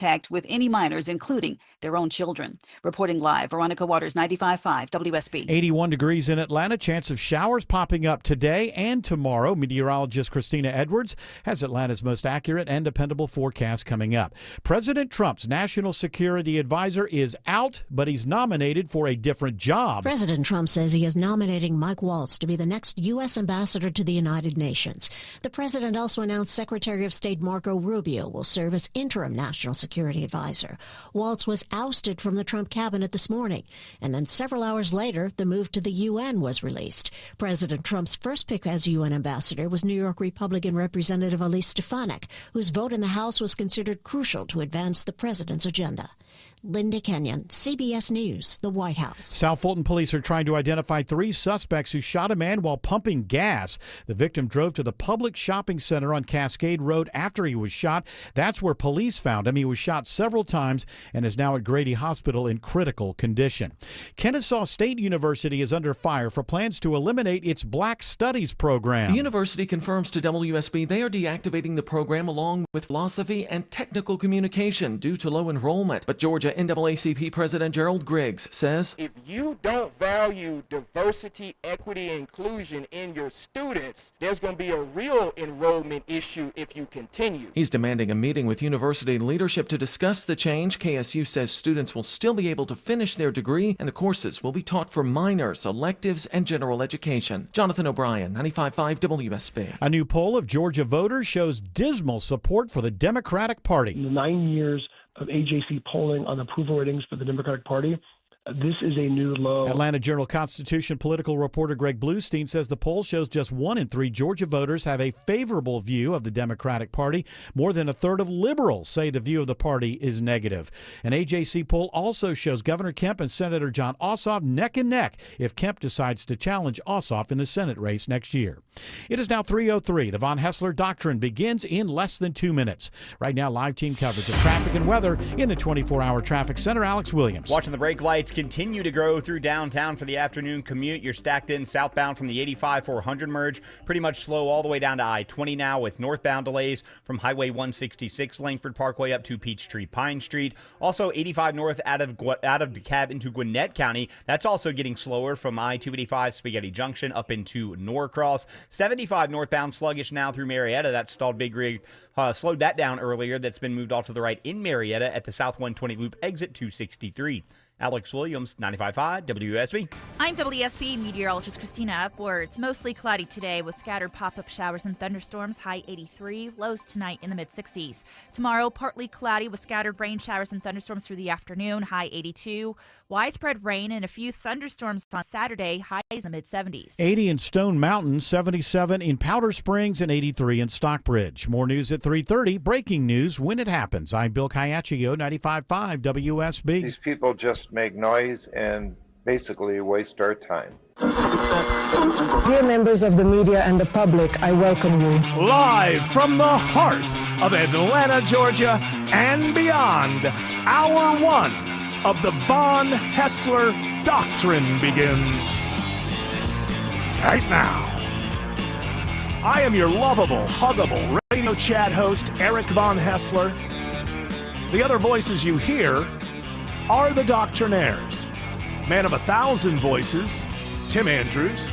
contact with any minors, including their own children. Reporting live, Veronica Waters, 95.5 WSB. 81 degrees in Atlanta. Chance of showers popping up today and tomorrow. Meteorologist Christina Edwards has Atlanta's most accurate and dependable forecast coming up. President Trump's national security advisor is out, but he's nominated for a different job. President Trump says he is nominating Mike Waltz to be the next U.S. ambassador to the United Nations. The president also announced Secretary of State Marco Rubio will serve as interim national security advisor. Waltz was ousted from the Trump cabinet this morning, and then several hours later, the move to the UN was released. President Trump's first pick as UN ambassador was New York Republican Representative Elise Stefanik, whose vote in the House was considered crucial to advance the president's agenda. Linda Kenyon, CBS News, the White House. South Fulton police are trying to identify 3 suspects who shot a man while pumping gas. The victim drove to the public shopping center on Cascade Road after he was shot. That's where police found him. He was shot several times and is now at Grady Hospital in critical condition. Kennesaw State University is under fire for plans to eliminate its Black Studies program. The university confirms to WSB they are deactivating the program along with philosophy and technical communication due to low enrollment. But Georgia NAACP President Gerald Griggs says, if you don't value diversity, equity, and inclusion in your students, there's going to be a real enrollment issue if you continue. He's demanding a meeting with university leadership to discuss the change. KSU says students will still be able to finish their degree and the courses will be taught for minors, electives, and general education. Jonathan O'Brien, 95.5 WSB. A new poll of Georgia voters shows dismal support for the Democratic Party. In the 9 years of AJC polling on approval ratings for the Democratic Party, this is a new low. Atlanta Journal-Constitution political reporter Greg Bluestein says the poll shows just 1 in 3 Georgia voters have a favorable view of the Democratic Party. More than a third of liberals say the view of the party is negative. An AJC poll also shows Governor Kemp and Senator Jon Ossoff neck and neck if Kemp decides to challenge Ossoff in the Senate race next year. It is now 3:03. The Von Haessler Doctrine begins in less than 2 minutes. Right now, live team coverage of traffic and weather in the 24-hour traffic center. Alex Williams. Watching the brake lights continue to grow through downtown for the afternoon commute. You're stacked in southbound from the 85-400 merge. Pretty much slow all the way down to I-20 now with northbound delays from Highway 166 Langford Parkway up to Peachtree Pine Street. Also 85 north out of DeKalb into Gwinnett County. That's also getting slower from I-285 Spaghetti Junction up into Norcross. 75 northbound sluggish now through Marietta. That stalled Big Rig. Slowed that down earlier. That's been moved off to the right in Marietta at the South 120 Loop exit 263. Alex Williams, 95.5 WSB. I'm WSB meteorologist Christina Upwards. Mostly cloudy today with scattered pop-up showers and thunderstorms, high 83, lows tonight in the mid-60s. Tomorrow, partly cloudy with scattered rain showers and thunderstorms through the afternoon, high 82. Widespread rain and a few thunderstorms on Saturday, highs in the mid-70s. 80 in Stone Mountain, 77 in Powder Springs, and 83 in Stockbridge. More news at 3:30. Breaking news when it happens. I'm Bill Caiaccio, 95.5 WSB. These people just make noise and basically waste our time. Dear members of the media and the public, I welcome you. Live from the heart of Atlanta, Georgia, and beyond, Hour 1 of the Von Haessler Doctrine begins right now. I am your lovable, huggable radio chat host, Eric Von Haessler. The other voices you hear are the Doctrinaires. Man of 1,000 voices, Tim Andrews.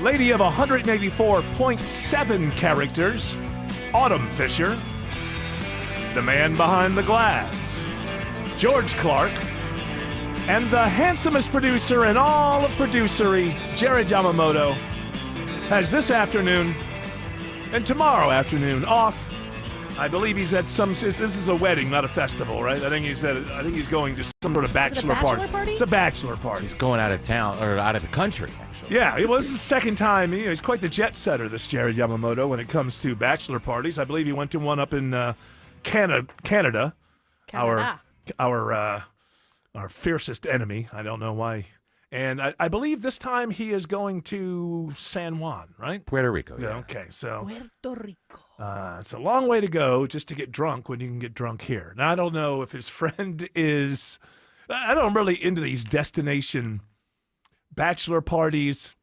Lady of 184.7 characters, Autumn Fisher. The man behind the glass, George Clark. And the handsomest producer in all of producery, Jared Yamamoto, has this afternoon and tomorrow afternoon off. I believe he's at this is a wedding, not a festival, right? I think he's going to some sort of bachelor party. It's a bachelor party. He's going out of town, or out of the country, actually. Yeah, it was the second time. He's quite the jet setter, this Jared Yamamoto, when it comes to bachelor parties. I believe he went to one up in Canada. Our fiercest enemy. I don't know why. And I believe this time he is going to San Juan, right? Puerto Rico, yeah. Okay, so Puerto Rico. It's a long way to go just to get drunk when you can get drunk here. Now, I don't know if his friend is – I don't really into these destination bachelor parties,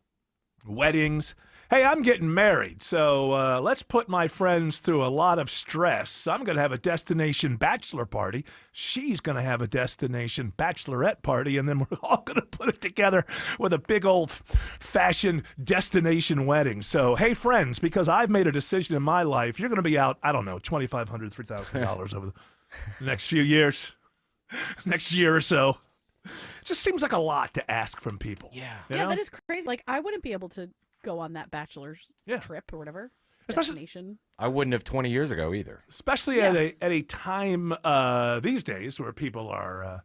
weddings. hey, I'm getting married, so let's put my friends through a lot of stress. I'm going to have a destination bachelor party. She's going to have a destination bachelorette party, and then we're all going to put it together with a big old-fashioned destination wedding. So, hey, friends, because I've made a decision in my life, you're going to be out, I don't know, $2,500, $3,000 over the next few years, next year or so. Just seems like a lot to ask from people. Yeah. You Yeah, know? that is crazy. Like, I wouldn't be able to go on that bachelor's trip or whatever. Destination. I wouldn't have 20 years ago either. Especially at a time these days where people are,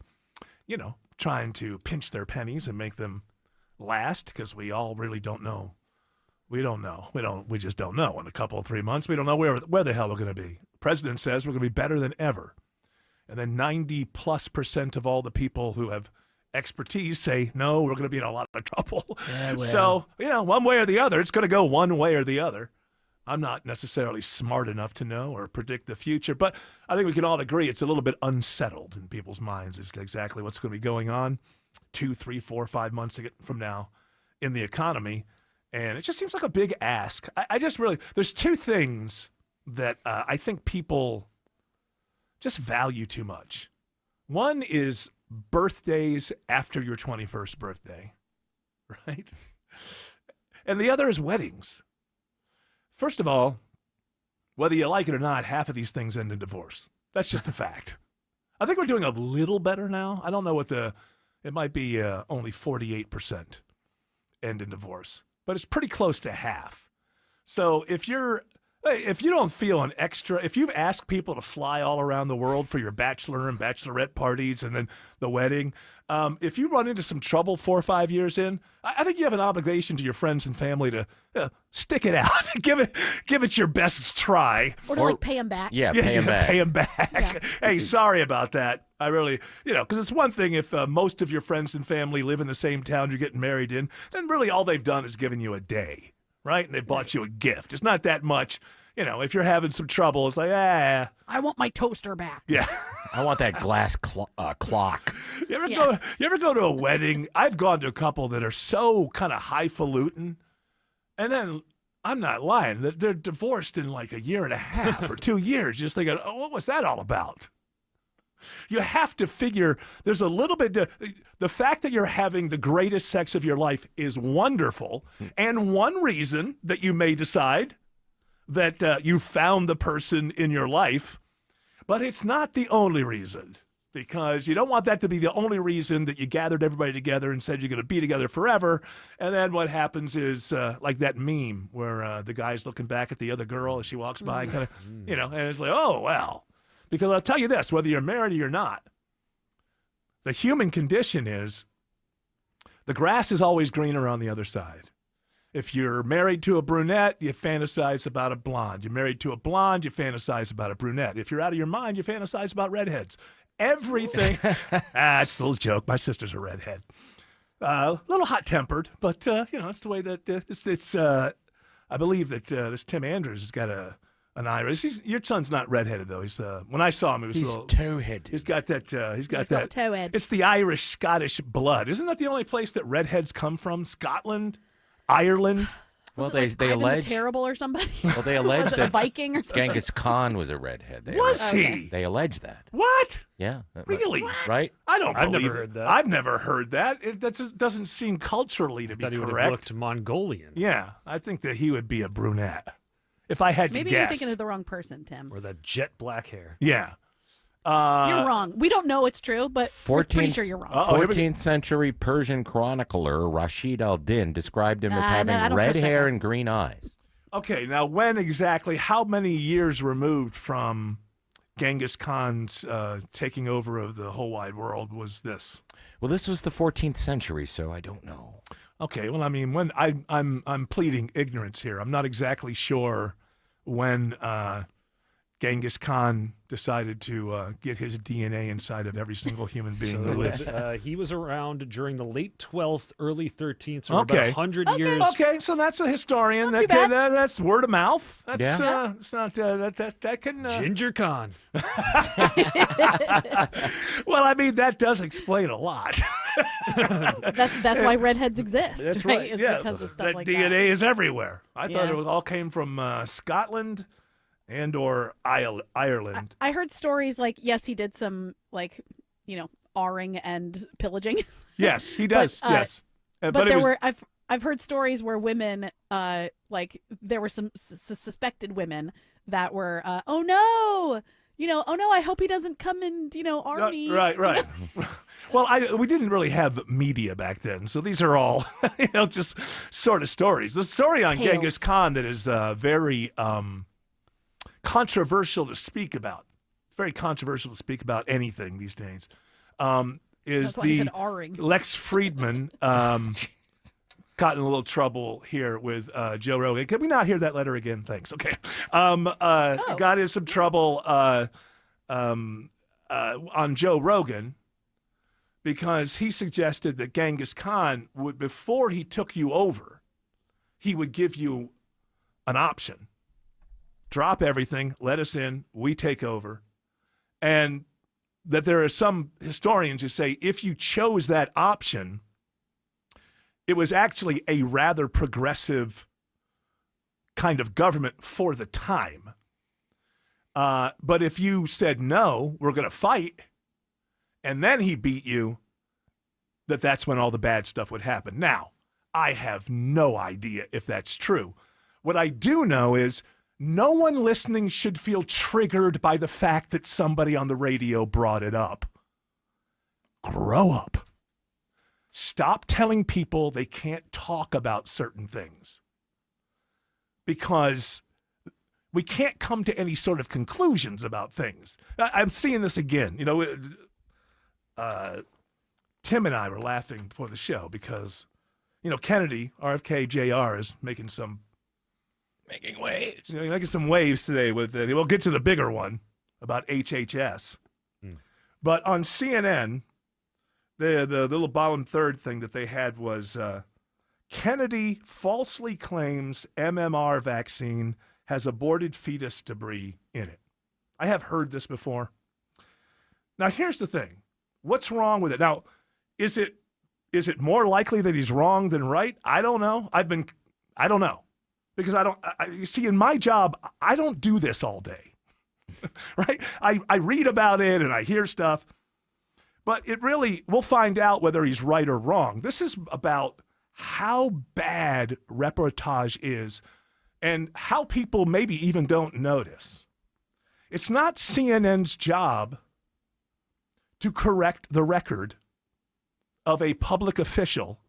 trying to pinch their pennies and make them last, because we all really don't know. We don't know. We just don't know. In a couple of 3 months, we don't know where the hell we're going to be. The president says we're going to be better than ever. And then 90+% of all the people who have expertise say, no, we're going to be in a lot of trouble. Yeah, well. So, one way or the other, it's going to go one way or the other. I'm not necessarily smart enough to know or predict the future, but I think we can all agree it's a little bit unsettled in people's minds as to exactly what's going to be going on 2, 3, 4, 5 months from now in the economy. And it just seems like a big ask. I just really, there's two things that I think people just value too much. One is birthdays after your 21st birthday, right? And the other is weddings. First of all, whether you like it or not, half of these things end in divorce. That's just a fact. I think we're doing a little better now. I don't know it might be only 48% end in divorce, but it's pretty close to half. So if you don't feel if you've asked people to fly all around the world for your bachelor and bachelorette parties and then the wedding, if you run into some trouble 4 or 5 years in, I think you have an obligation to your friends and family to stick it out, give it your best try, Or to pay them back. Yeah, pay them back. Pay them back. Yeah. Hey, sorry about that. I really, because it's one thing if most of your friends and family live in the same town you're getting married in, then really all they've done is given you a day. Right? And they bought you a gift. It's not that much. If you're having some trouble, it's like, I want my toaster back. Yeah. I want that glass clock. You ever go to a wedding? I've gone to a couple that are so kind of highfalutin, and then I'm not lying, they're divorced in like a year and a half or 2 years. You're just thinking, oh, what was that all about? You have to figure there's a little bit. The fact that you're having the greatest sex of your life is wonderful. And one reason that you may decide that you found the person in your life, but it's not the only reason, because you don't want that to be the only reason that you gathered everybody together and said you're going to be together forever. And then what happens is like that meme where the guy's looking back at the other girl as she walks by, kind of, and it's like, oh, well. Because I'll tell you this, whether you're married or you're not, the human condition is the grass is always greener on the other side. If you're married to a brunette, you fantasize about a blonde. You're married to a blonde, you fantasize about a brunette. If you're out of your mind, you fantasize about redheads. Everything. It's a little joke. My sister's a redhead. A little hot-tempered, but, it's the way that I believe that this Tim Andrews has got an iris. Your son's not redheaded though. He's when I saw him, he was He's a little toe-headed. He's got that. He's got got toe-head. It's the Irish Scottish blood. Isn't that the only place that redheads come from? Scotland, Ireland. Well, Was it they like Ivan allege. the Terrible or somebody. Well, they allege Was it a that Viking or something. Genghis Khan was a redhead. Was he? They allege that. What? Yeah. Really? Right? I don't I've believe never it. heard that. I've never heard that. That doesn't seem culturally to I thought be he would have correct. looked Mongolian. Yeah, I think that he would be a brunette. If I had to Maybe guess. you're thinking of the wrong person, Tim. Or that jet black hair. Yeah. You're wrong. We don't know it's true, but we're pretty 14th sure you're wrong. 14th century Persian chronicler Rashid al-Din described him as I having don't red trust that hair guy. and green eyes. Okay, now when exactly, how many years removed from Genghis Khan's taking over of the whole wide world was this? Well, this was the 14th century, so I don't know. Okay, well, I mean, when I'm pleading ignorance here. I'm not exactly sure when Genghis Khan decided to get his DNA inside of every single human being that lives. He was around during the late 12th, early 13th, so Okay. about 100 years. Okay, so that's a historian. Not too bad. That's word of mouth. That's Yeah. it's not that can. Ginger Khan. Well, I mean that does explain a lot. That's why redheads exist. That's right. right. It's Yeah, because of stuff that like DNA is everywhere. I thought Yeah. it all came from Scotland and or Ireland. I heard stories like, yes, he did some R-ing and pillaging. Yes, he does. But, yes, but it there was, were I've heard stories where women there were some suspected women that were oh no, I hope he doesn't come and arm me. Right. Well, we didn't really have media back then, so these are all just sort of stories. The story on Tales. Genghis Khan that is very controversial to speak about. Very controversial to speak about anything these days. Is That's why he the said R-ing. Lex Friedman got in a little trouble here with Joe Rogan. Can we not hear that letter again? Thanks. Okay. Got in some trouble on Joe Rogan because he suggested that Genghis Khan would, before he took you over, he would give you an option. Drop everything, let us in, we take over. And that there are some historians who say if you chose that option, it was actually a rather progressive kind of government for the time. But if you said, no, we're going to fight, and then he beat you, that's when all the bad stuff would happen. Now, I have no idea if that's true. What I do know is no one listening should feel triggered by the fact that somebody on the radio brought it up. Grow up. Stop telling people they can't talk about certain things, because we can't come to any sort of conclusions about things. I'm seeing this again. Tim and I were laughing before the show because, Kennedy, RFK Jr. is making waves. Making some waves today with it. We'll get to the bigger one about HHS. But on CNN, the little bottom third thing that they had was Kennedy falsely claims MMR vaccine has aborted fetus debris in it. I have heard this before. Now, here's the thing. What's wrong with it? Now, is it more likely that he's wrong than right? I don't know. I don't know. Because you see, in my job, I don't do this all day, right? I read about it and I hear stuff, but we'll find out whether he's right or wrong. This is about how bad reportage is and how people maybe even don't notice. It's not CNN's job to correct the record of a public official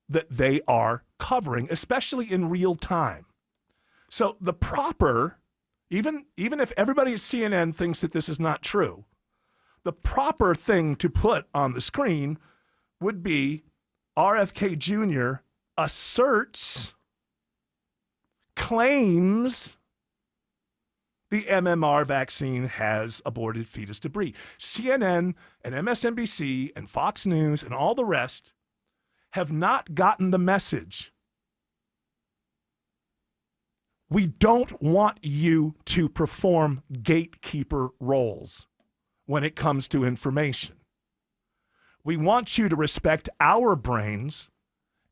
that they are covering, especially in real time. So the proper, even if everybody at CNN thinks that this is not true, the proper thing to put on the screen would be RFK Jr. claims the MMR vaccine has aborted fetus debris. CNN and MSNBC and Fox News and all the rest have not gotten the message. We don't want you to perform gatekeeper roles when it comes to information. We want you to respect our brains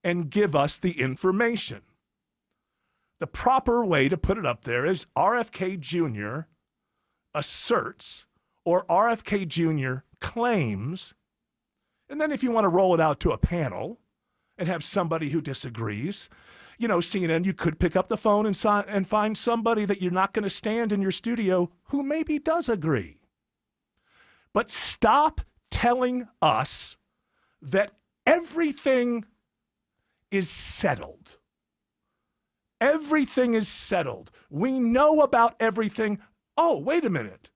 and give us the information. The proper way to put it up there is RFK Jr. asserts or RFK Jr. claims, and then if you want to roll it out to a panel and have somebody who disagrees, CNN, you could pick up the phone and find somebody that you're not going to stand in your studio who maybe does agree. But stop telling us that everything is settled. Everything is settled. We know about everything. Oh, wait a minute.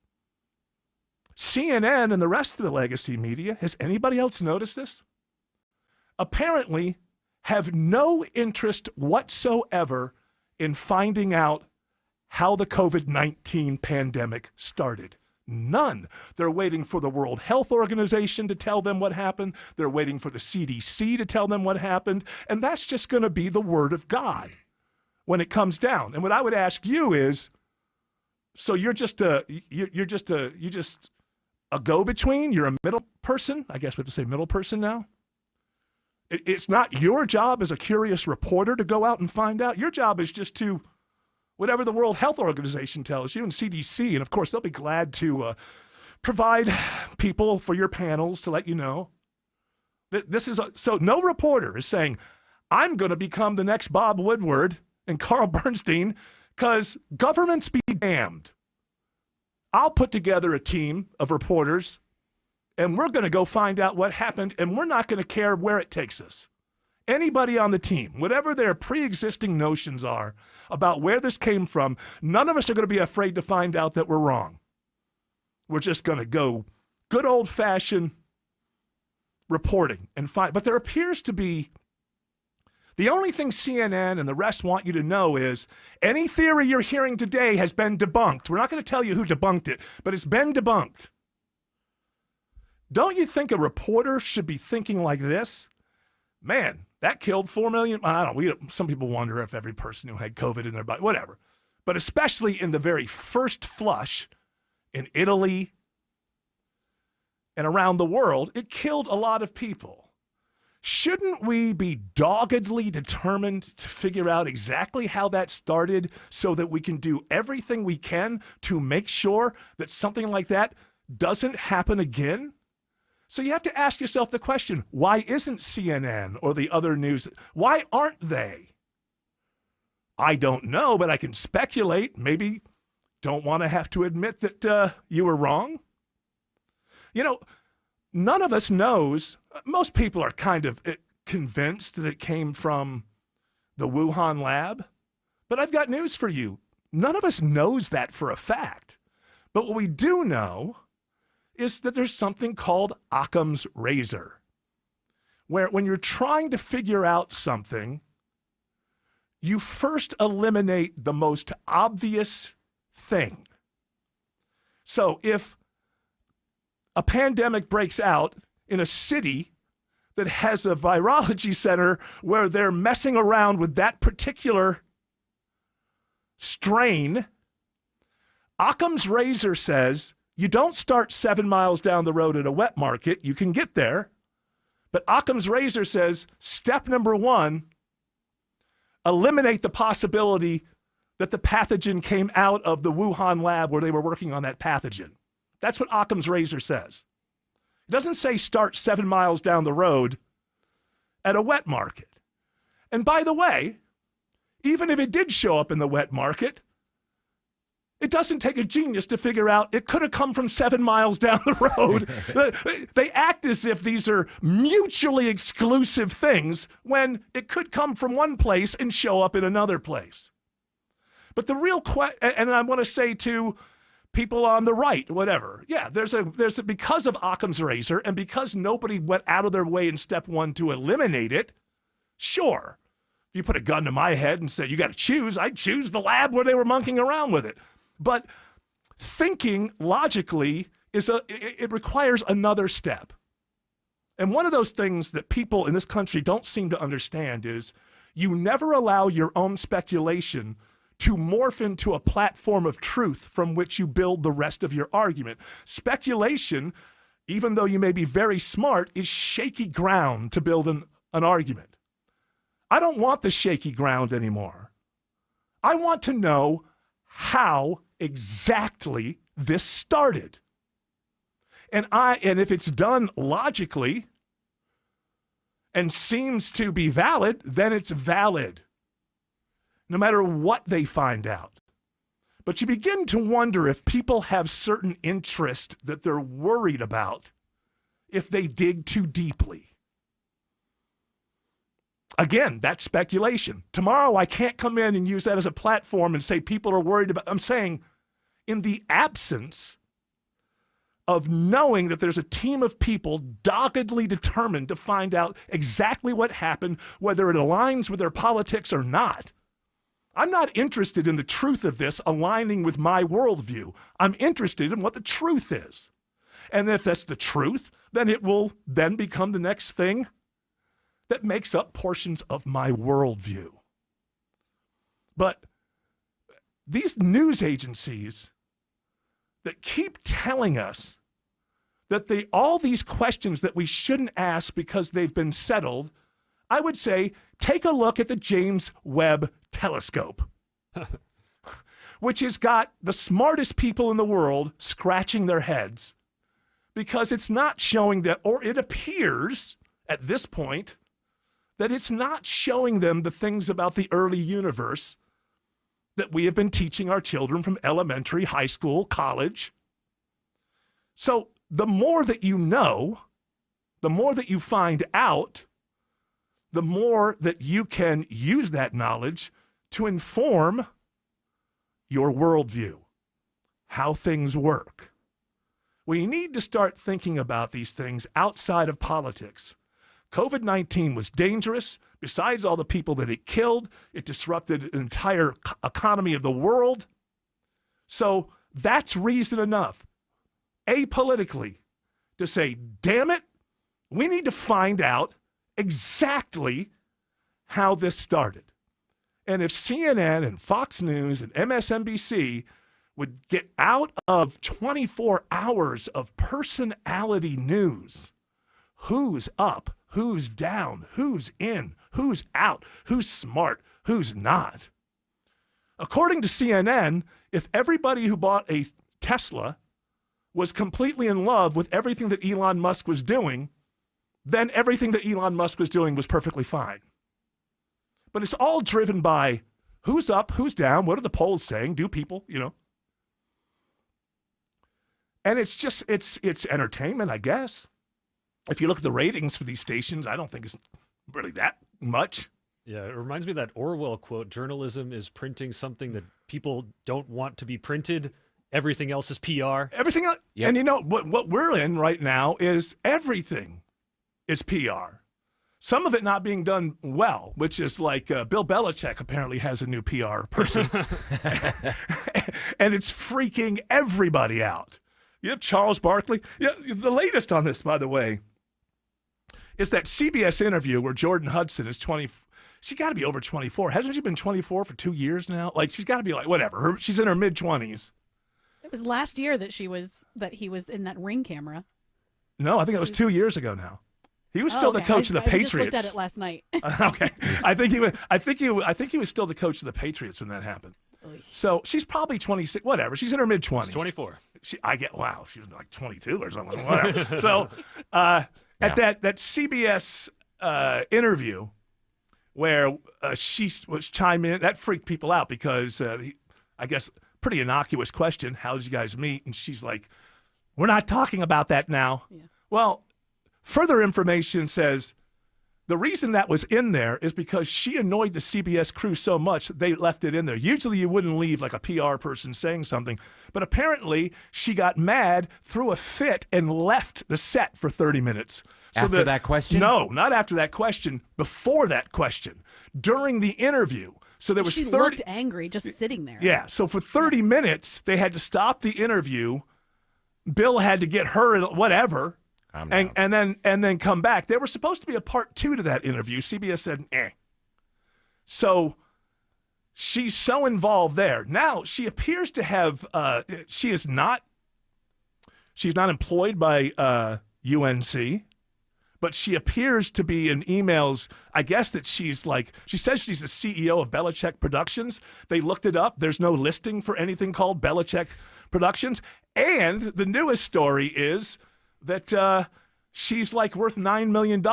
CNN and the rest of the legacy media, has anybody else noticed this? Apparently have no interest whatsoever in finding out how the COVID-19 pandemic started. None. They're waiting for the World Health Organization to tell them what happened. They're waiting for the CDC to tell them what happened. And that's just going to be the word of God when it comes down. And what I would ask you is, so you just a go-between. You're a middle person. I guess we have to say middle person now. It's not your job as a curious reporter to go out and find out. Your job is just to, whatever the World Health Organization tells you and CDC, and of course they'll be glad to provide people for your panels to let you know. So no reporter is saying, I'm going to become the next Bob Woodward and Carl Bernstein because governments be damned. I'll put together a team of reporters and we're going to go find out what happened, and we're not going to care where it takes us. Anybody on the team, whatever their pre-existing notions are about where this came from, none of us are going to be afraid to find out that we're wrong. We're just going to go good old-fashioned reporting and find. But there appears to be, the only thing CNN and the rest want you to know is any theory you're hearing today has been debunked. We're not going to tell you who debunked it, but it's been debunked. Don't you think a reporter should be thinking like this? Man, that killed 4 million. I don't know. Some people wonder if every person who had COVID in their body, whatever. But especially in the very first flush in Italy and around the world, it killed a lot of people. Shouldn't we be doggedly determined to figure out exactly how that started so that we can do everything we can to make sure that something like that doesn't happen again? So you have to ask yourself the question, why isn't CNN or the other news, why aren't they? I don't know, but I can speculate. Maybe don't want to have to admit that you were wrong. You know, none of us knows. Most people are kind of convinced that it came from the Wuhan lab. But I've got news for you. None of us knows that for a fact. But what we do know is that there's something called Occam's razor, where when you're trying to figure out something, you first eliminate the most obvious thing. So if a pandemic breaks out in a city that has a virology center where they're messing around with that particular strain, Occam's razor says, you don't start 7 miles down the road at a wet market. You can get there. But Occam's razor says, step number 1, eliminate the possibility that the pathogen came out of the Wuhan lab where they were working on that pathogen. That's what Occam's razor says. It doesn't say start 7 miles down the road at a wet market. And by the way, even if it did show up in the wet market, it doesn't take a genius to figure out it could have come from 7 miles down the road. They act as if these are mutually exclusive things when it could come from one place and show up in another place. But the real question, and I want to say to people on the right, whatever, yeah, there's a because of Occam's razor and because nobody went out of their way in step 1 to eliminate it, sure. If you put a gun to my head and said, you got to choose, I'd choose the lab where they were monkeying around with it. But thinking logically it requires another step. And one of those things that people in this country don't seem to understand is you never allow your own speculation to morph into a platform of truth from which you build the rest of your argument. Speculation, even though you may be very smart, is shaky ground to build an argument. I don't want the shaky ground anymore. I want to know how exactly this started. And if it's done logically and seems to be valid, then it's valid, no matter what they find out. But you begin to wonder if people have certain interest that they're worried about if they dig too deeply. Again, that's speculation. Tomorrow, I can't come in and use that as a platform and say people are worried about. I'm saying in the absence of knowing that there's a team of people doggedly determined to find out exactly what happened, whether it aligns with their politics or not. I'm not interested in the truth of this aligning with my worldview. I'm interested in what the truth is. And if that's the truth, then it will then become the next thing that makes up portions of my worldview. But these news agencies that keep telling us that all these questions that we shouldn't ask because they've been settled, I would say take a look at the James Webb Telescope, which has got the smartest people in the world scratching their heads because it's not showing that, or it appears at this point that it's not showing them the things about the early universe that we have been teaching our children from elementary, high school, college. So the more that you know, the more that you find out, the more that you can use that knowledge to inform your worldview, how things work. We need to start thinking about these things outside of politics. COVID-19 was dangerous. Besides all the people that it killed, it disrupted an entire economy of the world. So that's reason enough, apolitically, to say, damn it, we need to find out exactly how this started. And if CNN and Fox News and MSNBC would get out of 24 hours of personality news, who's up, who's down, who's in, who's out, who's smart, who's not. According to CNN, if everybody who bought a Tesla was completely in love with everything that Elon Musk was doing, then everything that Elon Musk was doing was perfectly fine. But it's all driven by who's up, who's down, what are the polls saying, do people, And it's just, it's entertainment, I guess. If you look at the ratings for these stations, I don't think it's really that much. Yeah, it reminds me of that Orwell quote, journalism is printing something that people don't want to be printed. Everything else is PR. Everything else. Yep. And what we're in right now is everything is PR. Some of it not being done well, which is like Bill Belichick apparently has a new PR person. And it's freaking everybody out. You have Charles Barkley. Yeah, the latest on this, by the way, is that CBS interview where Jordan Hudson is 20. She got to be over 24. Hasn't she been 24 for 2 years now? Like, she's got to be like, whatever. She's in her mid-20s. It was last year that he was in that Ring camera. No, I think it was 2 years ago now. He was still the coach of the Patriots. I just looked at it last night. Okay, I think he was still the coach of the Patriots when that happened. So she's probably 26, whatever. She's in her mid-20s. She's 24. Wow, she was like 22 or something. Whatever. So at that CBS interview where she was chiming in, that freaked people out because I guess pretty innocuous question, how did you guys meet? And she's like, we're not talking about that now. Yeah. Well, further information says the reason that was in there is because she annoyed the CBS crew so much they left it in there. Usually you wouldn't leave like a PR person saying something, but apparently she got mad, threw a fit, and left the set for 30 minutes. After that question? No, not after that question. Before that question. During the interview. So there was she looked angry just sitting there. Yeah, so for 30 minutes, they had to stop the interview. Bill had to get her whatever. And then come back. There was supposed to be a part 2 to that interview. CBS said, eh. So she's so involved there. Now, she appears to have, she's not employed by UNC, but she appears to be in emails, I guess that she says she's the CEO of Belichick Productions. They looked it up. There's no listing for anything called Belichick Productions. And the newest story is that she's like worth $9 million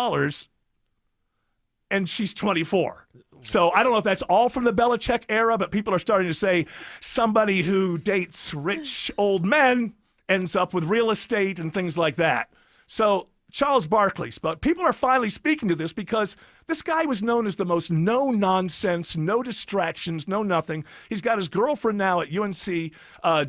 and she's 24. So I don't know if that's all from the Belichick era, but people are starting to say somebody who dates rich old men ends up with real estate and things like that. So Charles Barkley, but people are finally speaking to this because this guy was known as the most no-nonsense, no distractions, no nothing. He's got his girlfriend now at UNC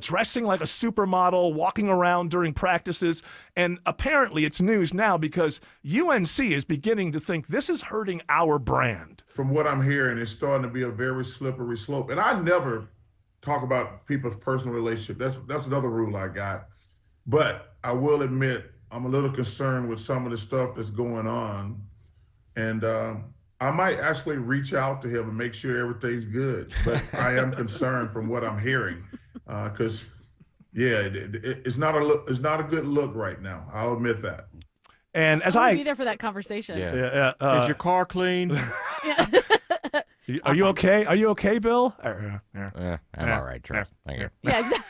dressing like a supermodel, walking around during practices, and apparently it's news now because UNC is beginning to think this is hurting our brand. From what I'm hearing, it's starting to be a very slippery slope. And I never talk about people's personal relationship. That's another rule I got. But I will admit, I'm a little concerned with some of the stuff that's going on. And I might actually reach out to him and make sure everything's good. But I am concerned from what I'm hearing because it's not a look. It's not a good look right now. I'll admit that. And as I'll be there for that conversation. Is your car clean? Are you okay? Are you okay, Bill? I'm all right, Charles. Thank you. Yeah, exactly.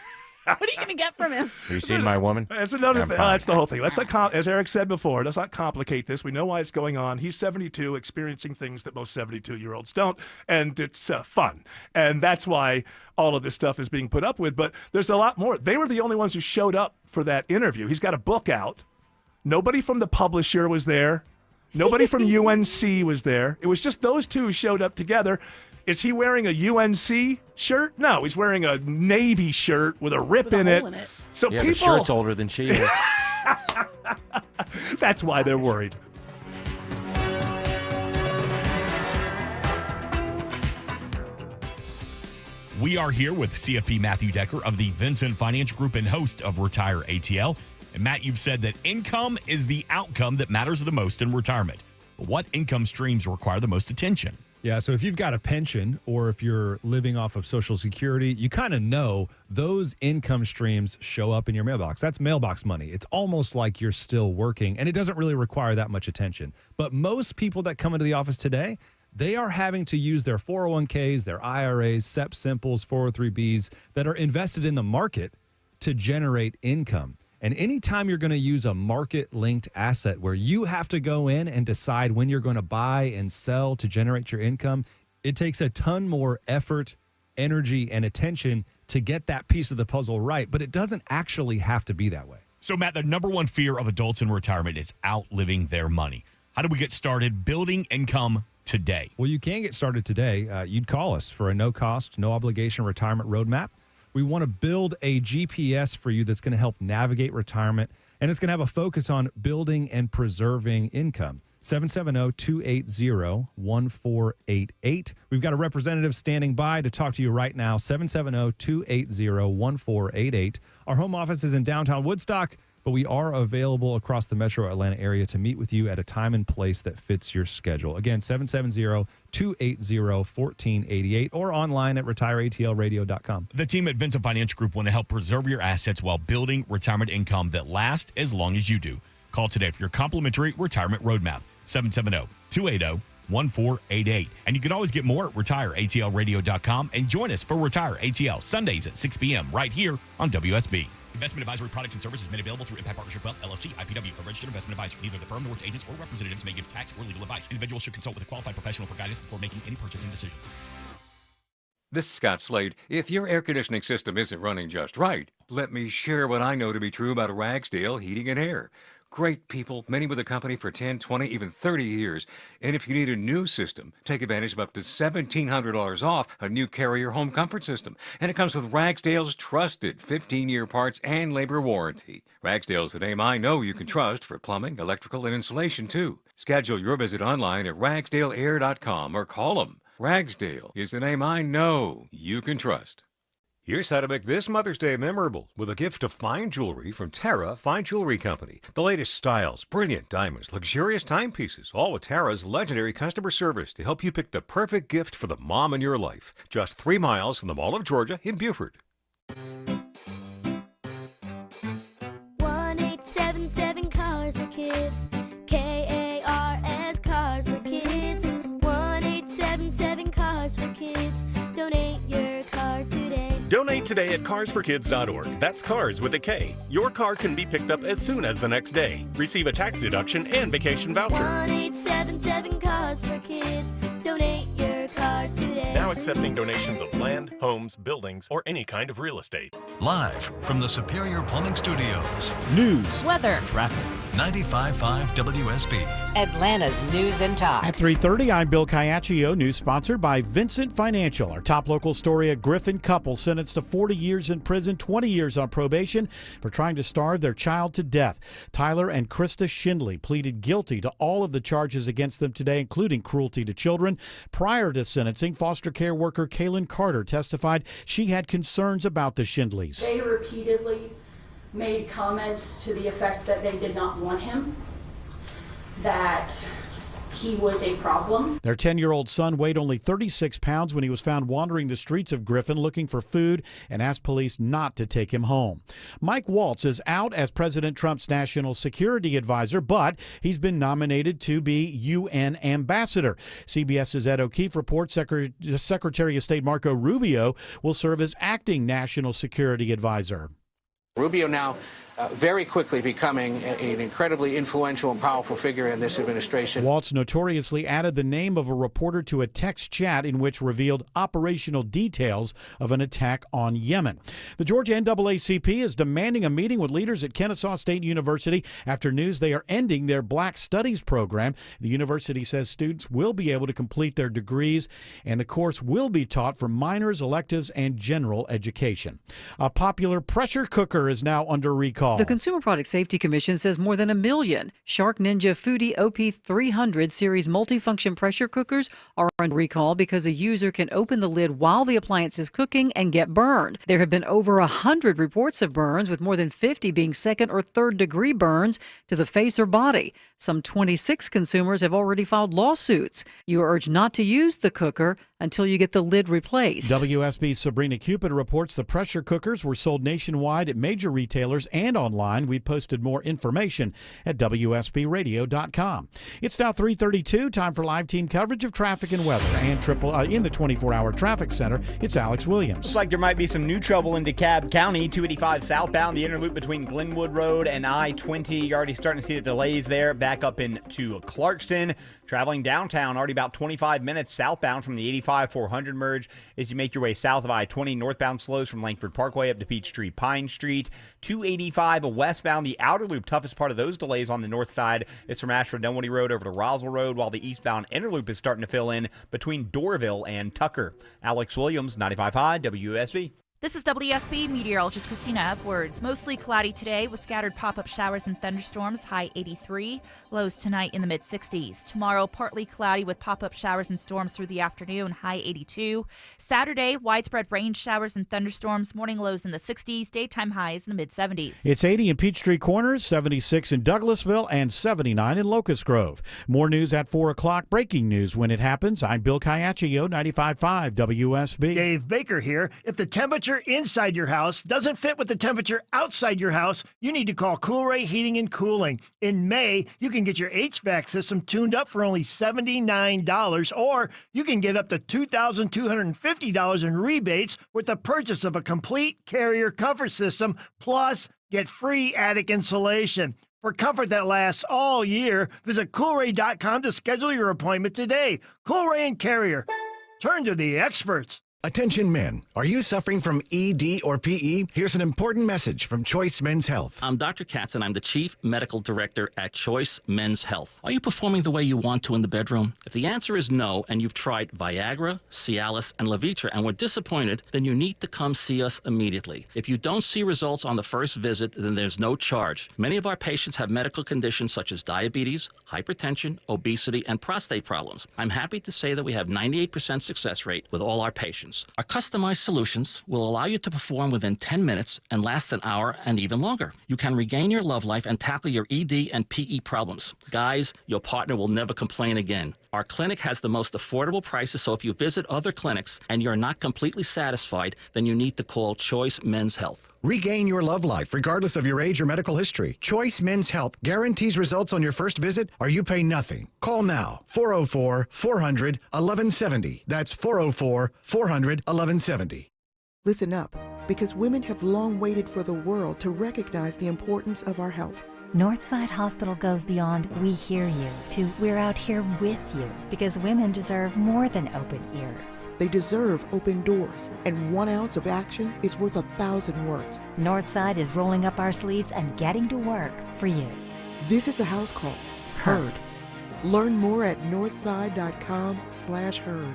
What are you going to get from him? Have you seen my woman? That's another I'm thing. fine. That's the whole thing. Let's not, as Eric said before, let's not complicate this. We know why it's going on. He's 72, experiencing things that most 72-year-olds don't, and it's fun. And that's why all of this stuff is being put up with. But there's a lot more. They were the only ones who showed up for that interview. He's got a book out. Nobody from the publisher was there. Nobody from UNC was there. It was just those two who showed up together. Is he wearing a UNC shirt? No, he's wearing a Navy shirt with a rip in it. So Yeah, people, the shirt's older than she is. That's why they're worried. We are here with CFP Matthew Decker of the Vincent Financial Group and host of Retire ATL. And Matt, you've said that income is the outcome that matters the most in retirement. But what income streams require the most attention? Yeah, so if you've got a pension or if you're living off of Social Security, you kind of know those income streams show up in your mailbox. That's mailbox money. It's almost like you're still working, and it doesn't really require that much attention. But most people that come into the office today, they are having to use their 401ks, their IRAs, SEP Simples, 403bs that are invested in the market to generate income. And anytime you're going to use a market-linked asset where you have to go in and decide when you're going to buy and sell to generate your income, it takes a ton more effort, energy, and attention to get that piece of the puzzle right. But it doesn't actually have to be that way. So, Matt, the number one fear of adults in retirement is outliving their money. How do we get started building income today? Well, you can get started today. You'd call us for a no-cost, no-obligation retirement roadmap. We want to build a GPS for you that's going to help navigate retirement, and it's going to have a focus on building and preserving income. 770-280-1488. We've got a representative standing by to talk to you right now. 770-280-1488. Our home office is in downtown Woodstock, but we are available across the metro Atlanta area to meet with you at a time and place that fits your schedule. Again, 770-280-1488 or online at retireatlradio.com. The team at Vincent Financial Group want to help preserve your assets while building retirement income that lasts as long as you do. Call today for your complimentary retirement roadmap, 770-280-1488. And you can always get more at retireatlradio.com and join us for Retire ATL Sundays at 6 p.m. right here on WSB. Investment advisory products and services made available through Impact Partnership Wealth, LLC, IPW, a registered investment advisor. Neither the firm nor its agents or representatives may give tax or legal advice. Individuals should consult with a qualified professional for guidance before making any purchasing decisions. This is Scott Slade. If your air conditioning system isn't running just right, let me share what I know to be true about Ragsdale Heating and Air. Great people, many with the company for 10, 20, even 30 years. And if you need a new system, take advantage of up to $1,700 off a new Carrier home comfort system. And it comes with Ragsdale's trusted 15-year parts and labor warranty. Ragsdale's the name I know you can trust for plumbing, electrical, and insulation, too. Schedule your visit online at ragsdaleair.com or call them. Ragsdale is the name I know you can trust. Here's how to make this Mother's Day memorable with a gift of fine jewelry from Tara Fine Jewelry Company. The latest styles, brilliant diamonds, luxurious timepieces, all with Tara's legendary customer service to help you pick the perfect gift for the mom in your life. Just 3 miles from the Mall of Georgia in Buford. 1-877 Cars for Kids. KARS Cars for Kids. 1-877 Cars for Kids. Donate your car today. Donate today at carsforkids.org. That's cars with a K. Your car can be picked up as soon as the next day. Receive a tax deduction and vacation voucher. 1-877 Cars for Kids. Donate your car today. Now accepting donations of land, homes, buildings, or any kind of real estate. Live from the Superior Plumbing Studios. News. Weather. Traffic. 95.5 WSB. Atlanta's News and Talk. At 3:30, I'm Bill Caiaccio. News sponsored by Vincent Financial. Our top local story, a Griffin couple sentenced to 40 years in prison, 20 years on probation for trying to starve their child to death. Tyler and Krista Schindley pleaded guilty to all of the charges against them today, including cruelty to children. Prior to sentencing, foster care worker Kaylin Carter testified she had concerns about the Schindleys. They repeatedly made comments to the effect that they did not want him, that he was a problem. Their 10-year-old son weighed only 36 pounds when he was found wandering the streets of Griffin looking for food and asked police not to take him home. Mike Waltz is out as President Trump's national security advisor, but he's been nominated to be UN ambassador. CBS's Ed O'Keefe reports Secretary of State Marco Rubio will serve as acting national security advisor. Rubio now very quickly becoming an incredibly influential and powerful figure in this administration. Waltz notoriously added the name of a reporter to a text chat in which revealed operational details of an attack on Yemen. The Georgia NAACP is demanding a meeting with leaders at Kennesaw State University after news they are ending their Black Studies program. The university says students will be able to complete their degrees, and the course will be taught for minors, electives, and general education. A popular pressure cooker is now under recall. The Consumer Product Safety Commission says more than 1 million Shark Ninja Foodie OP300 series multifunction pressure cookers are on recall because a user can open the lid while the appliance is cooking and get burned. There have been over 100 reports of burns, with more than 50 being second or third degree burns to the face or body. Some 26 consumers have already filed lawsuits. You are urged not to use the cooker until you get the lid replaced. WSB's Sabrina Cupid reports the pressure cookers were sold nationwide at major retailers and online. We posted more information at WSBradio.com. It's now 3:32, time for live team coverage of traffic and weather. And in the 24-hour traffic center, it's Alex Williams. Looks like there might be some new trouble in DeKalb County, 285 southbound, the interloop between Glenwood Road and I-20. You're already starting to see the delays there. Back up into Clarkston. Traveling downtown, already about 25 minutes southbound from the 85-400 merge as you make your way south of I-20. Northbound slows from Langford Parkway up to Peachtree Pine Street. 285 westbound, the outer loop, toughest part of those delays on the north side is from Ashford Dunwoody Road over to Roswell Road, while the eastbound inner loop is starting to fill in between Dorville and Tucker. Alex Williams, 95.5 WSB. This is WSB meteorologist Christina Upwards. Mostly cloudy today with scattered pop-up showers and thunderstorms, high 83. Lows tonight in the mid-60s. Tomorrow, partly cloudy with pop-up showers and storms through the afternoon, high 82. Saturday, widespread rain showers and thunderstorms, morning lows in the 60s, daytime highs in the mid-70s. It's 80 in Peachtree Corners, 76 in Douglasville, and 79 in Locust Grove. More news at 4 o'clock. Breaking news when it happens. I'm Bill Caiaccio, 95.5 WSB. Dave Baker here. If the temperature inside your house doesn't fit with the temperature outside your house, you need to call Coolray Heating and Cooling. In May, you can get your HVAC system tuned up for only $79, or you can get up to $2,250 in rebates with the purchase of a complete Carrier comfort system, plus get free attic insulation. For comfort that lasts all year, visit Coolray.com to schedule your appointment today. Coolray and Carrier. Turn to the experts. Attention men, are you suffering from ED or PE? Here's an important message from Choice Men's Health. I'm Dr. Katz, and I'm the Chief Medical Director at Choice Men's Health. Are you performing the way you want to in the bedroom? If the answer is no, and you've tried Viagra, Cialis, and Levitra and were disappointed, then you need to come see us immediately. If you don't see results on the first visit, then there's no charge. Many of our patients have medical conditions such as diabetes, hypertension, obesity, and prostate problems. I'm happy to say that we have 98% success rate with all our patients. Our customized solutions will allow you to perform within 10 minutes and last an hour and even longer. You can regain your love life and tackle your ED and PE problems. Guys, your partner will never complain again. Our clinic has the most affordable prices, so if you visit other clinics and you're not completely satisfied, then you need to call Choice Men's Health. Regain your love life regardless of your age or medical history. Choice Men's Health guarantees results on your first visit or you pay nothing. Call now, 404-400-1170. That's 404-400-1170. Listen up, because women have long waited for the world to recognize the importance of our health. Northside Hospital goes beyond "we hear you" to "we're out here with you," because women deserve more than open ears. They deserve open doors, and 1 ounce of action is worth 1,000 words. Northside is rolling up our sleeves and getting to work for you. This is a house call. Heard. Learn more at northside.com/heard.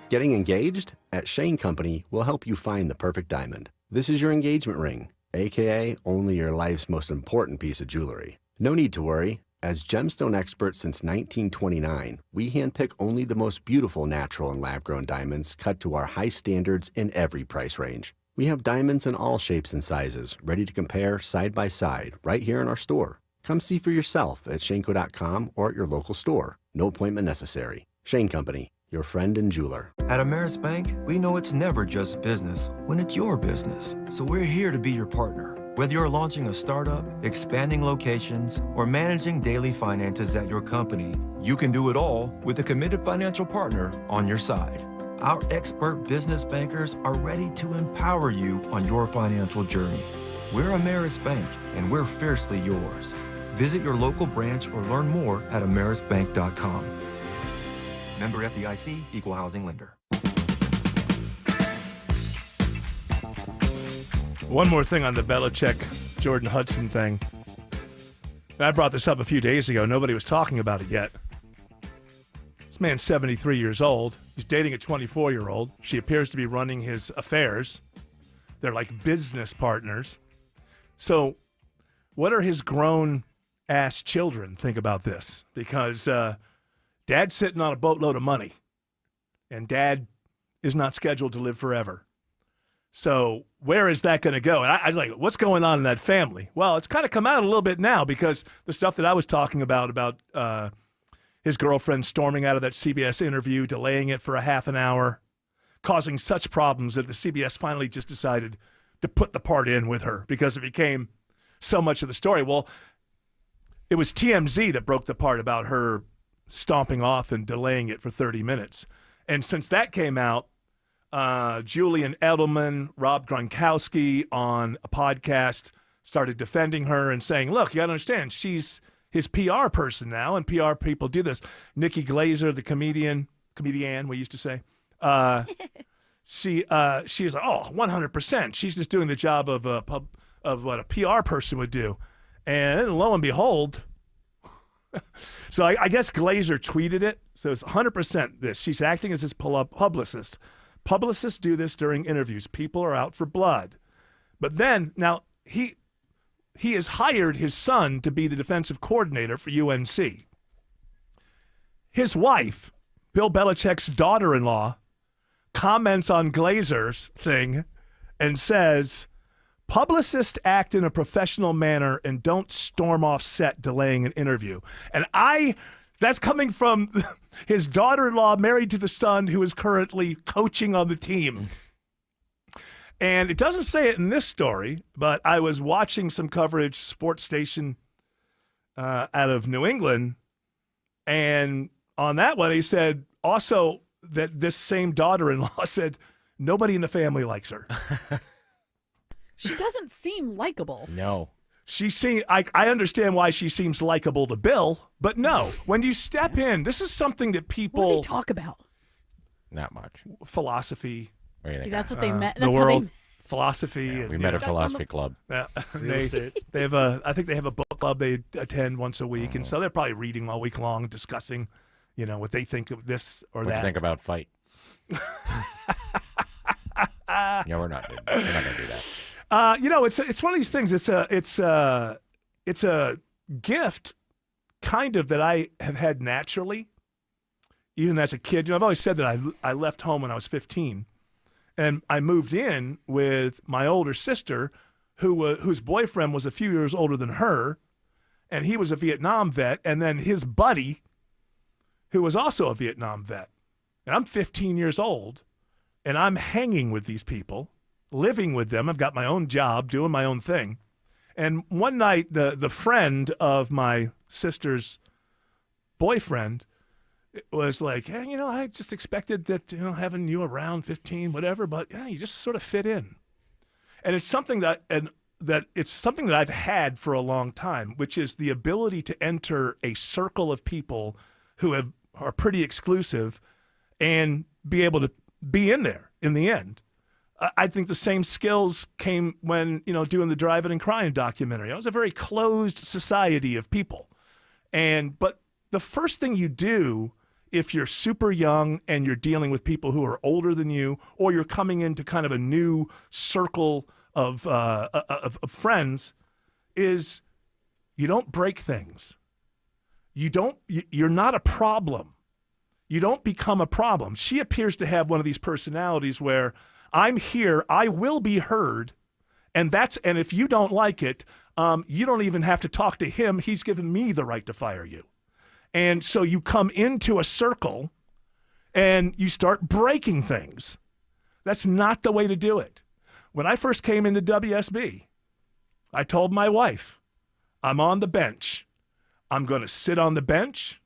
Getting engaged? At Shane Company, we'll help you find the perfect diamond. This is your engagement ring, aka only your life's most important piece of jewelry. No need to worry. As gemstone experts since 1929, we handpick only the most beautiful natural and lab-grown diamonds cut to our high standards in every price range. We have diamonds in all shapes and sizes, ready to compare side by side right here in our store. Come see for yourself at shaneco.com or at your local store. No appointment necessary. Shane Company, your friend and jeweler. At Ameris Bank, we know it's never just business when it's your business. So we're here to be your partner. Whether you're launching a startup, expanding locations, or managing daily finances at your company, you can do it all with a committed financial partner on your side. Our expert business bankers are ready to empower you on your financial journey. We're Ameris Bank, and we're fiercely yours. Visit your local branch or learn more at amerisbank.com. Member FDIC, Equal Housing Lender. One more thing on the Belichick-Jordan Hudson thing. I brought this up a few days ago. Nobody was talking about it yet. This man's 73 years old. He's dating a 24-year-old. She appears to be running his affairs. They're like business partners. So what are his grown-ass children think about this? Because Dad's sitting on a boatload of money, and Dad is not scheduled to live forever. So where is that going to go? And I was like, what's going on in that family? Well, it's kind of come out a little bit now because the stuff that I was talking about his girlfriend storming out of that CBS interview, delaying it for a half an hour, causing such problems that the CBS finally just decided to put the part in with her because it became so much of the story. Well, it was TMZ that broke the part about her stomping off and delaying it for 30 minutes. And since that came out, Julian Edelman, Rob Gronkowski on a podcast started defending her and saying, look, you got to understand, she's his PR person now, and PR people do this. Nikki Glazer, the comedian we used to say, she was like, oh, 100%. She's just doing the job of what a PR person would do. And lo and behold, so I guess Glazer tweeted it. So it's 100% this. She's acting as his publicist. Publicists do this during interviews. People are out for blood. But then, now, he has hired his son to be the defensive coordinator for UNC. His wife, Bill Belichick's daughter-in-law, comments on Glazer's thing and says, publicists act in a professional manner and don't storm off set delaying an interview. And that's coming from his daughter-in-law married to the son who is currently coaching on the team. And it doesn't say it in this story, but I was watching some coverage, sports station out of New England, and on that one he said also that this same daughter-in-law said nobody in the family likes her. She doesn't seem likable. No. I understand why she seems likable to Bill, but no. When you step in, this is something that people... What do they talk about? Not much. Philosophy. That's what they met. The world, philosophy. Yeah, and, we met a philosophy club. Yeah, they have I think they have a book club they attend once a week, and so they're probably reading all week long, discussing, what they think of this or what that. What do you think about fight? No, we're not going to do that. It's one of these things. It's a gift, kind of, that I have had naturally, even as a kid. I've always said that I left home when I was 15, and I moved in with my older sister, whose boyfriend was a few years older than her, and he was a Vietnam vet, and then his buddy, who was also a Vietnam vet. And I'm 15 years old, and I'm hanging with these people, living with them. I've got my own job, doing my own thing. And one night, the friend of my sister's boyfriend was like, hey, I just expected that, having you around 15, whatever, but yeah, you just sort of fit in. And it's something that it's something that I've had for a long time, which is the ability to enter a circle of people who are pretty exclusive and be able to be in there in the end. I think the same skills came when, doing the Driving and Crying documentary. It was a very closed society of people. But the first thing you do if you're super young and you're dealing with people who are older than you, or you're coming into kind of a new circle of friends, is you don't break things. You're not a problem. You don't become a problem. She appears to have one of these personalities where I'm here, I will be heard, And if you don't like it, you don't even have to talk to him. He's given me the right to fire you. And so you come into a circle and you start breaking things. That's not the way to do it. When I first came into WSB, I told my wife, I'm on the bench. I'm going to sit on the bench.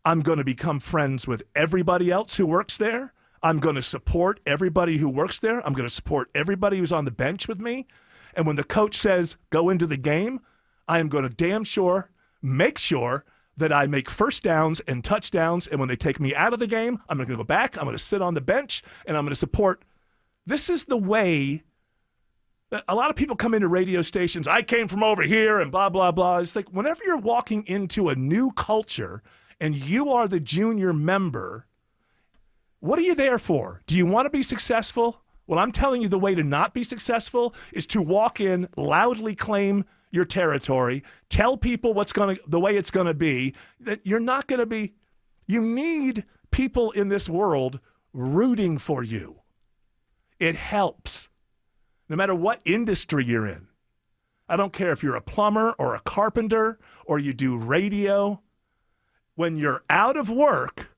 I'm going to become friends with everybody else who works there. I'm going to support everybody who works there. I'm going to support everybody who's on the bench with me. And when the coach says, go into the game, I am going to make sure that I make first downs and touchdowns. And when they take me out of the game, I'm going to go back. I'm going to sit on the bench and I'm going to support. This is the way that a lot of people come into radio stations. I came from over here and blah, blah, blah. It's like whenever you're walking into a new culture and you are the junior member, what are you there for? Do you want to be successful? Well, I'm telling you the way to not be successful is to walk in, loudly claim your territory, tell people the way it's going to be, that you're not going to be. You need people in this world rooting for you. It helps, no matter what industry you're in. I don't care if you're a plumber or a carpenter or you do radio. When you're out of work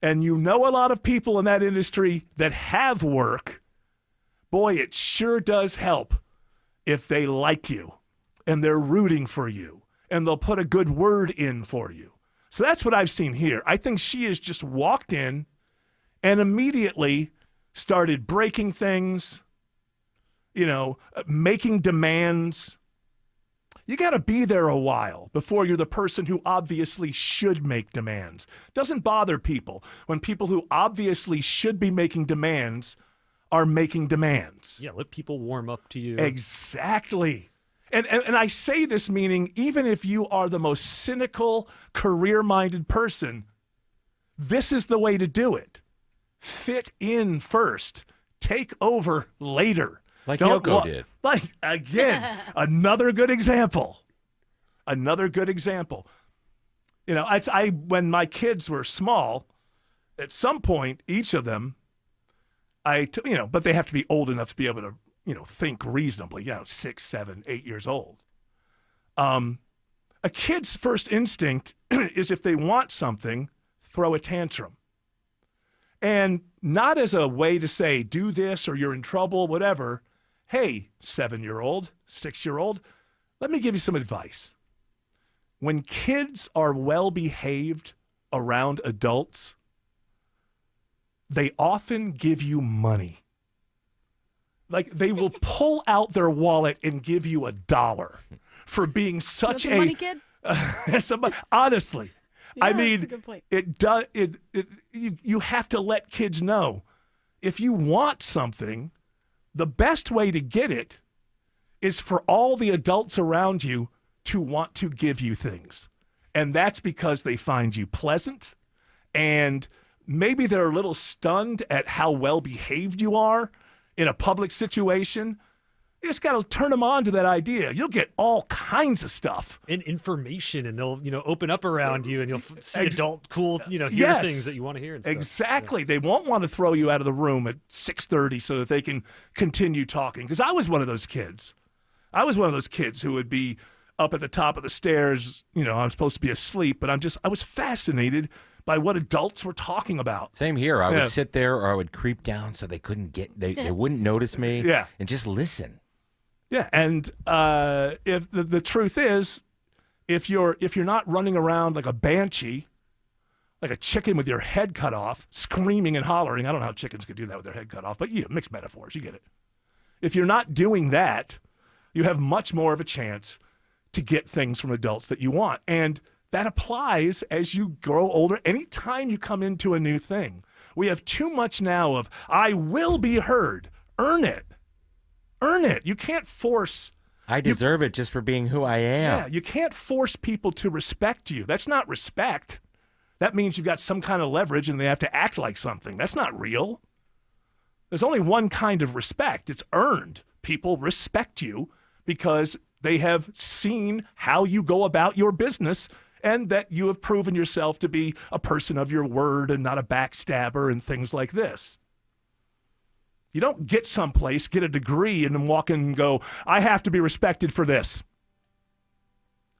and you know a lot of people in that industry that have work, boy, it sure does help if they like you and they're rooting for you and they'll put a good word in for you. So that's what I've seen here. I think she has just walked in and immediately started breaking things, making demands. You got to be there a while before you're the person who obviously should make demands. Doesn't bother people when people who obviously should be making demands are making demands. Yeah, let people warm up to you. Exactly. And I say this meaning even if you are the most cynical, career-minded person, this is the way to do it. Fit in first. Take over later. Like Yoko did. Like, again, another good example. Another good example. When my kids were small, at some point, each of them, but they have to be old enough to be able to, think reasonably, 6, 7, 8 years old. A kid's first instinct is if they want something, throw a tantrum. And not as a way to say, do this or you're in trouble, whatever. Hey, 7-year-old, 6-year-old, let me give you some advice. When kids are well behaved around adults, they often give you money. Like they will pull out their wallet and give you $1 for being such a money kid. Honestly, yeah, I mean, that's a good point. it does. You have to let kids know if you want something, the best way to get it is for all the adults around you to want to give you things, and that's because they find you pleasant, and maybe they're a little stunned at how well behaved you are in a public situation. You just got to turn them on to that idea. You'll get all kinds of stuff. And information, and they'll, open up around you, and you'll see adult cool, hear Yes. things that you want to hear and stuff. Exactly. Yeah. They won't want to throw you out of the room at 6:30 so that they can continue talking. Because I was one of those kids. I was one of those kids who would be up at the top of the stairs. I'm supposed to be asleep, but I was fascinated by what adults were talking about. Same here. I would sit there or I would creep down so they couldn't they wouldn't notice me. Yeah. And just listen. Yeah, and if the truth is, if you're not running around like a banshee, like a chicken with your head cut off, screaming and hollering, I don't know how chickens could do that with their head cut off, but mixed metaphors, you get it. If you're not doing that, you have much more of a chance to get things from adults that you want. And that applies as you grow older. Anytime you come into a new thing, we have too much now of, I will be heard. Earn it. Earn it. You can't force. I deserve it just for being who I am. Yeah, you can't force people to respect you. That's not respect. That means you've got some kind of leverage and they have to act like something. That's not real. There's only one kind of respect. It's earned. People respect you because they have seen how you go about your business and that you have proven yourself to be a person of your word and not a backstabber and things like this. You don't get someplace, get a degree, and then walk in and go, I have to be respected for this.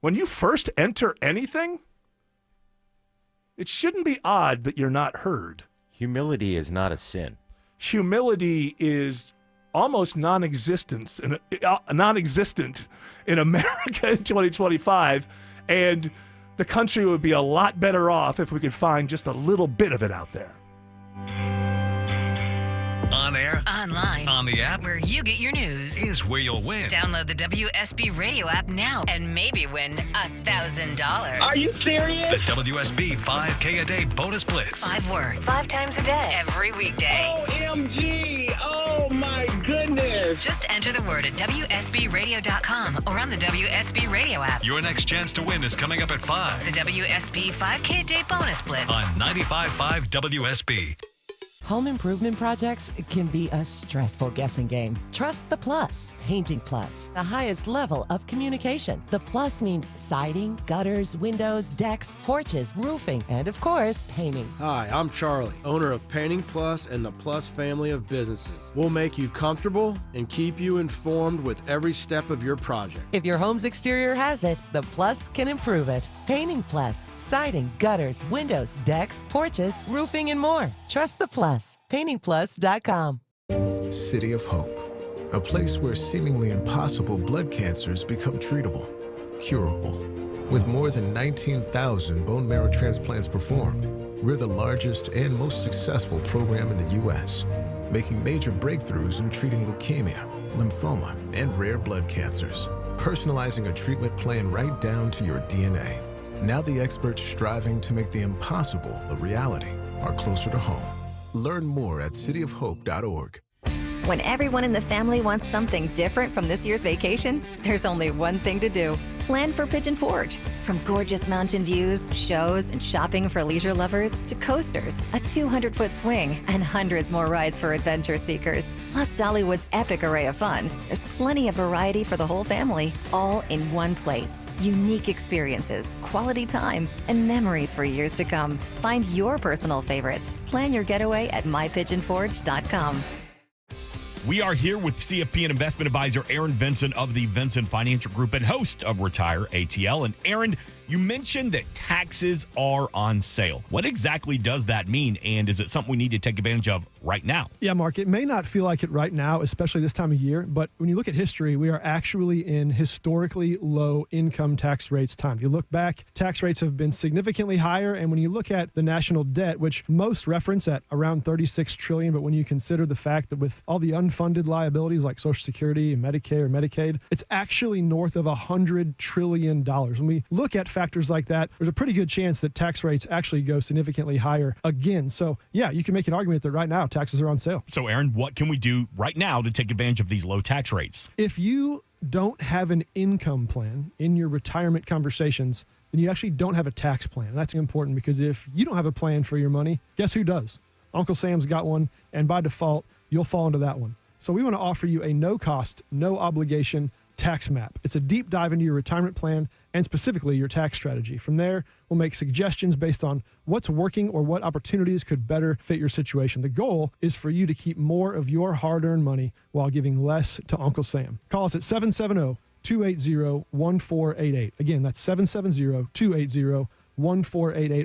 When you first enter anything, it shouldn't be odd that you're not heard. Humility is not a sin. Humility is almost non-existent in America in 2025, and the country would be a lot better off if we could find just a little bit of it out there. On air, Online, on the app, where you get your news. is where you'll win. Download the WSB Radio app now and maybe win $1,000. Are you serious? The WSB 5K a day bonus blitz. 5 words, 5 times a day, every weekday. OMG! Oh my goodness! Just enter the word at WSBRadio.com or on the WSB Radio app. Your next chance to win is coming up at 5 The WSB 5K a day bonus blitz. on 95.5 WSB. Home improvement projects can be a stressful guessing game. Trust the Plus, Painting Plus, the highest level of communication. The Plus means siding, gutters, windows, decks, porches, roofing, and of course, painting. Hi, I'm Charlie, owner of Painting Plus and the Plus family of businesses. We'll make you comfortable and keep you informed with every step of your project. If your home's exterior has it, the Plus can improve it. Painting Plus, siding, gutters, windows, decks, porches, roofing, and more. Trust the Plus. PaintingPlus.com. City of Hope, a place where seemingly impossible blood cancers become treatable, curable. With more than 19,000 bone marrow transplants performed, we're the largest and most successful program in the U.S., making major breakthroughs in treating leukemia, lymphoma, and rare blood cancers, personalizing a treatment plan right down to your DNA. Now the experts striving to make the impossible a reality are closer to home. Learn more at cityofhope.org. When everyone in the family wants something different from this year's vacation, there's only one thing to do. Plan for Pigeon Forge. From gorgeous mountain views, shows, and shopping for leisure lovers to coasters, a 200-foot swing, and hundreds more rides for adventure seekers. Plus Dollywood's epic array of fun. There's plenty of variety for the whole family, all in one place. Unique experiences, quality time, and memories for years to come. Find your personal favorites. Plan your getaway at mypigeonforge.com. We are here with CFP and investment advisor Aaron Vincent of the Vincent Financial Group and host of Retire ATL. And Aaron, you mentioned that taxes are on sale. What exactly does that mean? And is it something we need to take advantage of right now? Yeah, Mark, it may not feel like it right now, especially this time of year, but when you look at history, we are actually in historically low income tax rates time. If you look back, tax rates have been significantly higher. And when you look at the national debt, which most reference at around $36 trillion, but when you consider the fact that with all the unfunded liabilities like Social Security and Medicare and Medicaid, it's actually north of $100 trillion. When we look at factors like that, there's a pretty good chance that tax rates actually go significantly higher again. So yeah, you can make an argument that right now taxes are on sale. So Aaron, what can we do right now to take advantage of these low tax rates? If you don't have an income plan in your retirement conversations, then you actually don't have a tax plan. And that's important because if you don't have a plan for your money, guess who does? Uncle Sam's got one, and by default, you'll fall into that one. So we want to offer you a no-cost, no-obligation tax map. It's a deep dive into your retirement plan and specifically your tax strategy. From there, we'll make suggestions based on what's working or what opportunities could better fit your situation. The goal is for you to keep more of your hard-earned money while giving less to Uncle Sam. Call us at 770-280-1488. Again, that's 770-280-1488.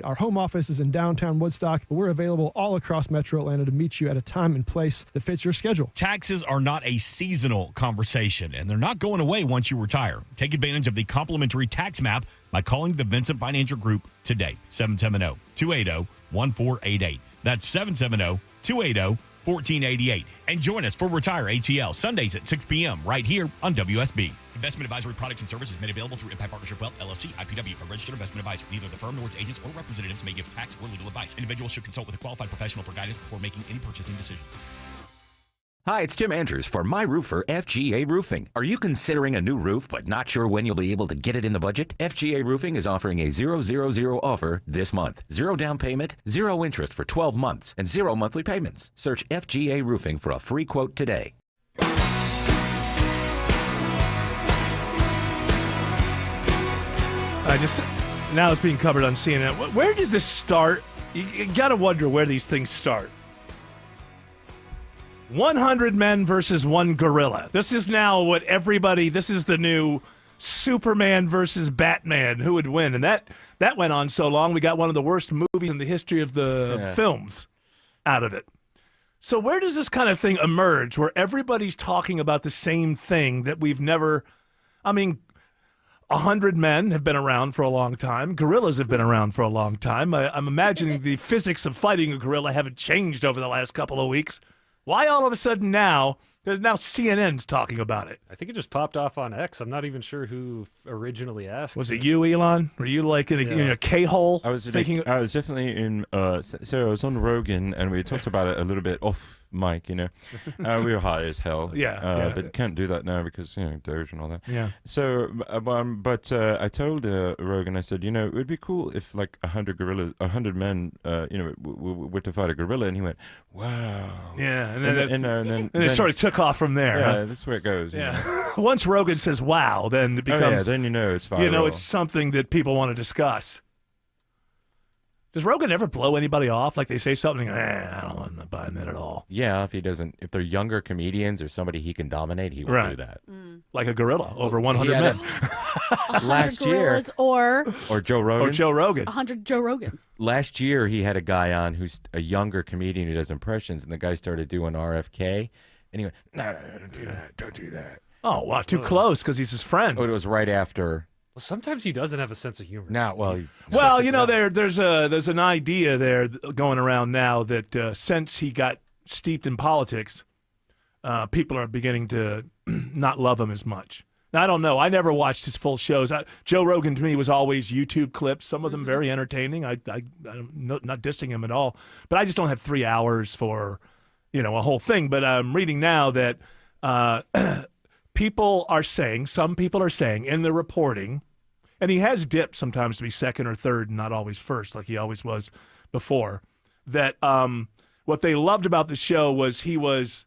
Our home office is in downtown Woodstock, but we're available all across Metro Atlanta to meet you at a time and place that fits your schedule. Taxes are not a seasonal conversation, and they're not going away once you retire. Take advantage of the complimentary tax map by calling the Vincent Financial Group today. 770-280-1488. That's 770-280-1488. And join us for Retire ATL Sundays at 6 p.m. right here on WSB. Investment advisory products and services made available through Impact Partnership Wealth, LLC, IPW, a registered investment advisor. Neither the firm nor its agents or representatives may give tax or legal advice. Individuals should consult with a qualified professional for guidance before making any purchasing decisions. Hi, it's Tim Andrews for My Roofer FGA Roofing. Are you considering a new roof but not sure when you'll be able to get it in the budget? FGA Roofing is offering a 000 offer this month. 0 down payment, 0 interest for 12 months, and 0 monthly payments. Search FGA Roofing for a free quote today. Now it's being covered on CNN. Where did this start? You got to wonder where these things start. 100 men versus one gorilla. This is now what this is the new Superman versus Batman. Who would win? And that went on so long, we got one of the worst movies in the history of the films out of it. So where does this kind of thing emerge where everybody's talking about the same thing that we've never, 100 men have been around for a long time. Gorillas have been around for a long time. I'm imagining the physics of fighting a gorilla haven't changed over the last couple of weeks. Why all of a sudden now CNN's talking about it? I think it just popped off on X. I'm not even sure who originally asked. Was it you, Elon? Were you like in a K-hole? I was definitely in. So I was on Rogan, and we talked about it a little bit off mic. We were high as hell. But can't do that now because Doge and all that. Yeah. So, but I told Rogan, I said, it would be cool if like 100 men, were to fight a gorilla, and he went, wow. Yeah, and then it sort of took off from there. Yeah, huh? that's where it goes. Yeah. Once Rogan says wow, then it becomes. Then it's viral. It's something that people want to discuss. Does Rogan ever blow anybody off? Like they say something, I'm not buying that at all. Yeah, if they're younger comedians or somebody he can dominate, he will do that. Like a gorilla over 100 men. Last year, or Joe Rogan. Or Joe Rogan. 100 Joe Rogans. Last year, he had a guy on who's a younger comedian who does impressions, and the guy started doing RFK, and he went, no, don't do that. Oh, wow, too close because he's his friend. Oh, it was right after. Well, sometimes he doesn't have a sense of humor. There's an idea there going around now that since he got steeped in politics, people are beginning to not love him as much. Now, I don't know. I never watched his full shows. Joe Rogan to me was always YouTube clips, some of them very entertaining. I'm not dissing him at all, but I just don't have 3 hours for a whole thing. But I'm reading now that some people are saying in the reporting, and he has dipped sometimes to be second or third and not always first like he always was before, that what they loved about the show was he was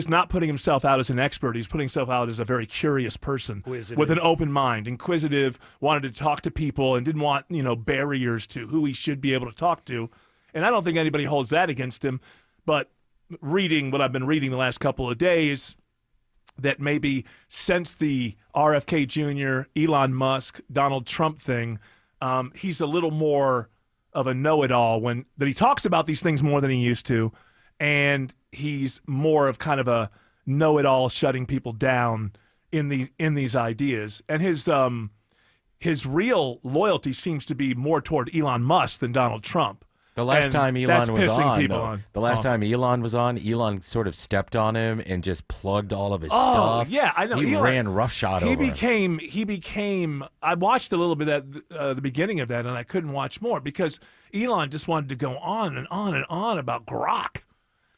not putting himself out as an expert. He's putting himself out as a very curious person with an open mind, inquisitive, wanted to talk to people and didn't want, barriers to who he should be able to talk to. And I don't think anybody holds that against him. But reading what I've been reading the last couple of days, that maybe since the RFK Jr., Elon Musk, Donald Trump thing, he's a little more of a know-it-all that he talks about these things more than he used to, and he's more of kind of a know-it-all, shutting people down in these ideas. And his real loyalty seems to be more toward Elon Musk than Donald Trump. The last time Elon was on, Elon sort of stepped on him and just plugged all of his stuff. Yeah, I know. He ran roughshod over him. He became. I watched a little bit at the beginning of that, and I couldn't watch more because Elon just wanted to go on and on and on about Grok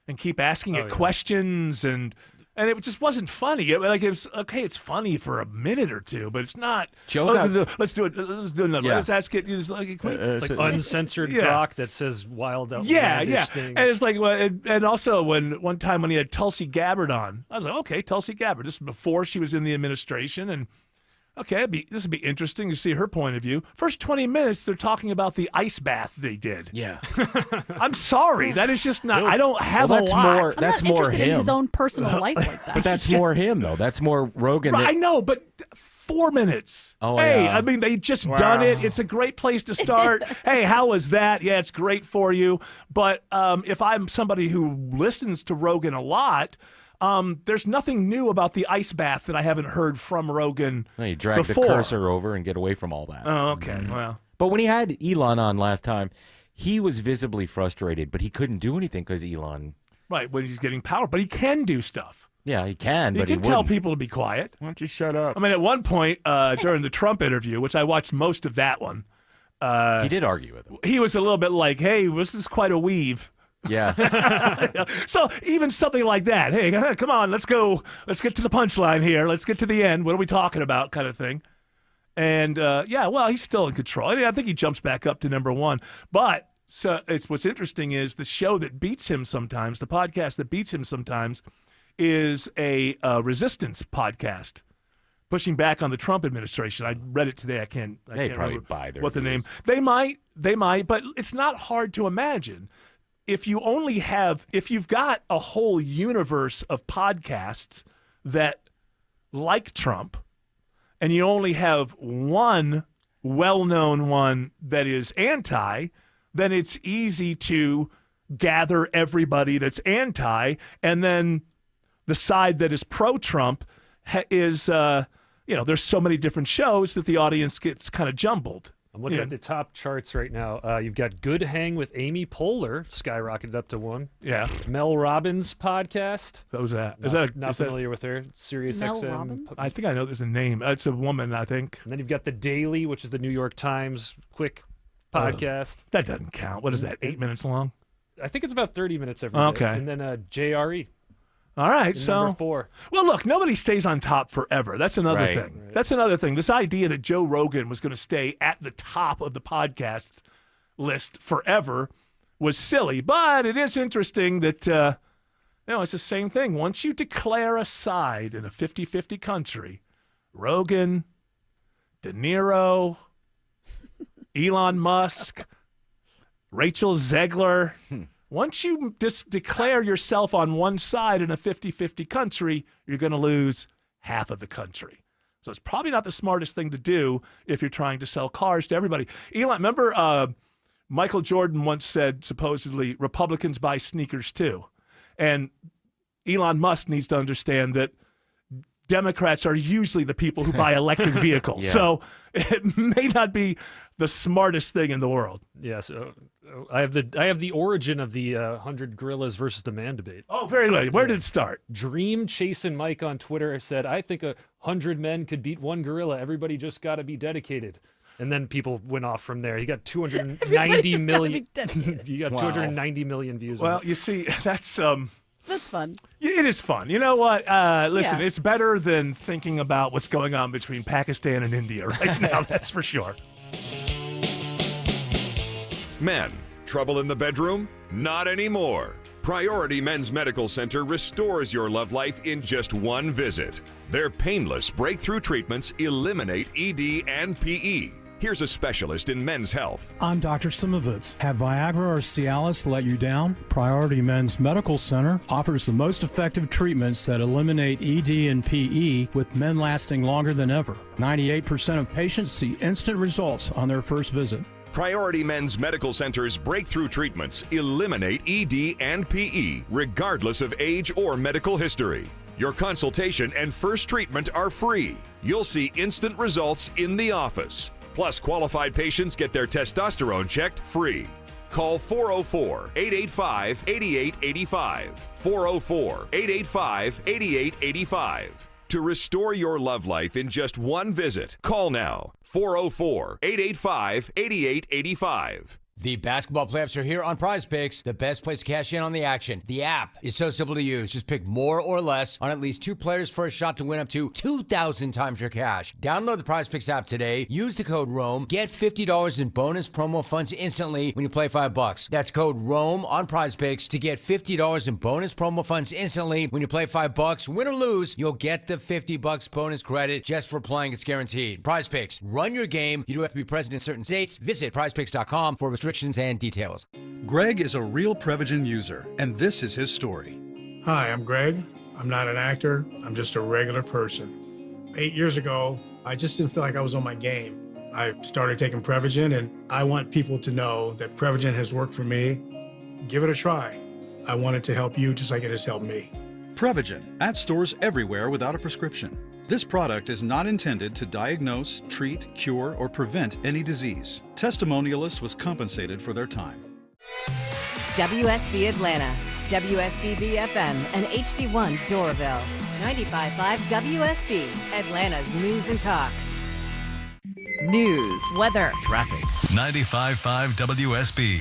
and keep asking it questions and it just wasn't funny. It was okay. It's funny for a minute or two, but it's not. Let's do it. Let's do another. Yeah. Let's ask it. It's like uncensored Grok that says wild outlandish things. And it's like, and also one time when he had Tulsi Gabbard on, I was like, okay, Tulsi Gabbard. This is before she was in the administration, and okay, this would be interesting to see her point of view. First 20 minutes, they're talking about the ice bath they did. Yeah. I'm sorry. That is just not, I don't have a lot. That's more interested him. in his own personal life like that. But that's more him, though. That's more Rogan. Right, I know, but 4 minutes. Oh, hey, yeah. I mean, they just done it. It's a great place to start. Hey, how was that? Yeah, it's great for you. But if I'm somebody who listens to Rogan a lot, there's nothing new about the ice bath that I haven't heard from Rogan No, you drag before. the cursor over and get away from all that. Oh, okay. Well, but when he had Elon on last time, he was visibly frustrated, but he couldn't do anything because Elon. Right, when he's getting power, but he can do stuff. Yeah, he can, He but can he tell wouldn't. people to be quiet. Why don't you shut up? I mean, at one point during the Trump interview, which I watched most of that one, he did argue with him. He was a little bit like, "Hey, this is quite a weave." Yeah. So even something like that, hey, come on, let's go. Let's get to the punchline here. Let's get to the end. What are we talking about kind of thing. And, he's still in control. I mean, I think he jumps back up to number one. But what's interesting is the show that beats him sometimes, the podcast that beats him sometimes, is a resistance podcast. Pushing back on the Trump administration. I read it today. I can't They probably remember buy their what the views. name. They might, but it's not hard to imagine. if you've got a whole universe of podcasts that like Trump, and you only have one well-known one that is anti, then it's easy to gather everybody that's anti, and then the side that is pro-Trump is, there's so many different shows that the audience gets kind of jumbled. I'm looking at the top charts right now. You've got Good Hang with Amy Poehler, skyrocketed up to 1. Yeah. Mel Robbins podcast. Who's that? Not familiar with her. Sirius Mel XM. Robbins? I think I know there's a name. It's a woman, I think. And then you've got The Daily, which is the New York Times quick podcast. That doesn't count. What is that, 8 minutes long? I think it's about 30 minutes every day. Okay. And then JRE. All right, so number 4. Well, look, nobody stays on top forever. That's another thing. Right. That's another thing. This idea that Joe Rogan was going to stay at the top of the podcast list forever was silly. But it is interesting that it's the same thing. Once you declare a side in a 50-50 country, Rogan, De Niro, Elon Musk, Rachel Zegler. Once you just declare yourself on one side in a 50-50 country, you're going to lose half of the country. So it's probably not the smartest thing to do if you're trying to sell cars to everybody. Elon, remember Michael Jordan once said, supposedly, Republicans buy sneakers too. And Elon Musk needs to understand that Democrats are usually the people who buy electric vehicles. Yeah. So it may not be the smartest thing in the world. Yeah, so I have the origin of the 100 gorillas versus the man debate. Oh, very good. Where did it start? Dream Chasing Mike on Twitter said, I think 100 men could beat one gorilla. Everybody just got to be dedicated. And then people went off from there. He got 290 million. You got 290 million views. Well, you see, that's fun. It is fun. You know what? Listen, it's better than thinking about what's going on between Pakistan and India right now. That's for sure. Men, trouble in the bedroom? Not anymore. Priority Men's Medical Center restores your love life in just one visit. Their painless breakthrough treatments eliminate ED and PE. Here's a specialist in men's health. I'm Dr. Simovitz. Have Viagra or Cialis let you down? Priority Men's Medical Center offers the most effective treatments that eliminate ED and PE, with men lasting longer than ever. 98% of patients see instant results on their first visit. Priority Men's Medical Center's breakthrough treatments eliminate ED and PE, regardless of age or medical history. Your consultation and first treatment are free. You'll see instant results in the office. Plus, qualified patients get their testosterone checked free. Call 404-885-8885. 404-885-8885. To restore your love life in just one visit, call now. 404-885-8885. The basketball playoffs are here on Prize Picks, the best place to cash in on the action. The app is so simple to use. Just pick more or less on at least 2 players for a shot to win up to 2,000 times your cash. Download the Prize Picks app today. Use the code ROAM. Get $50 in bonus promo funds instantly when you play $5. That's code ROAM on Prize Picks to get $50 in bonus promo funds instantly when you play $5. Win or lose, you'll get the $50 bonus credit just for playing. It's guaranteed. Prize Picks. Run your game. You do have to be present in certain states. Visit prizepicks.com for restrictions and details. Greg is a real Prevagen user, and this is his story. Hi, I'm Greg. I'm not an actor. I'm just a regular person. 8 years ago, I just didn't feel like I was on my game. I started taking Prevagen, and I want people to know that Prevagen has worked for me. Give it a try. I want it to help you just like it has helped me. Prevagen, at stores everywhere without a prescription. This product is not intended to diagnose, treat, cure, or prevent any disease. Testimonialist was compensated for their time. WSB Atlanta, WSB BFM, and HD1 Doraville. 95.5 WSB, Atlanta's news and talk. News, weather, traffic. 95.5 WSB,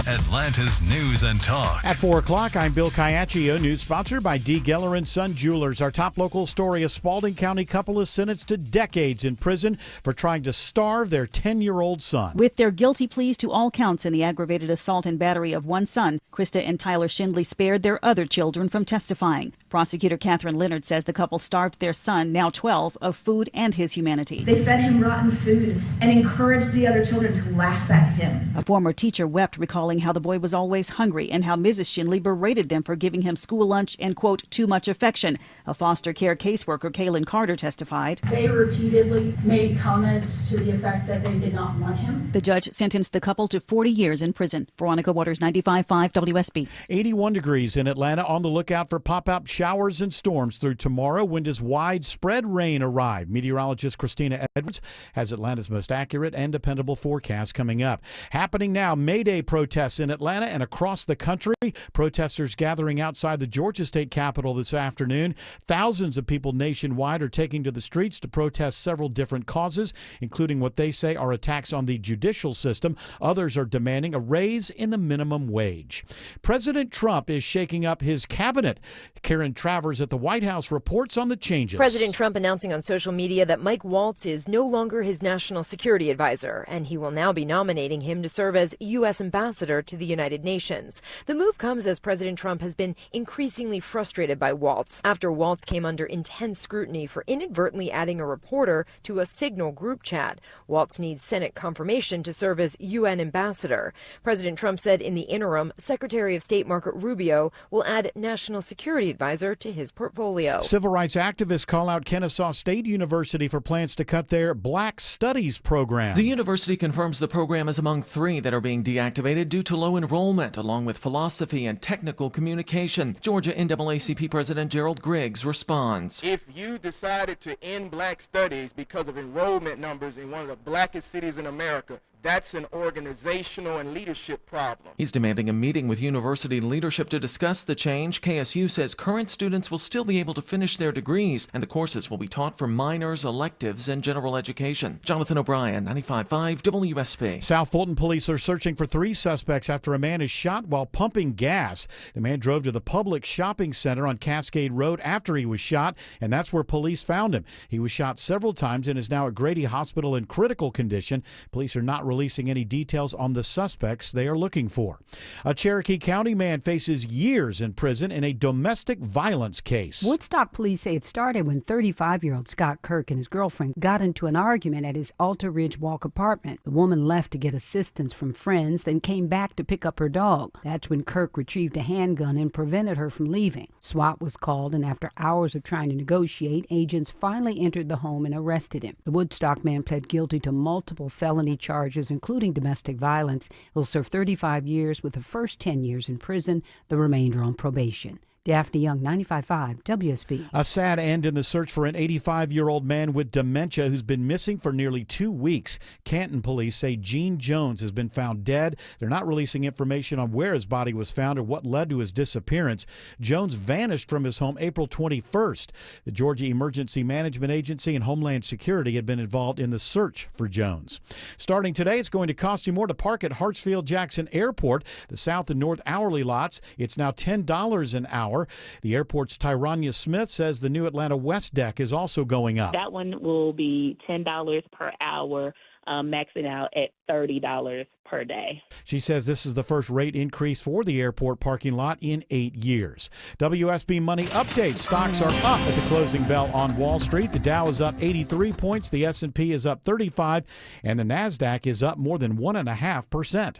Atlanta's news and talk. At 4 o'clock, I'm Bill Caiaccio. News sponsored by D. Geller & Son Jewelers. Our top local story, a Spalding County couple is sentenced to decades in prison for trying to starve their 10-year-old son. With their guilty pleas to all counts in the aggravated assault and battery of one son, Krista and Tyler Schindley spared their other children from testifying. Prosecutor Catherine Leonard says the couple starved their son, now 12, of food and his humanity. They fed him rotten food and encouraged the other children to laugh at him. A former teacher wept, recalling how the boy was always hungry and how Mrs. Shinley berated them for giving him school lunch and, quote, too much affection. A foster care caseworker, Kaylin Carter, testified. They repeatedly made comments to the effect that they did not want him. The judge sentenced the couple to 40 years in prison. Veronica Waters, 95.5 WSB. 81 degrees in Atlanta. On the lookout for pop-up showers and storms through tomorrow. When does widespread rain arrive? Meteorologist Christina Edwards has Atlanta's most accurate and dependable forecast coming up. Happening now, May Day protests in Atlanta and across the country. Protesters gathering outside the Georgia state capitol this afternoon. Thousands of people nationwide are taking to the streets to protest several different causes, including what they say are attacks on the judicial system. Others are demanding a raise in the minimum wage. President Trump is shaking up his cabinet. Karen Travers at the White House reports on the changes. President Trump announcing on social media that Mike Waltz is no longer his national security advisor, and he will now be nominating him to serve as U.S. ambassador to the United Nations. The move comes as President Trump has been increasingly frustrated by Waltz after Waltz came under intense scrutiny for inadvertently adding a reporter to a Signal group chat. Waltz needs Senate confirmation to serve as UN ambassador. President Trump said in the interim, Secretary of State Marco Rubio will add national security advisor to his portfolio. Civil rights activists call out Kennesaw State University for plans to cut their Black Studies program. The university confirms the program is among 3 that are being deactivated due to low enrollment, along with philosophy and technical communication. Georgia NAACP President Gerald Griggs responds. If you decided to end Black Studies because of enrollment numbers in one of the blackest cities in America, that's an organizational and leadership problem. He's demanding a meeting with university leadership to discuss the change. KSU says current students will still be able to finish their degrees, and the courses will be taught for minors, electives, and general education. Jonathan O'Brien, 95.5 WSB. South Fulton police are searching for 3 suspects after a man is shot while pumping gas. The man drove to the Publix shopping center on Cascade Road after he was shot, and that's where police found him. He was shot several times and is now at Grady Hospital in critical condition. Police are not releasing any details on the suspects they are looking for. A Cherokee County man faces years in prison in a domestic violence case. Woodstock police say it started when 35-year-old Scott Kirk and his girlfriend got into an argument at his Alta Ridge Walk apartment. The woman left to get assistance from friends, then came back to pick up her dog. That's when Kirk retrieved a handgun and prevented her from leaving. SWAT was called, and after hours of trying to negotiate, agents finally entered the home and arrested him. The Woodstock man pled guilty to multiple felony charges, including domestic violence. He'll serve 35 years with the first 10 years in prison, the remainder on probation. Daphne Young, 95.5 WSB. A sad end in the search for an 85-year-old man with dementia who's been missing for nearly 2 weeks. Canton police say Gene Jones has been found dead. They're not releasing information on where his body was found or what led to his disappearance. Jones vanished from his home April 21st. The Georgia Emergency Management Agency and Homeland Security had been involved in the search for Jones. Starting today, it's going to cost you more to park at Hartsfield-Jackson Airport. The South and North hourly lots, it's now $10 an hour. The airport's Tyrania Smith says the new Atlanta West deck is also going up. That one will be $10 per hour, maxing out at $30 per day. She says this is the first rate increase for the airport parking lot in 8 years. WSB Money Update. Stocks are up at the closing bell on Wall Street. The Dow is up 83 points. The S&P is up 35, and the NASDAQ is up more than 1.5%.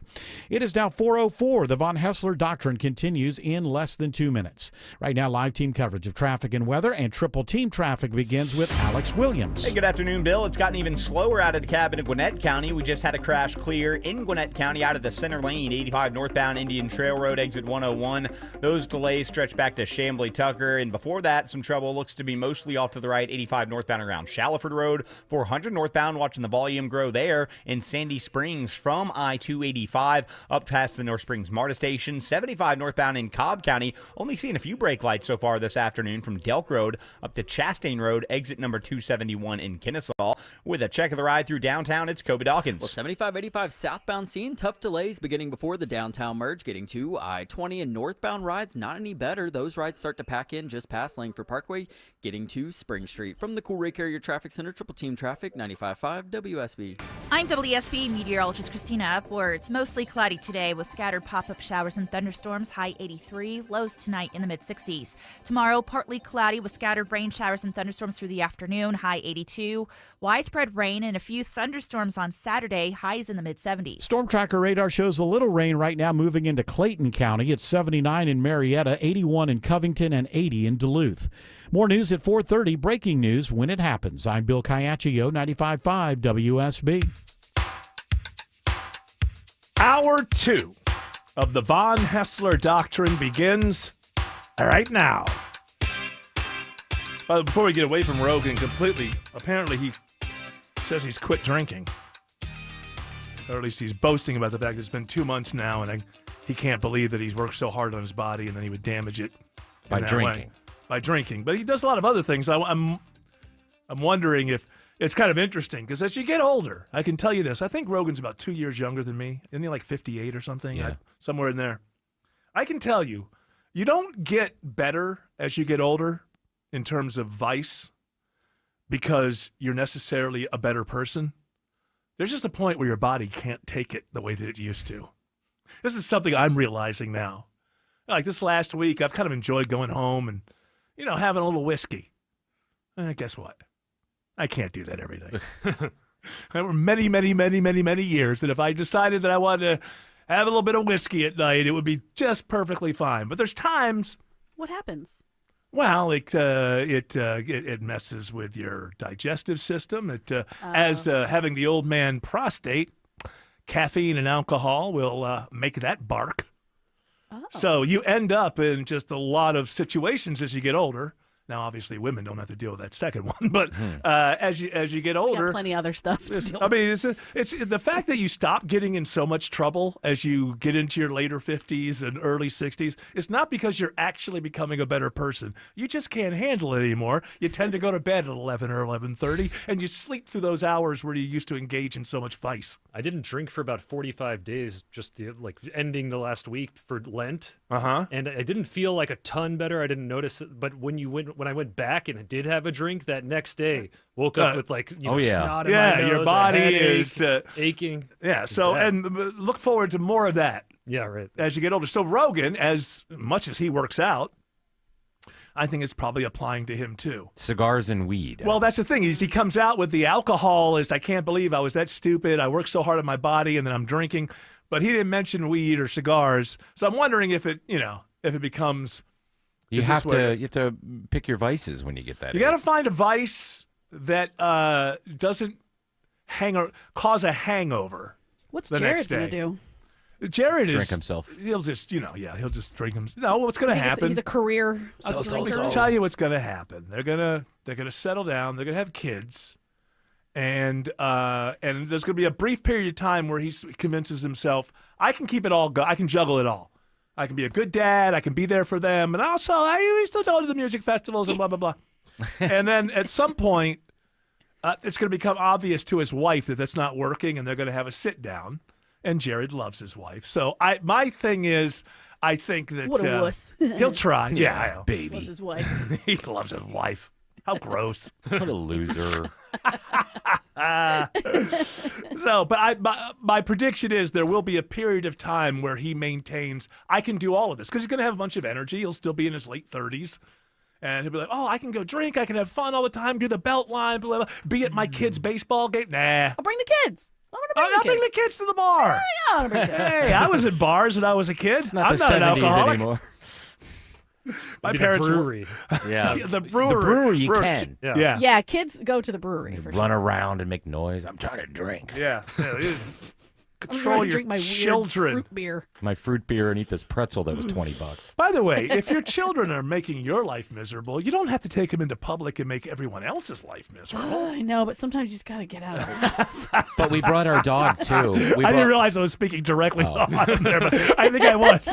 It is now 4:04. The Von Hessler Doctrine continues in less than 2 minutes. Right now, live team coverage of traffic and weather, and triple team traffic begins with Alex Williams. Hey, good afternoon, Bill. It's gotten even slower out of the cab in Gwinnett County. We just had a crash clear in Gwinnett County out of the center lane, 85 northbound Indian Trail Road, exit 101. Those delays stretch back to Chamblee Tucker, and before that, some trouble looks to be mostly off to the right, 85 northbound around Shallowford Road, 400 northbound, watching the volume grow there in Sandy Springs from I-285 up past the North Springs MARTA station, 75 northbound in Cobb County, only seeing a few brake lights so far this afternoon from Delk Road up to Chastain Road, exit number 271 in Kennesaw. With a check of the ride through downtown Town, it's Kobe Dawkins. Well, 75-85 southbound scene, tough delays beginning before the downtown merge, getting to I-20 and northbound rides, not any better. Those rides start to pack in just past Langford Parkway, getting to Spring Street. From the Cool Ray Carrier Traffic Center, Triple Team Traffic, 95.5 WSB. I'm WSB meteorologist Christina Upwards. Mostly cloudy today with scattered pop-up showers and thunderstorms, high 83, lows tonight in the mid-60s. Tomorrow, partly cloudy with scattered rain showers and thunderstorms through the afternoon, high 82. Widespread rain and a few thunderstorms on Saturday, highs in the mid-70s. Storm Tracker radar shows a little rain right now moving into Clayton County. It's 79 in Marietta, 81 in Covington, and 80 in Duluth. More news at 4:30. Breaking news when it happens. I'm Bill Caiaccio, 95.5 WSB. Hour 2 of the Von Haessler Doctrine begins right now. Before we get away from Rogan completely, apparently he says he's quit drinking. Or at least he's boasting about the fact that it's been 2 months now, and he can't believe that he's worked so hard on his body and then he would damage it By drinking. By drinking. But he does a lot of other things. I'm wondering if it's kind of interesting, because as you get older, I can tell you this. I think Rogan's about 2 years younger than me. Isn't he like 58 or something? Yeah. Somewhere in there. I can tell you, you don't get better as you get older in terms of vice because you're necessarily a better person. There's just a point where your body can't take it the way that it used to. This is something I'm realizing now. Like this last week, I've kind of enjoyed going home and, having a little whiskey. Guess what? I can't do that every day. There were many, many, many, many, many years that if I decided that I wanted to have a little bit of whiskey at night, it would be just perfectly fine. But there's times. What happens? Well, it messes with your digestive system. As having the old man prostate, caffeine and alcohol will make that bark. Oh. So you end up in just a lot of situations as you get older. Now, obviously, women don't have to deal with that second one, but as you get older, we got plenty of other stuff to deal with. I mean, it's the fact that you stop getting in so much trouble as you get into your later 50s and early 60s. It's not because you're actually becoming a better person. You just can't handle it anymore. You tend to go to bed at 11 or 11:30, and you sleep through those hours where you used to engage in so much vice. I didn't drink for about 45 days, just ending the last week for Lent. And I didn't feel like a ton better. I didn't notice it, but when I went back and I did have a drink that next day, woke up with snot in my nose, your body is aching. Yeah, so and look forward to more of that. Yeah, right. As you get older. So Rogan, as much as he works out, I think it's probably applying to him too. Cigars and weed. Well, that's the thing. He comes out with the alcohol I can't believe I was that stupid. I worked so hard on my body and then I'm drinking. But he didn't mention weed or cigars. So I'm wondering if it becomes. You have to pick your vices when you get that. You got to find a vice that doesn't cause a hangover. What's the Jared next day. gonna do? Jared drink himself. He'll just, he'll just drink himself. No, what's going to happen? He's a career drinker. I'll tell you what's going to happen. They're gonna settle down. They're gonna have kids, and there's gonna be a brief period of time where he convinces himself, I can keep it all. I can juggle it all. I can be a good dad. I can be there for them, and also I still go to the music festivals and blah blah blah. And then at some point, it's going to become obvious to his wife that that's not working, and they're going to have a sit down. And Jared loves his wife, so my thing is, I think that what a wuss. He'll try. Yeah, baby. Loves his wife. He loves his wife. How gross! What a loser. So, but my prediction is there will be a period of time where he maintains, I can do all of this, because he's going to have a bunch of energy. He'll still be in his late 30s. And he'll be like, I can go drink. I can have fun all the time, do the belt line, blah, blah, blah, be at my kid's baseball game. Nah. I'll bring the kids. I'll bring the kids to the bar. Hey, I was at bars when I was a kid. It's not I'm the not 70s an alcoholic. anymore. My Maybe parents the brewery. Yeah. The brewery. The brewery you can. Yeah. Yeah, kids go to the brewery. You For run around and make noise. I'm trying to drink. Yeah. I'm Control trying to your drink my children. weird fruit beer. My fruit beer and eat this pretzel that was $20. By the way, if your children are making your life miserable, you don't have to take them into public and make everyone else's life miserable. I know, but sometimes you just got to get out of the house. But we brought our dog, too. I didn't realize I was speaking directly on there, but I think I was.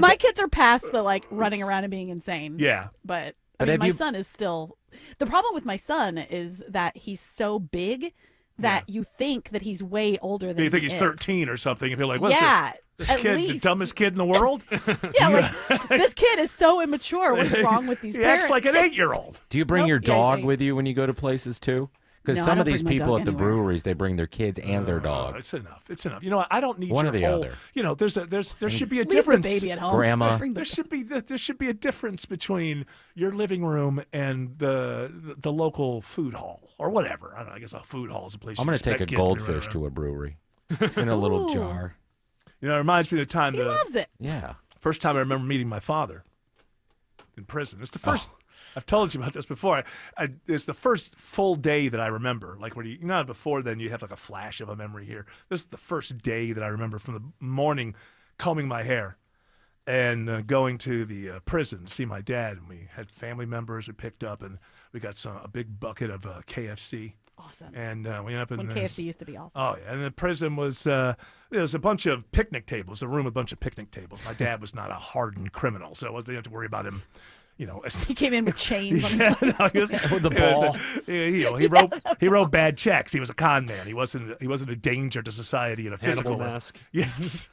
My kids are past the running around and being insane. Yeah. But my son is still. The problem with my son is that he's so big that you think that he's way older than You think he he's is. 13 or something, and you're like, what's Yeah, this at kid, the least. dumbest kid in the world? Yeah, like this kid is so immature. What is wrong with these He parents? acts like an 8-year-old. Do you bring Nope. your Yeah, dog yeah. with you when you go to places too? Because No, I some of don't these bring my people dog at the anywhere. breweries, they bring their kids and their dog. It's enough. It's enough. You know what? I don't need One your or the whole, other. You know, there should be a Leave difference. the baby at home. Grandma. Bring the- There should be a difference between your living room and the local food hall or whatever. I don't know. I guess a food hall is a place. I'm going going to take a goldfish to a brewery in a little Ooh. jar. You know, it reminds me of the time. He loves it. Yeah. First time I remember meeting my father in prison. It's the first. I've told you about this before. It's the first full day that I remember. Like when you know, before then you have like a flash of a memory here. This is the first day that I remember from the morning, combing my hair, and going to the prison to see my dad. And we had family members we picked up, and we got a big bucket of KFC. Awesome. And we ended up in When the, KFC used to be awesome. Oh, yeah. And the prison was there was a bunch of picnic tables, a room with a bunch of picnic tables. My dad was not a hardened criminal, so they didn't have to worry about him. You know, He came in with chains on his yeah, legs. no, he was, With the he was ball. he wrote bad checks. He was a con man. He wasn't a danger to society in a physical Hannibal way. mask. Yes.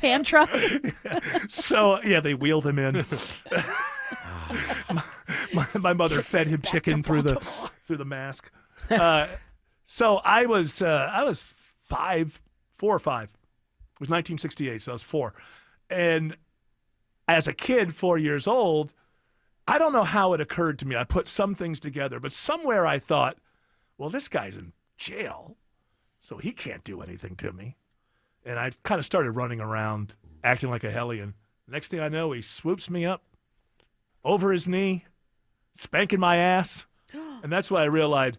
Hand truck. So yeah, they wheeled him in. my mother fed him chicken through the mask. So I was 4 or 5. It was 1968, so I was 4, and as a kid, 4 years old, I don't know how it occurred to me. I put some things together, but somewhere I thought, well, this guy's in jail, so he can't do anything to me. And I kind of started running around, acting like a hellion. Next thing I know, he swoops me up over his knee, spanking my ass. And that's why I realized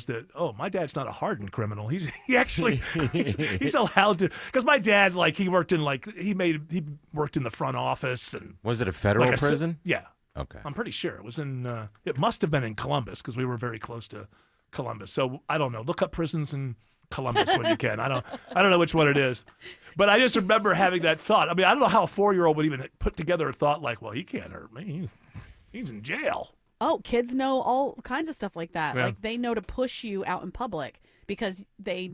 that, oh, my dad's not a hardened criminal. He's allowed to, because my dad, like, he worked in the front office. And Was it a federal prison? Yeah. Okay. I'm pretty sure it was it must have been in Columbus, because we were very close to Columbus. So I don't know. Look up prisons in Columbus when you can. I don't know which one it is, but I just remember having that thought. I mean, I don't know how a 4-year-old would even put together a thought like, well, he can't hurt me. He's in jail. Oh, kids know all kinds of stuff like that. Yeah. Like they know to push you out in public because they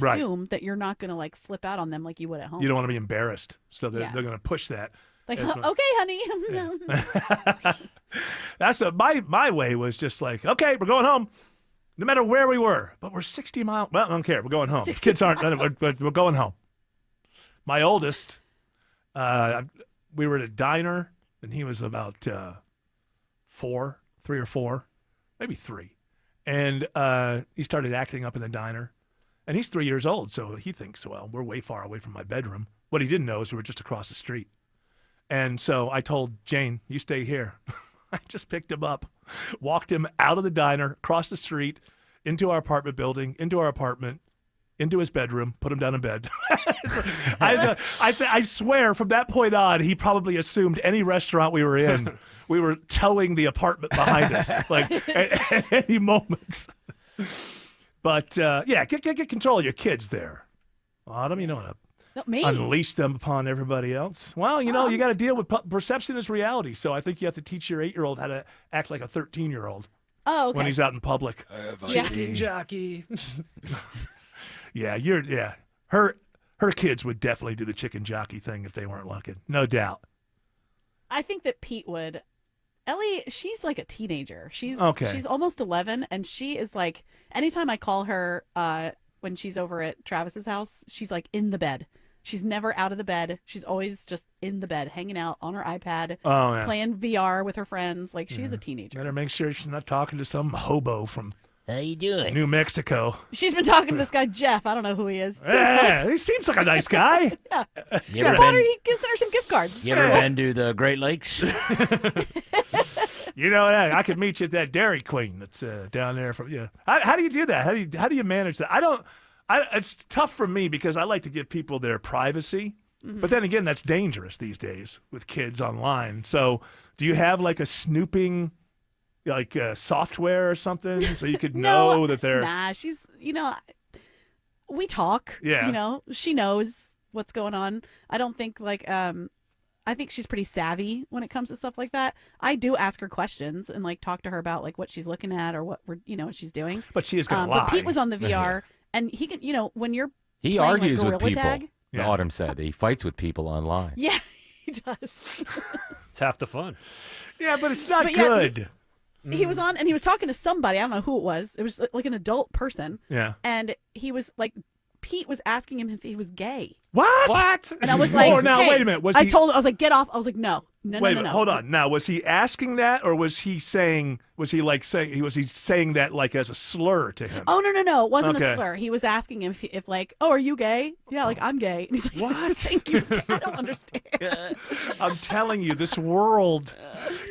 Right. assume that you're not going to like flip out on them like you would at home. You don't want to be embarrassed, so they're Yeah. going to push that. Like, as well. okay, honey. That's my way was just like, okay, we're going home, no matter where we were. But we're 60 miles. Well, I don't care. We're going home. 60 Kids aren't. We're going home. My oldest, we were at a diner, and he was about 3 or 4, maybe 3, and he started acting up in the diner. And he's 3 years old, so he thinks, well, we're way far away from my bedroom. What he didn't know is we were just across the street. And so I told Jane, you stay here. I just picked him up, walked him out of the diner, across the street, into our apartment building, into our apartment, into his bedroom, put him down in bed. I swear from that point on, he probably assumed any restaurant we were in, we were towing the apartment behind us, like at any moment. But yeah, get control of your kids there. Autumn, you don't want Not to me. unleash them upon everybody else. Well, you know, you got to deal with perception is reality. So I think you have to teach your 8-year-old how to act like a 13-year-old Oh, okay. when he's out in public. Chicken jockey. Yeah, her kids would definitely do the chicken jockey thing if they weren't looking, no doubt. I think that Pete would. Ellie, she's like a teenager. She's almost 11, and she is like, anytime I call her when she's over at Travis's house, she's like in the bed. She's never out of the bed. She's always just in the bed, hanging out on her iPad, playing VR with her friends. Like, she's a teenager. Better make sure she's not talking to some hobo from How you doing? New Mexico. She's been talking to this guy, Jeff. I don't know who he is. Yeah, he seems like a nice guy. Yeah. You ever He gives her some gift cards. You ever been to the Great Lakes? You know, I could meet you at that Dairy Queen that's down there. How do you do that? How do you manage that? It's tough for me because I like to give people their privacy. Mm-hmm. But then again, that's dangerous these days with kids online. So do you have like a snooping software or something so you could know that they're... Nah, she's, we talk. Yeah. She knows what's going on. I don't think I think she's pretty savvy when it comes to stuff like that. I do ask her questions and like talk to her about like what she's looking at or what what she's doing. But she is going to lie. But Pete was on the VR, and he can, when you're he playing, argues like, with Gorilla people. Tag. Yeah. Autumn said he fights with people online. Yeah, he does. It's half the fun. Yeah, but it's not But good. He was on, and he was talking to somebody. I don't know who it was. It was like an adult person. Yeah. And he was like, Pete was asking him if he was gay. What? And I was like, oh, now hey. wait a minute. I told him, I was like, get off. I was like, no. Wait a minute. Hold on. Now, was he asking that, or was he saying? Was he saying that like as a slur to him? Oh no! It wasn't Okay. a slur. He was asking him if like, oh, are you gay? Yeah, like I'm gay. And he's like, what? Thank you. I don't understand. I'm telling you, this world.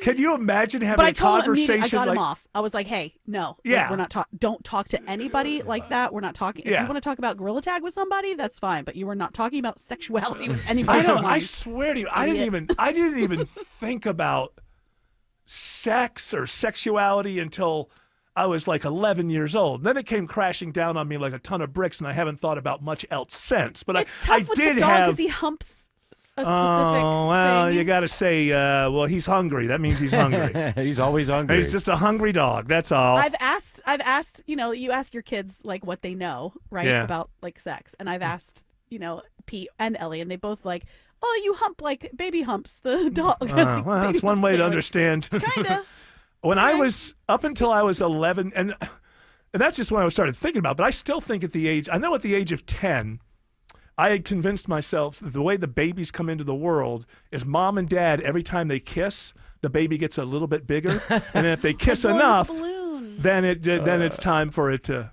Can you imagine having But I a told him immediately. conversation I got like? him off. I was like, hey, no. Yeah. We're not Don't talk to anybody like that. We're not talking. If Yeah. you want to talk about Gorilla Tag with somebody, that's fine. But you are not talking about sexuality with anybody. I don't. online. I swear to you, I didn't even think about sex or sexuality until I was like 11 years old. Then it came crashing down on me like a ton of bricks, and I haven't thought about much else since. But It's I tough with did the dog have. because he humps a specific Oh well, thing. you got to say, well, he's hungry. That means he's hungry. He's always hungry. He's just a hungry dog. That's all. I've asked, you ask your kids like what they know, right? Yeah. About like sex. And I've asked, Pete and Ellie, and they both like, oh, you hump like baby humps the dog. Well, that's one way to understand. Kinda. When I was up until I was 11, and that's just when I started thinking about. But I still think at the age of 10, I had convinced myself that the way the babies come into the world is mom and dad. Every time they kiss, the baby gets a little bit bigger, and then if they kiss enough, then it's time for it to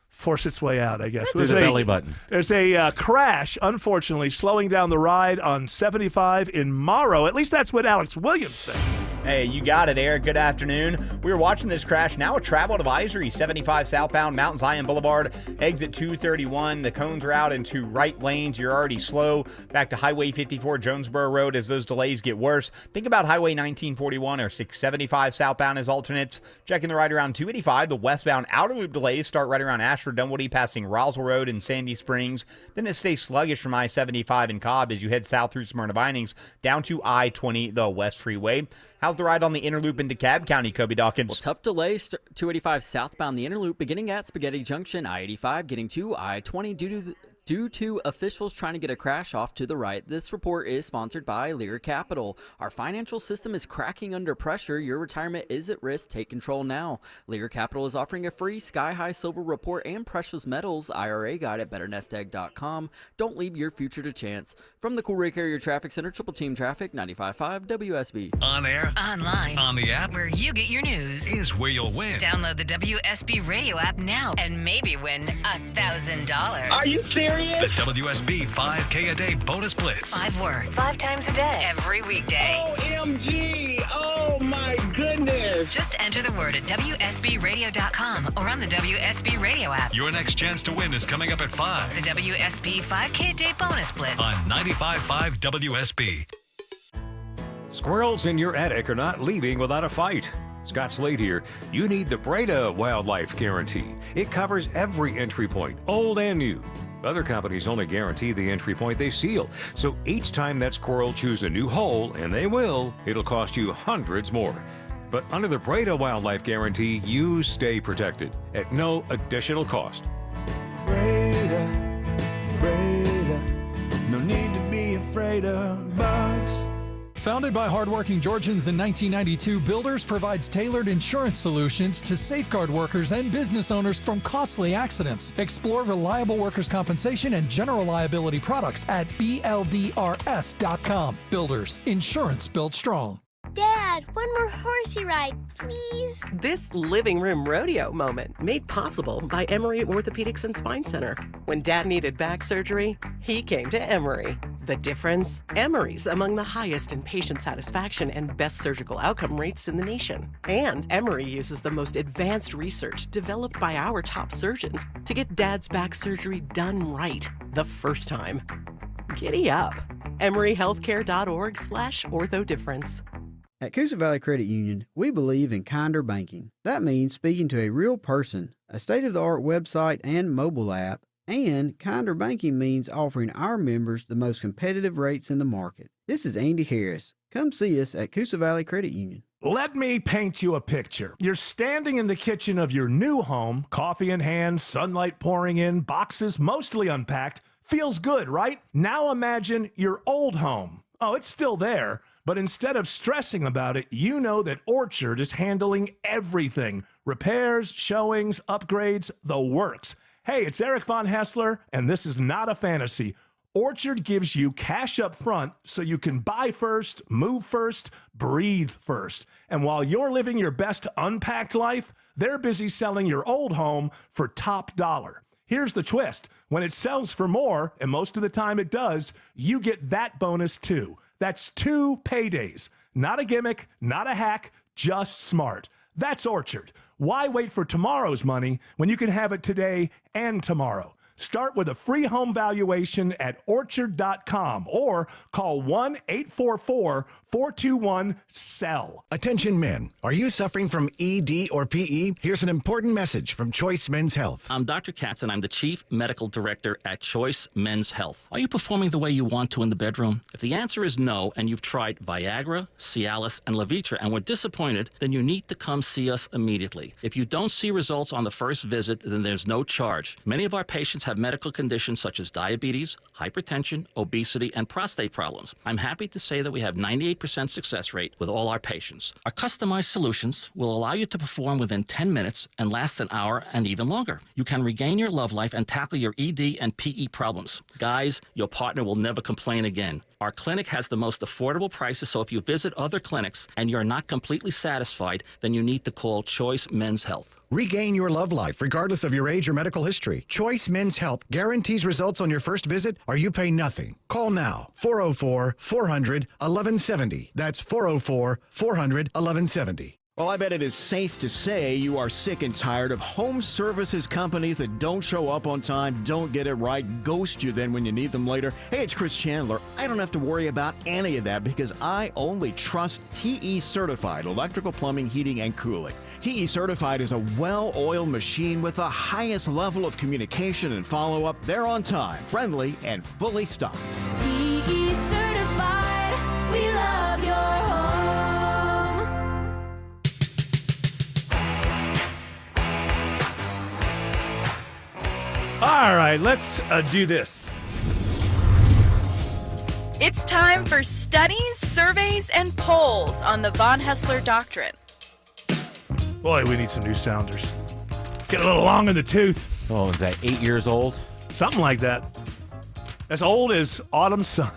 force its way out, I guess. Through the belly button. There's a crash, unfortunately, slowing down the ride on 75 in Morrow. At least that's what Alex Williams said. Hey, you got it, Eric. Good afternoon. We were watching this crash. Now a travel advisory, 75 southbound Mount Zion Boulevard, exit 231. The cones are out in two right lanes. You're already slow. Back to Highway 54, Jonesboro Road as those delays get worse. Think about Highway 1941 or 675 southbound as alternates. Checking the right around 285. The westbound outer loop delays start right around Ashford Dunwoody, passing Roswell Road and Sandy Springs. Then it stays sluggish from I-75 in Cobb as you head south through Smyrna Vinings down to I-20, the West Freeway. How's the ride on the inner loop into DeKalb County, Kobe Dawkins? Well, tough delay, 285 southbound the inner loop beginning at Spaghetti Junction, I-85 getting to I-20 due to officials trying to get a crash off to the right. This report is sponsored by Lear Capital. Our financial system is cracking under pressure. Your retirement is at risk. Take control now. Lear Capital is offering a free Sky High Silver Report and Precious Metals IRA guide at BetterNestEgg.com. Don't leave your future to chance. From the Cool Ray Carrier Traffic Center, Triple Team Traffic, 95.5 WSB. On air, Online, on the app, where you get your news. is where you'll win. Download the WSB radio app now and maybe win $1,000. Are you serious? The WSB 5K a day bonus blitz. 5 words, 5 times a day, every weekday. OMG! Oh my goodness! Just enter the word at WSBradio.com or on the WSB radio app. Your next chance to win is coming up at 5 The WSB 5K a day bonus blitz. on 95.5 WSB. Squirrels in your attic are not leaving without a fight. Scott Slade here. You need the Breda Wildlife Guarantee. It covers every entry point, old and new. Other companies only guarantee the entry point they seal. So each time that squirrel chews a new hole, and they will, it'll cost you hundreds more. But under the Breda Wildlife Guarantee, you stay protected at no additional cost. Breda, no need to be afraid of bugs. Founded by hardworking Georgians in 1992, Builders provides tailored insurance solutions to safeguard workers and business owners from costly accidents. Explore reliable workers' compensation and general liability products at BLDRS.com. Builders, insurance built strong. Dad, one more horsey ride, please. This living room rodeo moment made possible by Emory Orthopedics and Spine Center. When Dad needed back surgery, he came to Emory. The difference? Emory's among the highest in patient satisfaction and best surgical outcome rates in the nation. And Emory uses the most advanced research developed by our top surgeons to get Dad's back surgery done right the first time. Giddy up. EmoryHealthcare.org/orthodifference. At Coosa Valley Credit Union, we believe in kinder banking. That means speaking to a real person, a state-of-the-art website and mobile app, And kinder banking means offering our members the most competitive rates in the market. This is Andy Harris. Come see us at Coosa Valley Credit Union. Let me paint you a picture. You're standing in the kitchen of your new home, coffee in hand, sunlight pouring in, boxes mostly unpacked. Feels good, right? Now imagine your old home. Oh, it's still there, but instead of stressing about it, you know that Orchard is handling everything. Repairs, showings, upgrades, the works. Hey, it's Eric Von Hessler, and this is not a fantasy. Orchard gives you cash up front so you can buy first, move first, breathe first. And while you're living your best unpacked life, they're busy selling your old home for top dollar. Here's the twist. When it sells for more, and most of the time it does, you get that bonus too. That's 2 paydays. Not a gimmick, not a hack, just smart. That's Orchard. Why wait for tomorrow's money when you can have it today and tomorrow? Start with a free home valuation at Orchard.com or call 1-844-421-SELL. Attention men, are you suffering from ED or PE? Here's an important message from Choice Men's Health. I'm Dr. Katz and I'm the Chief Medical Director at Choice Men's Health. Are you performing the way you want to in the bedroom? If the answer is no and you've tried Viagra, Cialis, and Levitra and were disappointed, then you need to come see us immediately. If you don't see results on the first visit, then there's no charge. Many of our patients have medical conditions such as diabetes, hypertension, obesity, and prostate problems. I'm happy to say that we have 98% success rate with all our patients. Our customized solutions will allow you to perform within 10 minutes and last an hour and even longer. You can regain your love life and tackle your ED and PE problems. Guys, your partner will never complain again. Our clinic has the most affordable prices, so if you visit other clinics and you're not completely satisfied, then you need to call Choice Men's Health. Regain your love life regardless of your age or medical history. Choice Men's Health guarantees results on your first visit or you pay nothing. Call now. 404-400-1170. That's 404-400-1170. Well, I bet it is safe to say you are sick and tired of home services companies that don't show up on time, don't get it right, ghost you then when you need them later. Hey, it's Chris Chandler. I don't have to worry about any of that because I only trust TE Certified Electrical Plumbing, Heating, and Cooling. TE Certified is a well-oiled machine with the highest level of communication and follow-up. They're on time, friendly, and fully stocked. TE Certified, we love your home. All right, let's do this. It's time for studies, surveys, and polls on the Von Hessler Doctrine. Boy, we need some new sounders. Get a little long in the tooth. Oh, is that 8 years old? Something like that. As old as autumn sun.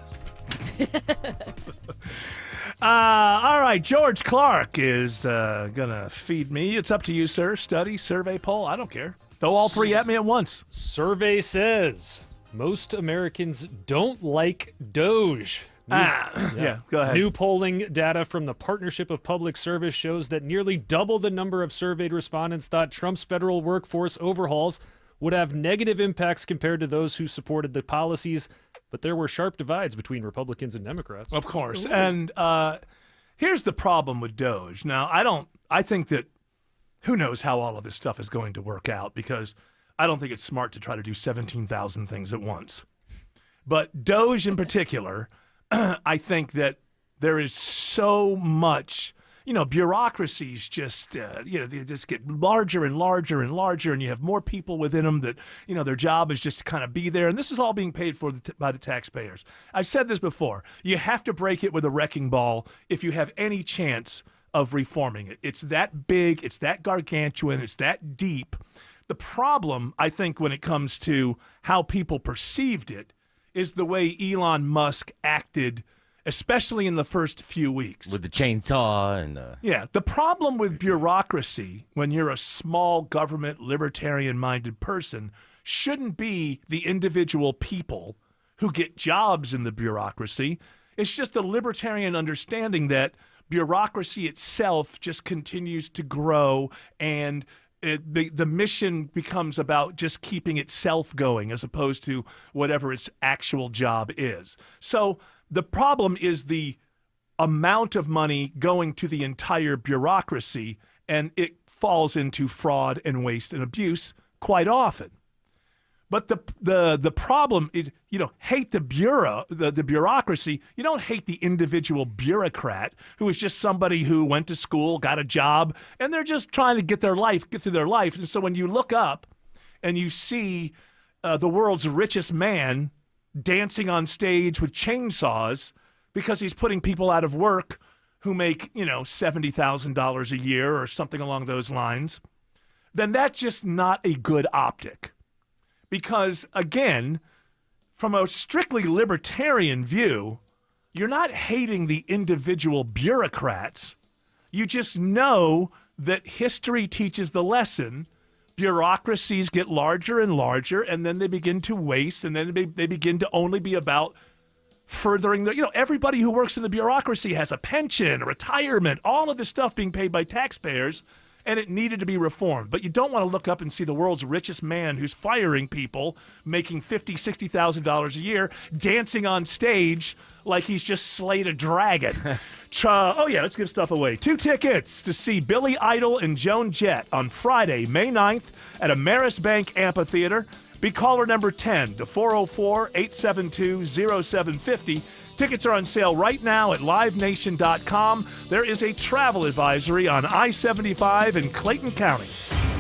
All right, George Clark is going to feed me. It's up to you, sir. Study, survey, poll. I don't care. Throw all three at me at once. Survey says most Americans don't like Doge. Yeah, go ahead. New polling data from the Partnership of Public Service shows that nearly double the number of surveyed respondents thought Trump's federal workforce overhauls would have negative impacts compared to those who supported the policies. But there were sharp divides between Republicans and Democrats. Of course. Ooh. And here's the problem with Doge. Now, I think that who knows how all of this stuff is going to work out because I don't think it's smart to try to do 17,000 things at once. But Doge in particular, I think that there is so much, bureaucracies just, they just get larger and larger and larger, and you have more people within them that, their job is just to kind of be there. And this is all being paid for by the taxpayers. I've said this before. You have to break it with a wrecking ball if you have any chance of reforming it. It's that big, it's that gargantuan, it's that deep. The problem, I think, when it comes to how people perceived it is the way Elon Musk acted, especially in the first few weeks. With the chainsaw and the... Yeah, the problem with bureaucracy when you're a small government libertarian-minded person shouldn't be the individual people who get jobs in the bureaucracy. It's just a libertarian understanding that bureaucracy itself just continues to grow and the mission becomes about just keeping itself going as opposed to whatever its actual job is. So the problem is the amount of money going to the entire bureaucracy, and it falls into fraud and waste and abuse quite often. But the problem is, hate the bureaucracy. You don't hate the individual bureaucrat who is just somebody who went to school, got a job, and they're just trying to get through their life. And so when you look up and you see the world's richest man dancing on stage with chainsaws because he's putting people out of work who make, $70,000 a year or something along those lines, then that's just not a good optic. Because, again, from a strictly libertarian view, you're not hating the individual bureaucrats. You just know that history teaches the lesson. Bureaucracies get larger and larger, and then they begin to waste, and then they begin to only be about furthering everybody who works in the bureaucracy has a pension, a retirement, all of this stuff being paid by taxpayers, and it needed to be reformed. But you don't want to look up and see the world's richest man who's firing people, making $50,000, $60,000 a year, dancing on stage like he's just slayed a dragon. Let's give stuff away. 2 tickets to see Billy Idol and Joan Jett on Friday, May 9th at Ameris Bank Amphitheater. Be caller number 10 to 404-872-0750. Tickets are on sale right now at livenation.com. There is a travel advisory on I-75 in Clayton County.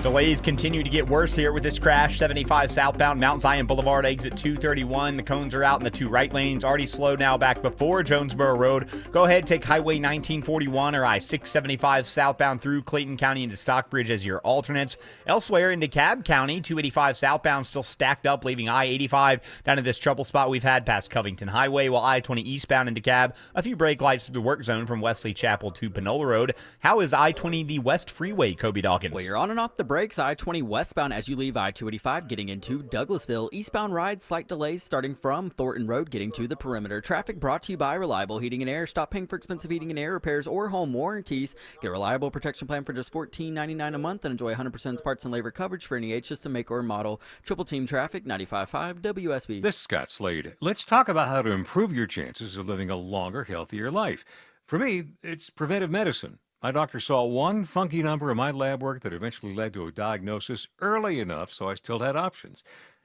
Delays continue to get worse here with this crash. 75 southbound Mount Zion Boulevard, exit 231. The cones are out in the 2 right lanes. Already slow now back before Jonesboro Road. Go ahead, take Highway 1941 or I-675 southbound through Clayton County into Stockbridge as your alternates. Elsewhere in DeKalb County, 285 southbound still stacked up, leaving I-85 down to this trouble spot we've had past Covington Highway, while I-20 eastbound in DeKalb, a few brake lights through the work zone from Wesley Chapel to Panola Road. How is I-20 the West Freeway, Kobe Dawkins? Well, you're on and off the brakes. I-20 westbound as you leave I-285 getting into Douglasville. Eastbound rides, slight delays starting from Thornton Road getting to the perimeter. Traffic brought to you by Reliable Heating and Air. Stop paying for expensive heating and air repairs or home warranties. Get a reliable protection plan for just $14.99 a month and enjoy 100% parts and labor coverage for any H system, make, or model. Triple Team Traffic, 95.5 WSB. This is Scott Slade. Let's talk about how to improve your chances of living a longer, healthier life. For me, it's preventive medicine. My doctor saw one funky number in my lab work that eventually led to a diagnosis early enough so I still had options.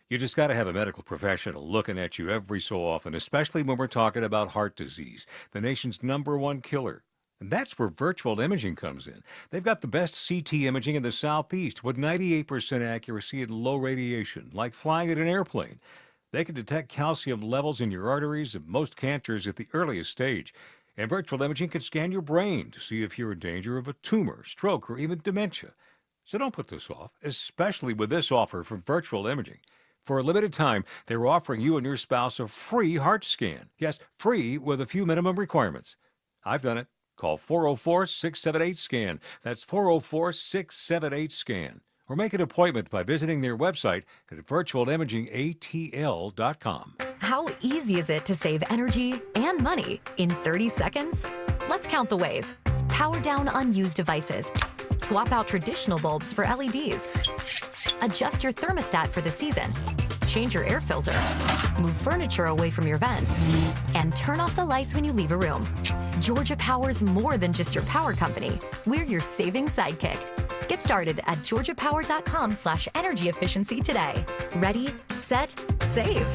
You just got to have a medical professional looking at you every so often, especially when we're talking about heart disease, the nation's #1 killer. And that's where virtual imaging comes in. They've got the best CT imaging in the Southeast with 98% accuracy and low radiation, like flying in an airplane. They can detect calcium levels in your arteries of most cancers at the earliest stage. And virtual imaging can scan your brain to see if you're in danger of a tumor, stroke, or even dementia. So don't put this off, especially with this offer from virtual imaging. For a limited time, they're offering you and your spouse a free heart scan. Yes, free with a few minimum requirements. I've done it. Call 404-678-SCAN. That's 404-678-SCAN. Or make an appointment by visiting their website at virtualimagingatl.com. How easy is it to save energy and money in 30 seconds? Let's count the ways. Power down unused devices. Swap out traditional bulbs for LEDs. Adjust your thermostat for the season. Change your air filter. Move furniture away from your vents. And turn off the lights when you leave a room. Georgia Power's more than just your power company. We're your saving sidekick. Get started at georgiapower.com/energy efficiency today. Ready, set, save.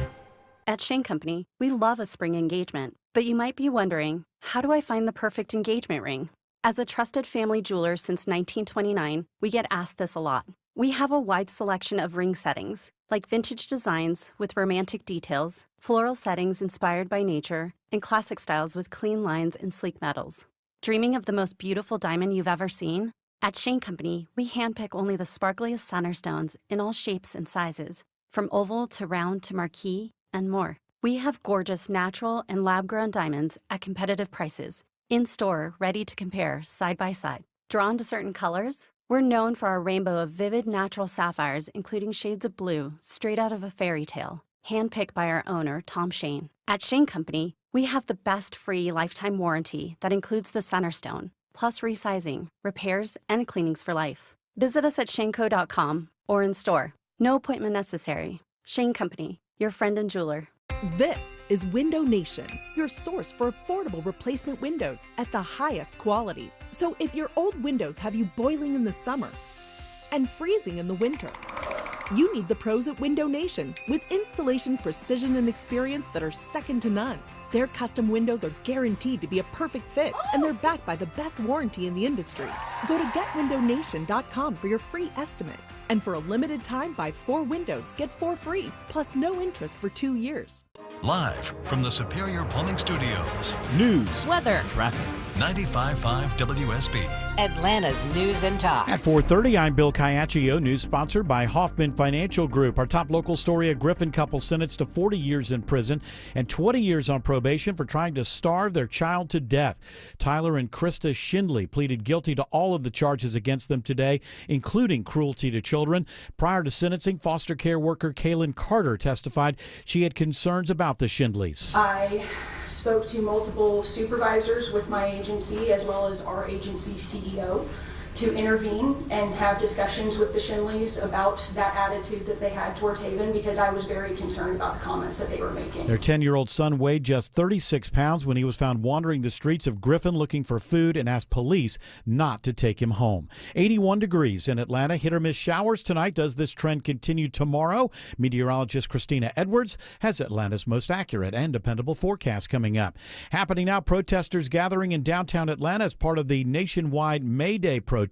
At Shane Company, we love a spring engagement, but you might be wondering, how do I find the perfect engagement ring? As a trusted family jeweler since 1929, we get asked this a lot. We have a wide selection of ring settings, like vintage designs with romantic details, floral settings inspired by nature, and classic styles with clean lines and sleek metals. Dreaming of the most beautiful diamond you've ever seen? At Shane Company, we handpick only the sparkliest center stones in all shapes and sizes, from oval to round to marquise, and more. We have gorgeous natural and lab-grown diamonds at competitive prices, in-store, ready to compare side by side. Drawn to certain colors? We're known for our rainbow of vivid natural sapphires, including shades of blue, straight out of a fairy tale, handpicked by our owner, Tom Shane. At Shane Company, we have the best free lifetime warranty that includes the center stone, plus resizing, repairs, and cleanings for life. Visit us at shaneco.com or in store. No appointment necessary. Shane Company, your friend and jeweler. This is Window Nation, your source for affordable replacement windows at the highest quality. So if your old windows have you boiling in the summer and freezing in the winter, You need the pros at Window Nation with installation precision and experience that are second to none. Their custom windows are guaranteed to be a perfect fit, and they're backed by the best warranty in the industry. Go to getwindownation.com for your free estimate. And for a limited time, buy 4 windows, get 4 free, plus no interest for 2 years. Live from the Superior Plumbing Studios. News, weather, traffic. 95.5 WSB. Atlanta's News and Talk. At 4:30, I'm Bill Caiaccio. News sponsored by Hoffman Financial Group. Our top local story, a Griffin couple sentenced to 40 years in prison and 20 years on probation for trying to starve their child to death. Tyler and Krista Schindley pleaded guilty to all of the charges against them today, including cruelty to children. Prior to sentencing, foster care worker Kaylin Carter testified she had concerns about the Schindleys. I spoke to multiple supervisors with my agency as well as our agency CEO to intervene and have discussions with the Schindleys about that attitude that they had towards Haven, because I was very concerned about the comments that they were making. Their 10-year-old son weighed just 36 pounds when he was found wandering the streets of Griffin looking for food and asked police not to take him home. 81 degrees in Atlanta. Hit or miss showers tonight. Does this trend continue tomorrow? Meteorologist Christina Edwards has Atlanta's most accurate and dependable forecast coming up. Happening now, protesters gathering in downtown Atlanta as part of the nationwide May Day protests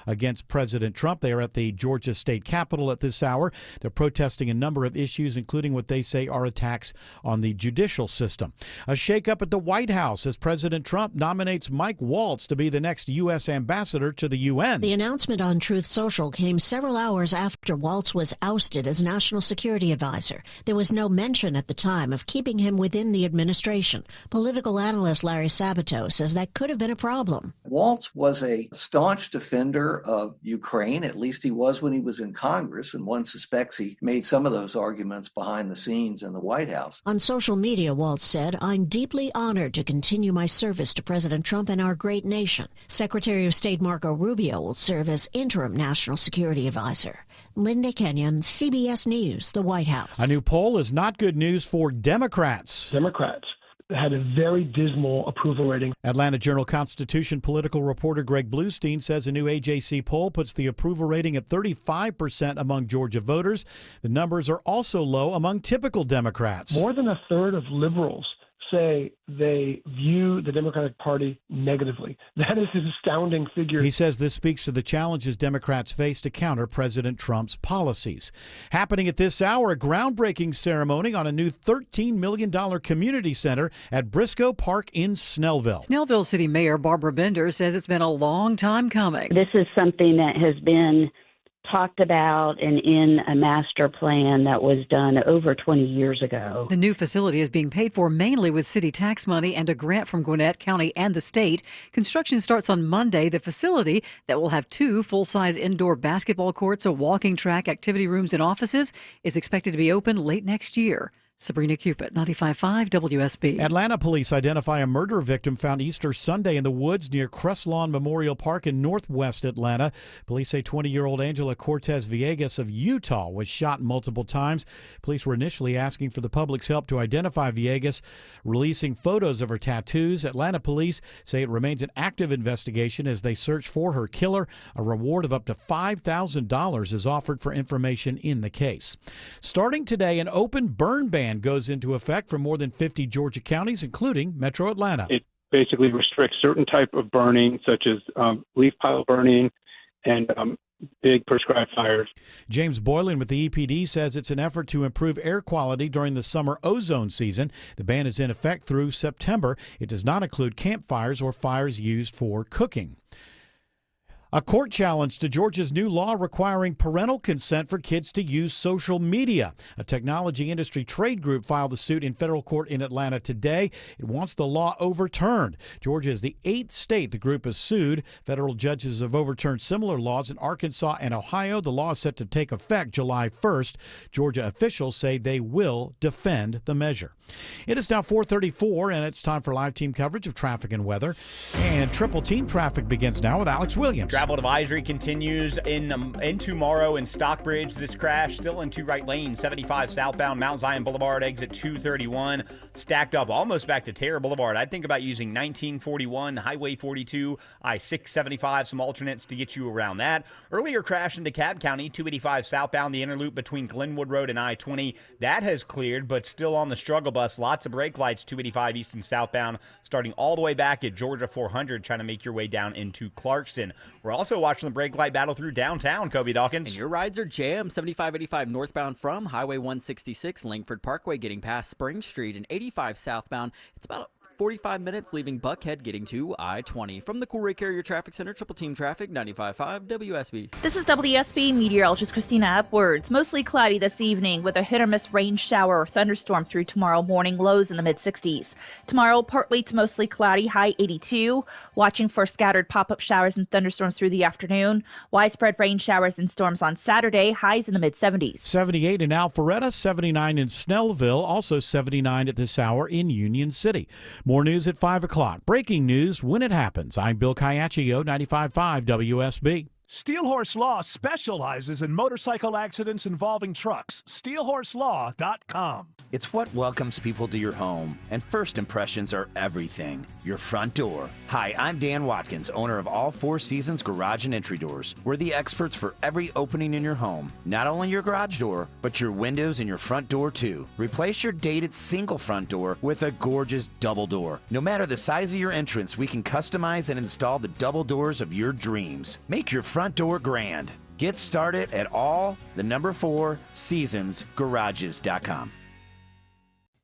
against President Trump. They are at the Georgia State Capitol at this hour. They're protesting a number of issues, including what they say are attacks on the judicial system. A shakeup at the White House as President Trump nominates Mike Waltz to be the next U.S. ambassador to the UN. The announcement on Truth Social came several hours after Waltz was ousted as National Security Advisor. There was no mention at the time of keeping him within the administration. Political analyst Larry Sabato says that could have been a problem. Waltz was a staunch defender of Ukraine. At least he was when he was in Congress, and one suspects he made some of those arguments behind the scenes in the White House. On social media, Waltz said, "I'm deeply honored to continue my service to President Trump and our great nation." Secretary of State Marco Rubio will serve as interim National Security Advisor. Linda Kenyon, CBS News, the White House. A new poll is not good news for Democrats. Democrats had a very dismal approval rating. Atlanta Journal-Constitution political reporter Greg Bluestein says a new AJC poll puts the approval rating at 35% among Georgia voters. The numbers are also low among typical Democrats. More than a third of liberals say they view the Democratic Party negatively. That is an astounding figure. He says this speaks to the challenges Democrats face to counter President Trump's policies. Happening at this hour, a groundbreaking ceremony on a new $13 million community center at Briscoe Park in Snellville. Snellville City Mayor Barbara Bender says it's been a long time coming. This is something that has been talked about and in a master plan that was done over 20 years ago. The new facility is being paid for mainly with city tax money and a grant from Gwinnett County and the state. Construction starts on Monday. The facility that will have 2 full-size indoor basketball courts, a walking track, activity rooms, and offices is expected to be open late next year. Sabrina Cupid, 95.5 WSB. Atlanta police identify a murder victim found Easter Sunday in the woods near Crestlawn Memorial Park in northwest Atlanta. Police say 20-year-old Angela Cortez Villegas of Utah was shot multiple times. Police were initially asking for the public's help to identify Villegas, releasing photos of her tattoos. Atlanta police say it remains an active investigation as they search for her killer. A reward of up to $5,000 is offered for information in the case. Starting today, an open burn ban goes into effect for more than 50 Georgia counties, including Metro Atlanta. It basically restricts certain type of burning, such as leaf pile burning and big prescribed fires. James Boylan with the EPD says it's an effort to improve air quality during the summer ozone season. The ban is in effect through September. It does not include campfires or fires used for cooking. A court challenge to Georgia's new law requiring parental consent for kids to use social media. A technology industry trade group filed the suit in federal court in Atlanta today. It wants the law overturned. Georgia is the 8th state the group has sued. Federal judges have overturned similar laws in Arkansas and Ohio. The law is set to take effect July 1st. Georgia officials say they will defend the measure. It is now 4:34, and it's time for live team coverage of traffic and weather. And triple team traffic begins now with Alex Williams. Travel advisory continues into Morrow and Stockbridge. This crash still in 2 right lanes, 75 southbound Mount Zion Boulevard, exit 231. Stacked up almost back to Terra Boulevard. I'd think about using 1941, Highway 42, I-675, some alternates to get you around that. Earlier crash into DeKalb County, 285 southbound, the interloop between Glenwood Road and I-20. That has cleared, but still on the struggle bus. Lots of brake lights, 285 east and southbound, starting all the way back at Georgia 400, trying to make your way down into Clarkston. We're also watching the brake light battle through downtown, Kobe Dawkins. And your rides are jammed. 7585 northbound from Highway 166, Langford Parkway, getting past Spring Street, and 85 southbound. It's about 45 minutes leaving Buckhead, getting to I-20. From the Cool Ray Carrier Traffic Center, Triple Team Traffic, 95.5 WSB. This is WSB meteorologist Christina Upwards. Mostly cloudy this evening with a hit-or-miss rain shower or thunderstorm through tomorrow morning, lows in the mid-60s. Tomorrow, partly to mostly cloudy, high 82. Watching for scattered pop-up showers and thunderstorms through the afternoon. Widespread rain showers and storms on Saturday, highs in the mid-70s. 78 in Alpharetta, 79 in Snellville, also 79 at this hour in Union City. More news at 5 o'clock. Breaking news when it happens. I'm Bill Caiaccio, 95.5 WSB. Steelhorse Law specializes in motorcycle accidents involving trucks. SteelhorseLaw.com. It's what welcomes people to your home, and first impressions are everything. Your front door. Hi, I'm Dan Watkins, owner of All Four Seasons Garage and Entry Doors. We're the experts for every opening in your home. Not only your garage door, but your windows and your front door too. Replace your dated single front door with a gorgeous double door. No matter the size of your entrance, we can customize and install the double doors of your dreams. Make your front door grand. Get started at all4seasonsgarages.com.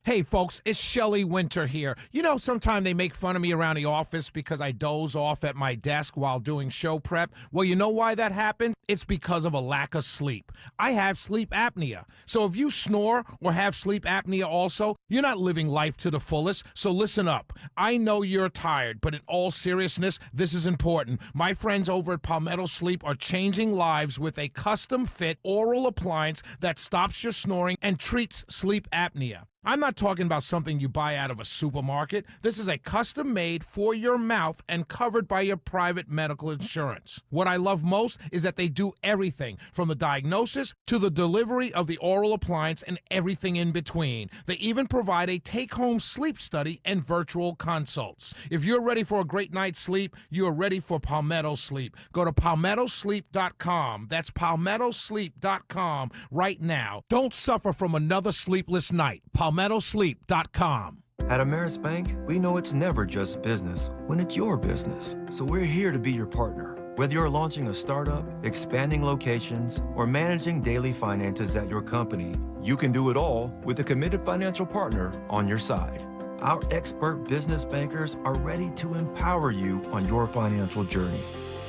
Hey folks, it's Shelley Winter here. You know, sometimes they make fun of me around the office because I doze off at my desk while doing show prep. Well, you know why that happened? It's because of a lack of sleep. I have sleep apnea. So if you snore or have sleep apnea also, you're not living life to the fullest. So listen up. I know you're tired, but in all seriousness, this is important. My friends over at Palmetto Sleep are changing lives with a custom-fit oral appliance that stops your snoring and treats sleep apnea. I'm not talking about something you buy out of a supermarket. This is a custom-made for your mouth and covered by your private medical insurance. What I love most is that they do everything from the diagnosis to the delivery of the oral appliance and everything in between. They even provide a take-home sleep study and virtual consults. If you're ready for a great night's sleep, you are ready for Palmetto Sleep. Go to palmettosleep.com. That's palmettosleep.com right now. Don't suffer from another sleepless night. palmettosleep.com. At Ameris Bank, we know it's never just business when it's your business. So we're here to be your partner. Whether you're launching a startup, expanding locations, or managing daily finances at your company, you can do it all with a committed financial partner on your side. Our expert business bankers are ready to empower you on your financial journey.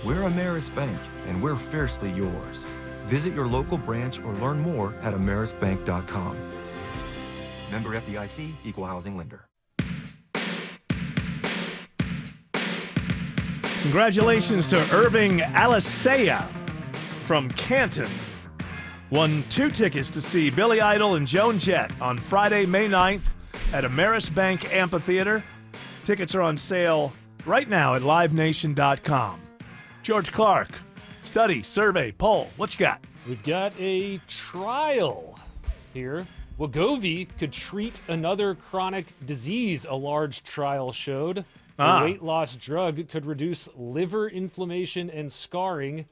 We're Ameris Bank, and we're fiercely yours. Visit your local branch or learn more at amerisbank.com. Member FDIC, Equal Housing Lender. Congratulations to Irving Alisea from Canton. Won 2 tickets to see Billy Idol and Joan Jett on Friday, May 9th at Ameris Bank Amphitheater. Tickets are on sale right now at livenation.com. George Clark, study, survey, poll. What you got? We've got a trial here. Wegovy could treat another chronic disease, a large trial showed. The weight loss drug could reduce liver inflammation and scarring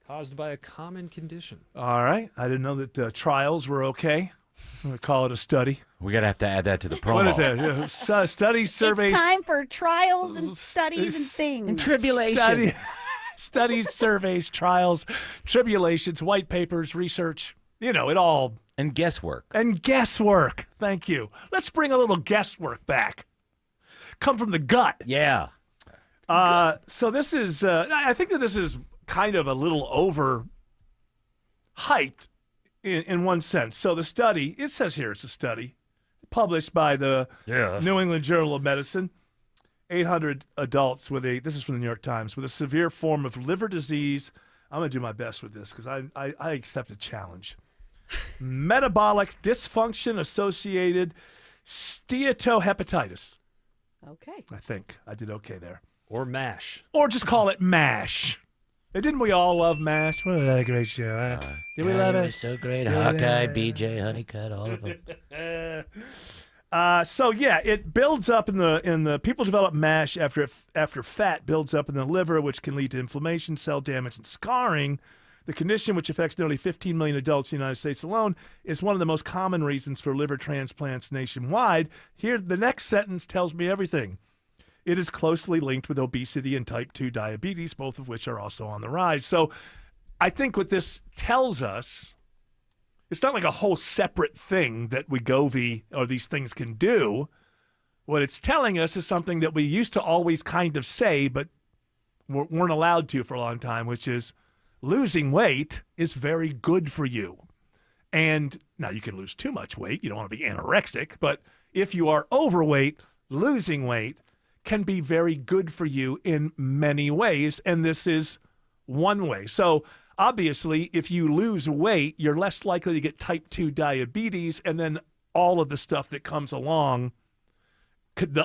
caused by a common condition. All right. I didn't know that trials were okay. I'm going to call it a study. We're going to have to add that to the promo. What is that? Studies, surveys. It's time for trials and studies and things. And tribulations. Studies, surveys, trials, tribulations, white papers, research. You know, it all. And guesswork. And guesswork. Thank you. Let's bring a little guesswork back. Come from the gut. Yeah. So this is, I think that this is kind of a little over-hyped in one sense. So the study, it says here it's a study published by the New England Journal of Medicine. 800 adults with this is from the New York Times, with a severe form of liver disease. I'm going to do my best with this because I accept a challenge. Metabolic dysfunction associated steatohepatitis. Okay. I think I did okay there. Or MASH. Or just call it MASH. And didn't we all love MASH? What a great show. Did we love it? It was so great. Hawkeye, BJ, Honeycutt, all of them. So yeah, it builds up in the people develop MASH after fat builds up in the liver, which can lead to inflammation, cell damage, and scarring. The condition, which affects nearly 15 million adults in the United States alone, is one of the most common reasons for liver transplants nationwide. Here, the next sentence tells me everything. It is closely linked with obesity and type 2 diabetes, both of which are also on the rise. So I think what this tells us, it's not like a whole separate thing that Wegovy or these things can do. What it's telling us is something that we used to always kind of say, but weren't allowed to for a long time, which is losing weight is very good for you. And now you can lose too much weight. You don't want to be anorexic, but if you are overweight, losing weight can be very good for you in many ways, and this is one way. So obviously, if you lose weight, you're less likely to get type 2 diabetes, and then all of the stuff that comes along,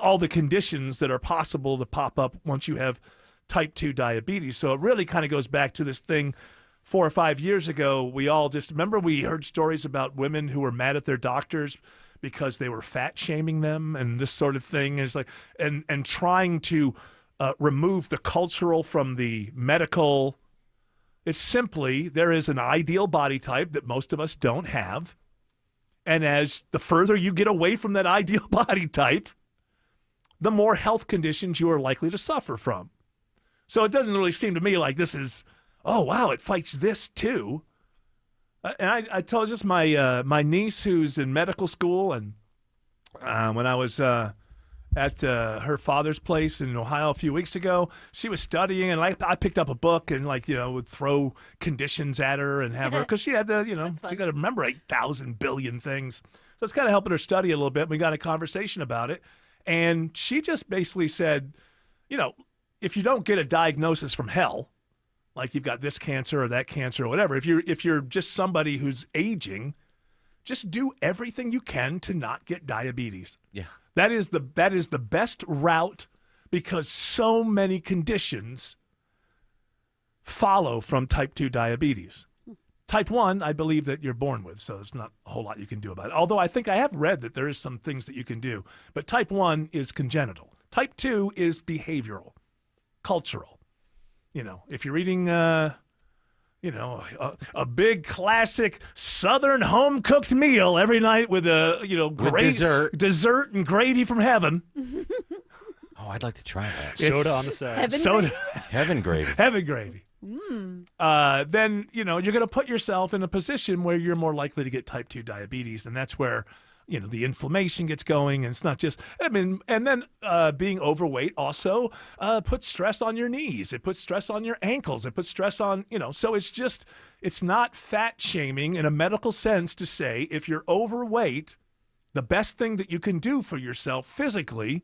all the conditions that are possible to pop up once you have type 2 diabetes. So it really kind of goes back to this thing 4 or 5 years ago. We all just remember we heard stories about women who were mad at their doctors because they were fat shaming them and this sort of thing is like, and trying to remove the cultural from the medical. It's simply, there is an ideal body type that most of us don't have. And as the further you get away from that ideal body type, the more health conditions you are likely to suffer from. So it doesn't really seem to me like this is, oh, wow, it fights this too. And I told just my niece who's in medical school, and when I was at her father's place in Ohio a few weeks ago, she was studying, and I picked up a book and would throw conditions at her and have her, because she had to, she got to remember 8,000 billion things. So it's kind of helping her study a little bit. We got a conversation about it, and she just basically said, if you don't get a diagnosis from hell, like you've got this cancer or that cancer or whatever, if you're just somebody who's aging, just do everything you can to not get diabetes. Yeah. That is the best route, because so many conditions follow from type 2 diabetes. Type 1, I believe that you're born with, so there's not a whole lot you can do about it. Although I think I have read that there is some things that you can do. But type 1 is congenital. Type 2 is behavioral, cultural. If you're eating, a big classic Southern home-cooked meal every night with great dessert and gravy from heaven. Oh, I'd like to try that. Soda on the side. Heaven gravy. Heaven gravy. Then, you're going to put yourself in a position where you're more likely to get type 2 diabetes, and that's where the inflammation gets going, and it's not just, and then being overweight also puts stress on your knees. It puts stress on your ankles. It puts stress on, so it's not fat shaming in a medical sense to say if you're overweight, the best thing that you can do for yourself physically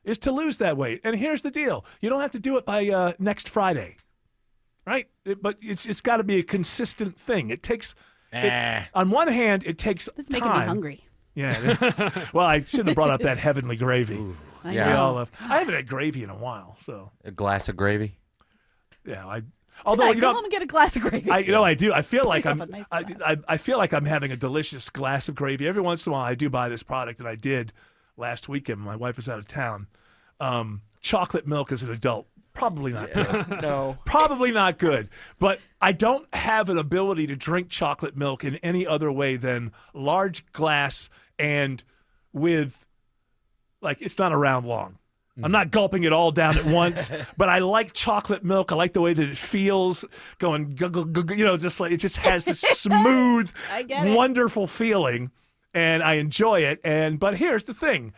is to lose that weight. And here's the deal. You don't have to do it by next Friday, right? But it's got to be a consistent thing. It takes, on one hand, it takes This is time. making me hungry. Yeah. Well, I shouldn't have brought up that heavenly gravy. Ooh, I yeah. know. I haven't had gravy in a while, so. A glass of gravy? Yeah. Although go home and get a glass of gravy. I do. I feel like Yourself a nice glass. I feel like I'm having a delicious glass of gravy. Every once in a while, I do buy this product, and I did last weekend. My wife was out of town. Chocolate milk as an adult. Probably not good. No. Probably not good. But I don't have an ability to drink chocolate milk in any other way than large glass and with, it's not around long. I'm not gulping it all down at once, but I like chocolate milk. I like the way that it feels going, just like it just has this smooth, wonderful feeling, and I enjoy it. But here's the thing.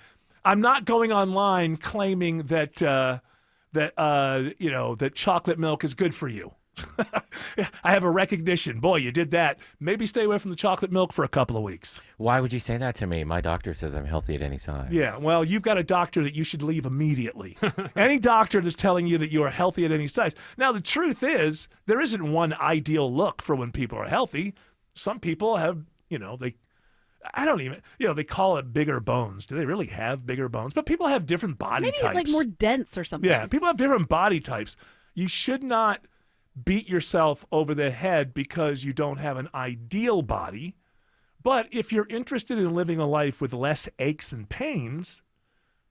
I'm not going online claiming that that chocolate milk is good for you. I have a recognition. Boy, you did that. Maybe stay away from the chocolate milk for a couple of weeks. Why would you say that to me? My doctor says I'm healthy at any size. Yeah, well, you've got a doctor that you should leave immediately. Any doctor that's telling you that you are healthy at any size. Now, the truth is, there isn't one ideal look for when people are healthy. Some people have, I don't even, they call it bigger bones. Do they really have bigger bones? But people have different body Maybe types. like more dense or something. Yeah, people have different body types. You should not beat yourself over the head because you don't have an ideal body. But if you're interested in living a life with less aches and pains,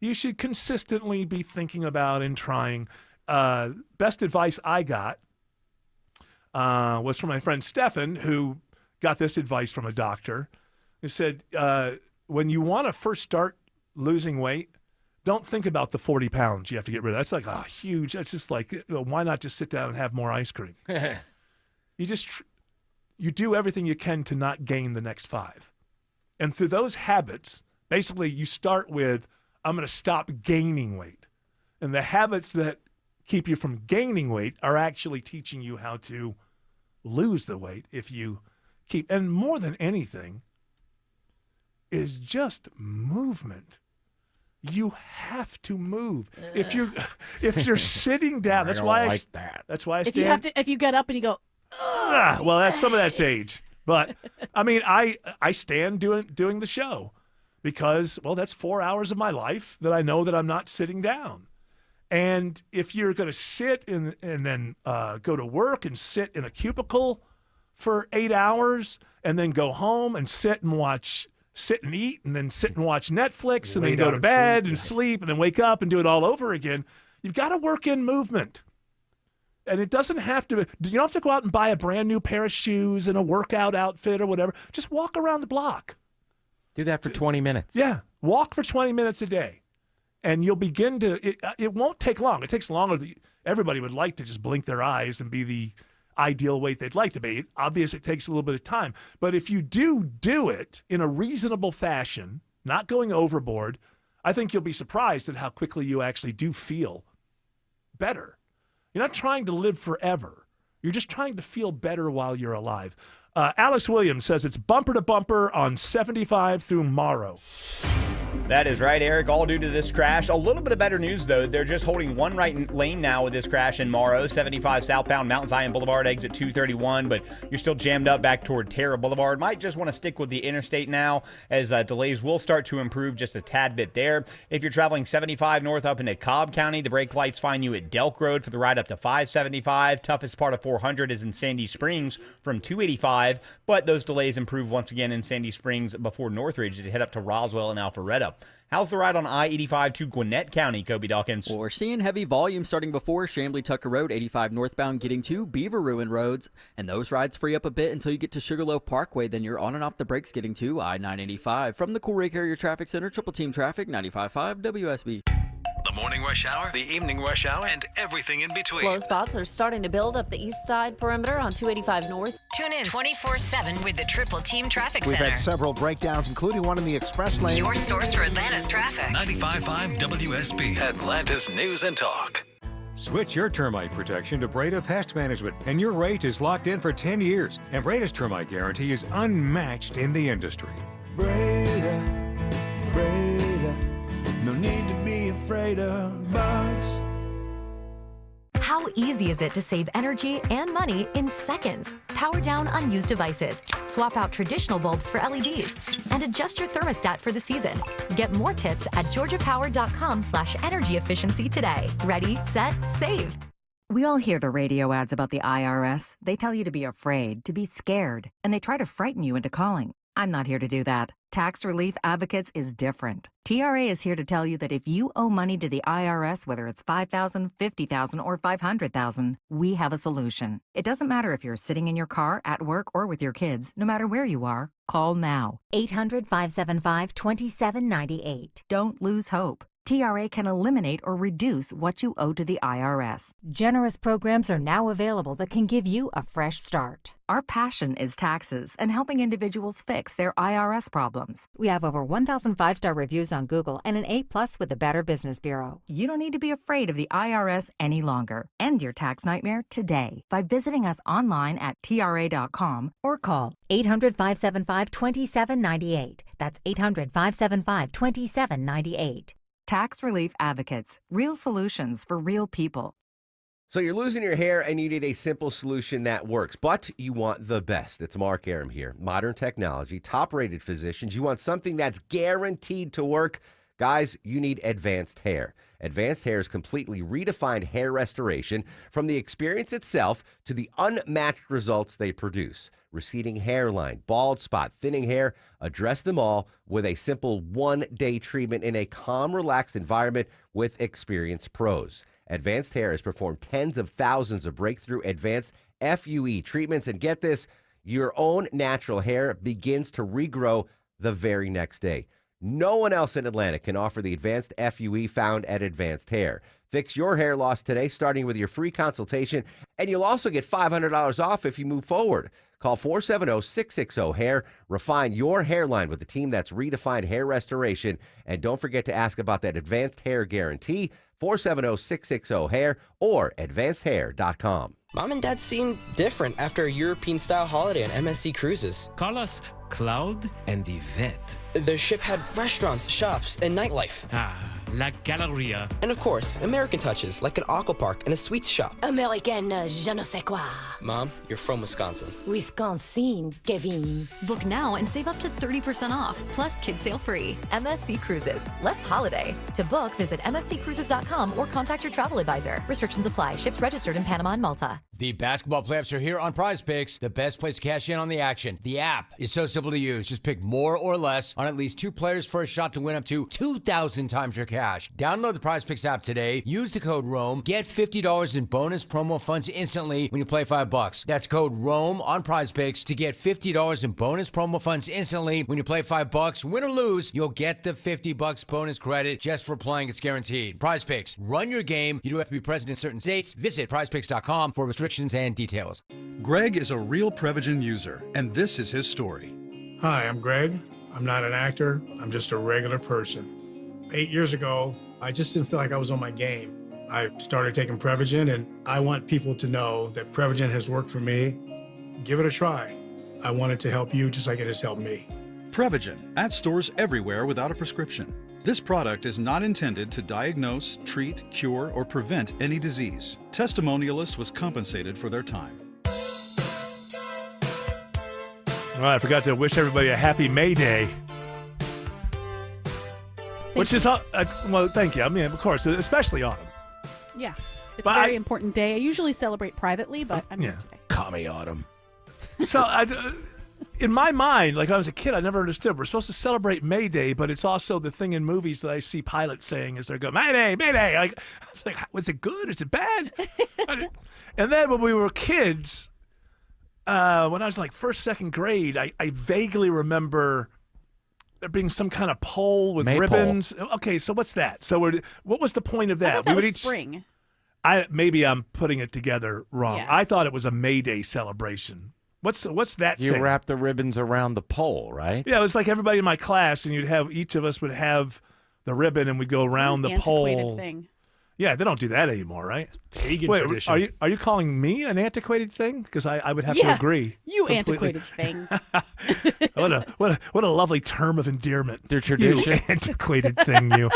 you should consistently be thinking about and trying. Best advice I got was from my friend Stefan, who got this advice from a doctor. He said, when you want to first start losing weight, don't think about the 40 pounds you have to get rid of. That's like a huge, that's just like, why not just sit down and have more ice cream? You do everything you can to not gain the next 5. And through those habits, basically you start with, I'm going to stop gaining weight. And the habits that keep you from gaining weight are actually teaching you how to lose the weight if you keep. And more than anything is just movement. You have to move. If you're sitting down, that's why I like that. That's why I stand. If you get up and you go, well, some of that's age. But I mean, I stand doing the show because, well, that's 4 hours of my life that I know that I'm not sitting down. And if you're going to sit and then go to work and sit in a cubicle for 8 hours and then go home and sit and eat and then sit and watch Netflix and then go to bed and sleep and then wake up and do it all over again, you've got to work in movement. And it doesn't have to, you don't have to go out and buy a brand new pair of shoes and a workout outfit or whatever. Just walk around the block. Do that for 20 minutes. Yeah. Walk for 20 minutes a day. And you'll begin to, it won't take long. It takes longer. Everybody would like to just blink their eyes and be the ideal weight they'd like to be. Obviously, it takes a little bit of time. But if you do it in a reasonable fashion, not going overboard, I think you'll be surprised at how quickly you actually do feel better. You're not trying to live forever. You're just trying to feel better while you're alive. Alex Williams says it's bumper to bumper on 75 through Morrow. That is right, Eric, all due to this crash. A little bit of better news, though. They're just holding one right lane now with this crash in Morrow. 75 southbound Mount Zion Boulevard, exit 231, but you're still jammed up back toward Terra Boulevard. Might just want to stick with the interstate now as delays will start to improve just a tad bit there. If you're traveling 75 north up into Cobb County, the brake lights find you at Delk Road for the ride up to 575. Toughest part of 400 is in Sandy Springs from 285, but those delays improve once again in Sandy Springs before Northridge as you head up to Roswell and Alpharetta. How's the ride on I-85 to Gwinnett County, Kobe Dawkins? Well, we're seeing heavy volume starting before Chamblee Tucker Road, 85 northbound getting to Beaver Ruin Roads. And those rides free up a bit until you get to Sugarloaf Parkway. Then you're on and off the brakes getting to I-985. From the Cool Ray Carrier Traffic Center, Triple Team Traffic, 95.5 WSB. The morning rush hour, the evening rush hour, and everything in between. Slow spots are starting to build up the east side perimeter on 285 north. Tune in 24/7 with the Triple Team Traffic We've Center. had several breakdowns, including one in the express lane. Your source for Atlanta's traffic. 95.5 WSB, Atlanta's News and Talk. Switch your termite protection to Breda Pest Management, and your rate is locked in for 10 years. And Breda's termite guarantee is unmatched in the industry. Breda, no need to be afraid of bugs. How easy is it to save energy and money in seconds? Power down unused devices, swap out traditional bulbs for LEDs, and adjust your thermostat for the season. Get more tips at georgiapower.com/energy efficiency today. Ready, set, save. We all hear the radio ads about the IRS. They tell you to be afraid, to be scared, and they try to frighten you into calling. I'm not here to do that. Tax Relief Advocates is different. TRA is here to tell you that if you owe money to the IRS, whether it's $5,000, $50,000, or $500,000, we have a solution. It doesn't matter if you're sitting in your car, at work, or with your kids. No matter where you are, call now. 800-575-2798. Don't lose hope. TRA can eliminate or reduce what you owe to the IRS. Generous programs are now available that can give you a fresh start. Our passion is taxes and helping individuals fix their IRS problems. We have over 1,000 5-star reviews on Google and an A+ with the Better Business Bureau. You don't need to be afraid of the IRS any longer. End your tax nightmare today by visiting us online at TRA.com or call 800-575-2798. That's 800-575-2798. Tax Relief Advocates. Real solutions for real people. So you're losing your hair and you need a simple solution that works, but you want the best. It's Mark Arum here. Modern technology, top-rated physicians. You want something that's guaranteed to work. Guys, you need Advanced Hair. Advanced Hair's completely redefined hair restoration, from the experience itself to the unmatched results they produce. Receding hairline, bald spot, thinning hair, address them all with a simple one-day treatment in a calm, relaxed environment with experienced pros. Advanced Hair has performed tens of thousands of breakthrough advanced FUE treatments, and get this, your own natural hair begins to regrow the very next day. No one else in Atlanta can offer the advanced FUE found at Advanced Hair. Fix your hair loss today, starting with your free consultation, and you'll also get $500 off if you move forward. Call 470-660-HAIR. Refine your hairline with the team that's redefined hair restoration. And don't forget to ask about that Advanced Hair Guarantee, 470-660-HAIR or advancedhair.com. Mom and Dad seemed different after a European-style holiday on MSC Cruises. Call us Cloud and Yvette. The ship had restaurants, shops, and nightlife. La Galleria. And of course, American touches, like an aqua park and a sweets shop. American je ne sais quoi. Mom, you're from Wisconsin. Wisconsin, Kevin. Book now and save up to 30% off, plus kids sale free. MSC Cruises. Let's holiday. To book, visit msccruises.com or contact your travel advisor. Restrictions apply. Ships registered in Panama and Malta. The basketball playoffs are here on Prize Picks, the best place to cash in on the action. The app is so simple to use. Just pick more or less on at least 2 players for a shot to win up to 2,000 times your cash. Download the Prize Picks app today. Use the code ROAM. Get $50 in bonus promo funds instantly when you play $5. That's code ROAM on Prize Picks to get $50 in bonus promo funds instantly when you play $5. Win or lose, you'll get the $50 bonus credit just for playing. It's guaranteed. Prize Picks. Run your game. You do have to be present in certain states. Visit prizepicks.com for restrictions and details. Greg is a real Prevagen user, and this is his story. Hi, I'm Greg. I'm not an actor. I'm just a regular person. 8 years ago, I just didn't feel like I was on my game. I started taking Prevagen, and I want people to know that Prevagen has worked for me. Give it a try. I want it to help you just like it has helped me. Prevagen, at stores everywhere without a prescription. This product is not intended to diagnose, treat, cure, or prevent any disease. Testimonialist was compensated for their time. All right, I forgot to wish everybody a happy May Day. Which is, well, thank you. I mean, of course, especially autumn. Yeah. It's a very important day. I usually celebrate privately, but I'm here today. Commie autumn. So, in my mind, like when I was a kid, I never understood. We're supposed to celebrate May Day, but it's also the thing in movies that I see pilots saying as they're going, May Day, May Day. Like, I was like, was it good? Is it bad? And then when we were kids, when I was like first, second grade, I vaguely remember there being some kind of pole with ribbons. Okay, so what's that? So what was the point of that? I thought that was spring. Maybe I'm putting it together wrong. Yeah. I thought it was a May Day celebration. What's that You thing? wrap the ribbons around the pole, right? Yeah, it was like everybody in my class, and each of us would have the ribbon, and we'd go around the Antiquated pole. thing. Yeah, they don't do that anymore, right? It's pagan tradition. Are you calling me an antiquated thing? Because I would have to agree. You completely. antiquated thing. what a lovely term of endearment. Their tradition. You antiquated thing, you.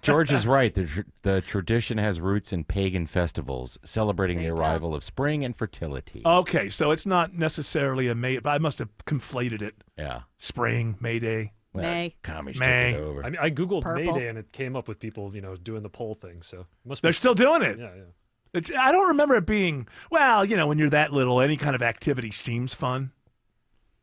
George is right. The tradition has roots in pagan festivals celebrating the arrival of spring and fertility. Okay, so it's not necessarily a May. I must have conflated it. Yeah. Spring, May Day. May. Commies May. took it over. I mean, I Googled Purple. May Day and it came up with people, doing the poll thing. So They're still doing it. Yeah, yeah. I don't remember it being, well, when you're that little, any kind of activity seems fun.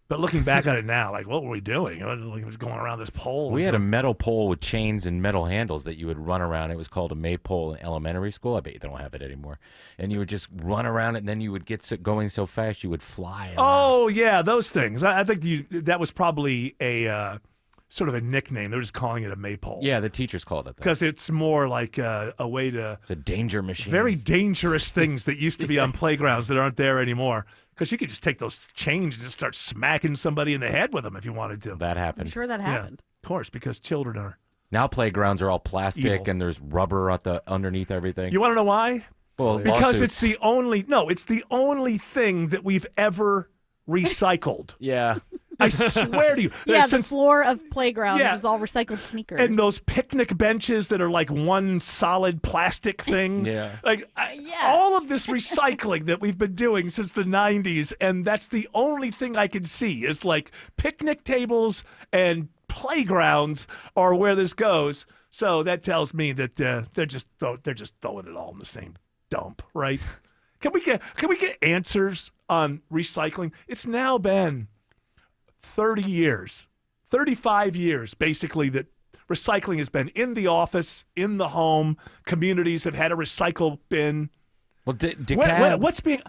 But looking back on it now, like, what were we doing? It was going around this pole. We had a metal pole with chains and metal handles that you would run around. It was called a maypole in elementary school. I bet you don't have it anymore. And you would just run around it, and then you would get going so fast you would fly around. Oh, yeah, those things. I think that was probably a sort of a nickname. They were just calling it a maypole. Yeah, the teachers called it that. Because it's more like a way to... It's a danger machine. Very dangerous things that used to be on playgrounds that aren't there anymore. Because you could just take those chains and just start smacking somebody in the head with them if you wanted to. That happened. I'm sure that happened. Yeah, of course, because children are... Now playgrounds are all plastic evil. and there's rubber underneath everything. You want to know why? Well, because lawsuits. it's the only thing that we've ever recycled. Yeah. I swear to you. Yeah, the floor of playgrounds is all recycled sneakers. And those picnic benches that are like one solid plastic thing. Yeah. All of this recycling that we've been doing since the 90s, and that's the only thing I can see is like picnic tables and playgrounds are where this goes. So that tells me that they're just throwing it all in the same dump, right? Can we get answers on recycling? It's now been 30 years, 35 years, basically, that recycling has been in the office, in the home. Communities have had a recycle bin. Well, DeKalb... What's being...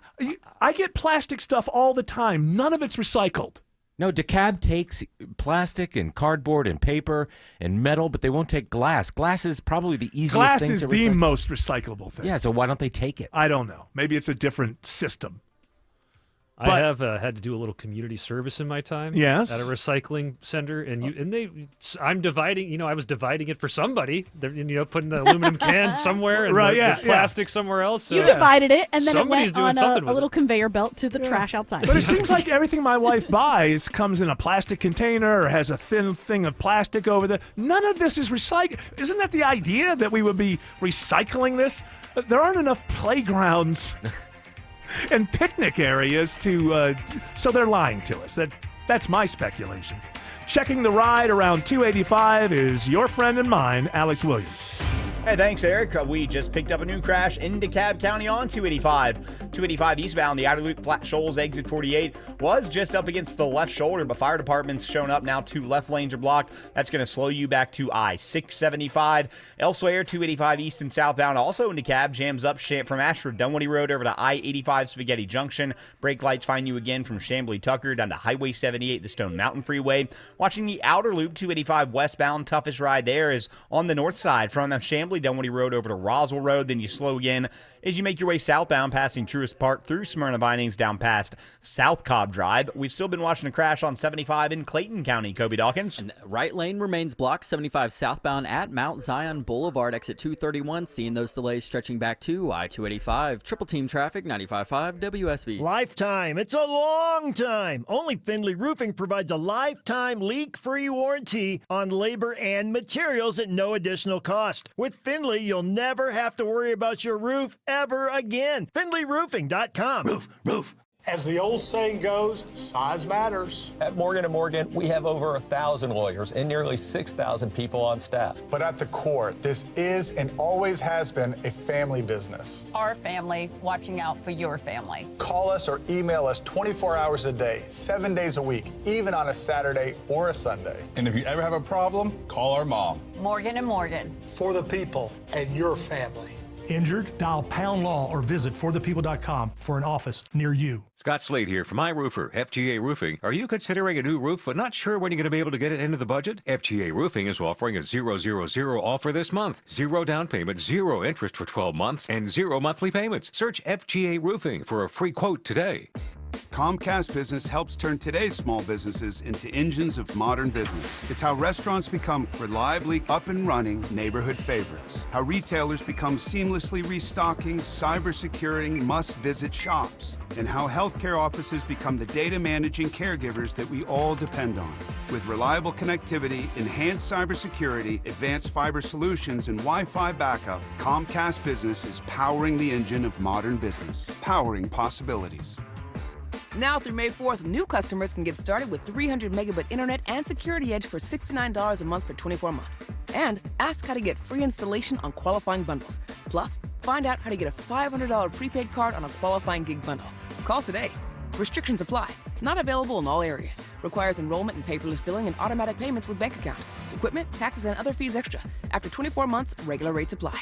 I get plastic stuff all the time. None of it's recycled. No, DeKalb takes plastic and cardboard and paper and metal, but they won't take glass. Glass is probably the easiest Glass thing is to the recycle. most recyclable thing. Yeah, so why don't they take it? I don't know. Maybe it's a different system. I have had to do a little community service in my time. Yes. At a recycling center, I'm dividing. I was dividing it for somebody. Putting the aluminum cans somewhere and the plastic somewhere else. So You divided it, and then it somebody's went doing on something a with little conveyor belt to the trash outside. But it seems like everything my wife buys comes in a plastic container or has a thin thing of plastic over there. None of this is recycled. Isn't that the idea, that we would be recycling this? There aren't enough playgrounds and picnic areas so they're lying to us. That's my speculation. Checking the ride around 285 is your friend and mine, Alex Williams. Hey, thanks, Eric. We just picked up a new crash in DeKalb County on 285. 285 eastbound, the outer loop, Flat Shoals, exit 48, was just up against the left shoulder, but fire department's shown up now. 2 left lanes are blocked. That's going to slow you back to I-675. Elsewhere, 285 east and southbound, also in DeKalb, jams up from Ashford Dunwoody Road over to I-85 Spaghetti Junction. Brake lights find you again from Chambly Tucker down to Highway 78, the Stone Mountain Freeway. Watching the outer loop, 285 westbound, toughest ride there is on the north side from Chambly Dunwoody Road over to Roswell Road. Then you slow again as you make your way southbound, passing Truist Park through Smyrna Vinings down past South Cobb Drive. We've still been watching a crash on 75 in Clayton County. Kobe Dawkins. And right lane remains blocked. 75 southbound at Mount Zion Boulevard, exit 231. Seeing those delays stretching back to I-285. Triple team traffic, 95.5 WSB. Lifetime. It's a long time. Only Findlay Roofing provides a lifetime leak-free warranty on labor and materials at no additional cost. With Findlay, you'll never have to worry about your roof ever again. FindlayRoofing.com. Roof. As the old saying goes, size matters. At Morgan & Morgan, we have over 1,000 lawyers and nearly 6,000 people on staff. But at the core, this is and always has been a family business. Our family watching out for your family. Call us or email us 24 hours a day, 7 days a week, even on a Saturday or a Sunday. And if you ever have a problem, call our mom. Morgan & Morgan. For the people and your family. Injured? Dial Pound Law or visit forthepeople.com for an office near you. Scott Slade here from iRoofer, FGA Roofing. Are you considering a new roof but not sure when you're going to be able to get it into the budget? FGA Roofing is offering a 000 offer this month. 0 down payment, 0 interest for 12 months, and 0 monthly payments. Search FGA Roofing for a free quote today. Comcast Business helps turn today's small businesses into engines of modern business. It's how restaurants become reliably up and running neighborhood favorites. How retailers become seamlessly restocking, cybersecurity must-visit shops. And how healthcare offices become the data managing caregivers that we all depend on. With reliable connectivity, enhanced cybersecurity, advanced fiber solutions, and Wi-Fi backup, Comcast Business is powering the engine of modern business. Powering possibilities. Now through May 4th, new customers can get started with 300 megabit internet and Security Edge for $69 a month for 24 months. And ask how to get free installation on qualifying bundles. Plus, find out how to get a $500 prepaid card on a qualifying gig bundle. Call today. Restrictions apply. Not available in all areas. Requires enrollment in paperless billing and automatic payments with bank account. Equipment, taxes, and other fees extra. After 24 months, regular rates apply.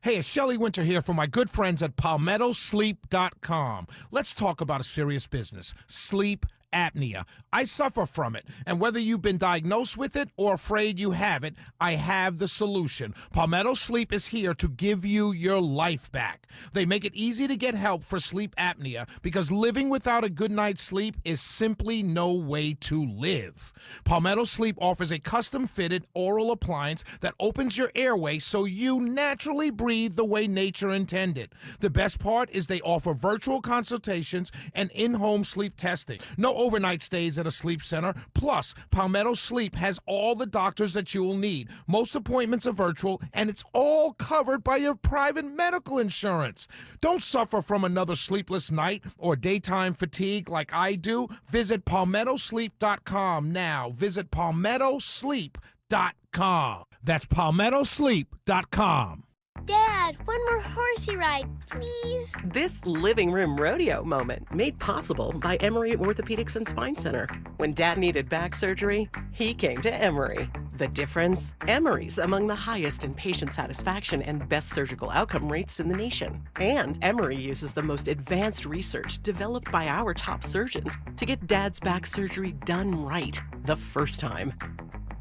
Hey, it's Shelley Winter here from my good friends at PalmettoSleep.com. Let's talk about a serious business, sleep apnea. I suffer from it, and whether you've been diagnosed with it or afraid you have it, I have the solution. Palmetto Sleep is here to give you your life back. They make it easy to get help for sleep apnea because living without a good night's sleep is simply no way to live. Palmetto Sleep offers a custom-fitted oral appliance that opens your airway so you naturally breathe the way nature intended. The best part is they offer virtual consultations and in-home sleep testing. No overnight stays at a sleep center. Plus, Palmetto Sleep has all the doctors that you will need. Most appointments are virtual, and it's all covered by your private medical insurance. Don't suffer from another sleepless night or daytime fatigue like I do. Visit PalmettoSleep.com now. Visit PalmettoSleep.com. That's PalmettoSleep.com. Dad, one more horsey ride, please. This living room rodeo moment made possible by Emory Orthopedics and Spine Center. When Dad needed back surgery, he came to Emory. The difference? Emory's among the highest in patient satisfaction and best surgical outcome rates in the nation. And Emory uses the most advanced research developed by our top surgeons to get Dad's back surgery done right the first time.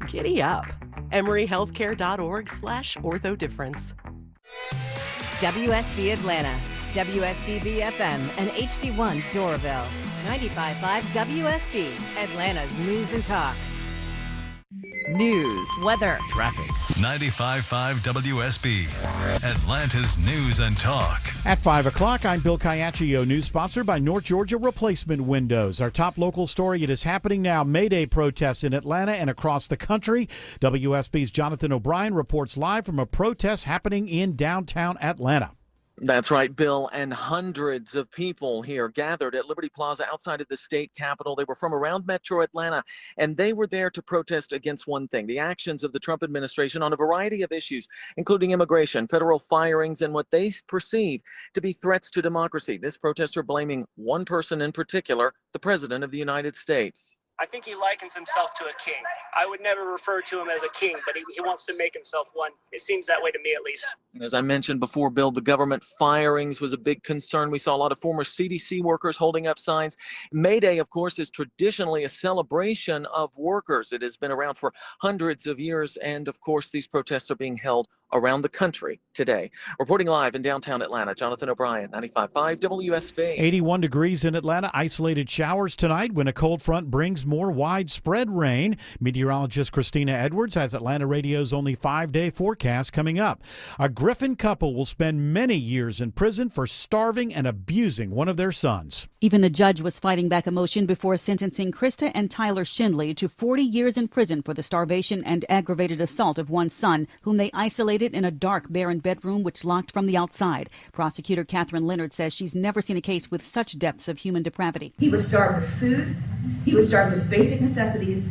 Giddy up. EmoryHealthcare.org/orthodifference. WSB Atlanta, WSBB FM, and HD1 Doraville. 95.5 WSB, Atlanta's news and talk. News, weather, traffic. 95.5 WSB, Atlanta's news and talk. At 5 o'clock, I'm Bill Caiaccio, news sponsored by North Georgia Replacement Windows. Our top local story, it is happening now. May Day protests in Atlanta and across the country. WSB's Jonathan O'Brien reports live from a protest happening in downtown Atlanta. That's right, Bill, and hundreds of people here gathered at Liberty Plaza outside of the state capitol. They were from around Metro Atlanta, and they were there to protest against one thing, the actions of the Trump administration on a variety of issues, including immigration, federal firings, and what they perceive to be threats to democracy. This protester blaming one person in particular, the President of the United States. I think he likens himself to a king. I would never refer to him as a king, but he wants to make himself one. It seems that way to me, at least. As I mentioned before, Bill, the government firings was a big concern. We saw a lot of former CDC workers holding up signs. May Day, of course, is traditionally a celebration of workers. It has been around for hundreds of years, and of course, these protests are being held around the country today. Reporting live in downtown Atlanta, Jonathan O'Brien, 95.5 WSB. 81 degrees in Atlanta. Isolated showers tonight when a cold front brings more widespread rain. Meteorologist Christina Edwards has Atlanta Radio's only 5-day forecast coming up. A Griffin couple will spend many years in prison for starving and abusing one of their sons. Even a judge was fighting back a motion before sentencing Krista and Tyler Schindley to 40 years in prison for the starvation and aggravated assault of one son, whom they isolated in a dark, barren bedroom which locked from the outside. Prosecutor Catherine Leonard says she's never seen a case with such depths of human depravity. He was starved with food. He was starved with basic necessities.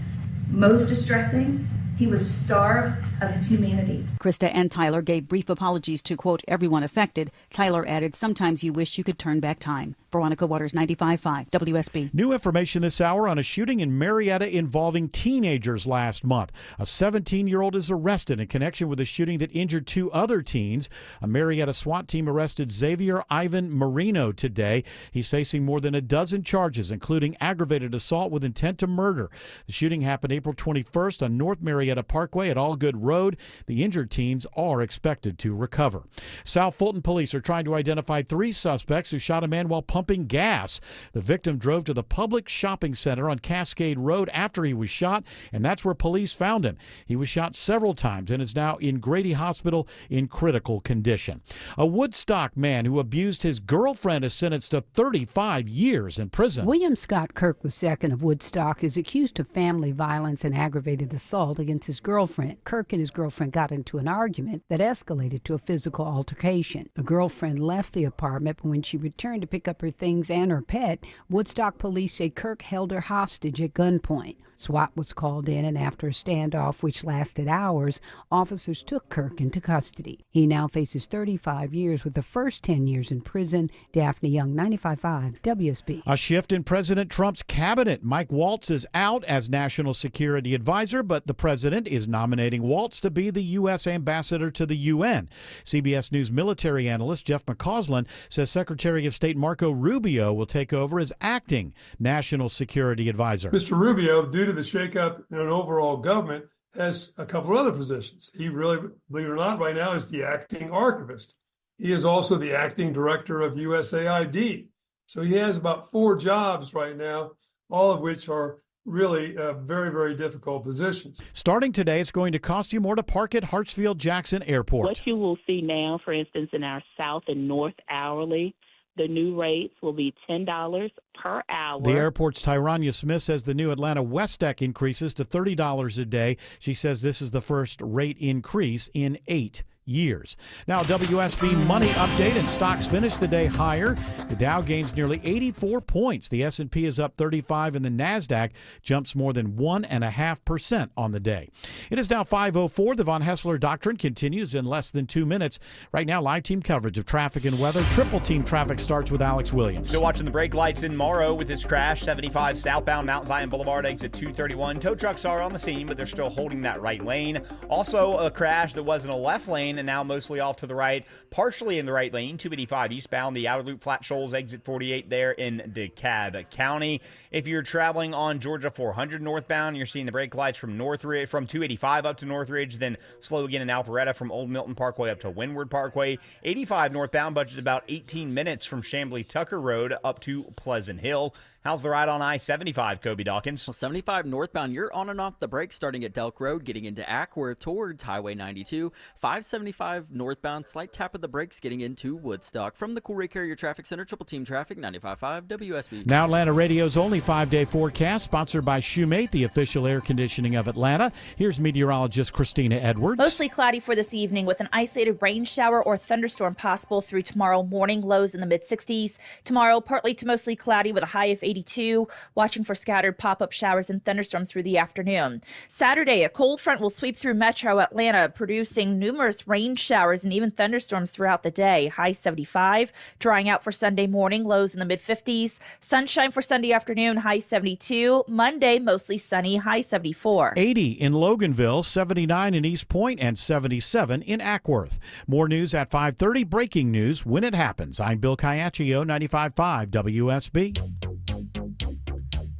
Most distressing, he was starved of his humanity. Krista and Tyler gave brief apologies to, quote, everyone affected. Tyler added, sometimes you wish you could turn back time. Veronica Waters, 95.5 WSB. New information this hour on a shooting in Marietta involving teenagers last month. A 17-year-old is arrested in connection with a shooting that injured 2 other teens. A Marietta SWAT team arrested Xavier Ivan Marino today. He's facing more than a dozen charges, including aggravated assault with intent to murder. The shooting happened April 21st on North Marietta Parkway at Allgood Road. The injured teens are expected to recover. South Fulton police are trying to identify 3 suspects who shot a man while pumping gas. The victim drove to the public shopping center on Cascade Road after he was shot, and that's where police found him. He was shot several times and is now in Grady Hospital in critical condition. A Woodstock man who abused his girlfriend is sentenced to 35 years in prison. William Scott Kirk II of Woodstock is accused of family violence and aggravated assault against his girlfriend. Kirk and his girlfriend got into an argument that escalated to a physical altercation. The girlfriend left the apartment, but when she returned to pick up her things and her pet, Woodstock police say Kirk held her hostage at gunpoint. SWAT was called in, and after a standoff which lasted hours, officers took Kirk into custody. He now faces 35 years with the first 10 years in prison. Daphne Young, 95.5 WSB. A shift in President Trump's cabinet. Mike Waltz is out as National Security Advisor, but the president is nominating Waltz Schultz to be the U.S. ambassador to the UN. CBS News military analyst Jeff McCausland says Secretary of State Marco Rubio will take over as acting national security advisor. Mr. Rubio, due to the shakeup in an overall government, has a couple of other positions. He really, believe it or not, right now is the acting archivist. He is also the acting director of USAID. So he has about 4 jobs right now, all of which are really very, very difficult positions. Starting today, it's going to cost you more to park at Hartsfield-Jackson Airport. What you will see now, for instance, in our South and North hourly, the new rates will be $10 per hour. The airport's Tyrania Smith says the new Atlanta West deck increases to $30 a day. She says this is the first rate increase in 8 years. Now, WSB money update, and stocks finished the day higher. The Dow gains nearly 84 points. The S&P is up 35, and the NASDAQ jumps more than 1.5% on the day. It is now 5:04. The Von Haessler Doctrine continues in less than 2 minutes. Right now, live team coverage of traffic and weather. Triple team traffic starts with Alex Williams. Still watching the brake lights in Morrow with this crash. 75 southbound Mount Zion Boulevard, exit 231. Tow trucks are on the scene, but they're still holding that right lane. Also, a crash that was in a left lane and now mostly off to the right, partially in the right lane, 285 eastbound, the outer loop, Flat Shoals, exit 48 there in DeKalb County. If you're traveling on Georgia 400 northbound, you're seeing the brake lights from Northridge, from 285 up to Northridge, then slow again in Alpharetta from Old Milton Parkway up to Windward Parkway. 85 northbound, budget about 18 minutes from Chamblee Tucker Road up to Pleasant Hill. How's the ride on I-75, Kobe Dawkins? Well, 75 northbound, you're on and off the brakes starting at Delk Road, getting into Ackworth towards Highway 92. 575 northbound, slight tap of the brakes getting into Woodstock. From the Cool Ray Carrier Traffic Center, Triple Team Traffic, 95.5 WSB. Now Atlanta Radio's only 5-day forecast, sponsored by Shoemate, the official air conditioning of Atlanta. Here's meteorologist Christina Edwards. Mostly cloudy for this evening with an isolated rain shower or thunderstorm possible through tomorrow morning, lows in the mid-60s. Tomorrow, partly to mostly cloudy with a high of 82, watching for scattered pop-up showers and thunderstorms through the afternoon. Saturday, a cold front will sweep through metro Atlanta, producing numerous rain showers and even thunderstorms throughout the day. High 75, drying out for Sunday morning, lows in the mid-50s. Sunshine for Sunday afternoon, high 72. Monday, mostly sunny, high 74. 80 in Loganville, 79 in East Point, and 77 in Ackworth. More news at 5:30. Breaking news when it happens. I'm Bill Caiaccio, 95.5 WSB.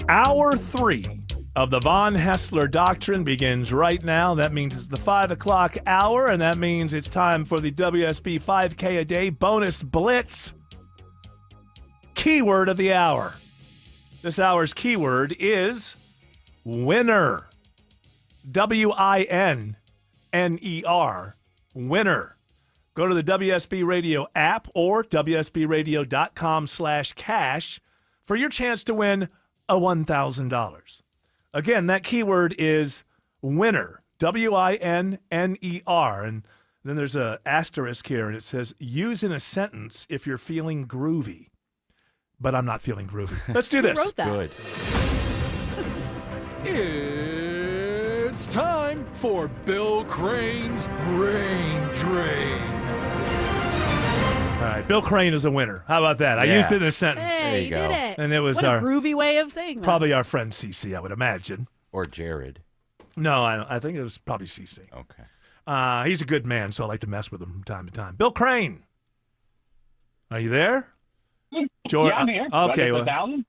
Hour 3 of the Von Haessler Doctrine begins right now. That means it's the 5 o'clock hour, and that means it's time for the WSB 5K a day bonus blitz. Keyword of the hour. This hour's keyword is winner. WINNER. Winner. Go to the WSB Radio app or WSBradio.com/cash for your chance to win a $1,000. Again, that keyword is winner, WINNER. And then there's an asterisk here, and it says, use in a sentence if you're feeling groovy. But I'm not feeling groovy. Let's do this. Who wrote that? Good. It's time for Bill Crane's Brain Drain. All right, Bill Crane is a winner. How about that? I used it in a sentence. Hey, there you go. did it. And it was what our a groovy way of saying that. probably our friend CC, I would imagine. Or Jared. No, I think it was probably CC. Okay. He's a good man, so I like to mess with him from time to time. Bill Crane, are you there? George, yeah, I'm here. Okay.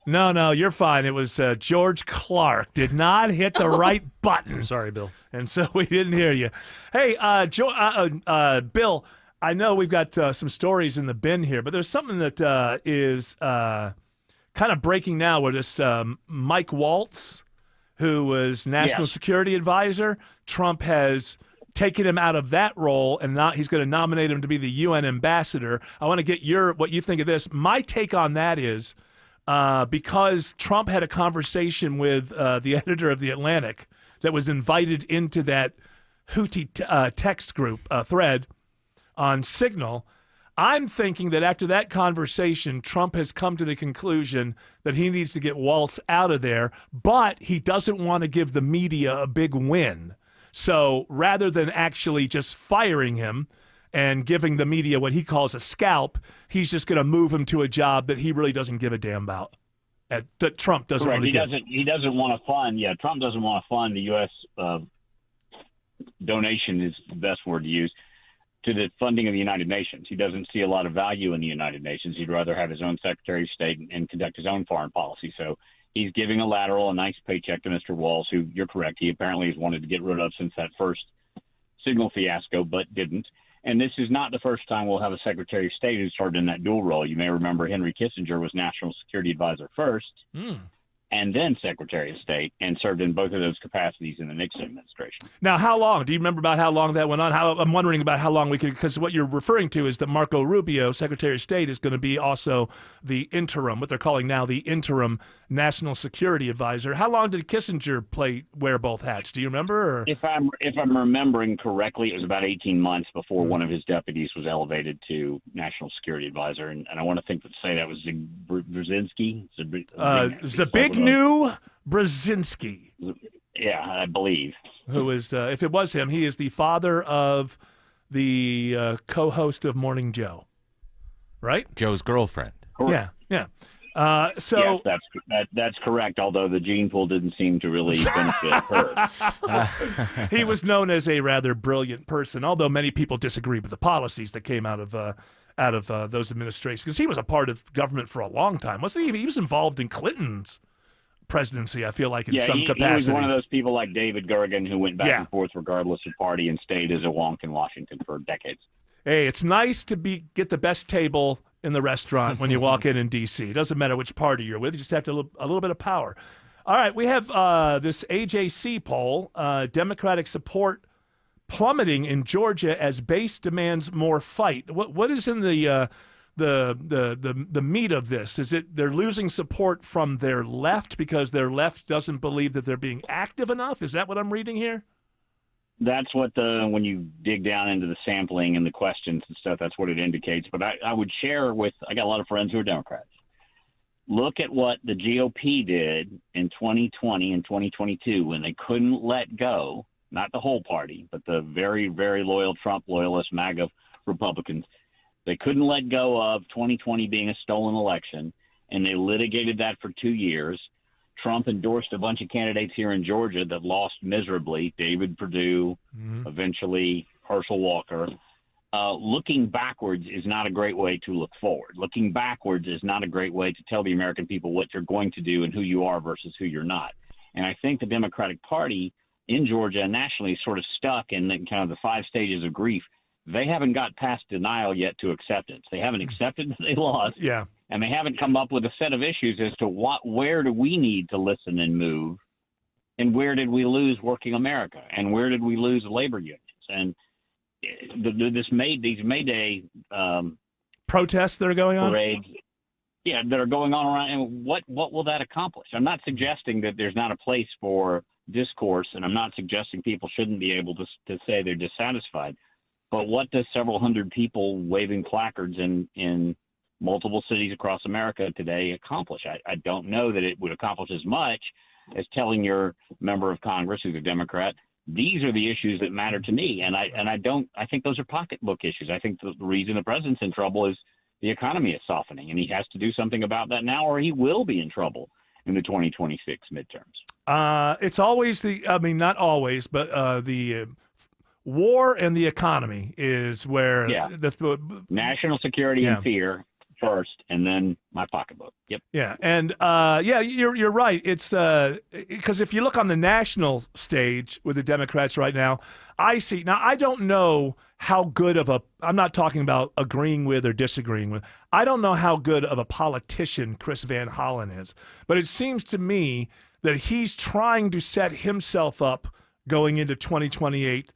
No, you're fine. It was George Clark. Did not hit the right button. Sorry, Bill. And so we didn't hear you. Hey, Bill, I know we've got some stories in the bin here, but there's something that is kind of breaking now with this Mike Waltz, who was National Security Advisor. Trump has taken him out of that role, and now he's going to nominate him to be the UN ambassador. I want to get what you think of this. My take on that is because Trump had a conversation with the editor of The Atlantic that was invited into that Houthi text group thread on Signal, I'm thinking that after that conversation, Trump has come to the conclusion that he needs to get Waltz out of there, but he doesn't want to give the media a big win. So rather than actually just firing him and giving the media what he calls a scalp, he's just going to move him to a job that he really doesn't give a damn about. That Trump doesn't want to give. He doesn't want to fund. Yeah, Trump doesn't want to fund the U.S. donation is the best word to use, to the funding of the United Nations. He doesn't see a lot of value in the United Nations. He'd rather have his own Secretary of State and conduct his own foreign policy. So he's giving a nice paycheck to Mr. Walz, who, you're correct, he apparently has wanted to get rid of since that first signal fiasco, but didn't. And this is not the first time we'll have a Secretary of State who served in that dual role. You may remember Henry Kissinger was National Security Advisor first, and then Secretary of State, and served in both of those capacities in the Nixon administration. Now, how long? Do you remember about how long that went on? I'm wondering about how long we could, because what you're referring to is that Marco Rubio, Secretary of State, is going to be also the interim, what they're calling now the interim National Security Advisor. How long did Kissinger wear both hats? Do you remember? Or? If I'm remembering correctly, it was about 18 months before one of his deputies was elevated to National Security Advisor, and I want to say that was Brzezinski. Zbigniew Brzezinski. Yeah, I believe. Who is, if it was him, he is the father of the co-host of Morning Joe, right? Joe's girlfriend. Correct. Yeah. Yes, that's correct, although the gene pool didn't seem to really benefit her. He was known as a rather brilliant person, although many people disagree with the policies that came out of those administrations, because he was a part of government for a long time, wasn't he? He was involved in Clinton's presidency, I feel like, in some capacity. He was one of those people like David Gergen who went back and forth regardless of party and stayed as a wonk in Washington for decades. Hey, it's nice to get the best table in the restaurant when you walk in D.C. It doesn't matter which party you're with. You just have a little bit of power. All right, we have this AJC poll, Democratic support plummeting in Georgia as base demands more fight. What is in the meat of this? Is it they're losing support from their left because their left doesn't believe that they're being active enough? Is that what I'm reading here? That's what when you dig down into the sampling and the questions and stuff, that's what it indicates. But I would share I got a lot of friends who are Democrats. Look at what the GOP did in 2020 and 2022 when they couldn't let go, not the whole party, but the very, very loyal Trump loyalist MAGA Republicans. They couldn't let go of 2020 being a stolen election, and they litigated that for 2 years. Trump endorsed a bunch of candidates here in Georgia that lost miserably, David Perdue, eventually Herschel Walker. Looking backwards is not a great way to look forward. Looking backwards is not a great way to tell the American people what you're going to do and who you are versus who you're not. And I think the Democratic Party in Georgia and nationally is sort of stuck in kind of the 5 stages of grief. They haven't got past denial yet to acceptance. They haven't accepted that they lost. Yeah. And they haven't come up with a set of issues as to where do we need to listen and move, and where did we lose working America, and where did we lose labor unions, and these May Day protests that are going on, parades, that are going on around, and what will that accomplish? I'm not suggesting that there's not a place for discourse, and I'm not suggesting people shouldn't be able to say they're dissatisfied, but what does several hundred people waving placards in multiple cities across America today accomplish? I don't know that it would accomplish as much as telling your member of Congress who's a Democrat, these are the issues that matter to me. And I think those are pocketbook issues. I think the reason the president's in trouble is the economy is softening, and he has to do something about that now, or he will be in trouble in the 2026 midterms. It's always not always, but the war and the economy is where the national security and fear first, and then my pocketbook. Yep. Yeah, and you're right. It's because if you look on the national stage with the Democrats right now, I don't know how good of I'm not talking about agreeing with or disagreeing with. I don't know how good of a politician Chris Van Hollen is, but it seems to me that he's trying to set himself up going into 2028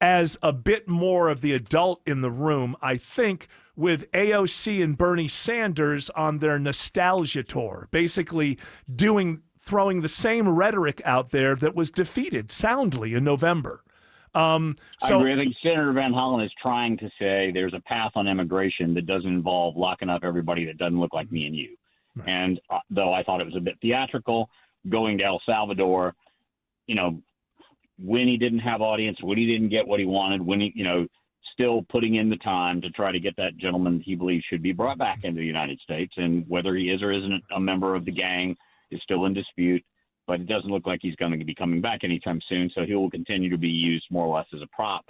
as a bit more of the adult in the room, I think, with AOC and Bernie Sanders on their nostalgia tour, basically throwing the same rhetoric out there that was defeated soundly in November. I agree. I think Senator Van Hollen is trying to say there's a path on immigration that doesn't involve locking up everybody that doesn't look like me and you. Right. And though I thought it was a bit theatrical, going to El Salvador, when he didn't have audience, when he didn't get what he wanted, when he, still putting in the time to try to get that gentleman he believes should be brought back into the United States, and whether he is or isn't a member of the gang is still in dispute. but it doesn't look like he's going to be coming back anytime soon. So he will continue to be used more or less as a prop.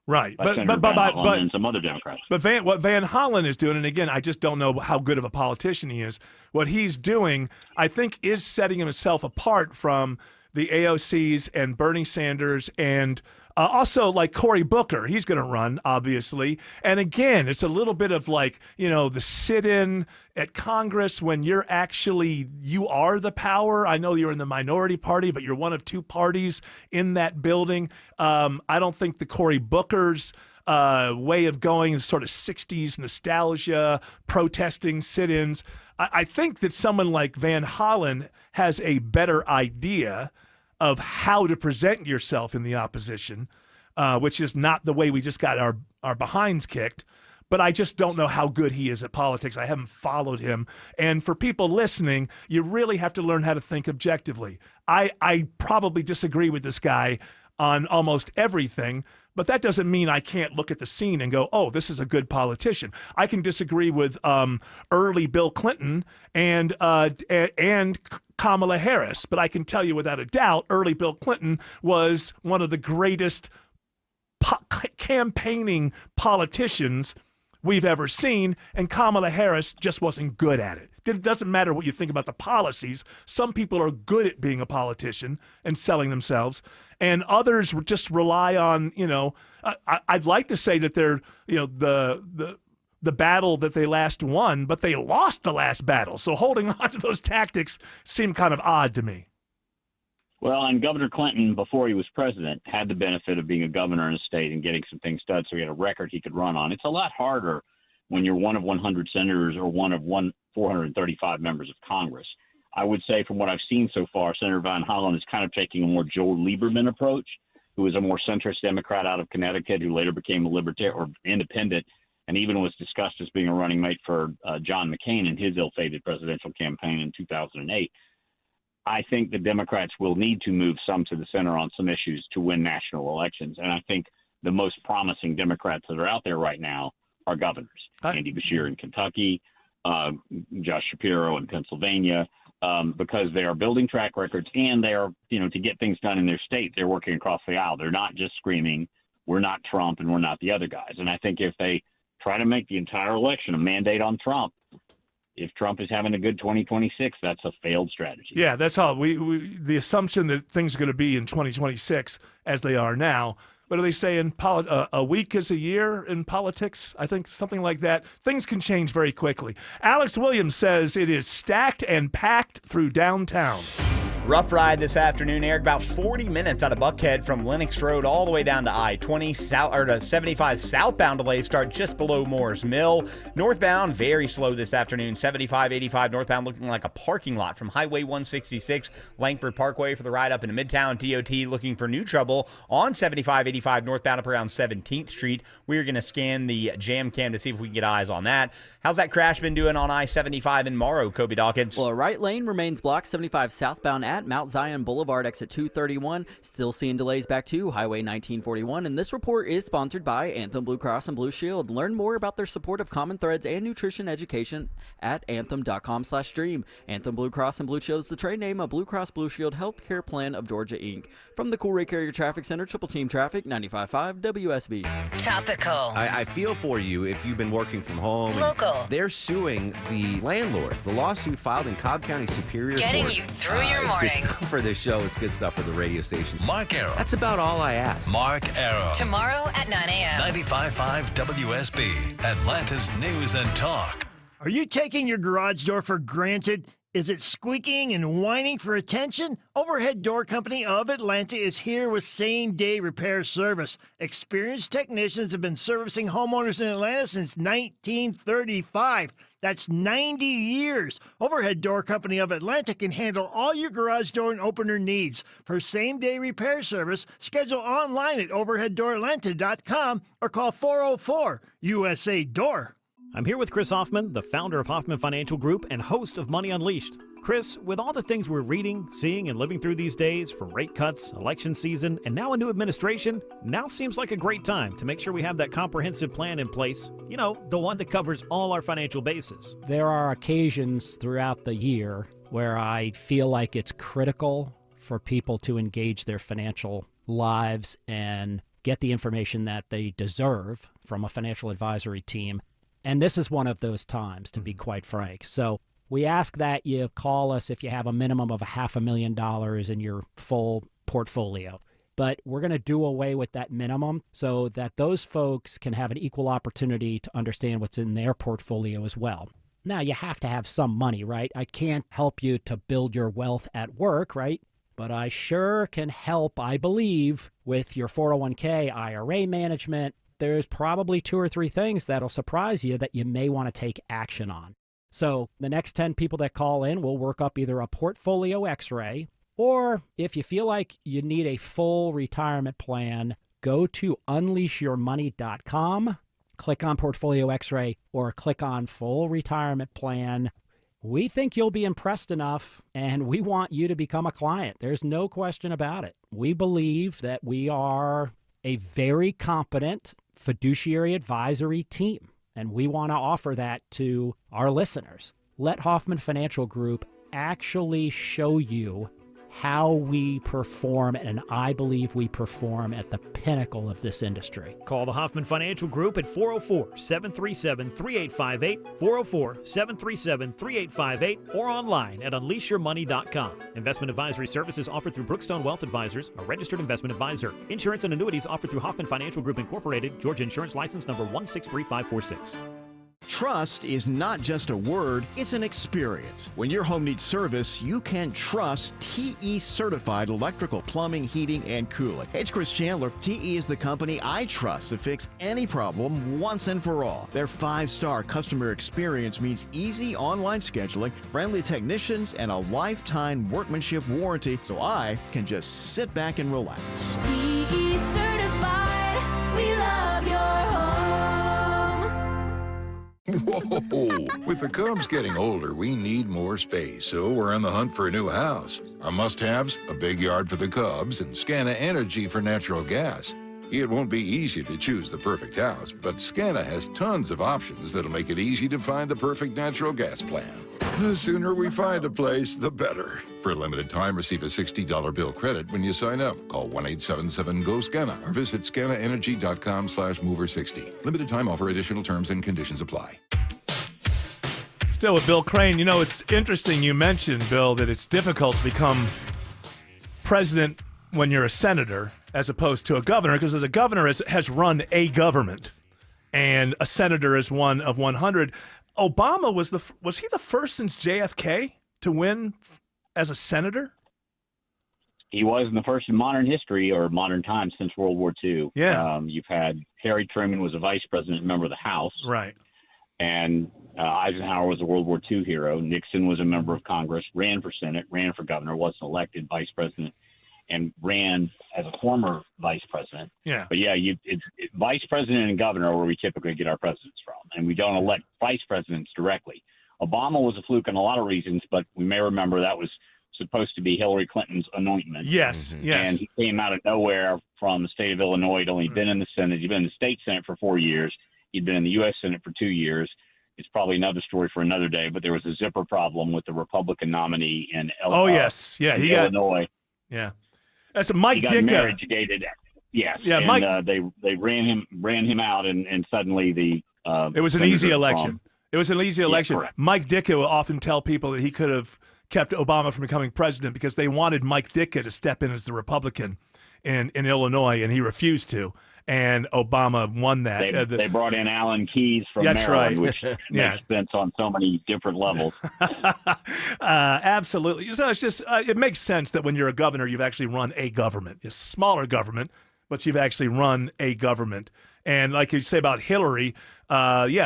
Right, But and some other Democrats. But what Van Hollen is doing, and again, I just don't know how good of a politician he is. What he's doing, I think, is setting himself apart from the AOCs and Bernie Sanders and also like Cory Booker. He's going to run, obviously. And again, it's a little bit of like, the sit-in at Congress when you are the power. I know you're in the minority party, but you're one of two parties in that building. I don't think the Cory Booker's way of going is sort of 60s nostalgia, protesting sit-ins. I think that someone like Van Hollen has a better idea of how to present yourself in the opposition, which is not the way we just got our behinds kicked. But I just don't know how good he is at politics. I haven't followed him. And for people listening, you really have to learn how to think objectively. I probably disagree with this guy on almost everything, but that doesn't mean I can't look at the scene and go, oh, this is a good politician. I can disagree with early Bill Clinton and Kamala Harris, but I can tell you without a doubt, early Bill Clinton was one of the greatest campaigning politicians we've ever seen, and Kamala Harris just wasn't good at it. It doesn't matter what you think about the policies. Some people are good at being a politician and selling themselves, and others just rely on, I'd like to say that they're, the battle that they last won, but they lost the last battle. So holding on to those tactics seemed kind of odd to me. Well, and Governor Clinton, before he was president, had the benefit of being a governor in a state and getting some things done, so he had a record he could run on. It's a lot harder when you're one of 100 senators or one of 435 members of Congress. I would say from what I've seen so far, Senator Van Hollen is kind of taking a more Joe Lieberman approach, who is a more centrist Democrat out of Connecticut, who later became a libertarian or independent, and even was discussed as being a running mate for John McCain in his ill-fated presidential campaign in 2008. I think the Democrats will need to move some to the center on some issues to win national elections. And I think the most promising Democrats that are out there right now are governors. Andy Beshear in Kentucky, Josh Shapiro in Pennsylvania, because they are building track records and they are, to get things done in their state, they're working across the aisle. They're not just screaming, we're not Trump and we're not the other guys. And I think if they try to make the entire election a mandate on Trump, if Trump is having a good 2026, that's a failed strategy. Yeah, that's how the assumption that things are going to be in 2026 as they are now. What do they say in a week is a year in politics? I think something like that. Things can change very quickly. Alex Williams says it is stacked and packed through downtown. Rough ride this afternoon, Eric. About 40 minutes out of Buckhead from Lenox Road all the way down to I-20 to 75 southbound delays start just below Moore's Mill. Northbound, very slow this afternoon. 75, 85 northbound looking like a parking lot from Highway 166, Langford Parkway for the ride up into Midtown. DOT looking for new trouble on 75, 85 northbound up around 17th Street. We're going to scan the jam cam to see if we can get eyes on that. How's that crash been doing on I-75 in Morrow, Kobe Dawkins? Well, right lane remains blocked 75 southbound at Mount Zion Boulevard, exit 231. Still seeing delays back to Highway 1941. And this report is sponsored by Anthem Blue Cross and Blue Shield. Learn more about their support of Common Threads and nutrition education at anthem.com/stream. Anthem Blue Cross and Blue Shield is the trade name of Blue Cross Blue Shield Healthcare Plan of Georgia, Inc. From the Cool Ray Carrier Traffic Center, Triple Team Traffic, 95.5 WSB. Topical. I feel for you if you've been working from home. Local. They're suing the landlord. The lawsuit filed in Cobb County Superior Getting Court. you through your morning. For this show, it's good stuff for the radio station. Mark Arrow. That's about all I ask. Mark Arrow. Tomorrow at 9 a.m. 95.5 WSB, Atlanta's News and Talk. Are you taking your garage door for granted? Is it squeaking and whining for attention? Overhead Door Company of Atlanta is here with same-day repair service. Experienced technicians have been servicing homeowners in Atlanta since 1935. That's 90 years. Overhead Door Company of Atlanta can handle all your garage door and opener needs. For same-day repair service, schedule online at overheaddooratlanta.com or call 404-USA-DOOR. I'm here with Chris Hoffman, the founder of Hoffman Financial Group and host of Money Unleashed. Chris, with all the things we're reading, seeing, and living through these days, from rate cuts, election season, and now a new administration, now seems like a great time to make sure we have that comprehensive plan in place. You know, the one that covers all our financial bases. There are occasions throughout the year where I feel like it's critical for people to engage their financial lives and get the information that they deserve from a financial advisory team. And this is one of those times, to be quite frank. So we ask that you call us if you have a minimum of $500,000 in your full portfolio. But we're going to do away with that minimum so that those folks can have an equal opportunity to understand what's in their portfolio as well. Now, you have to have some money, right? I can't help you to build your wealth at work, right? But I sure can help, I believe, with your 401k, IRA management. There's probably 2 or 3 things that'll surprise you that you may want to take action on. So the next 10 people that call in, we'll work up either a portfolio x-ray, or if you feel like you need a full retirement plan, go to unleashyourmoney.com, click on Portfolio X-ray, or click on Full Retirement Plan. We think you'll be impressed enough, and we want you to become a client. There's no question about it. We believe that we are a very competent fiduciary advisory team, and we want to offer that to our listeners. Let Hoffman Financial Group actually show you how we perform, and I believe we perform at the pinnacle of this industry. Call the Hoffman Financial Group at 404-737-3858, 404-737-3858, or online at unleashyourmoney.com. Investment advisory services offered through Brookstone Wealth Advisors, a registered investment advisor. Insurance and annuities offered through Hoffman Financial Group Incorporated, Georgia Insurance License number 163546. Trust is not just a word, it's an experience. When your home needs service, you can trust TE Certified Electrical, Plumbing, Heating, and Cooling. Hey, it's Chris Chandler. TE is the company I trust to fix any problem once and for all. Their 5-star customer experience means easy online scheduling, friendly technicians, and a lifetime workmanship warranty, so I can just sit back and relax. TE Certified, we love your home. Whoa! With the Cubs getting older, we need more space, so we're on the hunt for a new house. Our must-haves, a big yard for the Cubs and Scana Energy for natural gas. It won't be easy to choose the perfect house, but Scana has tons of options that'll make it easy to find the perfect natural gas plan. The sooner we find a place, the better. For a limited time, receive a $60 bill credit when you sign up. Call 1-877-GO-SCANA or visit scanaenergy.com/mover60. Limited time offer, additional terms and conditions apply. Still with Bill Crane, you know, it's interesting you mentioned, Bill, that it's difficult to become president when you're a senator as opposed to a governor, because as a governor has run a government and a senator is one of 100. Obama was he the first since JFK to win as a senator? He was the first in modern history or modern times since World War II. Yeah. You've had Harry Truman was a vice president, member of the House. Right. And Eisenhower was a World War II hero. Nixon was a member of Congress, ran for Senate, ran for governor, wasn't elected vice president, and ran as a former vice president. Yeah. But yeah, it's vice president and governor where we typically get our presidents from, and we don't elect vice presidents directly. Obama was a fluke on a lot of reasons, but we may remember that was supposed to be Hillary Clinton's anointment. Yes, yes. And he came out of nowhere from the state of Illinois. He'd only been in the Senate. He'd been in the state Senate for 4 years. He'd been in the U.S. Senate for 2 years. It's probably another story for another day, but there was a zipper problem with the Republican nominee in Illinois. Oh, yes. Yeah, Illinois. Yeah. That's Mike Ditka. He got marriage dated. Yes. Yeah, and, Mike. They ran him out, and suddenly the. It was an easy election. It was an easy election. Yeah, Mike Ditka will often tell people that he could have kept Obama from becoming president because they wanted Mike Ditka to step in as the Republican in Illinois, and he refused to. And Obama won that. They brought in Alan Keyes from That's Maryland, right. which makes sense on so many different levels. Absolutely. So it's just it makes sense that when you're a governor, you've actually run a government. It's a smaller government, but you've actually run a government. And like you say about Hillary,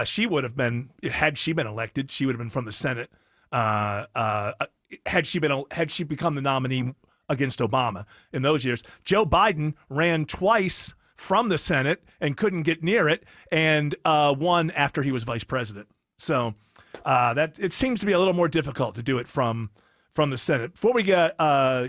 she would have been, had she been elected, she would have been from the Senate. Had she become the nominee against Obama in those years. Joe Biden ran twice from the Senate and couldn't get near it, and won after he was vice president. So that it seems to be a little more difficult to do it from the Senate. Before we get out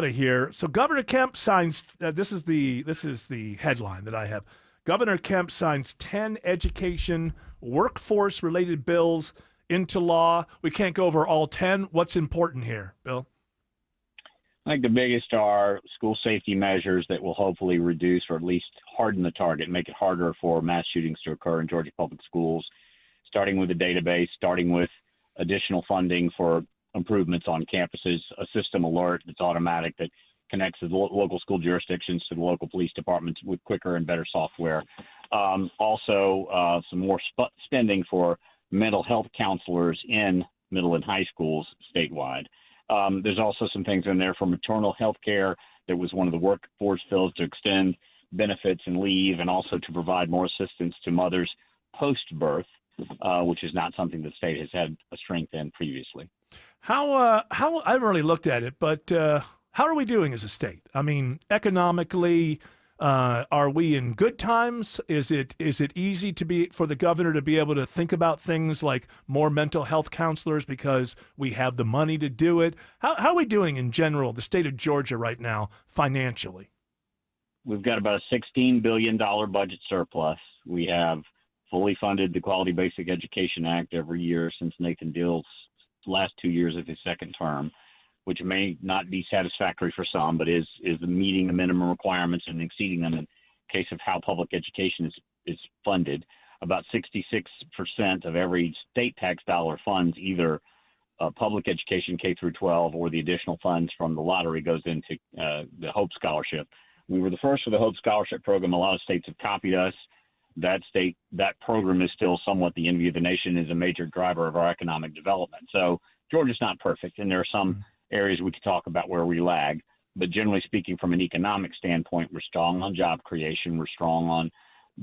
of here, so Governor Kemp signs. This is the headline that I have. Governor Kemp signs 10 education workforce related bills into law. We can't go over all 10. What's important here, Bill? I think the biggest are school safety measures that will hopefully reduce or at least harden the target, make it harder for mass shootings to occur in Georgia public schools, starting with a database, starting with additional funding for improvements on campuses, a system alert that's automatic that connects the local school jurisdictions to the local police departments with quicker and better software. Also, some more spending for mental health counselors in middle and high schools statewide. There's also some things in there for maternal health care. That was one of the workforce bills to extend benefits and leave, and also to provide more assistance to mothers post-birth, which is not something the state has had a strength in previously. How I haven't really looked at it, but how are we doing as a state? I mean, economically, are we in good times? Is it easy for the governor to be able to think about things like more mental health counselors because we have the money to do it? How are we doing in general, the state of Georgia right now, financially? We've got about a $16 billion budget surplus. We have fully funded the Quality Basic Education Act every year since Nathan Deal's last 2 years of his second term, which may not be satisfactory for some, but is meeting the minimum requirements and exceeding them in case of how public education is funded. About 66% of every state tax dollar funds either public education K through 12 or the additional funds from the lottery goes into the Hope Scholarship. We were the first for the Hope Scholarship program. A lot of states have copied us. That program is still somewhat the envy of the nation, is a major driver of our economic development. So Georgia's not perfect, and there are some areas we could talk about where we lag. But generally speaking, from an economic standpoint, we're strong on job creation. We're strong on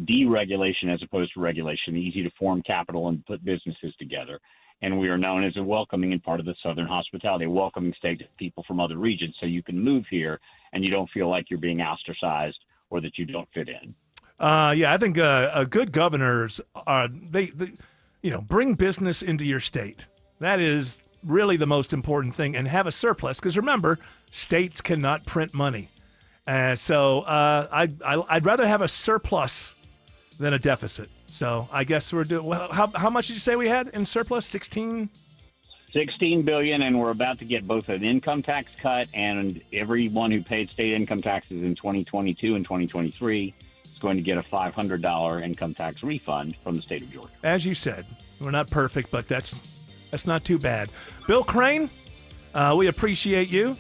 deregulation as opposed to regulation, easy to form capital and put businesses together. And we are known as a welcoming and part of the Southern hospitality, a welcoming state to people from other regions. So you can move here and you don't feel like you're being ostracized or that you don't fit in. Yeah, I think good governors they bring business into your state. That is really the most important thing, and have a surplus, because remember, states cannot print money. So I'd rather have a surplus than a deficit. So I guess we're doing well. How much did you say we had in surplus? 16 billion, and we're about to get both an income tax cut, and everyone who paid state income taxes in 2022 and 2023 is going to get a $500 income tax refund from the state of Georgia. As you said, we're not perfect, but that's not too bad. Bill Crane, we appreciate you.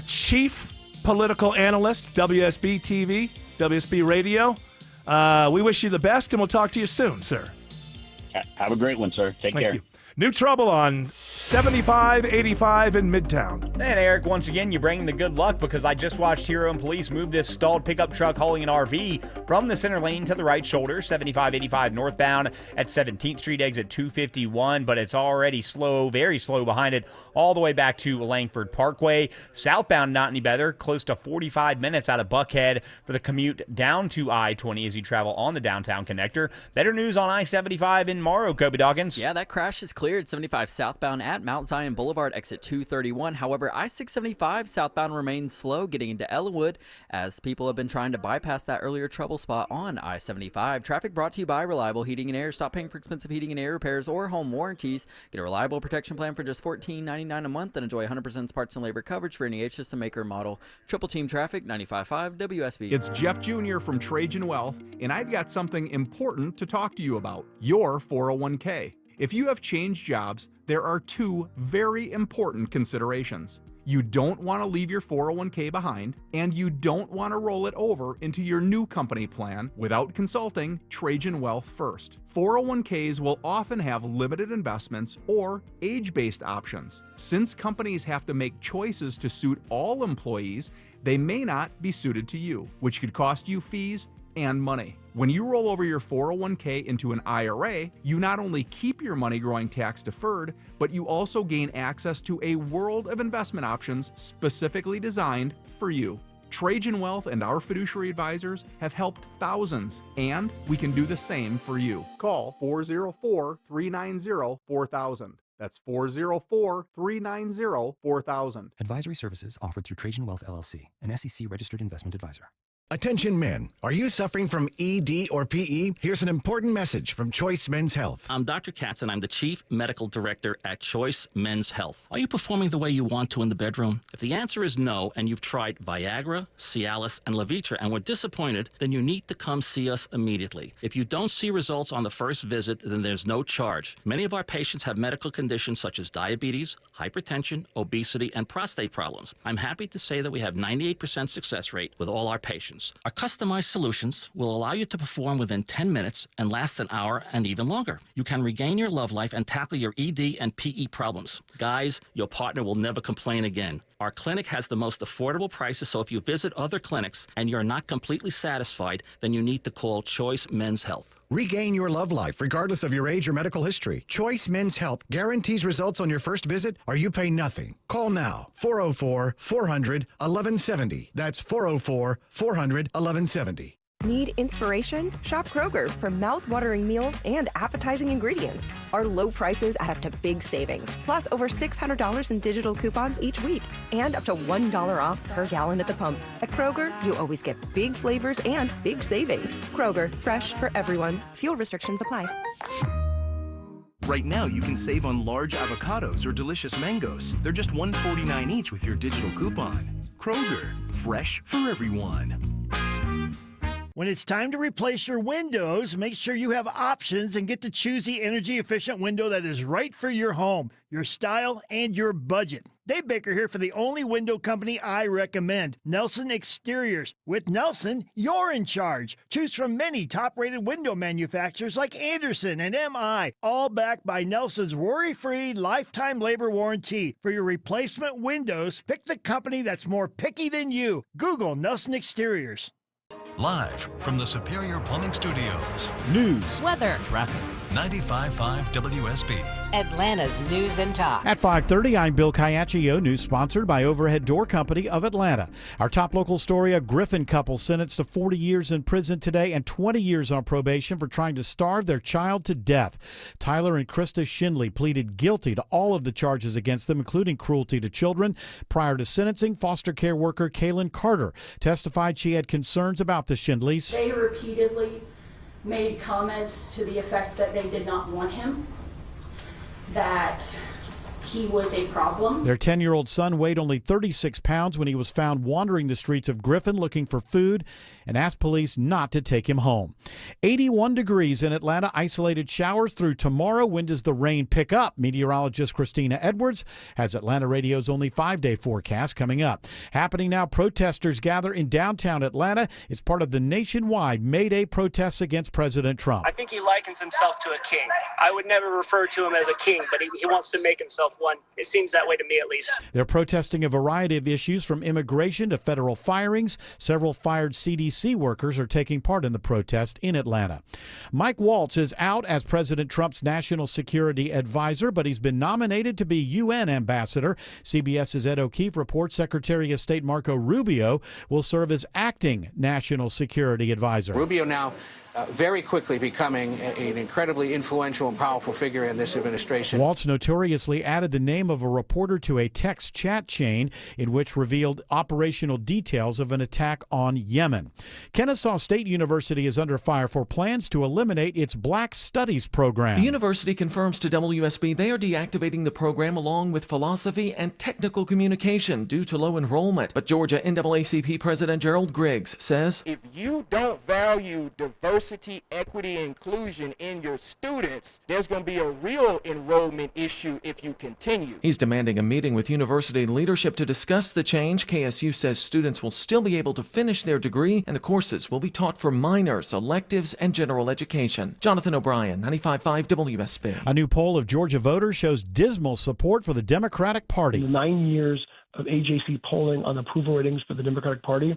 Chief Political Analyst, WSB TV, WSB Radio. We wish you the best, and we'll talk to you soon, sir. Have a great one, sir. Take care. You. New trouble on 7585 in Midtown. And Eric, once again, you bring the good luck, because I just watched Hero and Police move this stalled pickup truck hauling an RV from the center lane to the right shoulder, 7585 northbound at 17th Street, exit 251, but it's already slow, very slow behind it, all the way back to Langford Parkway. Southbound, not any better, close to 45 minutes out of Buckhead for the commute down to I-20 as you travel on the downtown connector. Better news on I-75 in Morrow, Kobe Doggins. Yeah, that crash is cleared 75 southbound at Mount Zion Boulevard, exit 231. However, I-675 southbound remains slow getting into Ellenwood as people have been trying to bypass that earlier trouble spot on I-75. Traffic brought to you by Reliable Heating and Air. Stop paying for expensive heating and air repairs or home warranties. Get a reliable protection plan for just $14.99 a month and enjoy 100% parts and labor coverage for any system maker model. Triple Team Traffic, 95.5 WSB. It's Jeff Jr. from Trajan Wealth, and I've got something important to talk to you about: your 401k. If you have changed jobs, there are two very important considerations. You don't want to leave your 401k behind, and you don't want to roll it over into your new company plan without consulting Trajan Wealth first. 401ks will often have limited investments or age-based options. Since companies have to make choices to suit all employees, they may not be suited to you, which could cost you fees and money. When you roll over your 401k into an IRA, you not only keep your money growing tax deferred, but you also gain access to a world of investment options specifically designed for you. Trajan Wealth and our fiduciary advisors have helped thousands, and we can do the same for you. Call 404-390-4000. That's 404-390-4000. Advisory services offered through Trajan Wealth LLC, an SEC registered investment advisor. Attention men, are you suffering from ED or PE? Here's an important message from Choice Men's Health. I'm Dr. Katz, and I'm the Chief Medical Director at Choice Men's Health. Are you performing the way you want to in the bedroom? If the answer is no, and you've tried Viagra, Cialis, and Levitra and were disappointed, then you need to come see us immediately. If you don't see results on the first visit, then there's no charge. Many of our patients have medical conditions such as diabetes, hypertension, obesity, and prostate problems. I'm happy to say that we have 98% success rate with all our patients. Our customized solutions will allow you to perform within 10 minutes and last an hour and even longer. You can regain your love life and tackle your ED and PE problems. Guys, your partner will never complain again. Our clinic has the most affordable prices, so if you visit other clinics and you're not completely satisfied, then you need to call Choice Men's Health. Regain your love life regardless of your age or medical history. Choice Men's Health guarantees results on your first visit or you pay nothing. Call now, 404-400-1170. That's 404-400-1170. Need inspiration? Shop Kroger for mouth-watering meals and appetizing ingredients. Our low prices add up to big savings, plus over $600 in digital coupons each week, and up to $1 off per gallon at the pump. At Kroger, you always get big flavors and big savings. Kroger, fresh for everyone. Fuel restrictions apply. Right now, you can save on large avocados or delicious mangoes. They're just $1.49 each with your digital coupon. Kroger, fresh for everyone. When it's time to replace your windows, make sure you have options and get to choose the energy-efficient window that is right for your home, your style, and your budget. Dave Baker here for the only window company I recommend, Nelson Exteriors. With Nelson, you're in charge. Choose from many top-rated window manufacturers like Anderson and MI, all backed by Nelson's worry-free lifetime labor warranty. For your replacement windows, pick the company that's more picky than you. Google Nelson Exteriors. Live from the Superior Plumbing Studios. News, weather, traffic. 95.5 WSB. Atlanta's News and Talk. At 5:30, I'm Bill Caiaccio. News sponsored by Overhead Door Company of Atlanta. Our top local story, a Griffin couple sentenced to 40 years in prison today and 20 years on probation for trying to starve their child to death. Tyler and Krista Schindley pleaded guilty to all of the charges against them, including cruelty to children. Prior to sentencing, foster care worker Kaylin Carter testified she had concerns about the Schindleys. They repeatedly made comments to the effect that they did not want him, that he was a problem. Their 10-year-old son weighed only 36 pounds when he was found wandering the streets of Griffin looking for food and asked police not to take him home. 81 degrees in Atlanta, isolated showers through tomorrow. When does the rain pick up? Meteorologist Christina Edwards has Atlanta Radio's only 5-day forecast coming up. Happening now, protesters gather in downtown Atlanta. It's part of the nationwide May Day protests against President Trump. I think he likens himself to a king. I would never refer to him as a king, but he wants to make himself one. It seems that way to me, at least. They're protesting a variety of issues from immigration to federal firings. Several fired CDC workers are taking part in the protest in Atlanta. Mike Waltz is out as President Trump's national security advisor, but he's been nominated to be UN ambassador. CBS's Ed O'Keefe reports Secretary of State Marco Rubio will serve as acting national security advisor. Rubio now very quickly becoming an incredibly influential and powerful figure in this administration. Waltz notoriously added the name of a reporter to a text chat chain in which revealed operational details of an attack on Yemen. Kennesaw State University is under fire for plans to eliminate its Black Studies program. The university confirms to WSB they are deactivating the program along with philosophy and technical communication due to low enrollment. But Georgia NAACP President Gerald Griggs says, if you don't value diversity, equity, and inclusion in your students, there's going to be a real enrollment issue if you continue. He's demanding a meeting with university leadership to discuss the change. KSU says students will still be able to finish their degree and the courses will be taught for minors, electives, and general education. Jonathan O'Brien, 95.5 WSB. A new poll of Georgia voters shows dismal support for the Democratic Party. In 9 years of AJC polling on approval ratings for the Democratic Party,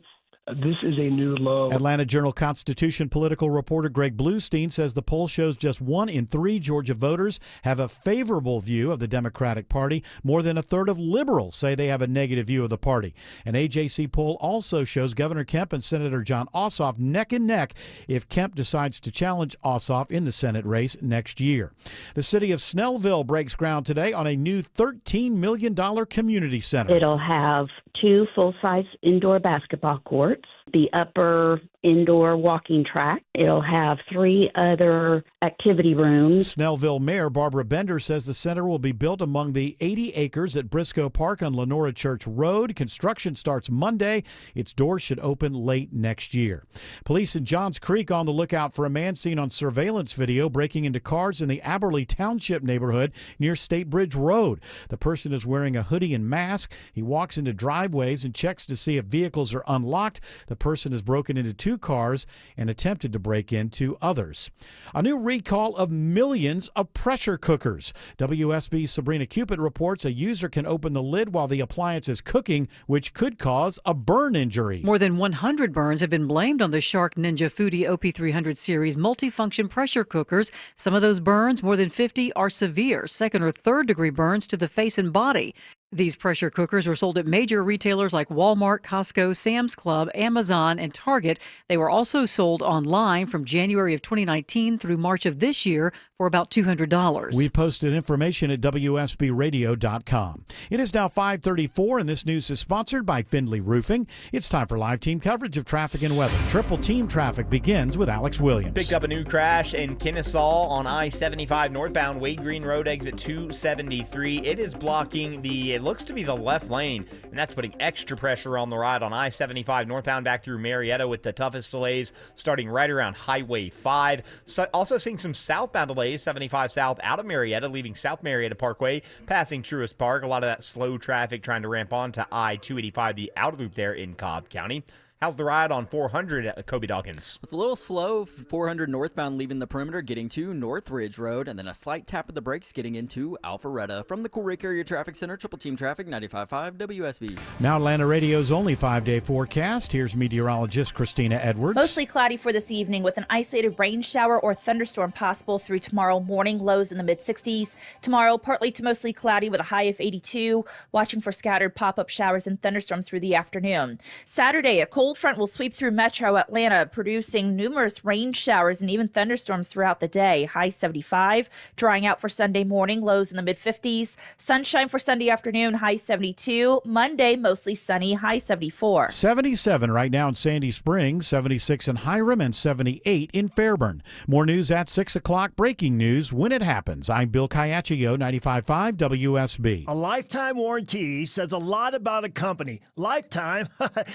this is a new low. Atlanta Journal-Constitution political reporter Greg Bluestein says the poll shows just 1 in 3 Georgia voters have a favorable view of the Democratic Party. More than a third of liberals say they have a negative view of the party. An AJC poll also shows Governor Kemp and Senator Jon Ossoff neck and neck if Kemp decides to challenge Ossoff in the Senate race next year. The city of Snellville breaks ground today on a new $13 million community center. It'll have 2 full-size indoor basketball courts, the upper indoor walking track. It'll have 3 other activity rooms. Snellville Mayor Barbara Bender says the center will be built among the 80 acres at Briscoe Park on Lenora Church Road. Construction starts Monday. Its doors should open late next year. Police in Johns Creek on the lookout for a man seen on surveillance video breaking into cars in the Aberley Township neighborhood near State Bridge Road. The person is wearing a hoodie and mask. He walks into driveways and checks to see if vehicles are unlocked. The person has broken into 2 cars and attempted to break into others. A new recall of millions of pressure cookers. WSB's Sabrina Cupid reports a user can open the lid while the appliance is cooking, which could cause a burn injury. More than 100 burns have been blamed on the Shark Ninja Foodie OP300 series multifunction pressure cookers. Some of those burns, more than 50, are severe, 2nd or 3rd degree burns to the face and body. These pressure cookers were sold at major retailers like Walmart, Costco, Sam's Club, Amazon, and Target. They were also sold online from January of 2019 through March of this year for about $200. We posted information at WSBradio.com. It is now 5:34, and this news is sponsored by Findlay Roofing. It's time for live team coverage of traffic and weather. Triple team traffic begins with Alex Williams. Picked up a new crash in Kennesaw on I-75 northbound Wade Green Road exit 273. It is blocking it looks to be the left lane, and that's putting extra pressure on the ride on I-75 northbound back through Marietta, with the toughest delays starting right around Highway 5. So also seeing some southbound delays, 75 south out of Marietta, leaving South Marietta Parkway, passing Truist Park. A lot of that slow traffic trying to ramp onto I-285, the outer loop there in Cobb County. How's the ride on 400 at Kobe Dawkins? It's a little slow. 400 northbound leaving the perimeter, getting to North Ridge Road, and then a slight tap of the brakes getting into Alpharetta. From the Cool Lake Area Traffic Center, Triple Team Traffic, 95.5 WSB. Now Atlanta Radio's only 5-day forecast. Here's meteorologist Christina Edwards. Mostly cloudy for this evening with an isolated rain shower or thunderstorm possible through tomorrow morning, lows in the mid-60s. Tomorrow, partly to mostly cloudy with a high of 82, watching for scattered pop-up showers and thunderstorms through the afternoon. Saturday, a cold front will sweep through metro Atlanta, producing numerous rain showers and even thunderstorms throughout the day. High 75, drying out for Sunday morning, lows in the mid-50s. Sunshine for Sunday afternoon, high 72. Monday, mostly sunny, high 74. 77 right now in Sandy Springs, 76 in Hiram, and 78 in Fairburn. More news at 6 o'clock. Breaking news when it happens. I'm Bill Caiaccio, 95.5 WSB. A lifetime warranty says a lot about a company. Lifetime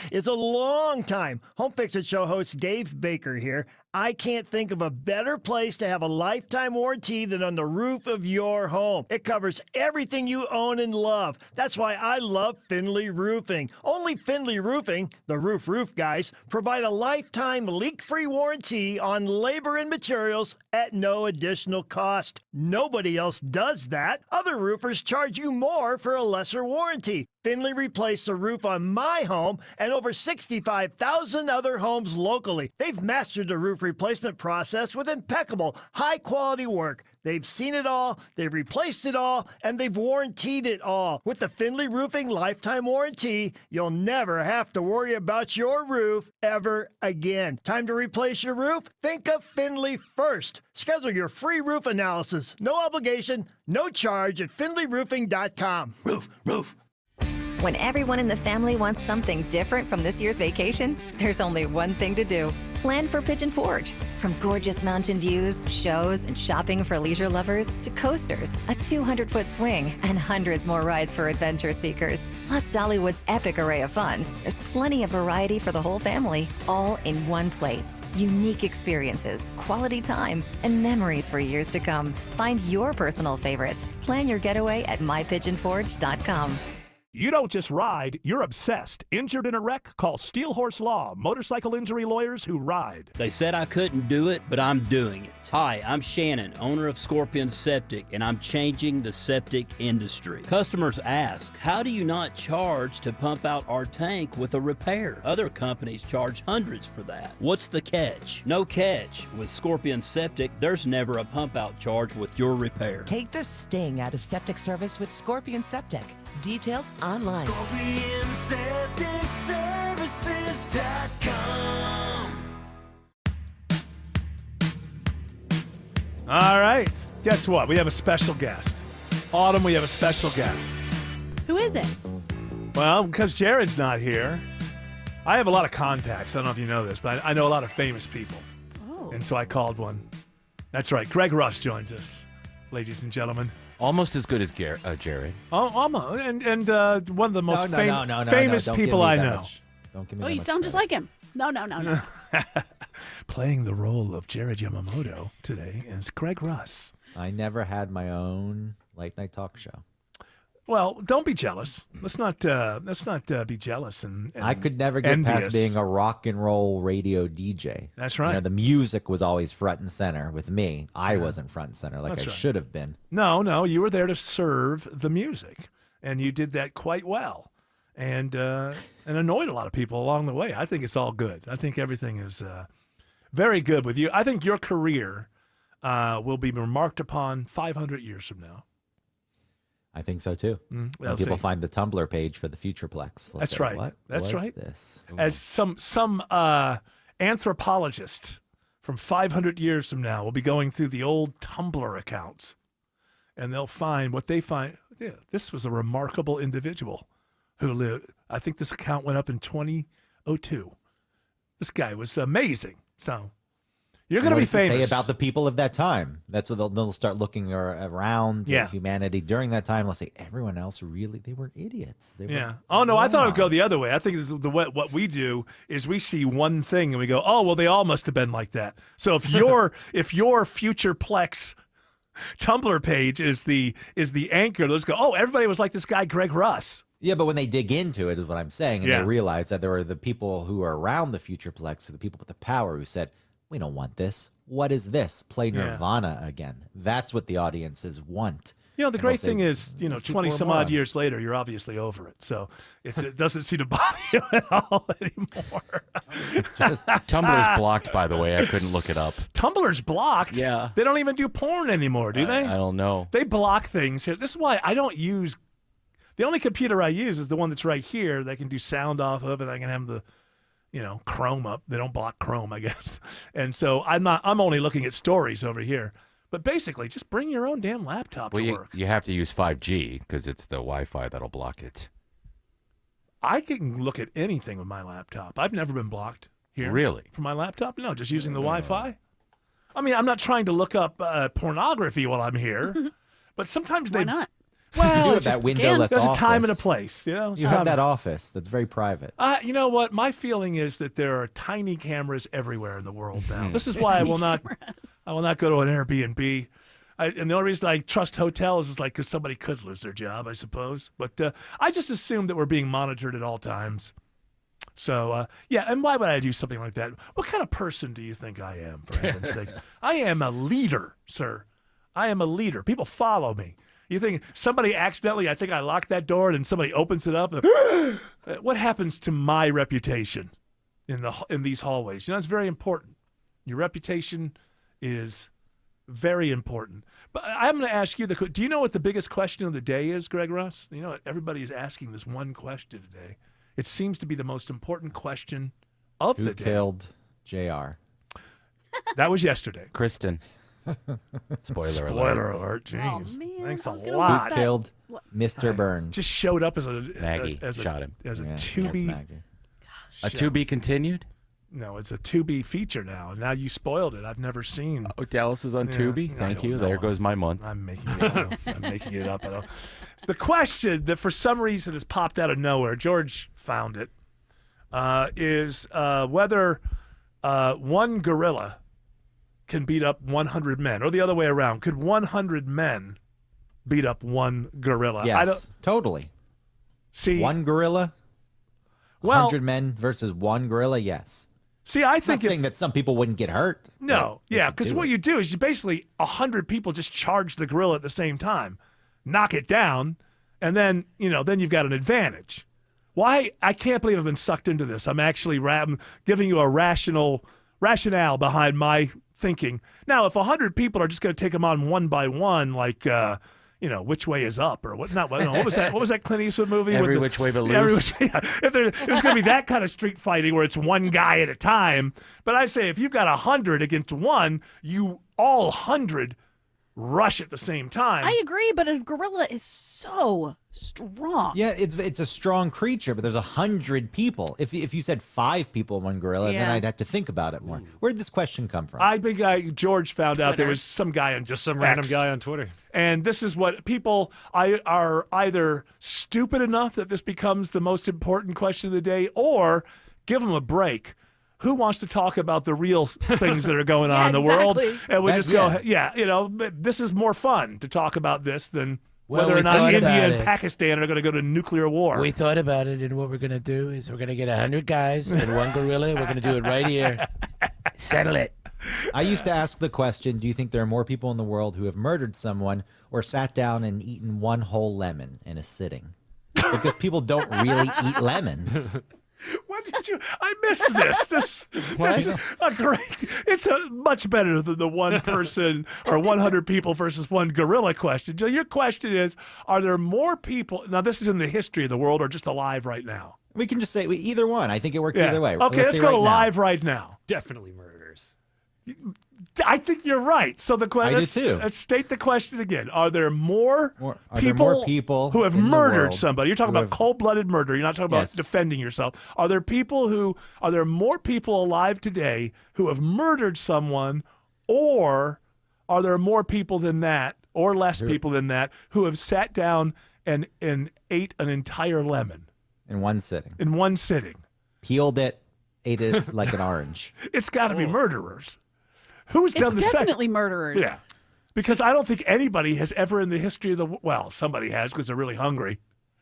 is a long time. Home Fix It show host Dave Baker here. I can't think of a better place to have a lifetime warranty than on the roof of your home. It covers everything you own and love. That's why I love Findlay Roofing. Only Findlay Roofing, the roof guys, provide a lifetime leak-free warranty on labor and materials at no additional cost. Nobody else does that. Other roofers charge you more for a lesser warranty. Findlay replaced the roof on my home and over 65,000 other homes locally. They've mastered the roof replacement process with impeccable, high-quality work. They've seen it all, they've replaced it all, and they've warrantied it all. With the Findlay Roofing Lifetime Warranty, you'll never have to worry about your roof ever again. Time to replace your roof? Think of Findlay first. Schedule your free roof analysis. No obligation, no charge at FindlayRoofing.com. Roof. When everyone in the family wants something different from this year's vacation, there's only one thing to do. Plan for Pigeon Forge. From gorgeous mountain views, shows, and shopping for leisure lovers to coasters, a 200-foot swing, and hundreds more rides for adventure seekers. Plus Dollywood's epic array of fun. There's plenty of variety for the whole family, all in one place. Unique experiences, quality time, and memories for years to come. Find your personal favorites. Plan your getaway at mypigeonforge.com. You don't just ride, you're obsessed. Injured in a wreck? Call Steel Horse Law, motorcycle injury lawyers who ride. They said I couldn't do it, but I'm doing it. Hi, I'm Shannon, owner of Scorpion Septic, and I'm changing the septic industry. Customers ask, how do you not charge to pump out our tank with a repair? Other companies charge hundreds for that. What's the catch? No catch. With Scorpion Septic, there's never a pump out charge with your repair. Take the sting out of septic service with Scorpion Septic. Details online. ScorpionSepticServices.com. All right. Guess what? We have a special guest. Autumn, we have a special guest. Who is it? Well, because Jared's not here, I have a lot of contacts. I don't know if you know this, but I know a lot of famous people. Oh. And so I called one. That's right. Greg Russ joins us, ladies and gentlemen. Almost as good as Jared. Oh, almost. And one of the most No, famous don't people give me I that know. much. Don't give me Oh, that you much sound just credit. like him. No. Playing the role of Jared Yamamoto today is Greg Russ. I never had my own late night talk show. Well, don't be jealous. Let's not be jealous and I could never get envious. past being a rock and roll radio DJ. That's right. The music was always front and center with me. I wasn't front and center like That's I right. should have been. No, you were there to serve the music, and you did that quite well, and annoyed a lot of people along the way. I think it's all good. I think everything is very good with you. I think your career will be remarked upon 500 years from now. I think so too. We'll When people see. find the Tumblr page for the Futureplex. They'll That's say, right. What That's was right. this? As some anthropologist from 500 years from now will be going through the old Tumblr accounts, and they'll find what they find. Yeah, this was a remarkable individual who lived. I think this account went up in 2002. This guy was amazing. So you're going to What be does it famous say about the people of that time. That's what they'll start looking around Yeah. humanity during that time. They'll say everyone else they were idiots. They Yeah. were Oh no, I thought it would go the morons. other way. I think what we do is we see one thing and we go, oh well, they all must have been like that. So if your Futureplex Tumblr page is the anchor, let's go. Oh, everybody was like this guy Greg Russ. Yeah, but when they dig into it, is what I'm saying, and Yeah. they realize that there were the people who are around the Futureplex, the people with the power, who said, "We don't want this. What is this? Play Yeah. Nirvana again." That's what the audiences want. You know, the And great they'll thing say, is, 20 people are some odd morons. years later, you're obviously over it. So it doesn't seem to bother you at all anymore. Tumblr's blocked, by the way. I couldn't look it up. Tumblr's blocked. Yeah. They don't even do porn anymore, do they? I don't know. They block things here. This is why I don't use. The only computer I use is the one that's right here that I can do sound off of, and I can have the, Chrome up. They don't block Chrome, I guess. And so I'm only looking at stories over here. But basically, just bring your own damn laptop Well, to you, work. you have to use 5G because it's the Wi-Fi that'll block it. I can look at anything with my laptop. I've never been blocked here. Really? For my laptop? No, just using the Wi-Fi. I mean, I'm not trying to look up pornography while I'm here, but sometimes Why not? Well, You it's have that just- windowless there's office. a time and a place. You have that office that's very private. You know what? My feeling is that there are tiny cameras everywhere in the world now. This is why I will not go to an Airbnb. And the only reason I trust hotels is because somebody could lose their job, I suppose. But I just assume that we're being monitored at all times. So, and why would I do something like that? What kind of person do you think I am, for heaven's sake? I am a leader, sir. I am a leader. People follow me. You think somebody accidentally, I think I locked that door and somebody opens it up. And, what happens to my reputation in these hallways? It's very important. Your reputation is very important. But I'm going to ask you, do you know what the biggest question of the day is, Greg Russ? You know what? Everybody is asking this one question today. It seems to be the most important question of Who the day. killed JR? That was yesterday. Kristen. Spoiler alert. Jeez. Oh, man. Thanks I a was gonna lot. watch Who that. killed Mr. Burns? Just showed up as a Maggie as a, shot him. as a Yeah, to that's be. Maggie. A to be continued? No, it's a to be feature now. And now you spoiled it. I've never seen. Oh, Dallas is on Yeah, Tubi? I Thank don't you. know. There goes my month. I'm making it up. I'm making it up. The question that for some reason has popped out of nowhere, George found it, is whether one gorilla can beat up 100 men, or the other way around. Could 100 men beat up one gorilla? Yes, totally. See, one gorilla, well, 100 men versus one gorilla. Yes. See, I I'm think not saying that some people wouldn't get hurt. No, but yeah, they could because do what it. you do is you basically 100 people just charge the gorilla at the same time, knock it down, and then then you've got an advantage. Why? I can't believe I've been sucked into this. I'm actually giving you a rationale behind my thinking. Now, if 100 people are just going to take them on one by one, like Which Way Is Up or what? Not what was that? What was that Clint Eastwood movie? Every Which Way But Loose. Every Which Way. If there's going to be that kind of street fighting where it's one guy at a time, but I say if you've got 100 against one, you all 100 rush at the same time. I agree, but a gorilla is so strong. Yeah, it's a strong creature, but there's 100 people. If you said 5 people in one gorilla, then Yeah. I'd have to think about it more. Where did this question come from? I think George found out there Twitter. was some guy on Just some random X. guy on Twitter. And this is what people are either stupid enough that this becomes the most important question of the day, or give them a break. Who wants to talk about the real things that are going on in the world? And we just go, this is more fun to talk about this than whether or not India and Pakistan are going to go to nuclear war. We thought about it, and what we're going to do is we're going to get 100 guys and one gorilla. We're going to do it right here. Settle it. I used to ask the question, do you think there are more people in the world who have murdered someone or sat down and eaten one whole lemon in a sitting? Because people don't really eat lemons. What did you? I missed this. This is a great. It's much better than the one person or 100 people versus one gorilla question. So your question is: are there more people? Now, this is in the history of the world, or just alive right now? We can just say either one. I think it works either way. Okay, let's go right live right now. Definitely murderers. I think you're right. So the question. I do too. Let's state the question again. Are there more people who have in the murdered world somebody? You're talking who about have- cold-blooded murder. You're not talking about Yes. defending yourself. Are there more people alive today who have murdered someone, or are there more people than that, or less people than that, who have sat down and ate an entire lemon in one sitting? in one sitting? Peeled it, ate it like an orange. It's got to be murderers. Who's done the It's second? definitely murderers. Yeah. Because I don't think anybody has ever in the history of the well, somebody has because they're really hungry.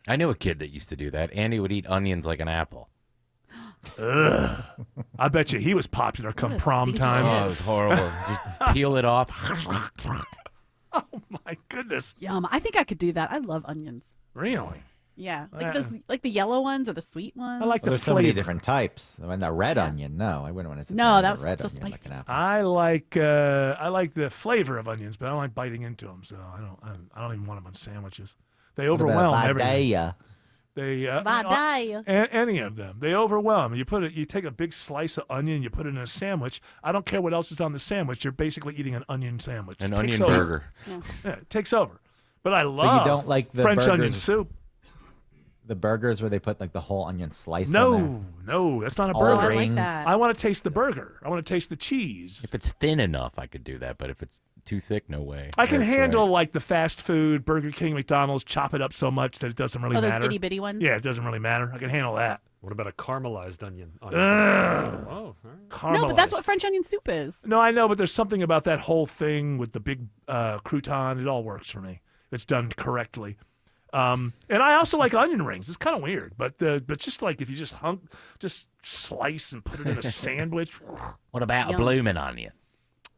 I knew a kid that used to do that. Andy would eat onions like an apple. Ugh. I bet you he was popular come prom time. Oh, it was horrible. Just peel it off. Oh my goodness. Yum. I think I could do that. I love onions. Really? Yeah. Like those, like the yellow ones or the sweet ones. I like Well, there's so many different types. I mean, the red onion. No, I wouldn't want to sit No, down and that eat was a red so onion like spicy. an apple. I like the flavor of onions, but I don't like biting into them, so I don't even want them on sandwiches. They What about overwhelm everything. vadaya? They Vadaya. any of them. They overwhelm. You take a big slice of onion, you put it in a sandwich. I don't care what else is on the sandwich. You're basically eating an onion sandwich. An It takes onion over. burger. Yeah, it takes over. But I love So you don't like the French burgers, onion soup. The burgers where they put like the whole onion slice in there? No, that's not a All burger. I like that. I want to taste the burger. I want to taste the cheese. If it's thin enough, I could do that. But if it's too thick, no way. I can That's handle right. like the fast food, Burger King, McDonald's, chop it up so much that it doesn't really Oh, those matter. itty bitty ones? Yeah, it doesn't really matter. I can handle that. What about a caramelized onion? Ugh. Oh, all right. No, but that's what French onion soup is. No, I know, but there's something about that whole thing with the big crouton. It all works for me. It's done correctly. And I also like onion rings. It's kind of weird, but just like if you just slice and put it in a sandwich. What about a blooming onion?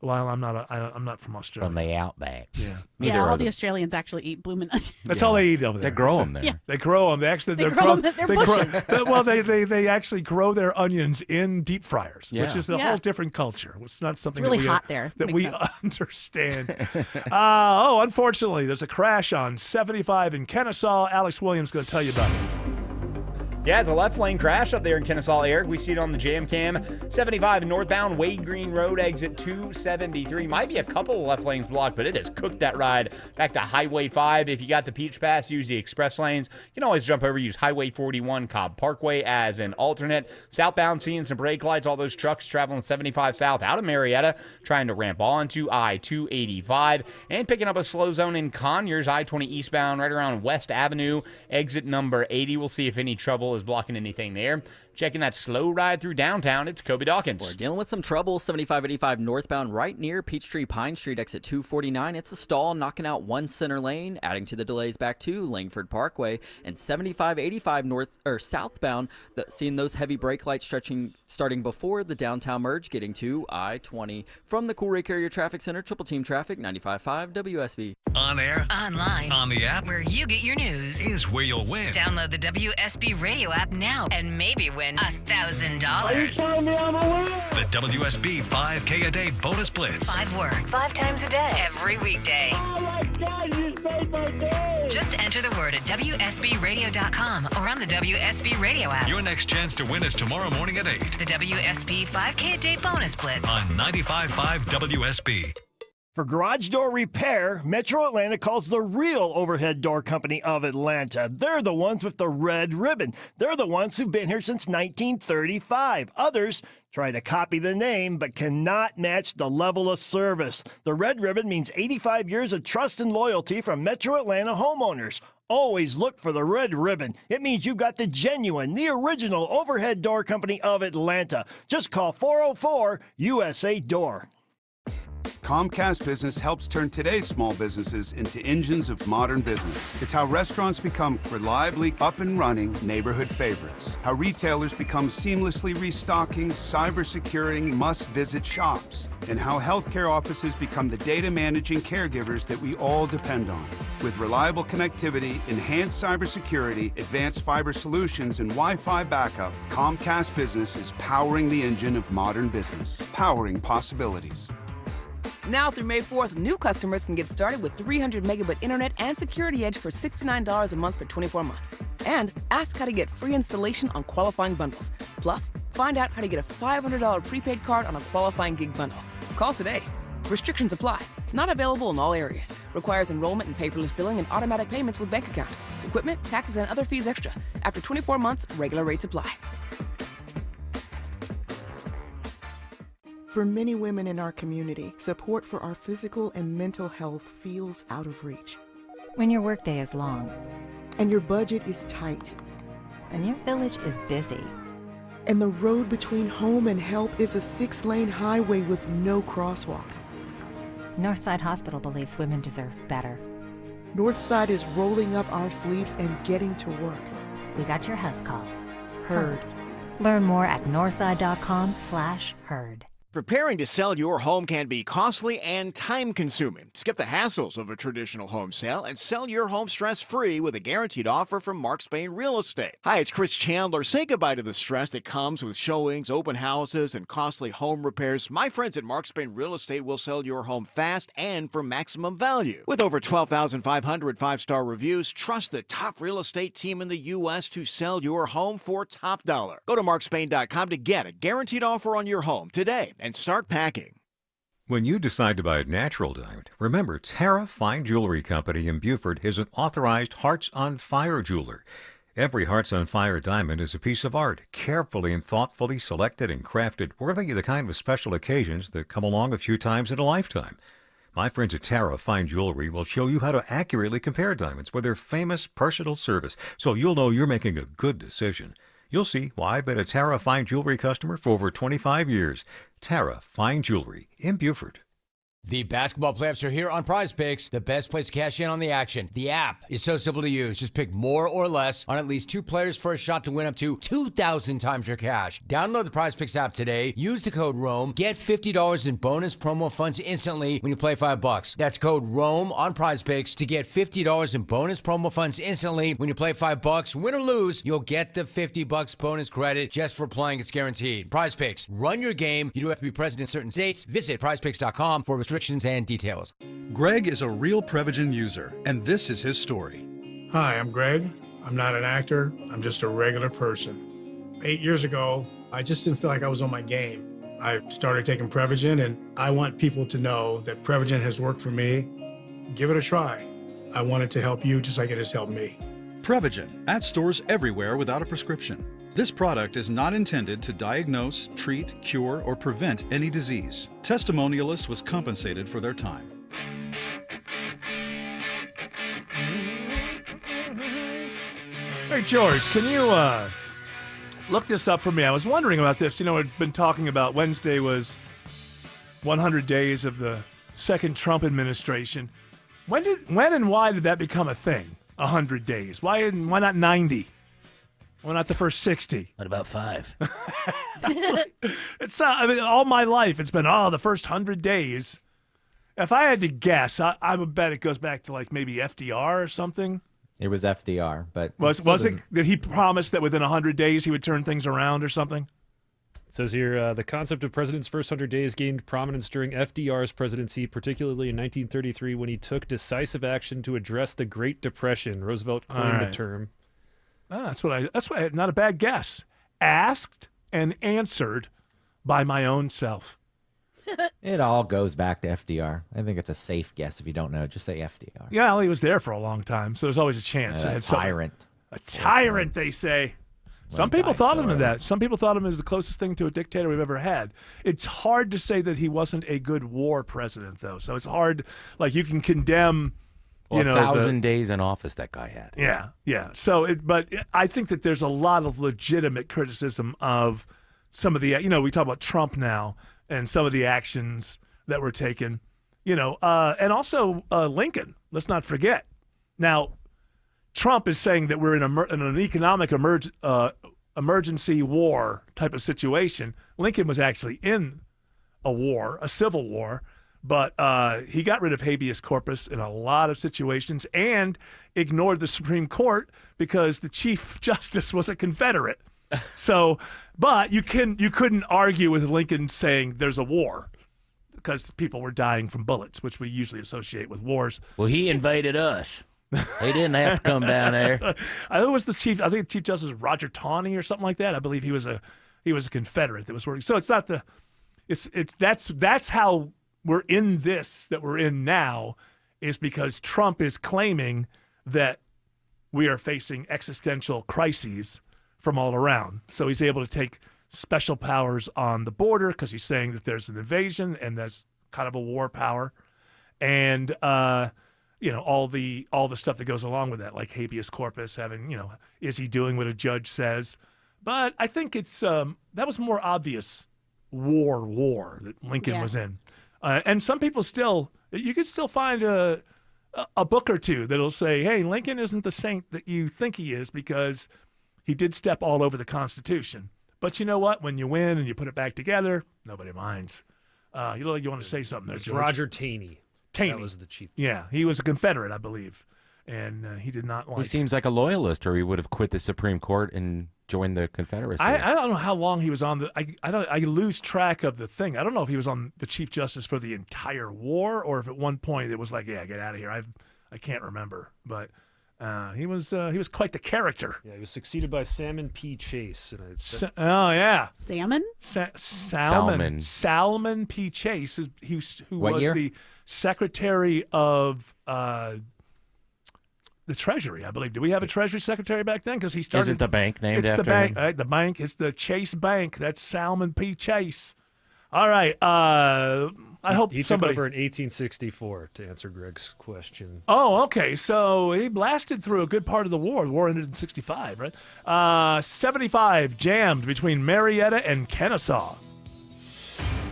Well, I'm not from Australia. From the outback. Yeah. Yeah, all the Australians actually eat bloomin' onions. That's all they eat over there. They grow them there. Yeah. They grow them. They actually They grow 'em, they're bushes. well, they actually grow their onions in deep fryers, which Yeah. is a Yeah. whole different culture. It's not something really that we, hot there. that Makes we sense. understand. Unfortunately, there's a crash on 75 in Kennesaw. Alex Williams is going to tell you about it. Yeah, it's a left lane crash up there in Kennesaw, Eric. We see it on the jam cam. 75 northbound Wade Green Road, exit 273. Might be a couple of left lanes blocked, but it has cooked that ride back to Highway 5. If you got the Peach Pass, use the express lanes. You can always jump over, use Highway 41 Cobb Parkway as an alternate. Southbound, seeing some brake lights. All those trucks traveling 75 south out of Marietta, trying to ramp onto I-285. And picking up a slow zone in Conyers, I-20 eastbound, right around West Avenue, exit number 80. We'll see if any trouble is blocking anything there. Checking that slow ride through downtown, it's Kobe Dawkins. We're dealing with some trouble. 7585 northbound right near Peachtree Pine Street, exit 249. It's a stall knocking out one center lane, adding to the delays back to Langford Parkway. And 7585 southbound, seeing those heavy brake lights starting before the downtown merge, getting to I-20. From the Coolray Carrier Traffic Center, Triple Team Traffic, 95.5 WSB. On air, online, on the app, where you get your news, is where you'll win. Download the WSB radio app now and maybe win $1,000. The WSB 5K a day bonus blitz. 5 words, 5 times a day, every weekday. Oh my God, you saved my day. Just enter the word at WSBradio.com or on the WSB radio app. Your next chance to win is tomorrow morning at 8. The WSB 5K a day bonus blitz On 95.5 WSB. For garage door repair, Metro Atlanta calls the real overhead door company of Atlanta. They're the ones with the red ribbon. They're the ones who've been here since 1935. Others try to copy the name but cannot match the level of service. The red ribbon means 85 years of trust and loyalty from Metro Atlanta homeowners. Always look for the red ribbon. It means you've got the genuine, the original overhead door company of Atlanta. Just call 404 USA Door. Comcast Business helps turn today's small businesses into engines of modern business. It's how restaurants become reliably up and running neighborhood favorites. How retailers become seamlessly restocking, cyber-securing, must-visit shops. And how healthcare offices become the data managing caregivers that we all depend on. With reliable connectivity, enhanced cybersecurity, advanced fiber solutions, and Wi-Fi backup, Comcast Business is powering the engine of modern business. Powering possibilities. Now through May 4th, new customers can get started with 300 megabit internet and Security Edge for $69 a month for 24 months. And ask how to get free installation on qualifying bundles. Plus, find out how to get a $500 prepaid card on a qualifying gig bundle. Call today. Restrictions apply. Not available in all areas. Requires enrollment and paperless billing and automatic payments with bank account. Equipment, taxes, and other fees extra. After 24 months, regular rates apply. For many women in our community, support for our physical and mental health feels out of reach. When your workday is long. And your budget is tight. And your village is busy. And the road between home and help is a 6-lane highway with no crosswalk. Northside Hospital believes women deserve better. Northside is rolling up our sleeves and getting to work. We got your house call. Heard. Learn more at northside.com/heard. Preparing to sell your home can be costly and time-consuming. Skip the hassles of a traditional home sale and sell your home stress-free with a guaranteed offer from Mark Spain Real Estate. Hi, it's Chris Chandler. Say goodbye to the stress that comes with showings, open houses, and costly home repairs. My friends at Mark Spain Real Estate will sell your home fast and for maximum value. With over 12,500 five-star reviews, trust the top real estate team in the U.S. to sell your home for top dollar. Go to markspain.com to get a guaranteed offer on your home today and start packing. When you decide to buy a natural diamond, remember Tara Fine Jewelry Company in Beaufort is an authorized Hearts on Fire jeweler. Every Hearts on Fire diamond is a piece of art, carefully and thoughtfully selected and crafted, worthy of the kind of special occasions that come along a few times in a lifetime. My friends at Tara Fine Jewelry will show you how to accurately compare diamonds with their famous personal service, so you'll know you're making a good decision. You'll see why I've been a Tara Fine Jewelry customer for over 25 years. Tara Fine Jewelry in Beaufort. The basketball playoffs are here on Prize Picks, the best place to cash in on the action. The app is so simple to use. Just pick more or less on at least 2 players for a shot to win up to 2,000 times your cash. Download the Prize Picks app today. Use the code ROAM. Get $50 in bonus promo funds instantly when you play $5. That's code ROAM on Prize Picks to get $50 in bonus promo funds instantly when you play $5. Win or lose, you'll get the $50 bonus credit just for playing. It's guaranteed. Prize Picks. Run your game. You do have to be present in certain states. Visit prizepicks.com for restrictions and details. Greg is a real Prevagen user, and this is his story. Hi, I'm Greg. I'm not an actor. I'm just a regular person. 8 years ago, I just didn't feel like I was on my game. I started taking Prevagen, and I want people to know that Prevagen has worked for me. Give it a try. I want it to help you just like it has helped me. Prevagen, at stores everywhere without a prescription. This product is not intended to diagnose, treat, cure, or prevent any disease. Testimonialist was compensated for their time. Hey, George, can you look this up for me? I was wondering about this. You know, we've been talking about Wednesday was 100 days of the second Trump administration. When and why did that become a thing? 100 days. Why not 90? Why not the first 60? What about 5? It's I mean, all my life it's been the first 100 days. If I had to guess, I would bet it goes back to like maybe FDR or something. It was FDR, but was it? Did he promise that within 100 days he would turn things around or something? It says here, the concept of president's first 100 days gained prominence during FDR's presidency, particularly in 1933 when he took decisive action to address the Great Depression. Roosevelt coined the term. That's not a bad guess. Asked and answered by my own self. It all goes back to FDR. I think it's a safe guess. If you don't know, just say FDR. Yeah, well, he was there for a long time, so there's always a chance. A tyrant. A tyrant, they say. Some people thought him of that. Some people thought him as the closest thing to a dictator we've ever had. It's hard to say that he wasn't a good war president, though. So it's hard. Like, you can condemn. Well, 1,000 days in office that guy had. Yeah. So, but I think that there's a lot of legitimate criticism of some of the, we talk about Trump now and some of the actions that were taken, and also Lincoln. Let's not forget. Now, Trump is saying that we're in an economic emergency war type of situation. Lincoln was actually in a war, a civil war. But he got rid of habeas corpus in a lot of situations and ignored the Supreme Court because the Chief Justice was a Confederate. So, but you couldn't argue with Lincoln saying there's a war because people were dying from bullets, which we usually associate with wars. Well, he invaded us. He didn't have to come down there. Who was the chief? I think Chief Justice Roger Taney or something like that. I believe he was a Confederate that was working. So it's not that's how we're in this that we're in now, is because Trump is claiming that we are facing existential crises from all around. So he's able to take special powers on the border because he's saying that there's an invasion and that's kind of a war power. And, all the stuff that goes along with that, like habeas corpus, having, is he doing what a judge says? But I think it's that was more obvious war that Lincoln was in. And some people you could still find a book or two that'll say, hey, Lincoln isn't the saint that you think he is because he did step all over the Constitution. But you know what? When you win and you put it back together, nobody minds. You look like you want to say something there, It's George. Roger Taney. That was the chief. Yeah, he was a Confederate, I believe. And he did not like... He seems like a loyalist, or he would have quit the Supreme Court and joined the Confederacy. I don't know how long he was on the... I lose track of the thing. I don't know if he was on the Chief Justice for the entire war, or if at one point it was like, yeah, get out of here. I can't remember. But he was quite the character. Yeah, he was succeeded by Salmon P. Chase. Oh, yeah. Salmon? Salmon P. Chase, who was the Secretary of... the Treasury, I believe. Do we have a Treasury Secretary back then? Because he started. Isn't the bank named after the bank, him? Right? The bank. It's the Chase Bank. That's Salmon P. Chase. All right. I hope he somebody. took over in 1864 to answer Greg's question. Oh, okay. So he blasted through a good part of the war. The war ended in 65, right? 75 jammed between Marietta and Kennesaw.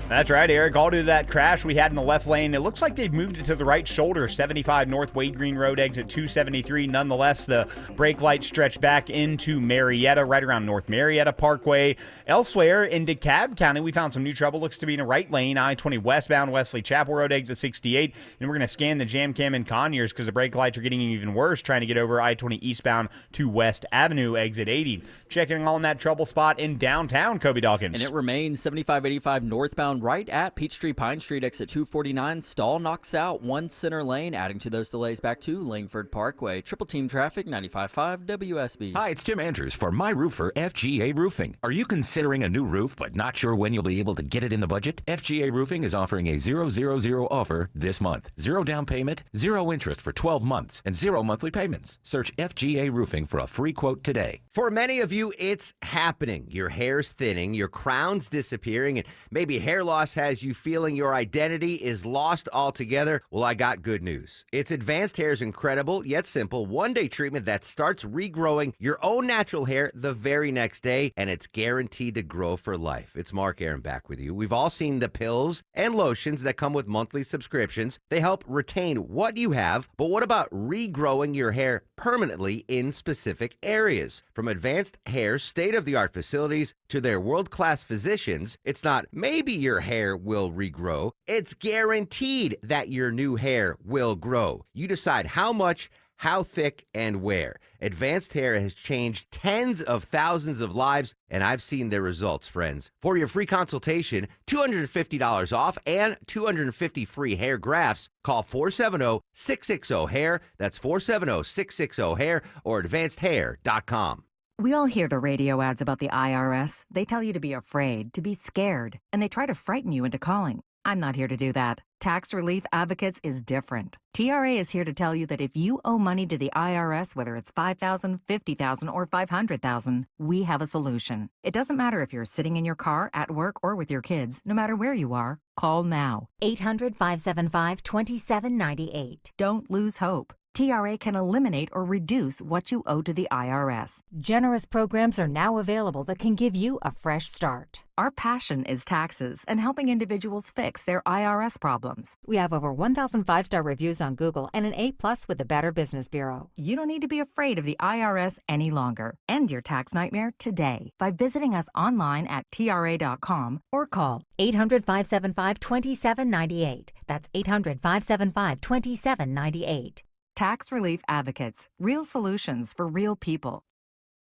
That's right, Eric. All due to that crash we had in the left lane. It looks like they've moved it to the right shoulder. 75 North Wade Green Road, exit 273. Nonetheless, the brake lights stretch back into Marietta, right around North Marietta Parkway. Elsewhere in DeKalb County, we found some new trouble. Looks to be in a right lane. I-20 westbound, Wesley Chapel Road, exit 68. And we're going to scan the jam cam in Conyers because the brake lights are getting even worse, trying to get over I-20 eastbound to West Avenue, exit 80. Checking on that trouble spot in downtown, Kobe Dawkins. And it remains 7585 northbound right at Peachtree Pine Street, exit 249. Stall knocks out one center lane, adding to those delays back to Langford Parkway. Triple team traffic, 95.5 WSB. Hi, it's Tim Andrews for My Roofer FGA Roofing. Are you considering a new roof but not sure when you'll be able to get it in the budget? FGA Roofing is offering a 000 offer this month. 0 down payment, 0 interest for 12 months, and 0 monthly payments. Search FGA Roofing for a free quote today. For many of you, it's happening. Your hair's thinning, your crown's disappearing, and maybe hair loss has you feeling your identity is lost altogether. Well, I got good news. It's Advanced Hair's incredible yet simple one-day treatment that starts regrowing your own natural hair the very next day, and it's guaranteed to grow for life. It's Mark Aaron back with you. We've all seen the pills and lotions that come with monthly subscriptions. They help retain what you have, but what about regrowing your hair permanently in specific areas? From Advanced Hair's state-of-the-art facilities to their world-class physicians, it's not maybe your hair will regrow. It's guaranteed that your new hair will grow. You decide how much, how thick, and where. Advanced Hair has changed tens of thousands of lives, and I've seen their results, friends. For your free consultation, $250 off and 250 free hair grafts, call 470-660-HAIR. That's 470-660-HAIR or advancedhair.com. We all hear the radio ads about the IRS. They tell you to be afraid, to be scared, and they try to frighten you into calling. I'm not here to do that. Tax Relief Advocates is different. TRA is here to tell you that if you owe money to the IRS, whether it's $5,000, $50,000, or $500,000, we have a solution. It doesn't matter if you're sitting in your car, at work, or with your kids. No matter where you are, call now. 800-575-2798. Don't lose hope. TRA can eliminate or reduce what you owe to the IRS. Generous programs are now available that can give you a fresh start. Our passion is taxes and helping individuals fix their IRS problems. We have over 1,000 5-star reviews on Google and an A+ with the Better Business Bureau. You don't need to be afraid of the IRS any longer. End your tax nightmare today by visiting us online at TRA.com or call 800-575-2798. That's 800-575-2798. Tax Relief Advocates. Real solutions for real people.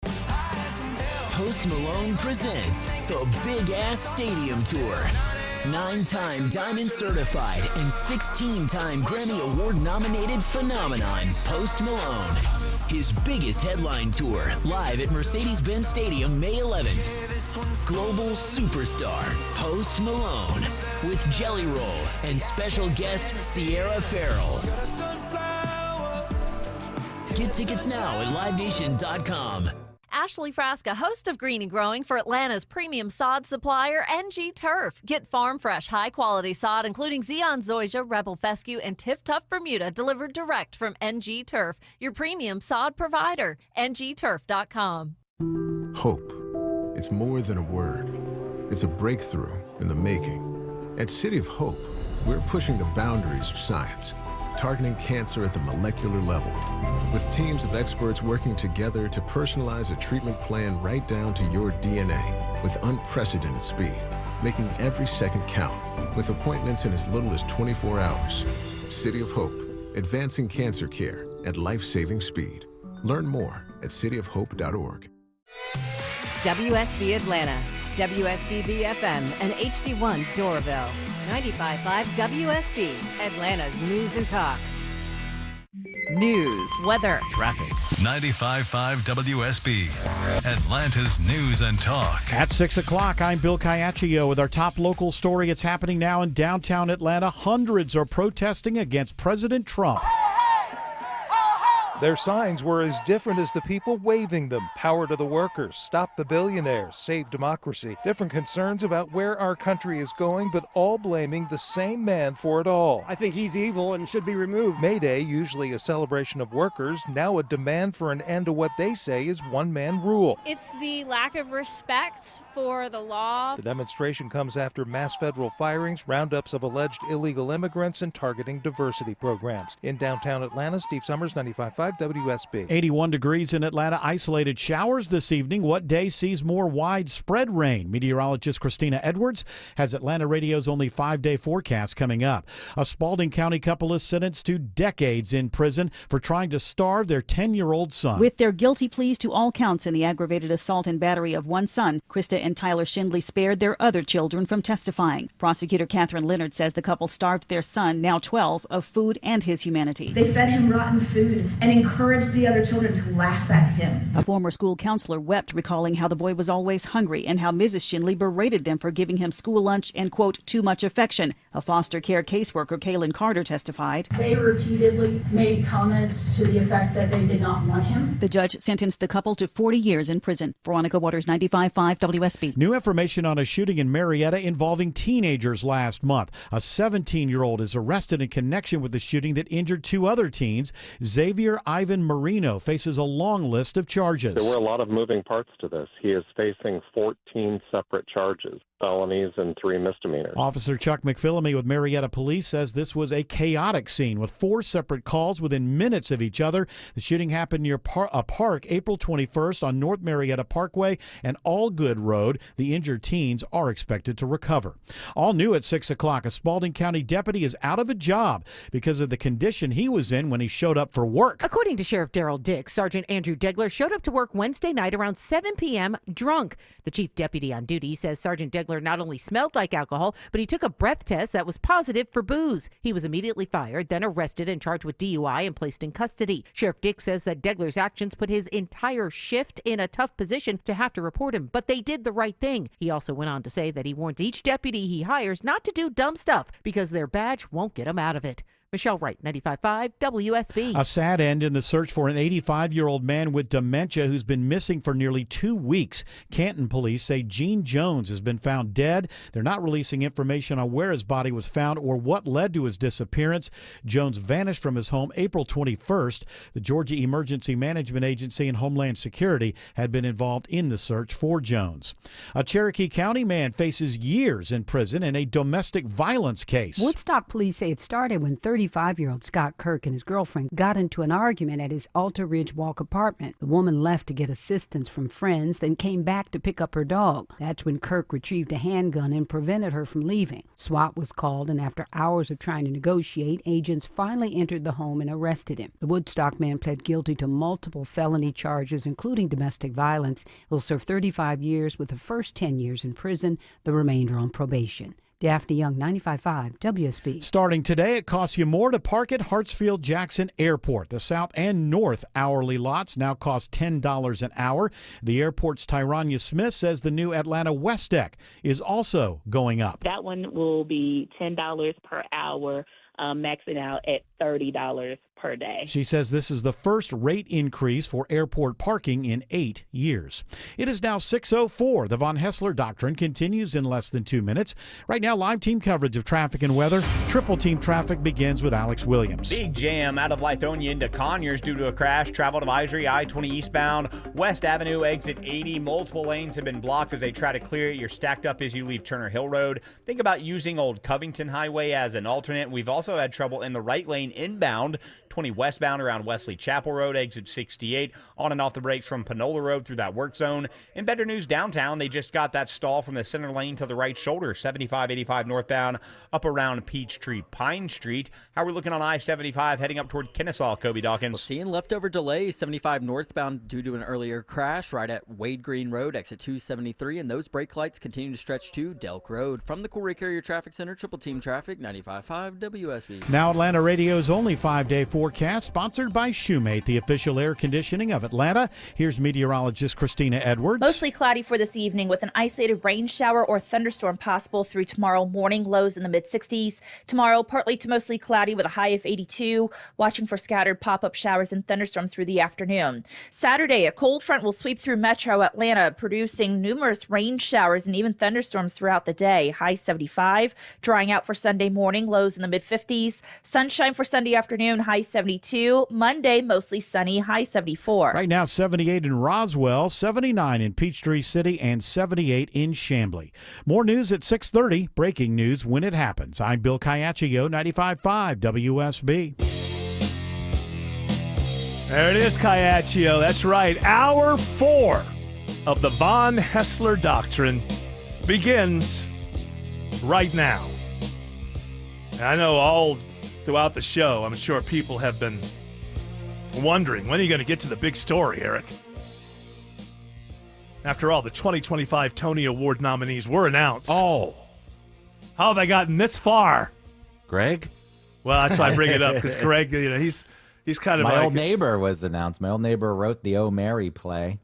Post Malone presents the Big Ass Stadium Tour. 9-time Diamond certified and 16-time Grammy Award nominated phenomenon, Post Malone. His biggest headline tour, live at Mercedes-Benz Stadium May 11th. Global superstar, Post Malone, with Jelly Roll and special guest Sierra Farrell. Get tickets now at LiveNation.com. Ashley Frasca, host of Green and Growing for Atlanta's premium sod supplier, NG Turf. Get farm fresh, high-quality sod, including Zeon Zoysia, Rebel Fescue, and Tiff Tough Bermuda, delivered direct from NG Turf, your premium sod provider. NGTurf.com. Hope. It's more than a word. It's a breakthrough in the making. At City of Hope, we're pushing the boundaries of science, targeting cancer at the molecular level, with teams of experts working together to personalize a treatment plan right down to your DNA with unprecedented speed, making every second count, with appointments in as little as 24 hours. City of Hope, advancing cancer care at life-saving speed. Learn more at cityofhope.org. WSB Atlanta, WSBB FM, and HD1 Doraville. 95.5 WSB, Atlanta's news and talk. News, weather, traffic. 95.5 WSB, Atlanta's news and talk. At 6 o'clock, I'm Bill Caiaccio with our top local story. It's happening now in downtown Atlanta. Hundreds are protesting against President Trump. Their signs were as different as the people waving them. Power to the workers, stop the billionaires, save democracy. Different concerns about where our country is going, but all blaming the same man for it all. I think he's evil and should be removed. May Day, usually a celebration of workers, now a demand for an end to what they say is one-man rule. It's the lack of respect for the law. The demonstration comes after mass federal firings, roundups of alleged illegal immigrants, and targeting diversity programs. In downtown Atlanta, Steve Summers, 95.5 WSB. 81 degrees in Atlanta. Isolated showers this evening. What day sees more widespread rain? Meteorologist Christina Edwards has Atlanta Radio's only 5-day forecast coming up. A Spalding County couple is sentenced to decades in prison for trying to starve their 10-year-old son. With their guilty pleas to all counts in the aggravated assault and battery of one son, Krista and Tyler Schindley spared their other children from testifying. Prosecutor Catherine Leonard says the couple starved their son, now 12, of food and his humanity. They fed him rotten food and encouraged the other children to laugh at him. A former school counselor wept, recalling how the boy was always hungry and how Mrs. Schindley berated them for giving him school lunch and, quote, too much affection. A foster care caseworker, Kaylin Carter, testified. They repeatedly made comments to the effect that they did not want him. The judge sentenced the couple to 40 years in prison. Veronica Waters, 95.5 WSB. New information on a shooting in Marietta involving teenagers last month. A 17-year-old is arrested in connection with the shooting that injured two other teens. Xavier Ivan Marino faces a long list of charges. There were a lot of moving parts to this. He is facing 14 separate charges, felonies and 3 misdemeanors. Officer Chuck McPhillamy with Marietta Police says this was a chaotic scene with 4 separate calls within minutes of each other. The shooting happened near a park April 21st on North Marietta Parkway and Allgood Road. The injured teens are expected to recover. All new at 6 o'clock, a Spalding County deputy is out of a job because of the condition he was in when he showed up for work. According to Sheriff Daryl Dix, Sergeant Andrew Degler showed up to work Wednesday night around 7 p.m. drunk. The chief deputy on duty says Sergeant Degler not only smelled like alcohol, but he took a breath test that was positive for booze. He was immediately fired, then arrested and charged with DUI and placed in custody. Sheriff Dix says that Degler's actions put his entire shift in a tough position to have to report him, but they did the right thing. He also went on to say that he warns each deputy he hires not to do dumb stuff because their badge won't get them out of it. Michelle Wright, 95.5 WSB. A sad end in the search for an 85-year-old man with dementia who's been missing for nearly 2 weeks. Canton police say Gene Jones has been found dead. They're not releasing information on where his body was found or what led to his disappearance. Jones vanished from his home April 21st. The Georgia Emergency Management Agency and Homeland Security had been involved in the search for Jones. A Cherokee County man faces years in prison in a domestic violence case. Woodstock police say it started when 35-year-old Scott Kirk and his girlfriend got into an argument at his Alta Ridge Walk apartment. The woman left to get assistance from friends, then came back to pick up her dog. That's when Kirk retrieved a handgun and prevented her from leaving. SWAT was called, and after hours of trying to negotiate, agents finally entered the home and arrested him. The Woodstock man pled guilty to multiple felony charges, including domestic violence. He'll serve 35 years with the first 10 years in prison, the remainder on probation. Daphne Young, 95.5 WSB. Starting today, it costs you more to park at Hartsfield-Jackson Airport. The south and north hourly lots now cost $10 an hour. The airport's Tyrania Smith says the new Atlanta West Deck is also going up. That one will be $10 per hour, maxing out at $30 per day. She says this is the first rate increase for airport parking in 8 years. It is now 6:04. The Von Hessler Doctrine continues in less than 2 minutes. Right now, live team coverage of traffic and weather. Triple team traffic begins with Alex Williams. Big jam out of Lithonia into Conyers due to a crash. Travel advisory, I-20 eastbound. West Avenue, exit 80. Multiple lanes have been blocked as they try to clear it. You're stacked up as you leave Turner Hill Road. Think about using Old Covington Highway as an alternate. We've also had trouble in the right lane inbound. 20 westbound around Wesley Chapel Road, exit 68, on and off the brakes from Panola Road through that work zone. In better news downtown, they just got that stall from the center lane to the right shoulder, 75-85 northbound, up around Peachtree Pine Street. How are we looking on I-75 heading up toward Kennesaw, Kobe Dawkins? Well, seeing leftover delays, 75 northbound due to an earlier crash right at Wade Green Road, exit 273, and those brake lights continue to stretch to Delk Road. From the Cool Ray Carrier Traffic Center, Triple Team Traffic, 95.5 WSB. Now Atlanta Radio's only 5-day forecast, sponsored by Shoemate, the official air conditioning of Atlanta. Here's meteorologist Christina Edwards. Mostly cloudy for this evening with an isolated rain shower or thunderstorm possible through tomorrow morning, lows in the mid-60s. Tomorrow, partly to mostly cloudy with a high of 82, watching for scattered pop-up showers and thunderstorms through the afternoon. Saturday, a cold front will sweep through metro Atlanta, producing numerous rain showers and even thunderstorms throughout the day. High 75, drying out for Sunday morning, lows in the mid-50s. Sunshine for Sunday afternoon, high 72. Monday, mostly sunny, high 74. Right now, 78 in Roswell, 79 in Peachtree City, and 78 in Chamblee. More news at 6:30. Breaking news when it happens. I'm Bill Caiaccio, 95.5 WSB. There it is, Caiaccio. That's right. Hour 4 of the Von Hessler Doctrine begins right now. And I know all throughout the show, I'm sure people have been wondering, when are you going to get to the big story, Eric? After all, the 2025 Tony Award nominees were announced. Oh. How have I gotten this far? Greg? Well, that's why I bring it up, because Greg, you know, he's kind of My like... Old Neighbor was announced. My Old Neighbor wrote the Oh Mary play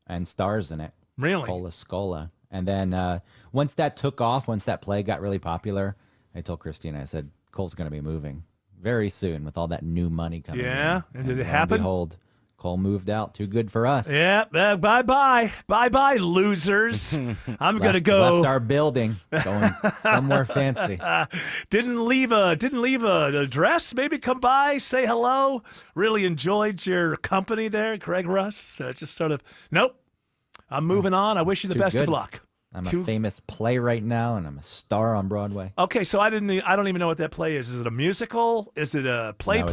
and stars in it. Really? Cola Scola. And then once that took off, once that play got really popular, I told Christina, I said, Cole's going to be moving very soon with all that new money coming in. Yeah? And did it lo and happen? Behold, Cole moved out. Too good for us. Yeah, bye-bye. Bye-bye, losers. I'm going to go... Left our building, going somewhere fancy. Didn't leave an address. Maybe come by, say hello. Really enjoyed your company there, Greg Russ. Just sort of, nope. I'm moving on. I wish you the best of luck. I'm a famous playwright now, and I'm a star on Broadway. Okay, so I don't even know what that play is. Is it a musical? Is it a play?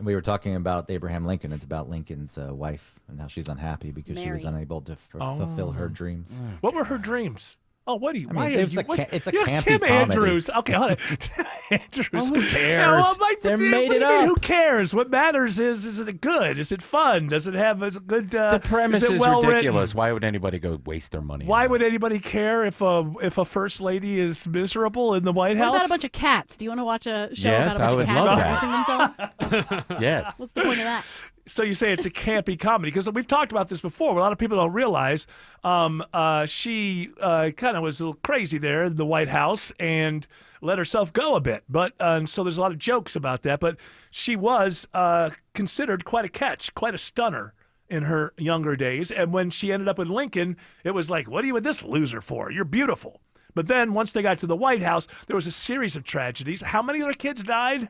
We were talking about Abraham Lincoln. It's about Lincoln's wife and how she's unhappy because she was unable to fulfill her dreams. What were her dreams? Oh, what do you? I mean, why it's are a you? ca- it's a You're campy Tim comedy. Andrews. Okay, hold on. Tim Andrews. Well, who cares? Yeah, well, They what made do it you mean, up. who cares? What matters is it good? Is it fun? Does it have a good? The premise is it is well ridiculous. written? Why would anybody go waste their money? Why would anybody care if a first lady is miserable in the White What House? about a bunch of cats? Do you want to watch a show Yes, about a I bunch of would love cats that. embarrassing themselves? Yes. What's the point of that? So you say it's a campy comedy because we've talked about this before. A lot of people don't realize she kind of was a little crazy there in the White House and let herself go a bit. But so there's a lot of jokes about that. But she was considered quite a catch, quite a stunner in her younger days. And when she ended up with Lincoln, it was like, what are you with this loser for? You're beautiful. But then once they got to the White House, there was a series of tragedies. How many of their kids died?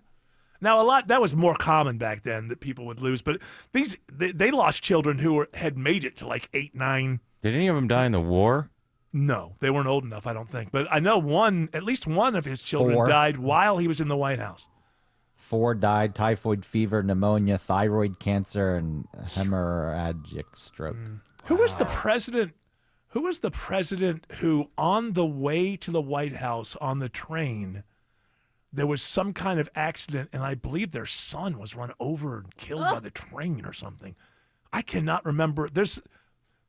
Now, a lot that was more common back then that people would lose, but they lost children who had made it to like 8, 9. Did any of them die in the war? No, they weren't old enough, I don't think. But I know at least one of his children 4. died while he was in the White House. 4 died: typhoid fever, pneumonia, thyroid cancer, and hemorrhagic stroke. Who was the president? Who was the president who, on the way to the White House on the train, there was some kind of accident, and I believe their son was run over and killed by the train or something. I cannot remember. There's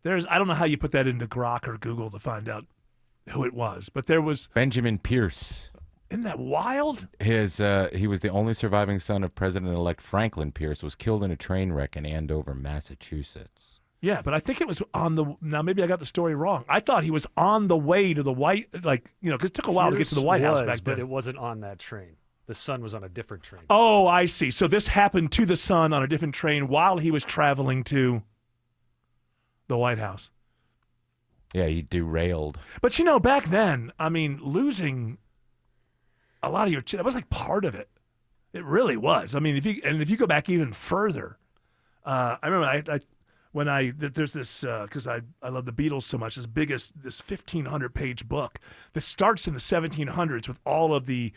I don't know how you put that into Grok or Google to find out who it was, but there was Benjamin Pierce. Isn't that wild? He was the only surviving son of President-elect Franklin Pierce. Was killed in a train wreck in Andover, Massachusetts. Yeah, but I think it was now maybe I got the story wrong. I thought he was on the way to the because it took a while to get to the White House back then. But it wasn't on that train. The son was on a different train. Oh, I see. So this happened to the son on a different train while he was traveling to the White House. Yeah, he derailed. But back then, I mean, losing a lot of your that was like part of it. It really was. I mean, if you go back even further, I remember there's this because I love the Beatles so much. This 1,500-page book that starts in the 1700s with all of the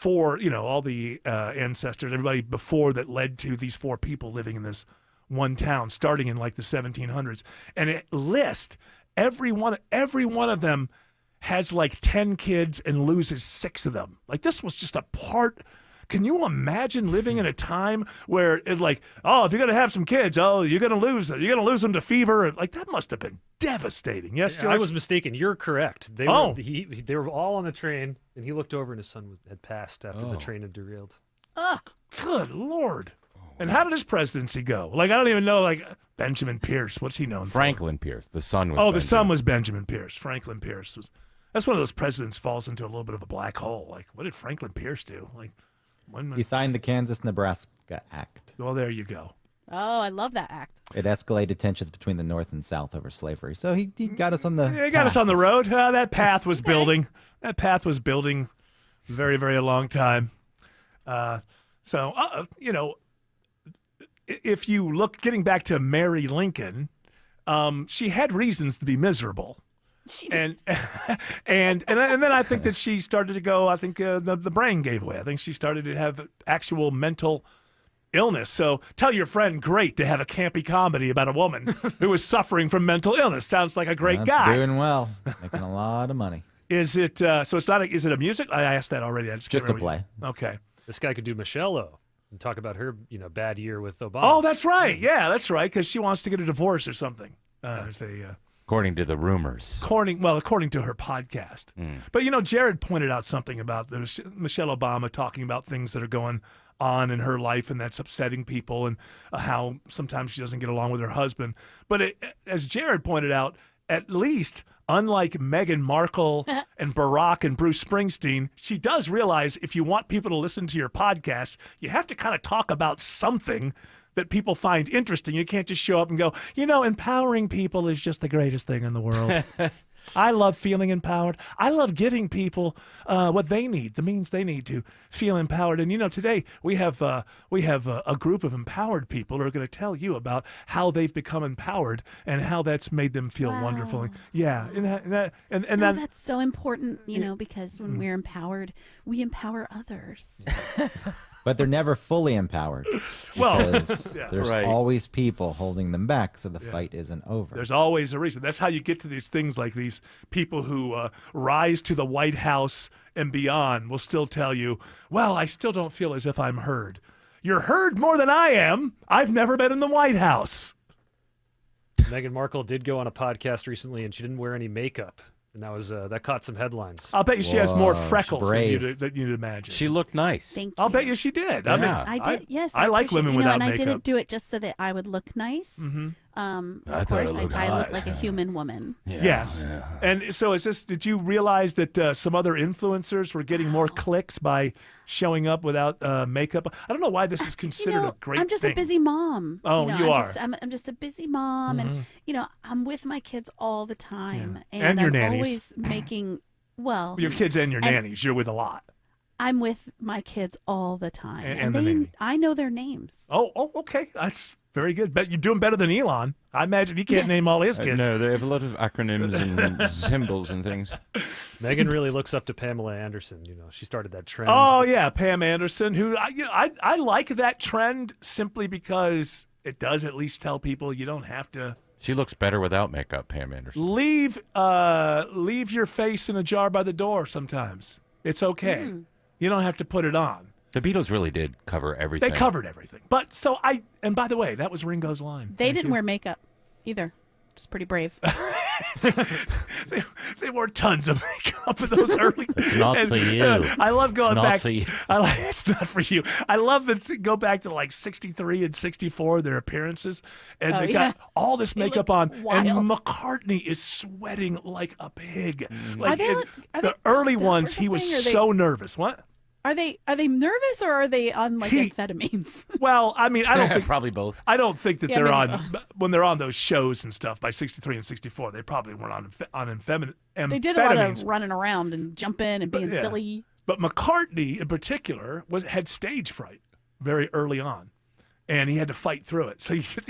all the ancestors, everybody before that led to these 4 people living in this one town, starting in like the 1700s, and it lists every one of them has like 10 kids and loses 6 of them. Like this was just a part. Can you imagine living in a time where it's like, oh, if you're going to have some kids, you're going to lose them. You're going to lose them to fever. Like that must have been devastating. Yes, George? I was mistaken. You're correct. They were all on the train, and he looked over and his son had passed after the train had derailed. Good Lord. And how did his presidency go? Like, I don't even know, like, Benjamin Pierce. What's he known for? Franklin Pierce. The son was the son was Benjamin Pierce. Franklin Pierce. That's one of those presidents falls into a little bit of a black hole. Like, what did Franklin Pierce do? Like, He signed the Kansas-Nebraska Act. Well, there you go. Oh, I love that act. It escalated tensions between the North and South over slavery. So he got us on the He got us on the road. That path was building. That path was building very, very a long time. If you look, getting back to Mary Lincoln, she had reasons to be miserable. And then I think that she started to go. I think the brain gave way. I think she started to have actual mental illness. So tell your friend, great to have a campy comedy about a woman who is suffering from mental illness. Sounds like a great That's guy. doing well, making a lot of money. Is it? So it's not. Is it a music? I asked that already. I Just a play. Okay. This guy could do Michelle though, and talk about her, bad year with Obama. Oh, that's right. Yeah, that's right. Because she wants to get a divorce or something. According to the rumors. According to her podcast. But, Jared pointed out something about Michelle Obama talking about things that are going on in her life, and that's upsetting people, and how sometimes she doesn't get along with her husband. But as Jared pointed out, at least, unlike Meghan Markle and Barack and Bruce Springsteen, she does realize if you want people to listen to your podcast, you have to kind of talk about something that people find interesting. You can't just show up and go, empowering people is just the greatest thing in the world. I love feeling empowered. I love giving people what they need, the means they need to feel empowered. And today we have a group of empowered people who are going to tell you about how they've become empowered and how that's made them feel wonderful. Yeah, that's so important, because when we're empowered, we empower others. But they're never fully empowered. Well, because yeah. there's Right. always people holding them back, so the fight isn't over. There's always a reason. That's how you get to these things like these people who rise to the White House and beyond will still tell you, well, I still don't feel as if I'm heard. You're heard more than I am. I've never been in the White House. Meghan Markle did go on a podcast recently, and she didn't wear any makeup, and that caught some headlines. I'll bet you she has more Whoa, freckles than brave. you'd imagine. She looked nice. Thank I'll you. bet you she did. I mean, Yeah. I did. Yes, I like appreciate- women you know, without and I makeup. didn't do it just so that I would look nice. Mm-hmm. I Of thought course, it looked I hot. look like a human woman. Yes. And so did you realize that some other influencers were getting more clicks by showing up without makeup? I don't know why this is considered a great I'm just thing. a busy mom. Oh, you are. I'm just a busy mom, and I'm with my kids all the time, And your I'm nannies. always making. Well, Your kids and your and nannies. You're with a lot. I'm with my kids all the time, And the nanny. I know their names. Oh, okay. That's very good. Bet you're doing better than Elon. I imagine he can't name all his kids. No, they have a lot of acronyms and symbols and things. Megan really looks up to Pamela Anderson. She started that trend. Oh yeah, Pam Anderson. Who I like that trend simply because it does at least tell people you don't have to She looks better without makeup, Pam Anderson. leave your face in a jar by the door. Sometimes it's okay. You don't have to put it on. The Beatles really did cover everything. They covered everything. But and by the way, that was Ringo's line. They Thank didn't you. wear makeup either. It's pretty brave. They wore tons of makeup in those early. It's not for you. I love going It's not back. for you. It's not for you. I love that. Go back to like '63 and '64, their appearances, and Oh, they yeah. got all this They makeup look on, wild. and McCartney is sweating like a pig. Like Are they on- are the they early dumb or ones, he was something, or so nervous. What? Are they nervous or are they on like amphetamines? Well, I mean, I don't think probably both. I don't think that Yeah, they're maybe on when they're on those shows and stuff. By '63 and '64, they probably weren't on amphetamines. They did a lot of running around and jumping and being Yeah. silly. But McCartney, in particular, had stage fright very early on, and he had to fight through it. So you get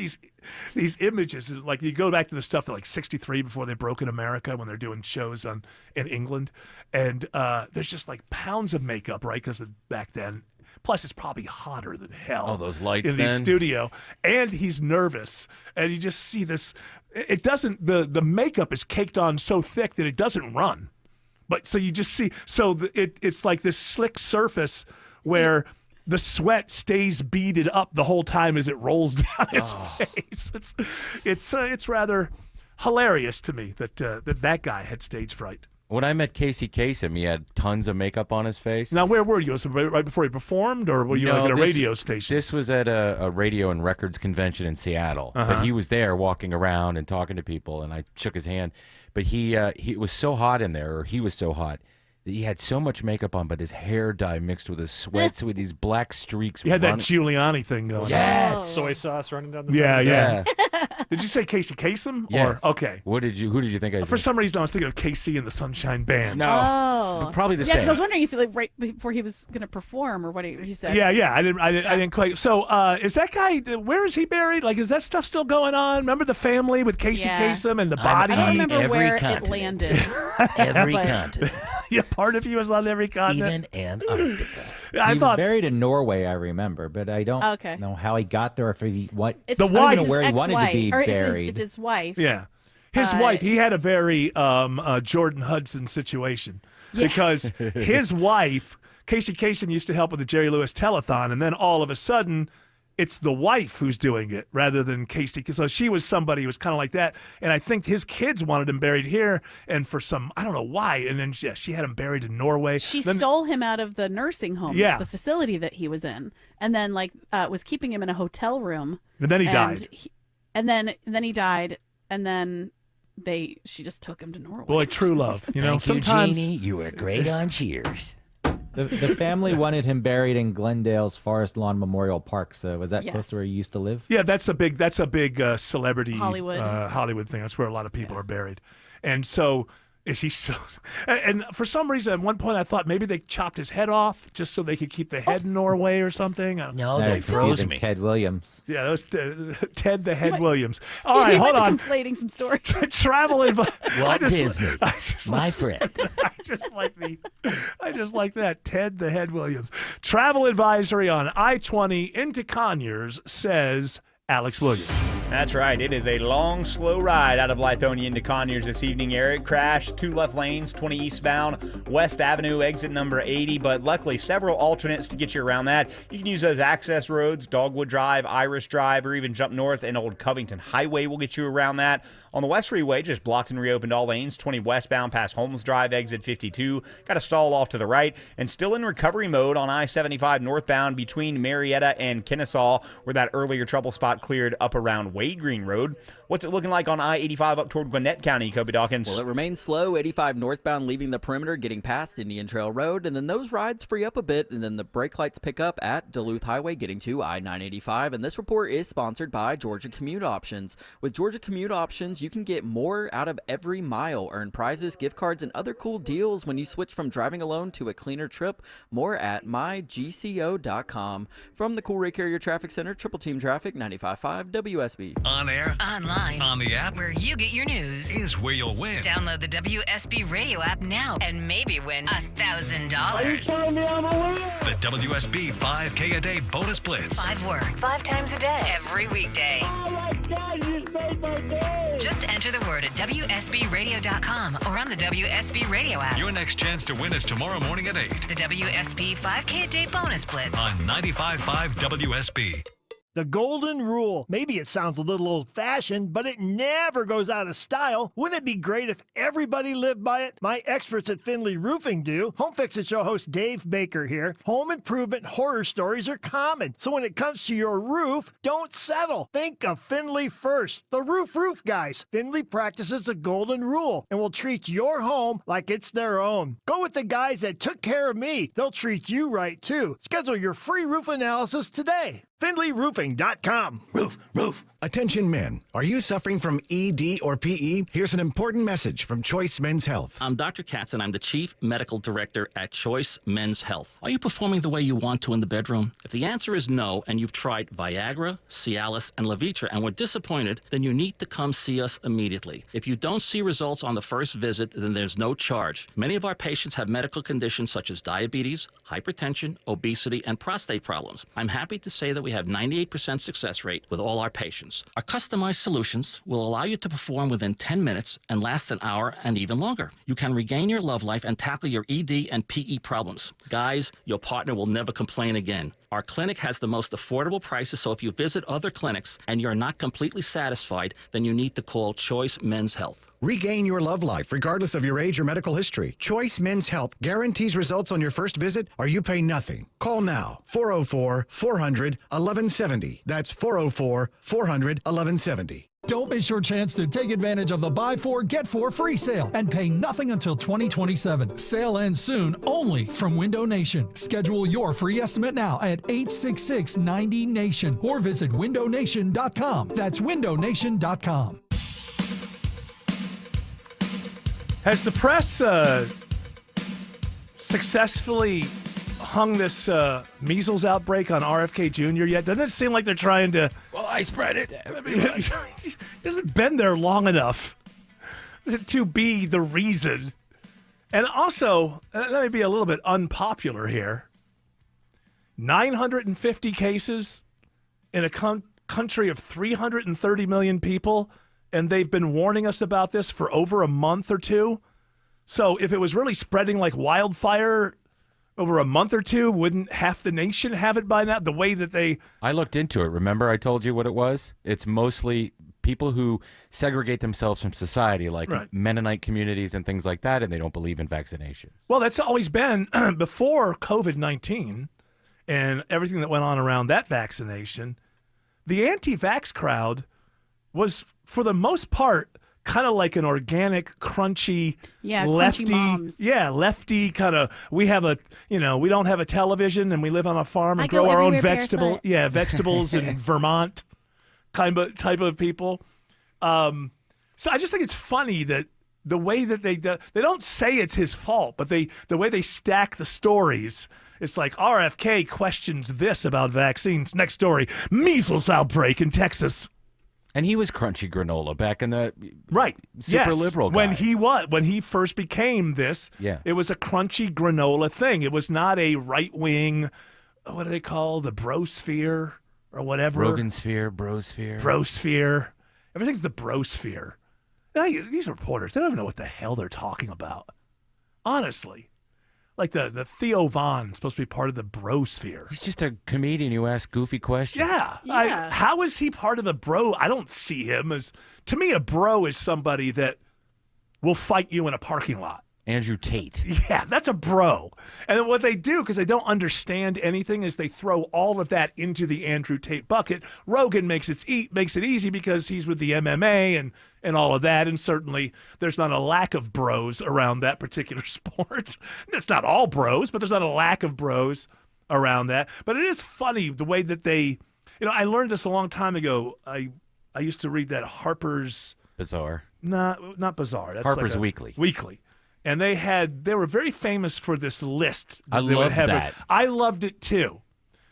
these images, like you go back to the stuff that like '63 before they broke in America when they're doing shows in England, and there's just like pounds of makeup, right? Because back then. Plus, it's probably hotter than hell. Oh, those lights in the then. studio, and he's nervous, and you just see this. It doesn't. The makeup is caked on so thick that it doesn't run. But so you just see, it's like this slick surface where the sweat stays beaded up the whole time as it rolls down his face. It's rather hilarious to me that guy had stage fright. When I met Casey Kasem, he had tons of makeup on his face. Now, where were you? Was it right before he performed, or were you No, like at a this- radio station? This was at a radio and records convention in Seattle. Uh-huh. But he was there walking around and talking to people, and I shook his hand. But he was so hot in there, or he was so hot, that he had so much makeup on, but his hair dye mixed with his sweats with these black streaks. You had that running- Giuliani thing going. Yes. Soy sauce running down the Yeah, side. yeah. Did you say Casey Kasem? Yes. Or, okay. Who did you think I said? For some reason, I was thinking of KC and the Sunshine Band. No. Oh, Probably the yeah, same. because I was wondering if like right before he was going to perform or what he said. Yeah. I didn't quite. So, is that guy? Where is he buried? Like, is that stuff still going on? Remember the family with Casey Yeah. Kasem and the I'm body? I don't remember Every where continent. it landed. Every But- continent, Yeah, part of you was on every continent. even Antarctica. I He thought was buried in Norway, I remember, but I don't Okay. know how he got there. If he what It's The I don't even wife. know where he his wanted to ex-wife, be or it's his- buried. It's his wife. Yeah. His wife, he had a very Jordan Hudson situation because his wife, Casey Kasem, used to help with the Jerry Lewis telethon, and then all of a sudden, it's the wife who's doing it rather than Casey. So she was somebody who was kind of like that, and I think his kids wanted him buried here, and for some, I don't know why, and then she had him buried in Norway. She Then- stole him out of the nursing home, Yeah. the facility that he was in, and then was keeping him in a hotel room. And then he died. And then he died, and then she just took him to Norway. Boy, true love. You know, sometimes you were great on Cheers. The family wanted him buried in Glendale's Forest Lawn Memorial Park. So was that close Yes. to where he used to live? Yeah, that's a big celebrity Hollywood. Hollywood thing. That's where a lot of people are buried, and so Is he so? And for some reason, at one point, I thought maybe they chopped his head off just so they could keep the head in Norway or something. No, they froze me. Ted Williams. Yeah, that was Ted the Head Williams. All right, hold on. Conflating some stories. Travel advice. Walt Disney, my friend. I just like that. Ted the Head Williams. Travel advisory on I-20 into Conyers, says Alex Williams. That's right. It is a long, slow ride out of Lithonia into Conyers this evening, Eric. Crash, 2 left lanes, 20 eastbound, West Avenue, exit number 80, but luckily several alternates to get you around that. You can use those access roads, Dogwood Drive, Irish Drive, or even jump north and Old Covington Highway will get you around that. On the West Freeway, just blocked and reopened all lanes, 20 westbound past Holmes Drive, exit 52. Got a stall off to the right, and still in recovery mode on I-75 northbound between Marietta and Kennesaw, where that earlier trouble spot cleared up around Wade Green Road. What's it looking like on I-85 up toward Gwinnett County, Kobe Dawkins? Well, it remains slow. 85 northbound leaving the perimeter, getting past Indian Trail Road, and then those rides free up a bit, and then the brake lights pick up at Duluth Highway, getting to I-985. And this report is sponsored by Georgia Commute Options. With Georgia Commute Options, you can get more out of every mile. Earn prizes, gift cards, and other cool deals when you switch from driving alone to a cleaner trip. More at mygco.com. From the Cool Ray Carrier Traffic Center, Triple Team Traffic, 95.5 WSB. On air, online, on the app, where you get your news, is where you'll win. Download the WSB radio app now and maybe win $1,000. The WSB 5K a day bonus blitz. 5 words, 5 times a day, every weekday. Oh my God, you saved my day. Just enter the word at WSBradio.com or on the WSB radio app. Your next chance to win is tomorrow morning at 8. The WSB 5K a day bonus blitz on 95.5 WSB. The golden rule. Maybe it sounds a little old-fashioned, but it never goes out of style. Wouldn't it be great if everybody lived by it? My experts at Finley Roofing do. Home Fix It Show host Dave Baker here. Home improvement horror stories are common. So when it comes to your roof, don't settle. Think of Finley first. The roof guys. Finley practices the golden rule and will treat your home like it's their own. Go with the guys that took care of me. They'll treat you right, too. Schedule your free roof analysis today. FinleyRoofing.com. Roof. Attention men, are you suffering from ED or PE? Here's an important message from Choice Men's Health. I'm Dr. Katz, and I'm the Chief Medical Director at Choice Men's Health. Are you performing the way you want to in the bedroom? If the answer is no, and you've tried Viagra, Cialis, and Levitra and were disappointed, then you need to come see us immediately. If you don't see results on the first visit, then there's no charge. Many of our patients have medical conditions such as diabetes, hypertension, obesity, and prostate problems. I'm happy to say that we have 98% success rate with all our patients. Our customized solutions will allow you to perform within 10 minutes and last an hour and even longer. You can regain your love life and tackle your ED and PE problems. Guys, your partner will never complain again. Our clinic has the most affordable prices, so if you visit other clinics and you're not completely satisfied, then you need to call Choice Men's Health. Regain your love life regardless of your age or medical history. Choice Men's Health guarantees results on your first visit or you pay nothing. Call now. 404-400-1170. That's 404-400-1170. Don't miss your chance to take advantage of the Buy 4, Get 4 free sale and pay nothing until 2027. Sale ends soon, only from Window Nation. Schedule your free estimate now at 866-90-NATION or visit windownation.com. That's windownation.com. Has the press successfully hung this measles outbreak on RFK Jr. yet? Doesn't it seem like they're trying to... Well, I spread it. He hasn't been there long enough to be the reason. And also, let me be a little bit unpopular here. 950 cases in a country of 330 million people, and they've been warning us about this for over a month or two. So if it was really spreading like wildfire over a month or two, wouldn't half the nation have it by now? The way that they... I looked into it. Remember I told you what it was? It's mostly people who segregate themselves from society, like Mennonite communities and things like that, and they don't believe in vaccinations. Well, that's always been before COVID-19 and everything that went on around that vaccination. The anti-vax crowd was, for the most part, kind of like an organic, crunchy, lefty, crunchy moms. Lefty kind of. We have a, we don't have a television and we live on a farm and grow our own vegetables in Vermont, type of people. So I just think it's funny that the way that they don't say it's his fault, but the way they stack the stories. It's like RFK questions this about vaccines. Next story, measles outbreak in Texas. And he was crunchy granola back in the super liberal guy. When he first became this, it was a crunchy granola thing. It was not a right wing. What do they call the brosphere or whatever? Rogan sphere, brosphere. Brosphere. Everything's the brosphere. These reporters, they don't even know what the hell they're talking about. Honestly. Like the Theo Von supposed to be part of the brosphere. He's just a comedian who asks goofy questions. Yeah. How is he part of the bro? I don't see him as. To me, a bro is somebody that will fight you in a parking lot. Andrew Tate. Yeah, that's a bro. And then what they do, because they don't understand anything, is they throw all of that into the Andrew Tate bucket. Rogan makes it easy because he's with the MMA and all of that. And certainly there's not a lack of bros around that particular sport. It's not all bros, but there's not a lack of bros around that. But it is funny the way that they, I learned this a long time ago. I used to read that Harper's. Bizarre. Not Bizarre. That's Harper's like Weekly. Weekly. And they were very famous for this list. I loved that. I loved it too,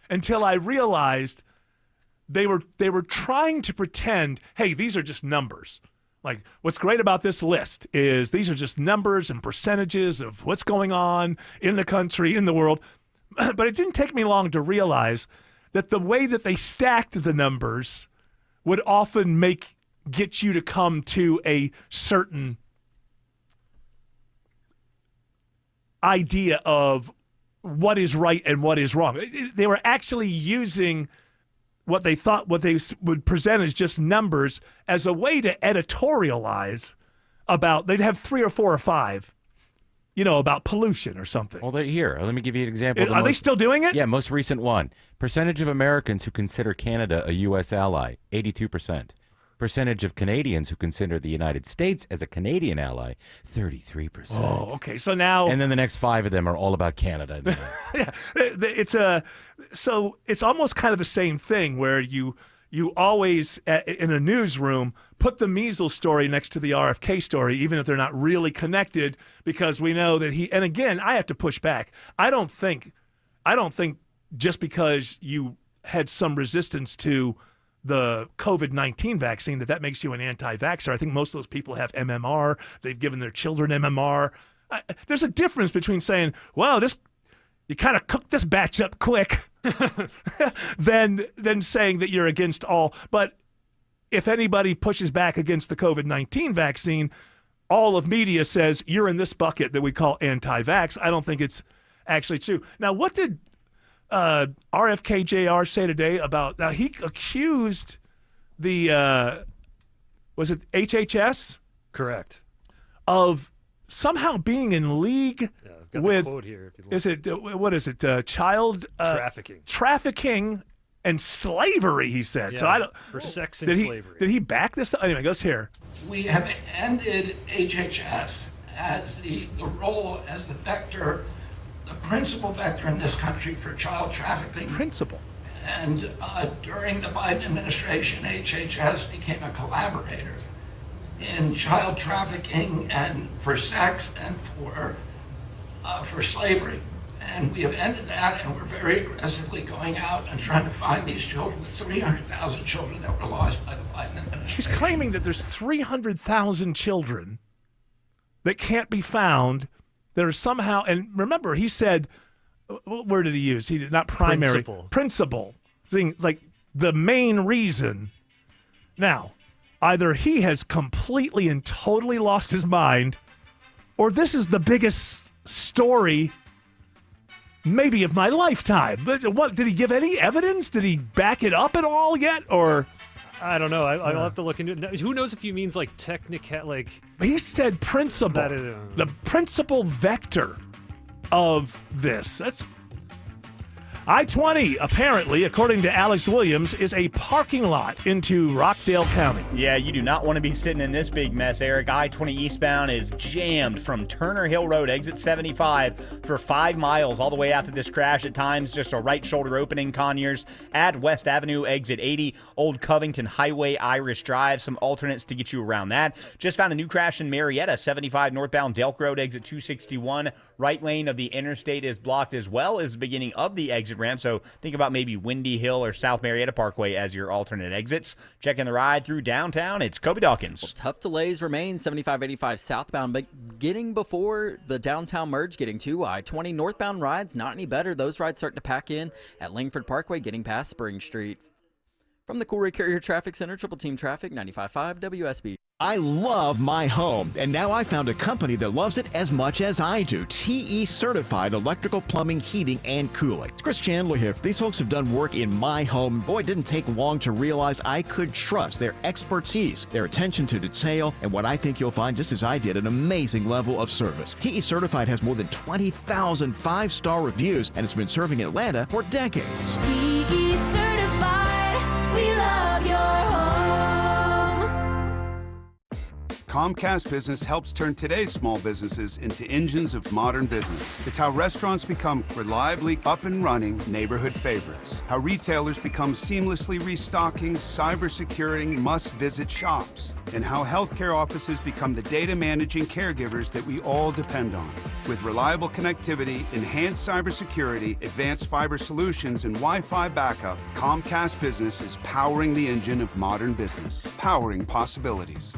until I realized they were trying to pretend, hey, these are just numbers. Like, what's great about this list is these are just numbers and percentages of what's going on in the country, in the world. But it didn't take me long to realize that the way that they stacked the numbers would often get you to come to a certain idea of what is right and what is wrong. They were actually using what they would present as just numbers as a way to editorialize about. They'd have 3 or 4 or 5, about pollution or something. Well, here, let me give you an example. Are they still doing it? Yeah, most recent one. Percentage of Americans who consider Canada a U.S. ally, 82%. Percentage of Canadians who consider the United States as a Canadian ally, 33%. Oh, okay. So now, and then the next 5 of them are all about Canada. Yeah, it's almost kind of the same thing where you always in a newsroom put the measles story next to the RFK story, even if they're not really connected, because we know that and again, I have to push back. I don't think just because you had some resistance to the COVID-19 vaccine that makes you an anti-vaxxer. I think most of those people have MMR. They've given their children MMR. There's a difference between saying, well, you kind of cooked this batch up quick than saying that you're against all. But if anybody pushes back against the COVID-19 vaccine, all of media says you're in this bucket that we call anti-vax. I don't think it's actually true. Now, what did RFK Jr. say today about, now he accused the, was it HHS? Correct. Of somehow being in league I've got with, the quote here, if you'd like. is it, what is it, child? Trafficking and slavery, he said. So I don't. For sex and slavery. Did he back this up? Anyway, it goes here. We have ended HHS as the role as the vector, the principal vector in this country for child trafficking. Principal. And during the Biden administration, HHS became a collaborator in child trafficking and for sex and for slavery. And we have ended that, and we're very aggressively going out and trying to find these children, 300,000 children that were lost by the Biden administration. He's claiming that there's 300,000 children that can't be found. That are somehow, and remember, he said, what word did he use? He did not primary. Principal. It's like the main reason. Now, either he has completely and totally lost his mind, or this is the biggest story maybe of my lifetime. But what, did he give any evidence? Did he back it up at all yet? Or I don't know. I'll have to look into it. Who knows if he means like he said principal. The principal vector of this. I-20, apparently, according to Alex Williams, is a parking lot into Rockdale County. Yeah, you do not want to be sitting in this big mess, Eric. I-20 eastbound is jammed from Turner Hill Road, exit 75, for 5 miles all the way out to this crash. At times, just a right shoulder opening. Conyers at West Avenue, exit 80, Old Covington Highway, Irish Drive. Some alternates to get you around that. Just found a new crash in Marietta, 75 northbound Delk Road, exit 261. Right lane of the interstate is blocked, as well as the beginning of the exit ramp, so think about maybe Windy Hill or South Marietta Parkway as your alternate exits. Checking the ride through downtown, it's Kobe Dawkins. Well, tough delays remain 75-85 southbound, but getting before the downtown merge, getting to I-20 northbound rides, not any better. Those rides start to pack in at Langford Parkway, getting past Spring Street. From the Coolray Carrier Traffic Center, Triple Team Traffic, 95.5 WSB. I love my home, and now I found a company that loves it as much as I do. TE Certified Electrical Plumbing, Heating, and Cooling. It's Chris Chandler here. These folks have done work in my home. Boy, it didn't take long to realize I could trust their expertise, their attention to detail, and what I think you'll find, just as I did, an amazing level of service. TE Certified has more than 20,000 five-star reviews, and it's been serving Atlanta for decades. TE Certified, we love your home. Comcast Business helps turn today's small businesses into engines of modern business. It's how restaurants become reliably up and running neighborhood favorites. How retailers become seamlessly restocking, cyber-securing, must-visit shops. And how healthcare offices become the data managing caregivers that we all depend on. With reliable connectivity, enhanced cybersecurity, advanced fiber solutions, and Wi-Fi backup, Comcast Business is powering the engine of modern business. Powering possibilities.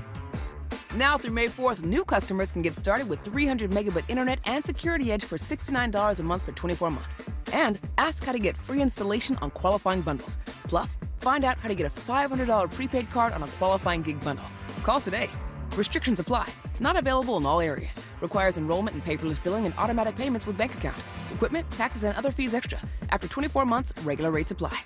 Now through May 4th, new customers can get started with 300 megabit internet and Security Edge for $69 a month for 24 months. And ask how to get free installation on qualifying bundles. Plus, find out how to get a $500 prepaid card on a qualifying gig bundle. Call today. Restrictions apply. Not available in all areas. Requires enrollment in paperless billing and automatic payments with bank account. Equipment, taxes, and other fees extra. After 24 months, regular rates apply.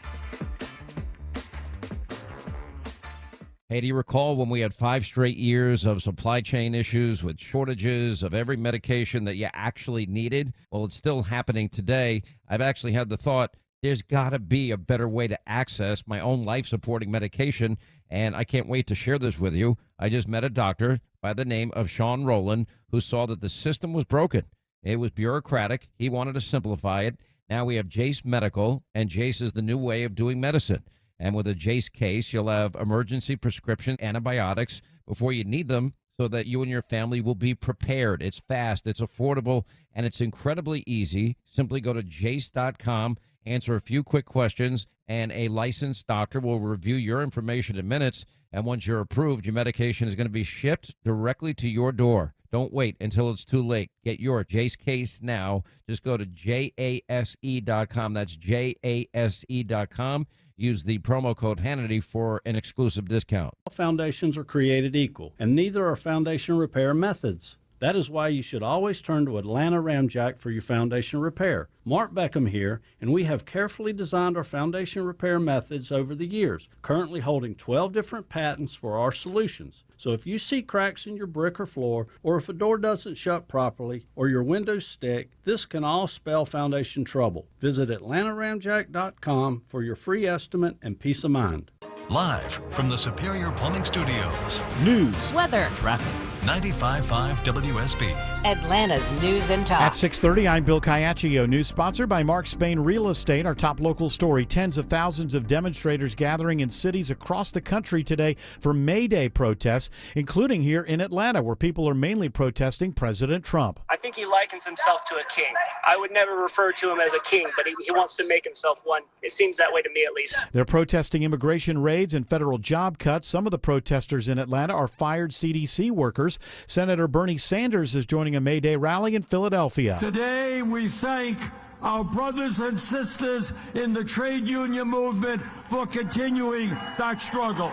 Hey, do you recall when we had 5 straight years of supply chain issues with shortages of every medication that you actually needed? Well, it's still happening today. I've actually had the thought, there's got to be a better way to access my own life-supporting medication, and I can't wait to share this with you. I just met a doctor by the name of Sean Rowland who saw that the system was broken. It was bureaucratic. He wanted to simplify it. Now we have Jace Medical, and Jace is the new way of doing medicine. And with a Jace case, you'll have emergency prescription antibiotics before you need them so that you and your family will be prepared. It's fast, it's affordable, and it's incredibly easy. Simply go to jace.com, answer a few quick questions, and a licensed doctor will review your information in minutes. And once you're approved, your medication is going to be shipped directly to your door. Don't wait until it's too late. Get your Jace case now. Just go to jase.com. That's jase.com. Use the promo code Hannity for an exclusive discount. Foundations are created equal, and neither are foundation repair methods. That is why you should always turn to Atlanta Ramjack for your foundation repair. Mark Beckham here, and we have carefully designed our foundation repair methods over the years, currently holding 12 different patents for our solutions. So if you see cracks in your brick or floor, or if a door doesn't shut properly, or your windows stick, this can all spell foundation trouble. Visit AtlantaRamjack.com for your free estimate and peace of mind. Live from the Superior Plumbing Studios. News, weather, traffic. 95.5 WSB. Atlanta's News and Talk. At 6:30, I'm Bill Caiaccio. News sponsored by Mark Spain Real Estate. Our top local story, tens of thousands of demonstrators gathering in cities across the country today for May Day protests, including here in Atlanta, where people are mainly protesting President Trump. I think he likens himself to a king. I would never refer to him as a king, but he wants to make himself one. It seems that way to me, at least. They're protesting immigration raids and federal job cuts. Some of the protesters in Atlanta are fired CDC workers. Senator Bernie Sanders is joining a May Day rally in Philadelphia. Today, we thank our brothers and sisters in the trade union movement for continuing that struggle.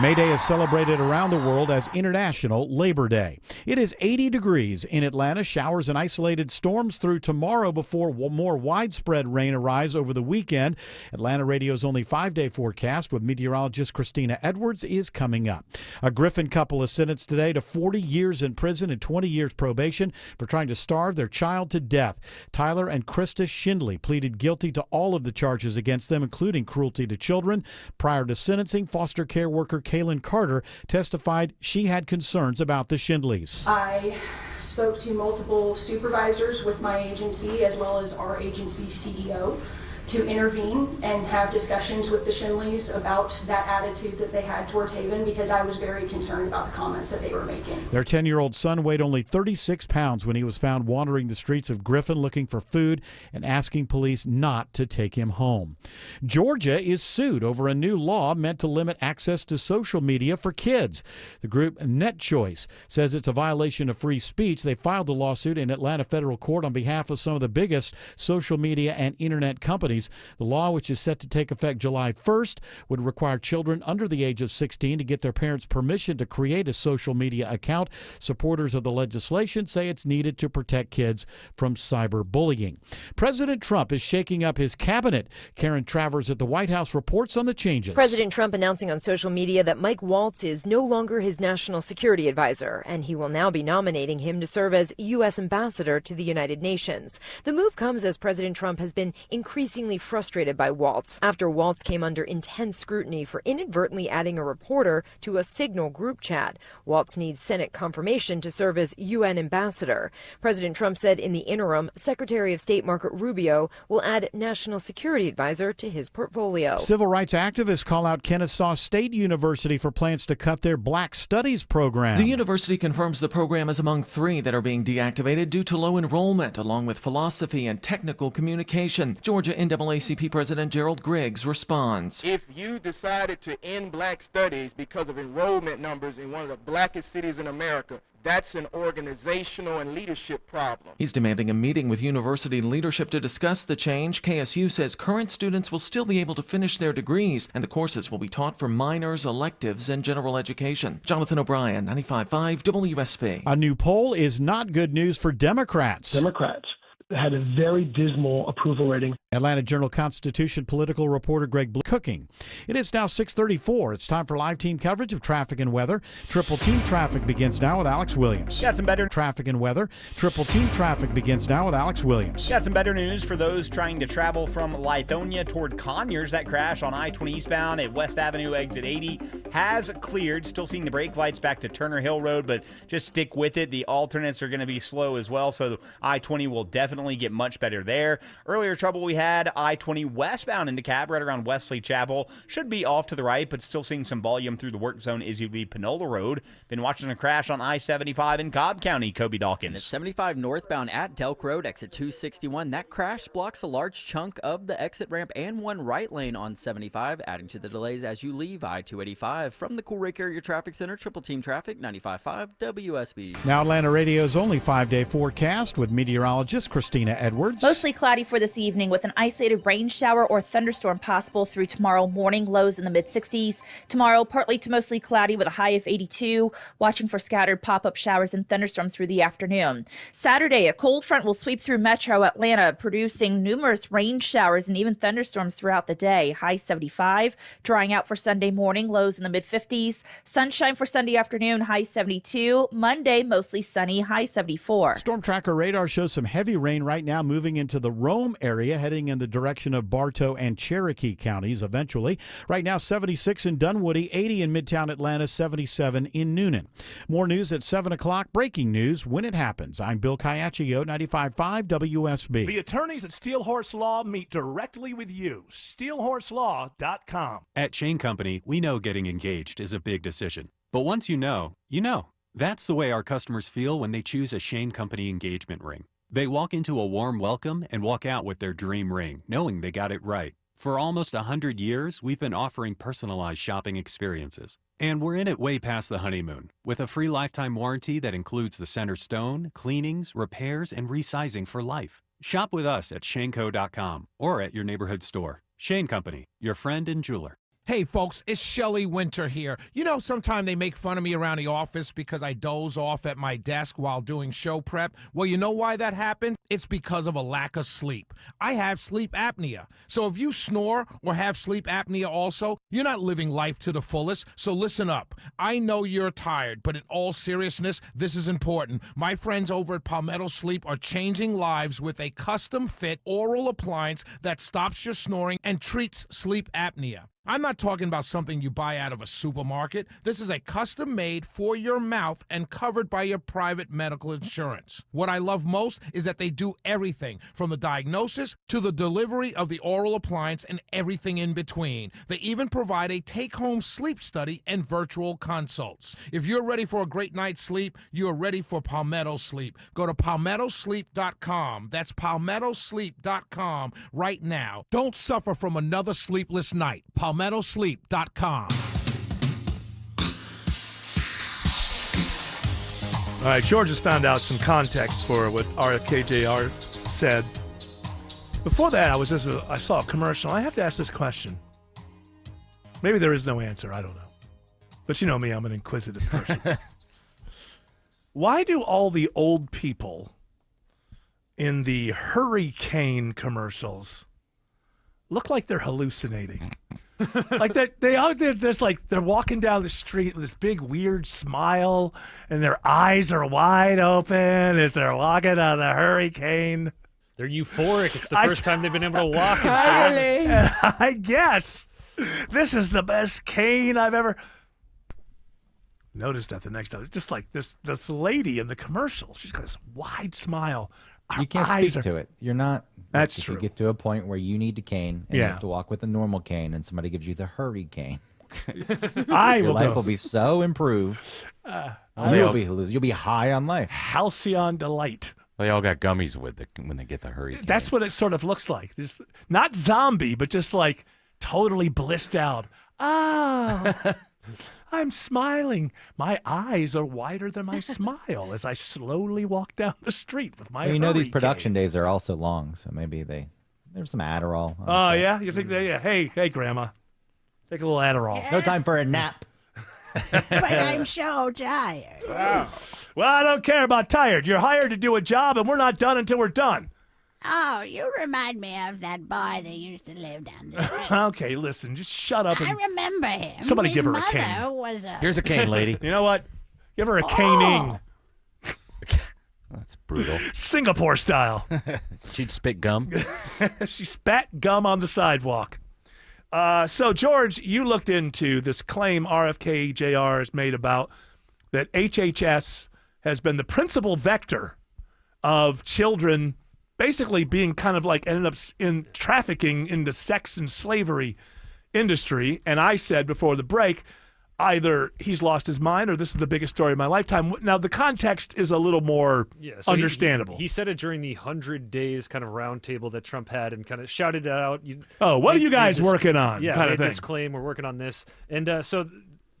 May Day is celebrated around the world as International Labor Day. It is 80 degrees in Atlanta. Showers and isolated storms through tomorrow before more widespread rain arrives over the weekend. Atlanta Radio's only 5-day forecast with meteorologist Christina Edwards is coming up. A Griffin couple is sentenced today to 40 years in prison and 20 years probation for trying to starve their child to death. Tyler and Krista Schindley pleaded guilty to all of the charges against them, including cruelty to children. Prior to sentencing, foster care worker Kaylin Carter testified she had concerns about the Schindleys. I spoke to multiple supervisors with my agency as well as our agency CEO to intervene and have discussions with the Schindleys about that attitude that they had towards Haven, because I was very concerned about the comments that they were making. Their 10-year-old son weighed only 36 pounds when he was found wandering the streets of Griffin looking for food and asking police not to take him home. Georgia is sued over a new law meant to limit access to social media for kids. The group NetChoice says it's a violation of free speech. They filed a lawsuit in Atlanta federal court on behalf of some of the biggest social media and internet companies. The law, which is set to take effect July 1st, would require children under the age of 16 to get their parents' permission to create a social media account. Supporters of the legislation say it's needed to protect kids from cyberbullying. President Trump is shaking up his cabinet. Karen Travers at the White House reports on the changes. President Trump announcing on social media that Mike Waltz is no longer his national security advisor, and he will now be nominating him to serve as U.S. ambassador to the United Nations. The move comes as President Trump has been increasingly frustrated by Waltz after Waltz came under intense scrutiny for inadvertently adding a reporter to a Signal group chat. Waltz needs Senate confirmation to serve as UN ambassador. President Trump said in the interim, Secretary of State Marco Rubio will add national security advisor to his portfolio. Civil rights activists call out Kennesaw State University for plans to cut their Black Studies program. The university confirms the program is among 3 that are being deactivated due to low enrollment, along with philosophy and technical communication. Georgia NAACP President Gerald Griggs responds. If you decided to end Black Studies because of enrollment numbers in one of the blackest cities in America, that's an organizational and leadership problem. He's demanding a meeting with university leadership to discuss the change. KSU says current students will still be able to finish their degrees, and the courses will be taught for minors, electives, and general education. Jonathan O'Brien, 95.5 WSB. A new poll is not good news for Democrats. Democrats had a very dismal approval rating. Atlanta Journal-Constitution political reporter Greg Cooking. It is now 6:34. It's time for live team coverage of traffic and weather. Triple Team Traffic begins now with Alex Williams. Got some better traffic and weather. Triple Team Traffic begins now with Alex Williams. Got some better news for those trying to travel from Lithonia toward Conyers. That crash on I-20 eastbound at West Avenue exit 80 has cleared. Still seeing the brake lights back to Turner Hill Road, but just stick with it. The alternates are going to be slow as well, so I-20 will definitely get much better there. Earlier trouble we had I-20 westbound into Cab right around Wesley Chapel. Should be off to the right, but still seeing some volume through the work zone as you leave Panola Road. Been watching a crash on I-75 in Cobb County. Kobe Dawkins. 75 northbound at Delk Road, exit 261. That crash blocks a large chunk of the exit ramp and one right lane on 75, adding to the delays as you leave I-285. From the Coolray Carrier Traffic Center, Triple Team Traffic, 95.5 WSB. Now Atlanta Radio's only 5-day forecast with meteorologist Christina Edwards. Mostly cloudy for this evening with an isolated rain shower or thunderstorm possible through tomorrow morning, lows in the mid-60s. Tomorrow, partly to mostly cloudy with a high of 82, watching for scattered pop-up showers and thunderstorms through the afternoon. Saturday, a cold front will sweep through metro Atlanta, producing numerous rain showers and even thunderstorms throughout the day. High 75, drying out for Sunday morning, lows in the mid-50s. Sunshine for Sunday afternoon, high 72. Monday, mostly sunny, high 74. Storm Tracker radar shows some heavy rain right now moving into the Rome area, heading in the direction of Bartow and Cherokee counties eventually. Right now, 76 in Dunwoody, 80 in Midtown Atlanta, 77 in Noonan. More news at 7 o'clock. Breaking news when it happens. I'm Bill Caiaccio, 95.5 WSB. The attorneys at Steel Horse Law meet directly with you. SteelHorseLaw.com. At Shane Company, we know getting engaged is a big decision. But once you know, you know. That's the way our customers feel when they choose a Shane Company engagement ring. They walk into a warm welcome and walk out with their dream ring, knowing they got it right. For almost 100 years, we've been offering personalized shopping experiences. And we're in it way past the honeymoon, with a free lifetime warranty that includes the center stone, cleanings, repairs, and resizing for life. Shop with us at shaneco.com or at your neighborhood store. Shane Company, your friend and jeweler. Hey, folks, it's Shelley Winter here. You know, sometimes they make fun of me around the office because I doze off at my desk while doing show prep. Well, you know why that happened? It's because of a lack of sleep. I have sleep apnea. So if you snore or have sleep apnea also, you're not living life to the fullest. So listen up. I know you're tired, but in all seriousness, this is important. My friends over at Palmetto Sleep are changing lives with a custom-fit oral appliance that stops your snoring and treats sleep apnea. I'm not talking about something you buy out of a supermarket. This is a custom-made for your mouth and covered by your private medical insurance. What I love most is that they do everything from the diagnosis to the delivery of the oral appliance and everything in between. They even provide a take-home sleep study and virtual consults. If you're ready for a great night's sleep, you're ready for Palmetto Sleep. Go to palmettosleep.com. That's palmettosleep.com right now. Don't suffer from another sleepless night. palmettosleep.com. All right, George has found out some context for what RFK-Jr. said. Before that, I saw a commercial. I have to ask this question. Maybe there is no answer. I don't know. But you know me, I'm an inquisitive person. Why do all the old people in the hurricane commercials look like they're hallucinating? Like they're walking down the street with this big weird smile, and their eyes are wide open as they're walking on the hurricane. They're euphoric. It's the first time they've been able to walk in forever. I guess this is the best cane I've ever. Notice that the next time it's just like this lady in the commercial. She's got this wide smile. You can't speak to it. You're not. That's if true. You get to a point where you need a cane and you have to walk with a normal cane, and somebody gives you the hurricane. Your life will be so improved. You'll be high on life. Halcyon delight. They all got gummies with it when they get the hurricane. That's what it sort of looks like. Just, not zombie, but just like totally blissed out. Oh, I'm smiling. My eyes are wider than my smile as I slowly walk down the street with my You know these hurricane. production days are also long, so maybe there's some Adderall. Oh, yeah? You think yeah. Hey, Grandma. Take a little Adderall. No time for a nap. But I'm so tired. Wow. Well, I don't care about tired. You're hired to do a job, and we're not done until we're done. Oh, you remind me of that boy that used to live down the street. Okay, listen, just shut up. I remember him. Somebody His give her a mother cane. Was a... Here's a cane, lady. You know what? Give her a caning. That's brutal. Singapore style. She'd spit gum. She spat gum on the sidewalk. So, George, you looked into this claim RFK Jr. has made about that HHS has been the principal vector of children basically being kind of like ended up in trafficking into sex and slavery industry. And I said before the break, either he's lost his mind or this is the biggest story of my lifetime. Now, the context is a little more understandable. He said it during the 100 days kind of roundtable that Trump had and kind of shouted it out. What are you guys working on? Yeah, kind of thing. this claim, we're working on this. And so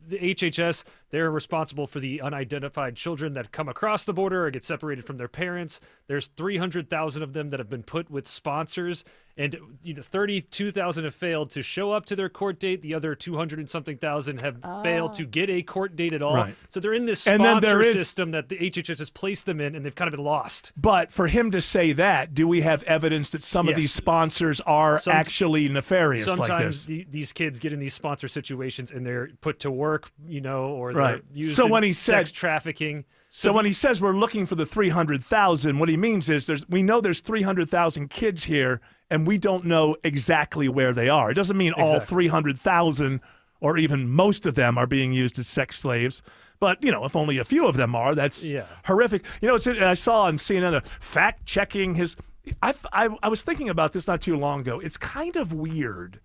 the HHS, they're responsible for the unidentified children that come across the border or get separated from their parents. There's 300,000 of them that have been put with sponsors, and 32,000 have failed to show up to their court date. The other 200 and something thousand have failed to get a court date at all. Right. So they're in this And then sponsor there is- system that the HHS has placed them in, and they've kind of been lost. But for him to say that, do we have evidence that some of Yes. these sponsors are actually nefarious like Sometimes this? these kids get in these sponsor situations and they're put to work, or they're Right. used So in when he sex said- trafficking. So when he says we're looking for the 300,000, what he means is we know there's 300,000 kids here, and we don't know exactly where they are. It doesn't mean all Exactly. 300,000 or even most of them are being used as sex slaves. But, if only a few of them are, that's horrific. I saw on CNN fact-checking his – I was thinking about this not too long ago. It's kind of weird.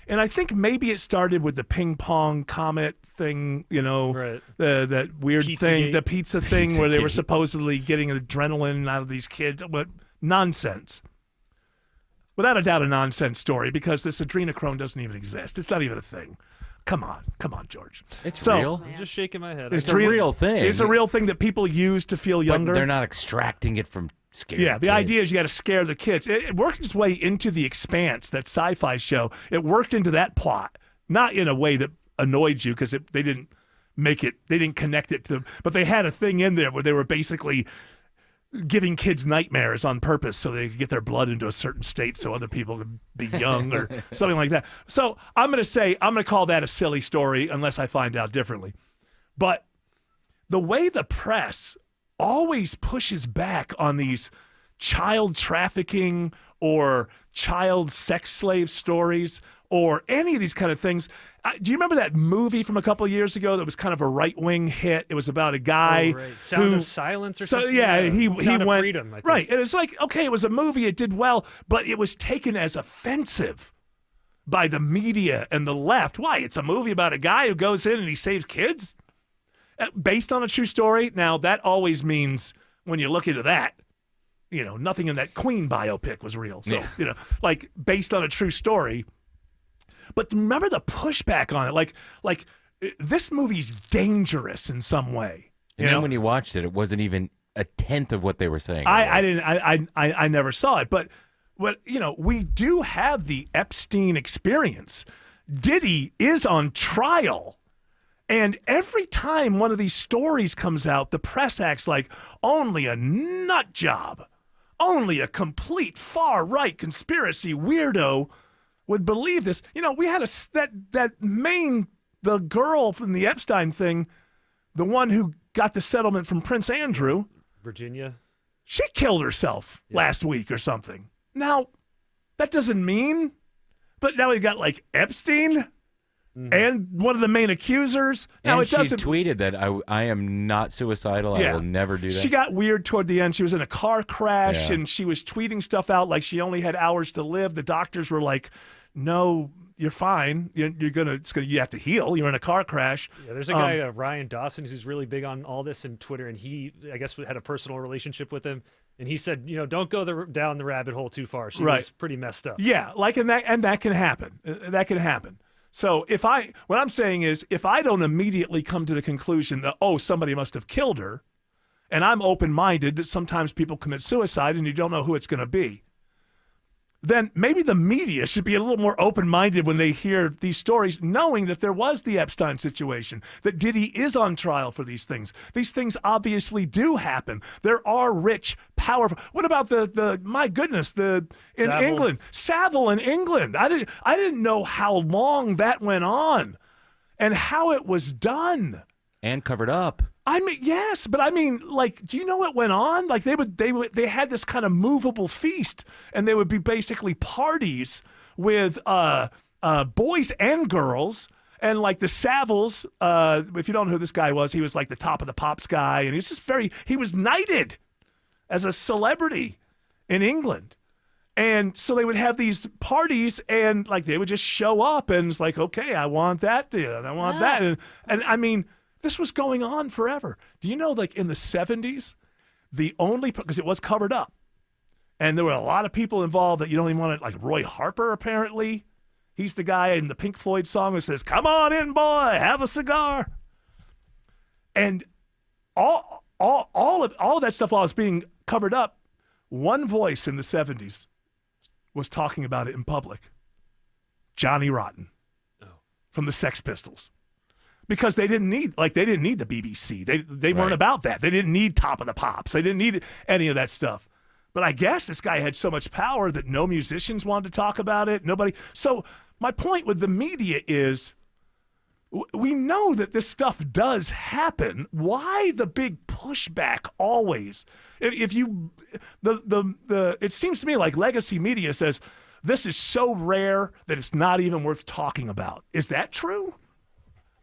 And I think maybe it started with the ping pong comet thing, Right. that weird Pizzagate. thing, the pizza thing where they were Pizzagate. supposedly getting adrenaline out of these kids. But nonsense. Without a doubt, a nonsense story because this adrenochrome doesn't even exist. It's not even a thing. Come on, George. It's real. I'm just shaking my head. It's a real thing. It's a real thing that people use to feel But younger. they're not extracting it from scared Yeah, the kids. idea is you got to scare the kids. It worked its way into The Expanse, that sci-fi show. It worked into that plot. not in a way that annoyed you because they didn't connect it to them, but they had a thing in there where they were basically giving kids nightmares on purpose so they could get their blood into a certain state so other people could be young or something like that. So I'm going to call that a silly story unless I find out differently. But the way the press always pushes back on these child trafficking or child sex slave stories or any of these kind of things. Do you remember that movie from a couple of years ago that was kind of a right-wing hit? It was about a guy Sound of Silence or something? Yeah, he Sound of went Freedom, I think. right. And it's like, okay, it was a movie, it did well, but it was taken as offensive by the media and the left. Why? It's a movie about a guy who goes in and he saves kids based on a true story. Now, that always means when you look into that, nothing in that Queen biopic was real. So, like based on a true story. But remember the pushback on it. Like this movie's dangerous in some way. And then when you watched it, it wasn't even a tenth of what they were saying. I never saw it. But we do have the Epstein experience. Diddy is on trial. And every time one of these stories comes out, the press acts like only a nut job, only a complete far-right conspiracy weirdo would believe this. We had the girl from the Epstein thing, the one who got the settlement from Prince Andrew. Virginia. She killed herself last week or something. Now, that doesn't mean, but now we've got like Epstein and one of the main accusers. Now and it doesn't. She tweeted that I am not suicidal. I will never do that. She got weird toward the end. She was in a car crash and she was tweeting stuff out like she only had hours to live. The doctors were like, "No, you're fine. You have to heal. You're in a car crash." Yeah, there's a guy, Ryan Dawson, who's really big on all this in Twitter, and he, I guess, had a personal relationship with him. And he said, don't go down the rabbit hole too far. She was pretty messed up. Yeah, and that can happen. That can happen. So what I'm saying is, if I don't immediately come to the conclusion that, somebody must have killed her, and I'm open-minded that sometimes people commit suicide and you don't know who it's going to be, then maybe the media should be a little more open-minded when they hear these stories, knowing that there was the Epstein situation, that Diddy is on trial for these things. These things obviously do happen. There are rich, powerful. What about my goodness, in Savile. England, Savile in England? I didn't know how long that went on, and how it was done and covered up. I mean, yes, but I mean, like, do you know what went on? Like, they had this kind of movable feast, and they would be basically parties with boys and girls, and like the Saviles. If you don't know who this guy was, he was like the Top of the Pops guy, and he was just he was knighted as a celebrity in England. And so they would have these parties, and like they would just show up, and it's like, okay, I want that, and I want that, and I mean. This was going on forever. Do you know, like in the 70s, because it was covered up, and there were a lot of people involved that you don't even want to, like Roy Harper, apparently. He's the guy in the Pink Floyd song who says, "Come on in, boy, have a cigar." And all of that stuff while it's being covered up, one voice in the 70s was talking about it in public. Johnny Rotten from the Sex Pistols. Because they didn't need the BBC. They weren't about that. They didn't need Top of the Pops. They didn't need any of that stuff. But I guess this guy had so much power that no musicians wanted to talk about it. Nobody. So my point with the media is, we know that this stuff does happen. Why the big pushback always? It seems to me like legacy media says this is so rare that it's not even worth talking about. Is that true?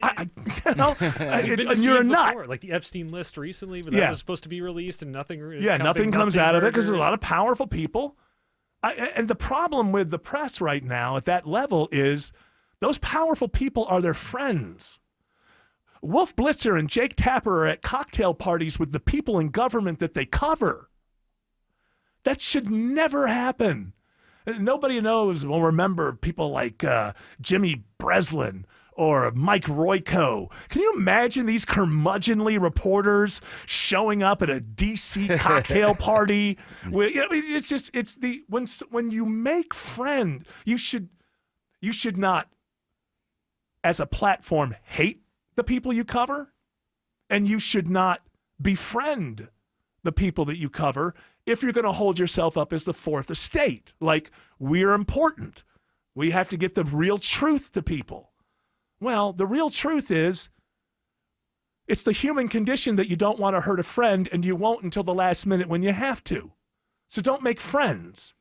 You're a nut. Like the Epstein list recently, but that was supposed to be released and nothing. Nothing comes out of it because there's a lot of powerful people. And the problem with the press right now at that level is those powerful people are their friends. Wolf Blitzer and Jake Tapper are at cocktail parties with the people in government that they cover. That should never happen. Nobody will remember people like Jimmy Breslin or Mike Royko. Can you imagine these curmudgeonly reporters showing up at a DC cocktail party? When you make friends, you should not as a platform, hate the people you cover, and you should not befriend the people that you cover if you're going to hold yourself up as the fourth estate. Like, we're important. We have to get the real truth to people. Well, the real truth is it's the human condition that you don't want to hurt a friend, and you won't until the last minute when you have to. So don't make friends.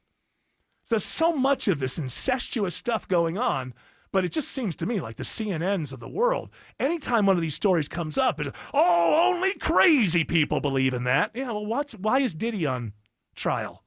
So there's so much of this incestuous stuff going on, but it just seems to me like the CNNs of the world, anytime one of these stories comes up, it's, oh, only crazy people believe in that. Yeah, well, why is Diddy on trial?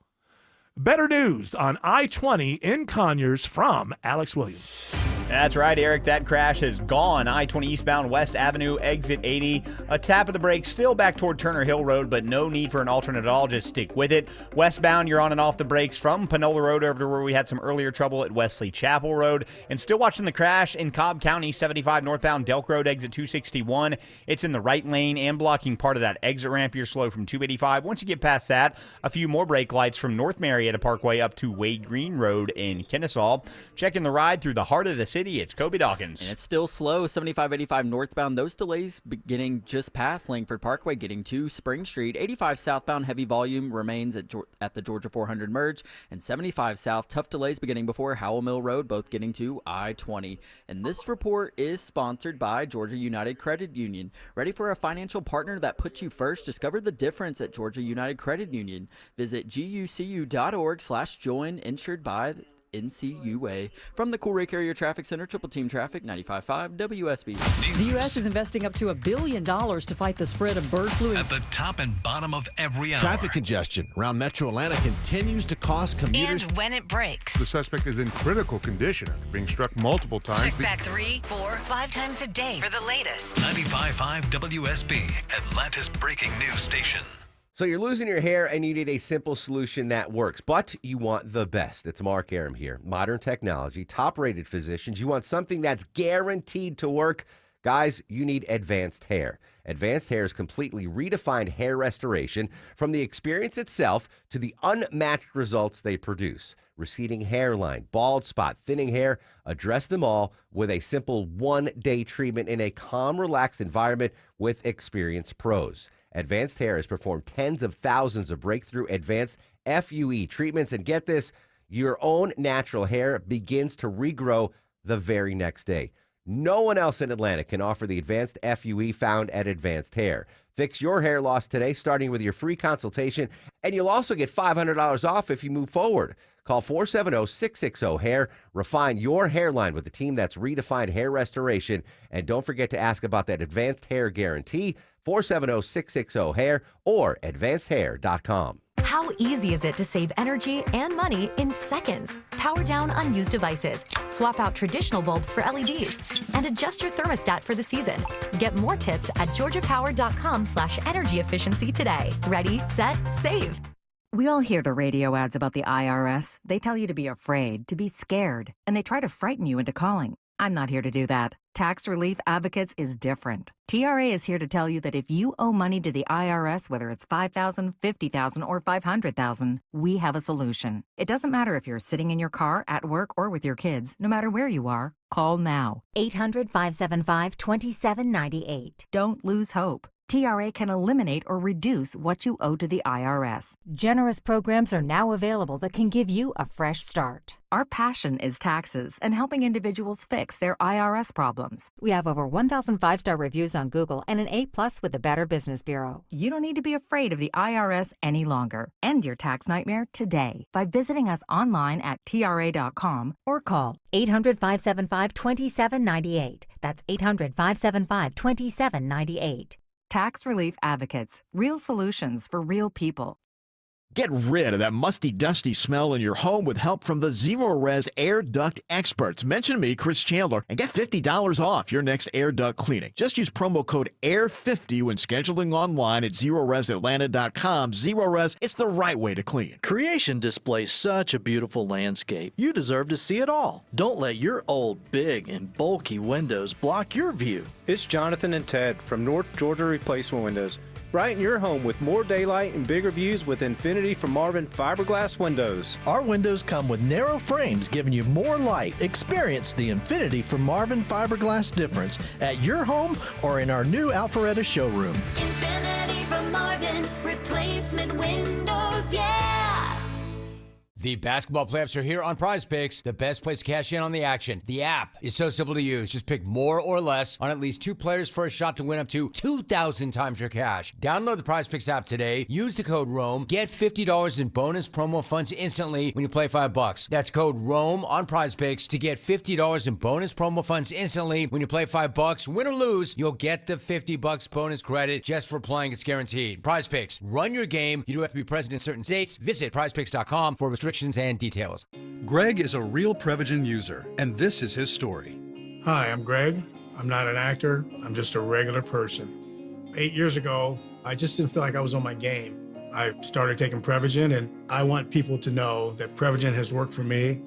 Better news on I-20 in Conyers from Alex Williams. That's right, Eric. That crash is gone. I-20 eastbound West Avenue, exit 80. A tap of the brakes, still back toward Turner Hill Road, but no need for an alternate at all. Just stick with it. Westbound, you're on and off the brakes from Panola Road over to where we had some earlier trouble at Wesley Chapel Road. And still watching the crash in Cobb County, 75 northbound Delk Road, exit 261. It's in the right lane and blocking part of that exit ramp. You're slow from 285. Once you get past that, a few more brake lights from North Marietta Parkway up to Wade Green Road in Kennesaw. Checking the ride through the heart of the city, it's Kobe Dawkins. And it's still slow, 75-85 northbound. Those delays beginning just past Langford Parkway, getting to Spring Street. 85 southbound, heavy volume remains at the Georgia 400 merge. And 75 south, tough delays beginning before Howell Mill Road, both getting to I-20. And this report is sponsored by Georgia United Credit Union. Ready for a financial partner that puts you first? Discover the difference at Georgia United Credit Union. Visit gucu.org/join, insured by NCUA. From the Cool Ray Carrier Traffic Center, Triple Team Traffic, 95.5 WSB. The U.S. is investing up to $1 billion to fight the spread of bird flu. At the top and bottom of every hour. Traffic congestion around Metro Atlanta continues to cost commuters. And when it breaks. The suspect is in critical condition after being struck multiple times. Check back 3, 4, 5 times a day for the latest. 95.5 WSB, Atlanta's breaking news station. So you're losing your hair and you need a simple solution that works, but you want the best. It's Mark Aram here. Modern technology, top-rated physicians. You want something that's guaranteed to work. Guys, you need Advanced Hair. Advanced Hair's completely redefined hair restoration, from the experience itself to the unmatched results they produce. Receding hairline, bald spot, thinning hair, address them all with a simple one-day treatment in a calm, relaxed environment with experienced pros. Advanced Hair has performed tens of thousands of breakthrough advanced FUE treatments, and get this, your own natural hair begins to regrow the very next day. No one else in Atlanta can offer the advanced FUE found at Advanced Hair. Fix your hair loss today, starting with your free consultation, and you'll also get $500 off if you move forward. Call 470-660-HAIR. Refine your hairline with a team that's redefined hair restoration. And don't forget to ask about that Advanced Hair Guarantee, 470-660-HAIR or advancedhair.com. How easy is it to save energy and money in seconds? Power down unused devices, swap out traditional bulbs for LEDs, and adjust your thermostat for the season. Get more tips at georgiapower.com/energy efficiency today. Ready, set, save. We all hear the radio ads about the IRS. They tell you to be afraid, to be scared, and they try to frighten you into calling. I'm not here to do that. Tax Relief Advocates is different. TRA is here to tell you that if you owe money to the IRS, whether it's $5,000, $50,000, or $500,000, we have a solution. It doesn't matter if you're sitting in your car, at work, or with your kids. No matter where you are, call now. 800-575-2798. Don't lose hope. TRA can eliminate or reduce what you owe to the IRS. Generous programs are now available that can give you a fresh start. Our passion is taxes and helping individuals fix their IRS problems. We have over 1,000 5-star reviews on Google and an A+ with the Better Business Bureau. You don't need to be afraid of the IRS any longer. End your tax nightmare today by visiting us online at TRA.com or call 800-575-2798. That's 800-575-2798. Tax Relief Advocates. Real solutions for real people. Get rid of that musty, dusty smell in your home with help from the Zero Res Air Duct experts. Mention me, Chris Chandler, and get $50 off your next air duct cleaning. Just use promo code AIR50 when scheduling online at ZeroResAtlanta.com. Zero Res, it's the right way to clean. Creation displays such a beautiful landscape. You deserve to see it all. Don't let your old, big, and bulky windows block your view. It's Jonathan and Ted from North Georgia Replacement Windows. Brighten your home with more daylight and bigger views with Infinity from Marvin fiberglass windows. Our windows come with narrow frames giving you more light. Experience the Infinity from Marvin fiberglass difference at your home or in our new Alpharetta showroom. Infinity from Marvin, replacement windows, yeah! The basketball playoffs are here on Prize Picks, the best place to cash in on the action. The app is so simple to use. Just pick more or less on at least 2 players for a shot to win up to 2,000 times your cash. Download the Prize Picks app today. Use the code ROAM. Get $50 in bonus promo funds instantly when you play $5. That's code ROAM on Prize Picks to get $50 in bonus promo funds instantly when you play $5. Win or lose, you'll get the $50 bonus credit just for playing. It's guaranteed. Prize Picks. Run your game. You do have to be present in certain states. Visit prizepicks.com for restrictions and details. Greg is a real Prevagen user, and this is his story. Hi, I'm Greg. I'm not an actor. I'm just a regular person. 8 years ago, I just didn't feel like I was on my game. I started taking Prevagen, and I want people to know that Prevagen has worked for me.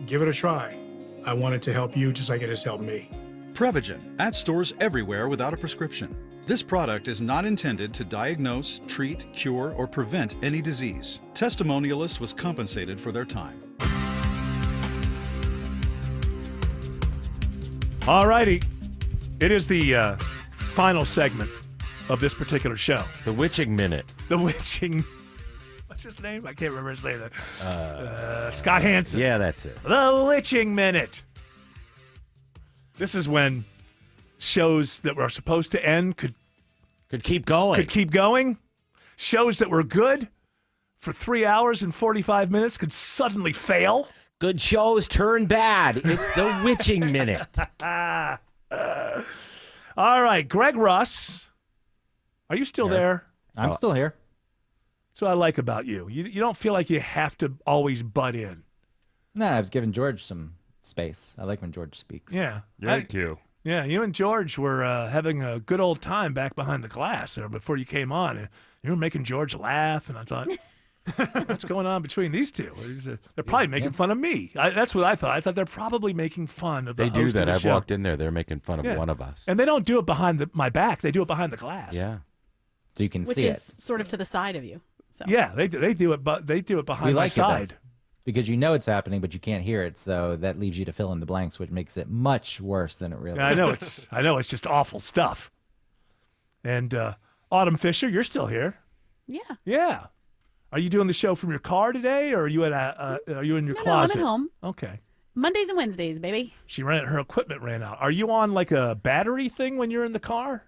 Give it a try. I want it to help you just like it has helped me. Prevagen, at stores everywhere without a prescription. This product is not intended to diagnose, treat, cure, or prevent any disease. Testimonialist was compensated for their time. All righty. It is the final segment of this particular show. The Witching Minute. The Witching... What's his name? I can't remember his name. Scott Hansen. Yeah, that's it. The Witching Minute. This is when shows that were supposed to end could keep going. Could keep going. Shows that were good for 3 hours and 45 minutes could suddenly fail. Good shows turn bad. It's the Witching Minute. All right, Greg Russ. Are you still there? I'm still here. That's what I like about you. You don't feel like you have to always butt in. No, I was giving George some space. I like when George speaks. Yeah. Thank you. Yeah, you and George were having a good old time back behind the glass there before you came on. And you were making George laugh, and I thought, what's going on between these two? They're probably making fun of me. That's what I thought. I thought they're probably making fun of the They do host that. of the I've show. walked in there. They're making fun of one of us. And they don't do it behind my back. They do it behind the glass. Yeah. So you can Which see is it. sort of to the side of you. So. Yeah, they do it, but they do it behind We my like it, though, side. because you know it's happening, but you can't hear it. So that leaves you to fill in the blanks, which makes it much worse than it really Yeah, is. I know it's just awful stuff. And Autumn Fisher, you're still here. Yeah. Yeah. Are you doing the show from your car today, or are you are you in your No, closet? I'm at home. Okay. Mondays and Wednesdays, baby. Her equipment ran out. Are you on like a battery thing when you're in the car?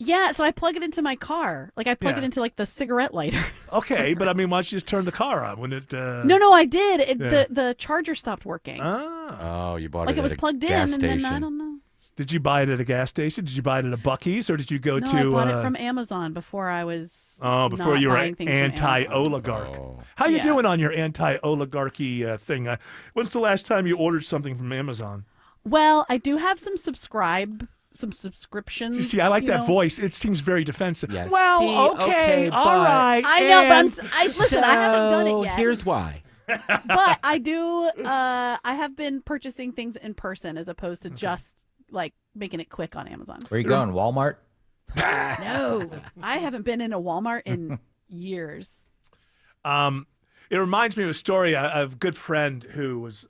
Yeah, so I plug it into my car. Like I plug it into like the cigarette lighter. Okay, but I mean, why don't you just turn the car on when it? No, I did. Yeah. The charger stopped working. Oh, you bought Like it it was at a plugged in, gas and station. then I don't know. Did you buy it at a gas station? Did you buy it at a Buc-ee's, or did you go No, to? I bought it from Amazon before I was. before not you were buying things from Amazon. anti-oligarch. How you Yeah. doing on your anti-oligarchy thing? When's the last time you ordered something from Amazon? Well, I do have some subscriptions. You see, I like that know. voice. It seems very defensive. Yes. Well, See, okay, all but- right. I know, but and listen. I haven't done it yet. Here's why. But I do. I have been purchasing things in person as opposed to just like making it quick on Amazon. Where are you going? Walmart? No, I haven't been in a Walmart in years. It reminds me of a story. I have a good friend who was,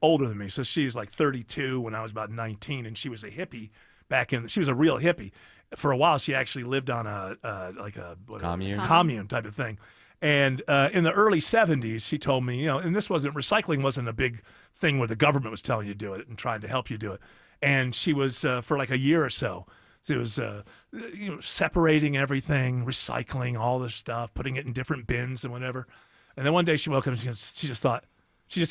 older than me. So she's like 32 when I was about 19, and she was a hippie back in. She was a real hippie. For a while, she actually lived on a commune type of thing. And in the early 70s, she told me, and recycling wasn't a big thing where the government was telling you to do it and trying to help you do it. And she was for like a year or so. She was separating everything, recycling all this stuff, putting it in different bins and whatever. And then one day she woke up and she just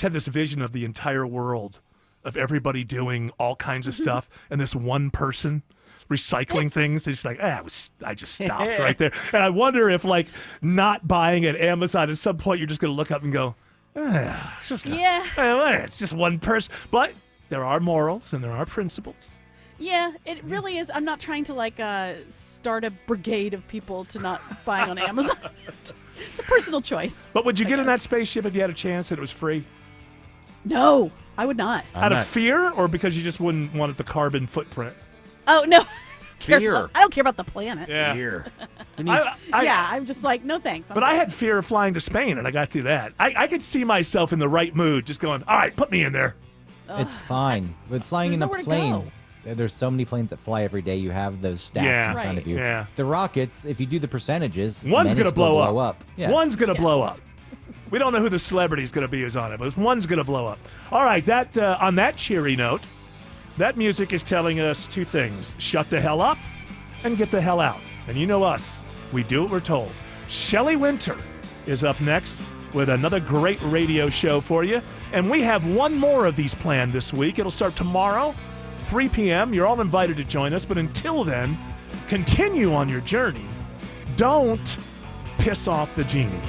had this vision of the entire world, of everybody doing all kinds of stuff, and this one person recycling things. And she's like, I just stopped right there. And I wonder if like not buying at Amazon, at some point you're just going to look up and go, it's just it's just one person. But there are morals and there are principles. Yeah, it really is. I'm not trying to start a brigade of people to not buying on Amazon. It's a personal choice. But would you get in that spaceship if you had a chance and it was free? No, I would not. Out of fear, or because you just wouldn't want the carbon footprint? Oh, no. Fear. I don't care about the planet. Yeah. Fear. I'm just like, no thanks. But I had fear of flying to Spain, and I got through that. I could see myself in the right mood, just going, all right, put me in there. It's fine. With flying in a plane, there's so many planes that fly every day. You have those stats in front of you. Yeah. The rockets, if you do the percentages, one's going to blow up. Yes. One's going to blow up. We don't know who the celebrity is going to be who's on it, but one's going to blow up. All right, that on that cheery note, that music is telling us two things. Shut the hell up and get the hell out. And you know us. We do what we're told. Shelley Winter is up next with another great radio show for you. And we have one more of these planned this week. It'll start tomorrow, 3 p.m. You're all invited to join us. But until then, continue on your journey. Don't piss off the genie.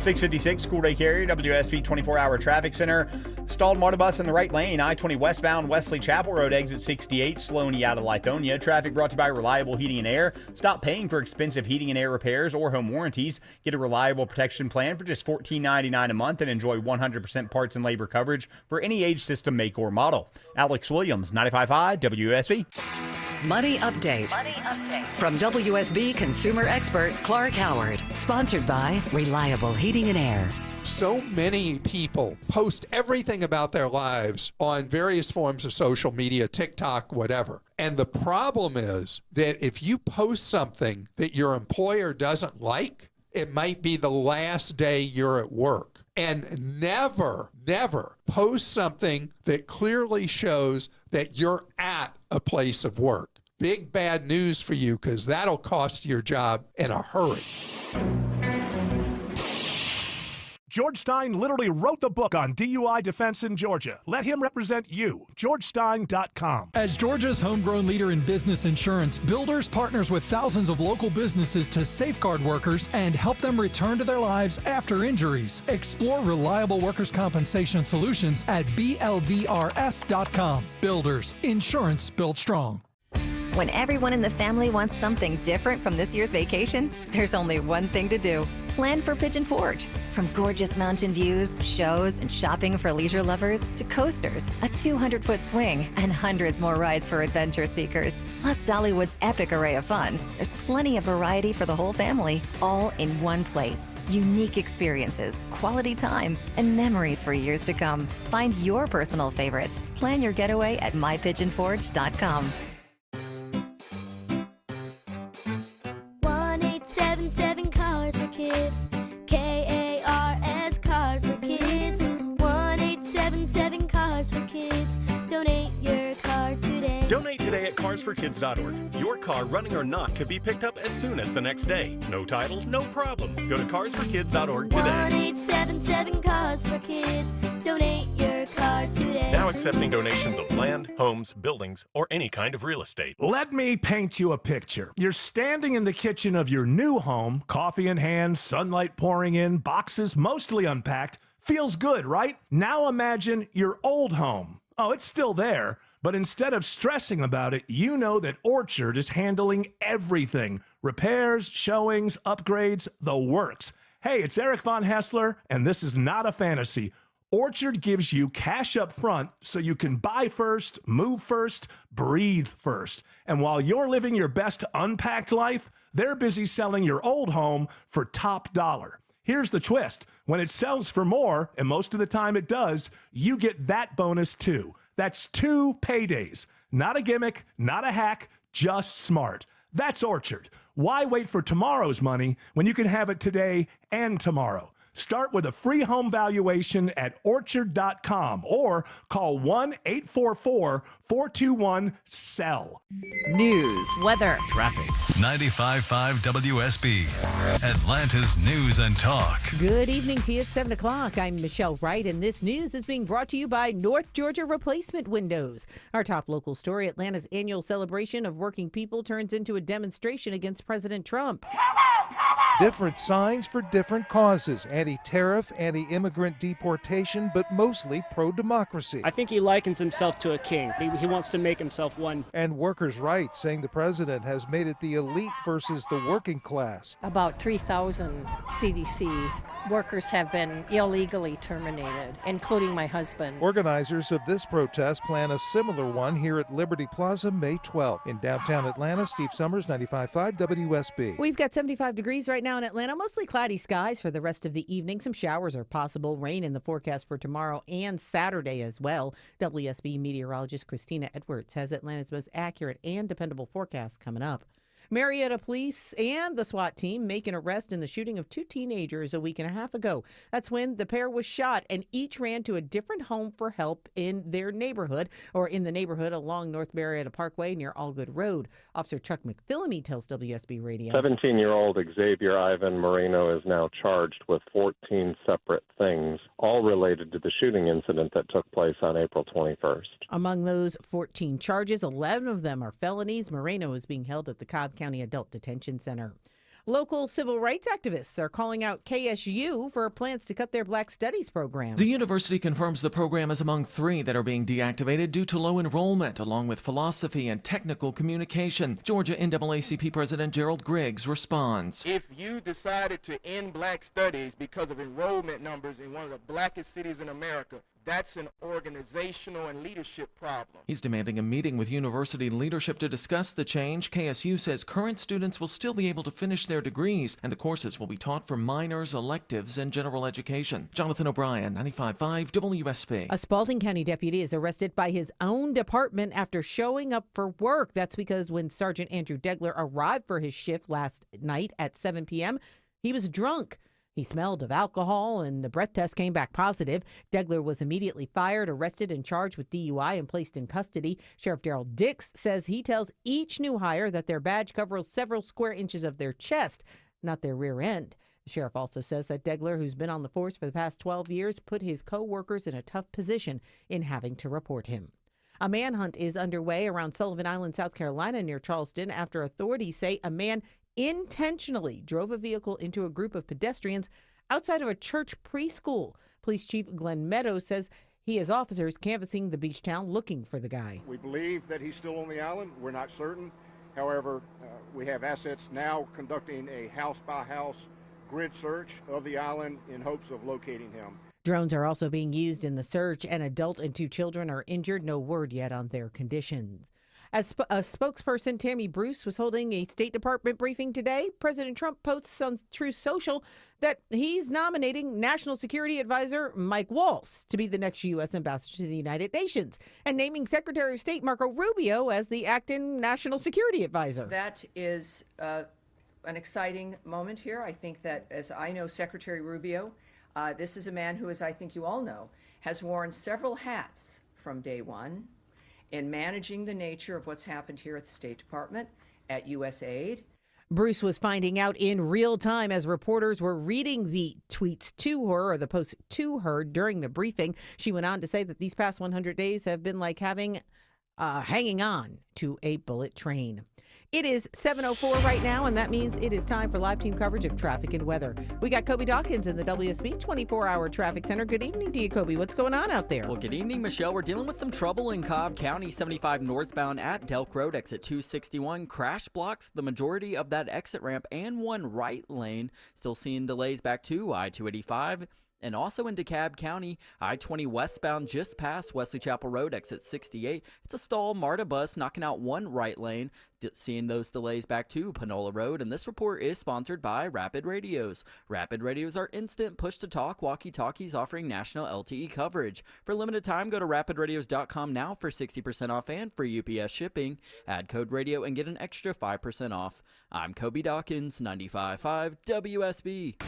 656 School Day Carrier, WSB 24-hour traffic center. Stalled MARTA bus in the right lane, I-20 westbound, Wesley Chapel Road, exit 68, Sloaney out of Lithonia. Traffic brought to you by Reliable Heating and Air. Stop paying for expensive heating and air repairs or home warranties. Get a reliable protection plan for just $14.99 a month and enjoy 100% parts and labor coverage for any age, system, make, or model. Alex Williams, 95.5 WSB. Money Update. From WSB consumer expert Clark Howard. Sponsored by Reliable Heating and Air. So many people post everything about their lives on various forms of social media, TikTok, whatever. And the problem is that if you post something that your employer doesn't like, it might be the last day you're at work. And never post something that clearly shows that you're at a place of work. Big bad news for you, because that'll cost your job in a hurry. George Stein literally wrote the book on DUI defense in Georgia. Let him represent you. GeorgeStein.com. As Georgia's homegrown leader in business insurance, Builders partners with thousands of local businesses to safeguard workers and help them return to their lives after injuries. Explore reliable workers' compensation solutions at BLDRS.com. Builders, insurance built strong. When everyone in the family wants something different from this year's vacation, there's only one thing to do. Plan for Pigeon Forge. From gorgeous mountain views, shows, and shopping for leisure lovers to coasters, a 200-foot swing, and hundreds more rides for adventure seekers. Plus Dollywood's epic array of fun. There's plenty of variety for the whole family, all in one place. Unique experiences, quality time, and memories for years to come. Find your personal favorites. Plan your getaway at mypigeonforge.com. 1-877 Cars for Kids. KARS Cars for Kids. 1-877 Cars for Kids. Donate your car today. Donate today at carsforkids.org. Your car, running or not, could be picked up as soon as the next day. No title, no problem. Go to carsforkids.org today. 1-877 Cars for Kids. Donate your car today. Now accepting donations of land, homes, buildings, or any kind of real estate. Let me paint you a picture. You're standing in the kitchen of your new home, coffee in hand, sunlight pouring in, boxes mostly unpacked. Feels good, right? Now imagine your old home. Oh, it's still there, but instead of stressing about it, you know that Orchard is handling everything. Repairs, showings, upgrades, the works. Hey, it's Eric Von Hessler, and this is not a fantasy. Orchard gives you cash up front so you can buy first, move first, breathe first. And while you're living your best unpacked life, they're busy selling your old home for top dollar. Here's the twist. When it sells for more, and most of the time it does, you get that bonus too. That's 2 paydays. Not a gimmick, not a hack, just smart. That's Orchard. Why wait for tomorrow's money when you can have it today and tomorrow? Start with a free home valuation at orchard.com or call 1-844-421-SELL. News, weather, traffic. 95.5 WSB, Atlanta's News and Talk. Good evening to you. It's 7 o'clock. I'm Michelle Wright, and this news is being brought to you by North Georgia Replacement Windows. Our top local story, Atlanta's annual celebration of working people turns into a demonstration against President Trump. Different signs for different causes. Anti-tariff, anti-immigrant deportation, but mostly pro-democracy. I think he likens himself to a king. He wants to make himself one. And workers' rights, saying the president has made it the elite versus the working class. About 3,000 CDC workers have been illegally terminated, including my husband. Organizers of this protest plan a similar one here at Liberty Plaza May 12th. In downtown Atlanta, Steve Summers, 95.5 WSB. We've got 75 degrees right now in Atlanta, mostly cloudy skies for the rest of the evening. Some showers are possible. Rain in the forecast for tomorrow and Saturday as well. WSB meteorologist Christina Edwards has Atlanta's most accurate and dependable forecast coming up. Marietta police and the SWAT team make an arrest in the shooting of 2 teenagers a week and a half ago. That's when the pair was shot and each ran to a different home for help in their neighborhood or in the neighborhood along North Marietta Parkway near Allgood Road. Officer Chuck McPhillamy tells WSB Radio. 17-year-old Xavier Ivan Moreno is now charged with 14 separate things, all related to the shooting incident that took place on April 21st. Among those 14 charges, 11 of them are felonies. Moreno is being held at the Cobb County Adult Detention Center. Local civil rights activists are calling out KSU for plans to cut their Black Studies program. The university confirms the program is among 3 that are being deactivated due to low enrollment, along with philosophy and technical communication. Georgia NAACP President Gerald Griggs responds. If you decided to end Black Studies because of enrollment numbers in one of the blackest cities in America, that's an organizational and leadership problem. He's demanding a meeting with university leadership to discuss the change. KSU says current students will still be able to finish their degrees, and the courses will be taught for minors, electives, and general education. Jonathan O'Brien, 95.5 WSB. A Spalding County deputy is arrested by his own department after showing up for work. That's because when Sergeant Andrew Degler arrived for his shift last night at 7 p.m., he was drunk. He smelled of alcohol and the breath test came back positive. Degler was immediately fired, arrested, and charged with DUI and placed in custody. Sheriff Darrell Dix says he tells each new hire that their badge covers several square inches of their chest, not their rear end. The sheriff also says that Degler, who's been on the force for the past 12 years, put his co-workers in a tough position in having to report him. A manhunt is underway around Sullivan Island, South Carolina, near Charleston, after authorities say a man intentionally drove a vehicle into a group of pedestrians outside of a church preschool. Police Chief Glenn Meadows says he has officers canvassing the beach town looking for the guy. We believe that he's still on the island. We're not certain. However, we have assets now conducting a house-by-house grid search of the island in hopes of locating him. Drones are also being used in the search. An adult and 2 children are injured. No word yet on their condition. As a spokesperson, Tammy Bruce was holding a State Department briefing today. President Trump posts on Truth Social that he's nominating National Security Advisor Mike Waltz to be the next U.S. ambassador to the United Nations and naming Secretary of State Marco Rubio as the acting National Security Advisor. That is an exciting moment here. I think that, as I know Secretary Rubio, this is a man who, as I think you all know, has worn several hats from day one in managing the nature of what's happened here at the State Department, at USAID. Bruce was finding out in real time as reporters were reading the tweets to her or the posts to her during the briefing. She went on to say that these past 100 days have been like hanging on to a bullet train. It is 7:04 right now, and that means it is time for live team coverage of traffic and weather. We got Kobe Dawkins in the WSB 24-hour traffic center. Good evening to you, Kobe. What's going on out there? Well, good evening, Michelle. We're dealing with some trouble in Cobb County. 75 northbound at Delk Road, exit 261. Crash blocks the majority of that exit ramp and one right lane. Still seeing delays back to I-285. And also in DeKalb County, I-20 westbound just past Wesley Chapel Road, exit 68. It's a stall MARTA bus knocking out one right lane. Seeing those delays back to Panola Road. And this report is sponsored by Rapid Radios. Rapid Radios are instant push-to-talk walkie-talkies offering national LTE coverage. For a limited time, go to rapidradios.com now for 60% off and free UPS shipping. Add code radio and get an extra 5% off. I'm Kobe Dawkins, 95.5 WSB.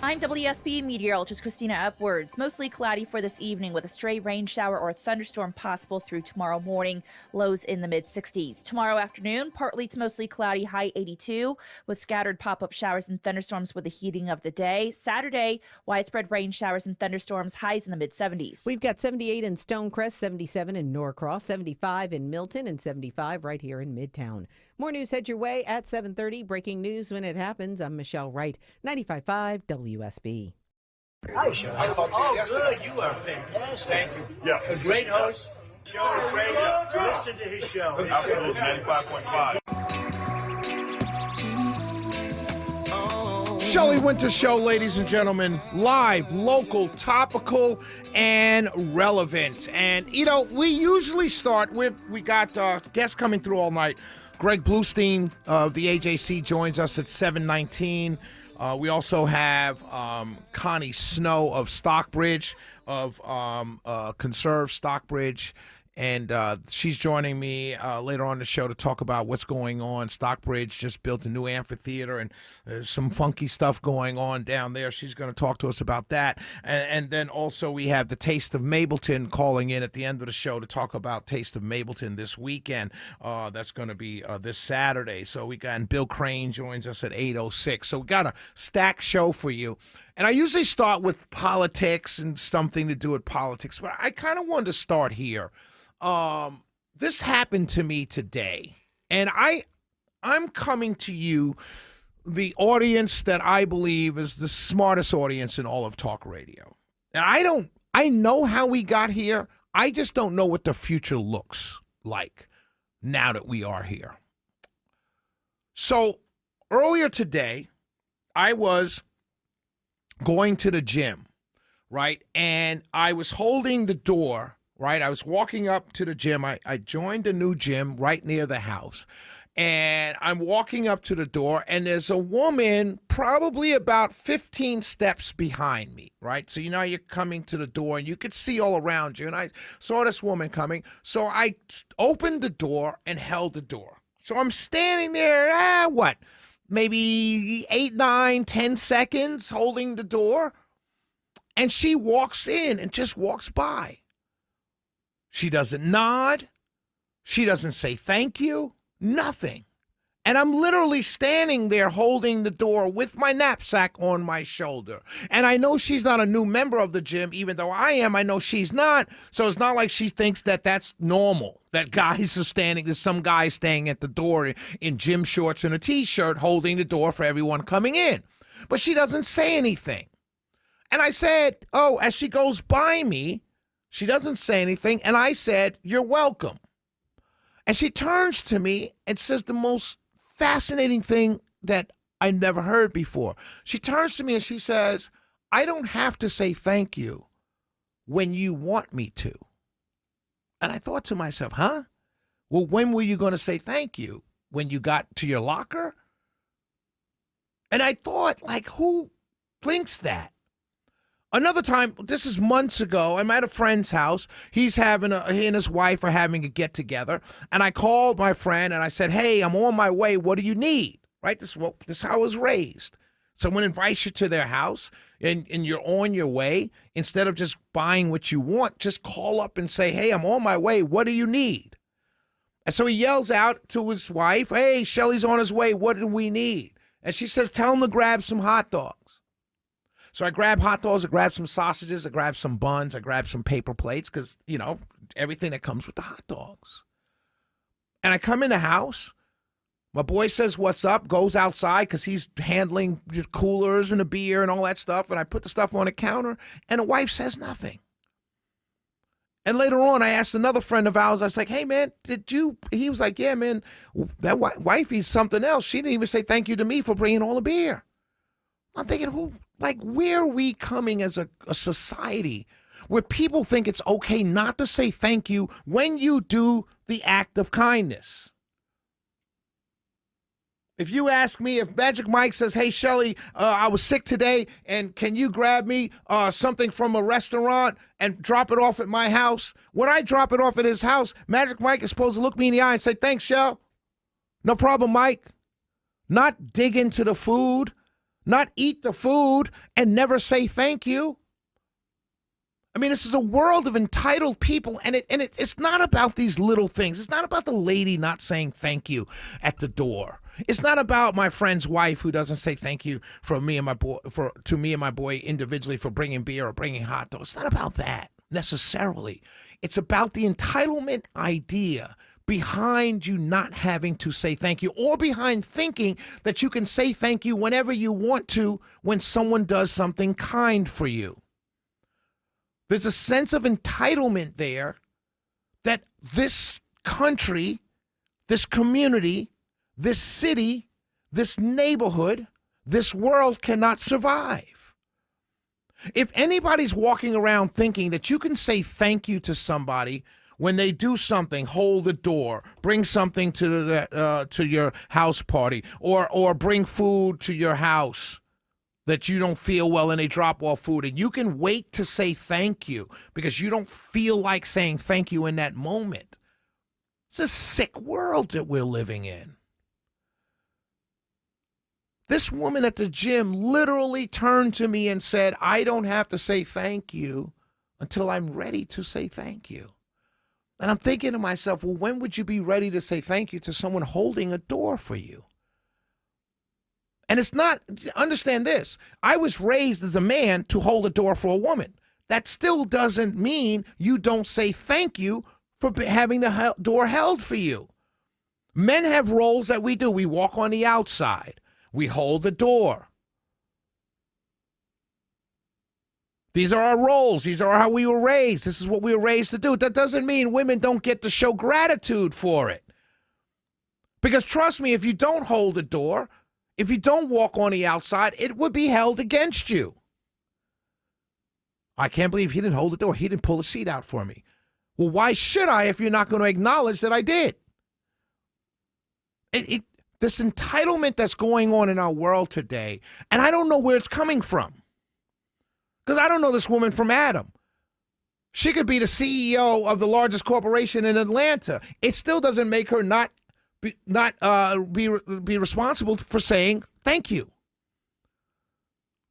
I'm WSB meteorologist Christina Edwards. Mostly cloudy for this evening with a stray rain shower or thunderstorm possible through tomorrow morning. Lows in the mid-60s. Tomorrow afternoon, partly to mostly cloudy, high 82 with scattered pop-up showers and thunderstorms with the heating of the day. Saturday, widespread rain showers and thunderstorms, highs in the mid-70s. We've got 78 in Stonecrest, 77 in Norcross, 75 in Milton, and 75 right here in Midtown. More news head your way at 7:30. Breaking news when it happens. I'm Michelle Wright, 95.5 WSB. Hi, Michelle. I talked to you yesterday. Good. You are fantastic. Thank you. Yes. A great host. Show is radio. Listen to his show. Absolutely. 95.5. Shelley Winter Show, ladies and gentlemen. Live, local, topical, and relevant. And, you know, we usually start with, we got guests coming through all night. Greg Bluestein of the AJC joins us at 7:19. We also have Connie Snow of Stockbridge, of Conserve Stockbridge. And she's joining me later on the show to talk about what's going on. Stockbridge just built a new amphitheater, and there's some funky stuff going on down there. She's going to talk to us about that. And then also we have the Taste of Mableton calling in at the end of the show to talk about Taste of Mableton this weekend. That's going to be this Saturday. So we got, and Bill Crane joins us at 8:06. So we got a stacked show for you. And I usually start with politics and something to do with politics, but I kind of wanted to start here. This happened to me today, and I'm coming to you, the audience that I believe is the smartest audience in all of talk radio. And I know how we got here. I just don't know what the future looks like now that we are here. So earlier today, I was going to the gym, right? And I was holding the door. Right, I was walking up to the gym. I joined a new gym right near the house. And I'm walking up to the door, and there's a woman probably about 15 steps behind me, right? So, you know, you're coming to the door, and you could see all around you. And I saw this woman coming. So I opened the door and held the door. So I'm standing there, maybe 8, 9, 10 seconds holding the door. And she walks in and just walks by. She doesn't nod. She doesn't say thank you. Nothing. And I'm literally standing there holding the door with my knapsack on my shoulder. And I know she's not a new member of the gym, even though I am. I know she's not. So it's not like she thinks that that's normal, that guys are standing, there's some guy staying at the door in gym shorts and a T-shirt holding the door for everyone coming in. But she doesn't say anything. And I said, as she goes by me, she doesn't say anything, and I said, "You're welcome." And she turns to me and says the most fascinating thing that I never heard before. She turns to me and she says, "I don't have to say thank you when you want me to." And I thought to myself, huh? Well, when were you going to say thank you? When you got to your locker? And I thought, like, who thinks that? Another time, this is months ago, I'm at a friend's house. He and his wife are having a get-together. And I called my friend and I said, "Hey, I'm on my way. What do you need?" Right? This is how I was raised. Someone invites you to their house and you're on your way. Instead of just buying what you want, just call up and say, "Hey, I'm on my way. What do you need?" And so he yells out to his wife, "Hey, Shelly's on his way. What do we need?" And she says, "Tell him to grab some hot dogs." So I grabbed hot dogs, I grabbed some sausages, I grabbed some buns, I grabbed some paper plates because, you know, everything that comes with the hot dogs. And I come in the house. My boy says, "What's up?" Goes outside because he's handling the coolers and the beer and all that stuff. And I put the stuff on the counter, and the wife says nothing. And later on, I asked another friend of ours, I was like, "Hey, man, He was like, "Yeah, man, that wifey's something else. She didn't even say thank you to me for bringing all the beer." I'm thinking, where are we coming as a society where people think it's okay not to say thank you when you do the act of kindness? If you ask me, if Magic Mike says, "Hey, Shelly, I was sick today, and can you grab me something from a restaurant and drop it off at my house?" When I drop it off at his house, Magic Mike is supposed to look me in the eye and say, "Thanks, Shell. No problem, Mike." Not dig into the food. Not eat the food and never say thank you. I mean, this is a world of entitled people, and it's not about these little things. It's not about the lady not saying thank you at the door. It's not about my friend's wife who doesn't say thank you to me and my boy individually for bringing beer or bringing hot dogs. It's not about that necessarily. It's about the entitlement idea behind you not having to say thank you, or behind thinking that you can say thank you whenever you want to when someone does something kind for you. There's a sense of entitlement there that this country, this community, this city, this neighborhood, this world cannot survive. If anybody's walking around thinking that you can say thank you to somebody when they do something, hold the door, bring something to your house party, or bring food to your house that you don't feel well and they drop off food, and you can wait to say thank you because you don't feel like saying thank you in that moment. It's a sick world that we're living in. This woman at the gym literally turned to me and said, I don't have to say thank you until I'm ready to say thank you. And I'm thinking to myself, well, when would you be ready to say thank you to someone holding a door for you? And it's not, understand this, I was raised as a man to hold a door for a woman. That still doesn't mean you don't say thank you for having the door held for you. Men have roles that we do. We walk on the outside. We hold the door. These are our roles. These are how we were raised. This is what we were raised to do. That doesn't mean women don't get to show gratitude for it. Because trust me, if you don't hold the door, if you don't walk on the outside, it would be held against you. I can't believe he didn't hold the door. He didn't pull the seat out for me. Well, why should I if you're not going to acknowledge that I did? This entitlement that's going on in our world today, and I don't know where it's coming from. Because I don't know this woman from Adam. She could be the CEO of the largest corporation in Atlanta. It still doesn't make her not be responsible for saying thank you.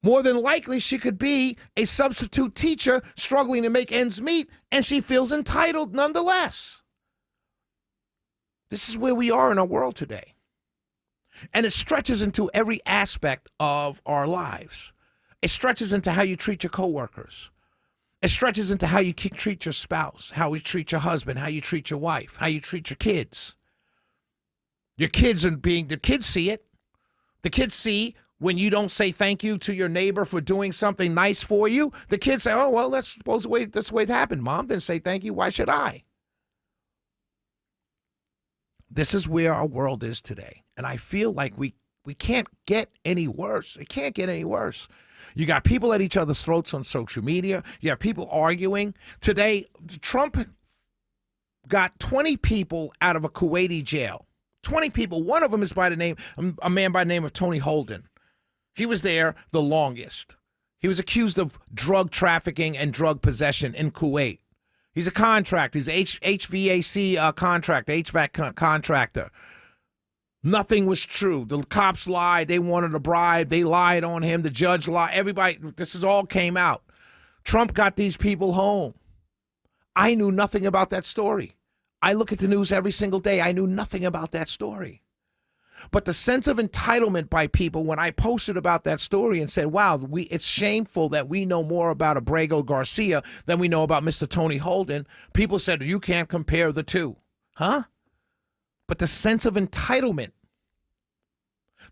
More than likely, she could be a substitute teacher struggling to make ends meet, and she feels entitled nonetheless. This is where we are in our world today. And it stretches into every aspect of our lives. It stretches into how you treat your coworkers. It stretches into how you treat your spouse, how you treat your husband, how you treat your wife, how you treat your kids. The kids see it. The kids see when you don't say thank you to your neighbor for doing something nice for you. The kids say, oh, well, that's the way it happened. Mom didn't say thank you. Why should I? This is where our world is today. And I feel like we can't get any worse. It can't get any worse. You got people at each other's throats on social media. You have people arguing. Today, Trump got 20 people out of a Kuwaiti jail. 20 people. One of them is a man by the name of Tony Holden. He was there the longest. He was accused of drug trafficking and drug possession in Kuwait. He's a contractor. He's an HVAC contractor, HVAC contractor. Nothing was true. The cops lied. They wanted a bribe. They lied on him. The judge lied. Everybody, all came out. Trump got these people home. I knew nothing about that story. I look at the news every single day. I knew nothing about that story. But the sense of entitlement by people when I posted about that story and said, wow, it's shameful that we know more about Abrego Garcia than we know about Mr. Tony Holden. People said, you can't compare the two. Huh? But the sense of entitlement,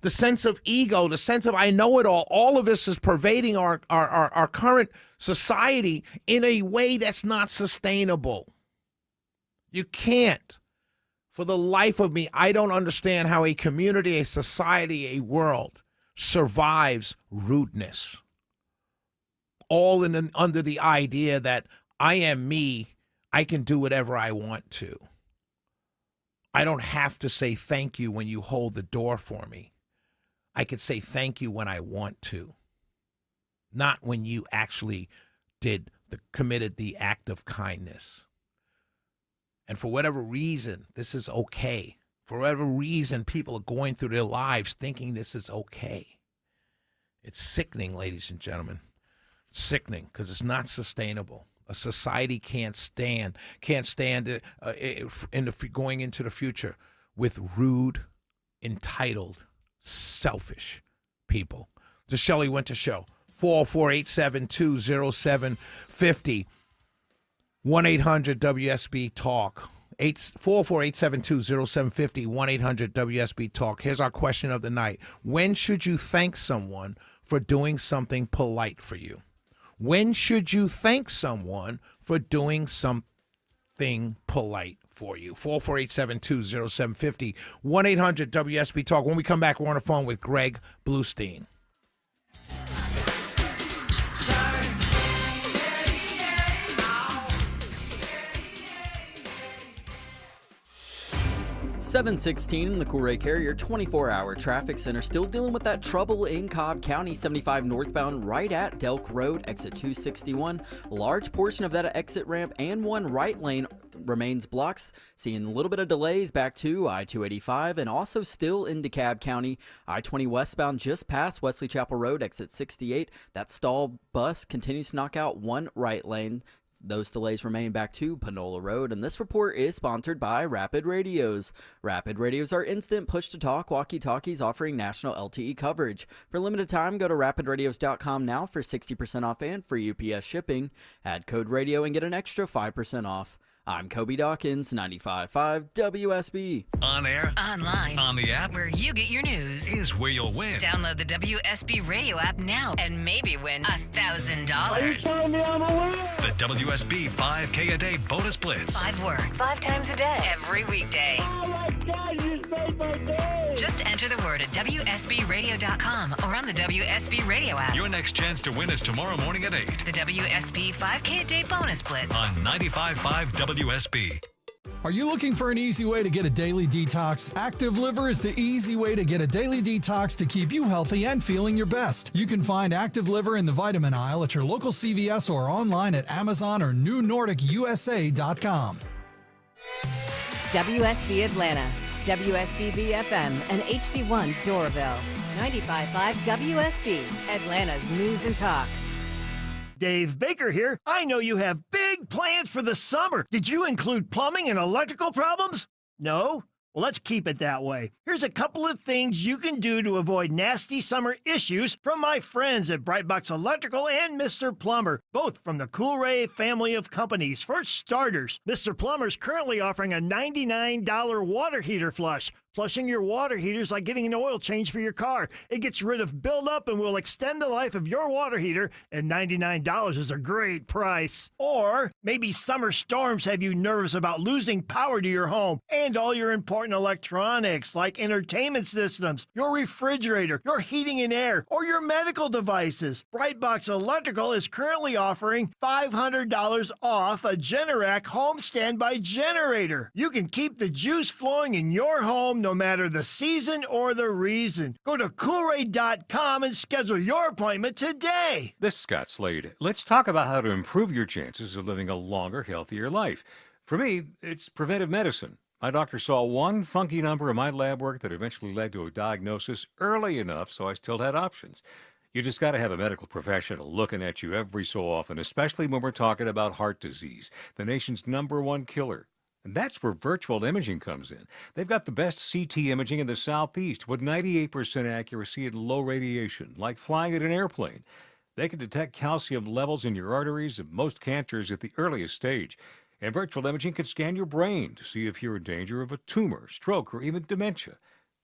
the sense of ego, the sense of I know it all of this is pervading our current society in a way that's not sustainable. You can't. For the life of me, I don't understand how a community, a society, a world survives rudeness. All under the idea that I am me, I can do whatever I want to. I don't have to say thank you when you hold the door for me. I could say thank you when I want to. Not when you actually committed the act of kindness. And for whatever reason, this is okay. For whatever reason, people are going through their lives thinking this is okay. It's sickening, ladies and gentlemen. It's sickening because it's not sustainable. A society can't stand going into the future with rude, entitled, selfish people. The Shelley Winter Show, 404-872-0750. 1-800-WSB-TALK. 404-872-0750. 1-800-WSB-TALK. Here's our question of the night. When should you thank someone for doing something polite for you? When should you thank someone for doing something polite for you? 448-720-0750. 1-800-WSB-TALK. When we come back, we're on the phone with Greg Bluestein. 716, the Cool Ray Carrier 24-hour traffic center still dealing with that trouble in Cobb County, 75 northbound right at Delk Road, exit 261. A large portion of that exit ramp and one right lane remains blocked. Seeing a little bit of delays back to I-285 and also still in DeKalb County. I-20 westbound just past Wesley Chapel Road, exit 68. That stalled bus continues to knock out one right lane. Those delays remain back to Panola Road, and this report is sponsored by Rapid Radios. Rapid Radios are instant push-to-talk walkie-talkies offering national LTE coverage. For limited time, go to rapidradios.com now for 60% off and free UPS shipping. Add code radio and get an extra 5% off. I'm Kobe Dawkins, 95.5 WSB. On air, online, on the app, where you get your news, is where you'll win. Download the WSB radio app now and maybe win $1,000. The WSB 5K a day bonus blitz. 5 words, 5 times a day, every weekday. Oh my God, you made my day. Just enter the word at WSBradio.com or on the WSB radio app. Your next chance to win is tomorrow morning at 8. The WSB 5K a day bonus blitz on 95.5 WSB. Are you looking for an easy way to get a daily detox? Active Liver is the easy way to get a daily detox to keep you healthy and feeling your best. You can find Active Liver in the vitamin aisle at your local CVS or online at Amazon or NewNordicUSA.com. WSB Atlanta, WSB BFM, and HD1 Doraville. 95.5 WSB, Atlanta's news and talk. Dave Baker here. I know you have big plans for the summer. Did you include plumbing and electrical problems? No? Well, let's keep it that way. Here's a couple of things you can do to avoid nasty summer issues from my friends at Brightbox Electrical and Mr. Plumber, both from the Cool Ray family of companies. For starters, Mr. Plumber is currently offering a $99 water heater flush. Flushing your water heater is like getting an oil change for your car. It gets rid of buildup and will extend the life of your water heater, and $99 is a great price. Or maybe summer storms have you nervous about losing power to your home and all your important electronics like entertainment systems, your refrigerator, your heating and air, or your medical devices. Brightbox Electrical is currently offering $500 off a Generac home standby generator. You can keep the juice flowing in your home no matter the season or the reason. Go to coolray.com and schedule your appointment today. This is Scott Slade. Let's talk about how to improve your chances of living a longer, healthier life. For me, it's preventive medicine. My doctor saw one funky number in my lab work that eventually led to a diagnosis early enough so I still had options. You just got to have a medical professional looking at you every so often, especially when we're talking about heart disease, the nation's #1 killer. And that's where virtual imaging comes in. They've got the best CT imaging in the Southeast with 98% accuracy and low radiation, like flying in an airplane. They can detect calcium levels in your arteries and most cancers at the earliest stage. And virtual imaging can scan your brain to see if you're in danger of a tumor, stroke, or even dementia.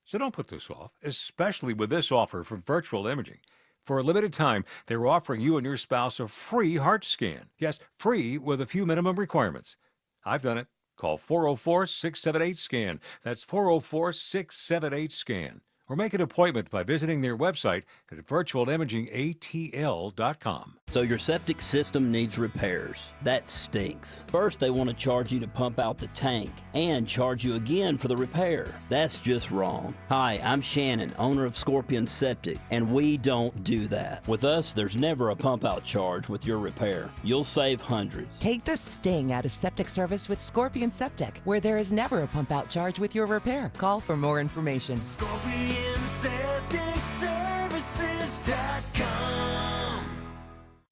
So don't put this off, especially with this offer for virtual imaging. For a limited time, they're offering you and your spouse a free heart scan. Yes, free with a few minimum requirements. I've done it. Call 404-678-SCAN. That's 404-678-SCAN. Or make an appointment by visiting their website at virtualimagingatl.com. So your septic system needs repairs. That stinks. First, they want to charge you to pump out the tank and charge you again for the repair. That's just wrong. Hi, I'm Shannon, owner of Scorpion Septic, and we don't do that. With us, there's never a pump out charge with your repair. You'll save hundreds. Take the sting out of septic service with Scorpion Septic, where there is never a pump out charge with your repair. Call for more information.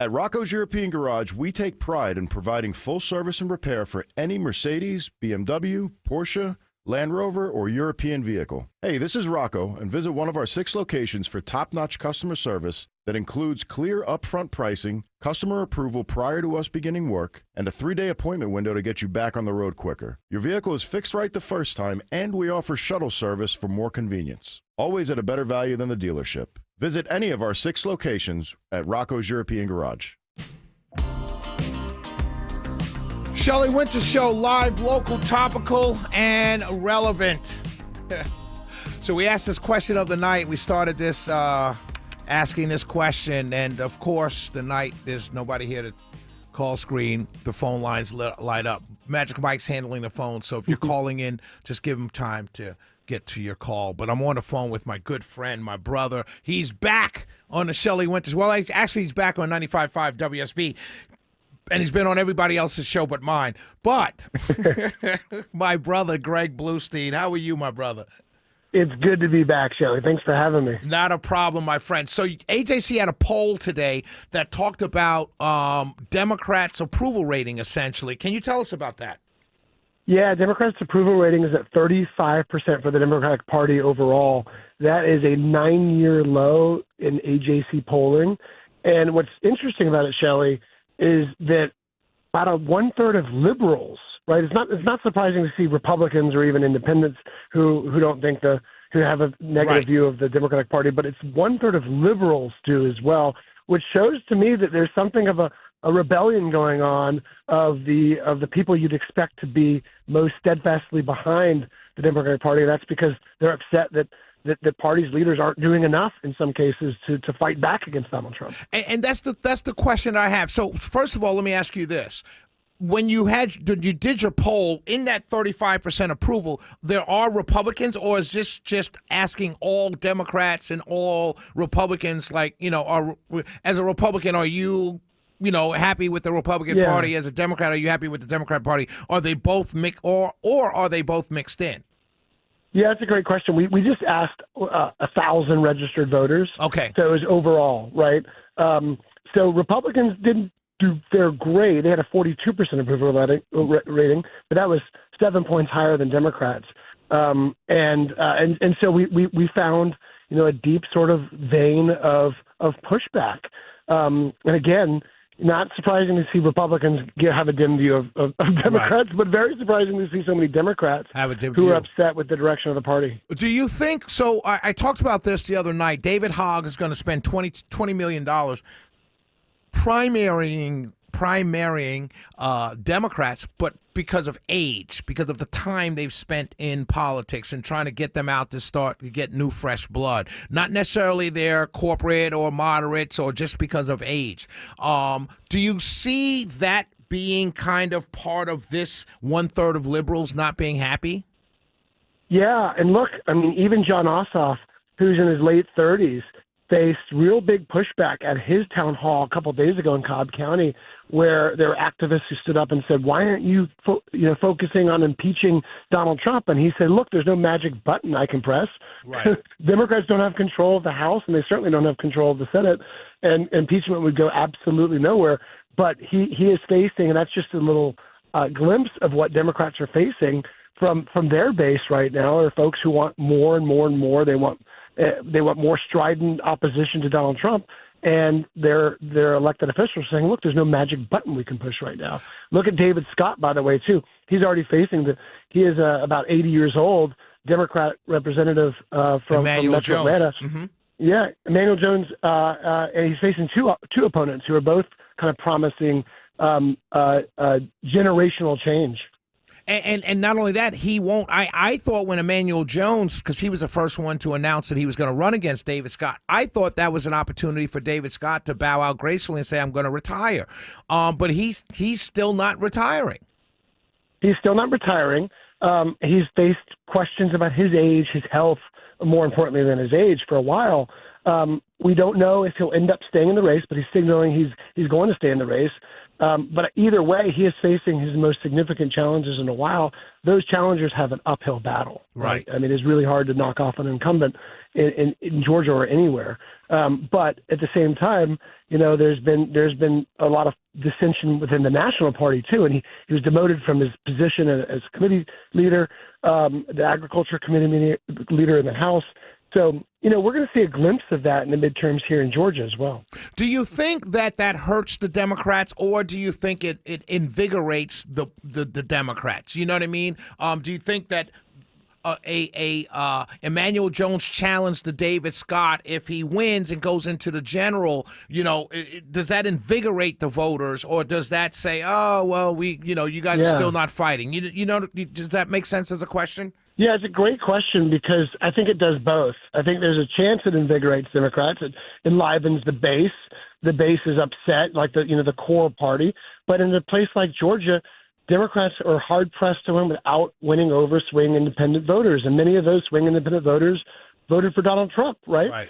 At Rocco's European Garage, we take pride in providing full service and repair for any Mercedes, BMW, Porsche, Land Rover, or European vehicle. Hey, this is Rocco, and visit one of our 6 locations for top-notch customer service that includes clear upfront pricing, customer approval prior to us beginning work, and a 3-day appointment window to get you back on the road quicker. Your vehicle is fixed right the first time, and we offer shuttle service for more convenience. Always at a better value than the dealership. Visit any of our 6 locations at Rocco's European Garage. Shelley Winter Show, live, local, topical, and relevant. So we asked this question of the night. We started this asking this question, and of course, tonight there's nobody here to call screen, the phone lines light up. Magic Mike's handling the phone, so if you're calling in, just give him time to get to your call. But I'm on the phone with my good friend, my brother. He's back on the Shelley Winters. Well, he's back on 95.5 WSB, and he's been on everybody else's show but mine. But my brother, Greg Bluestein, how are you, my brother? It's good to be back, Shelley. Thanks for having me. Not a problem, my friend. So AJC had a poll today that talked about Democrats' approval rating, essentially. Can you tell us about that? Yeah, Democrats' approval rating is at 35% for the Democratic Party overall. That is a 9-year low in AJC polling. And what's interesting about it, Shelley, is that about 1/3 of liberals, right? It's not surprising to see Republicans or even independents who don't think who have a negative view of the Democratic Party, but it's 1/3 of liberals do as well, which shows to me that there's something of a rebellion going on of the people you'd expect to be most steadfastly behind the Democratic Party. That's because they're upset that the party's leaders aren't doing enough in some cases to fight back against Donald Trump. And that's the question I have. So first of all, let me ask you this. When you did your poll, in that 35% approval, there are Republicans, or is this just asking all Democrats and all Republicans, like, as a Republican, are you happy with the Republican Party? As a Democrat, are you happy with the Democrat Party? Are they both or are they both mixed in? Yeah, that's a great question. We just asked 1,000 registered voters. Okay. So it was overall, right? So Republicans didn't do their great. They had a 42% approval rating, but that was 7 points higher than Democrats. And so we found, a deep sort of vein of pushback. And again, not surprising to see Republicans have a dim view of Democrats, but very surprising to see so many Democrats who are upset with the direction of the party. Do you think so? I talked about this the other night. David Hogg is going to spend $20 million primarying Democrats, but because of age, because of the time they've spent in politics and trying to get them out to get new, fresh blood. Not necessarily they're corporate or moderates or just because of age. Do you see that being kind of part of this 1/3 of liberals not being happy? Yeah, and look, even Jon Ossoff, who's in his late 30s, faced real big pushback at his town hall a couple of days ago in Cobb County, where there were activists who stood up and said, "Why aren't you, focusing on impeaching Donald Trump?" And he said, "Look, there's no magic button I can press. Right. Democrats don't have control of the House, and they certainly don't have control of the Senate, and impeachment would go absolutely nowhere." But he is facing, and that's just a little glimpse of what Democrats are facing from their base right now, are folks who want more and more and more. They want more strident opposition to Donald Trump, and their elected officials saying, "Look, there's no magic button we can push right now." Look at David Scott, by the way, too. He's already facing he is about 80 years old, Democrat representative from Metro Atlanta. Mm-hmm. Yeah, Emmanuel Jones, and he's facing two opponents who are both kind of promising generational change. And not only that, he won't. I thought when Emmanuel Jones, because he was the first one to announce that he was going to run against David Scott, I thought that was an opportunity for David Scott to bow out gracefully and say, "I'm going to retire." But he's still not retiring. He's still not retiring. He's faced questions about his age, his health, more importantly than his age, for a while. We don't know if he'll end up staying in the race, but he's signaling he's going to stay in the race. But either way, he is facing his most significant challenges in a while. Those challengers have an uphill battle. Right. It's really hard to knock off an incumbent in Georgia or anywhere. But at the same time, there's been a lot of dissension within the national party too, and he was demoted from his position as committee leader, the agriculture committee leader in the House. So, we're going to see a glimpse of that in the midterms here in Georgia as well. Do you think that hurts the Democrats, or do you think it invigorates the Democrats? You know what I mean? Do you think that Emmanuel Jones challenge to David Scott, if he wins and goes into the general, does that invigorate the voters, or does that say, "Oh, well, you guys are still not fighting"? Does that make sense as a question? Yeah, it's a great question, because I think it does both. I think there's a chance it invigorates Democrats. It enlivens the base. the base is upset, like the core party. But in a place like Georgia, Democrats are hard-pressed to win without winning over swing independent voters. And many of those swing independent voters voted for Donald Trump, right?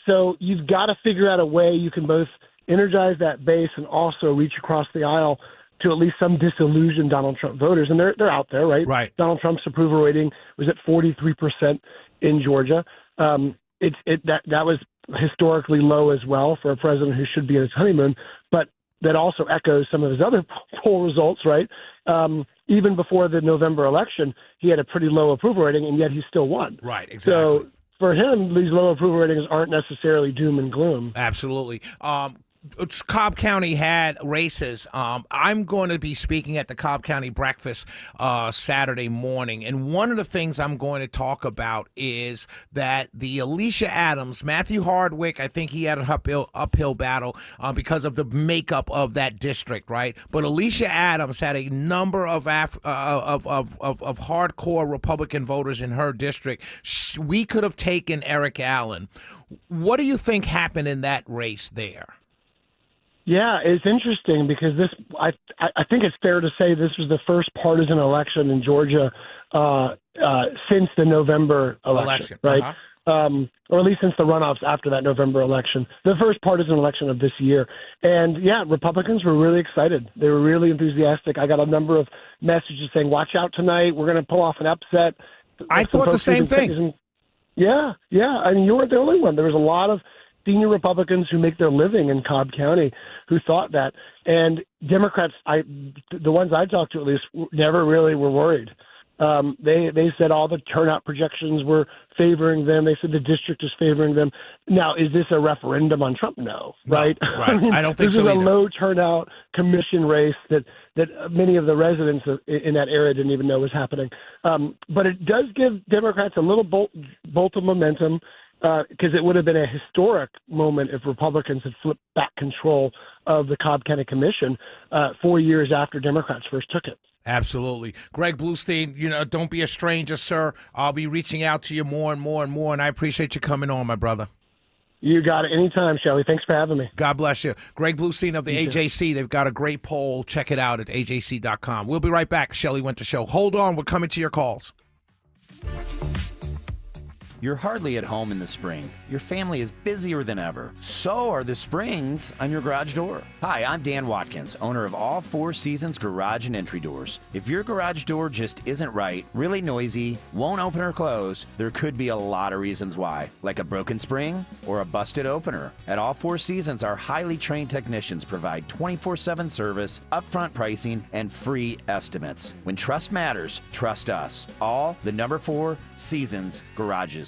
So you've got to figure out a way you can both energize that base and also reach across the aisle to at least some disillusioned Donald Trump voters. And they're out there, right? Right. Donald Trump's approval rating was at 43% in Georgia. That was historically low as well for a president who should be in his honeymoon, but that also echoes some of his other poll results, right? Even before the November election, he had a pretty low approval rating, and yet he still won. Right, exactly. So for him, these low approval ratings aren't necessarily doom and gloom. Absolutely. Cobb County had races. I'm going to be speaking at the Cobb County Breakfast Saturday morning, and one of the things I'm going to talk about is that the Alicia Adams, Matthew Hardwick, I think he had an uphill battle because of the makeup of that district, right? But Alicia Adams had a number of hardcore Republican voters in her district. We could have taken Eric Allen. What do you think happened in that race there? Yeah, it's interesting because I think it's fair to say this was the first partisan election in Georgia since the November election. Right? Or at least since the runoffs after that November election, the first partisan election of this year. And yeah, Republicans were really excited. They were really enthusiastic. I got a number of messages saying, watch out tonight. We're going to pull off an upset. I thought the same thing. Yeah. I mean, you weren't the only one. There was a lot of senior Republicans who make their living in Cobb County who thought that. And Democrats, the ones I talked to at least, never really were worried. They said all the turnout projections were favoring them. They said the district is favoring them. Now, is this a referendum on Trump? No, right? Right. I don't think so either. This is a low turnout commission race that many of the residents in that area didn't even know was happening. But it does give Democrats a little bolt of momentum because it would have been a historic moment if Republicans had flipped back control of the Cobb County Commission 4 years after Democrats first took it. Absolutely. Greg Bluestein, don't be a stranger, sir. I'll be reaching out to you more and more and more, and I appreciate you coming on, my brother. You got it. Anytime, Shelley. Thanks for having me. God bless you. Greg Bluestein of the AJC. They've got a great poll. Check it out at ajc.com. We'll be right back. Shelley Winter Show. Hold on. We're coming to your calls. You're hardly at home in the spring. Your family is busier than ever. So are the springs on your garage door. Hi, I'm Dan Watkins, owner of All Four Seasons Garage and Entry Doors. If your garage door just isn't right, really noisy, won't open or close, there could be a lot of reasons why, like a broken spring or a busted opener. At All Four Seasons, our highly trained technicians provide 24/7 service, upfront pricing, and free estimates. When trust matters, trust us. All the number 4 Seasons Garages.com.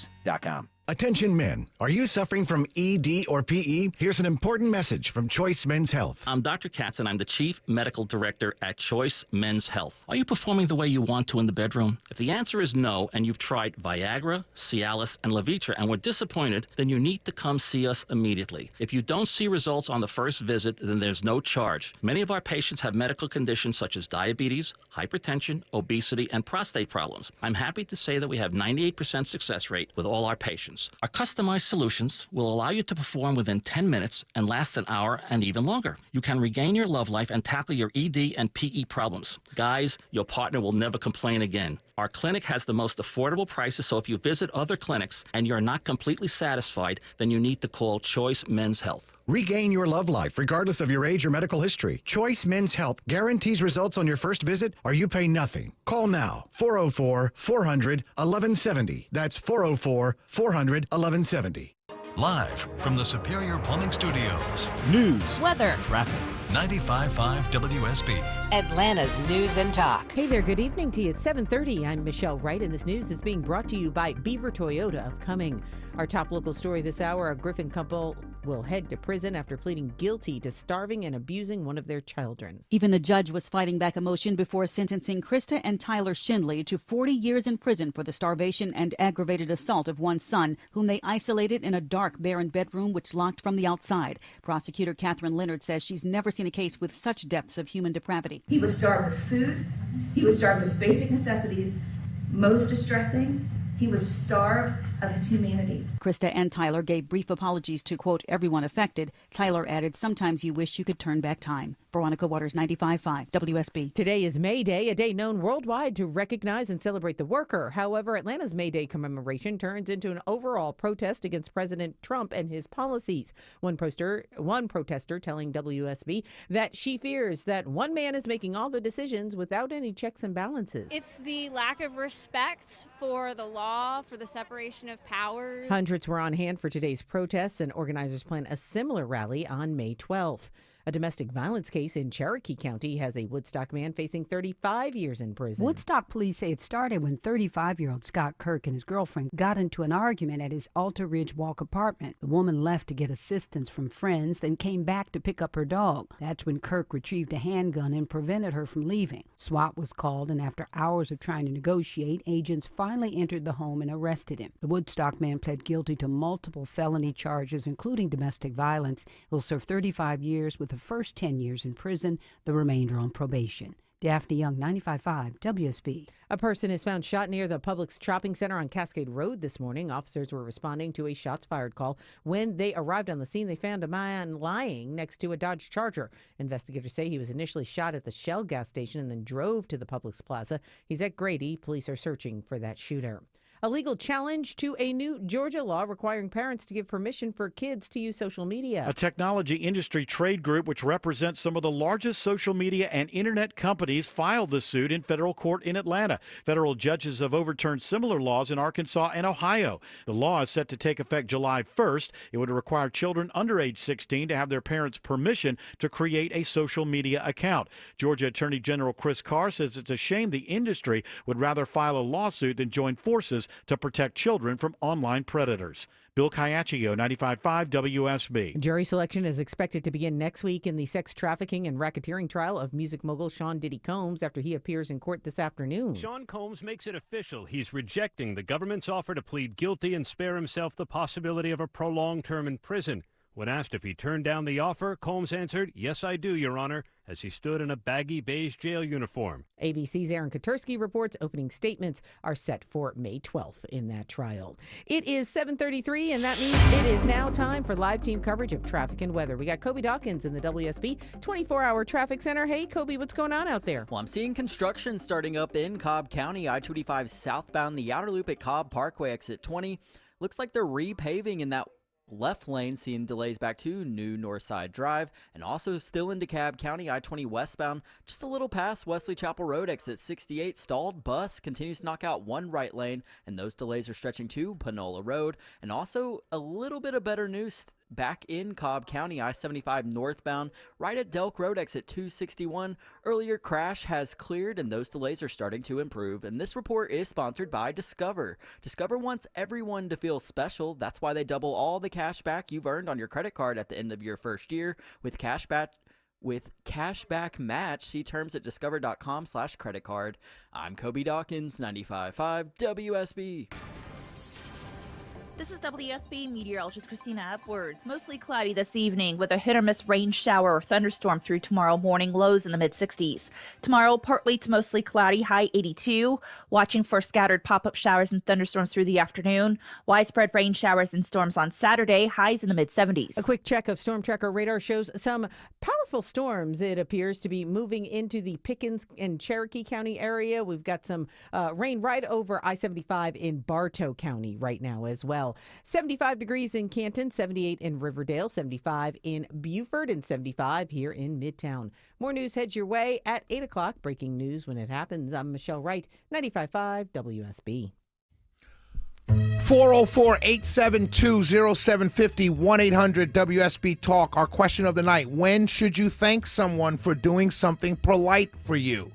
Attention men, are you suffering from ED or PE? Here's an important message from Choice Men's Health. I'm Dr. Katz and I'm the Chief Medical Director at Choice Men's Health. Are you performing the way you want to in the bedroom? If the answer is no and you've tried Viagra, Cialis, and Levitra and were disappointed, then you need to come see us immediately. If you don't see results on the first visit, then there's no charge. Many of our patients have medical conditions such as diabetes, hypertension, obesity, and prostate problems. I'm happy to say that we have 98% success rate with all our patients. Our customized solutions will allow you to perform within 10 minutes and last an hour and even longer. You can regain your love life and tackle your ED and PE problems. Guys, your partner will never complain again. Our clinic has the most affordable prices, so if you visit other clinics and you're not completely satisfied, then you need to call Choice Men's Health. Regain your love life regardless of your age or medical history. Choice Men's Health guarantees results on your first visit or you pay nothing. Call now, 404-400-1170. That's 404-400-1170. Live from the Superior Plumbing Studios. News, weather, traffic. 95.5 WSB. Atlanta's News and Talk. Hey there, good evening to you. It's 7:30. I'm Michelle Wright, and this news is being brought to you by Beaver Toyota of Cumming. Our top local story this hour, a Griffin couple will head to prison after pleading guilty to starving and abusing one of their children. Even the judge was fighting back a motion before sentencing Krista and Tyler Shinley to 40 years in prison for the starvation and aggravated assault of one son, whom they isolated in a dark, barren bedroom which locked from the outside. Prosecutor Catherine Leonard says she's never seen a case with such depths of human depravity. He was starved with food. He was starved with basic necessities. Most distressing, he was starved of his humanity. Krista and Tyler gave brief apologies to, quote, everyone affected. Tyler added, sometimes you wish you could turn back time. Veronica Waters, 95.5 WSB. Today is May Day, a day known worldwide to recognize and celebrate the worker. However, Atlanta's May Day commemoration turns into an overall protest against President Trump and his policies. One protester telling WSB that she fears that one man is making all the decisions without any checks and balances. It's the lack of respect for the law, for the separation of powers. Hundreds were on hand for today's protests, and organizers plan a similar rally on May 12th. A domestic violence case in Cherokee County has a Woodstock man facing 35 years in prison. Woodstock police say it started when 35-year-old Scott Kirk and his girlfriend got into an argument at his Alta Ridge Walk apartment. The woman left to get assistance from friends, then came back to pick up her dog. That's when Kirk retrieved a handgun and prevented her from leaving. SWAT was called, and after hours of trying to negotiate, agents finally entered the home and arrested him. The Woodstock man pled guilty to multiple felony charges, including domestic violence. He'll serve 35 years with the first 10 years in prison, the remainder on probation. Daphne Young, 95.5 WSB. A person is found shot near the Publix shopping center on Cascade Road this morning. Officers were responding to a shots fired call. When they arrived on the scene, they found a man lying next to a Dodge Charger. Investigators say he was initially shot at the Shell gas station and then drove to the Publix plaza. He's at Grady. Police are searching for that shooter. A legal challenge to a new Georgia law requiring parents to give permission for kids to use social media. A technology industry trade group which represents some of the largest social media and internet companies filed the suit in federal court in Atlanta. Federal judges have overturned similar laws in Arkansas and Ohio. The law is set to take effect July 1st. It would require children under age 16 to have their parents' permission to create a social media account. Georgia Attorney General Chris Carr says it's a shame the industry would rather file a lawsuit than join forces to protect children from online predators. Bill Caiaccio, 95.5 WSB. Jury selection is expected to begin next week in the sex trafficking and racketeering trial of music mogul Sean Diddy Combs after he appears in court this afternoon. Sean Combs makes it official. He's rejecting the government's offer to plead guilty and spare himself the possibility of a prolonged term in prison. When asked if he turned down the offer, Combs answered, "Yes, I do, Your Honor," as he stood in a baggy beige jail uniform. ABC's Aaron Katersky reports opening statements are set for May 12th in that trial. It is 7:33, and that means it is now time for live team coverage of traffic and weather. We got Kobe Dawkins in the WSB 24-hour traffic center. Hey, Kobe, what's going on out there? Well, I'm seeing construction starting up in Cobb County, I-25 southbound, the outer loop at Cobb Parkway, exit 20. Looks like they're repaving in that left lane, seeing delays back to New Northside Drive, and also still in DeKalb County, I-20 westbound, just a little past Wesley Chapel Road, exit 68. Stalled bus continues to knock out one right lane, and those delays are stretching to Panola Road. And also a little bit of better news back in Cobb County, I-75 northbound, right at Delk Road, exit 261. Earlier crash has cleared, and those delays are starting to improve. And this report is sponsored by Discover. Discover wants everyone to feel special. That's why they double all the cash back you've earned on your credit card at the end of your first year with cashback. With Cashback Match, see terms at discover.com/credit card. I'm Kobe Dawkins, 95.5 WSB. This is WSB meteorologist Christina Upwards. Mostly cloudy this evening with a hit or miss rain shower or thunderstorm through tomorrow morning, lows in the mid-60s. Tomorrow, partly to mostly cloudy, high 82. Watching for scattered pop-up showers and thunderstorms through the afternoon. Widespread rain showers and storms on Saturday, highs in the mid-70s. A quick check of Storm Tracker radar shows some powerful storms. It appears to be moving into the Pickens and Cherokee County area. We've got some rain right over I-75 in Bartow County right now as well. 75 degrees in Canton, 78 in Riverdale, 75 in Beaufort, and 75 here in Midtown. More news heads your way at 8 o'clock. Breaking news when it happens. I'm Michelle Wright, 95.5 WSB. 404-872-0750, 1-800-WSB-TALK. Our question of the night: when should you thank someone for doing something polite for you?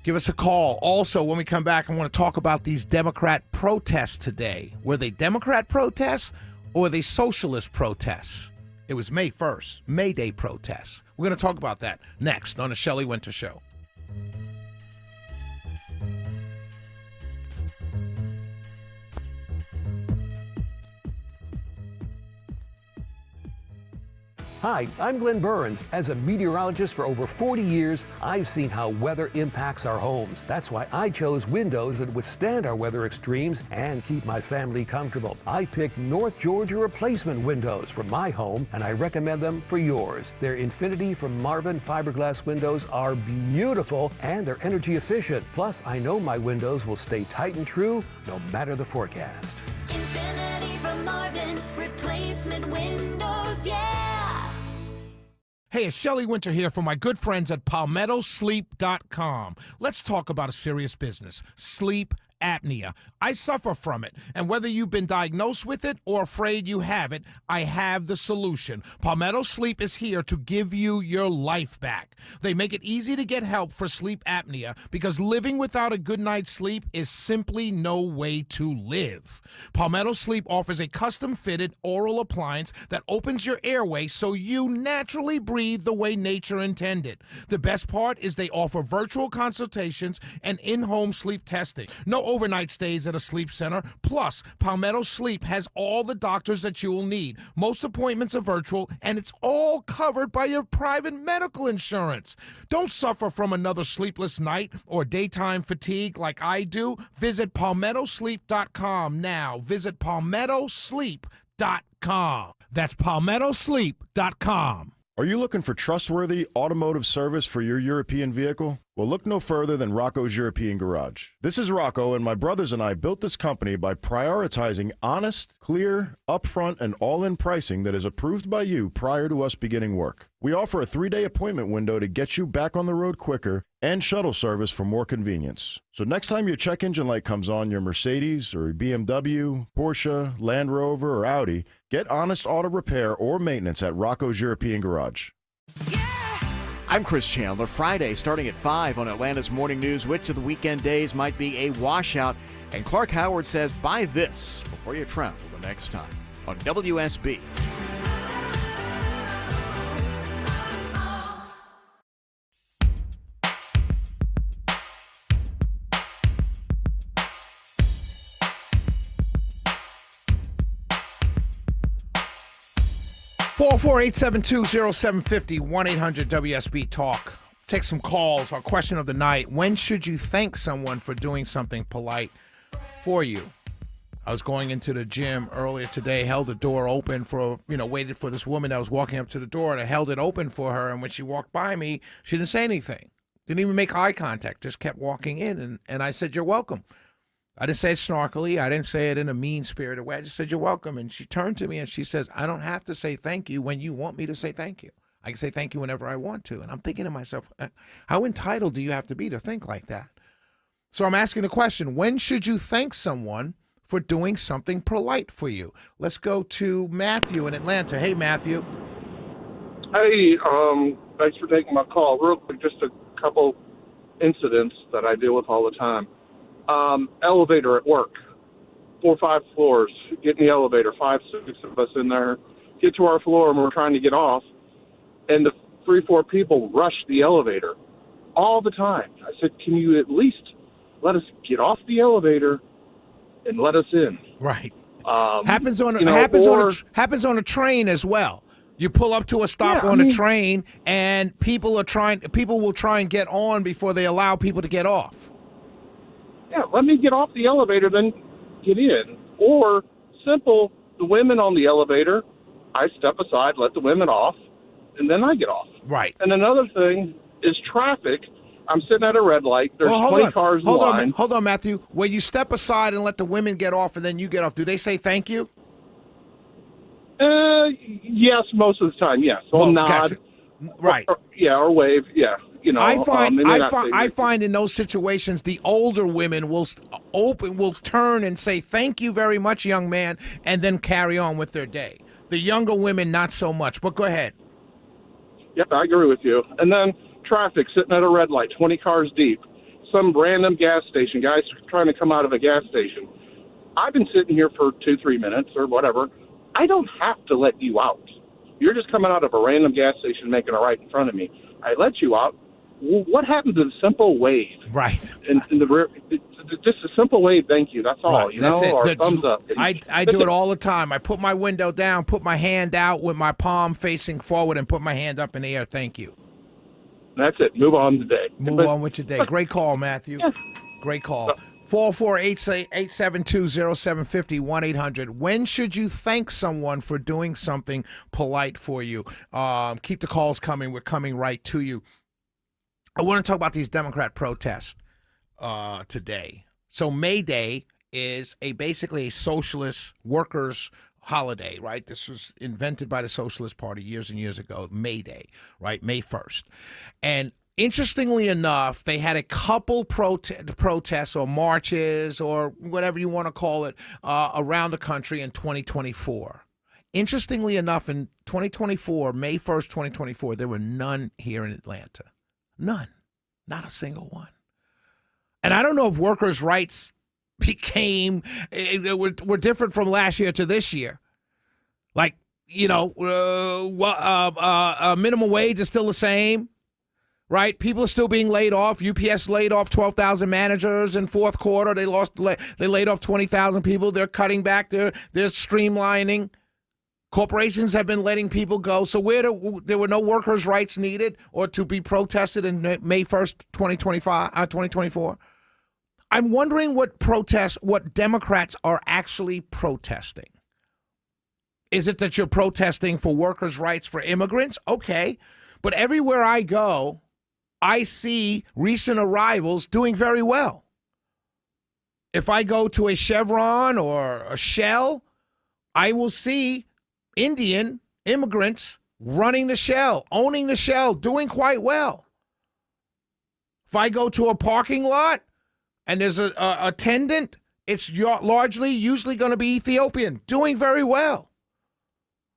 Give us a call. Also, when we come back, I want to talk about these Democrat protests today. Were they Democrat protests or were they socialist protests? It was May 1st, May Day protests. We're going to talk about that next on the Shelley Winter Show. Hi, I'm Glenn Burns. As a meteorologist for over 40 years, I've seen how weather impacts our homes. That's why I chose windows that withstand our weather extremes and keep my family comfortable. I picked North Georgia replacement windows for my home, and I recommend them for yours. Their Infinity from Marvin fiberglass windows are beautiful, and they're energy efficient. Plus, I know my windows will stay tight and true no matter the forecast. Infinity from Marvin, replacement windows, yeah. Hey, it's Shelley Winter here from my good friends at PalmettoSleep.com. Let's talk about a serious business, sleep apnea. I suffer from it, and whether you've been diagnosed with it or afraid you have it, I have the solution. Palmetto Sleep is here to give you your life back. They make it easy to get help for sleep apnea because living without a good night's sleep is simply no way to live. Palmetto Sleep offers a custom-fitted oral appliance that opens your airway so you naturally breathe the way nature intended. The best part is they offer virtual consultations and in-home sleep testing. No overnight stays at a sleep center. Plus, Palmetto Sleep has all the doctors that you will need. Most appointments are virtual, and it's all covered by your private medical insurance. Don't suffer from another sleepless night or daytime fatigue like I do. Visit PalmettoSleep.com now. Visit PalmettoSleep.com. That's PalmettoSleep.com. Are you looking for trustworthy automotive service for your European vehicle? Well, look no further than Rocco's European Garage. This is Rocco, and my brothers and I built this company by prioritizing honest, clear, upfront, and all-in pricing that is approved by you prior to us beginning work. We offer a 3-day appointment window to get you back on the road quicker and shuttle service for more convenience. So next time your check engine light comes on your Mercedes or BMW, Porsche, Land Rover, or Audi, get honest auto repair or maintenance at Rocco's European Garage. I'm Chris Chandler. Friday starting at 5 on Atlanta's Morning News. Which of the weekend days might be a washout? And Clark Howard says, buy this before you travel the next time on WSB. Four 872-0750, 1-800-WSB Talk. Take some calls. Our question of the night: when should you thank someone for doing something polite for you? I was going into the gym earlier today, held the door open for, waited for this woman that was walking up to the door, and I held it open for her, and when she walked by me, she didn't say anything. Didn't even make eye contact, just kept walking in, and I said, "You're welcome." I didn't say it snarkily. I didn't say it in a mean-spirited way. I just said, "You're welcome." And she turned to me and she says, "I don't have to say thank you when you want me to say thank you. I can say thank you whenever I want to." And I'm thinking to myself, how entitled do you have to be to think like that? So I'm asking the question, when should you thank someone for doing something polite for you? Let's go to Matthew in Atlanta. Hey, Matthew. Hey, thanks for taking my call. Real quick, just a couple incidents that I deal with all the time. Elevator at work, 4 or 5 floors, get in the elevator, 5, 6 of us in there, get to our floor and we're trying to get off, and the 3, 4 people rush the elevator all the time. I said, can you at least let us get off the elevator and let us in? Right. Happens on a train as well. You pull up to a stop on a train and people will try and get on before they allow people to get off. Yeah, let me get off the elevator, then get in. Or, simple, the women on the elevator, I step aside, let the women off, and then I get off. Right. And another thing is traffic. I'm sitting at a red light. There's 20 cars in line. Hold on, Matthew. When you step aside and let the women get off and then you get off, do they say thank you? Yes, most of the time, yes. I'll nod. Gotcha. Right. Or wave, yeah. I find in those situations the older women will turn and say thank you very much, young man, and then carry on with their day. The younger women not so much. But go ahead. Yep, I agree with you. And then traffic, sitting at a red light, 20 cars deep, some random gas station, guys trying to come out of a gas station. I've been sitting here for 2-3 minutes or whatever. I don't have to let you out. You're just coming out of a random gas station making a right in front of me. I let you out. what happened to the simple wave? Right. In the just a simple wave, thank you. That's all, Right, that's it. or The- thumbs up. I do it all the time. I put my window down, put my hand out with my palm facing forward, and put my hand up in the air. Thank you. That's it. Move on today. Move on with your day. Great call, Matthew. Great call. 448-872-0750, 1-800. When should you thank someone for doing something polite for you? Keep the calls coming. We're coming right to you. I want to talk about these Democrat protests today. So May Day is basically a socialist workers' holiday, right? This was invented by the Socialist Party years and years ago, May Day, right? May 1st. And interestingly enough, they had a couple protests or marches or whatever you want to call it around the country in 2024. Interestingly enough, in 2024, May 1st, 2024, there were none here in Atlanta. None. Not a single one. And I don't know if workers' rights were different from last year to this year. Like, minimum wage is still the same. Right? People are still being laid off. UPS laid off 12,000 managers in fourth quarter. They laid off 20,000 people. They're cutting back. They're streamlining. Corporations have been letting people go. So there were no workers' rights needed or to be protested in May 1st, 2024. I'm wondering what Democrats are actually protesting. Is it that you're protesting for workers' rights for immigrants? Okay. But everywhere I go, I see recent arrivals doing very well. If I go to a Chevron or a Shell, I will see Indian immigrants running the Shell, owning the Shell, doing quite well. If I go to a parking lot and there's a attendant, it's usually going to be Ethiopian, doing very well.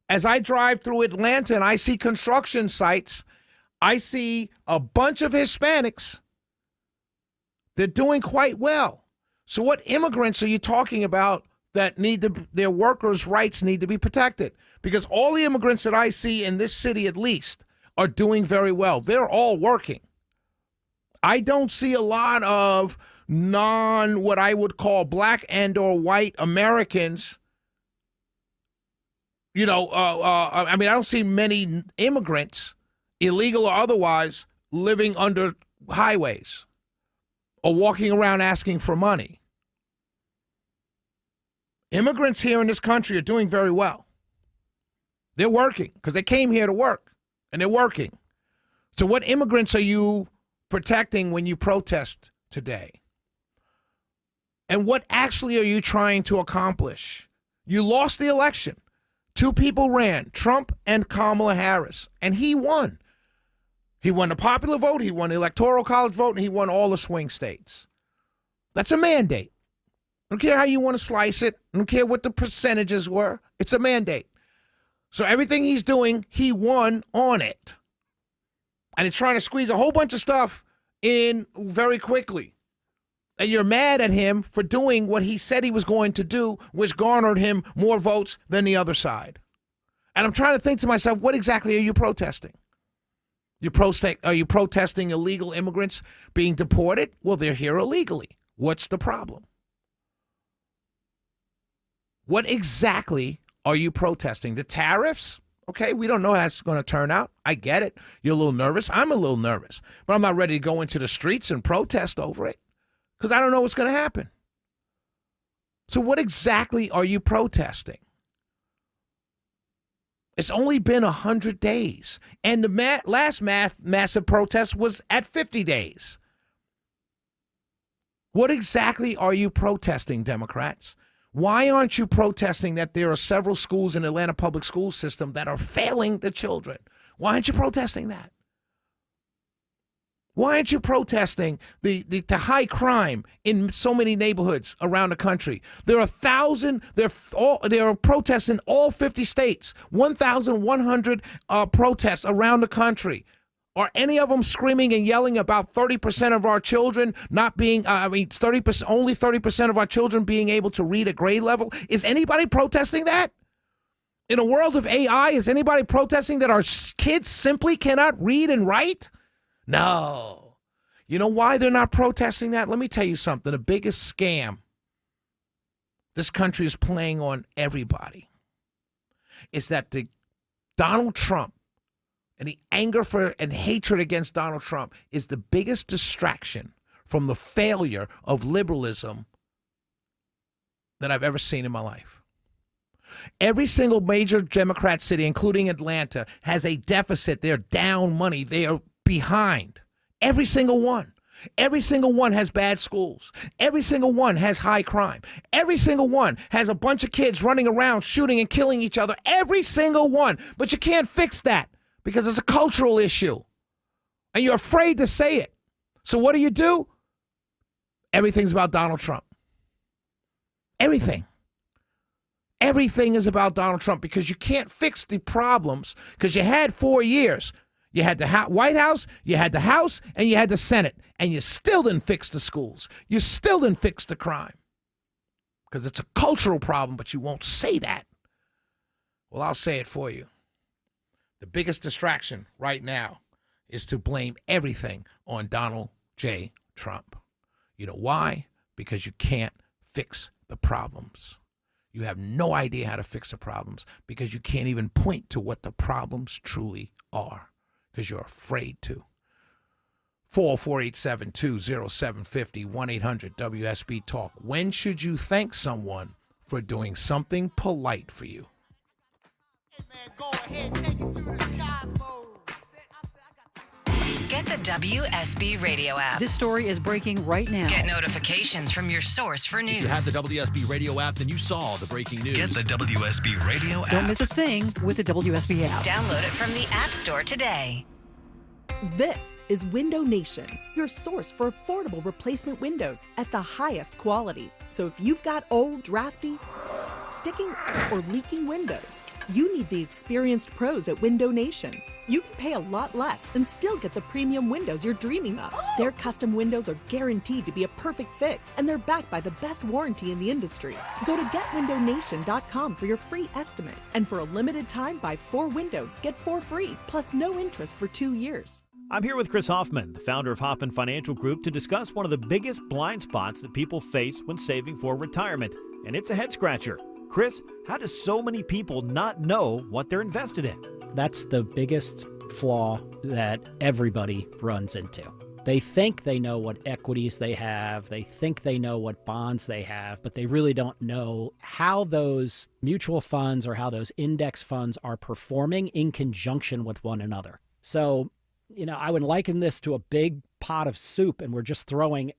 As I drive through Atlanta and I see construction sites, I see a bunch of Hispanics. They're doing quite well. So what immigrants are you talking about that their workers' rights need to be protected? Because all the immigrants that I see in this city, at least, are doing very well. They're all working. I don't see a lot of what I would call black and or white Americans. I don't see many immigrants, illegal or otherwise, living under highways or walking around asking for money. Immigrants here in this country are doing very well. They're working because they came here to work, and they're working. So what immigrants are you protecting when you protest today? And what actually are you trying to accomplish? You lost the election. Two people ran, Trump and Kamala Harris, and he won. He won the popular vote, he won the electoral college vote, and he won all the swing states. That's a mandate. I don't care how you want to slice it. I don't care what the percentages were. It's a mandate. So everything he's doing, he won on it. And he's trying to squeeze a whole bunch of stuff in very quickly. And you're mad at him for doing what he said he was going to do, which garnered him more votes than the other side. And I'm trying to think to myself, what exactly are you protesting? Are you protesting illegal immigrants being deported? Well, they're here illegally. What's the problem? What exactly are you protesting? The tariffs? Okay, we don't know how that's going to turn out. I get it. You're a little nervous. I'm a little nervous. But I'm not ready to go into the streets and protest over it because I don't know what's going to happen. So what exactly are you protesting? It's only been 100 days. And the last massive protest was at 50 days. What exactly are you protesting, Democrats? Why aren't you protesting that there are several schools in the Atlanta public school system that are failing the children? Why aren't you protesting that? Why aren't you protesting the high crime in so many neighborhoods around the country? There are protests in all 50 states, 1,100 protests around the country. Are any of them screaming and yelling about 30% of our children not being, 30%, only 30% of our children being able to read at grade level? Is anybody protesting that? In a world of AI, is anybody protesting that our kids simply cannot read and write? No. You know why they're not protesting that? Let me tell you something. The biggest scam this country is playing on everybody is that the Donald Trump and the anger for and hatred against Donald Trump is the biggest distraction from the failure of liberalism that I've ever seen in my life. Every single major Democrat city, including Atlanta, has a deficit. They're down money. They are behind. Every single one. Every single one has bad schools. Every single one has high crime. Every single one has a bunch of kids running around shooting and killing each other. Every single one. But you can't fix that because it's a cultural issue. And you're afraid to say it. So what do? Everything's about Donald Trump. Everything. Everything is about Donald Trump because you can't fix the problems because you had 4 years. You had the White House, you had the House, and you had the Senate, and you still didn't fix the schools. You still didn't fix the crime because it's a cultural problem, but you won't say that. Well, I'll say it for you. The biggest distraction right now is to blame everything on Donald J. Trump. You know why? Because you can't fix the problems. You have no idea how to fix the problems because you can't even point to what the problems truly are. Because you're afraid to. 404-872-0750, 1-800-WSB Talk. When should you thank someone for doing something polite for you? Get the WSB Radio app. This story is breaking right now. Get notifications from your source for news. If you have the WSB Radio app, then you saw the breaking news. Get the WSB Radio app. Don't miss a thing with the WSB app. Download it from the App Store today. This is Window Nation, your source for affordable replacement windows at the highest quality. So if you've got old, drafty, sticking, or leaking windows, you need the experienced pros at Window Nation. You can pay a lot less and still get the premium windows you're dreaming of. Their custom windows are guaranteed to be a perfect fit, and they're backed by the best warranty in the industry. Go to getwindownation.com for your free estimate. And for a limited time, buy 4 windows, get 4 free, plus no interest for 2 years. I'm here with Chris Hoffman, the founder of Hoffman Financial Group, to discuss one of the biggest blind spots that people face when saving for retirement, and it's a head scratcher. Chris, how do so many people not know what they're invested in? That's the biggest flaw that everybody runs into. They think they know what equities they have, they think they know what bonds they have, but they really don't know how those mutual funds or how those index funds are performing in conjunction with one another. So, I would liken this to a big pot of soup and we're just throwing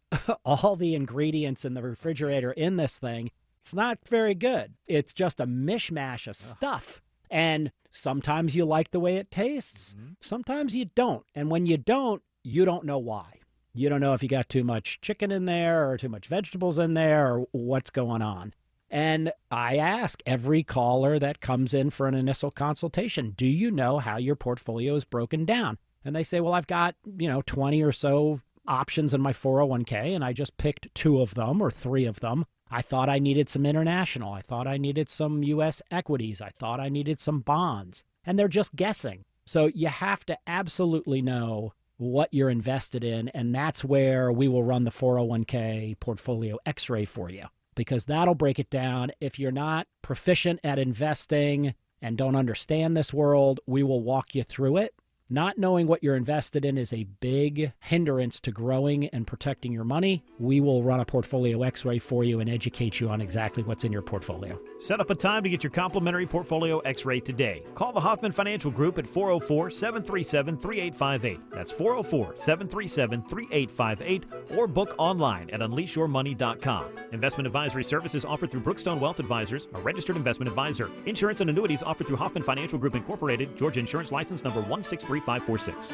all the ingredients in the refrigerator in this thing. It's not very good. It's just a mishmash of stuff. And sometimes you like the way it tastes. Sometimes you don't. And when you don't know why. You don't know if you got too much chicken in there or too much vegetables in there or what's going on. And I ask every caller that comes in for an initial consultation, do you know how your portfolio is broken down? And they say, well, I've got, 20 or so options in my 401k, and I just picked 2 of them or 3 of them. I thought I needed some international. I thought I needed some U.S. equities. I thought I needed some bonds. And they're just guessing. So you have to absolutely know what you're invested in, and that's where we will run the 401k portfolio x-ray for you, because that'll break it down. If you're not proficient at investing and don't understand this world, we will walk you through it. Not knowing what you're invested in is a big hindrance to growing and protecting your money. We will run a portfolio x-ray for you and educate you on exactly what's in your portfolio. Set up a time to get your complimentary portfolio x-ray today. Call the Hoffman Financial Group at 404-737-3858. That's 404-737-3858, or book online at unleashyourmoney.com. Investment advisory services offered through Brookstone Wealth Advisors, a registered investment advisor. Insurance and annuities offered through Hoffman Financial Group Incorporated, Georgia Insurance License number 163. 546.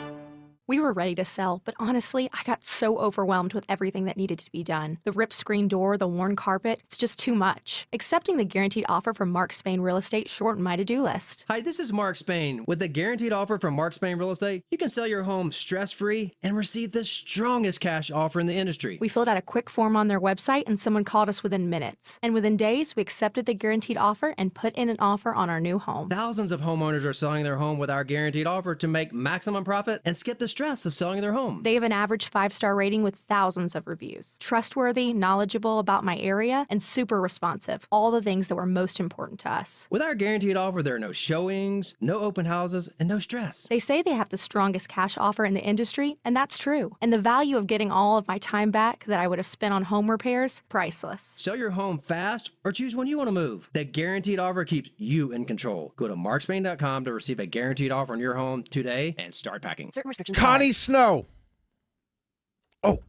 We were ready to sell, but honestly, I got so overwhelmed with everything that needed to be done. The ripped screen door, the worn carpet, it's just too much. Accepting the guaranteed offer from Mark Spain Real Estate shortened my to-do list. Hi, this is Mark Spain. With the guaranteed offer from Mark Spain Real Estate, you can sell your home stress-free and receive the strongest cash offer in the industry. We filled out a quick form on their website and someone called us within minutes. And within days, we accepted the guaranteed offer and put in an offer on our new home. Thousands of homeowners are selling their home with our guaranteed offer to make maximum profit and skip the stress of selling their home. They have an average 5-star rating with thousands of reviews. Trustworthy, knowledgeable about my area, and super responsive. All the things that were most important to us. With our guaranteed offer, there are no showings, no open houses, and no stress. They say they have the strongest cash offer in the industry, and that's true. And the value of getting all of my time back that I would have spent on home repairs, priceless. Sell your home fast or choose when you want to move. That guaranteed offer keeps you in control. Go to markspain.com to receive a guaranteed offer on your home today and start packing. Certain restrictions Connie Snow. Oh.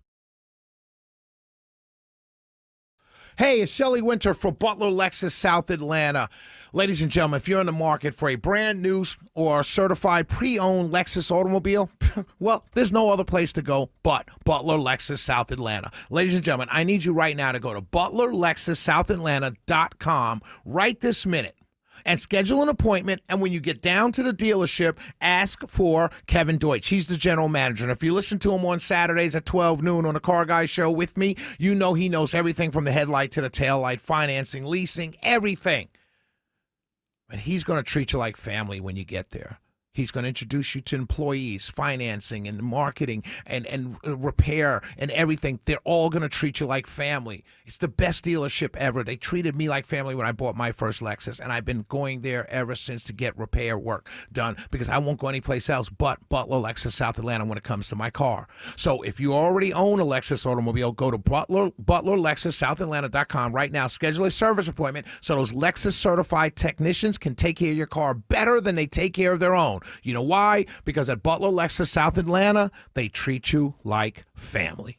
Hey, it's Shelley Winter for Butler Lexus South Atlanta. Ladies and gentlemen, if you're in the market for a brand new or certified pre-owned Lexus automobile, well, there's no other place to go but Butler Lexus South Atlanta. Ladies and gentlemen, I need you right now to go to butlerlexussouthatlanta.com right this minute and schedule an appointment. And when you get down to the dealership, ask for Kevin Deutsch. He's the general manager. And if you listen to him on Saturdays at 12 noon on the Car Guy Show with me, you know he knows everything from the headlight to the tail light, financing, leasing, everything. And he's going to treat you like family when you get there. He's going to introduce you to employees, financing, and marketing, and repair, and everything. They're all going to treat you like family. It's the best dealership ever. They treated me like family when I bought my first Lexus, and I've been going there ever since to get repair work done because I won't go anyplace else but Butler Lexus South Atlanta when it comes to my car. So if you already own a Lexus automobile, go to butlerlexussouthatlanta.com right now. Schedule a service appointment so those Lexus certified technicians can take care of your car better than they take care of their own. You know why? Because at Butler Lexus South Atlanta, they treat you like family.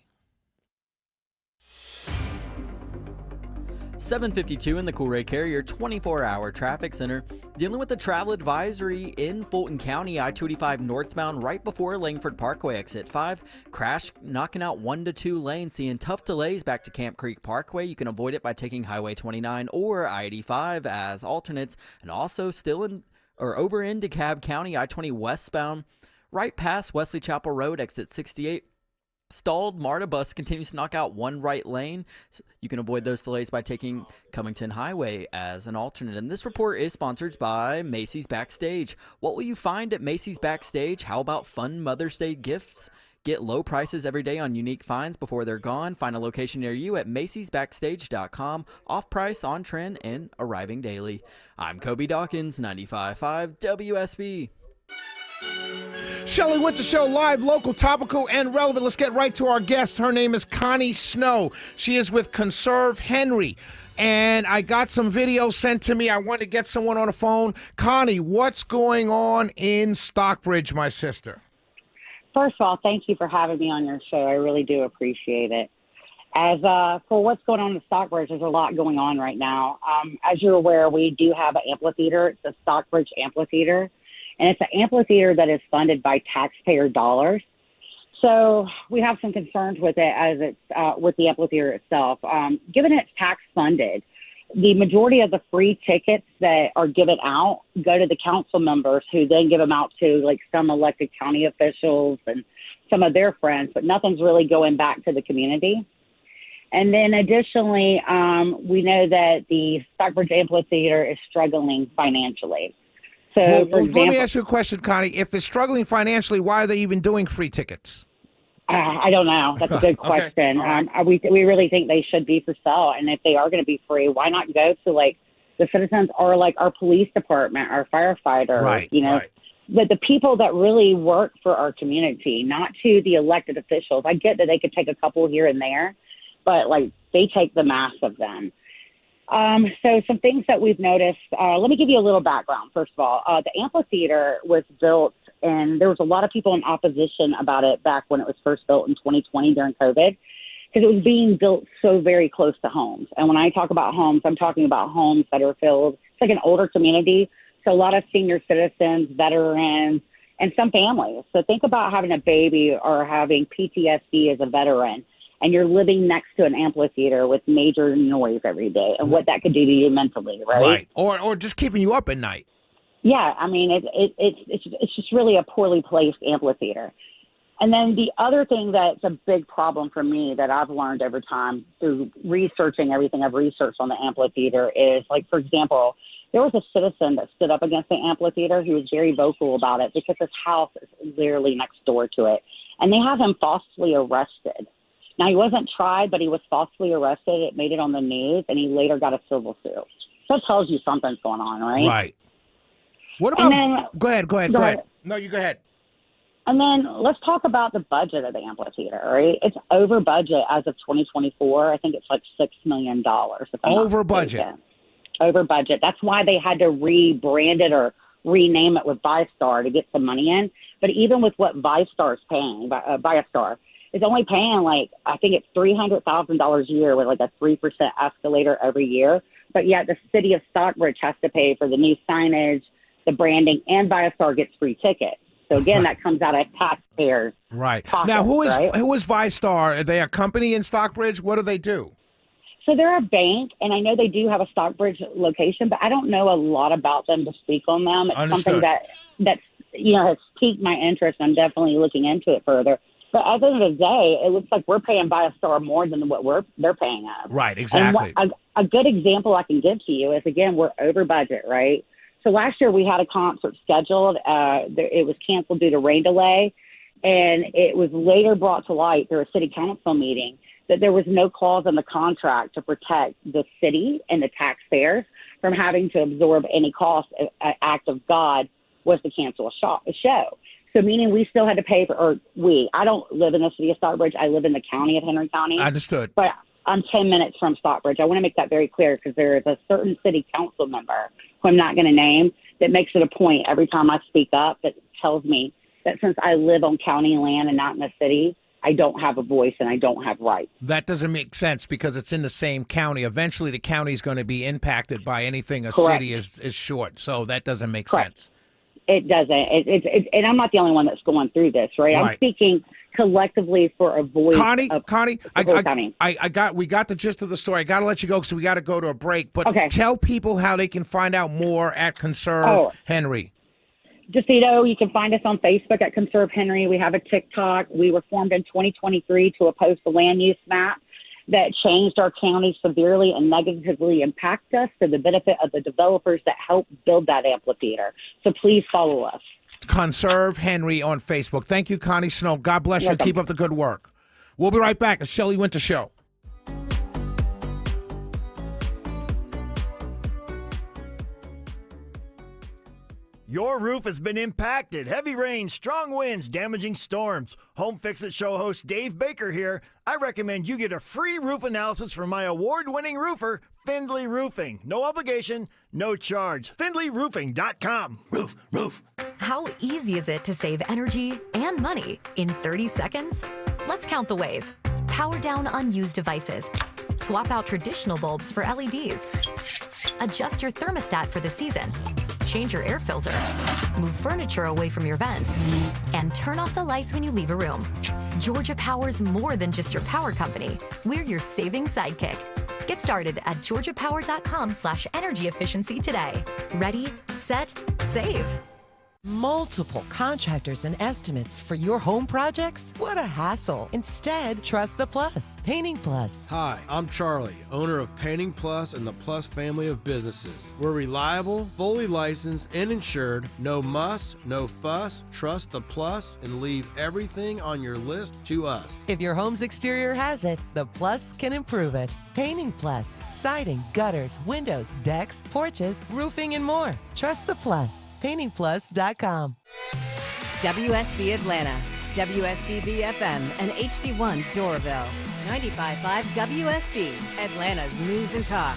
752 in the Cool Ray Carrier 24-hour traffic center. Dealing with the travel advisory in Fulton County, I-285 northbound right before Langford Parkway, exit 5. Crash knocking out 1 to 2 lanes, seeing tough delays back to Camp Creek Parkway. You can avoid it by taking Highway 29 or I-85 as alternates, and also still in over in DeKalb County, I-20 westbound, right past Wesley Chapel Road, exit 68. Stalled MARTA bus continues to knock out 1 right lane. So you can avoid those delays by taking Cummington Highway as an alternate. And this report is sponsored by Macy's Backstage. What will you find at Macy's Backstage? How about fun Mother's Day gifts? Get low prices every day on unique finds before they're gone. Find a location near you at macy'sbackstage.com. Off price, on trend, and arriving daily. I'm Kobe Dawkins, 95.5 WSB. Shelley Winter Show, live, local, topical, and relevant. Let's get right to our guest. Her name is Connie Snow. She is with Conserve Henry. And I got some video sent to me. I want to get someone on the phone. Connie, what's going on in Stockbridge, my sister? First of all, thank you for having me on your show. I really do appreciate it. As for what's going on in Stockbridge, there's a lot going on right now. As you're aware, we do have an amphitheater. It's a Stockbridge Amphitheater, and it's an amphitheater that is funded by taxpayer dollars. So we have some concerns with it as it's with the amphitheater itself. Given it's tax funded, the majority of the free tickets that are given out go to the council members, who then give them out to like some elected county officials and some of their friends, but nothing's really going back to the community. And then additionally, we know that the Stockbridge Amphitheater is struggling financially. So, well, for example, let me ask you a question, Connie. If it's struggling financially, why are they even doing free tickets? I don't know. That's a good question. We really think they should be for sale. And if they are going to be free, why not go to like the citizens or like our police department, our firefighters, right, the people that really work for our community, not to the elected officials. I get that they could take a couple here and there, but like they take the mass of them. So some things that we've noticed, let me give you a little background. First of all, the amphitheater was built, and there was a lot of people in opposition about it back when it was first built in 2020 during COVID, because it was being built so very close to homes. And when I talk about homes, I'm talking about homes that are filled. It's like an older community, so a lot of senior citizens, veterans, and some families. So think about having a baby or having PTSD as a veteran, and you're living next to an amphitheater with major noise every day, and what that could do to you mentally, right? Right, or just keeping you up at night. Yeah, I mean, it's just really a poorly placed amphitheater. And then the other thing that's a big problem for me that I've learned over time through researching everything I've researched on the amphitheater is, like, for example, There was a citizen that stood up against the amphitheater. He was very vocal about it because his house is literally next door to it. And they have him falsely arrested. Now, he wasn't tried, but he was falsely arrested. It made it on the news, and he later got a civil suit. So that tells you something's going on, right? Right. What about... Go ahead. No, you go ahead. And then let's talk about the budget of the amphitheater, right? It's over budget as of 2024. I think it's like $6 million. Over budget. Over budget. That's why they had to rebrand it or rename it with ViStar to get some money in. But even with what ViStar is paying, ViStar is only paying I think it's $300,000 a year with like a 3% escalator every year. But yet the city of Stockbridge has to pay for the new signage, the branding, and ViStar gets free tickets. So again, that comes out of taxpayers. Right. Pockets, Now, who is right? ViStar? Are they a company in Stockbridge? What do they do? So they're a bank, and I know they do have a Stockbridge location, but I don't know a lot about them to speak on them. It's Understood. something that's has piqued my interest. I'm definitely looking into it further. But at the end of the day, it looks like we're paying ViStar more than what they're paying us. Right, exactly. And a good example I can give to you is, again, we're over budget, right? So last year we had a concert scheduled. It was canceled due to rain delay, and it was later brought to light through a city council meeting that there was no clause in the contract to protect the city and the taxpayers from having to absorb any cost. An act of God was to cancel a show. So meaning we still had to pay I don't live in the city of Stockbridge. I live in the county of Henry County. Understood. But I'm 10 minutes from Stockbridge. I want to make that very clear because there is a certain city council member who I'm not going to name that makes it a point every time I speak up that tells me that since I live on county land and not in the city, I don't have a voice and I don't have rights. That doesn't make sense because it's in the same county. Eventually, the county is going to be impacted by anything a Correct. city is short. So that doesn't make Correct. sense. It doesn't. And I'm not the only one that's going through this, right? I'm speaking collectively for a voice. Connie, We got the gist of the story. I got to let you go because we got to go to a break. But Okay. tell people how they can find out more at Conserve Henry. Just so you know, you can find us on Facebook at Conserve Henry. We have a TikTok. We were formed in 2023 to oppose the land use map that changed our county severely and negatively impact us to the benefit of the developers that helped build that amphitheater. So please follow us. Conserve Henry on Facebook. Thank you, Connie Snow. God bless you. Welcome. Keep up the good work. We'll be right back. The Shelley Winter Show. Your roof has been impacted. Heavy rain, strong winds, damaging storms. Home Fix It show host Dave Baker here. I recommend you get a free roof analysis from my award-winning roofer, Findlay Roofing. No obligation, no charge. FindlayRoofing.com. Roof. How easy is it to save energy and money in 30 seconds? Let's count the ways. Power down unused devices. Swap out traditional bulbs for LEDs. Adjust your thermostat for the season. Change your air filter. Move furniture away from your vents. And turn off the lights when you leave a room. Georgia Power's more than just your power company. We're your saving sidekick. Get started at georgiapower.com/energy efficiency today. Ready, set, save. Multiple contractors and estimates for your home projects? What a hassle. Instead, trust the Plus. Painting Plus. Hi, I'm Charlie, owner of Painting Plus and the Plus family of businesses. We're reliable, fully licensed, and insured. No muss, no fuss. Trust the Plus and leave everything on your list to us. If your home's exterior has it, the Plus can improve it. Painting Plus. Siding, gutters, windows, decks, porches, roofing, and more. Trust the Plus. PaintingPlus.com. WSB Atlanta, WSB BFM, and HD1 Doraville. 95.5 WSB, Atlanta's News and Talk.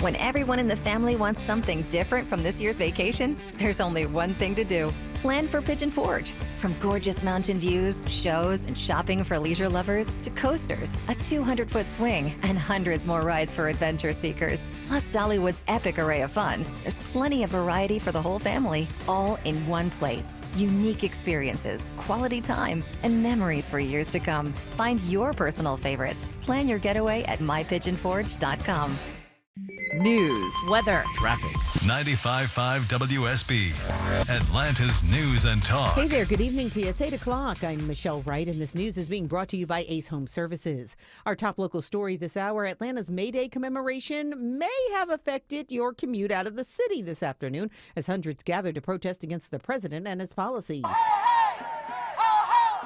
When everyone in the family wants something different from this year's vacation, there's only one thing to do. Plan for Pigeon Forge. From gorgeous mountain views, shows, and shopping for leisure lovers, to coasters, a 200-foot swing, and hundreds more rides for adventure seekers. Plus Dollywood's epic array of fun. There's plenty of variety for the whole family, all in one place. Unique experiences, quality time, and memories for years to come. Find your personal favorites. Plan your getaway at mypigeonforge.com. news, weather, traffic. 95.5 WSB, Atlanta's News and Talk. Hey there, good evening to you. It's 8 o'clock. I'm Michelle Wright, and this news is being brought to you by Ace Home Services. Our top local story this hour, Atlanta's May Day commemoration may have affected your commute out of the city this afternoon as hundreds gathered to protest against the president and his policies.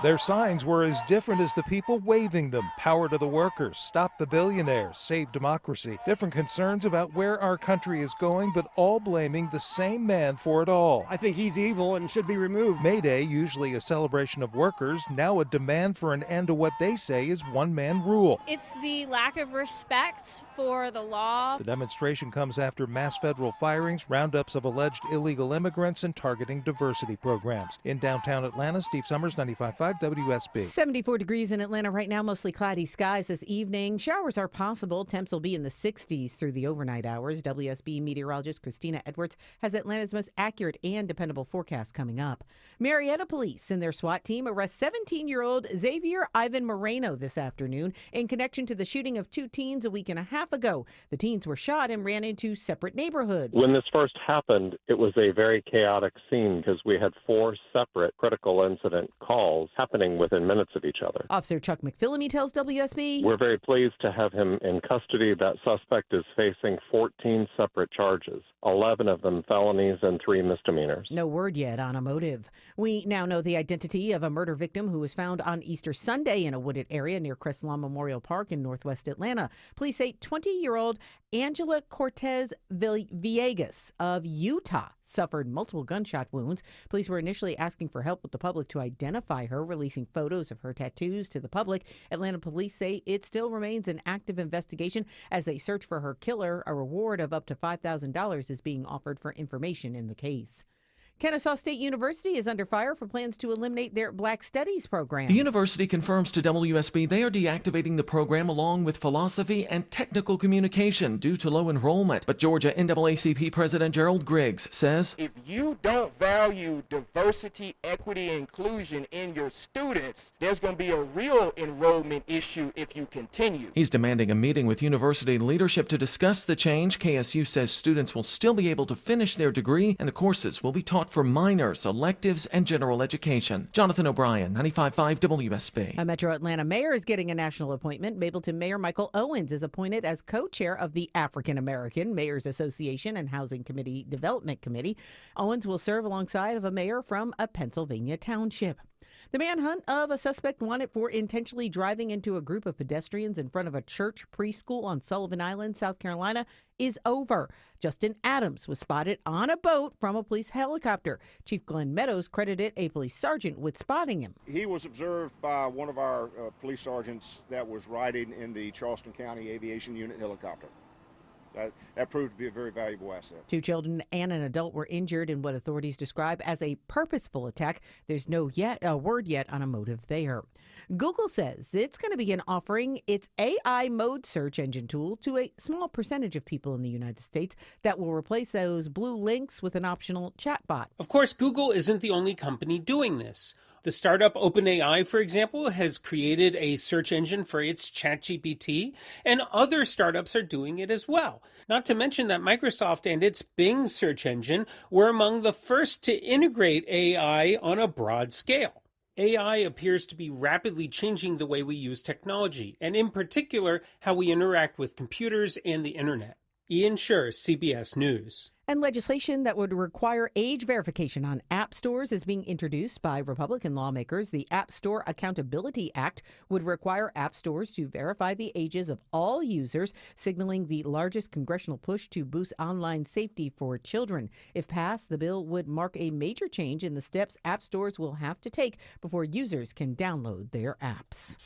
Their signs were as different as the people waving them. Power to the workers, stop the billionaires, save democracy. Different concerns about where our country is going, but all blaming the same man for it all. I think he's evil and should be removed. May Day, usually a celebration of workers, now a demand for an end to what they say is one-man rule. It's the lack of respect for the law. The demonstration comes after mass federal firings, roundups of alleged illegal immigrants, and targeting diversity programs. In downtown Atlanta, Steve Summers, 95.5 WSB. 74 degrees in Atlanta right now, mostly cloudy skies this evening. Showers are possible. Temps will be in the 60s through the overnight hours. WSB meteorologist Christina Edwards has Atlanta's most accurate and dependable forecast coming up. Marietta police and their SWAT team arrest 17-year-old Xavier Ivan Moreno this afternoon in connection to the shooting of two teens a week and a half ago. The teens were shot and ran into separate neighborhoods. When this first happened, it was a very chaotic scene because we had 4 separate critical incident calls happening within minutes of each other. Officer Chuck McPhillamy tells WSB, "We're very pleased to have him in custody. That suspect is facing 14 separate charges, 11 of them felonies and 3 misdemeanors." No word yet on a motive. We now know the identity of a murder victim who was found on Easter Sunday in a wooded area near Crestlawn Memorial Park in northwest Atlanta. Police say 20-year-old Angela Cortez Villegas of Utah suffered multiple gunshot wounds. Police were initially asking for help with the public to identify her, releasing photos of her tattoos to the public. Atlanta police say it still remains an active investigation as they search for her killer. A reward of up to $5,000 is being offered for information in the case. Kennesaw State University is under fire for plans to eliminate their Black Studies program. The university confirms to WSB they are deactivating the program along with philosophy and technical communication due to low enrollment. But Georgia NAACP President Gerald Griggs says, if you don't value diversity, equity, and inclusion in your students, there's going to be a real enrollment issue if you continue. He's demanding a meeting with university leadership to discuss the change. KSU says students will still be able to finish their degree and the courses will be taught for minors, electives, and general education. Jonathan O'Brien, 95.5 WSB. A Metro Atlanta mayor is getting a national appointment. Mableton Mayor Michael Owens is appointed as co-chair of the African American Mayors Association and Housing Committee Development Committee. Owens will serve alongside of a mayor from a Pennsylvania township. The manhunt of a suspect wanted for intentionally driving into a group of pedestrians in front of a church preschool on Sullivan Island, South Carolina, is over. Justin Adams was spotted on a boat from a police helicopter. Chief Glenn Meadows credited a police sergeant with spotting him. He was observed by one of our police sergeants that was riding in the Charleston County Aviation Unit helicopter. That proved to be a very valuable asset. 2 children and an adult were injured in what authorities describe as a purposeful attack. There's no word yet on a motive there. Google says it's going to begin offering its AI mode search engine tool to a small percentage of people in the United States that will replace those blue links with an optional chatbot. Of course, Google isn't the only company doing this. The startup OpenAI, for example, has created a search engine for its ChatGPT, and other startups are doing it as well. Not to mention that Microsoft and its Bing search engine were among the first to integrate AI on a broad scale. AI appears to be rapidly changing the way we use technology, and in particular, how we interact with computers and the internet. Ian Scher, CBS News. And legislation that would require age verification on app stores is being introduced by Republican lawmakers. The App Store Accountability Act would require app stores to verify the ages of all users, signaling the largest congressional push to boost online safety for children. If passed, the bill would mark a major change in the steps app stores will have to take before users can download their apps.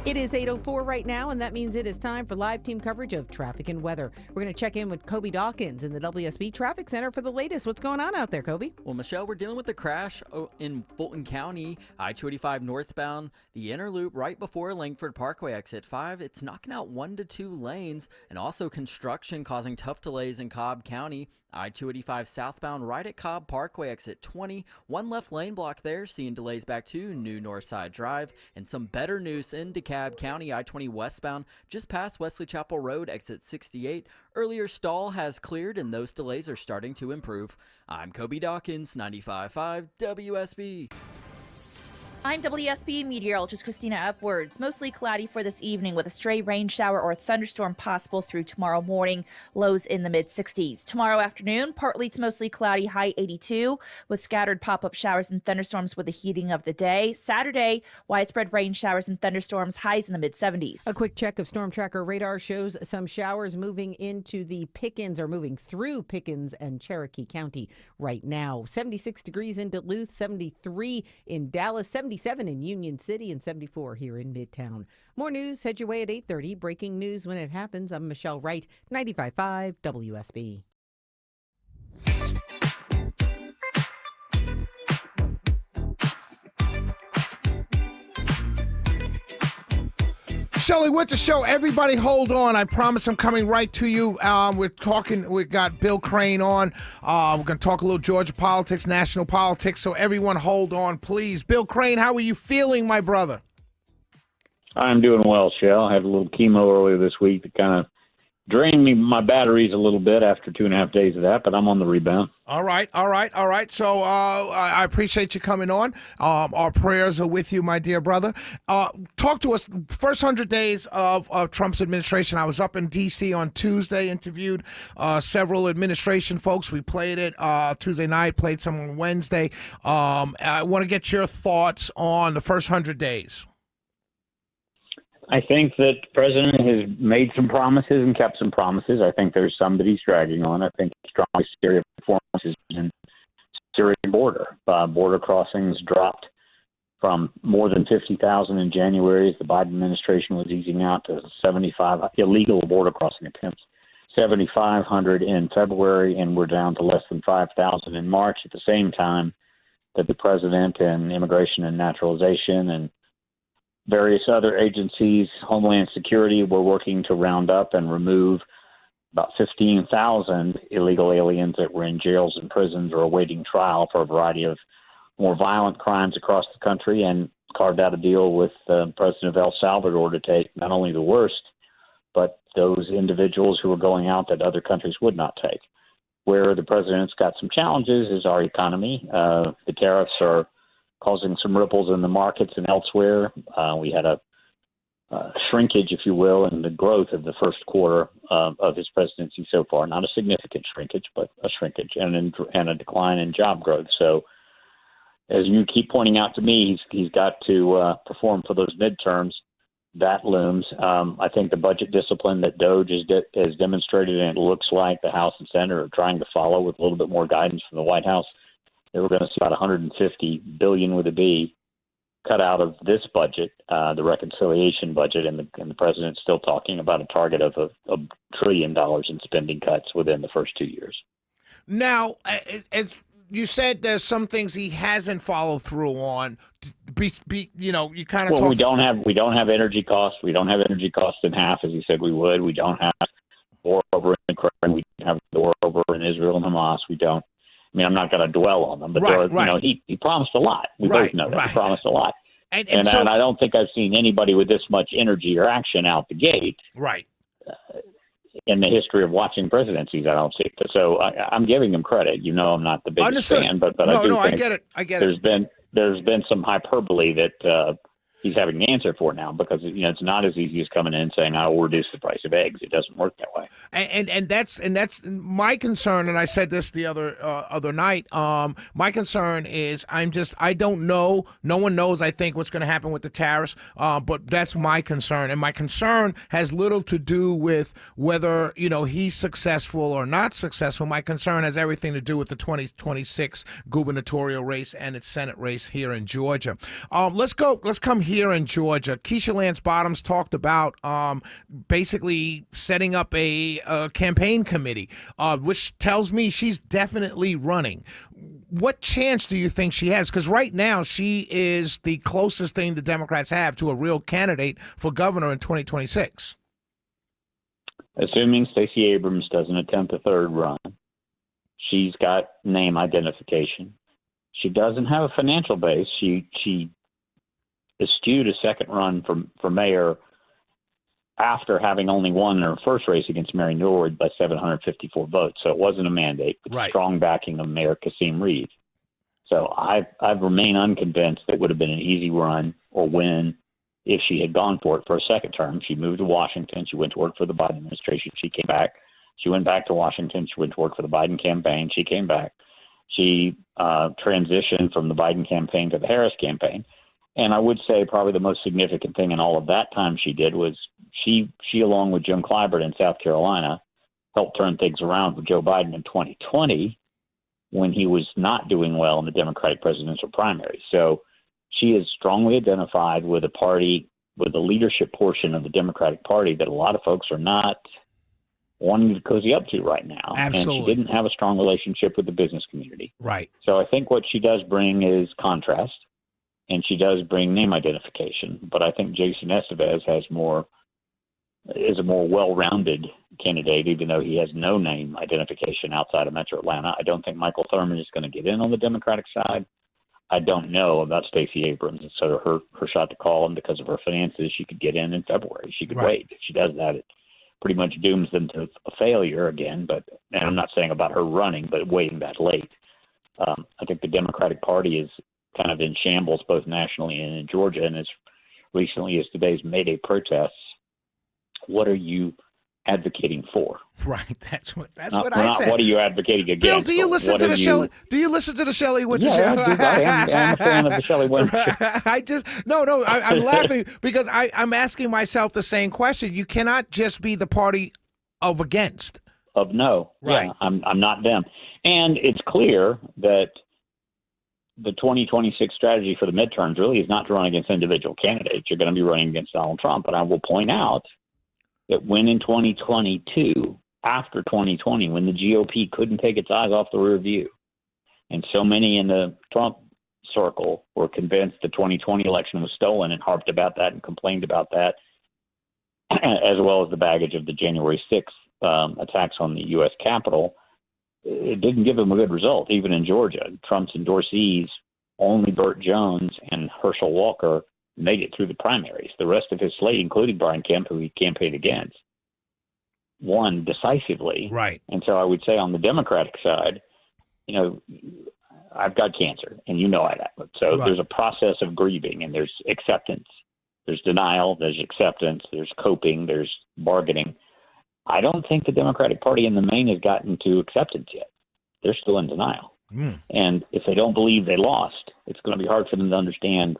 It is 8:04 right now, and that means it is time for live team coverage of traffic and weather. We're going to check in with Kobe Dawkins in the WSB Traffic Center for the latest. What's going on out there, Kobe? Well, Michelle, we're dealing with a crash in Fulton County, I-285 northbound, the inner loop right before Langford Parkway exit 5. It's knocking out 1 to 2 lanes, and also construction causing tough delays in Cobb County. I-285 southbound right at Cobb Parkway exit 20. 1 left lane block there, seeing delays back to New Northside Drive. And some better news in DeKalb County, I-20 westbound just past Wesley Chapel Road exit 68. Earlier stall has cleared and those delays are starting to improve. I'm Kobe Dawkins, 95.5 WSB. I'm WSB meteorologist Christina Upwards. Mostly cloudy for this evening with a stray rain shower or thunderstorm possible through tomorrow morning. Lows in the mid-60s. Tomorrow afternoon, partly to mostly cloudy, high 82 with scattered pop-up showers and thunderstorms with the heating of the day. Saturday, widespread rain showers and thunderstorms, highs in the mid-70s. A quick check of Storm Tracker radar shows some showers moving into the Pickens or moving through Pickens and Cherokee County right now. 76 degrees in Duluth, 73 in Dallas, 77 in Union City, and 74 here in Midtown. More news head your way at 8:30. Breaking news when it happens. I'm Michelle Wright, 95.5 WSB. Shelley Winter Show. Everybody hold on. I promise I'm coming right to you. We got Bill Crane on. We're going to talk a little Georgia politics, national politics, so everyone hold on, please. Bill Crane, how are you feeling, my brother? I'm doing well, Shell. I had a little chemo earlier this week that kind of drained my batteries a little bit after 2.5 days of that, but I'm on the rebound. All right. So I appreciate you coming on. Our prayers are with you, my dear brother. Talk to us. First 100 days of Trump's administration. I was up in D.C. on Tuesday, interviewed several administration folks. We played it Tuesday night, played some on Wednesday. I want to get your thoughts on the first 100 days. I think that the president has made some promises and kept some promises. I think there's some that he's dragging on. I think the strongest area of performance is in Syrian border. Border crossings dropped from more than 50,000 in January as the Biden administration was easing out to 75 illegal border crossing attempts, 7,500 in February, and we're down to less than 5,000 in March at the same time that the president and Immigration and Naturalization and various other agencies, Homeland Security, were working to round up and remove about 15,000 illegal aliens that were in jails and prisons or awaiting trial for a variety of more violent crimes across the country, and carved out a deal with the president of El Salvador to take not only the worst, but those individuals who are going out that other countries would not take. Where the president's got some challenges is our economy. The tariffs are causing some ripples in the markets and elsewhere. We had a shrinkage, if you will, in the growth of the first quarter of his presidency so far. Not a significant shrinkage, but a shrinkage and a decline in job growth. So as you keep pointing out to me, he's got to perform for those midterms. That looms. I think the budget discipline that DOJ has demonstrated, and it looks like the House and Senate are trying to follow with a little bit more guidance from the White House. They were going to see about $150 billion with a B cut out of this budget, the reconciliation budget, and the president's still talking about a target of $1 trillion in spending cuts within the first 2 years. Now, as you said, there's some things he hasn't followed through on. You kind of we don't have energy costs. We don't have energy costs in half, as he said we would. We don't have war over in Ukraine. We don't have war over in Israel and Hamas. We don't. I mean, I'm not going to dwell on them, but he promised a lot. We both know that. He promised a lot. And so, I don't think I've seen anybody with this much energy or action out the gate. Right. In the history of watching presidencies, I don't see it. So I'm giving him credit. I'm not the biggest fan, but I do think I get it. There's been some hyperbole that he's having the answer for now, because it's not as easy as coming in and saying, "I will reduce the price of eggs." It doesn't work that way. And that's my concern. And I said this the other night. My concern is I don't know. No one knows, I think, what's going to happen with the tariffs. But that's my concern. And my concern has little to do with whether he's successful or not successful. My concern has everything to do with the 2026 gubernatorial race and its Senate race here in Georgia. Let's come here in Georgia. Keisha Lance Bottoms talked about basically setting up a campaign committee, which tells me she's definitely running. What chance do you think she has? Because right now she is the closest thing the Democrats have to a real candidate for governor in 2026. Assuming Stacey Abrams doesn't attempt a third run, she's got name identification. She doesn't have a financial base. She eschewed a second run for mayor after having only won in her first race against Mary Norwood by 754 votes. So it wasn't a mandate, but right. Strong backing of Mayor Kasim Reed. So I've remained unconvinced it would have been an easy run or win if she had gone for it for a second term. She moved to Washington. She went to work for the Biden administration. She came back. She went back to Washington. She went to work for the Biden campaign. She came back. She transitioned from the Biden campaign to the Harris campaign. And I would say probably the most significant thing in all of that time she did was she along with Jim Clyburn in South Carolina, helped turn things around for Joe Biden in 2020 when he was not doing well in the Democratic presidential primary. So she is strongly identified with a party, with the leadership portion of the Democratic Party that a lot of folks are not wanting to cozy up to right now. Absolutely. And she didn't have a strong relationship with the business community. Right. So I think what she does bring is contrast, and she does bring name identification. But I think Jason Estevez is a more well-rounded candidate, even though he has no name identification outside of Metro Atlanta. I don't think Michael Thurman is going to get in on the Democratic side. I don't know about Stacey Abrams. It's sort of her shot to call him because of her finances. She could get in February. She could wait. If she does that, it pretty much dooms them to a failure again. And I'm not saying about her running, but waiting that late. I think the Democratic Party is kind of in shambles both nationally and in Georgia. And as recently as today's May Day protests, what are you advocating for? Right. That's what I not said. What are you advocating against? Bill, do you listen to the Shelley? Do you listen to the Shelley Winters show? I am a fan of the Shelley Winters show. I'm laughing because I'm asking myself the same question. You cannot just be the party of against. Of no. Right. Yeah, I'm not them. And it's clear that the 2026 strategy for the midterms really is not to run against individual candidates. You're going to be running against Donald Trump. But I will point out that when in 2022, after 2020, when the GOP couldn't take its eyes off the rear view, and so many in the Trump circle were convinced the 2020 election was stolen and harped about that and complained about that, as well as the baggage of the January 6th attacks on the U.S. Capitol, it didn't give them a good result, even in Georgia. Trump's endorsees, only Burt Jones and Herschel Walker, made it through the primaries. The rest of his slate, including Brian Kemp, who he campaigned against, won decisively. Right. And so I would say on the Democratic side, I've got cancer, and you know I have. So there's a process of grieving, and there's acceptance. There's denial, there's acceptance, there's coping, there's bargaining. I don't think the Democratic Party in the main has gotten to acceptance yet. They're still in denial. And if they don't believe they lost, it's going to be hard for them to understand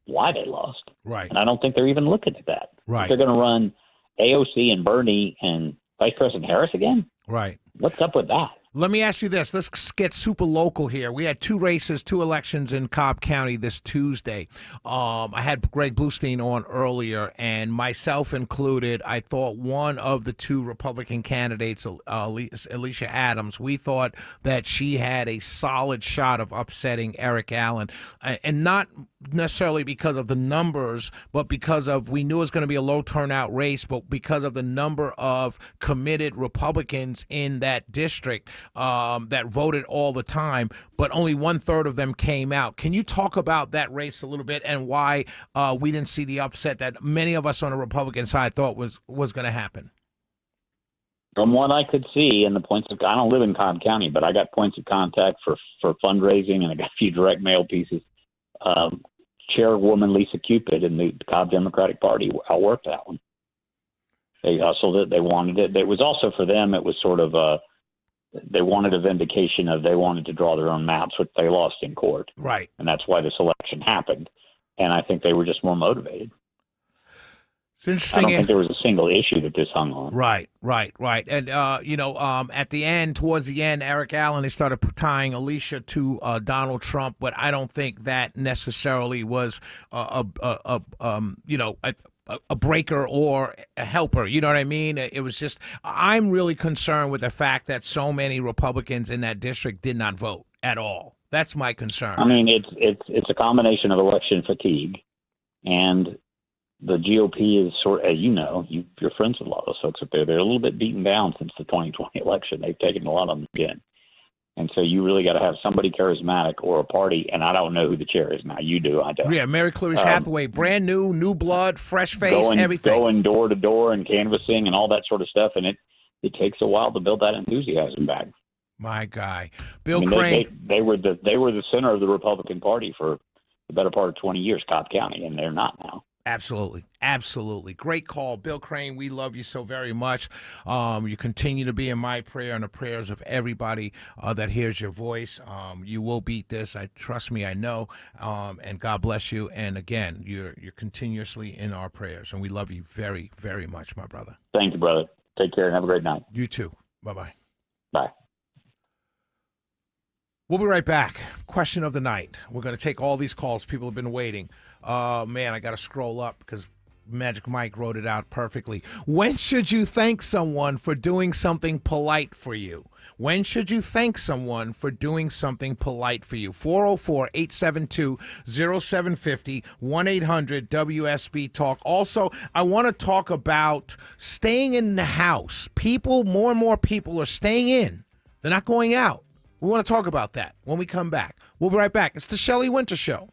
why they lost. Right. And I don't think they're even looking at that. Right. If they're going to run AOC and Bernie and Vice President Harris again? Right. What's up with that? Let me ask you this. Let's get super local here. We had two elections in Cobb County this Tuesday. I had Greg Bluestein on earlier, and myself included, I thought one of the two Republican candidates, Alicia Adams, we thought that she had a solid shot of upsetting Eric Allen, and not necessarily because of the numbers, but because of, we knew it was going to be a low turnout race, but because of the number of committed Republicans in that district that voted all the time, but only 1/3 of them came out. Can you talk about that race a little bit and why we didn't see the upset that many of us on the Republican side thought was going to happen? From what I could see, and the points of, I don't live in Cobb County, but I got points of contact for fundraising, and I got a few direct mail pieces. Chairwoman Lisa Cupid in the Cobb Democratic Party outworked that one. They hustled it. They wanted it. It was also for them, it was sort of they wanted a vindication of, they wanted to draw their own maps, which they lost in court. Right. And that's why this election happened. And I think they were just more motivated. It's interesting. I don't think there was a single issue that this hung on. Right. And, at the end, towards the end, Eric Allen, they started tying Alicia to Donald Trump, but I don't think that necessarily was a breaker or a helper. You know what I mean? It was just, I'm really concerned with the fact that so many Republicans in that district did not vote at all. That's my concern. I mean, it's a combination of election fatigue, and the GOP is sort of, you're friends with a lot of those folks up there. They're a little bit beaten down since the 2020 election. They've taken a lot of them again. And so you really got to have somebody charismatic or a party, and I don't know who the chair is now. You do, I don't. Yeah, Mary Clarice Hathaway, brand new blood, fresh face, everything. Going door to door and canvassing and all that sort of stuff, and it takes a while to build that enthusiasm back. My guy, Bill Crane. They were the center of the Republican Party for the better part of 20 years, Cobb County, and they're not now. Absolutely. Great call. Bill Crane, we love you so very much. You continue to be in my prayer and the prayers of everybody that hears your voice. You will beat this. Trust me, I know. And God bless you. And again, you're continuously in our prayers. And we love you very, very much, my brother. Thank you, brother. Take care and have a great night. You too. Bye-bye. Bye. We'll be right back. Question of the night. We're going to take all these calls. People have been waiting. Man, I got to scroll up because Magic Mike wrote it out perfectly. When should you thank someone for doing something polite for you? When should you thank someone for doing something polite for you? 404-872-0750, 1-800-WSB-TALK. Also, I want to talk about staying in the house. More and more people are staying in. They're not going out. We want to talk about that when we come back. We'll be right back. It's the Shelley Winter Show.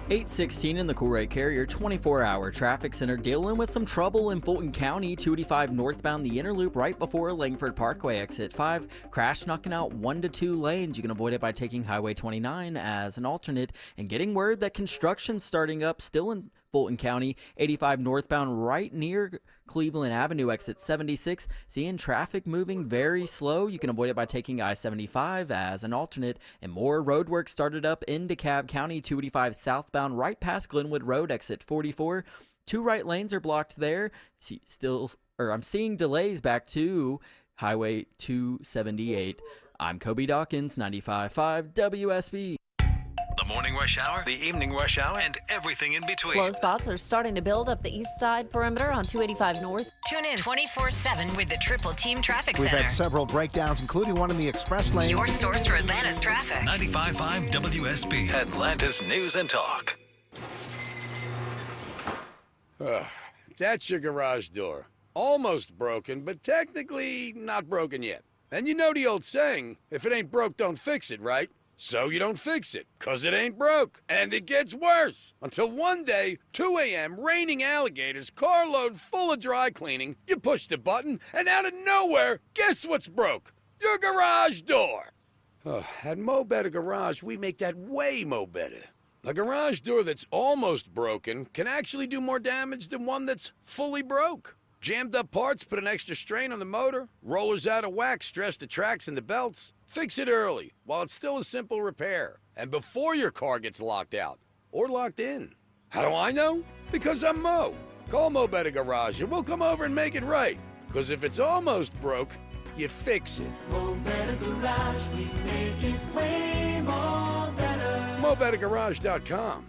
.816 in the Coolray Carrier 24-hour traffic center dealing with some trouble in Fulton County. 285 northbound the inner loop right before Langford Parkway exit 5. Crash knocking out 1 to 2 lanes. You can avoid it by taking Highway 29 as an alternate and getting word that construction's starting up still in Fulton County. 85 northbound right near Cleveland Avenue exit 76. Seeing traffic moving very slow. You can avoid it by taking I-75 as an alternate. And more road work started up in DeKalb County. 285 southbound right past Glenwood Road exit 44. 2 right lanes are blocked there. I'm seeing delays back to Highway 278. I'm Kobe Dawkins, 95.5 WSB. The morning rush hour, the evening rush hour, and everything in between. Slow spots are starting to build up the east side perimeter on 285 North. Tune in 24/7 with the Triple Team Traffic Center. We've had several breakdowns, including one in the express lane. Your source for Atlanta's traffic. 95.5 WSB, Atlanta's News and Talk. That's your garage door. Almost broken, but technically not broken yet. And you know the old saying, if it ain't broke, don't fix it, right? So you don't fix it, 'cause it ain't broke. And it gets worse. Until one day, 2 a.m., raining alligators, carload full of dry cleaning, you push the button, and out of nowhere, guess what's broke? Your garage door. At Mo Better Garage, we make that way mo better. A garage door that's almost broken can actually do more damage than one that's fully broke. Jammed up parts put an extra strain on the motor. Rollers out of whack stress the tracks and the belts. Fix it early while it's still a simple repair and before your car gets locked out or locked in. How do I know? Because I'm Mo. Call Mo Better Garage and we'll come over and make it right. Because if it's almost broke, you fix it. Mo Better Garage, we make it way more better. MoBetterGarage.com.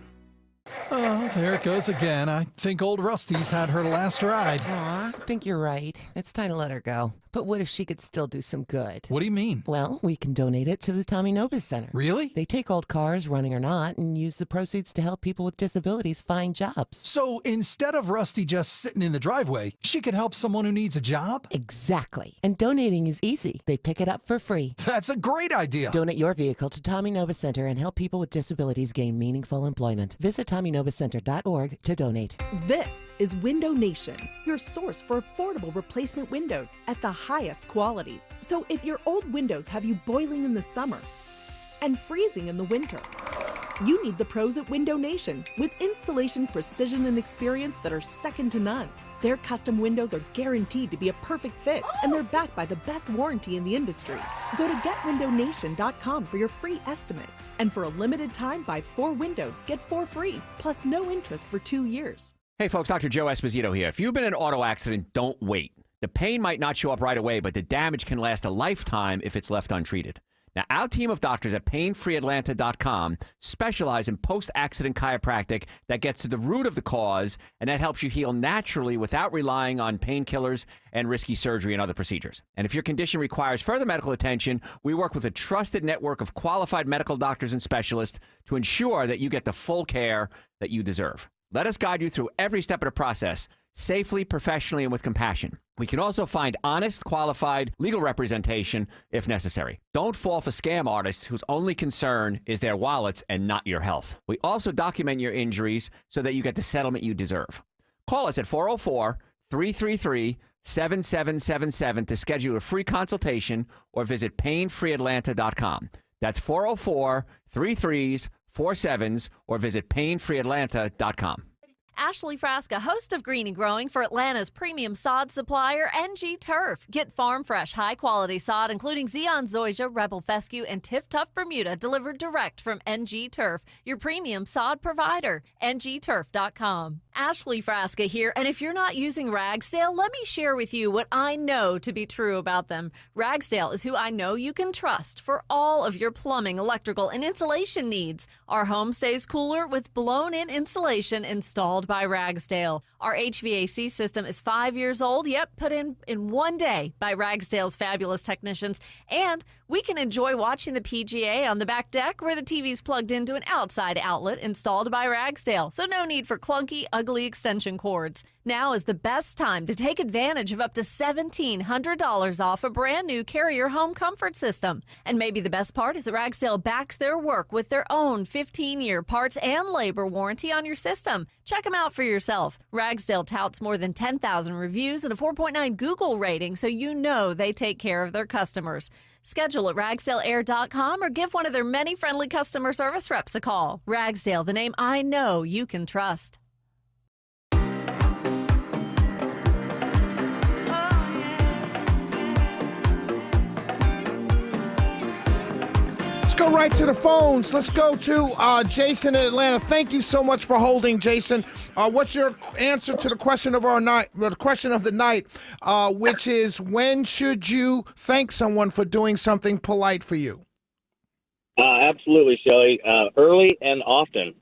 Oh, there it goes again. I think old Rusty's had her last ride. Aw, I think you're right. It's time to let her go. But what if she could still do some good? What do you mean? Well, we can donate it to the Tommy Novus Center. Really? They take old cars, running or not, and use the proceeds to help people with disabilities find jobs. So instead of Rusty just sitting in the driveway, she could help someone who needs a job? Exactly. And donating is easy. They pick it up for free. That's a great idea. Donate your vehicle to Tommy Novus Center and help people with disabilities gain meaningful employment. Visit TommyNovusCenter.org to donate. This is Window Nation, your source for affordable replacement windows at the highest quality. So if your old windows have you boiling in the summer and freezing in the winter, you need the pros at Window Nation with installation precision and experience that are second to none. Their custom windows are guaranteed to be a perfect fit, and they're backed by the best warranty in the industry. Go to getwindownation.com for your free estimate. And for a limited time, buy 4 windows, get 4 free, plus no interest for 2 years. Hey folks, Dr. Joe Esposito here. If you've been in an auto accident, don't wait. The pain might not show up right away, but the damage can last a lifetime if it's left untreated. Now, our team of doctors at PainFreeAtlanta.com specialize in post-accident chiropractic that gets to the root of the cause, and that helps you heal naturally without relying on painkillers and risky surgery and other procedures. And if your condition requires further medical attention, we work with a trusted network of qualified medical doctors and specialists to ensure that you get the full care that you deserve. Let us guide you through every step of the process, safely, professionally, and with compassion. We can also find honest, qualified legal representation if necessary. Don't fall for scam artists whose only concern is their wallets and not your health. We also document your injuries so that you get the settlement you deserve. Call us at 404-333-7777 to schedule a free consultation or visit painfreeatlanta.com. That's 404-33-47s or visit painfreeatlanta.com. Ashley Frasca, host of Green and Growing for Atlanta's premium sod supplier, NG Turf. Get farm fresh, high-quality sod, including Zeon Zoysia, Rebel Fescue, and Tiff Tough Bermuda, delivered direct from NG Turf, your premium sod provider. NGTurf.com. Ashley Frasca here, and if you're not using Ragsdale, let me share with you what I know to be true about them. Ragsdale is who I know you can trust for all of your plumbing, electrical, and insulation needs. Our home stays cooler with blown-in insulation installed by Ragsdale. Our HVAC system is 5 years old, put in 1 day by Ragsdale's fabulous technicians, and we can enjoy watching the PGA on the back deck where the TV's plugged into an outside outlet installed by Ragsdale, so no need for clunky, ugly extension cords. Now is the best time to take advantage of up to $1,700 off a brand new Carrier home comfort system. And maybe the best part is that Ragsdale backs their work with their own 15-year parts and labor warranty on your system. Check them out for yourself. Ragsdale touts more than 10,000 reviews and a 4.9 Google rating, so you know they take care of their customers. Schedule at ragsdaleair.com or give one of their many friendly customer service reps a call. Ragsdale, the name I know you can trust. Let's go right to the phones. Let's go to Jason in Atlanta. Thank you so much for holding, Jason. What's your answer to the question of our night? The question of the night, which is, when should you thank someone for doing something polite for you? Absolutely, Shelley. Early and often.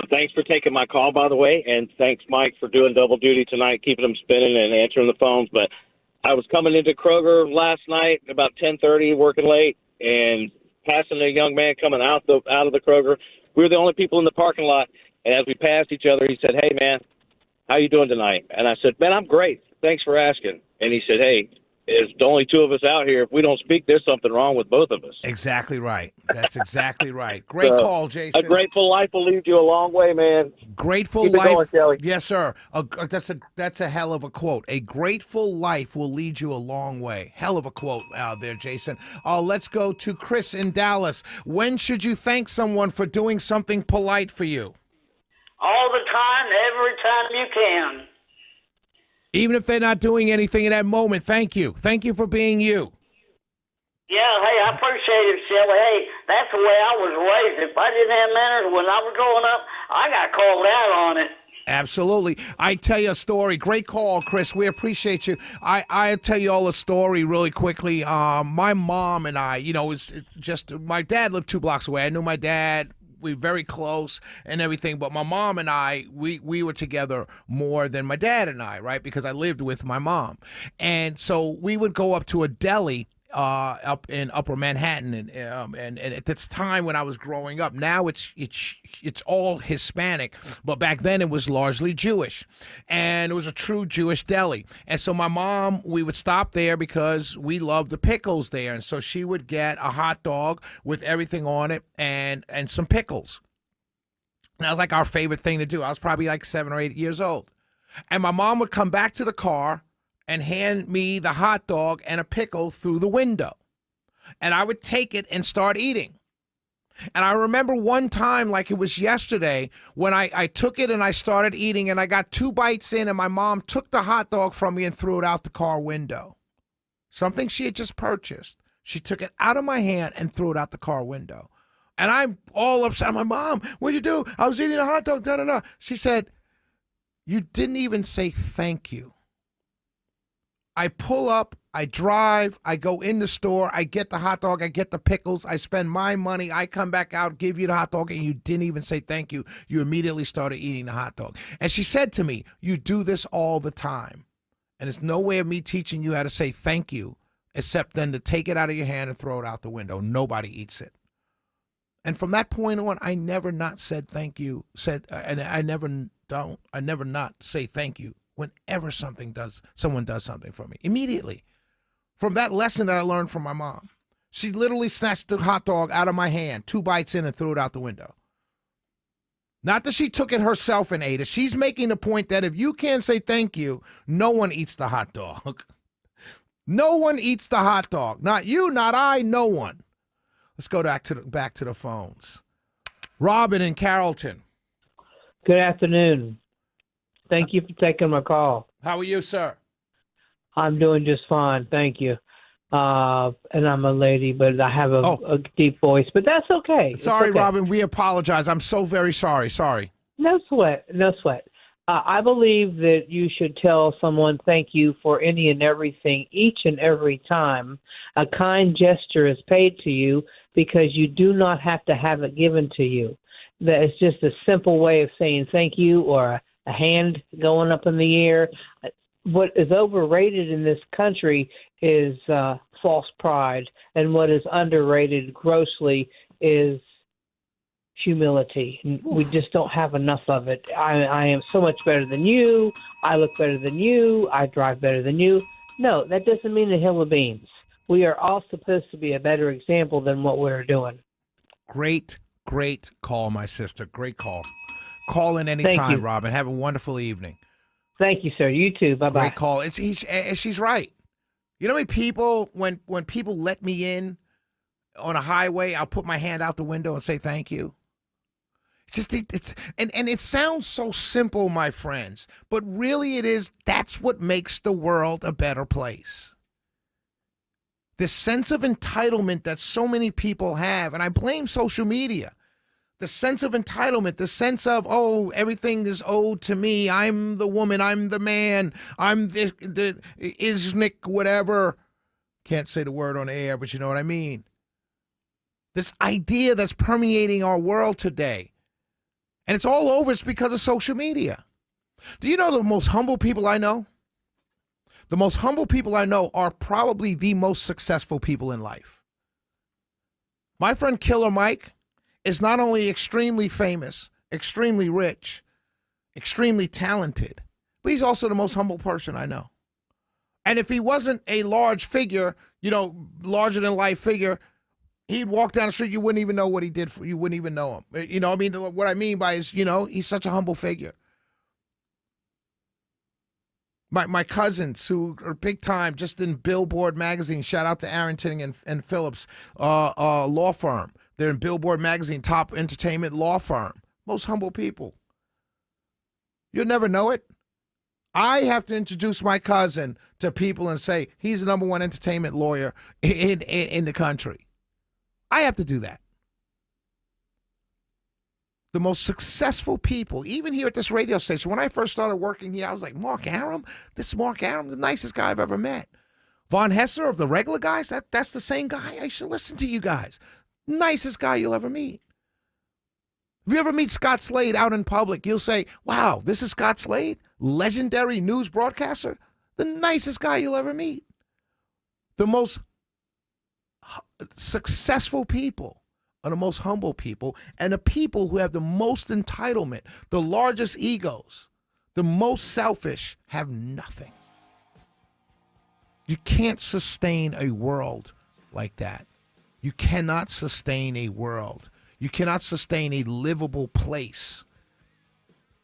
Thanks for taking my call, by the way, and thanks, Mike, for doing double duty tonight, keeping them spinning and answering the phones. But I was coming into Kroger last night about 10:30, working late, and passing a young man coming out of the Kroger. We were the only people in the parking lot, and as we passed each other, he said, "Hey, man, how you doing tonight?" And I said, "Man, I'm great. Thanks for asking." And he said, "Hey, there's only 2 of us out here. If we don't speak, there's something wrong with both of us." Exactly right. That's exactly right. Great call, Jason. A grateful life will lead you a long way, man. Grateful Keep it life. going, Shelley. Yes, sir. That's a hell of a quote. A grateful life will lead you a long way. Hell of a quote out there, Jason. Let's go to Chris in Dallas. When should you thank someone for doing something polite for you? All the time, every time you can. Even if they're not doing anything in that moment, thank you. Thank you for being you. Yeah, hey, I appreciate it, Shelley. Hey, that's the way I was raised. If I didn't have manners when I was growing up, I got called out on it. Absolutely. I tell you a story. Great call, Chris. We appreciate you. I tell you all a story really quickly. My mom and I, it's just, my dad lived 2 blocks away. I knew my dad. We were very close and everything, but my mom and I, we were together more than my dad and I, right? Because I lived with my mom. And so we would go up to a deli up in Upper Manhattan, and at this time when I was growing up, now it's all Hispanic, but back then it was largely Jewish, and it was a true Jewish deli. And so my mom, we would stop there because we loved the pickles there, and so she would get a hot dog with everything on it and some pickles. And that was like our favorite thing to do. I was probably like 7 or 8 years old, and my mom would come back to the car and hand me the hot dog and a pickle through the window. And I would take it and start eating. And I remember one time, like it was yesterday, when I took it and I started eating, and I got 2 bites in, and my mom took the hot dog from me and threw it out the car window. Something she had just purchased. She took it out of my hand and threw it out the car window. And I'm all upset. I'm like, Mom, what'd you do? I was eating a hot dog, da-da-da. She said, you didn't even say thank you. I pull up, I drive, I go in the store, I get the hot dog, I get the pickles, I spend my money, I come back out, give you the hot dog, and you didn't even say thank you. You immediately started eating the hot dog. And she said to me, you do this all the time. And there's no way of me teaching you how to say thank you except then to take it out of your hand and throw it out the window. Nobody eats it. And from that point on, I never not said thank you, and I never not say thank you whenever someone does something for me. Immediately. From that lesson that I learned from my mom. She literally snatched the hot dog out of my hand, 2 bites in, and threw it out the window. Not that she took it herself and ate it. She's making the point that if you can't say thank you, no one eats the hot dog. No one eats the hot dog. Not you, not I, no one. Let's go back to the phones. Robin in Carrollton. Good afternoon. Thank you for taking my call. How are you, sir? I'm doing just fine, thank you. And I'm a lady, but I have a deep voice, but that's okay. Sorry, okay. Robin, we apologize. I'm so very sorry. Sorry. No sweat, no sweat. I believe that you should tell someone thank you for any and everything, each and every time a kind gesture is paid to you, because you do not have to have it given to you. That is just a simple way of saying thank you, or a hand going up in the air. What is overrated in this country is false pride, and what is underrated grossly is humility. We just don't have enough of it. I am so much better than you. I look better than you. I drive better than you. No, that doesn't mean a hill of beans. We are all supposed to be a better example than what we're doing. Great call, my sister. Great call. Call in anytime, Robin. Have a wonderful evening. Thank you, sir. You too. Bye-bye. Great call. She's right. You know how many people, when people let me in on a highway, I'll put my hand out the window and say thank you. And it sounds so simple, my friends, but really it is. That's what makes the world a better place. This sense of entitlement that so many people have, and I blame social media. The sense of entitlement, the sense of, oh, everything is owed to me. I'm the woman, I'm the man, I'm the Isnik, whatever. Can't say the word on air, but you know what I mean. This idea that's permeating our world today. And it's all over. It's because of social media. Do you know the most humble people I know? The most humble people I know are probably the most successful people in life. My friend Killer Mike is not only extremely famous, extremely rich, extremely talented, but he's also the most humble person I know. And if he wasn't a large figure, larger than life figure, he'd walk down the street, you wouldn't even know what he did for you, wouldn't even know him. What I mean by is, he's such a humble figure. My cousins who are big time, just in Billboard magazine, shout out to Arrington and Phillips law firm. They're in Billboard magazine, top entertainment law firm. Most humble people. You'll never know it. I have to introduce my cousin to people and say, he's the #1 entertainment lawyer in the country. I have to do that. The most successful people, even here at this radio station. When I first started working here, I was like, Mark Arum? This is Mark Arum, the nicest guy I've ever met. Von Hesser of the Regular Guys, that's the same guy. I should listen to you guys. Nicest guy you'll ever meet. If you ever meet Scott Slade out in public, you'll say, wow, this is Scott Slade, legendary news broadcaster, the nicest guy you'll ever meet. The most successful people are the most humble people, and the people who have the most entitlement, the largest egos, the most selfish, have nothing. You can't sustain a world like that. You cannot sustain a world. You cannot sustain a livable place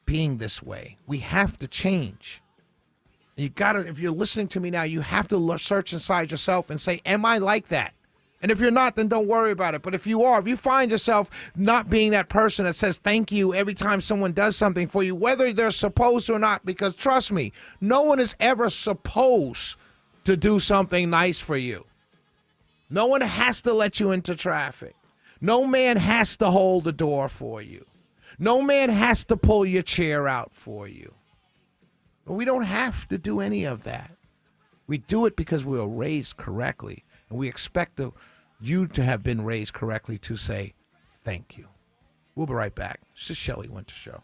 being this way. We have to change. You gotta, if you're listening to me now, you have to search inside yourself and say, am I like that? And if you're not, then don't worry about it. But if you are, if you find yourself not being that person that says thank you every time someone does something for you, whether they're supposed to or not, because trust me, no one is ever supposed to do something nice for you. No one has to let you into traffic. No man has to hold the door for you. No man has to pull your chair out for you. We don't have to do any of that. We do it because we were raised correctly, and we expect you to have been raised correctly to say thank you. We'll be right back. It's the Shelley Winter Show.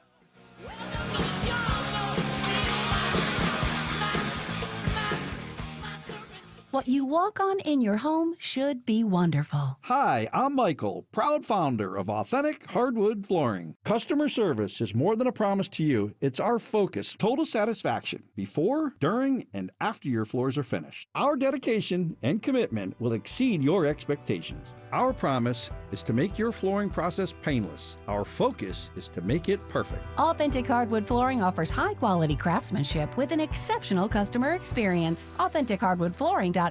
What you walk on in your home should be wonderful. Hi, I'm Michael, proud founder of Authentic Hardwood Flooring. Customer service is more than a promise to you. It's our focus. Total satisfaction before, during, and after your floors are finished. Our dedication and commitment will exceed your expectations. Our promise is to make your flooring process painless. Our focus is to make it perfect. Authentic Hardwood Flooring offers high-quality craftsmanship with an exceptional customer experience. AuthenticHardwoodFlooring.com.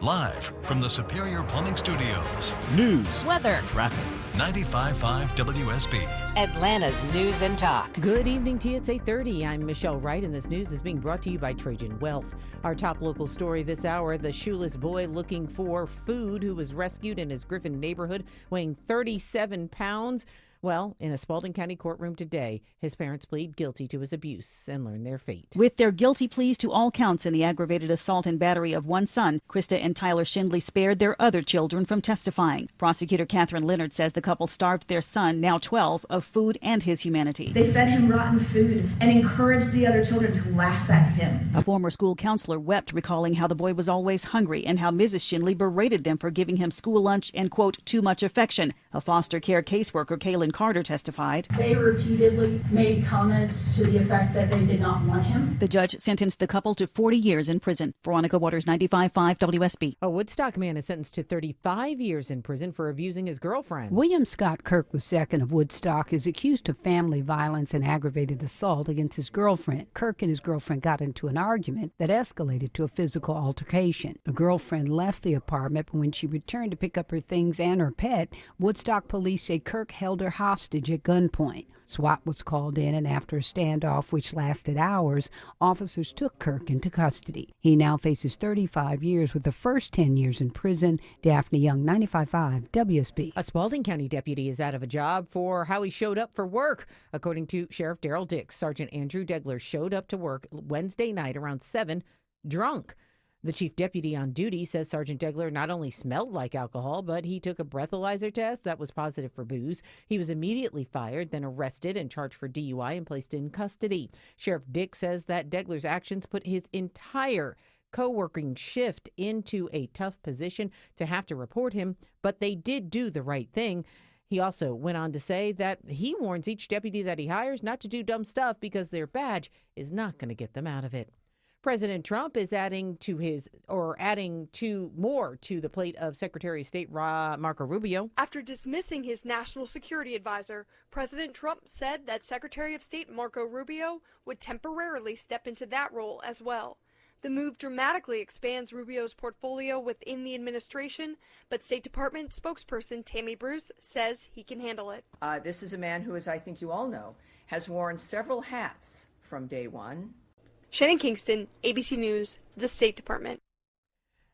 Live from the Superior Plumbing Studios. News, weather, traffic. 95.5 WSB. Atlanta's News and Talk. Good evening to you. It's 8:30. I'm Michelle Wright, and this news is being brought to you by Trajan Wealth. Our top local story this hour, the shoeless boy looking for food who was rescued in his Griffin neighborhood weighing 37 pounds. Well, in a Spalding County courtroom today, his parents plead guilty to his abuse and learn their fate. With their guilty pleas to all counts in the aggravated assault and battery of one son, Krista and Tyler Schindley spared their other children from testifying. Prosecutor Catherine Leonard says the couple starved their son, now 12, of food and his humanity. They fed him rotten food and encouraged the other children to laugh at him. A former school counselor wept, recalling how the boy was always hungry and how Mrs. Schindley berated them for giving him school lunch and, quote, too much affection. A foster care caseworker, Kaylin Carter, testified. They repeatedly made comments to the effect that they did not want him. The judge sentenced the couple to 40 years in prison. Veronica Waters, 95.5 WSB. A Woodstock man is sentenced to 35 years in prison for abusing his girlfriend. William Scott Kirk II of Woodstock is accused of family violence and aggravated assault against his girlfriend. Kirk and his girlfriend got into an argument that escalated to a physical altercation. The girlfriend left the apartment, but when she returned to pick up her things and her pet, Woodstock police say Kirk held her hostage at gunpoint. SWAT was called in, and after a standoff which lasted hours, officers took Kirk into custody. He now faces 35 years with the first 10 years in prison. Daphne Young, 95.5 WSB. A Spalding County deputy is out of a job for how he showed up for work. According to Sheriff Daryl Dix, Sergeant Andrew Degler showed up to work Wednesday night around 7, drunk. The chief deputy on duty says Sergeant Degler not only smelled like alcohol, but he took a breathalyzer test that was positive for booze. He was immediately fired, then arrested and charged for DUI and placed in custody. Sheriff Dick says that Degler's actions put his entire co-working shift into a tough position to have to report him, but they did do the right thing. He also went on to say that he warns each deputy that he hires not to do dumb stuff because their badge is not going to get them out of it. President Trump is adding more to the plate of Secretary of State Marco Rubio. After dismissing his national security advisor, President Trump said that Secretary of State Marco Rubio would temporarily step into that role as well. The move dramatically expands Rubio's portfolio within the administration, but State Department spokesperson Tammy Bruce says he can handle it. This is a man who, as I think you all know, has worn several hats from day one. Shannon Kingston, ABC News, the State Department.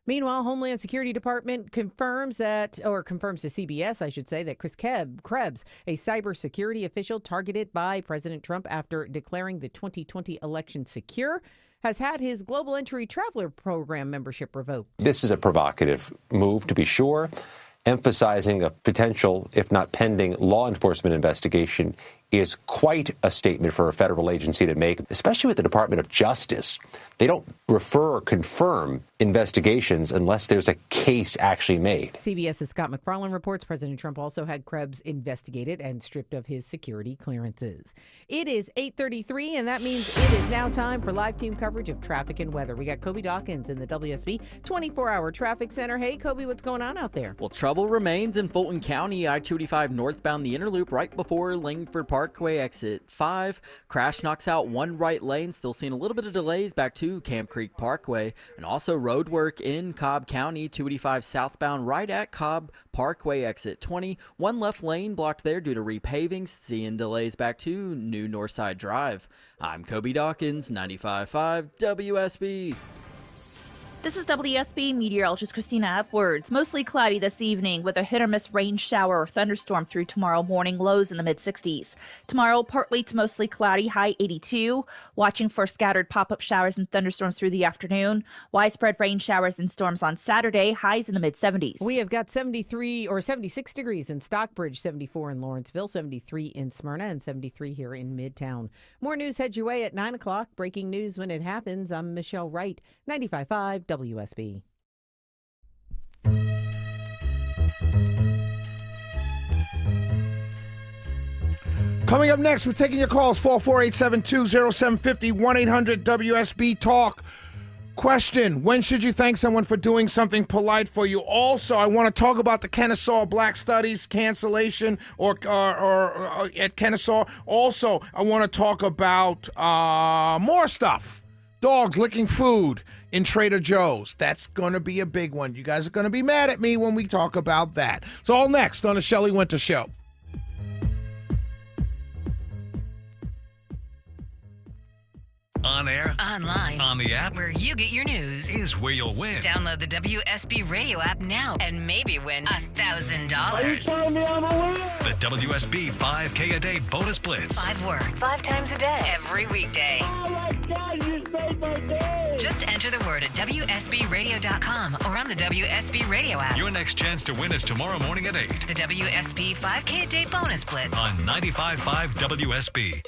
Meanwhile, Homeland Security Department confirms to CBS, I should say, that Chris Krebs, a cybersecurity official targeted by President Trump after declaring the 2020 election secure, has had his Global Entry Traveler Program membership revoked. This is a provocative move, to be sure, emphasizing a potential, if not pending, law enforcement investigation is quite a statement for a federal agency to make, especially with the Department of Justice. They don't refer or confirm investigations unless there's a case actually made. CBS's Scott McFarland reports President Trump also had Krebs investigated and stripped of his security clearances. It is 8:33, and that means it is now time for live team coverage of traffic and weather. We got Kobe Dawkins in the WSB 24-hour traffic center. Hey, Kobe, what's going on out there? Well, trouble remains in Fulton County, I-285 northbound the inner loop right before Langford Park. Parkway, exit 5. Crash knocks out one right lane. Still seeing a little bit of delays back to Camp Creek Parkway. And also road work in Cobb County, 285 southbound right at Cobb Parkway, exit 20. One left lane blocked there due to repaving. Seeing delays back to New Northside Drive. I'm Kobe Dawkins, 95.5 WSB. This is WSB meteorologist Christina Upwards. Mostly cloudy this evening with a hit-or-miss rain shower or thunderstorm through tomorrow morning, lows in the mid-60s. Tomorrow, partly to mostly cloudy, high 82. Watching for scattered pop-up showers and thunderstorms through the afternoon. Widespread rain showers and storms on Saturday, highs in the mid-70s. We have got 73 or 76 degrees in Stockbridge, 74 in Lawrenceville, 73 in Smyrna, and 73 here in Midtown. More news heads your way at 9 o'clock. Breaking news when it happens. I'm Michelle Wright, 95.5 WSB. Coming up next, we're taking your calls, 448-720-0750, 1-800-WSB Talk. Question, when should you thank someone for doing something polite for you? Also, I want to talk about the Kennesaw Black Studies cancellation or at Kennesaw. Also, I want to talk about more stuff. Dogs licking food in Trader Joe's. That's going to be a big one. You guys are going to be mad at me when we talk about that. It's all next on the Shelley Winter Show. On air, online, on the app, where you get your news, is where you'll win. Download the WSB radio app now and maybe win $1,000. The WSB 5K a day bonus blitz. 5 words, 5 times a day, every weekday. Oh my God, you made my day. Just enter the word at WSBradio.com or on the WSB radio app. Your next chance to win is tomorrow morning at 8. The WSB 5K a day bonus blitz on 95.5 WSB.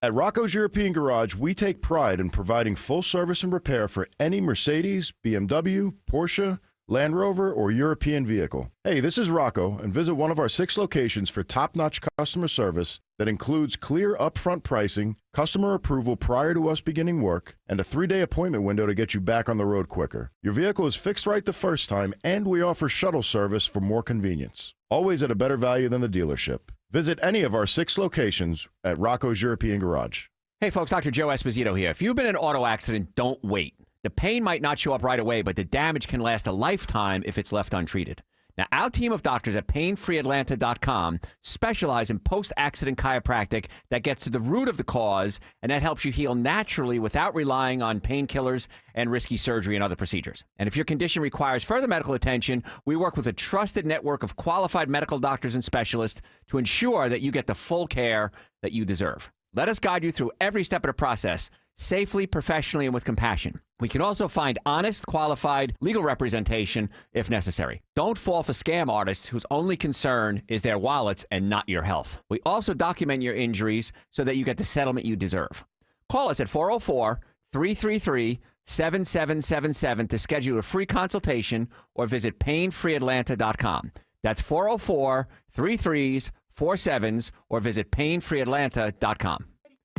At Rocco's European Garage, we take pride in providing full service and repair for any Mercedes, BMW, Porsche, Land Rover, or European vehicle. Hey, this is Rocco, and visit one of our 6 locations for top-notch customer service that includes clear upfront pricing, customer approval prior to us beginning work, and a 3-day appointment window to get you back on the road quicker. Your vehicle is fixed right the first time, and we offer shuttle service for more convenience. Always at a better value than the dealership. Visit any of our 6 locations at Rocco's European Garage. Hey folks, Dr. Joe Esposito here. If you've been in an auto accident, don't wait. The pain might not show up right away, but the damage can last a lifetime if it's left untreated. Now, our team of doctors at PainFreeAtlanta.com specialize in post-accident chiropractic that gets to the root of the cause, and that helps you heal naturally without relying on painkillers and risky surgery and other procedures. And if your condition requires further medical attention, we work with a trusted network of qualified medical doctors and specialists to ensure that you get the full care that you deserve. Let us guide you through every step of the process, safely, professionally, and with compassion. We can also find honest, qualified legal representation if necessary. Don't fall for scam artists whose only concern is their wallets and not your health. We also document your injuries so that you get the settlement you deserve. Call us at 404-333-7777 to schedule a free consultation or visit painfreeatlanta.com. That's 404-33-47s or visit painfreeatlanta.com.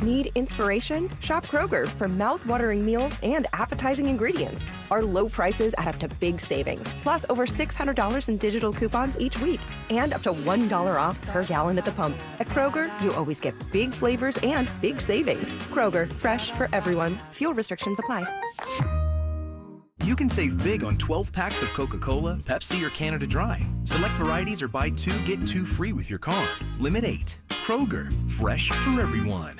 Need inspiration? Shop Kroger for mouth-watering meals and appetizing ingredients. Our low prices add up to big savings, plus over $600 in digital coupons each week, and up to $1 off per gallon at the pump. At Kroger, you always get big flavors and big savings. Kroger, fresh for everyone. Fuel restrictions apply. You can save big on 12 packs of Coca-Cola, Pepsi, or Canada Dry. Select varieties or buy 2, get 2 free with your card. Limit 8. Kroger, fresh for everyone.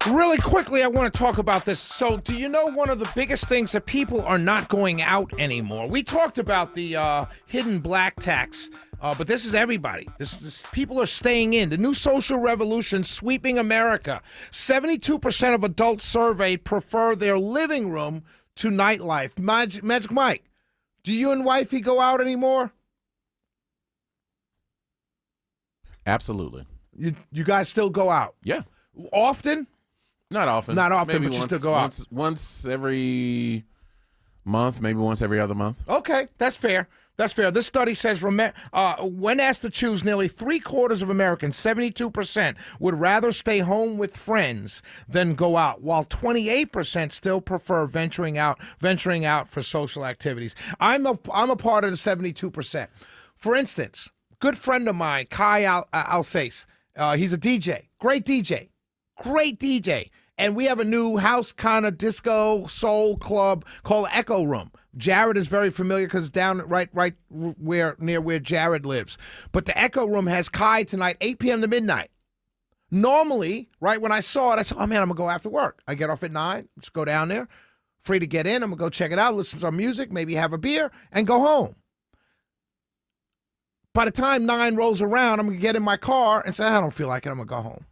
Really quickly, I want to talk about this. So, do you know one of the biggest things that people are not going out anymore? We talked about the hidden black tax, but this is everybody. This people are staying in. The new social revolution sweeping America. 72% of adults surveyed prefer their living room to nightlife. Magic Mike, do you and wifey go out anymore? Absolutely. You guys still go out? Yeah. Often? Not often. Not often, Maybe but you once, still go out. Once every month, maybe once every other month. Okay, that's fair. That's fair. This study says when asked to choose, nearly 3/4 of Americans, 72%, would rather stay home with friends than go out, while 28% still prefer venturing out for social activities. I'm a part of the 72%. For instance, good friend of mine, Kai Alsace, he's a DJ, great DJ. And we have a new house kind of disco soul club called Echo Room. Jared is very familiar because it's down right near where Jared lives. But the Echo Room has Kai tonight, 8 p.m. to midnight. Normally, right when I saw it, I said, oh, man, I'm going to go after work. I get off at 9, just go down there, free to get in. I'm going to go check it out, listen to some music, maybe have a beer, and go home. By the time 9 rolls around, I'm going to get in my car and say, I don't feel like it. I'm going to go home.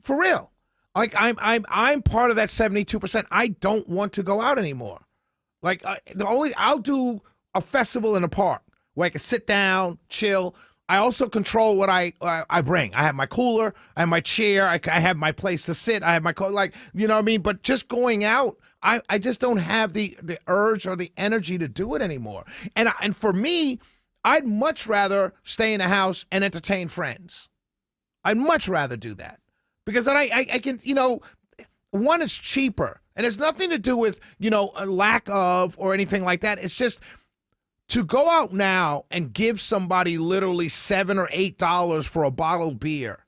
For real. Like, I'm part of that 72%. I don't want to go out anymore. Like, I'll do a festival in a park where I can sit down, chill. I also control what I bring. I have my cooler, I have my chair, I have my place to sit, I have my you know what I mean? But just going out, I just don't have the urge or the energy to do it anymore. And for me, I'd much rather stay in the house and entertain friends. I'd much rather do that. Because then I can, one, is cheaper. And it's nothing to do with, a lack of or anything like that. It's just to go out now and give somebody literally $7 or $8 for a bottle of beer.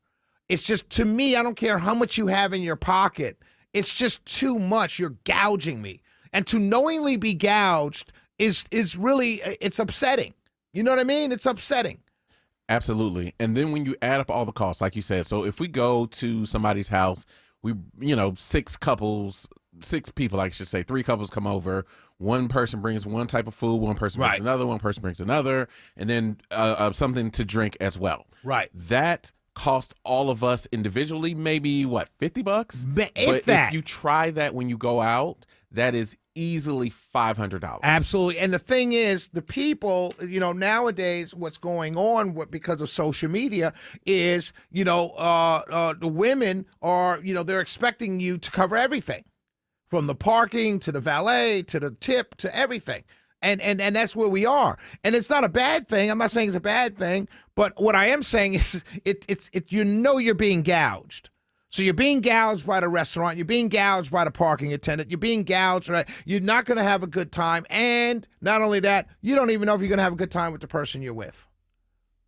It's just, to me, I don't care how much you have in your pocket. It's just too much. You're gouging me. And to knowingly be gouged is really, it's upsetting. You know what I mean? It's upsetting. Absolutely. And then when you add up all the costs, like you said, so if we go to somebody's house, we, 6 people, I should say, 3 couples come over. One person brings one type of food, one person brings another, one person brings another, and then something to drink as well. Right. That cost all of us individually maybe, what, $50? If you try that when you go out, that is easily $500. Absolutely. And the thing is, the people, nowadays what's going on because of social media is, the women are, they're expecting you to cover everything, from the parking to the valet to the tip to everything. And that's where we are. And it's not a bad thing. I'm not saying it's a bad thing, but what I am saying is you're being gouged. So you're being gouged by the restaurant. You're being gouged by the parking attendant. You're being gouged. Right? You're not going to have a good time. And not only that, you don't even know if you're going to have a good time with the person you're with.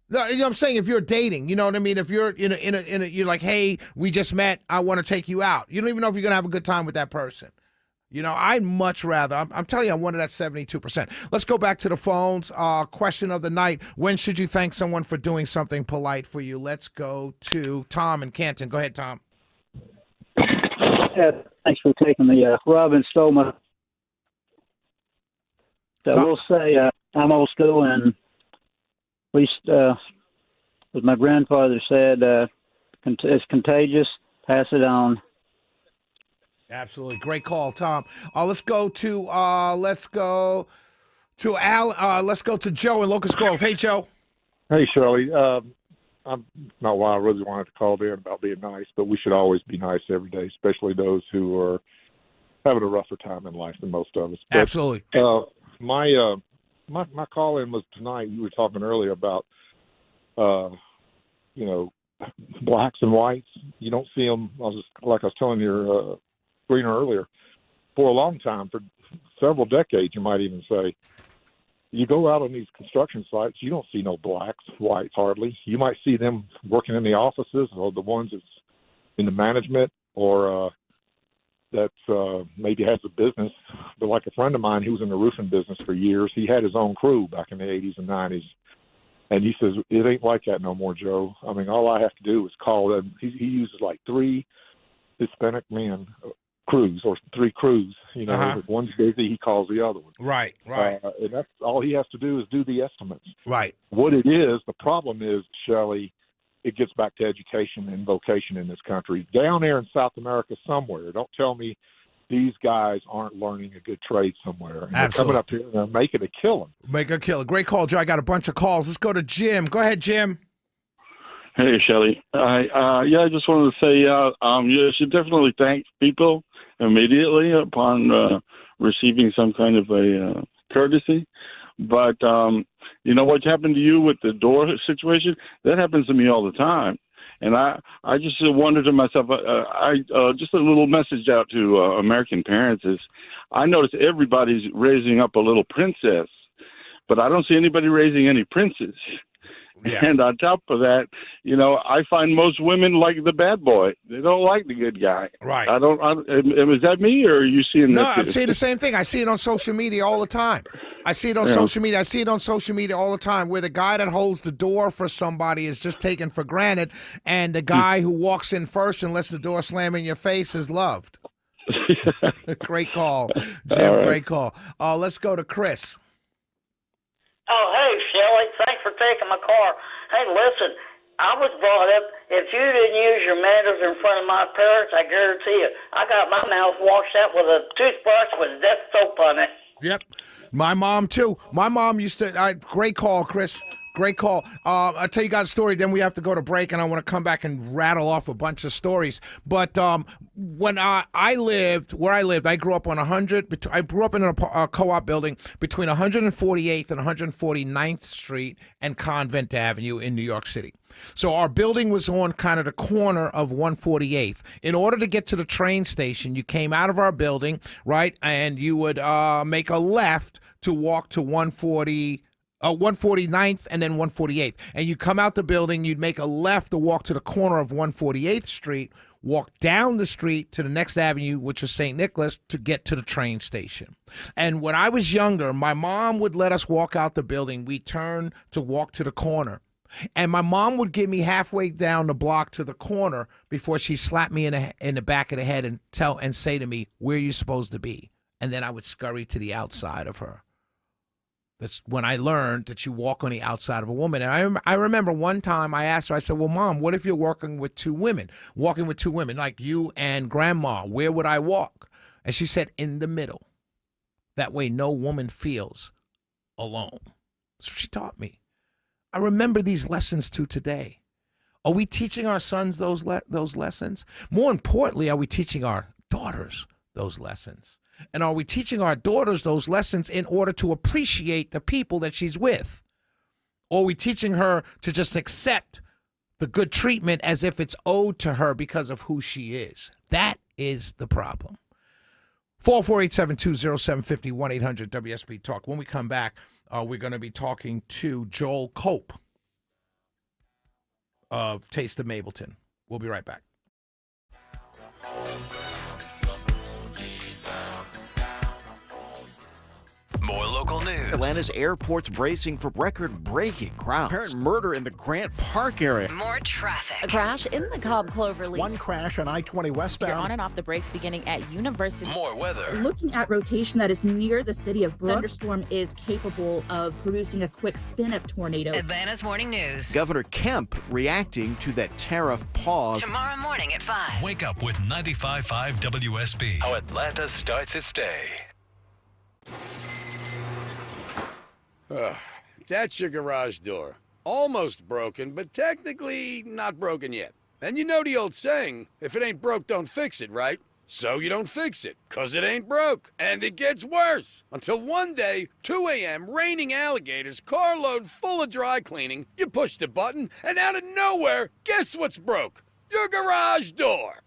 No, you know what I'm saying? If you're dating, you know what I mean? If you're you're like, hey, we just met. I want to take you out. You don't even know if you're going to have a good time with that person. I'd much rather. I'm telling you, I'm one of that 72%. Let's go back to the phones. Question of the night. When should you thank someone for doing something polite for you? Let's go to Tom in Canton. Go ahead, Tom. Yeah, thanks for taking the Robin stole my. I will say I'm old school, and at least as my grandfather said, it's contagious. Pass it on. Absolutely, great call, Tom. Let's go to Al. Let's go to Joe in Locust Grove. Hey, Joe. Hey, Shirley. I'm not why I really wanted to call in about being nice, but we should always be nice every day, especially those who are having a rougher time in life than most of us. But, absolutely. My call in was tonight. You were talking earlier about, blacks and whites. You don't see them. Like I was telling your screener earlier, for a long time, for several decades, you might even say. You go out on these construction sites, you don't see no blacks, whites hardly. You might see them working in the offices, or the ones that's in the management, or that's maybe has a business. But like a friend of mine, he was in the roofing business for years. He had his own crew back in the 80s and 90s. And he says, it ain't like that no more, Joe. I mean, all I have to do is call them. He uses like 3 Hispanic men crews, or 3 crews. If one's busy, he calls the other one. Right. And that's all he has to do is do the estimates. Right. What it is, the problem is, Shelley, it gets back to education and vocation in this country. Down there in South America somewhere, don't tell me these guys aren't learning a good trade somewhere. And they're coming up here and they're making a killing. Make a killing. Great call, Joe. I got a bunch of calls. Let's go to Jim. Go ahead, Jim. Hey, Shelley. I just wanted to say, you should definitely thank people immediately upon receiving some kind of a courtesy. But what happened to you with the door situation? That happens to me all the time. And I just wonder to myself, just a little message out to American parents is, I notice everybody's raising up a little princess, but I don't see anybody raising any princes. Yeah. And on top of that, I find most women like the bad boy. They don't like the good guy. Right. Is that me, or are you seeing that? No, I'm seeing the same thing. I see it on social media all the time. I see it on social media all the time, where the guy that holds the door for somebody is just taken for granted, and the guy who walks in first and lets the door slam in your face is loved. Great call, Jim. Right. Great call. Let's go to Chris. Oh, hey, Shelley, thanks for taking my car. Hey, listen, I was brought up, if you didn't use your manners in front of my parents, I guarantee you, I got my mouth washed out with a toothbrush with death soap on it. Yep. My mom, too. My mom used to, great call, Chris. Great call. I'll tell you guys a story, then we have to go to break, and I want to come back and rattle off a bunch of stories. But when I lived, I grew up on I grew up in a co-op building between 148th and 149th Street and Convent Avenue in New York City. So our building was on kind of the corner of 148th. In order to get to the train station, you came out of our building, right, and you would make a left to walk to 149th and then 148th. And you come out the building, you'd make a left to walk to the corner of 148th Street, walk down the street to the next avenue, which is St. Nicholas, to get to the train station. And when I was younger, my mom would let us walk out the building. We turned to walk to the corner. And my mom would get me halfway down the block to the corner before she slapped me in the back of the head and say to me, "Where are you supposed to be?" And then I would scurry to the outside of her. That's when I learned that you walk on the outside of a woman. And I remember one time I asked her, I said, "Well, Mom, what if you're walking with two women, like you and Grandma? Where would I walk?" And she said, "In the middle. That way no woman feels alone." That's what she taught me. I remember these lessons to today. Are we teaching our sons those lessons? More importantly, are we teaching our daughters those lessons? And are we teaching our daughters those lessons in order to appreciate the people that she's with? Or are we teaching her to just accept the good treatment as if it's owed to her because of who she is? That is the problem. 448-720-750, 1-800-WSB Talk. When we come back, we're going to be talking to Joel Cope of Taste of Mableton. We'll be right back. More local news. Atlanta's airport's bracing for record-breaking crowds. Apparent murder in the Grant Park area. More traffic. A crash in the Cobb Cloverleaf. One crash on I-20 westbound. You're on and off the brakes beginning at University. More weather. Looking at rotation that is near the city of Brooks, thunderstorm is capable of producing a quick spin-up tornado. Atlanta's Morning News. Governor Kemp reacting to that tariff pause. Tomorrow morning at 5. Wake up with 95.5 WSB. How Atlanta starts its day. That's your garage door. Almost broken, but technically not broken yet. And you know the old saying, if it ain't broke, don't fix it, right? So you don't fix it, 'cause it ain't broke. And it gets worse. Until one day, 2 a.m., raining alligators, carload full of dry cleaning, you push the button, and out of nowhere, guess what's broke? Your garage door.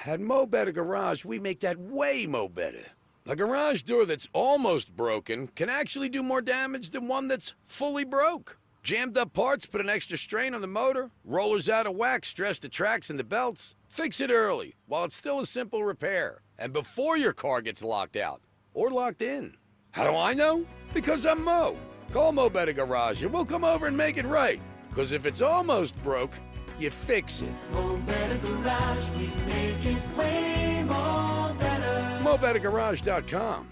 At Mo Better Garage, we make that way mo better. A garage door that's almost broken can actually do more damage than one that's fully broke. Jammed up parts put an extra strain on the motor, rollers out of whack stress the tracks and the belts. Fix it early while it's still a simple repair and before your car gets locked out or locked in. How do I know? Because I'm Mo. Call Mo Better Garage and we'll come over and make it right. Because if it's almost broke, you fix it. Mo Better Garage, we make it way more better. MoBetterGarage.com.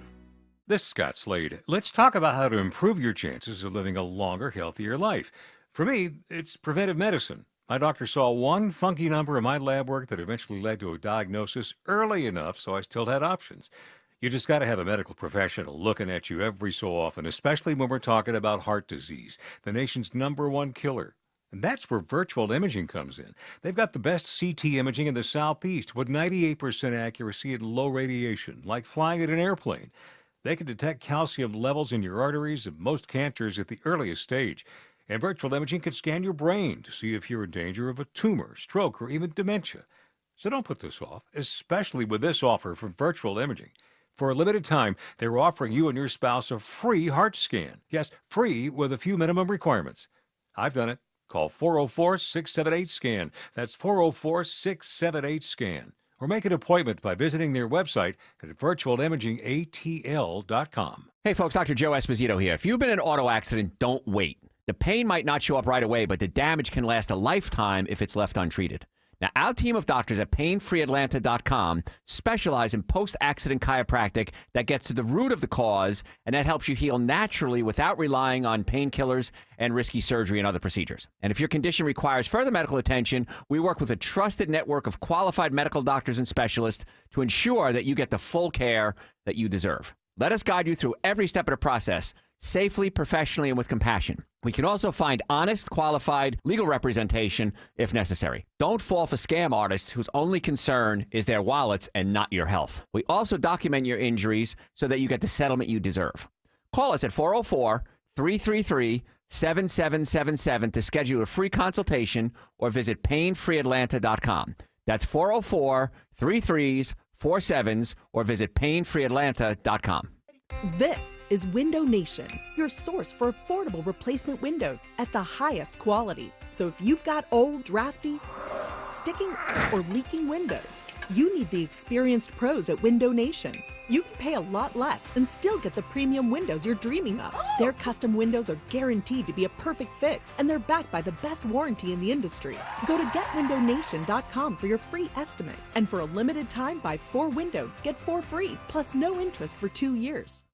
This is Scott Slade. Let's talk about how to improve your chances of living a longer, healthier life. For me, it's preventive medicine. My doctor saw one funky number in my lab work that eventually led to a diagnosis early enough so I still had options. You just got to have a medical professional looking at you every so often, especially when we're talking about heart disease, the nation's #1 killer. And that's where virtual imaging comes in. They've got the best CT imaging in the Southeast with 98% accuracy and low radiation, like flying in an airplane. They can detect calcium levels in your arteries and most cancers at the earliest stage. And virtual imaging can scan your brain to see if you're in danger of a tumor, stroke, or even dementia. So don't put this off, especially with this offer from virtual imaging. For a limited time, they're offering you and your spouse a free heart scan. Yes, free with a few minimum requirements. I've done it. Call 404-678-SCAN. That's 404-678-SCAN. Or make an appointment by visiting their website at virtualimagingatl.com. Hey, folks, Dr. Joe Esposito here. If you've been in an auto accident, don't wait. The pain might not show up right away, but the damage can last a lifetime if it's left untreated. Now, our team of doctors at PainFreeAtlanta.com specialize in post-accident chiropractic that gets to the root of the cause, and that helps you heal naturally without relying on painkillers and risky surgery and other procedures. And if your condition requires further medical attention, we work with a trusted network of qualified medical doctors and specialists to ensure that you get the full care that you deserve. Let us guide you through every step of the process, safely, professionally, and with compassion. We can also find honest, qualified legal representation if necessary. Don't fall for scam artists whose only concern is their wallets and not your health. We also document your injuries so that you get the settlement you deserve. Call us at 404-333-7777 to schedule a free consultation or visit painfreeatlanta.com. That's 404-33-47s or visit painfreeatlanta.com. This is Window Nation, your source for affordable replacement windows at the highest quality. So if you've got old, drafty, sticking, or leaking windows, you need the experienced pros at Window Nation. You can pay a lot less and still get the premium windows you're dreaming of. Their custom windows are guaranteed to be a perfect fit, and they're backed by the best warranty in the industry. Go to getwindownation.com for your free estimate. And for a limited time, buy 4 windows, get 4 free, plus no interest for 2 years.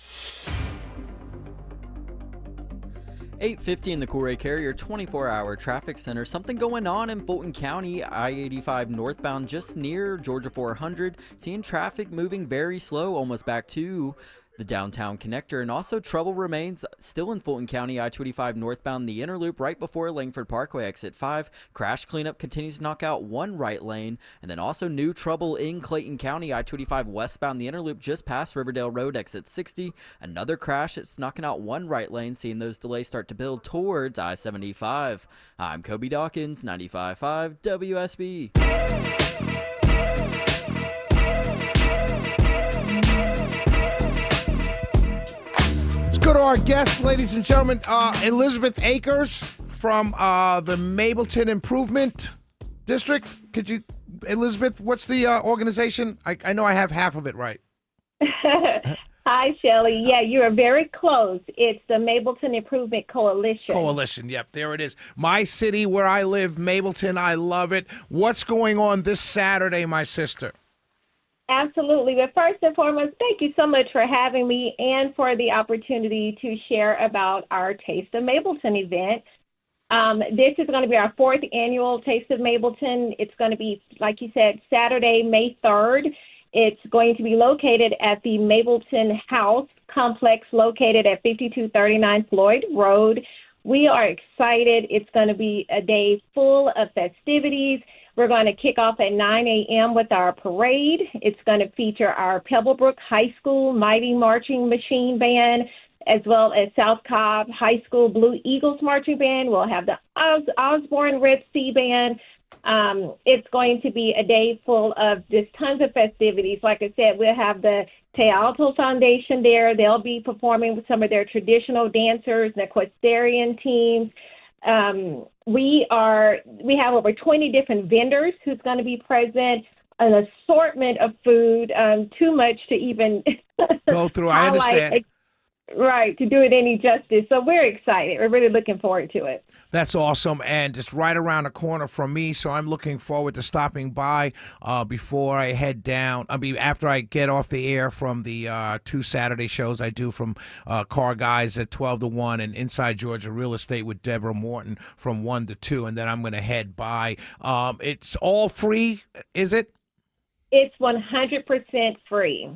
8:50 in the Cool Ray Carrier 24-hour traffic center. Something going on in Fulton County, I-85 northbound just near Georgia 400. Seeing traffic moving very slow, almost back to the downtown connector. And also trouble remains still in Fulton County, I-25 northbound, the inner loop right before Langford Parkway, exit 5. Crash cleanup continues to knock out one right lane. And then also new trouble in Clayton County, I-25 westbound, the inner loop just past Riverdale Road, exit 60. Another crash that's knocking out one right lane, seeing those delays start to build towards I-75. I'm Kobe Dawkins, 95.5 WSB. Go to our guest, ladies and gentlemen, Elizabeth Akers from the Mableton Improvement District. Could you, Elizabeth, what's the organization? I know I have half of it right. Hi, Shelley. Yeah, you are very close. It's the Mableton Improvement Coalition. Coalition, yep, there it is. My city where I live, Mableton, I love it. What's going on this Saturday, my sister? Absolutely. But first and foremost, thank you so much for having me and for the opportunity to share about our Taste of Mableton event. This is going to be our 4th annual Taste of Mableton. It's going to be, like you said, Saturday, May 3rd. It's going to be located at the Mableton House Complex located at 5239 Floyd Road. We are excited. It's going to be a day full of festivities. We're going to kick off at 9 a.m. with our parade. It's going to feature our Pebblebrook High School Mighty Marching Machine Band, as well as South Cobb High School Blue Eagles Marching Band. We'll have the Osborne Red Sea Band. It's going to be a day full of just tons of festivities. Like I said, we'll have the Teatro Foundation there. They'll be performing with some of their traditional dancers, the equestrian teams. We have over 20 different vendors who's going to be present, an assortment of food, too much to even go through. I understand. Right, to do it any justice. So we're excited. We're really looking forward to it. That's awesome, and it's right around the corner from me, so I'm looking forward to stopping by before I head down. After I get off the air from the 2 Saturday shows I do from Car Guys at 12 to 1 and Inside Georgia Real Estate with Deborah Morton from 1 to 2, and then I'm going to head by. It's all free, is it? It's 100% free.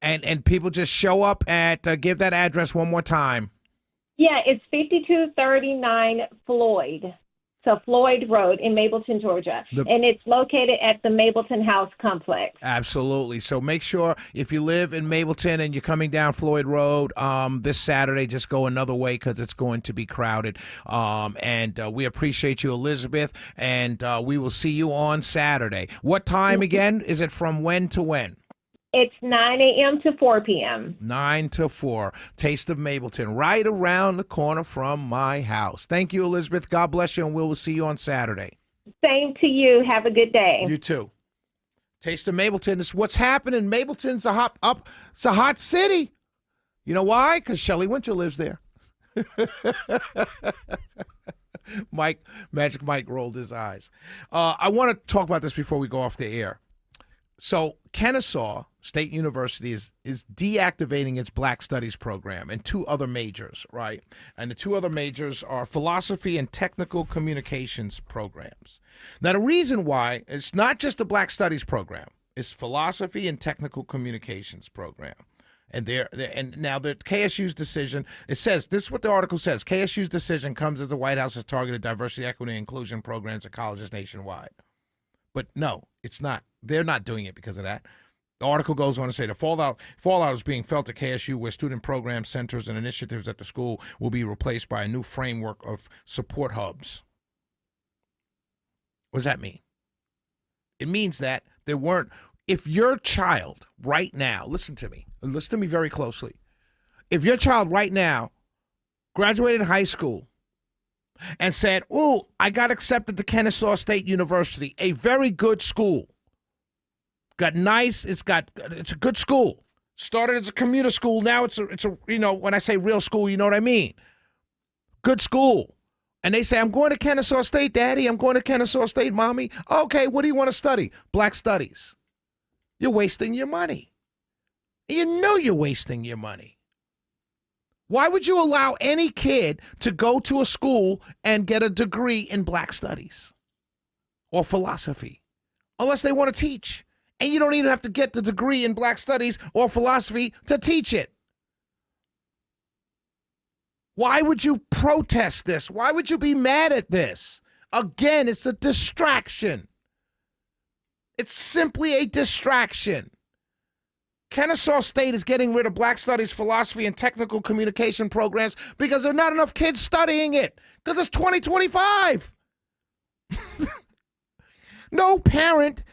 And people just show up at, give that address one more time. Yeah, it's 5239 Floyd. So Floyd Road in Mableton, Georgia. And it's located at the Mableton House Complex. Absolutely. So make sure if you live in Mableton and you're coming down Floyd Road this Saturday, just go another way because it's going to be crowded. And we appreciate you, Elizabeth, and we will see you on Saturday. What time again? Is it from when to when? It's 9 a.m. to 4 p.m. 9 to 4. Taste of Mableton, right around the corner from my house. Thank you, Elizabeth. God bless you, and we will see you on Saturday. Same to you. Have a good day. You too. Taste of Mableton is what's happening. Mableton's it's a hot city. You know why? Because Shelley Winter lives there. Magic Mike rolled his eyes. I want to talk about this before we go off the air. So Kennesaw State University is deactivating its Black Studies program and 2 other majors, right? And the 2 other majors are philosophy and technical communications programs. Now, the reason why it's not just a Black Studies program, it's philosophy and technical communications program. And now the KSU's decision, it says, this is what the article says, KSU's decision comes as the White House has targeted diversity, equity, and inclusion programs at colleges nationwide. But no, it's not. They're not doing it because of that. The article goes on to say the fallout is being felt at KSU, where student programs, centers, and initiatives at the school will be replaced by a new framework of support hubs. What does that mean? It means that there weren't. If your child right now, listen to me very closely. If your child right now graduated high school and said, "Oh, I got accepted to Kennesaw State University, a very good school. It's a good school. Started as a commuter school, now it's a when I say real school, you know what I mean. Good school." And they say, "I'm going to Kennesaw State, Daddy. I'm going to Kennesaw State, Mommy." Okay, what do you want to study? Black Studies. You're wasting your money. You know you're wasting your money. Why would you allow any kid to go to a school and get a degree in Black Studies or philosophy unless they want to teach? And you don't even have to get the degree in Black Studies or philosophy to teach it. Why would you protest this? Why would you be mad at this? Again, it's a distraction. It's simply a distraction. Kennesaw State is getting rid of Black Studies, philosophy, and technical communication programs because there are not enough kids studying it. Because it's 2025. No parent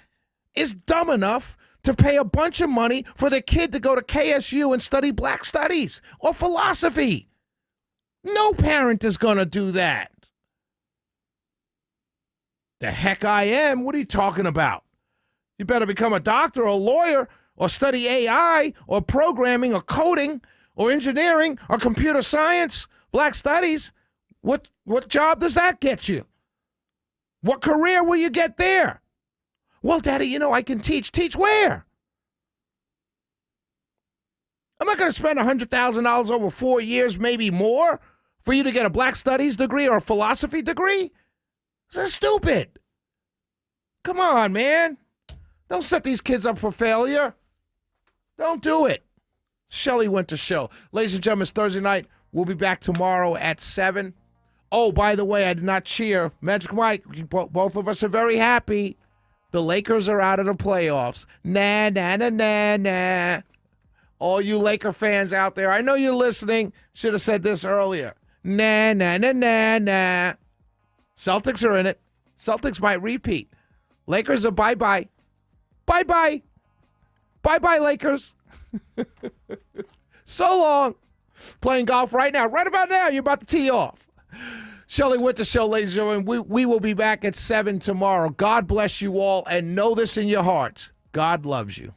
is dumb enough to pay a bunch of money for their kid to go to KSU and study Black Studies or philosophy. No parent is going to do that. The heck I am. What are you talking about? You better become a doctor or a lawyer or study AI or programming or coding or engineering or computer science, Black Studies. What job does that get you? What career will you get there? Well, Daddy, I can teach. Teach where? I'm not going to spend $100,000 over 4 years, maybe more, for you to get a Black Studies degree or a philosophy degree. This is stupid. Come on, man. Don't set these kids up for failure. Don't do it. Shelley Winter Show. Ladies and gentlemen, it's Thursday night. We'll be back tomorrow at 7. Oh, by the way, I did not cheer. Magic Mike, both of us are very happy. The Lakers are out of the playoffs. Nah, nah, nah, nah, nah. All you Laker fans out there, I know you're listening. Should have said this earlier. Nah, nah, nah, nah, nah. Celtics are in it. Celtics might repeat. Lakers are bye-bye. Bye-bye. Bye-bye, Lakers. So long. Playing golf right now. Right about now, you're about to tee off. Shelley Winter Show, ladies and gentlemen. We will be back at 7 tomorrow. God bless you all, and know this in your hearts. God loves you.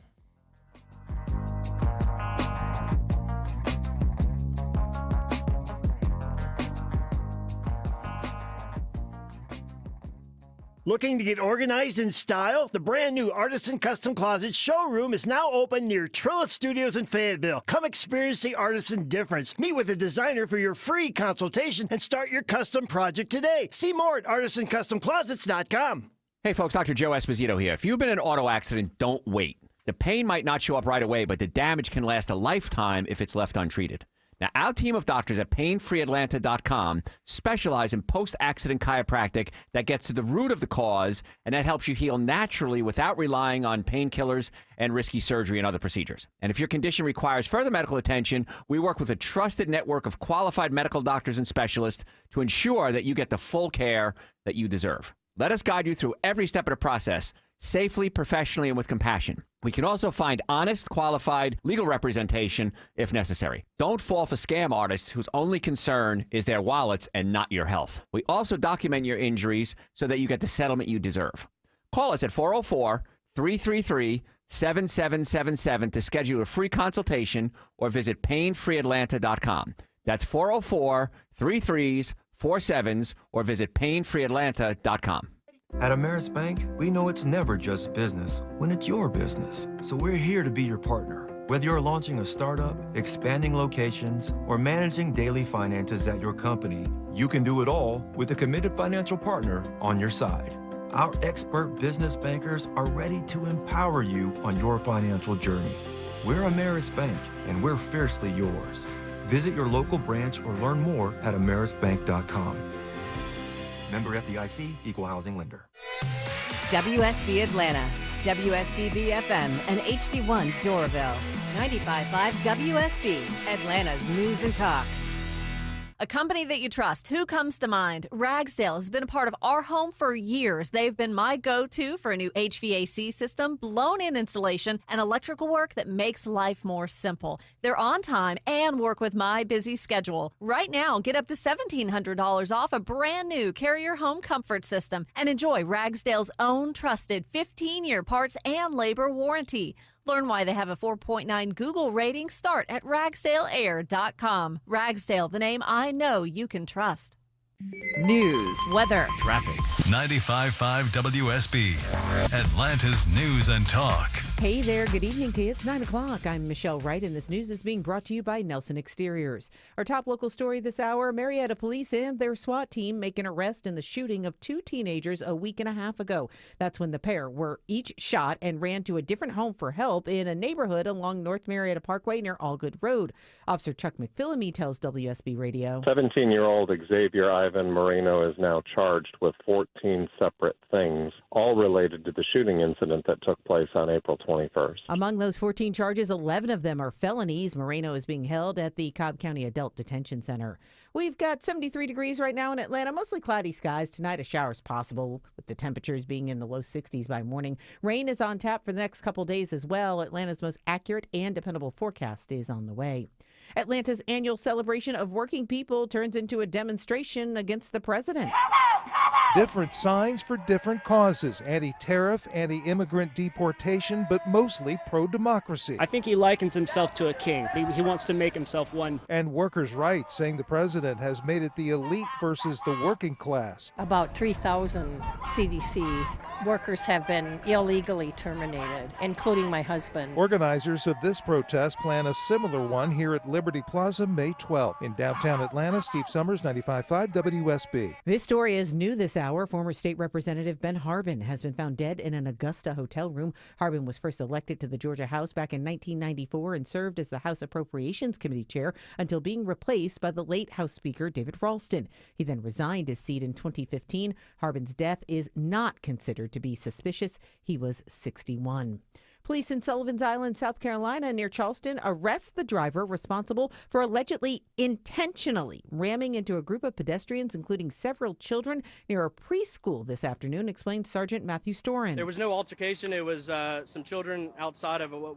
Looking to get organized in style? The brand new Artisan Custom Closet showroom is now open near Trilith Studios in Fayetteville. Come experience the Artisan difference. Meet with a designer for your free consultation and start your custom project today. See more at artisancustomclosets.com. Hey folks, Dr. Joe Esposito here. If you've been in an auto accident, don't wait. The pain might not show up right away, but the damage can last a lifetime if it's left untreated. Now, our team of doctors at PainFreeAtlanta.com specialize in post-accident chiropractic that gets to the root of the cause, and that helps you heal naturally without relying on painkillers and risky surgery and other procedures. And if your condition requires further medical attention, we work with a trusted network of qualified medical doctors and specialists to ensure that you get the full care that you deserve. Let us guide you through every step of the process, safely, professionally, and with compassion. We can also find honest, qualified legal representation if necessary. Don't fall for scam artists whose only concern is their wallets and not your health. We also document your injuries so that you get the settlement you deserve. Call us at 404-333-7777 to schedule a free consultation or visit painfreeatlanta.com. That's 404-33-47s or visit painfreeatlanta.com. At Ameris Bank, we know it's never just business when it's your business. So we're here to be your partner. Whether you're launching a startup, expanding locations, or managing daily finances at your company, you can do it all with a committed financial partner on your side. Our expert business bankers are ready to empower you on your financial journey. We're Ameris Bank, and we're fiercely yours. Visit your local branch or learn more at amerisbank.com. Member FDIC, Equal Housing Lender. WSB Atlanta, WSBB FM, and HD1 Doraville. 95.5 WSB, Atlanta's News and Talk. A company that you trust. Who comes to mind? Ragsdale has been a part of our home for years. They've been my go-to for a new HVAC system, blown-in insulation, and electrical work that makes life more simple. They're on time and work with my busy schedule. Right now, get up to $1,700 off a brand new Carrier home comfort system and enjoy Ragsdale's own trusted 15-year parts and labor warranty. Learn why they have a 4.9 Google rating. Start at ragsdaleair.com. Ragsdale, the name I know you can trust. News, weather, traffic. 95.5 WSB, Atlanta's News and Talk. Hey there, good evening to you. It's 9 o'clock. I'm Michelle Wright, and this news is being brought to you by Nelson Exteriors. Our top local story this hour, Marietta police and their SWAT team make an arrest in the shooting of two teenagers a week and a half ago. That's when the pair were each shot and ran to a different home for help in a neighborhood along North Marietta Parkway near Allgood Road. Officer Chuck McPhillamy tells WSB Radio. 17-year-old Xavier Ivan Moreno is now charged with 14 separate things, all related to the shooting incident that took place on April 21st. Among those 14 charges, 11 of them are felonies. Moreno is being held at the Cobb County Adult Detention Center. We've got 73 degrees right now in Atlanta, mostly cloudy skies. Tonight, a shower is possible, with the temperatures being in the low 60s by morning. Rain is on tap for the next couple days as well. Atlanta's most accurate and dependable forecast is on the way. Atlanta's annual celebration of working people turns into a demonstration against the president. Different signs for different causes. Anti-tariff, anti-immigrant deportation, but mostly pro-democracy. I think he likens himself to a king. He wants to make himself one. And workers' rights, saying the president has made it the elite versus the working class. About 3,000 CDC workers have been illegally terminated, including my husband. Organizers of this protest plan a similar one here at Liberty Plaza May 12th. In downtown Atlanta, Steve Summers, 95.5 WSB. This story is new this hour. Former State Representative Ben Harbin has been found dead in an Augusta hotel room. Harbin was first elected to the Georgia House back in 1994 and served as the House Appropriations Committee chair until being replaced by the late House Speaker David Ralston. He then resigned his seat in 2015. Harbin's death is not considered to be suspicious. He was 61. Police in Sullivan's Island, South Carolina, near Charleston, arrest the driver responsible for allegedly intentionally ramming into a group of pedestrians, including several children, near a preschool this afternoon, explained Sergeant Matthew Storin. There was no altercation. It was some children outside of what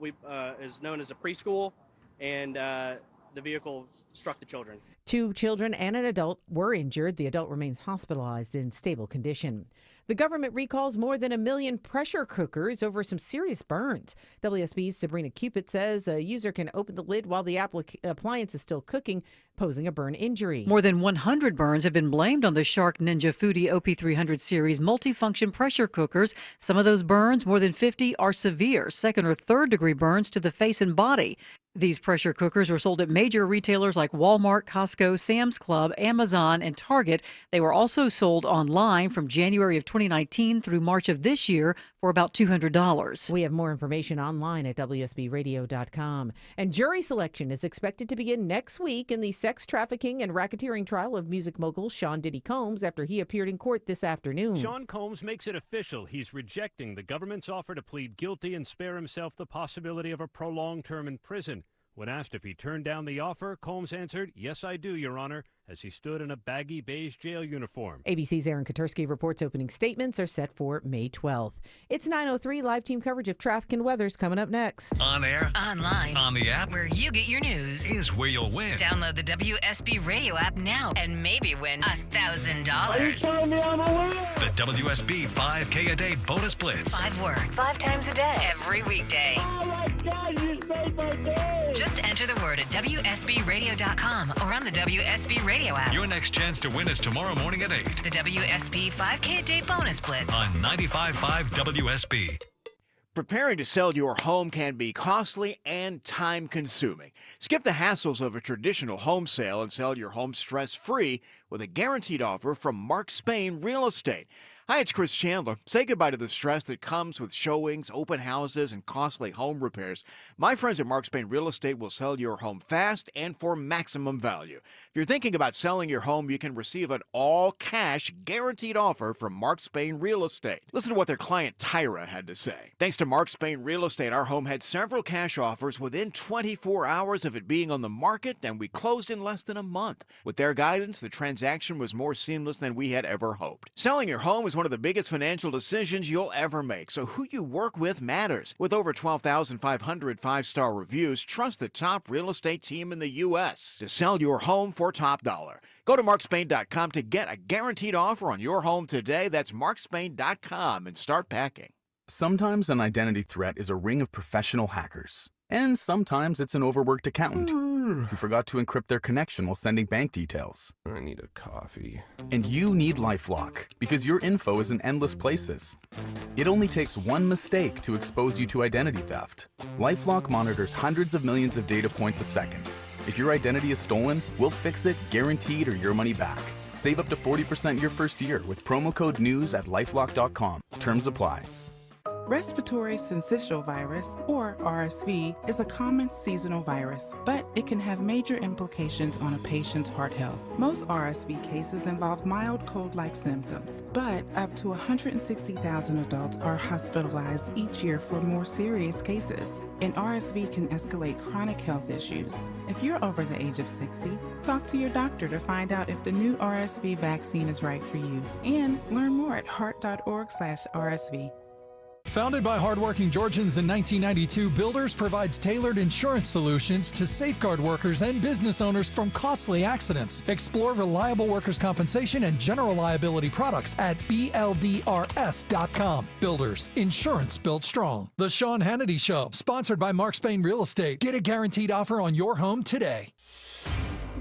is known as a preschool, and the vehicle struck the children. 2 children and an adult were injured. The adult remains hospitalized in stable condition. The government recalls more than 1 million pressure cookers over some serious burns. WSB's Sabrina Cupid says a user can open the lid while the appliance is still cooking, posing a burn injury. More than 100 burns have been blamed on the Shark Ninja Foodie OP300 series multifunction pressure cookers. Some of those burns, more than 50, are severe, 2nd or 3rd degree burns to the face and body. These pressure cookers were sold at major retailers like Walmart, Costco, Sam's Club, Amazon, and Target. They were also sold online from January of 2019 through March of this year for about $200. We have more information online at WSBradio.com. And jury selection is expected to begin next week in the sex trafficking and racketeering trial of music mogul Sean Diddy Combs after he appeared in court this afternoon. Sean Combs makes it official. He's rejecting the government's offer to plead guilty and spare himself the possibility of a prolonged term in prison. When asked if he turned down the offer, Combs answered, "Yes, I do, Your Honor," as he stood in a baggy beige jail uniform. ABC's Aaron Katersky reports opening statements are set for May 12th. It's 9:03. Live team coverage of traffic and weather's coming up next. On air, online, on the app, where you get your news, is where you'll win. Download the WSB Radio app now and maybe win $1,000. The WSB 5K a day bonus blitz. 5 words, 5 times a day, every weekday. Oh my God, you made my day! Just enter the word at WSBRadio.com or on the WSB Radio app. Your next chance to win is tomorrow morning at 8. The WSB 5K a day bonus blitz on 95.5 WSB. Preparing to sell your home can be costly and time-consuming. Skip the hassles of a traditional home sale and sell your home stress-free with a guaranteed offer from Mark Spain Real Estate. Hi, it's Chris Chandler. Say goodbye to the stress that comes with showings, open houses, and costly home repairs. My friends at Mark Spain Real Estate will sell your home fast and for maximum value. If you're thinking about selling your home, you can receive an all-cash guaranteed offer from Mark Spain Real Estate. Listen to what their client Tyra had to say. Thanks to Mark Spain Real Estate, our home had several cash offers within 24 hours of it being on the market, and we closed in less than a month. With their guidance, the transaction was more seamless than we had ever hoped. Selling your home is one of the biggest financial decisions you'll ever make, so who you work with matters. With over 12,500 five-star reviews, trust the top real estate team in the U.S. to sell your home for top dollar. Go to markspain.com to get a guaranteed offer on your home today. That's markspain.com and start packing. Sometimes an identity threat is a ring of professional hackers. And sometimes it's an overworked accountant who forgot to encrypt their connection while sending bank details. I need a coffee. And you need LifeLock, because your info is in endless places. It only takes one mistake to expose you to identity theft. LifeLock monitors hundreds of millions of data points a second. If your identity is stolen, we'll fix it, guaranteed, or your money back. Save up to 40% your first year with promo code NEWS at LifeLock.com. Terms apply. Respiratory syncytial virus, or RSV, is a common seasonal virus, but it can have major implications on a patient's heart health. Most RSV cases involve mild cold-like symptoms, but up to 160,000 adults are hospitalized each year for more serious cases. And RSV can escalate chronic health issues. If you're over the age of 60, talk to your doctor to find out if the new RSV vaccine is right for you. And learn more at heart.org/RSV. Founded by hardworking Georgians in 1992, Builders provides tailored insurance solutions to safeguard workers and business owners from costly accidents. Explore reliable workers' compensation and general liability products at BLDRS.com. Builders, insurance built strong. The Sean Hannity Show, sponsored by Mark Spain Real Estate. Get a guaranteed offer on your home today.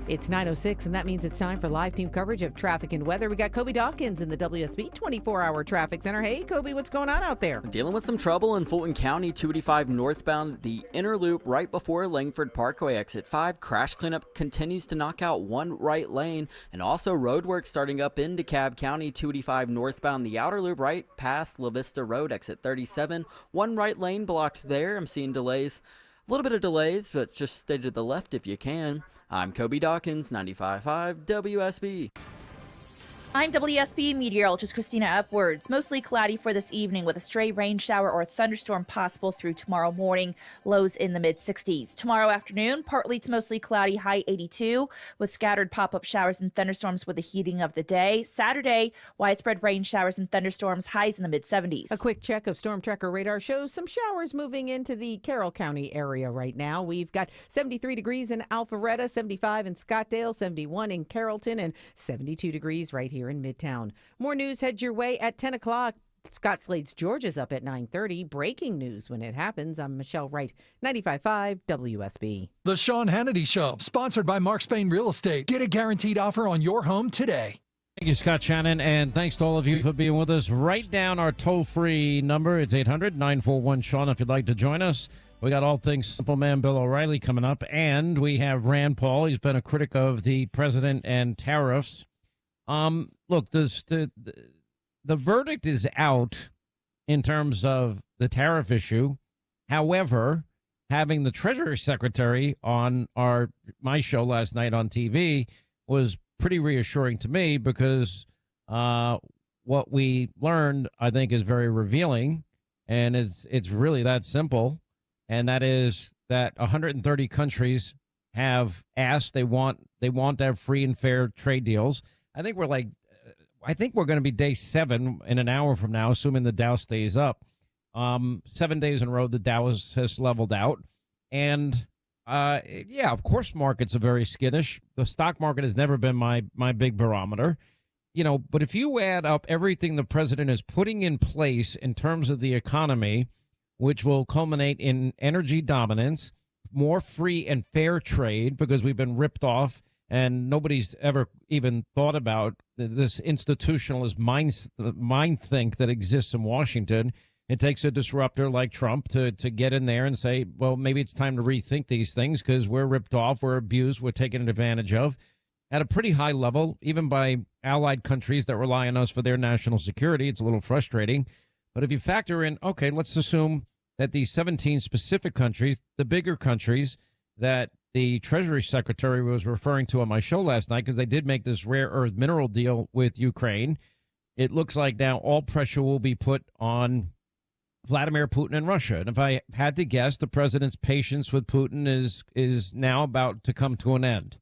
It's 9:06, and that means it's time for live team coverage of traffic and weather. We got Kobe Dawkins in the WSB 24-hour traffic center. Hey, Kobe, what's going on out there? Dealing with some trouble in Fulton County, 285 northbound, the inner loop right before Langford Parkway, exit 5. Crash cleanup continues to knock out one right lane, and also road work starting up in DeKalb County, 285 northbound, the outer loop right past La Vista Road, exit 37. One right lane blocked there. I'm seeing delays. A little bit of delays, but just stay to the left if you can. I'm Kobe Dawkins, 95.5 WSB. I'm WSB meteorologist Christina Upwards. Mostly cloudy for this evening with a stray rain shower or thunderstorm possible through tomorrow morning. Lows in the mid-60s. Tomorrow afternoon, partly to mostly cloudy, high 82, with scattered pop-up showers and thunderstorms with the heating of the day. Saturday, widespread rain showers and thunderstorms, highs in the mid-70s. A quick check of Storm Tracker radar shows some showers moving into the Carroll County area right now. We've got 73 degrees in Alpharetta, 75 in Scottdale, 71 in Carrollton, and 72 degrees right here in Midtown. More news heads your way at 10 o'clock. Scott Slade's Georgia's up at 9:30. Breaking news when it happens. I'm Michelle Wright, 95.5 WSB. The Sean Hannity Show, sponsored by Mark Spain Real Estate. Get a guaranteed offer on your home today. Thank you, Scott Shannon, and thanks to all of you for being with us. Write down our toll-free number. It's 800-941-SEAN if you'd like to join us. We got all things Simple Man Bill O'Reilly coming up, and we have Rand Paul. He's been a critic of the president and tariffs. Look, the verdict is out in terms of the tariff issue. However, having the Treasury Secretary on my show last night on TV was pretty reassuring to me, because what we learned, I think, is very revealing, and it's really that simple, and that is that 130 countries have asked, they want to have free and fair trade deals. I think we're going to be day 7 in an hour from now, assuming the Dow stays up. 7 days in a row, the Dow has leveled out. And, yeah, of course, markets are very skittish. The stock market has never been my big barometer. But if you add up everything the president is putting in place in terms of the economy, which will culminate in energy dominance, more free and fair trade, because we've been ripped off and nobody's ever even thought about this institutionalist mind think that exists in Washington. It takes a disruptor like Trump to get in there and say, well, maybe it's time to rethink these things, because we're ripped off, we're abused, we're taken advantage of at a pretty high level, even by allied countries that rely on us for their national security. It's a little frustrating. But if you factor in, okay, let's assume that these 17 specific countries, the bigger countries that the Treasury Secretary was referring to on my show last night, because they did make this rare earth mineral deal with Ukraine, it looks like now all pressure will be put on Vladimir Putin and Russia. And if I had to guess, the president's patience with Putin is now about to come to an end.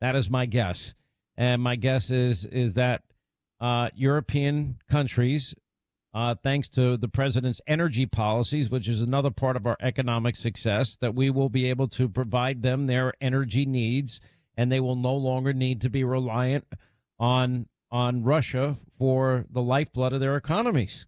That is my guess. And my guess is that European countries, thanks to the president's energy policies, which is another part of our economic success, that we will be able to provide them their energy needs, and they will no longer need to be reliant on Russia for the lifeblood of their economies.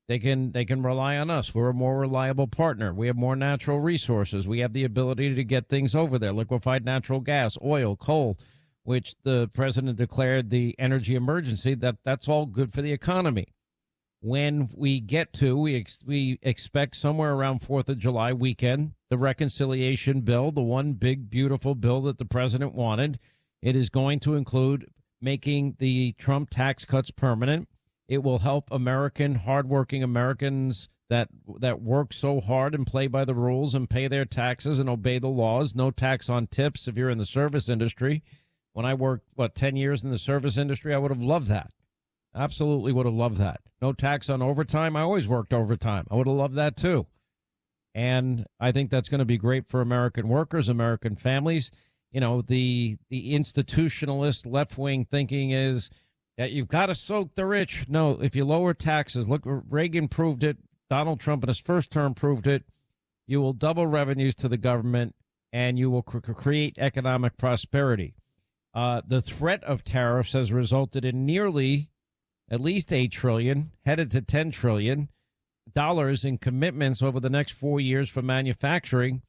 They can rely on us. We're a more reliable partner. We have more natural resources. We have the ability to get things over there, liquefied natural gas, oil, coal, which the president declared the energy emergency. That's all good for the economy. When we get to, we expect somewhere around 4th of July weekend, the reconciliation bill, the one big, beautiful bill that the president wanted. It is going to include making the Trump tax cuts permanent. It will help hardworking Americans that work so hard and play by the rules and pay their taxes and obey the laws. No tax on tips if you're in the service industry. When I worked, 10 years in the service industry, I would have loved that. Absolutely would have loved that. No tax on overtime. I always worked overtime. I would have loved that too. And I think that's going to be great for American workers, American families. The institutionalist left-wing thinking is that you've got to soak the rich. No, if you lower taxes, look, Reagan proved it. Donald Trump in his first term proved it. You will double revenues to the government, and you will create economic prosperity. The threat of tariffs has resulted in nearly at least $8 trillion, headed to $10 trillion in commitments over the next 4 years for manufacturing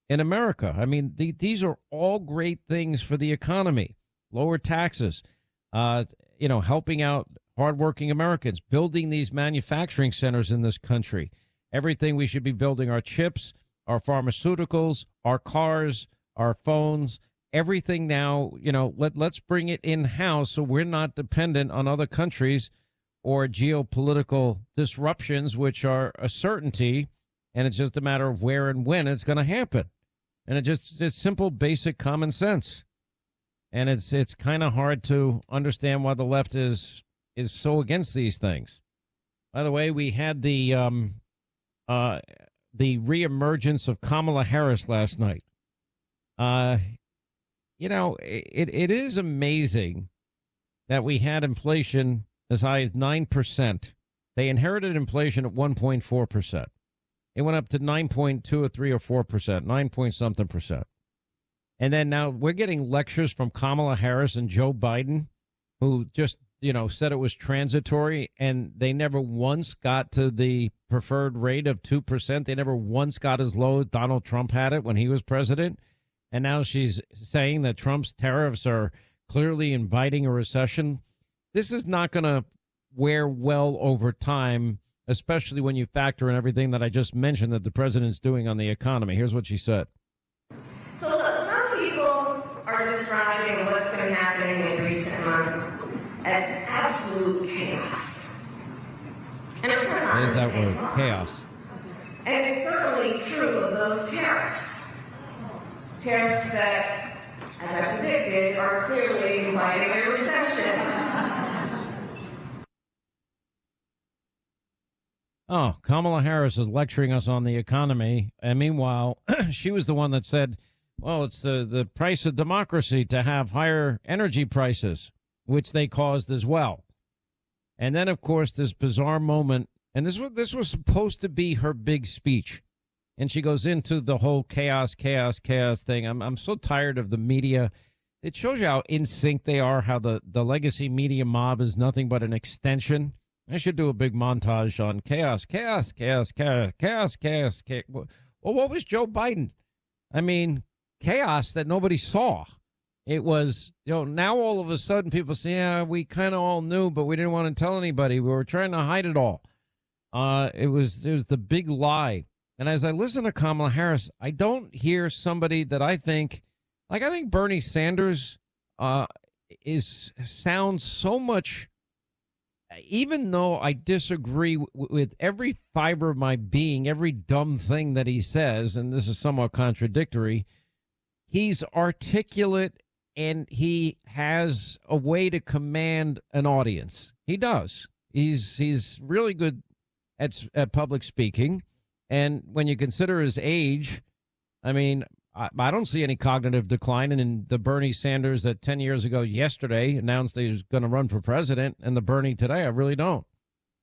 in America. I mean, these are all great things for the economy. Lower taxes, helping out hardworking Americans, building these manufacturing centers in this country. Everything we should be building: our chips, our pharmaceuticals, our cars, our phones, everything now, let's bring it in-house so we're not dependent on other countries or geopolitical disruptions, which are a certainty, and it's just a matter of where and when it's going to happen. And it's simple, basic common sense. And it's kind of hard to understand why the left is so against these things. By the way, we had the reemergence of Kamala Harris last night. It is amazing that we had inflation as high as 9%. They inherited inflation at 1.4%. It went up to 9.2 or 3 or 4%, 9 point something percent. And then now we're getting lectures from Kamala Harris and Joe Biden, who just, said it was transitory, and they never once got to the preferred rate of 2%. They never once got as low as Donald Trump had it when he was president. And now she's saying that Trump's tariffs are clearly inviting a recession. This is not going to wear well over time, especially when you factor in everything that I just mentioned that the president's doing on the economy. Here's what she said. So look, some people are describing what's been happening in recent months as absolute chaos. And of course, There's that word, chaos. and it's certainly true of those tariffs. Tariffs that, as I predicted, are clearly inviting a recession. Oh, Kamala Harris is lecturing us on the economy. And meanwhile, she was the one that said, well, it's the price of democracy to have higher energy prices, which they caused as well. And then, of course, this bizarre moment. And this was supposed to be her big speech. And she goes into the whole chaos thing. I'm so tired of the media. It shows you how in sync they are, how the legacy media mob is nothing but an extension. I should do a big montage on chaos. Well, what was Joe Biden? I mean, chaos that nobody saw. It was, now all of a sudden people say, yeah, we kind of all knew, but we didn't want to tell anybody. We were trying to hide it all. It was the big lie. And as I listen to Kamala Harris, I don't hear somebody that I think Bernie Sanders sounds so much. Even though I disagree with every fiber of my being, every dumb thing that he says, and this is somewhat contradictory, he's articulate and he has a way to command an audience. He does. He's really good at public speaking. And when you consider his age, I mean, I don't see any cognitive decline in the Bernie Sanders that 10 years ago yesterday announced he was going to run for president, and the Bernie today. I really don't.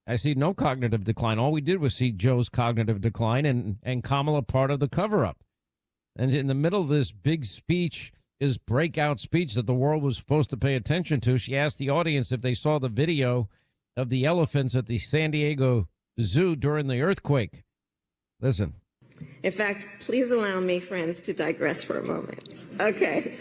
I see no cognitive decline. All we did was see Joe's cognitive decline and Kamala part of the cover-up. And in the middle of this big speech, his breakout speech that the world was supposed to pay attention to, she asked the audience if they saw the video of the elephants at the San Diego Zoo during the earthquake. Listen. In fact, please allow me, friends, to digress for a moment. Okay.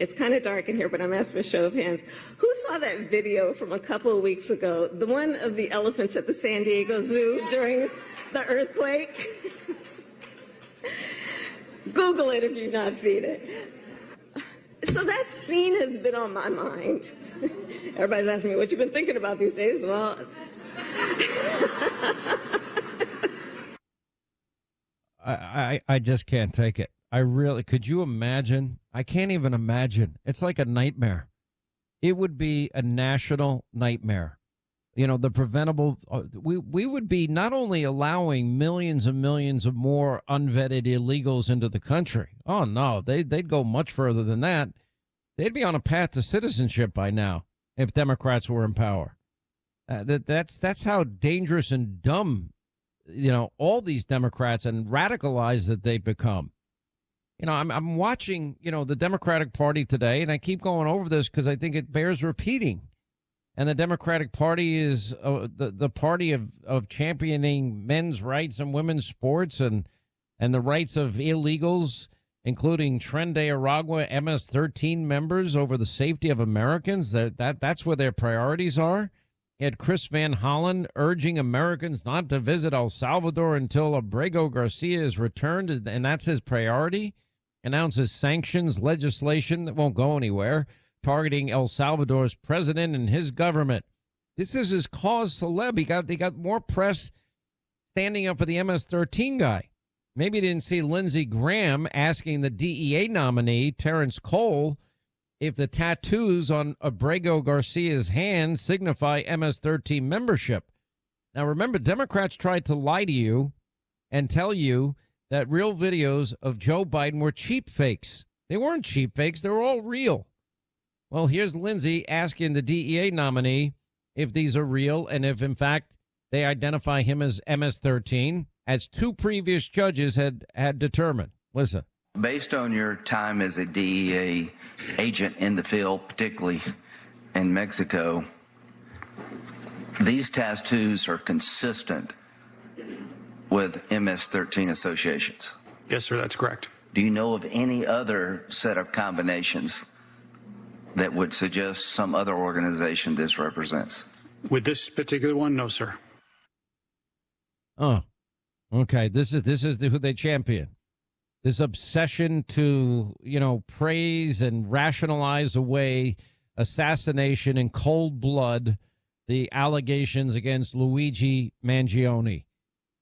It's kind of dark in here, but I'm asking for a show of hands. Who saw that video from a couple of weeks ago? The one of the elephants at the San Diego Zoo during the earthquake? Google it if you've not seen it. So that scene has been on my mind. Everybody's asking me what you've been thinking about these days. Well, I just can't take it. I really, could you imagine? I can't even imagine. It's like a nightmare. It would be a national nightmare. The preventable, we would be not only allowing millions and millions of more unvetted illegals into the country. Oh, no, they'd go much further than that. They'd be on a path to citizenship by now if Democrats were in power. That's how dangerous and dumb, all these Democrats and radicalized that they've become. I'm watching, the Democratic Party today, and I keep going over this because I think it bears repeating. And the Democratic Party is the party of championing men's rights and women's sports and the rights of illegals, including Tren de Aragua MS-13 members, over the safety of Americans. That's where their priorities are. You had Chris Van Hollen urging Americans not to visit El Salvador until Abrego Garcia is returned, and that's his priority. Announces sanctions legislation that won't go anywhere, targeting El Salvador's president and his government. This is his cause celeb. He got more press standing up for the MS-13 guy. Maybe you didn't see Lindsey Graham asking the DEA nominee, Terrence Cole, if the tattoos on Abrego Garcia's hands signify MS-13 membership. Now, remember, Democrats tried to lie to you and tell you that real videos of Joe Biden were cheap fakes. They weren't cheap fakes. They were all real. Well, here's Lindsey asking the DEA nominee if these are real and if, in fact, they identify him as MS-13, as two previous judges had determined. Listen. Based on your time as a DEA agent in the field, particularly in Mexico, these tattoos are consistent with MS-13 associations? Yes, sir, that's correct. Do you know of any other set of combinations that would suggest some other organization this represents? With this particular one, no, sir. Oh, okay. This is who they champion. This obsession to, praise and rationalize away assassination in cold blood. the allegations against Luigi Mangione.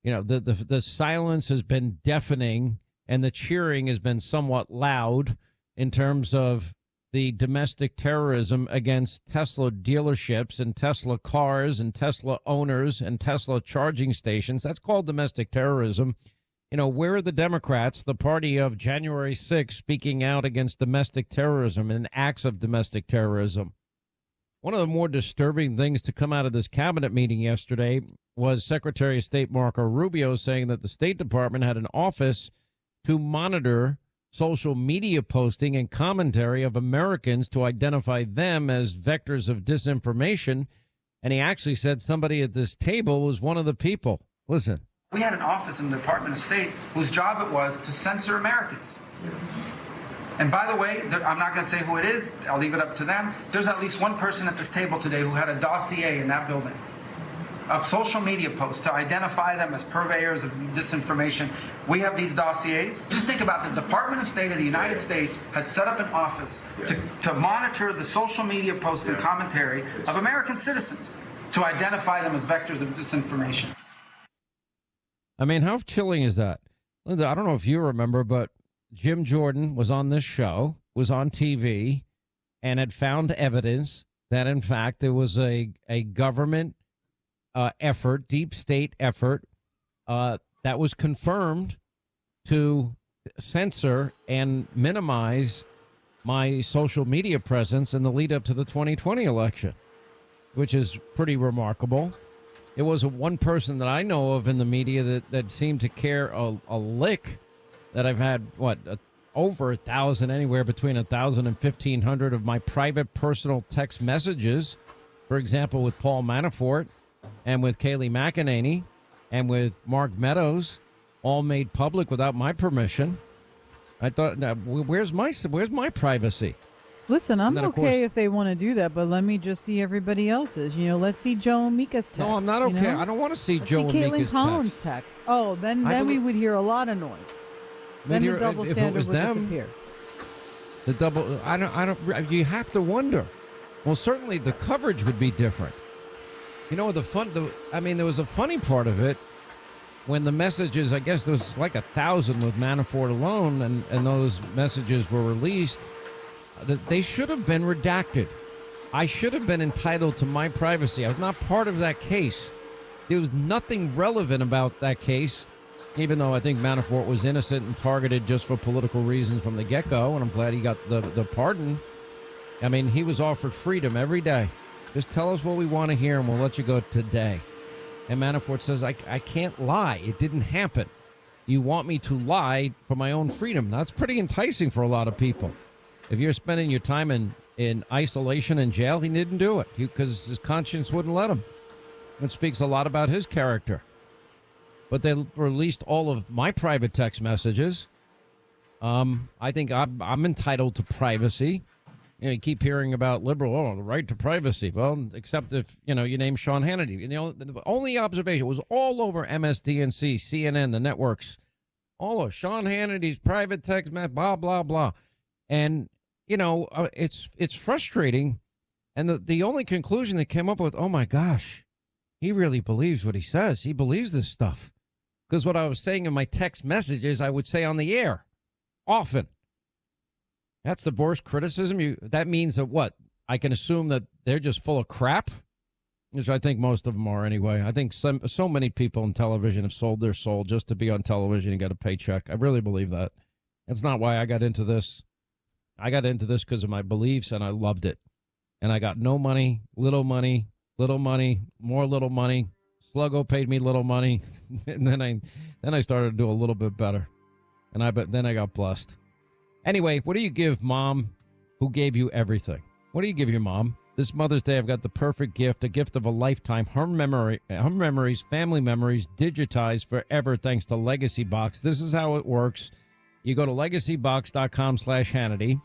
You know, the silence has been deafening and the cheering has been somewhat loud in terms of the domestic terrorism against Tesla dealerships and Tesla cars and Tesla owners and Tesla charging stations. That's called domestic terrorism. You know, where are the Democrats, the party of January 6th, speaking out against domestic terrorism and acts of domestic terrorism? One of the more disturbing things to come out of this cabinet meeting yesterday was Secretary of State Marco Rubio saying that the State Department had an office to monitor social media posting and commentary of Americans to identify them as vectors of disinformation. And he actually said somebody at this table was one of the people. Listen. We had an office in the Department of State whose job it was to censor Americans. And by the way, I'm not going to say who it is. I'll leave it up to them. There's at least one person at this table today who had a dossier in that building of social media posts to identify them as purveyors of disinformation. We have these dossiers. Just think about the Department of State of the United States had set up an office to monitor the social media posts and commentary of American citizens to identify them as vectors of disinformation. I mean, how chilling is that? Linda, I don't know if you remember, but Jim Jordan was on this show, was on TV, and had found evidence that, in fact, there was a government effort, deep state effort, that was confirmed to censor and minimize my social media presence in the lead up to the 2020 election, which is pretty remarkable. It was one person that I know of in the media that seemed to care a lick, that I've had, over 1,000, anywhere between 1,000 and 1,500 of my private personal text messages, for example, with Paul Manafort and with Kayleigh McEnany and with Mark Meadows, all made public without my permission. I thought, where's my privacy? Listen, I'm okay if they want to do that, but let me just see everybody else's. You know, let's see Joe Mika's text. No, I'm not okay. I don't want to see Joe Caitlin Mika's Collins' text. Oh, then we would hear a lot of noise. Then the double standard would disappear. The double, I don't. You have to wonder. Well, certainly the coverage would be different. You know, there was a funny part of it when the messages, I guess there was like 1,000 with Manafort alone, and those messages were released. They should have been redacted. I should have been entitled to my privacy. I was not part of that case. There was nothing relevant about that case, even though I think Manafort was innocent and targeted just for political reasons from the get-go, and I'm glad he got the pardon. I mean, he was offered freedom every day. Just tell us what we want to hear, and we'll let you go today. And Manafort says, I can't lie. It didn't happen. You want me to lie for my own freedom. That's pretty enticing for a lot of people. If you're spending your time in isolation in jail, he didn't do it because his conscience wouldn't let him. It speaks a lot about his character. But they released all of my private text messages. I think I'm entitled to privacy. You know, you keep hearing about the right to privacy. Well, except if, you name Sean Hannity. The only observation was all over MSDNC, CNN, the networks. All of Sean Hannity's private text, blah, blah, blah. And, it's frustrating. And the only conclusion they came up with, oh, my gosh, he really believes what he says. He believes this stuff. Because what I was saying in my text messages, I would say on the air often. That's the worst criticism. That means that what? I can assume that they're just full of crap, which I think most of them are anyway. I think so many people in television have sold their soul just to be on television and get a paycheck. I really believe that. That's not why I got into this. I got into this because of my beliefs, and I loved it. And I got no money, little money, more little money. Sluggo paid me little money, and then I started to do a little bit better, and then I got blessed. Anyway, what do you give mom who gave you everything? What do you give your mom? This Mother's Day, I've got the perfect gift, a gift of a lifetime. Her memories, family memories, digitized forever thanks to Legacy Box. This is how it works. You go to legacybox.com/Hannity,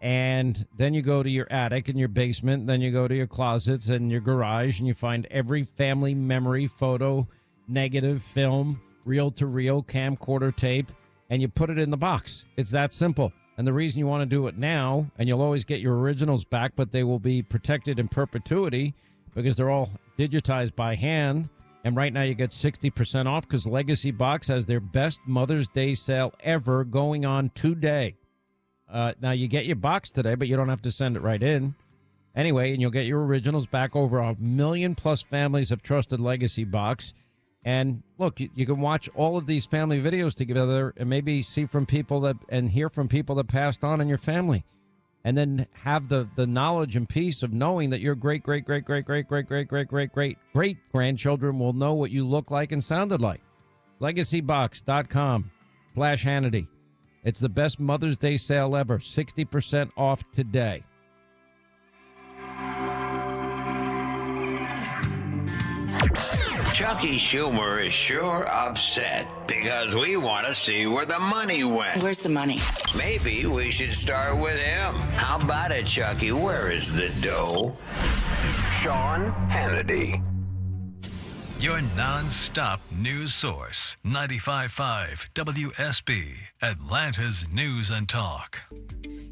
and then you go to your attic and your basement, then you go to your closets and your garage, and you find every family memory, photo, negative, film, reel-to-reel, camcorder tape, and you put it in the box. It's that simple. And the reason you want to do it now, and you'll always get your originals back, but they will be protected in perpetuity, because they're all digitized by hand. And right now you get 60% off because Legacy Box has their best Mother's Day sale ever going on today. Now you get your box today, but you don't have to send it right in. Anyway, and you'll get your originals back. Over 1 million plus families have trusted Legacy Box. And look, you can watch all of these family videos together and maybe see from people that and hear from people that passed on in your family. And then have the knowledge and peace of knowing that your great grandchildren will know what you look like and sounded like. LegacyBox.com/Hannity. It's the best Mother's Day sale ever. 60% off today. Chucky Schumer is sure upset because we want to see where the money went. Where's the money? Maybe we should start with him. How about it, Chucky? Where is the dough? Sean Hannity. Your non-stop news source. 95.5 WSB, Atlanta's News and Talk.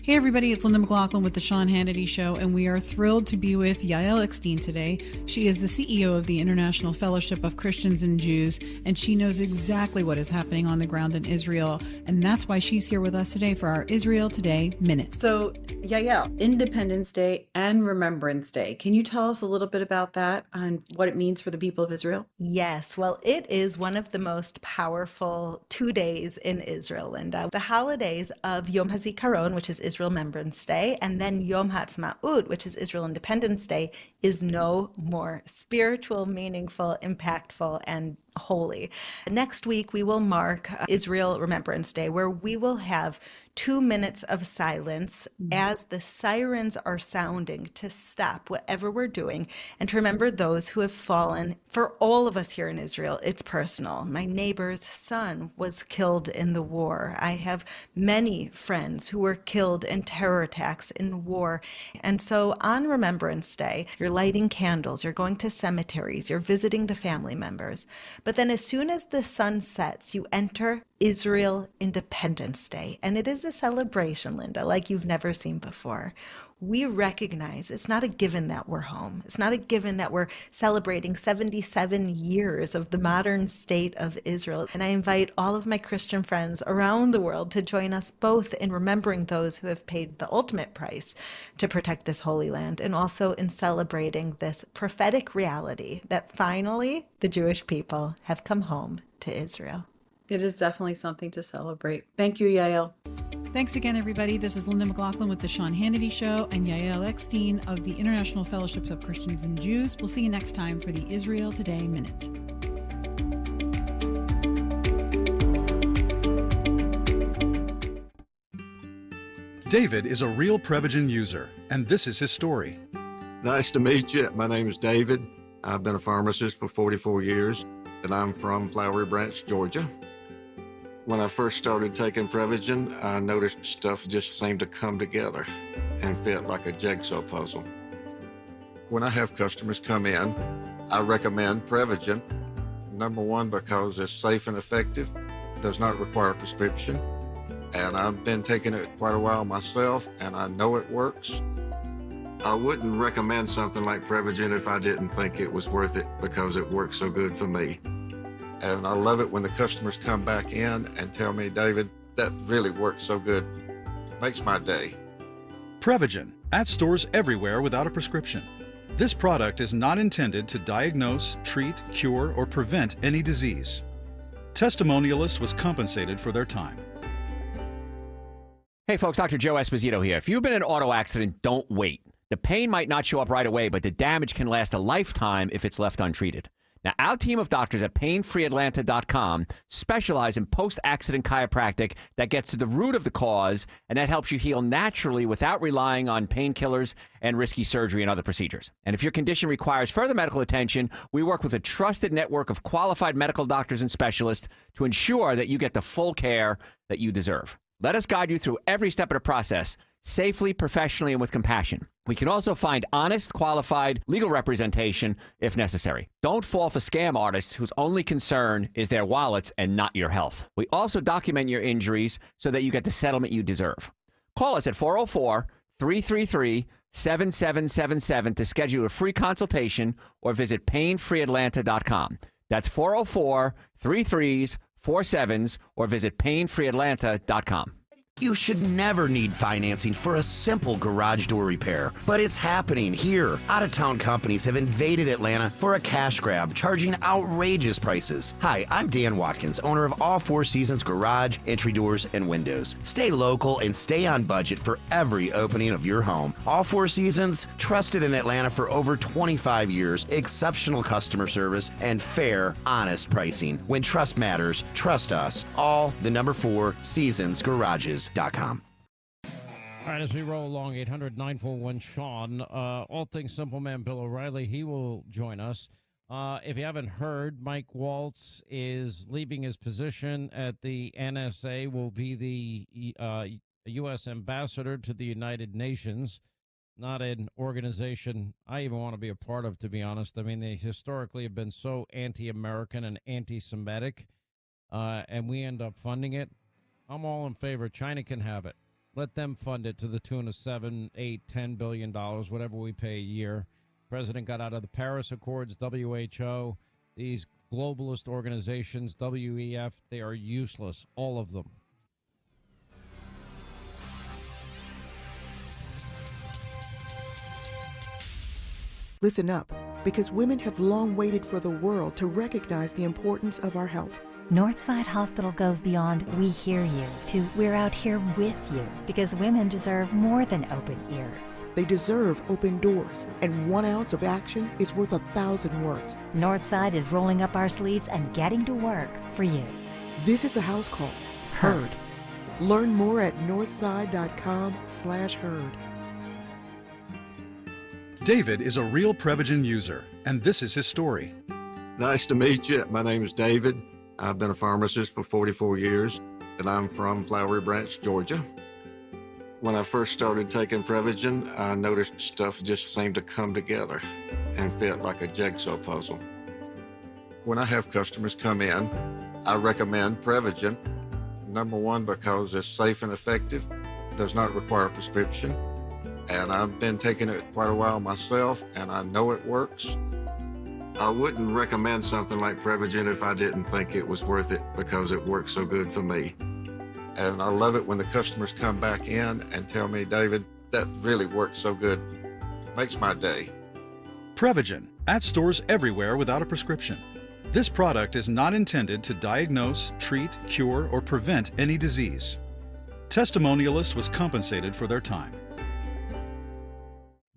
Hey everybody, it's Linda McLaughlin with the Sean Hannity Show, and we are thrilled to be with Yael Eckstein today. She is the CEO of the International Fellowship of Christians and Jews, and she knows exactly what is happening on the ground in Israel, and that's why she's here with us today for our Israel Today Minute. So, Yael, Independence Day and Remembrance Day. Can you tell us a little bit about that and what it means for the people of Israel? Yes, well, it is one of the most powerful 2 days in Israel, Linda. The holidays of Yom HaZikaron, which is Israel Remembrance Day, and then Yom HaAtzmaut, which is Israel Independence Day, is no more spiritual, meaningful, impactful, and holy. Next week, we will mark Israel Remembrance Day, where we will have 2 minutes of silence as the sirens are sounding to stop whatever we're doing and to remember those who have fallen. For all of us here in Israel, it's personal. My neighbor's son was killed in the war. I have many friends who were killed in terror attacks in war. And so on Remembrance Day, you're lighting candles, you're going to cemeteries, you're visiting the family members. But then as soon as the sun sets, you enter Israel Independence Day. And it is a celebration, Linda, like you've never seen before. We recognize it's not a given that we're home. It's not a given that we're celebrating 77 years of the modern state of Israel. And I invite all of my Christian friends around the world to join us both in remembering those who have paid the ultimate price to protect this holy land, and also in celebrating this prophetic reality that finally the Jewish people have come home to Israel. It is definitely something to celebrate. Thank you, Yael. Thanks again, everybody. This is Linda McLaughlin with the Sean Hannity Show and Yael Eckstein of the International Fellowships of Christians and Jews. We'll see you next time for the Israel Today Minute. David is a real Prevagen user, and this is his story. Nice to meet you. My name is David. I've been a pharmacist for 44 years, and I'm from Flowery Branch, Georgia. When I first started taking Prevagen, I noticed stuff just seemed to come together and fit like a jigsaw puzzle. When I have customers come in, I recommend Prevagen. Number one, because it's safe and effective, does not require a prescription, and I've been taking it quite a while myself, and I know it works. I wouldn't recommend something like Prevagen if I didn't think it was worth it, because it works so good for me. And I love it when the customers come back in and tell me, David, that really works so good. It makes my day. Prevagen, at stores everywhere without a prescription. This product is not intended to diagnose, treat, cure, or prevent any disease. Testimonialist was compensated for their time. Hey folks, Dr. Joe Esposito here. If you've been in an auto accident, don't wait. The pain might not show up right away, but the damage can last a lifetime if it's left untreated. Now, our team of doctors at PainFreeAtlanta.com specialize in post-accident chiropractic that gets to the root of the cause, and that helps you heal naturally without relying on painkillers and risky surgery and other procedures. And if your condition requires further medical attention, we work with a trusted network of qualified medical doctors and specialists to ensure that you get the full care that you deserve. Let us guide you through every step of the process, safely, professionally, and with compassion. We can also find honest, qualified legal representation if necessary. Don't fall for scam artists whose only concern is their wallets and not your health. We also document your injuries so that you get the settlement you deserve. Call us at 404-333-3777 404-336-7777 to schedule a free consultation or visit painfreeatlanta.com. That's 404-3347s or visit painfreeatlanta.com. You should never need financing for a simple garage door repair, but it's happening here. Out-of-town companies have invaded Atlanta for a cash grab, charging outrageous prices. Hi, I'm Dan Watkins, owner of All Four Seasons Garage, Entry Doors, and Windows. Stay local and stay on budget for every opening of your home. All Four Seasons, trusted in Atlanta for over 25 years, exceptional customer service, and fair, honest pricing. When trust matters, trust us. All the number 4 Seasons Garages. All right, as we roll along, 800-941-SEAN, all things Simple Man Bill O'Reilly, he will join us. If you haven't heard, Mike Waltz is leaving his position at the NSA, will be the U.S. ambassador to the United Nations, not an organization I even want to be a part of, to be honest. I mean, they historically have been so anti-American and anti-Semitic, and we end up funding it. I'm all in favor. China can have it. Let them fund it to the tune of $7, $8, $10 billion, whatever we pay a year. President got out of the Paris Accords, WHO, these globalist organizations, WEF. They are useless, all of them. Listen up, because women have long waited for the world to recognize the importance of our health. Northside Hospital goes beyond "we hear you" to "we're out here with you," because women deserve more than open ears. They deserve open doors, and 1 ounce of action is worth 1,000 words. Northside is rolling up our sleeves and getting to work for you. This is a house call. Heard. Learn more at northside.com/heard. David is a real Prevagen user, and this is his story. Nice to meet you. My name is David. I've been a pharmacist for 44 years, and I'm from Flowery Branch, Georgia. When I first started taking Prevagen, I noticed stuff just seemed to come together and fit like a jigsaw puzzle. When I have customers come in, I recommend Prevagen. Number one, because it's safe and effective, does not require a prescription, and I've been taking it quite a while myself, and I know it works. I wouldn't recommend something like Prevagen if I didn't think it was worth it, because it works so good for me. And I love it when the customers come back in and tell me, David, that really works so good. It makes my day. Prevagen, at stores everywhere without a prescription. This product is not intended to diagnose, treat, cure, or prevent any disease. Testimonialist was compensated for their time.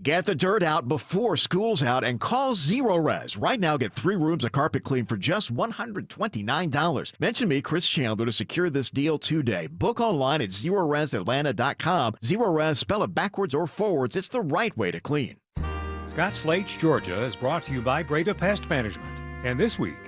Get the dirt out before school's out and call Zero Res. Right now, get 3 rooms of carpet clean for just $129. Mention me, Chris Chandler, to secure this deal today. Book online at ZeroResAtlanta.com. Zero Res, spell it backwards or forwards. It's the right way to clean. Scott Slate's Georgia is brought to you by Breda Pest Management. And this week,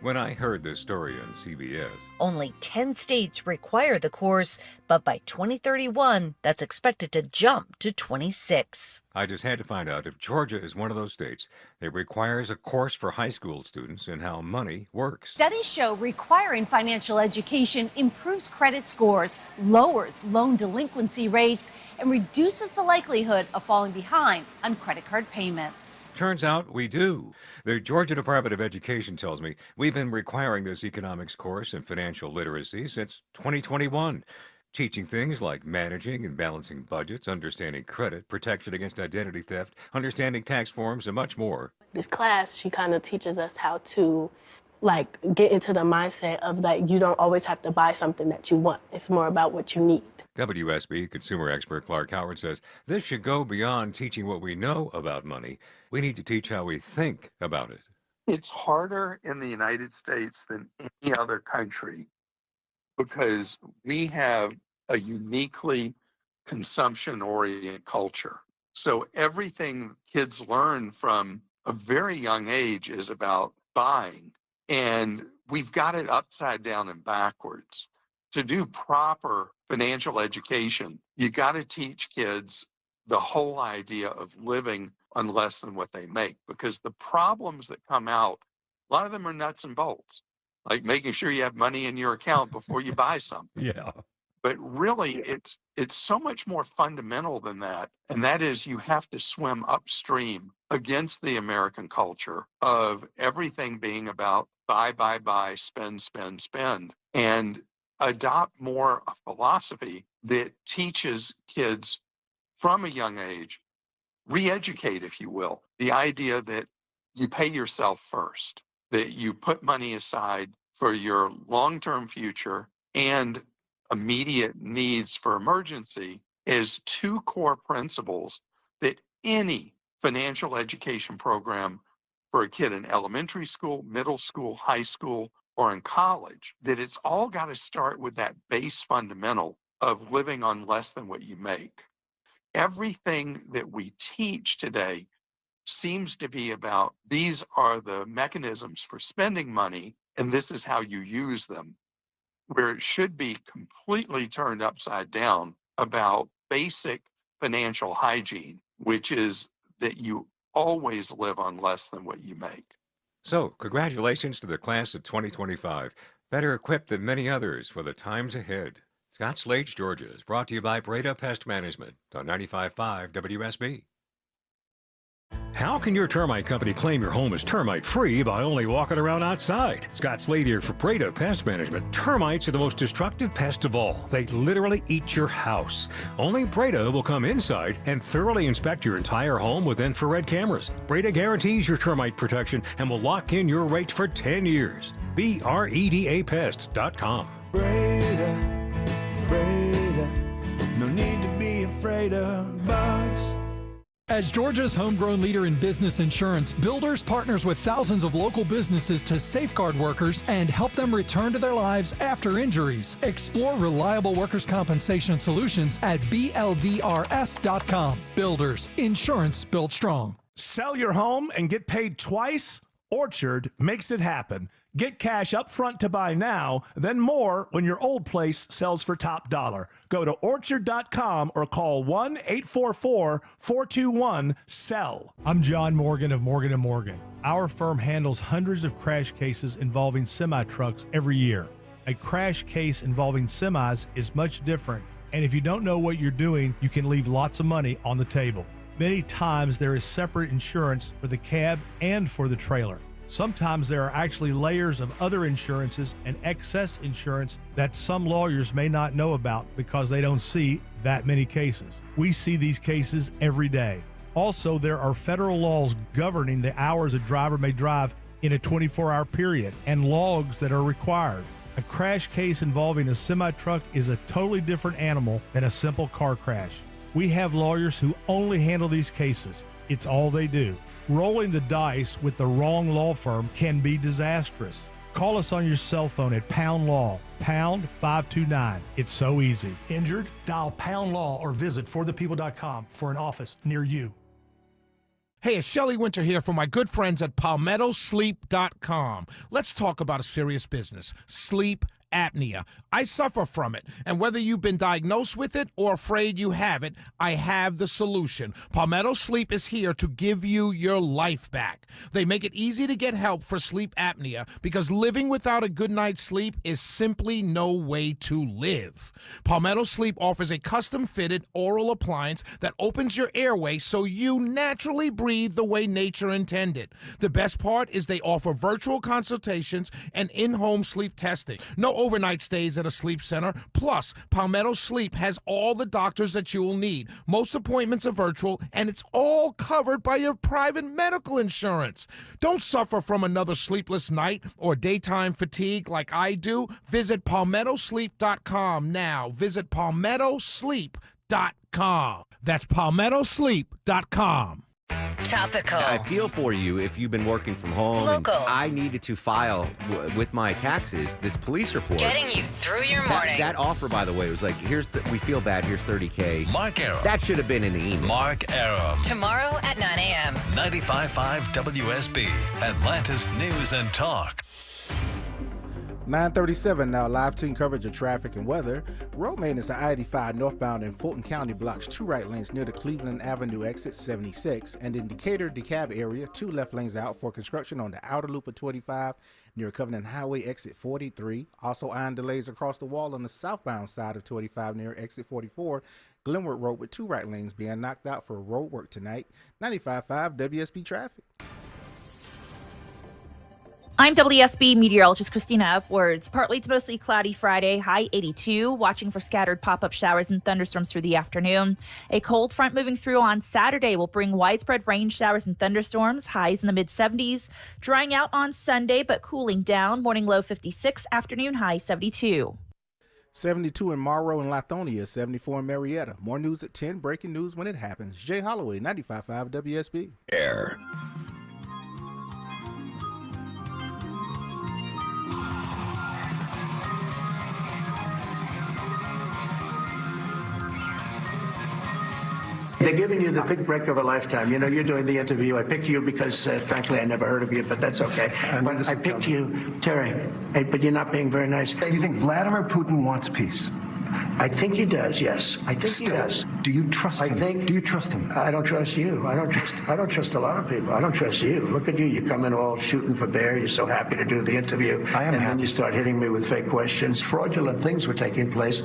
when I heard this story on CBS, only 10 states require the course, but by 2031, that's expected to jump to 26. I just had to find out if Georgia is one of those states that requires a course for high school students and how money works. Studies show requiring financial education improves credit scores, lowers loan delinquency rates, and reduces the likelihood of falling behind on credit card payments. Turns out we do. The Georgia Department of Education tells me we've been requiring this economics course in financial literacy since 2021. Teaching things like managing and balancing budgets, understanding credit, protection against identity theft, understanding tax forms, and much more. This class, she kind of teaches us how to get into the mindset of you don't always have to buy something that you want. It's more about what you need. WSB consumer expert Clark Howard says this should go beyond teaching what we know about money. We need to teach how we think about it. It's harder in the United States than any other country because we have a uniquely consumption-oriented culture. So everything kids learn from a very young age is about buying. And we've got it upside down and backwards. To do proper financial education, you got to teach kids the whole idea of living on less than what they make, because the problems that come out, a lot of them are nuts and bolts, like making sure you have money in your account before you buy something. Yeah. But really, it's so much more fundamental than that. And that is, you have to swim upstream against the American culture of everything being about buy, spend, and adopt more a philosophy that teaches kids from a young age, re-educate, if you will, the idea that you pay yourself first, that you put money aside for your long-term future and immediate needs for emergency is two core principles that any financial education program for a kid in elementary school, middle school, high school, or in college, that it's all got to start with that base fundamental of living on less than what you make. Everything that we teach today seems to be about these are the mechanisms for spending money, and this is how you use them, where it should be completely turned upside down about basic financial hygiene, which is that you always live on less than what you make. So, congratulations to the class of 2025, better equipped than many others for the times ahead. Scott Slade, Georgia, is brought to you by Breda Pest Management on 95.5 WSB. How can your termite company claim your home is termite-free by only walking around outside? Scott Slade here for Breda Pest Management. Termites are the most destructive pest of all. They literally eat your house. Only Breda will come inside and thoroughly inspect your entire home with infrared cameras. Breda guarantees your termite protection and will lock in your rate for 10 years. BREDAPest.com. Breda, no need to be afraid of bugs. As Georgia's homegrown leader in business insurance, Builders partners with thousands of local businesses to safeguard workers and help them return to their lives after injuries. Explore reliable workers' compensation solutions at BLDRS.com. Builders, insurance built strong. Sell your home and get paid twice? Orchard makes it happen. Get cash up front to buy now, then more when your old place sells for top dollar. Go to Orchard.com or call 1-844-421-SELL. I'm John Morgan of Morgan & Morgan. Our firm handles hundreds of crash cases involving semi-trucks every year. A crash case involving semis is much different, and if you don't know what you're doing, you can leave lots of money on the table. Many times there is separate insurance for the cab and for the trailer. Sometimes there are actually layers of other insurances and excess insurance that some lawyers may not know about because they don't see that many cases. We see these cases every day. Also, there are federal laws governing the hours a driver may drive in a 24-hour period and logs that are required. A crash case involving a semi-truck is a totally different animal than a simple car crash. We have lawyers who only handle these cases. It's all they do. Rolling the dice with the wrong law firm can be disastrous. Call us on your cell phone at Pound Law, pound 529. It's so easy. Injured? Dial Pound Law or visit forthepeople.com for an office near you. Hey, it's Shelley Winter here for my good friends at PalmettoSleep.com. Let's talk about a serious business, sleep apnea. I suffer from it, and whether you've been diagnosed with it or afraid you have it, I have the solution. Palmetto Sleep is here to give you your life back. They make it easy to get help for sleep apnea because living without a good night's sleep is simply no way to live. Palmetto Sleep offers a custom-fitted oral appliance that opens your airway so you naturally breathe the way nature intended. The best part is they offer virtual consultations and in-home sleep testing. No overnight stays at a sleep center. Plus, Palmetto Sleep has all the doctors that you will need. Most appointments are virtual, and it's all covered by your private medical insurance. Don't suffer from another sleepless night or daytime fatigue like I do. Visit PalmettoSleep.com now. Visit PalmettoSleep.com. That's PalmettoSleep.com. Topical. I feel for you if you've been working from home. Local. And I needed to file with my taxes this police report. Getting you through your morning. That offer, by the way, was like, we feel bad, here's $30K. Mark Arum. That should have been in the email. Mark Arum. Tomorrow at 9 a.m. 95.5 WSB, Atlanta's News and Talk. 9:37 now, live team coverage of traffic and weather. Road maintenance at I-85 northbound in Fulton County blocks 2 right lanes near the Cleveland Avenue exit 76, and in Decatur, DeKalb area, 2 left lanes out for construction on the outer loop of 25 near Covenant Highway exit 43. Also, iron delays across the wall on the southbound side of 25 near exit 44. Glenwood Road with 2 right lanes being knocked out for road work tonight. 95.5 WSB traffic. I'm WSB meteorologist Christina Upwards. Partly to mostly cloudy Friday, high 82. Watching for scattered pop-up showers and thunderstorms through the afternoon. A cold front moving through on Saturday will bring widespread rain showers and thunderstorms. Highs in the mid-70s. Drying out on Sunday, but cooling down. Morning low 56, afternoon high 72. 72 in Morrow and Lithonia, 74 in Marietta. More news at 10. Breaking news when it happens. Jay Holloway, 95.5 WSB. Air. They're giving you the big break of a lifetime. You know, you're doing the interview. I picked you because, frankly, I never heard of you, but that's okay. I picked you, Terry, but you're not being very nice. Do you think Vladimir Putin wants peace? I think he does, yes. I think he does. Do you trust him? Do you trust him? I don't trust you. I don't trust a lot of people. I don't trust you. Look at you. You come in all shooting for bear. You're so happy to do the interview. And then you start hitting me with fake questions. Fraudulent things were taking place,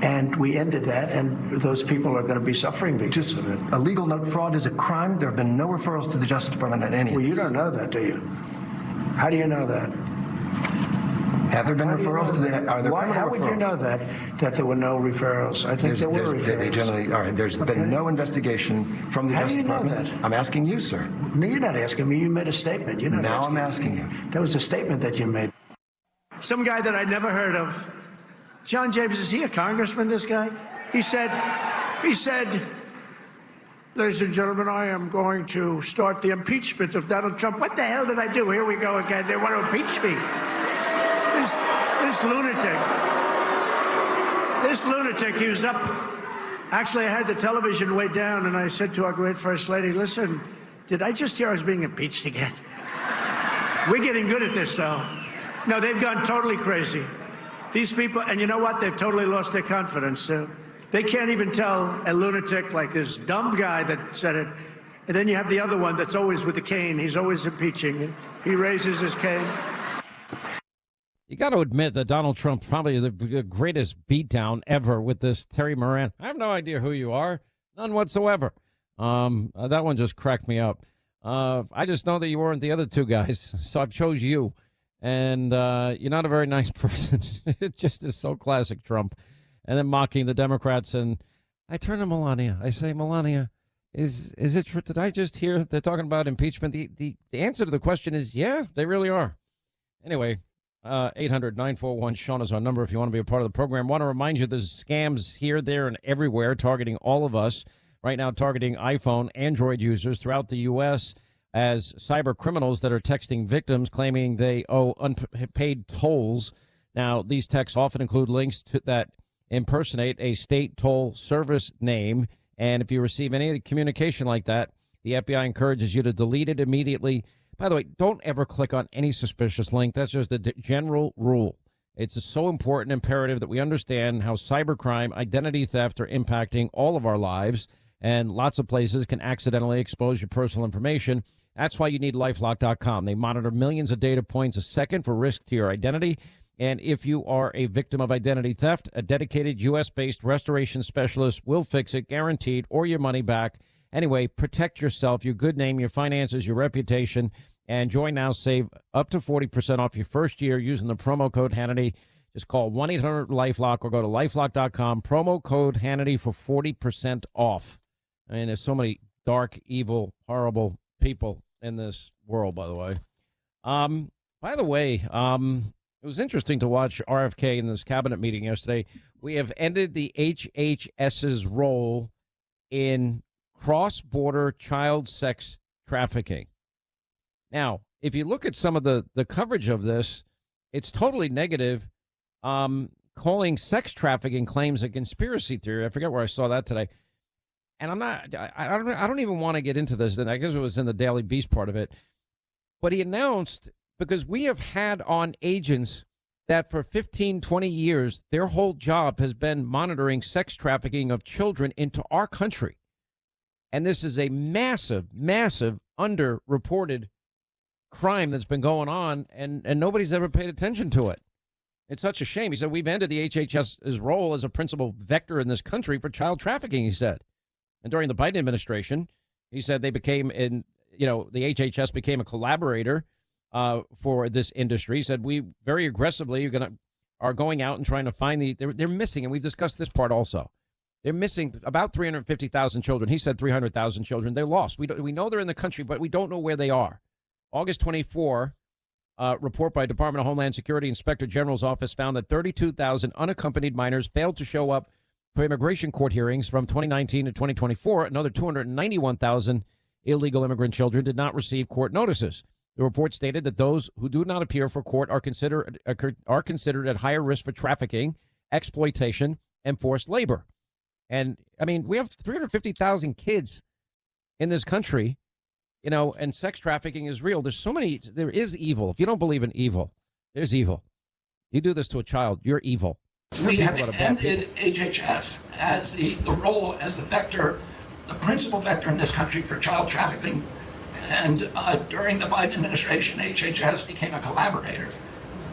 and we ended that, and those people are going to be suffering because of it. A legal note fraud is a crime. There have been no referrals to the Justice Department on any. Well, you don't know that, do you? How do you know that? Have there been referrals to the? Are there How would you know that there were no referrals? I think there were referrals. They generally are. There's been no investigation from the Justice Department. How do you know that? I'm asking you, sir. No, you're not asking me. You made a statement. You're not now I'm asking you. That was a statement that you made. Some guy that I'd never heard of. John James, is he a congressman, this guy? He said, ladies and gentlemen, I am going to start the impeachment of Donald Trump. What the hell did I do? Here we go again. They want to impeach me. This lunatic, he was up. Actually, I had the television way down, and I said to our great First Lady, listen, did I just hear I was being impeached again? We're getting good at this, though. No, they've gone totally crazy. These people, and you know what? They've totally lost their confidence, too. They can't even tell a lunatic like this dumb guy that said it. And then you have the other one that's always with the cane. He's always impeaching. He raises his cane. You got to admit that Donald Trump probably the greatest beatdown ever with this Terry Moran. I have no idea who you are. None whatsoever. That one just cracked me up. I just know that you weren't the other two guys, so I've chose you. And you're not a very nice person. It just is so classic Trump. And then mocking the Democrats. And I turn to Melania. I say, Melania, is it true? Did I just hear they're talking about impeachment? The answer to the question is, yeah, they really are. Anyway. 800-941-SEAN is our number if you want to be a part of the program. Want to remind you there's scams here, there, and everywhere targeting all of us. Right now targeting iPhone, Android users throughout the U.S. as cyber criminals that are texting victims claiming they owe unpaid tolls. Now, these texts often include links that impersonate a state toll service name. And if you receive any communication like that, the FBI encourages you to delete it immediately. By the way, don't ever click on any suspicious link. That's just a general rule. It's so important, imperative that we understand how cybercrime, identity theft are impacting all of our lives, and lots of places can accidentally expose your personal information. That's why you need LifeLock.com. They monitor millions of data points a second for risk to your identity. And if you are a victim of identity theft, a dedicated U.S.-based restoration specialist will fix it, guaranteed, or your money back. Anyway, protect yourself, your good name, your finances, your reputation, and join now. Save up to 40% off your first year using the promo code Hannity. Just call 1-800-LifeLock or go to LifeLock.com. Promo code Hannity for 40% off. I mean, there's so many dark, evil, horrible people in this world, by the way. It was interesting to watch RFK in this cabinet meeting yesterday. We have ended the HHS's role in cross-border child sex trafficking. Now, if you look at some of the coverage of this, it's totally negative, calling sex trafficking claims a conspiracy theory. I forget where I saw that today. And I don't even want to get into this. Then I guess it was in the Daily Beast part of it. But he announced, because we have had on agents that for 15, 20 years, their whole job has been monitoring sex trafficking of children into our country. And this is a massive, massive underreported crime that's been going on, and nobody's ever paid attention to it. It's such a shame. He said, we've ended the HHS's role as a principal vector in this country for child trafficking, he said. And during the Biden administration, he said the HHS became a collaborator for this industry. He said, we very aggressively are going out and trying to find they're missing, and we've discussed this part also. They're missing about 350,000 children. He said 300,000 children. They're lost. We know they're in the country, but we don't know where they are. August 24, report by Department of Homeland Security Inspector General's office found that 32,000 unaccompanied minors failed to show up for immigration court hearings from 2019 to 2024. Another 291,000 illegal immigrant children did not receive court notices. The report stated that those who do not appear for court are considered at higher risk for trafficking, exploitation, and forced labor. And, I mean, we have 350,000 kids in this country, and sex trafficking is real. There is evil. If you don't believe in evil, there's evil. You do this to a child, you're evil. We have ended HHS as the role as the vector, the principal vector in this country for child trafficking. And during the Biden administration, HHS became a collaborator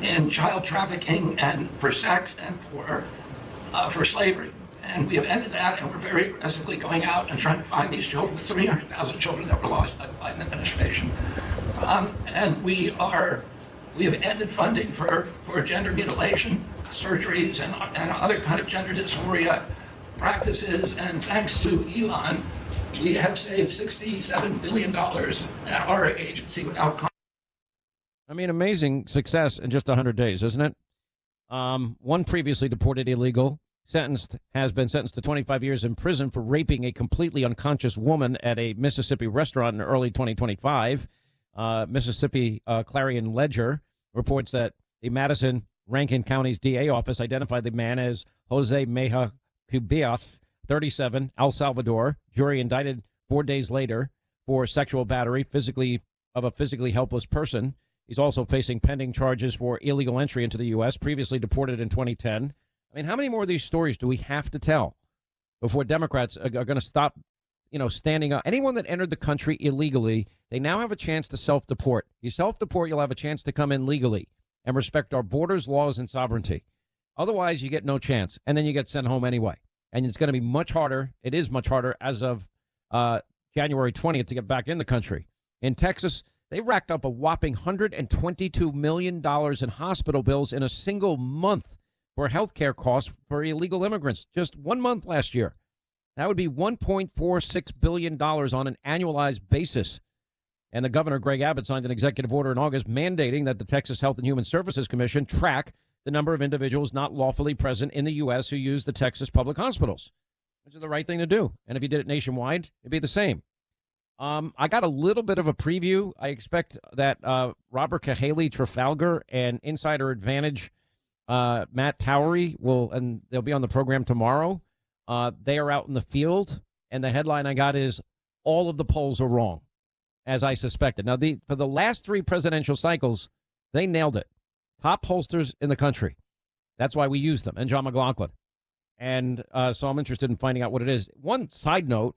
in child trafficking and for sex and for slavery. And we have ended that, and we're very aggressively going out and trying to find these children, 300,000 children that were lost by the Biden administration. And we have ended funding for gender mutilation, surgeries, and other kind of gender dysphoria practices. And thanks to Elon, we have saved $67 billion at our agency without. I mean, amazing success in just 100 days, isn't it? One previously deported illegal has been sentenced to 25 years in prison for raping a completely unconscious woman at a Mississippi restaurant in early 2025. Mississippi Clarion Ledger reports that the Madison-Rankin County's DA office identified the man as Jose Meja Cubillas, 37, El Salvador. Jury indicted 4 days later for sexual battery of a physically helpless person. He's also facing pending charges for illegal entry into the U.S., previously deported in 2010. I mean, how many more of these stories do we have to tell before Democrats are going to stop, standing up? Anyone that entered the country illegally, they now have a chance to self-deport. You self-deport, you'll have a chance to come in legally and respect our borders, laws, and sovereignty. Otherwise, you get no chance, and then you get sent home anyway. And it's going to be much harder. It is much harder as of January 20th to get back in the country. In Texas, they racked up a whopping $122 million in hospital bills in a single month for health care costs for illegal immigrants. Just 1 month last year. That would be $1.46 billion on an annualized basis. And the governor, Greg Abbott, signed an executive order in August mandating that the Texas Health and Human Services Commission track the number of individuals not lawfully present in the U.S. who use the Texas public hospitals, which is the right thing to do. And if you did it nationwide, it'd be the same. I got a little bit of a preview. I expect that Robert Cahaly Trafalgar and Insider Advantage Matt Towery they'll be on the program tomorrow. They are out in the field, and the headline I got is all of the polls are wrong, as I suspected. Now, for the last 3 presidential cycles, they nailed it. Top pollsters in the country. That's why we use them, and John McLaughlin. And so I'm interested in finding out what it is. One side note,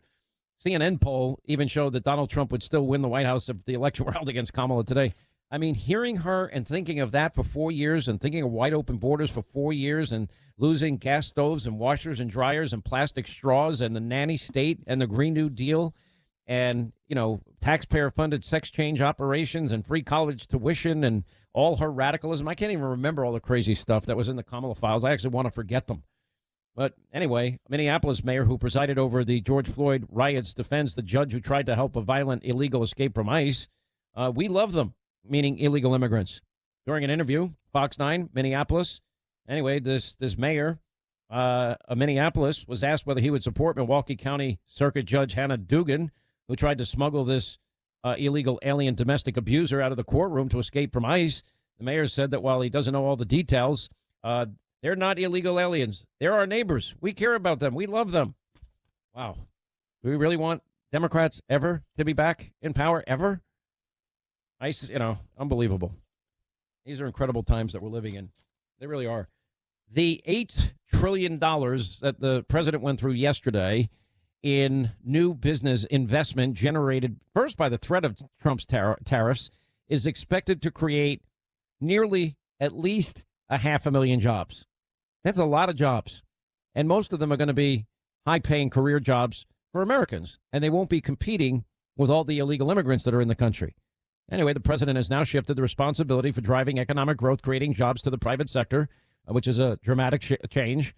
CNN poll even showed that Donald Trump would still win the White House if the election were held against Kamala today. I mean, hearing her and thinking of that for 4 years and thinking of wide open borders for 4 years and losing gas stoves and washers and dryers and plastic straws and the nanny state and the Green New Deal and, taxpayer funded sex change operations and free college tuition and all her radicalism. I can't even remember all the crazy stuff that was in the Kamala files. I actually want to forget them. But anyway, Minneapolis mayor who presided over the George Floyd riots defends the judge who tried to help a violent illegal escape from ICE. We love them, meaning illegal immigrants. During an interview, Fox 9, Minneapolis. Anyway, this mayor of Minneapolis was asked whether he would support Milwaukee County Circuit Judge Hannah Dugan, who tried to smuggle this illegal alien domestic abuser out of the courtroom to escape from ICE. The mayor said that while he doesn't know all the details, they're not illegal aliens. They're our neighbors. We care about them. We love them. Wow. Do we really want Democrats ever to be back in power? Ever? ICE, unbelievable. These are incredible times that we're living in. They really are. The $8 trillion that the president went through yesterday in new business investment generated first by the threat of Trump's tariffs is expected to create nearly at least 500,000 jobs. That's a lot of jobs. And most of them are going to be high-paying career jobs for Americans. And they won't be competing with all the illegal immigrants that are in the country. Anyway, the president has now shifted the responsibility for driving economic growth, creating jobs to the private sector, which is a dramatic change.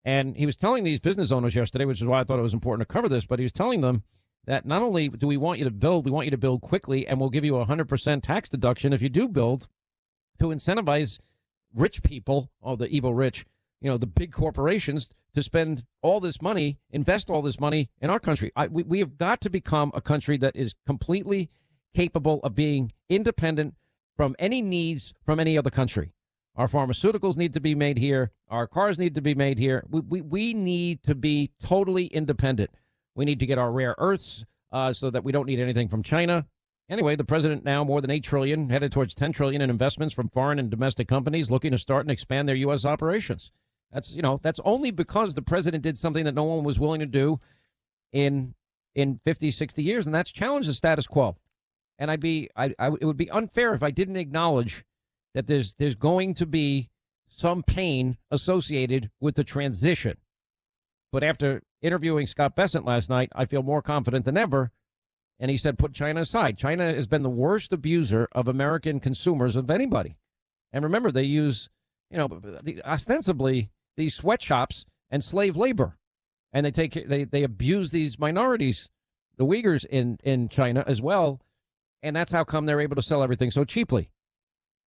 And he was telling these business owners yesterday, which is why I thought it was important to cover this, but he was telling them that not only do we want you to build, we want you to build quickly, and we'll give you a 100% tax deduction if you do build, to incentivize rich people, the evil rich, the big corporations, to spend all this money, invest all this money in our country. We have got to become a country that is completely capable of being independent from any needs from any other country. Our pharmaceuticals need to be made here. Our cars need to be made here. We need to be totally independent. We need to get our rare earths so that we don't need anything from China. Anyway, the president now more than $8 trillion, headed towards $10 trillion in investments from foreign and domestic companies looking to start and expand their U.S. operations. That's only because the president did something that no one was willing to do in 50, 60 years, and that's challenge the status quo. And it would be unfair if I didn't acknowledge that there's going to be some pain associated with the transition. But after interviewing Scott Bessent last night, I feel more confident than ever. And he said, put China aside. China has been the worst abuser of American consumers of anybody. And remember, they use, ostensibly these sweatshops and slave labor. And they abuse these minorities, the Uyghurs in China as well. And that's how come they're able to sell everything so cheaply.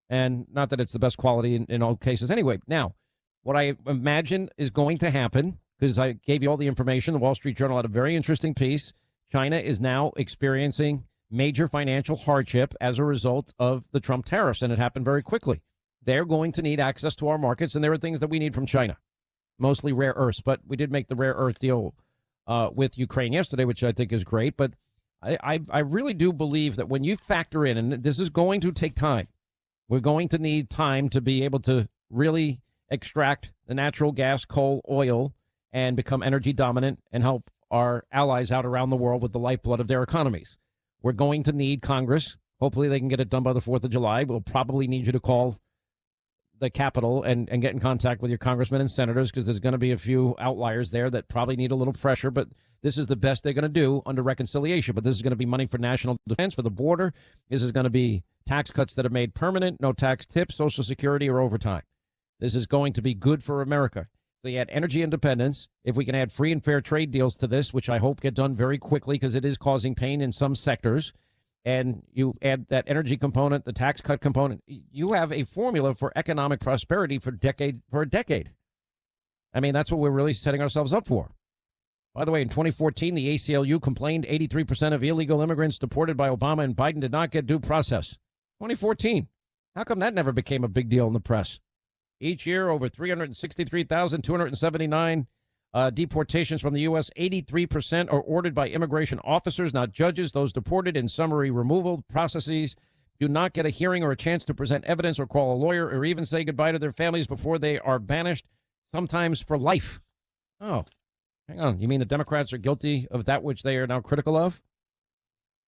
And not that it's the best quality in all cases anyway. Now, what I imagine is going to happen, because I gave you all the information, the Wall Street Journal had a very interesting piece. China is now experiencing major financial hardship as a result of the Trump tariffs, and it happened very quickly. They're going to need access to our markets, and there are things that we need from China, mostly rare earths. But we did make the rare earth deal with Ukraine yesterday, which I think is great. But I really do believe that when you factor in, and this is going to take time, we're going to need time to be able to really extract the natural gas, coal, oil, and become energy dominant and help our allies out around the world with the lifeblood of their economies. We're going to need Congress. Hopefully they can get it done by the 4th of July. We'll probably need you to call the Capitol and get in contact with your congressmen and senators, because there's going to be a few outliers there that probably need a little pressure. But this is the best they're going to do under reconciliation. But this is going to be money for national defense, for the border. This is going to be tax cuts that are made permanent, no tax tips, Social Security, or overtime. This is going to be good for America. So you add energy independence. If we can add free and fair trade deals to this, which I hope get done very quickly because it is causing pain in some sectors, and you add that energy component, the tax cut component, you have a formula for economic prosperity for a decade. I mean, that's what we're really setting ourselves up for. By the way, in 2014, the ACLU complained 83% of illegal immigrants deported by Obama and Biden did not get due process. 2014. How come that never became a big deal in the press? Each year, over 363,279 deportations from the U.S., 83% are ordered by immigration officers, not judges. Those deported in summary removal processes do not get a hearing or a chance to present evidence or call a lawyer or even say goodbye to their families before they are banished, sometimes for life. Oh, hang on. You mean the Democrats are guilty of that which they are now critical of?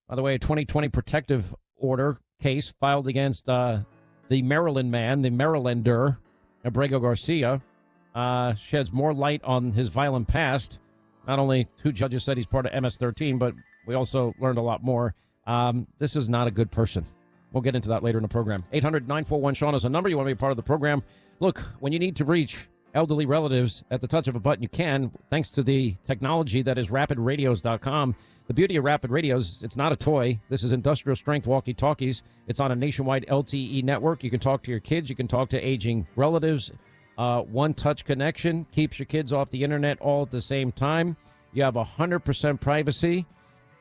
By the way, a 2020 protective order case filed against the Maryland man, the Marylander, Abrego Garcia, sheds more light on his violent past. Not only 2 judges said he's part of MS-13, but we also learned a lot more. This is not a good person. We'll get into that later in the program. 800-941-SEAN is a number. You want to be a part of the program. Look, when you need to reach elderly relatives at the touch of a button, you can, thanks to the technology that is rapidradios.com. The beauty of Rapid Radios, it's not a toy. This is industrial strength walkie-talkies. It's on a nationwide LTE network. You can talk to your kids. You can talk to aging relatives. One-touch connection keeps your kids off the internet all at the same time. You have 100% privacy,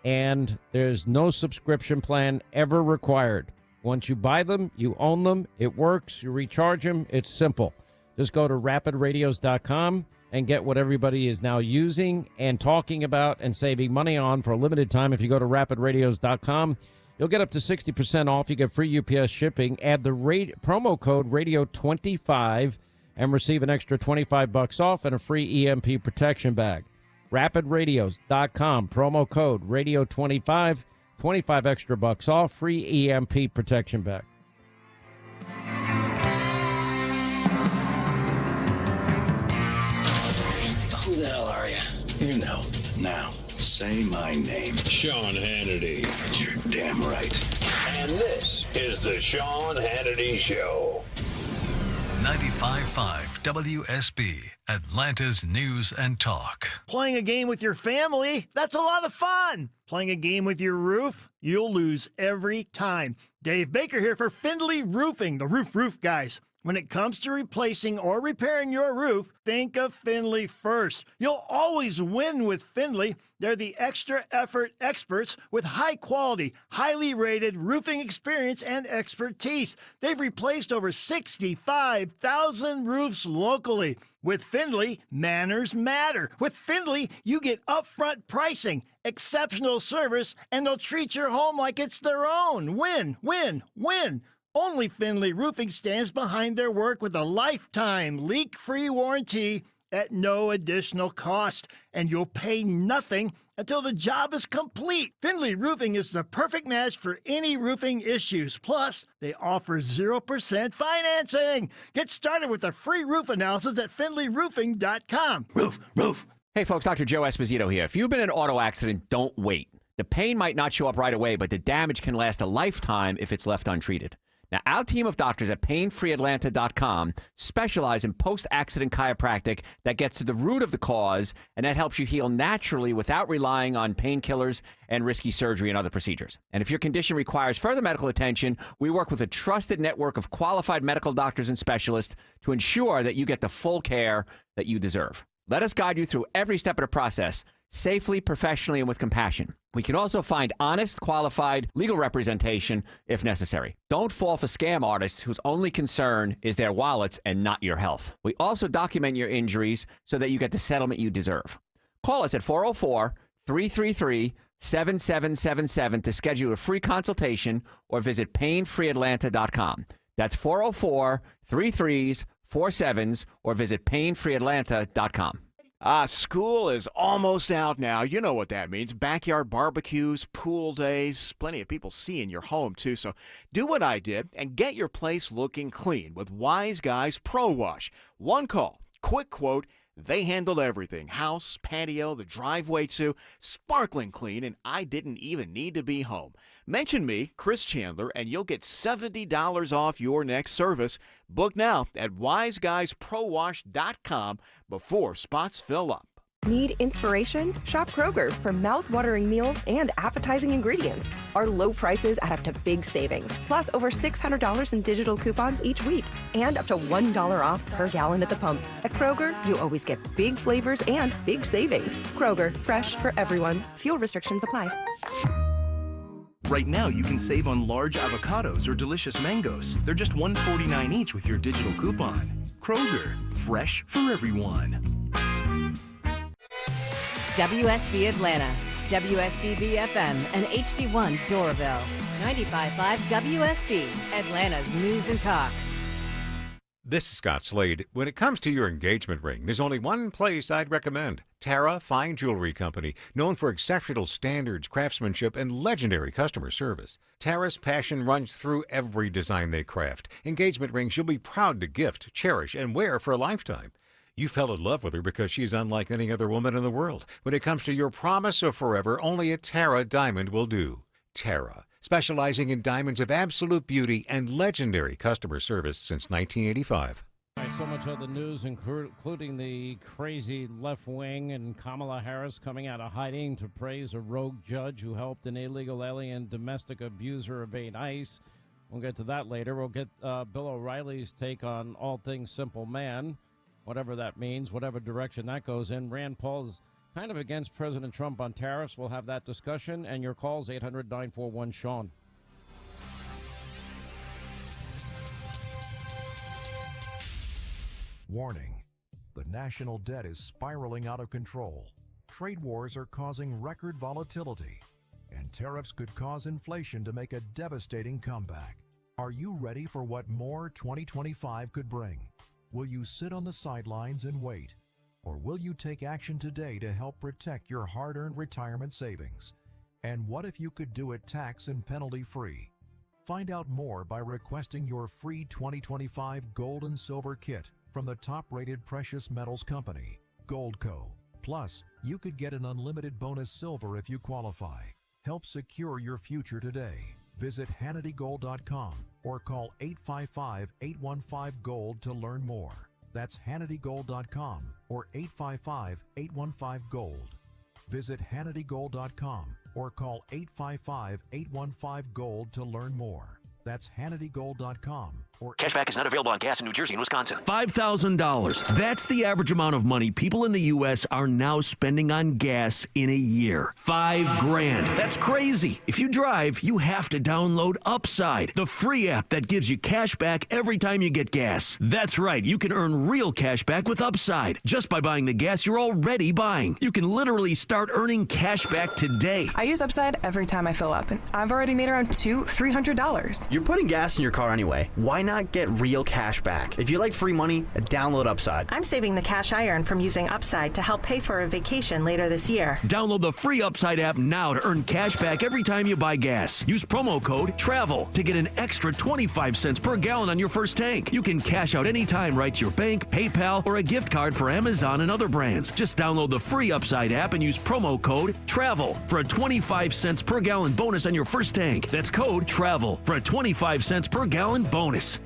and there's no subscription plan ever required. Once you buy them, you own them. It works. You recharge them. It's simple. Just go to rapidradios.com and get what everybody is now using and talking about and saving money on for a limited time. If you go to rapidradios.com, You'll get up to 60% off. You get free UPS shipping. Add the promo code radio25 and receive an extra $25 off and a free EMP protection bag. RapidRadios.com, promo code radio25, 25 extra bucks off, free EMP protection bag. Who the hell are you? You know. Now, say my name. Sean Hannity. You're damn right. And this is the Sean Hannity Show. 95.5 WSB, Atlanta's News and Talk. Playing a game with your family, that's a lot of fun. Playing a game with your roof, you'll lose every time. Dave Baker here for Findlay Roofing, the roof guys. When it comes to replacing or repairing your roof, think of Findlay first. You'll always win with Findlay. They're the extra effort experts with high quality, highly rated roofing experience and expertise. They've replaced over 65,000 roofs locally. With Findlay, manners matter. With Findlay, you get upfront pricing, exceptional service, and they'll treat your home like it's their own. Win, win, win. Only Findlay Roofing stands behind their work with a lifetime leak-free warranty at no additional cost, and you'll pay nothing until the job is complete. Findlay Roofing is the perfect match for any roofing issues. Plus, they offer 0% financing. Get started with a free roof analysis at FindlayRoofing.com. Roof. Hey, folks, Dr. Joe Esposito here. If you've been in an auto accident, don't wait. The pain might not show up right away, but the damage can last a lifetime if it's left untreated. Now, our team of doctors at PainFreeAtlanta.com specialize in post-accident chiropractic that gets to the root of the cause, and that helps you heal naturally without relying on painkillers and risky surgery and other procedures. And if your condition requires further medical attention, we work with a trusted network of qualified medical doctors and specialists to ensure that you get the full care that you deserve. Let us guide you through every step of the process, safely, professionally, and with compassion. We can also find honest, qualified legal representation if necessary. Don't fall for scam artists whose only concern is their wallets and not your health. We also document your injuries so that you get the settlement you deserve. Call us at 404-333-7777 to schedule a free consultation or visit painfreeatlanta.com. That's 404-33-47s or visit painfreeatlanta.com. School is almost out now. You know what that means. Backyard barbecues, pool days, plenty of people seeing your home, too. So do what I did and get your place looking clean with Wise Guys Pro Wash. One call, quick quote, they handled everything. House, patio, the driveway, too. Sparkling clean, and I didn't even need to be home. Mention me, Chris Chandler, and you'll get $70 off your next service. Book now at wiseguysprowash.com before spots fill up. Need inspiration? Shop Kroger for mouth-watering meals and appetizing ingredients. Our low prices add up to big savings, plus over $600 in digital coupons each week, and up to $1 off per gallon at the pump. At Kroger, you always get big flavors and big savings. Kroger, fresh for everyone. Fuel restrictions apply. Right now, you can save on large avocados or delicious mangoes. They're just $1.49 each with your digital coupon. Kroger, fresh for everyone. WSB Atlanta, WSBB FM, and HD1 Doraville. 95.5 WSB, Atlanta's News and Talk. This is Scott Slade. When it comes to your engagement ring, there's only one place I'd recommend. Tara Fine Jewelry Company, known for exceptional standards, craftsmanship, and legendary customer service. Tara's passion runs through every design they craft. Engagement rings you'll be proud to gift, cherish, and wear for a lifetime. You fell in love with her because she's unlike any other woman in the world. When it comes to your promise of forever, only a Tara diamond will do. Tara, specializing in diamonds of absolute beauty and legendary customer service since 1985. All right, so much other news, including the crazy left wing and Kamala Harris coming out of hiding to praise a rogue judge who helped an illegal alien domestic abuser evade ICE. We'll get to that later. We'll get Bill O'Reilly's take on all things Simple Man, whatever that means, whatever direction that goes in. Rand Paul's kind of against President Trump on tariffs. We'll have that discussion. And your calls, 800-941-SEAN. Warning. The national debt is spiraling out of control. Trade wars are causing record volatility. and tariffs could cause inflation to make a devastating comeback. Are you ready for what more 2025 could bring? Will you sit on the sidelines and wait? Or will you take action today to help protect your hard-earned retirement savings? And what if you could do it tax and penalty-free? Find out more by requesting your free 2025 Gold and Silver Kit from the top-rated precious metals company, Goldco. Plus, you could get an unlimited bonus silver if you qualify. Help secure your future today. Visit HannityGold.com or call 855-815-GOLD to learn more. That's HannityGold.com or 855-815-GOLD. Visit HannityGold.com or call 855-815-GOLD to learn more. That's HannityGold.com. Cashback is not available on gas in New Jersey and Wisconsin. $5,000. That's the average amount of money people in the U.S. are now spending on gas in a year. $5,000. That's crazy. If you drive, you have to download Upside, the free app that gives you cash back every time you get gas. That's right. You can earn real cash back with Upside just by buying the gas you're already buying. You can literally start earning cash back today. I use Upside every time I fill up, and I've already made around $300. You're putting gas in your car anyway. Why not get real cash back? If you like free money, download Upside. I'm saving the cash I earn from using Upside to help pay for a vacation later this year. Download the free Upside app now to earn cash back every time you buy gas. Use promo code TRAVEL to get an extra 25 cents per gallon on your first tank. You can cash out anytime right to your bank, PayPal, or a gift card for Amazon and other brands. Just download the free Upside app and use promo code TRAVEL for a 25 cents per gallon bonus on your first tank. That's code TRAVEL for a 25 cents per gallon bonus.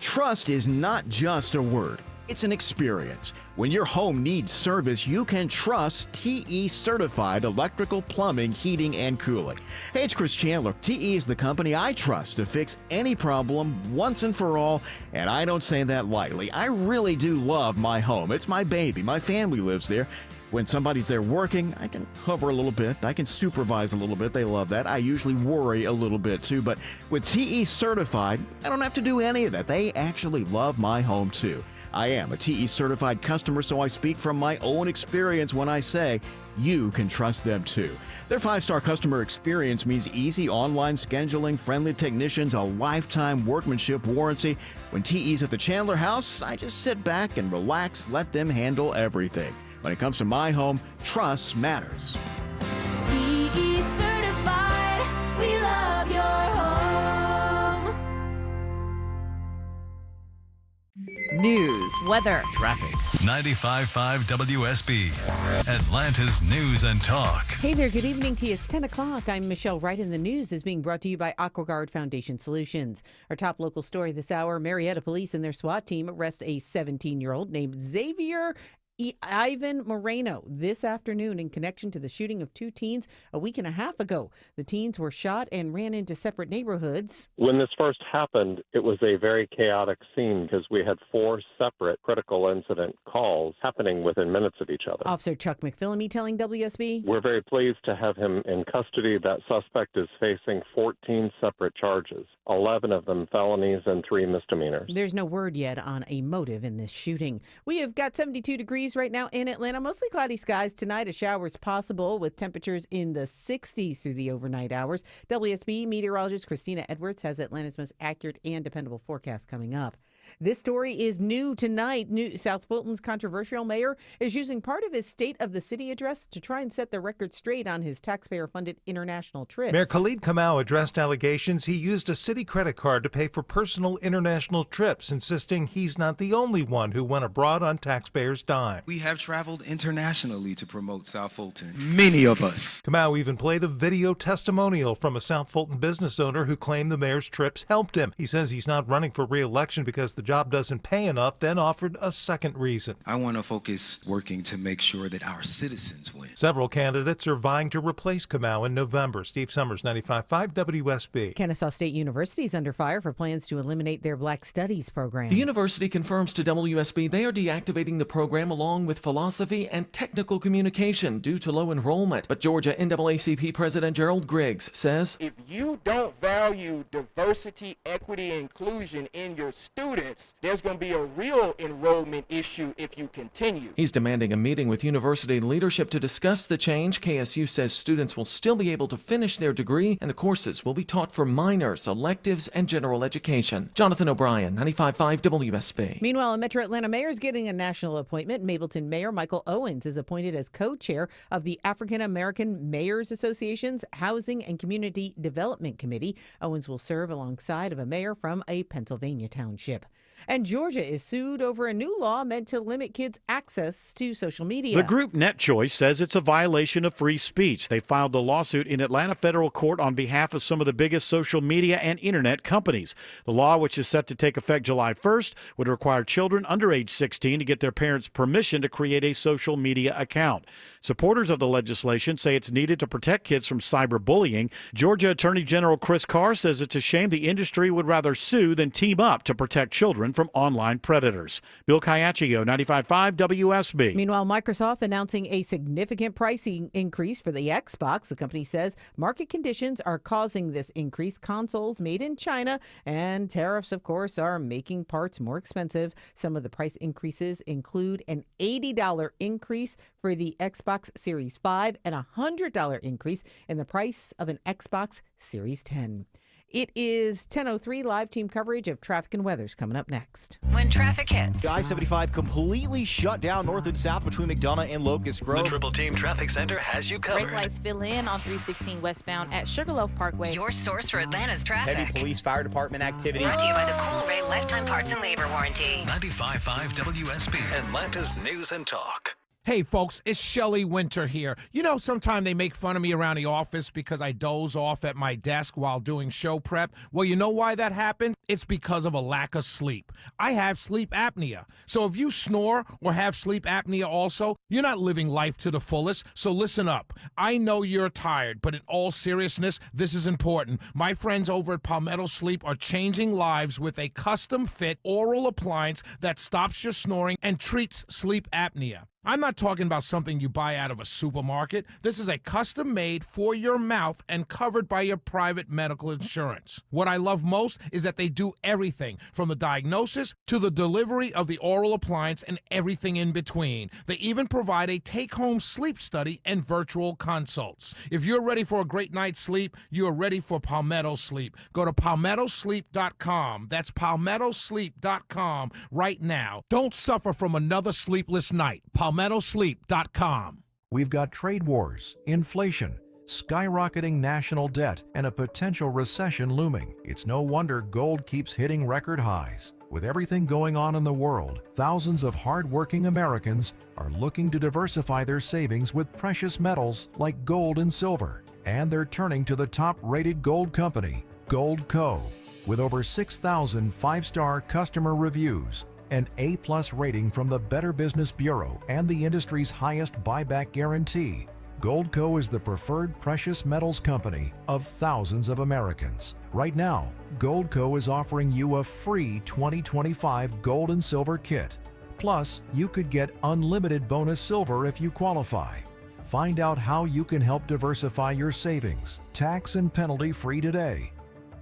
Trust is not just a word, it's an experience. When your home needs service, you can trust TE Certified Electrical, Plumbing, Heating, and Cooling. Hey, it's Chris Chandler. TE is the company I trust to fix any problem once and for all, and I don't say that lightly. I really do love my home. It's my baby. My family lives there. When somebody's there working, I can hover a little bit. I can supervise a little bit. They love that. I usually worry a little bit too. But with TE Certified, I don't have to do any of that. They actually love my home too. I am a TE Certified customer, so I speak from my own experience when I say you can trust them too. Their 5-star customer experience means easy online scheduling, friendly technicians, a lifetime workmanship warranty. When TE's at the Chandler house, I just sit back and relax, let them handle everything. When it comes to my home, trust matters. TE Certified, we love your home. News, weather, traffic. 95.5 WSB, Atlanta's News and Talk. Hey there, good evening to you. It's 10 o'clock. I'm Michelle Wright, and the news is being brought to you by AquaGuard Foundation Solutions. Our top local story this hour, Marietta police and their SWAT team arrest a 17-year-old named Xavier Ivan Moreno this afternoon in connection to the shooting of 2 teens a week and a half ago. The teens were shot and ran into separate neighborhoods. When this first happened, it was a very chaotic scene because we had 4 separate critical incident calls happening within minutes of each other. Officer Chuck McPhillamy telling WSB, "We're very pleased to have him in custody. That suspect is facing 14 separate charges, 11 of them felonies and 3 misdemeanors. There's no word yet on a motive in this shooting. We have got 72 degrees right now in Atlanta. Mostly cloudy skies tonight. A shower is possible with temperatures in the 60s through the overnight hours. WSB meteorologist Christina Edwards has Atlanta's most accurate and dependable forecast coming up. This story is new tonight. South Fulton's controversial mayor is using part of his State of the City address to try and set the record straight on his taxpayer-funded international trips. Mayor Khalid Kamau addressed allegations he used a city credit card to pay for personal international trips, insisting he's not the only one who went abroad on taxpayers' dime. We have traveled internationally to promote South Fulton. Many of us. Kamau even played a video testimonial from a South Fulton business owner who claimed the mayor's trips helped him. He says he's not running for re-election because the job doesn't pay enough, then offered a second reason. I want to focus working to make sure that our citizens win. Several candidates are vying to replace Kamau in November. Steve Summers, 95.5 WSB. Kennesaw State University is under fire for plans to eliminate their Black Studies program. The university confirms to WSB they are deactivating the program along with philosophy and technical communication due to low enrollment. But Georgia NAACP President Gerald Griggs says, if you don't value diversity, equity, and inclusion in your students, students, there's going to be a real enrollment issue if you continue. He's demanding a meeting with university leadership to discuss the change. KSU says students will still be able to finish their degree, and the courses will be taught for minors, electives, and general education. Jonathan O'Brien, 95.5 WSB. Meanwhile, a Metro Atlanta mayor is getting a national appointment. Mableton Mayor Michael Owens is appointed as co-chair of the African American Mayors Association's Housing and Community Development Committee. Owens will serve alongside of a mayor from a Pennsylvania township. And Georgia is sued over a new law meant to limit kids' access to social media. The group NetChoice says it's a violation of free speech. They filed the lawsuit in Atlanta federal court on behalf of some of the biggest social media and internet companies. The law, which is set to take effect July 1st, would require children under age 16 to get their parents' permission to create a social media account. Supporters of the legislation say it's needed to protect kids from cyberbullying. Georgia Attorney General Chris Carr says it's a shame the industry would rather sue than team up to protect children from online predators. Bill Caiaccio, 95.5 WSB. Meanwhile, Microsoft announcing a significant pricing increase for the Xbox. The company says market conditions are causing this increase. Consoles made in China and tariffs, of course, are making parts more expensive. Some of the price increases include an $80 increase for the Xbox Series 5 and a $100 increase in the price of an Xbox Series 10. It is 10:03. Live team coverage of traffic and weather's coming up next. When traffic hits. I-75 completely shut down north and south between McDonough and Locust Grove. The Triple Team Traffic Center has you covered. Brake lights fill in on 316 westbound at Sugarloaf Parkway. Your source for Atlanta's traffic. Heavy police fire department activity. Brought to you by the Cool Ray Lifetime Parts and Labor Warranty. 95.5 WSB, Atlanta's News and Talk. Hey, folks, it's Shelley Winter here. You know, sometimes they make fun of me around the office because I doze off at my desk while doing show prep. Well, you know why that happened? It's because of a lack of sleep. I have sleep apnea. So if you snore or have sleep apnea also, you're not living life to the fullest. So listen up. I know you're tired, but in all seriousness, this is important. My friends over at Palmetto Sleep are changing lives with a custom-fit oral appliance that stops your snoring and treats sleep apnea. I'm not talking about something you buy out of a supermarket. This is a custom-made for your mouth and covered by your private medical insurance. What I love most is that they do everything from the diagnosis to the delivery of the oral appliance and everything in between. They even provide a take-home sleep study and virtual consults. If you're ready for a great night's sleep, you are ready for Palmetto Sleep. Go to palmettosleep.com. That's palmettosleep.com right now. Don't suffer from another sleepless night. palmettosleep.com. We've got trade wars, inflation, skyrocketing national debt, and a potential recession looming. It's no wonder gold keeps hitting record highs. With everything going on in the world, thousands of hardworking Americans are looking to diversify their savings with precious metals like gold and silver. And they're turning to the top-rated gold company, Gold Co. With over 6,000 five-star customer reviews, an A+ rating from the Better Business Bureau, and the industry's highest buyback guarantee, Gold Co. is the preferred precious metals company of thousands of Americans. Right now, Gold Co. is offering you a free 2025 gold and silver kit. Plus, you could get unlimited bonus silver if you qualify. Find out how you can help diversify your savings, tax and penalty free today.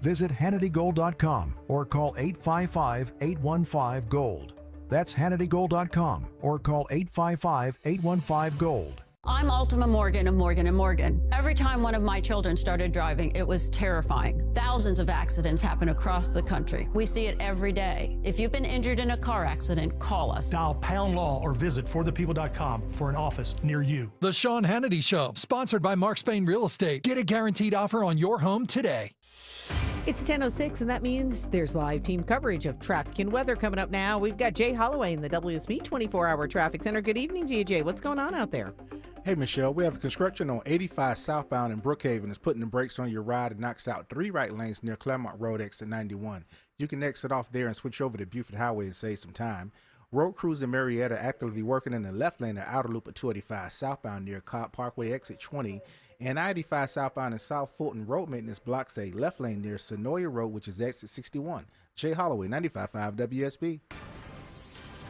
Visit HannityGold.com or call 855-815-GOLD. That's HannityGold.com or call 855-815-GOLD. I'm Altima Morgan of Morgan & Morgan. Every time one of my children started driving, it was terrifying. Thousands of accidents happen across the country. We see it every day. If you've been injured in a car accident, call us. Dial # law or visit forthepeople.com for an office near you. The Sean Hannity Show, sponsored by Mark Spain Real Estate. Get a guaranteed offer on your home today. It's 10:06, and that means there's live team coverage of traffic and weather coming up now. We've got Jay Holloway in the WSB 24-hour traffic center. Good evening, JJ. What's going on out there? Hey, Michelle, we have construction on 85 southbound in Brookhaven. It's putting the brakes on your ride and knocks out 3 right lanes near Claremont Road, exit 91. You can exit off there and switch over to Buford Highway and save some time. Road crews in Marietta actively working in the left lane of outer loop of 285 southbound near Cobb Parkway, exit 20. And I-85 southbound in South Fulton Road maintenance blocks a left lane near Sonoya Road, which is exit 61. Jay Holloway, 95.5 WSB.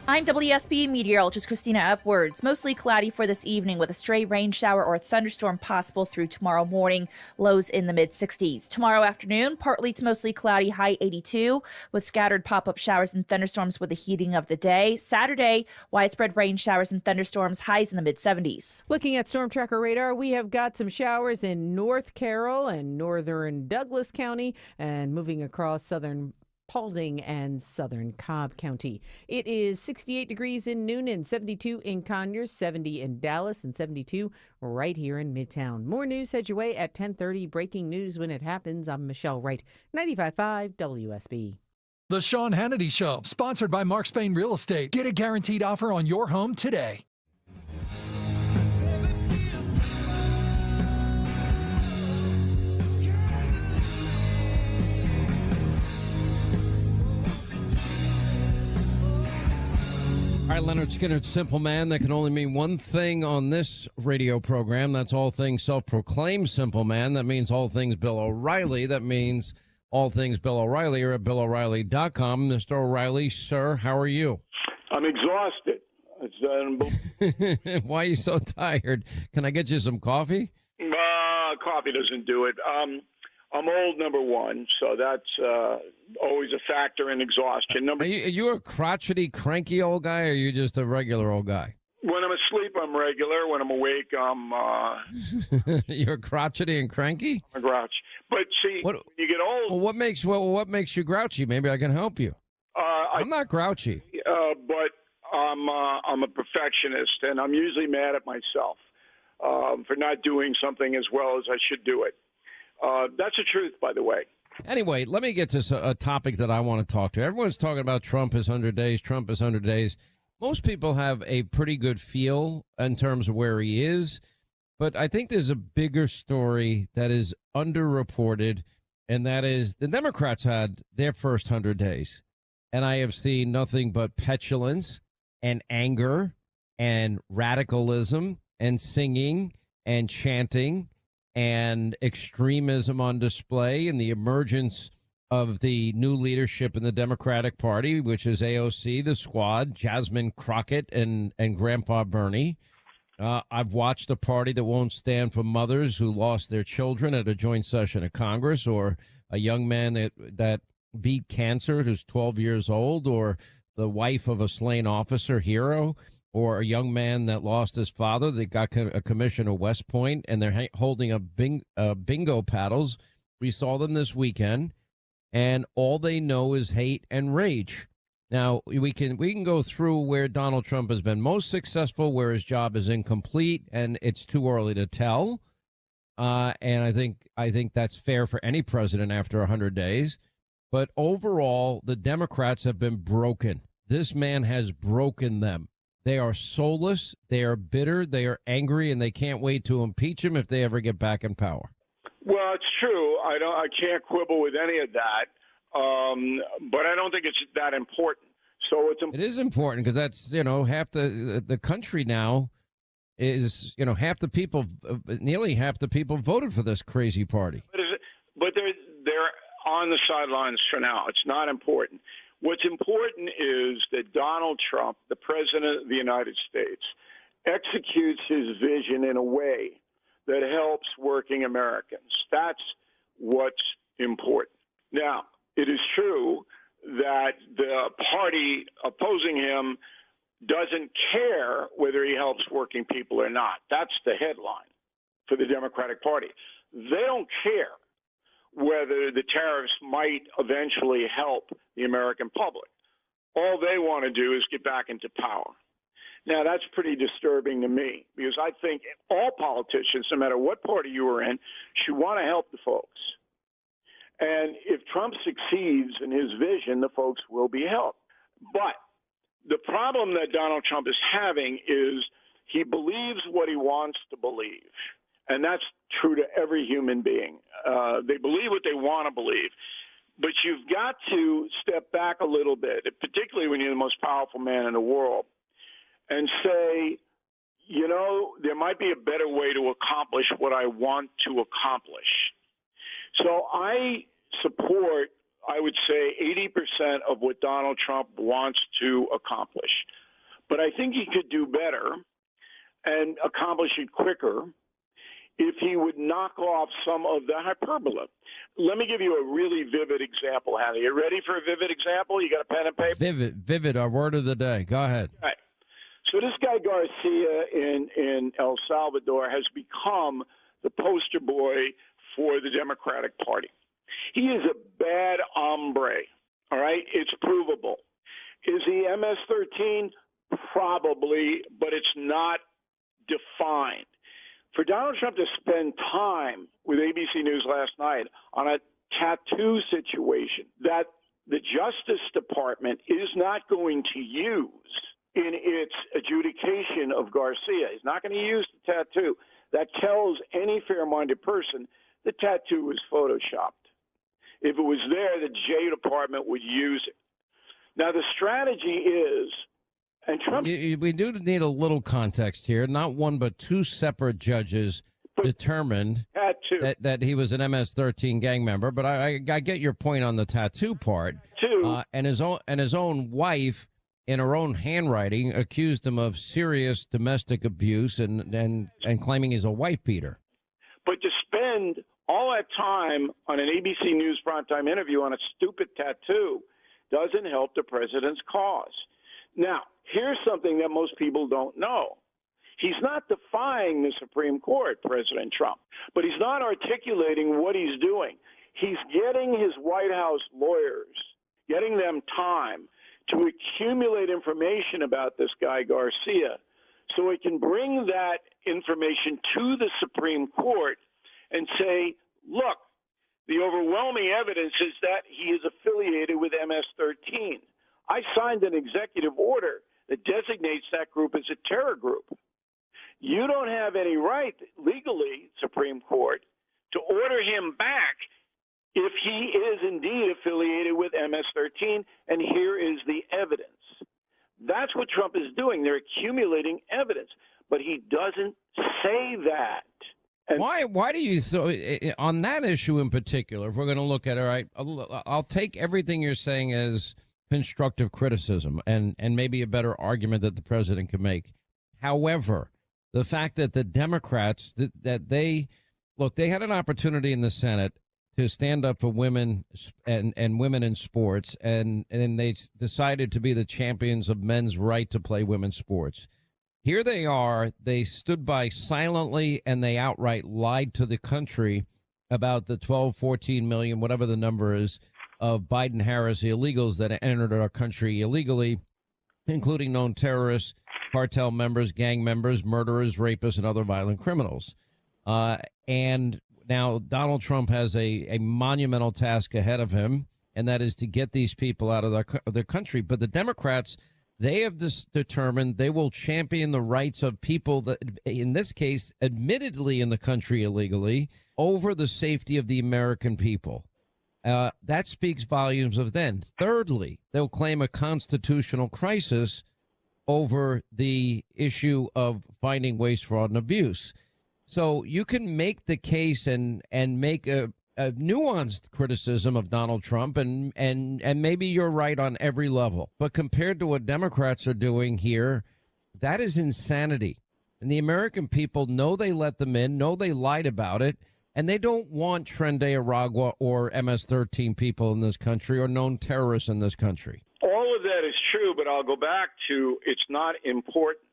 I'm WSB meteorologist Christina Upwards. Mostly cloudy for this evening with a stray rain shower or thunderstorm possible through tomorrow morning. Lows in the mid-60s. Tomorrow afternoon, partly to mostly cloudy, high 82, with scattered pop-up showers and thunderstorms with the heating of the day. Saturday, widespread rain showers and thunderstorms, highs in the mid-70s. Looking at Storm Tracker radar, we have got some showers in North Carroll and northern Douglas County and moving across southern Paulding and southern Cobb County. It is 68 degrees in Noonan, 72 in Conyers, 70 in Dallas, and 72 right here in Midtown. More news heads your way at 10:30. Breaking news when it happens. I'm Michelle Wright, 95.5 WSB. The Sean Hannity Show, sponsored by Mark Spain Real Estate. Get a guaranteed offer on your home today. All right, Leonard Skinner, Simple Man. That can only mean one thing on this radio program. That's all things self-proclaimed Simple Man. That means all things Bill O'Reilly. That means all things Bill O'Reilly are at BillO'Reilly.com. Mr. O'Reilly, sir, how are you? I'm exhausted. Why are you so tired? Can I get you some coffee? Coffee doesn't do it. I'm old, number one, so that's always a factor in exhaustion. Are you a crotchety, cranky old guy, or are you just a regular old guy? When I'm asleep, I'm regular. When I'm awake, I'm... You're crotchety and cranky? A grouch. But see, when you get old... Well, what makes you grouchy? Maybe I can help you. I'm not grouchy. But I'm a perfectionist, and I'm usually mad at myself for not doing something as well as I should do it. That's the truth, by the way. Anyway, let me get to a topic that I want to talk to. Everyone's talking about Trump is 100 days, Trump is 100 days. Most people have a pretty good feel in terms of where he is, but I think there's a bigger story that is underreported, and that is the Democrats had their first 100 days, and I have seen nothing but petulance and anger and radicalism and singing and chanting and extremism on display, and the emergence of the new leadership in the Democratic Party, which is AOC, the Squad, Jasmine Crockett, and Grandpa Bernie. I've watched a party that won't stand for mothers who lost their children at a joint session of Congress, or a young man that beat cancer who's 12 years old, or the wife of a slain officer hero, or a young man that lost his father that got a commission at West Point, and they're holding a bingo paddles. We saw them this weekend, and all they know is hate and rage. Now, we can go through where Donald Trump has been most successful, where his job is incomplete, and it's too early to tell. And I think that's fair for any president after 100 days. But overall, the Democrats have been broken. This man has broken them. They are soulless, they are bitter, they are angry, and they can't wait to impeach him if they ever get back in power. Well, it's true. I can't quibble with any of that, but I don't think it's that important. So it is important because that's half the country now is half the people, nearly half the people voted for this crazy party. But they're on the sidelines for now. It's not important. What's important is that Donald Trump, the President of the United States, executes his vision in a way that helps working Americans. That's what's important. Now, it is true that the party opposing him doesn't care whether he helps working people or not. That's the headline for the Democratic Party. They don't care whether the tariffs might eventually help the American public. All they want to do is get back into power. Now, that's pretty disturbing to me because I think all politicians, no matter what party you are in, should want to help the folks. And if Trump succeeds in his vision, the folks will be helped. But the problem that Donald Trump is having is he believes what he wants to believe. And that's true to every human being. They believe what they want to believe. But you've got to step back a little bit, particularly when you're the most powerful man in the world, and say, there might be a better way to accomplish what I want to accomplish. So I support I would say, 80% of what Donald Trump wants to accomplish. But I think he could do better and accomplish it quicker if he would knock off some of the hyperbole. Let me give you a really vivid example, Hannah. You ready for a vivid example? You got a pen and paper? Vivid, our word of the day. Go ahead. All right. So this guy Garcia in El Salvador has become the poster boy for the Democratic Party. He is a bad hombre, all right? It's provable. Is he MS-13? Probably, but it's not defined. For Donald Trump to spend time with ABC News last night on a tattoo situation that the Justice Department is not going to use in its adjudication of Garcia. He's not going to use the tattoo. That tells any fair-minded person the tattoo was photoshopped. If it was there, the J Department would use it. Now, the strategy is, and Trump... We do need a little context here. Not one, but two separate judges determined that he was an MS-13 gang member. But I get your point on the tattoo part. And his own wife, in her own handwriting, accused him of serious domestic abuse and claiming he's a wife beater. But to spend all that time on an ABC News primetime interview on a stupid tattoo doesn't help the president's cause. Now, here's something that most people don't know. He's not defying the Supreme Court, President Trump, but he's not articulating what he's doing. He's getting his White House lawyers, getting them time to accumulate information about this guy Garcia so he can bring that information to the Supreme Court and say, look, the overwhelming evidence is that he is affiliated with MS-13. I signed an executive order that designates that group as a terror group. You don't have any right legally, Supreme Court, to order him back if he is indeed affiliated with MS-13, and here is the evidence. That's what Trump is doing. They're accumulating evidence, but he doesn't say that. And why do you on that issue in particular, if we're going to look at it, all right, I'll take everything you're saying as constructive criticism and maybe a better argument that the president could make. However, the fact that the Democrats, that they had an opportunity in the Senate to stand up for women and women in sports, and they decided to be the champions of men's right to play women's sports. Here they are. They stood by silently, and they outright lied to the country about the 12, 14 million, whatever the number is, of Biden-Harris illegals that entered our country illegally, including known terrorists, cartel members, gang members, murderers, rapists, and other violent criminals. And now Donald Trump has a monumental task ahead of him, and that is to get these people out of their country. But the Democrats, they have determined they will champion the rights of people that, in this case, admittedly in the country illegally, over the safety of the American people. That speaks volumes of them. Thirdly, they'll claim a constitutional crisis over the issue of finding waste, fraud, and abuse. So you can make the case and make a nuanced criticism of Donald Trump, and maybe you're right on every level. But compared to what Democrats are doing here, that is insanity. And the American people know they let them in, know they lied about it, and they don't want Tren de Aragua or MS-13 people in this country or known terrorists in this country. All of that is true, but I'll go back to it's not important.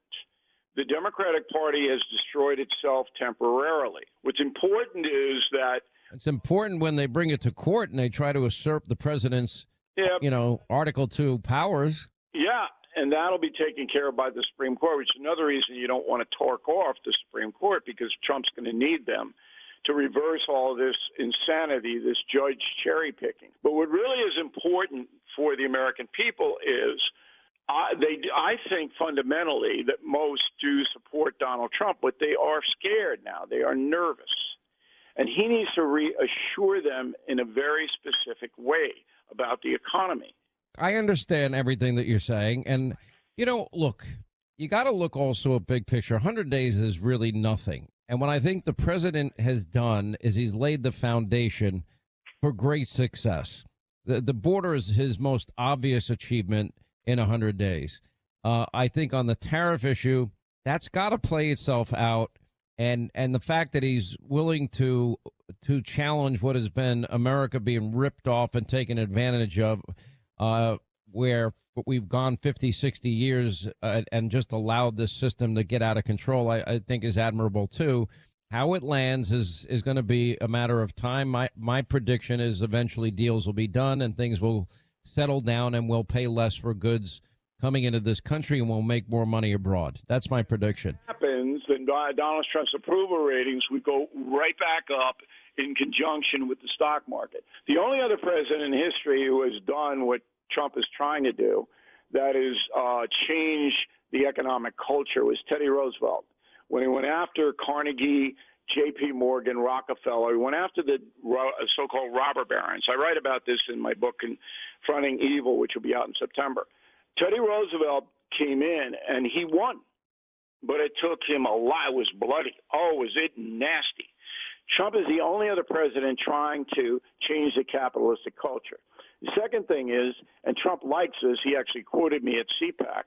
The Democratic Party has destroyed itself temporarily. What's important is that it's important when they bring it to court and they try to usurp the president's, Article 2 powers. Yeah, and that'll be taken care of by the Supreme Court, which is another reason you don't want to torque off the Supreme Court, because Trump's going to need them to reverse all of this insanity, this judge cherry picking. But what really is important for the American people is I think fundamentally that most do support Donald Trump, but they are scared now. They are nervous. And he needs to reassure them in a very specific way about the economy. I understand everything that you're saying. And, look, you got to look also at big picture. 100 days is really nothing. And what I think the president has done is he's laid the foundation for great success. The border is his most obvious achievement in 100 days. I think on the tariff issue, that's got to play itself out. And the fact that he's willing to challenge what has been America being ripped off and taken advantage of, where we've gone 50, 60 years and just allowed this system to get out of control, I think is admirable too. How it lands is going to be a matter of time. My prediction is eventually deals will be done and things will settle down and we'll pay less for goods coming into this country and we'll make more money abroad. That's my prediction. Happens, then Donald Trump's approval ratings would go right back up in conjunction with the stock market. The only other president in history who has done what Trump is trying to do, that is change the economic culture, was Teddy Roosevelt. When he went after Carnegie, J.P. Morgan, Rockefeller, he went after the so-called robber barons. I write about this in my book, Confronting Evil, which will be out in September. Teddy Roosevelt came in, and he won. But it took him a lot. It was bloody. Oh, was it nasty. Trump is the only other president trying to change the capitalistic culture. The second thing is, and Trump likes this, he actually quoted me at CPAC,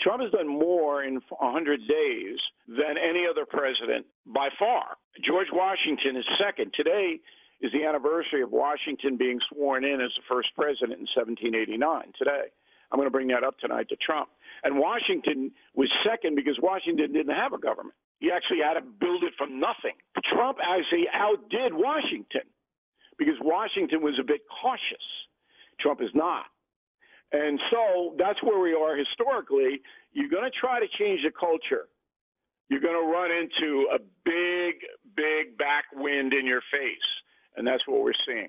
Trump has done more in 100 days than any other president by far. George Washington is second. Today is the anniversary of Washington being sworn in as the first president in 1789, today. I'm going to bring that up tonight to Trump. And Washington was second because Washington didn't have a government. He actually had to build it from nothing. Trump actually outdid Washington because Washington was a bit cautious. Trump is not. And so that's where we are historically. You're going to try to change the culture. You're going to run into a big, big backwind in your face. And that's what we're seeing.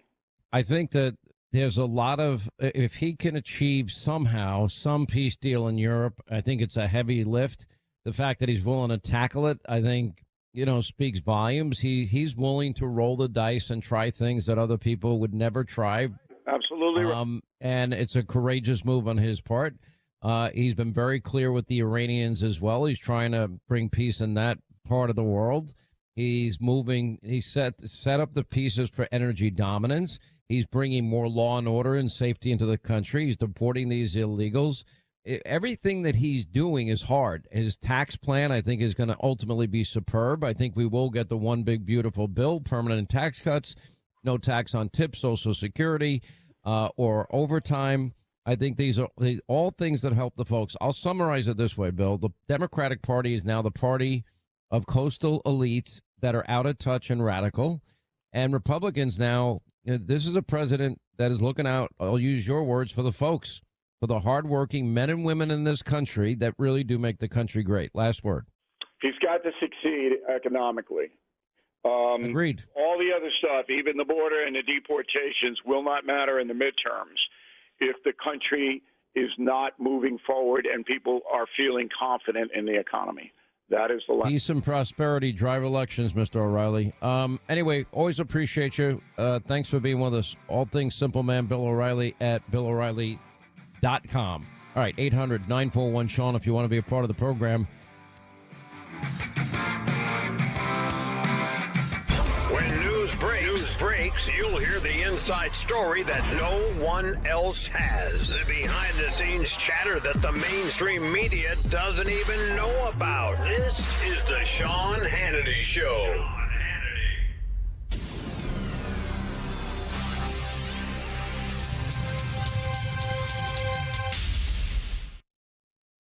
I think that there's a lot of, if he can achieve somehow some peace deal in Europe, I think it's a heavy lift. The fact that he's willing to tackle it, I think, speaks volumes. He's willing to roll the dice and try things that other people would never try. Absolutely right. And it's a courageous move on his part. He's been very clear with the Iranians as well. He's trying to bring peace in that part of the world. He's moving. He set up the pieces for energy dominance. He's bringing more law and order and safety into the country. He's deporting these illegals. Everything that he's doing is hard. His tax plan, I think, is going to ultimately be superb. I think we will get the one big beautiful bill, permanent tax cuts, no tax on tips, Social Security, or overtime. I think these are all things that help the folks. I'll summarize it this way, Bill. The Democratic Party is now the party of coastal elites that are out of touch and radical. And Republicans now, this is a president that is looking out, I'll use your words, for the folks, for the hardworking men and women in this country that really do make the country great. Last word. He's got to succeed economically. Agreed. All the other stuff, even the border and the deportations, will not matter in the midterms if the country is not moving forward and people are feeling confident in the economy. That is the line. Peace and prosperity drive elections, Mr. O'Reilly. Anyway, always appreciate you. Thanks for being with us. All things Simple Man, Bill O'Reilly at BillO'Reilly.com. All right, 800-941-SEAN if you want to be a part of the program. When news breaks, you'll hear the inside story that no one else has. The behind-the-scenes chatter that the mainstream media doesn't even know about. This is the Sean Hannity Show.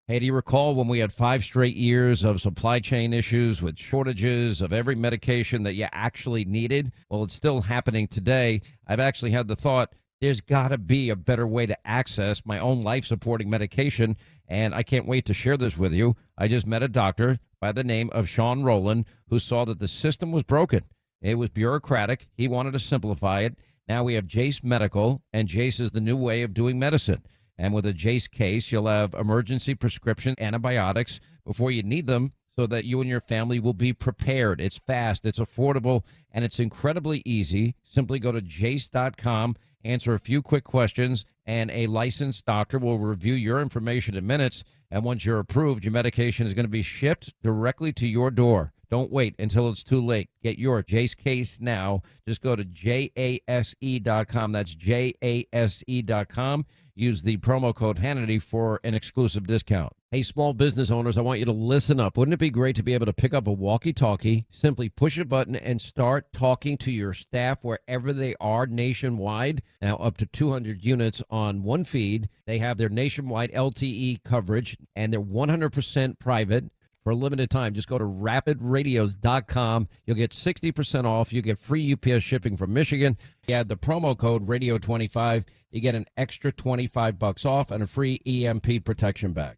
Hey, do you recall when we had 5 straight years of supply chain issues with shortages of every medication that you actually needed? Well, it's still happening today. I've actually had the thought, there's got to be a better way to access my own life-supporting medication, and I can't wait to share this with you. I just met a doctor by the name of Sean Rowland who saw that the system was broken. It was bureaucratic. He wanted to simplify it. Now we have Jace Medical, and Jace is the new way of doing medicine. And with a Jace case, you'll have emergency prescription antibiotics before you need them so that you and your family will be prepared. It's fast, it's affordable, and it's incredibly easy. Simply go to jace.com, answer a few quick questions, and a licensed doctor will review your information in minutes. And once you're approved, your medication is going to be shipped directly to your door. Don't wait until it's too late. Get your Jase case now. Just go to jase.com. That's jase.com. Use the promo code Hannity for an exclusive discount. Hey, small business owners, I want you to listen up. Wouldn't it be great to be able to pick up a walkie-talkie, simply push a button, and start talking to your staff wherever they are nationwide? Now, up to 200 units on one feed. They have their nationwide LTE coverage, and they're 100% private. For a limited time, just go to rapidradios.com. You'll get 60% off. You get free UPS shipping from Michigan. You add the promo code radio25. You get an extra $25 off and a free EMP protection bag.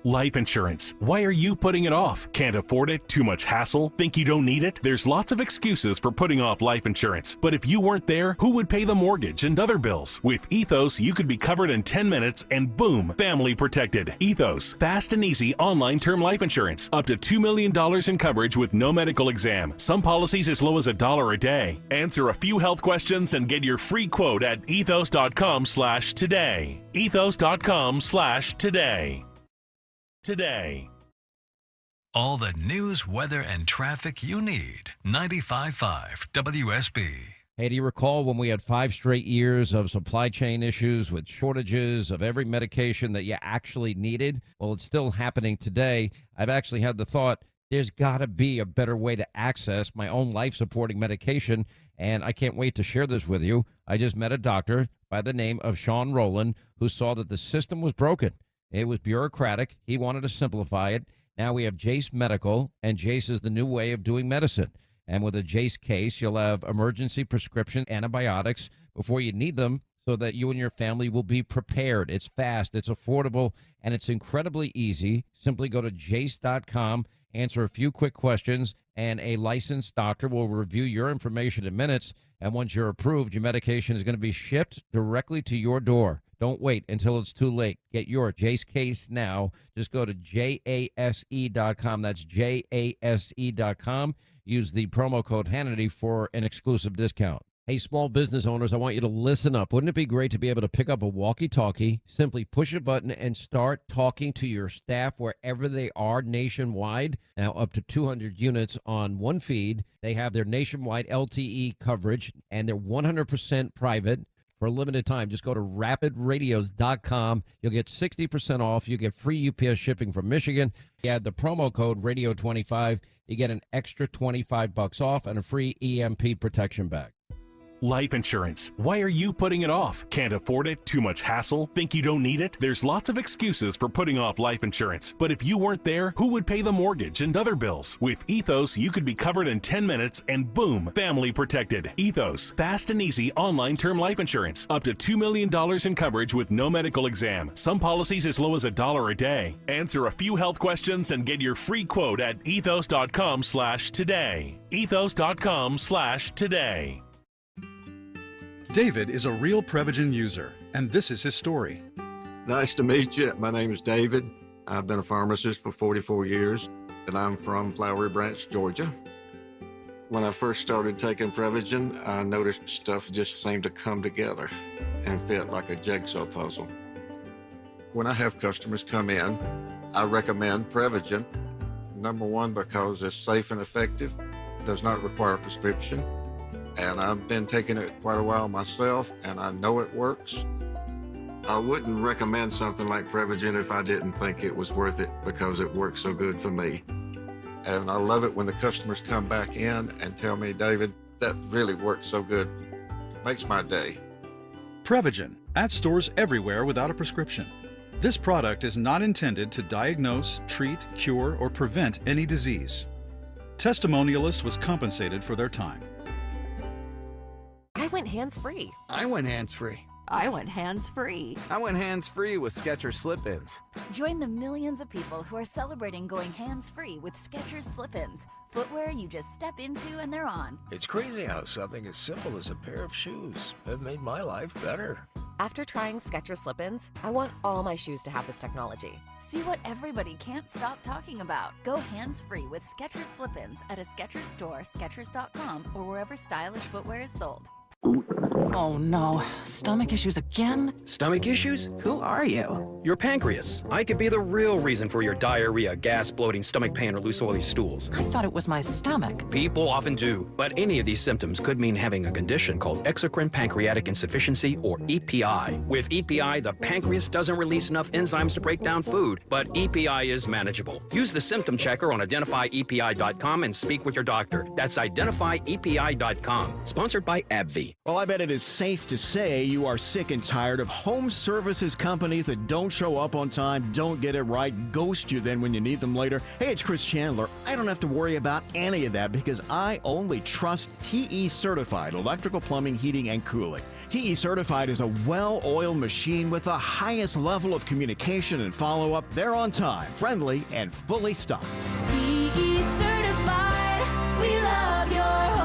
Life insurance. Why are you putting it off? Can't afford it? Too much hassle? Think you don't need it? There's lots of excuses for putting off life insurance. But if you weren't there, who would pay the mortgage and other bills? With Ethos, you could be covered in 10 minutes and boom, family protected. Ethos, fast and easy online term life insurance. Up to $2 million in coverage with no medical exam. Some policies as low as $1 a day. Answer a few health questions and get your free quote at ethos.com/today. Ethos.com/today. Today. All the news, weather, and traffic you need. 95.5 WSB. Hey, do you recall when we had 5 straight years of supply chain issues with shortages of every medication that you actually needed? Well, it's still happening today. I've actually had the thought, there's got to be a better way to access my own life-supporting medication, and I can't wait to share this with you. I just met a doctor by the name of Sean Rowland who saw that the system was broken. It was bureaucratic. He wanted to simplify it. Now we have Jase Medical, and Jase is the new way of doing medicine. And with a Jase case, you'll have emergency prescription antibiotics before you need them so that you and your family will be prepared. It's fast, it's affordable, and it's incredibly easy. Simply go to jase.com, answer a few quick questions, and a licensed doctor will review your information in minutes. And once you're approved, your medication is going to be shipped directly to your door. Don't wait until it's too late. Get your Jase case now. Just go to jase.com. That's jase.com. Use the promo code Hannity for an exclusive discount. Hey, small business owners, I want you to listen up. Wouldn't it be great to be able to pick up a walkie-talkie, simply push a button, and start talking to your staff wherever they are nationwide? Now, up to 200 units on one feed. They have their nationwide LTE coverage, and they're 100% private. For a limited time, just go to rapidradios.com. You'll get 60% off. You get free UPS shipping from Michigan. You add the promo code radio25. You get an extra $25 off and a free EMP protection bag. Life insurance. Why are you putting it off? Can't afford it? Too much hassle? Think you don't need it? There's lots of excuses for putting off life insurance. But if you weren't there, who would pay the mortgage and other bills? With Ethos, you could be covered in 10 minutes and boom, family protected. Ethos, fast and easy online term life insurance. Up to $2 million in coverage with no medical exam. Some policies as low as $1 a day. Answer a few health questions and get your free quote at ethos.com/today. Ethos.com/today. David is a real Prevagen user, and this is his story. Nice to meet you. My name is David. I've been a pharmacist for 44 years, and I'm from Flowery Branch, Georgia. When I first started taking Prevagen, I noticed stuff just seemed to come together and fit like a jigsaw puzzle. When I have customers come in, I recommend Prevagen. Number one, because it's safe and effective, does not require a prescription. And I've been taking it quite a while myself, and I know it works. I wouldn't recommend something like Prevagen if I didn't think it was worth it because it works so good for me. And I love it when the customers come back in and tell me, David, that really works so good. It makes my day. Prevagen, at stores everywhere without a prescription. This product is not intended to diagnose, treat, cure, or prevent any disease. Testimonialist was compensated for their time. I went hands-free. I went hands-free. I went hands-free. I went hands-free with Skechers Slip-ins. Join the millions of people who are celebrating going hands-free with Skechers Slip-ins. Footwear you just step into and they're on. It's crazy how something as simple as a pair of shoes have made my life better. After trying Skechers Slip-ins, I want all my shoes to have this technology. See what everybody can't stop talking about. Go hands-free with Skechers Slip-ins at a Skechers store, Skechers.com, or wherever stylish footwear is sold. Oh no, stomach issues again? Stomach issues? Who are you? Your pancreas. I could be the real reason for your diarrhea, gas, bloating, stomach pain, or loose oily stools. I thought it was my stomach. People often do, but any of these symptoms could mean having a condition called exocrine pancreatic insufficiency, or EPI. With EPI, the pancreas doesn't release enough enzymes to break down food, but EPI is manageable. Use the symptom checker on identifyepi.com and speak with your doctor. That's identifyepi.com. Sponsored by AbbVie. Well, I bet it is safe to say you are sick and tired of home services companies that don't show up on time, don't get it right, ghost you then when you need them later. Hey, it's Chris Chandler. I don't have to worry about any of that because I only trust TE Certified Electrical Plumbing, Heating, and Cooling. TE Certified is a well-oiled machine with the highest level of communication and follow-up. They're on time, friendly, and fully stocked. TE Certified, we love your home.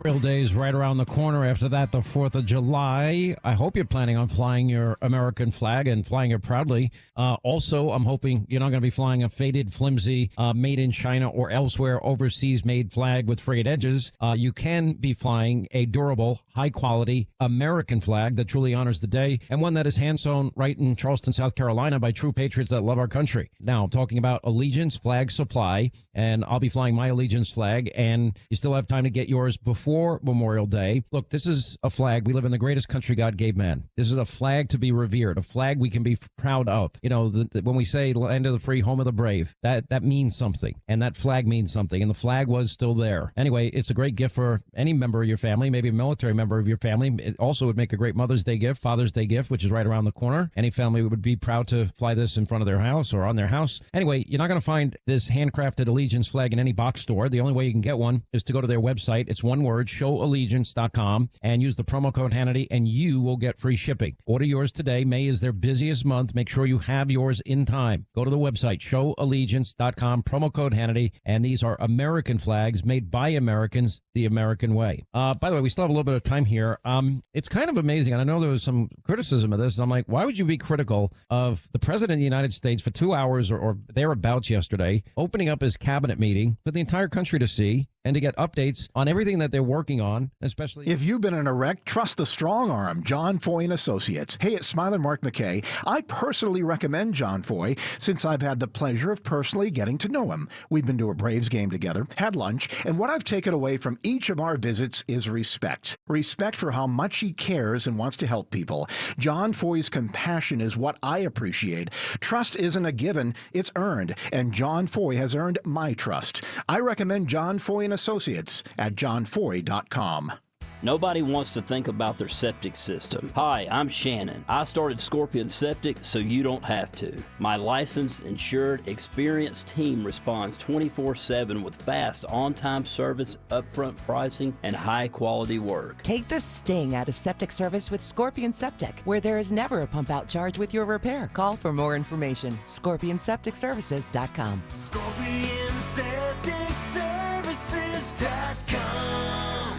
Memorial Day is right around the corner. After that, the 4th of July. I hope you're planning on flying your American flag and flying it proudly. Also, I'm hoping you're not going to be flying a faded, flimsy, made in China or elsewhere overseas made flag with frayed edges. You can be flying a durable, high-quality American flag that truly honors the day, and one that is hand-sewn right in Charleston, South Carolina by true patriots that love our country. Now, I'm talking about Allegiance Flag Supply, and I'll be flying my Allegiance flag, and you still have time to get yours before Memorial Day. Look, this is a flag. We live in the greatest country God gave man. This is a flag to be revered, a flag we can be proud of. You know, when we say land of the free, home of the brave, that means something, and that flag means something, and the flag was still there. Anyway, it's a great gift for any member of your family, maybe a military member of your family. It also would make a great Mother's Day gift, Father's Day gift, which is right around the corner. Any family would be proud to fly this in front of their house or on their house. Anyway, you're not going to find this handcrafted Allegiance flag in any box store. The only way you can get one is to go to their website. It's one word, showallegiance.com, and use the promo code Hannity, and you will get free shipping. Order yours today. May is their busiest month. Make sure you have yours in time. Go to the website, showallegiance.com, promo code Hannity, and these are American flags made by Americans the American way. By the way, we still have a little bit of time here. It's kind of amazing, and I know there was some criticism of this. I'm like, why would you be critical of the President of the United States for 2 hours or thereabouts yesterday, opening up his cabinet meeting for the entire country to see and to get updates on everything that they're working on, especially... If you've been in a wreck, trust the strong arm, John Foy and Associates. Hey, it's Smiler Mark McKay. I personally recommend John Foy since I've had the pleasure of personally getting to know him. We've been to a Braves game together, had lunch, and what I've taken away from each of our visits is respect. Respect for how much he cares and wants to help people. John Foy's compassion is what I appreciate. Trust isn't a given, it's earned, and John Foy has earned my trust. I recommend John Foy and Associates at johnfoy.com. Nobody wants to think about their septic system. Hi, I'm Shannon. I started Scorpion Septic so you don't have to. My licensed, insured, experienced team responds 24/7 with fast, on-time service, upfront pricing, and high-quality work. Take the sting out of septic service with Scorpion Septic, where there is never a pump-out charge with your repair. Call for more information. ScorpionSepticServices.com. ScorpionSepticServices.com.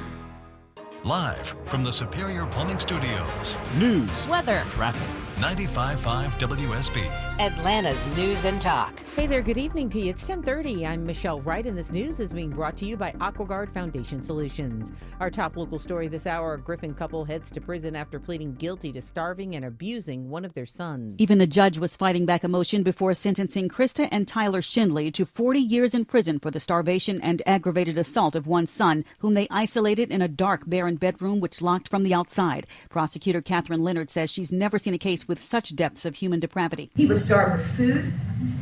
Live from the Superior Plumbing Studios. News, weather, traffic. 95.5 WSB. Atlanta's News and Talk. Hey there, good evening to you. It's 10:30. I'm Michelle Wright, and this news is being brought to you by AquaGuard Foundation Solutions. Our top local story this hour, a Griffin couple heads to prison after pleading guilty to starving and abusing one of their sons. Even a judge was fighting back emotion before sentencing Krista and Tyler Schindley to 40 years in prison for the starvation and aggravated assault of one son, whom they isolated in a dark, barren bedroom which locked from the outside. Prosecutor Catherine Leonard says she's never seen a case with such depths of human depravity. He was starved with food.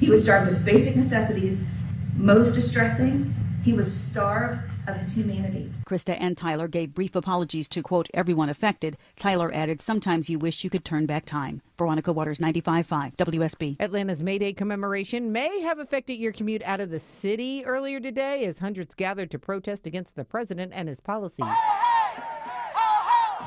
He was starved with basic necessities. Most distressing, he was starved of his humanity. Krista and Tyler gave brief apologies to, quote, everyone affected. Tyler added, sometimes you wish you could turn back time. Veronica Waters, 95.5 WSB. Atlanta's May Day commemoration may have affected your commute out of the city earlier today as hundreds gathered to protest against the president and his policies.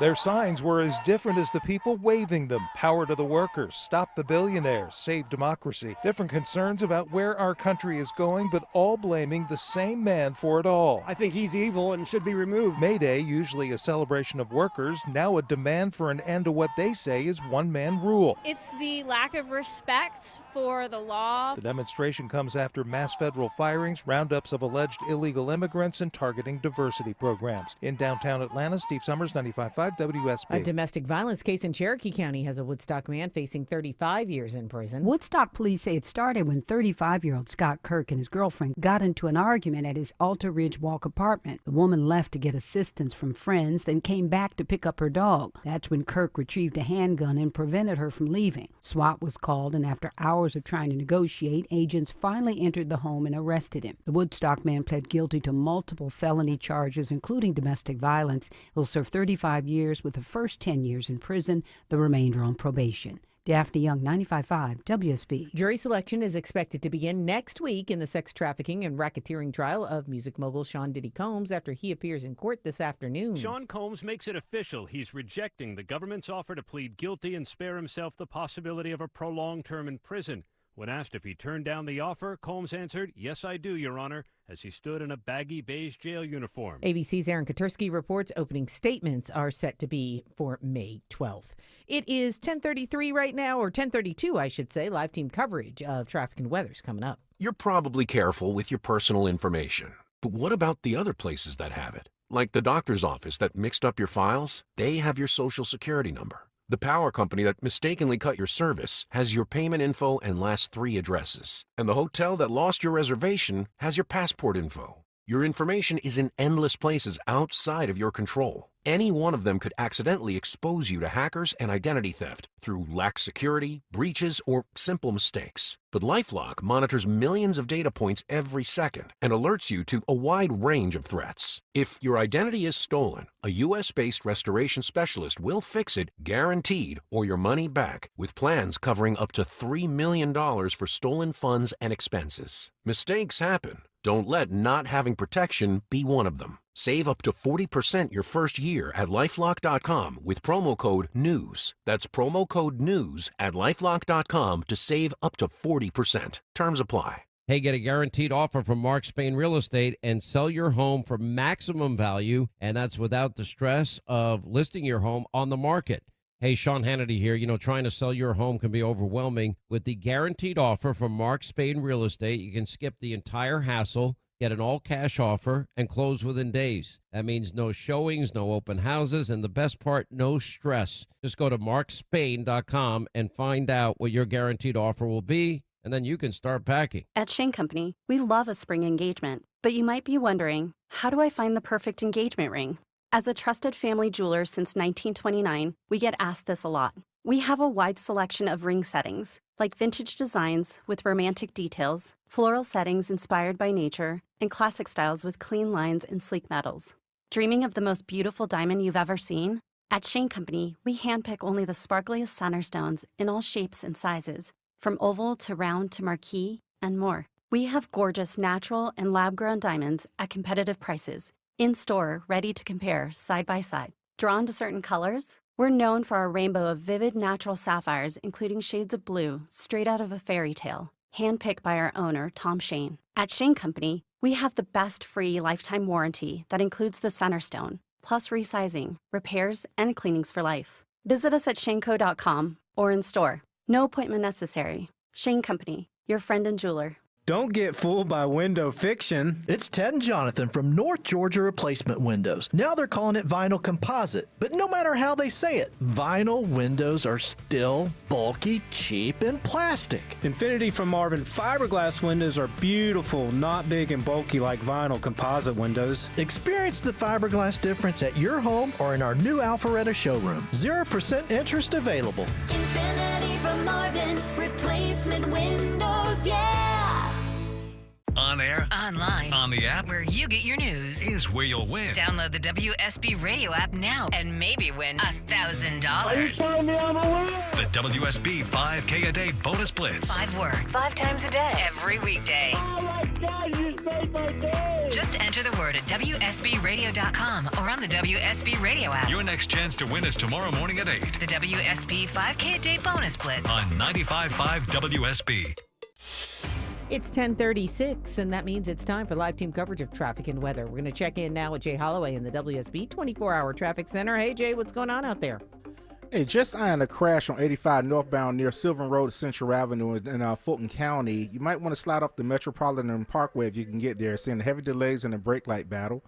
Their signs were as different as the people waving them. Power to the workers, stop the billionaires, save democracy. Different concerns about where our country is going, but all blaming the same man for it all. I think he's evil and should be removed. May Day, usually a celebration of workers, now a demand for an end to what they say is one-man rule. It's the lack of respect for the law. The demonstration comes after mass federal firings, roundups of alleged illegal immigrants, and targeting diversity programs. In downtown Atlanta, Steve Summers, 95.5 WSB. A domestic violence case in Cherokee County has a Woodstock man facing 35 years in prison. Woodstock police say it started when 35-year-old Scott Kirk and his girlfriend got into an argument at his Alta Ridge Walk apartment. The woman left to get assistance from friends, then came back to pick up her dog. That's when Kirk retrieved a handgun and prevented her from leaving. SWAT was called, and after hours of trying to negotiate, agents finally entered the home and arrested him. The Woodstock man pled guilty to multiple felony charges, including domestic violence. He'll serve 35 years with the first 10 years in prison, the remainder on probation. Daphne Young, 95.5 WSB. Jury selection is expected to begin next week in the sex trafficking and racketeering trial of music mogul Sean Diddy Combs after he appears in court this afternoon. Sean Combs makes it official. He's rejecting the government's offer to plead guilty and spare himself the possibility of a prolonged term in prison. When asked if he turned down the offer, Combs answered, "Yes, I do, Your Honor," as he stood in a baggy beige jail uniform. ABC's Aaron Katursky reports opening statements are set to be for May 12th. It is 10:33 right now, or 10:32, I should say. Live team coverage of traffic and weather's coming up. You're probably careful with your personal information. But what about the other places that have it? Like the doctor's office that mixed up your files? They have your social security number. The power company that mistakenly cut your service has your payment info and last 3 addresses. And the hotel that lost your reservation has your passport info. Your information is in endless places outside of your control. Any one of them could accidentally expose you to hackers and identity theft through lax security, breaches, or simple mistakes. But LifeLock monitors millions of data points every second and alerts you to a wide range of threats. If your identity is stolen, a U.S.-based restoration specialist will fix it guaranteed or your money back with plans covering up to $3 million for stolen funds and expenses. Mistakes happen. Don't let not having protection be one of them. Save up to 40% your first year at LifeLock.com with promo code NEWS. That's promo code NEWS at LifeLock.com to save up to 40%. Terms apply. Hey, get a guaranteed offer from Mark Spain Real Estate and sell your home for maximum value, and that's without the stress of listing your home on the market. Hey, Sean Hannity here. You know, trying to sell your home can be overwhelming. With the guaranteed offer from Mark Spain Real Estate, you can skip the entire hassle, get an all-cash offer, and close within days. That means no showings, no open houses, and the best part, no stress. Just go to markspain.com and find out what your guaranteed offer will be, and then you can start packing. At Shane Company, we love a spring engagement, but you might be wondering, how do I find the perfect engagement ring? As a trusted family jeweler since 1929, we get asked this a lot. We have a wide selection of ring settings, like vintage designs with romantic details, floral settings inspired by nature, and classic styles with clean lines and sleek metals. Dreaming of the most beautiful diamond you've ever seen? At Shane Company, we handpick only the sparkliest center stones in all shapes and sizes, from oval to round to marquise, and more. We have gorgeous natural and lab-grown diamonds at competitive prices, in-store, ready to compare side by side. Drawn to certain colors? We're known for our rainbow of vivid natural sapphires, including shades of blue, straight out of a fairy tale, handpicked by our owner, Tom Shane. At Shane Company, we have the best free lifetime warranty that includes the center stone, plus resizing, repairs, and cleanings for life. Visit us at shaneco.com or in store. No appointment necessary. Shane Company, your friend and jeweler. Don't get fooled by window fiction. It's Ted and Jonathan from North Georgia Replacement Windows. Now they're calling it vinyl composite, but no matter how they say it, vinyl windows are still bulky, cheap, and plastic. Infinity from Marvin fiberglass windows are beautiful, not big and bulky like vinyl composite windows. Experience the fiberglass difference at your home or in our new Alpharetta showroom. 0% interest available. Infinity from Marvin, replacement windows, yeah! On air, online, on the app, where you get your news, is where you'll win. Download the WSB radio app now and maybe win $1,000. The WSB 5K a day bonus blitz. 5 words, 5 times a day, every weekday. Oh my God, you just made my day! Just enter Enter the word at WSBRadio.com or on the WSB Radio app. Your next chance to win is tomorrow morning at 8 The WSB 5K a day bonus blitz. on 95.5 WSB. It's 10:36, and that means it's time for live team coverage of traffic and weather. We're going to check in now with Jay Holloway in the WSB 24-hour traffic center. Hey, Jay, what's going on out there? Hey, just eyeing a crash on 85 northbound near Sylvan Road, Central Avenue in Fulton County. You might want to slide off the Metropolitan Parkway if you can get there. Seeing heavy delays in a brake light battle.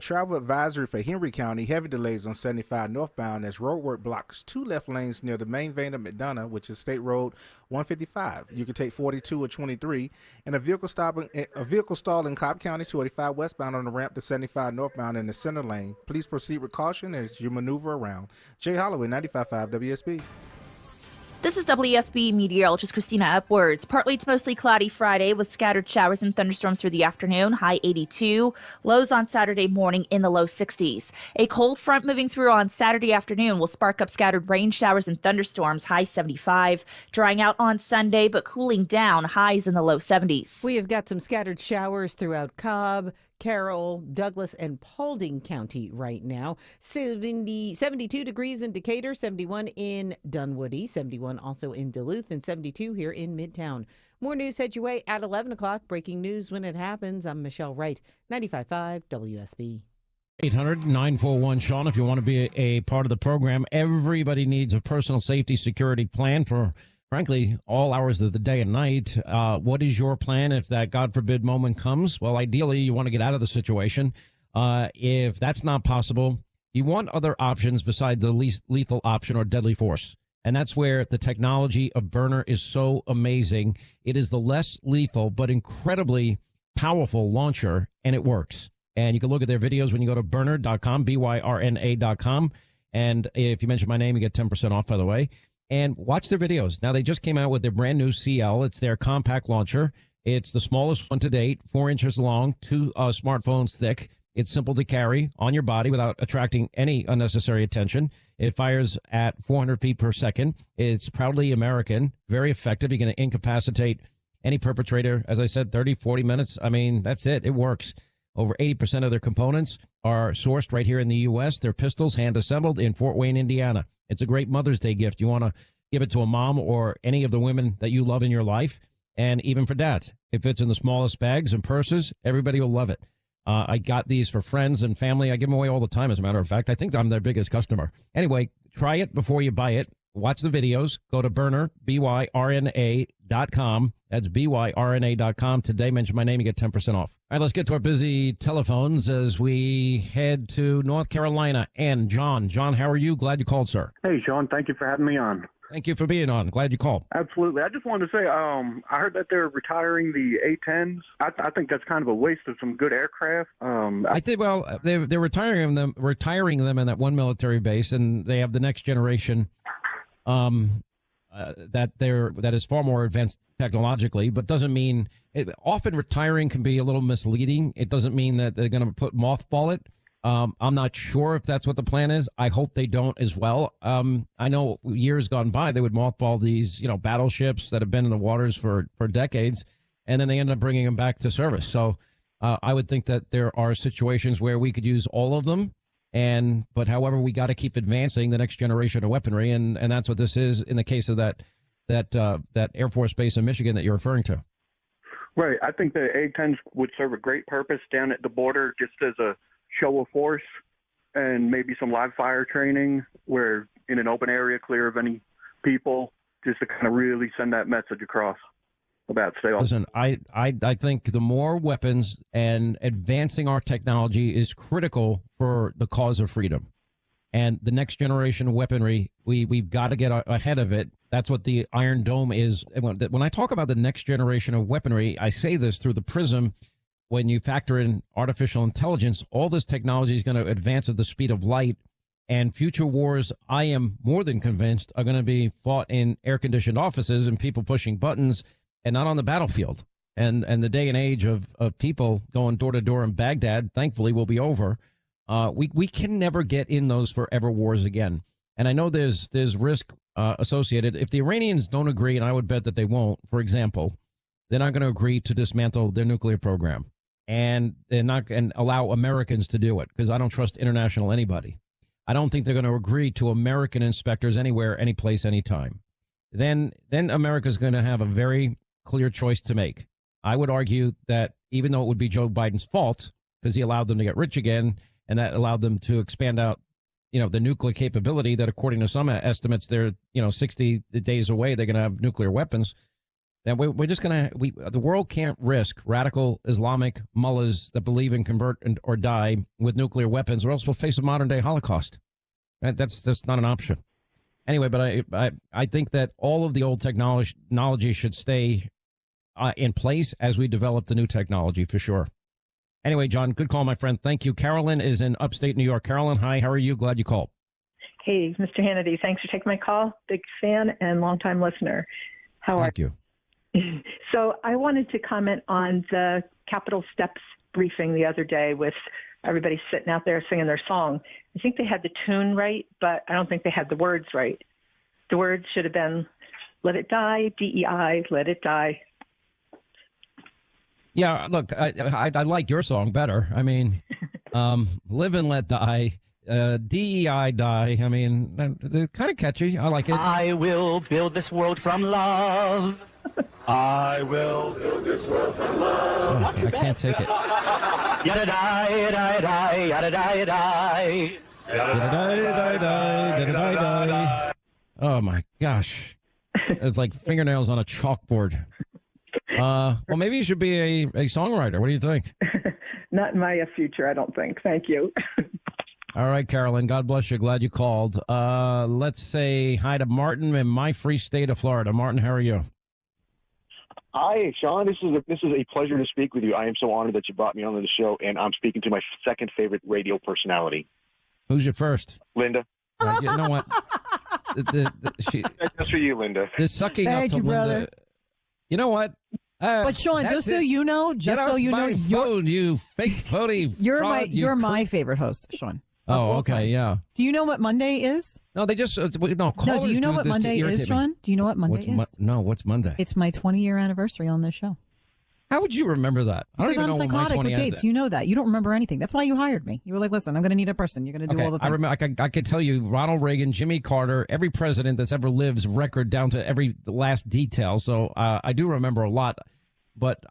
Travel advisory for Henry County, heavy delays on 75 northbound as roadwork blocks 2 left lanes near the main vein of McDonough, which is State Road 155. You can take 42 or 23. And a vehicle stalled in Cobb County 285 westbound on the ramp to 75 northbound in the center lane. Please proceed with caution as you maneuver around. Jay Holloway, 95.5 WSB. This is WSB meteorologist Christina Upwards. Partly to mostly cloudy Friday with scattered showers and thunderstorms through the afternoon, high 82. Lows on Saturday morning in the low 60s. A cold front moving through on Saturday afternoon will spark up scattered rain showers and thunderstorms, high 75. Drying out on Sunday, but cooling down, highs in the low 70s. We have got some scattered showers throughout Cobb, Carroll, Douglas, and Paulding County right now. 72 degrees in Decatur, 71 in Dunwoody, 71 also in Duluth, and 72 here in Midtown. More news heads your way at 11 o'clock. Breaking news when it happens. I'm Michelle Wright, 95.5 WSB. 800-941-SEAN if you want to be a part of the program. Everybody needs a personal safety security plan for, frankly, all hours of the day and night. What is your plan if that, God forbid, moment comes? Well, ideally, you want to get out of the situation. If that's not possible, you want other options besides the least lethal option or deadly force. And that's where the technology of Byrna is so amazing. It is the less lethal but incredibly powerful launcher, and it works. And you can look at their videos when you go to Byrna.com, BYRNA.com. And if you mention my name, you get 10% off, by the way. And watch their videos. Now, they just came out with their brand new CL. It's their compact launcher. It's the smallest one to date, 4 inches long, 2 smartphones thick. It's simple to carry on your body without attracting any unnecessary attention. It fires at 400 feet per second. It's proudly American, very effective. You're going to incapacitate any perpetrator, as I said, 30, 40 minutes. I mean, that's it. It works. Over 80% of their components are sourced right here in the U.S. They're pistols hand-assembled in Fort Wayne, Indiana. It's a great Mother's Day gift. You want to give it to a mom or any of the women that you love in your life, and even for dad. It fits in the smallest bags and purses. Everybody will love it. I got these for friends and family. I give them away all the time, as a matter of fact. I think I'm their biggest customer. Anyway, try it before you buy it. Watch the videos. Go to Byrna, BYRNA.com. That's BYRNA.com. Today, mention my name, you get 10% off. All right, let's get to our busy telephones as we head to North Carolina. And John, how are you? Glad you called, sir. Hey, Sean, thank you for having me on. Thank you for being on. Glad you called. Absolutely. I just wanted to say, I heard that they're retiring the A-10s. I think that's kind of a waste of some good aircraft. I think, well, they're retiring them in that one military base, and they have the next generation that is far more advanced technologically, but doesn't mean often retiring can be a little misleading. It doesn't mean that they're going to mothball it. I'm not sure if that's what the plan is. I hope they don't as well. I know years gone by, they would mothball these, battleships that have been in the waters for decades, and then they end up bringing them back to service. So I would think that there are situations where we could use all of them. But however, we got to keep advancing the next generation of weaponry, and that's what this is in the case of that Air Force base in Michigan that you're referring to. Right. I think the A-10s would serve a great purpose down at the border, just as a show of force, and maybe some live fire training where in an open area, clear of any people, just to kind of really send that message across about sales. Listen, I think the more weapons and advancing our technology is critical for the cause of freedom. And the next generation of weaponry, we've got to get ahead of it. That's what the Iron Dome is. When I talk about the next generation of weaponry, I say this through the prism. When you factor in artificial intelligence, all this technology is going to advance at the speed of light. And future wars, I am more than convinced, are going to be fought in air-conditioned offices and people pushing buttons, and not on the battlefield. And the day and age of people going door to door in Baghdad, thankfully, will be over. We can never get in those forever wars again. And I know there's risk associated. If the Iranians don't agree, and I would bet that they won't, for example, they're not going to agree to dismantle their nuclear program. and they're not and allow Americans to do it, because I don't trust international anybody. I don't think they're going to agree to American inspectors anywhere, any place, anytime. Then America's going to have a very clear choice to make. I would argue that even though it would be Joe Biden's fault because he allowed them to get rich again, and that allowed them to expand out, the nuclear capability that, according to some estimates, they're, 60 days away, they're going to have nuclear weapons. Then we're just going to, the world can't risk radical Islamic mullahs that believe in convert or die with nuclear weapons, or else we'll face a modern day Holocaust. That's not an option. Anyway, but I think that all of the old technology should stay in place as we develop the new technology, for sure. Anyway, John, good call, my friend. Thank you. Carolyn is in upstate New York. Carolyn, hi. How are you? Glad you called. Hey, Mr. Hannity. Thanks for taking my call. Big fan and longtime listener. How are you? So I wanted to comment on the Capitol Steps briefing the other day with everybody sitting out there singing their song. I think they had the tune right, but I don't think they had the words right. The words should have been, let it die, DEI, let it die. Yeah, look, I like your song better. I mean, live and let die, DEI die. I mean, they're kind of catchy. I like it. I will build this world from love. I will build this world from love. I can't take it. Yada die, yada die, yada die, yada die. Yada die. Oh my gosh, it's like fingernails on a chalkboard. Well, maybe you should be a songwriter. What do you think? Not in my future, I don't think. Thank you. All right, Carolyn. God bless you. Glad you called. Let's say hi to Martin in my free state of Florida. Martin, how are you? Hi, Sean. This is a pleasure to speak with you. I am so honored that you brought me on the show, and I'm speaking to my second favorite radio personality. Who's your first? Linda. You know what? That's for you, Linda. This sucking Thank up to you, Linda. brother. You know what? But Sean, just so you know, you fake phony. You're my favorite host, Sean. Oh, okay, yeah. Do you know what Monday is? No, they just no. No, do you know what Monday is, Sean? Do you know what Monday is? No, what's Monday? It's my 20-year anniversary on this show. How would you remember that? Because I'm psychotic with dates. You know that. You don't remember anything. That's why you hired me. You were like, listen, I'm going to need a person. You're going to do all the things. I remember. I could tell you Ronald Reagan, Jimmy Carter, every president that's ever lived's record down to every last detail. So I do remember a lot, but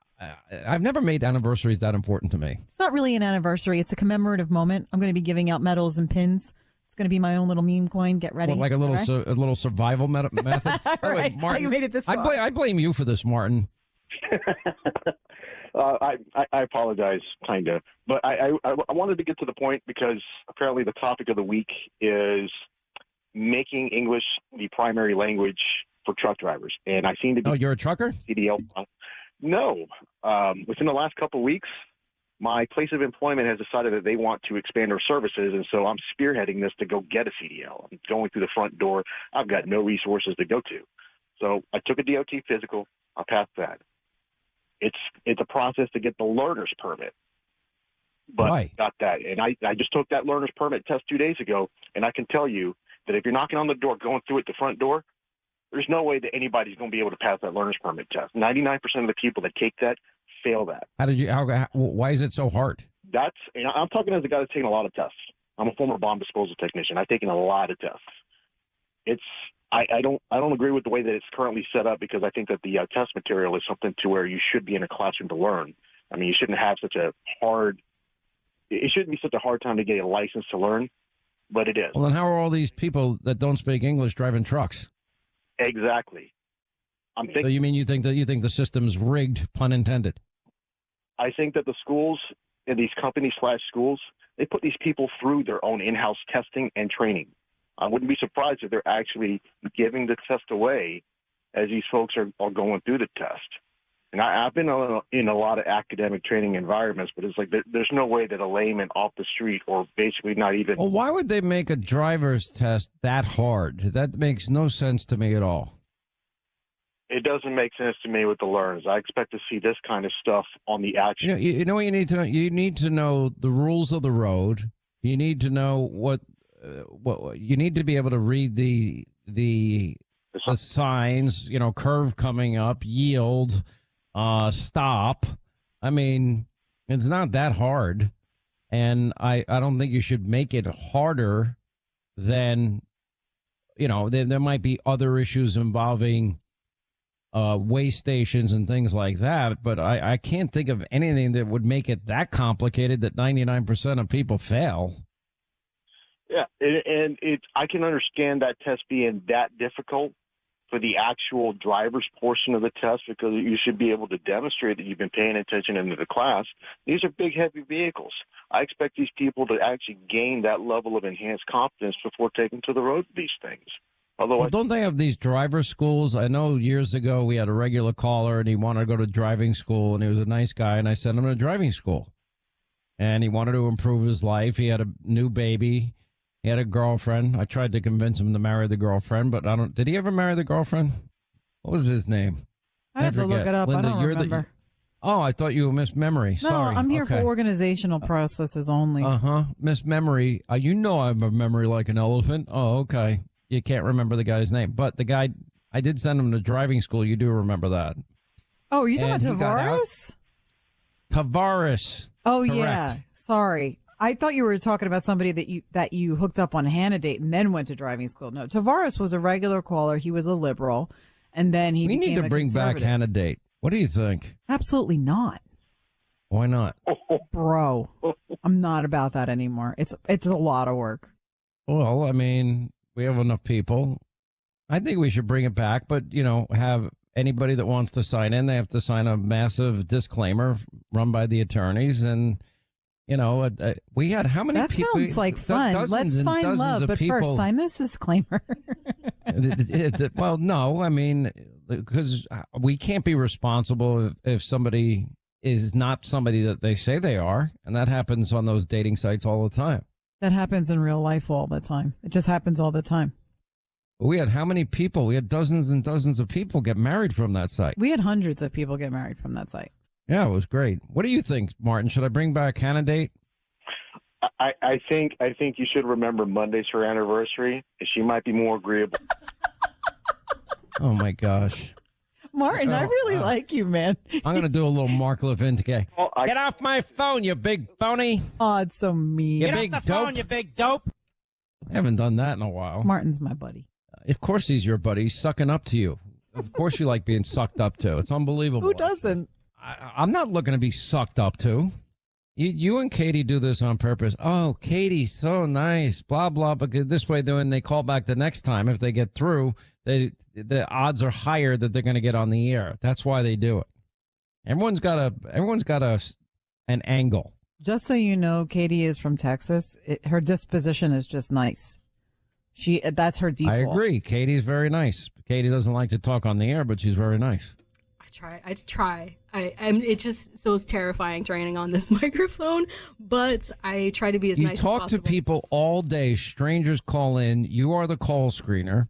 I've never made anniversaries that important to me. It's not really an anniversary. It's a commemorative moment. I'm going to be giving out medals and pins. It's going to be my own little meme coin. Get ready. Well, like a little survival method. Right. Martin, you made it this far. I blame you for this, Martin. I apologize, kind of. But I wanted to get to the point because apparently the topic of the week is making English the primary language for truck drivers. And I seem to be... Oh, you're a trucker? CDL. No. Within the last couple of weeks, my place of employment has decided that they want to expand their services, and so I'm spearheading this to go get a CDL. I'm going through the front door. I've got no resources to go to. So I took a DOT physical. I passed that. It's a process to get the learner's permit. But right. Got that. And I just took that learner's permit test 2 days ago, and I can tell you that if you're knocking on the door, going through at the front door, there's no way that anybody's going to be able to pass that learner's permit test. 99% of the people that take that fail that. Why is it so hard? I'm talking as a guy that's taken a lot of tests. I'm a former bomb disposal technician. I've taken a lot of tests. I don't agree with the way that it's currently set up because I think that the test material is something to where you should be in a classroom to learn. I mean, you shouldn't have it shouldn't be such a hard time to get a license to learn, but it is. Well, then how are all these people that don't speak English driving trucks? Exactly. So you think the system's rigged, pun intended? I think that the schools and these companies / schools, they put these people through their own in-house testing and training. I wouldn't be surprised if they're actually giving the test away as these folks are going through the test. And I've been in a lot of academic training environments, but it's like there's no way that a layman off the street or basically not even... Well, why would they make a driver's test that hard? That makes no sense to me at all. It doesn't make sense to me with the learners. I expect to see this kind of stuff on the action. You know what you need to know? You need to know the rules of the road. You need to know what you need to be able to read the signs, curve coming up, yield, stop. I mean, It's not that hard. And I don't think you should make it harder than, there might be other issues involving way stations and things like that. But I can't think of anything that would make it that complicated that 99% of people fail. Yeah, and I can understand that test being that difficult for the actual driver's portion of the test, because you should be able to demonstrate that you've been paying attention into the class. These are big, heavy vehicles. I expect these people to actually gain that level of enhanced confidence before taking to the road these things. Otherwise, Well, don't they have these driver schools? I know years ago we had a regular caller and he wanted to go to driving school, and he was a nice guy, and I sent him to driving school. And he wanted to improve his life. He had a new baby. He had a girlfriend. I tried to convince him to marry the girlfriend, but did he ever marry the girlfriend? What was his name? I'd have to look it up. Linda, I don't remember. Oh, I thought you were Miss Memory. No, Sorry. I'm here for Okay. organizational processes only. Miss Memory. I have a memory like an elephant. Oh, okay. You can't remember the guy's name. But the guy, I did send him to driving school. You do remember that. Oh, are you talking And he about got out. Tavares? Tavares. Oh, Correct. yeah. Sorry. I thought you were talking about somebody that you hooked up on Hannah date and then went to driving school. No, Tavares was a regular caller. He was a liberal, and then he We became need to a bring back conservative. Hannah Date. What do you think? Absolutely not, Why not? bro. I'm not about that anymore. It's a lot of work. Well, I mean, we have enough people. I think we should bring it back, but, have anybody that wants to sign in, they have to sign a massive disclaimer run by the attorneys. And, we had how many That people? sounds like fun. Dozens Let's and find dozens love, of but people. first sign this disclaimer. Well, no, I mean, because we can't be responsible if somebody is not somebody that they say they are. And that happens on those dating sites all the time. That happens in real life all the time. It just happens all the time. We had how many people? We had dozens and dozens of people get married from that site. We had hundreds of people get married from that site. Yeah, it was great. What do you think, Martin? Should I bring back Hannah Date? I think you should remember Monday's her anniversary, and she might be more agreeable. Oh, my gosh. Martin, I really like you, man. I'm going to do a little Mark Levinski. Oh, Get off my phone, you big phony. Oh, it's so mean. You big dope. you big dope. I haven't done that in a while. Martin's my buddy. Of course he's your buddy. He's sucking up to you. Of course you like being sucked up to. It's unbelievable. Who doesn't? I'm not looking to be sucked up to. You and Katie do this on purpose. Oh, Katie's so nice, blah, blah. Because this way, when they call back the next time, if they get through, the odds are higher that they're going to get on the air. That's why they do it. Everyone's got an angle. Just so you know, Katie is from Texas. Her disposition is just nice. That's her default. I agree. Katie's very nice. Katie doesn't like to talk on the air, but she's very nice. I try. It's just so terrifying turning on this microphone, but I try to be as You nice as talk possible. to people all day. Strangers call in. You are the call screener,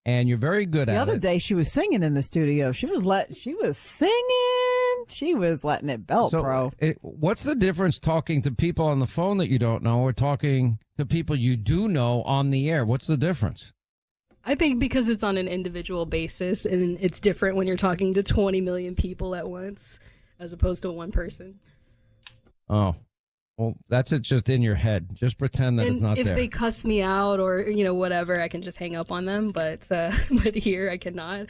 and you're very good The at other it. day, she was singing in the studio. She was singing. She was letting it belt, bro. What's the difference talking to people on the phone that you don't know or talking to people you do know on the air? What's the difference? I think because it's on an individual basis, and it's different when you're talking to 20 million people at once, as opposed to one person. Oh, well, that's it. Just in your head. Just pretend that And it's not if there. they cuss me out or whatever, I can just hang up on them. But but here I cannot.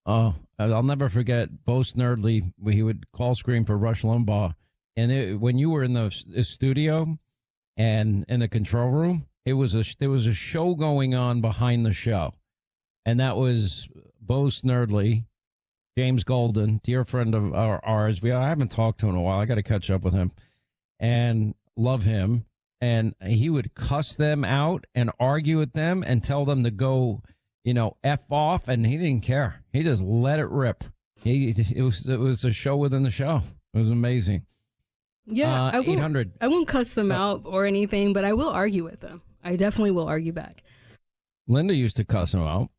Oh, I'll never forget Bo Snerdley. He would call screen for Rush Limbaugh, and when you were in the studio and in the control room, there was a show going on behind the show, and that was Bo Snerdley, James Golden, dear friend of ours. I haven't talked to him in a while. I got to catch up with him, and love him. And he would cuss them out and argue with them and tell them to go, F off, and he didn't care. He just let it rip. It was a show within the show. It was amazing. Yeah, 800. I won't cuss them out or anything, but I will argue with them. I definitely will argue back. Linda used to cuss him out.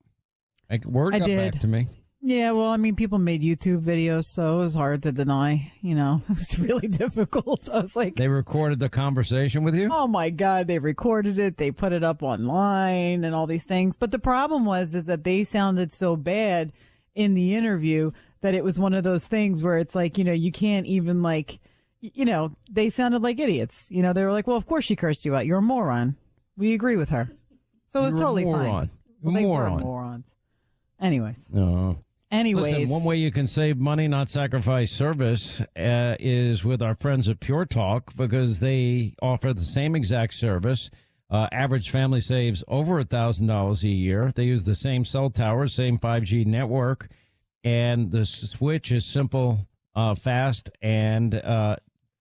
Word got back to me. Yeah, well, I mean, people made YouTube videos, so it was hard to deny. It was really difficult. I was like, They recorded the conversation with you? oh my God, they recorded it. They put it up online and all these things. But the problem is that they sounded so bad in the interview that it was one of those things where it's like, you can't even they sounded like idiots. They were like, well, of course she cursed you out. You're a moron. We agree with her. So it was totally fine. Well, they were morons. Anyways. No. Listen, one way you can save money, not sacrifice service, is with our friends at Pure Talk, because they offer the same exact service. Average family saves over $1,000 a year. They use the same cell towers, same 5G network, and the switch is simple, fast, and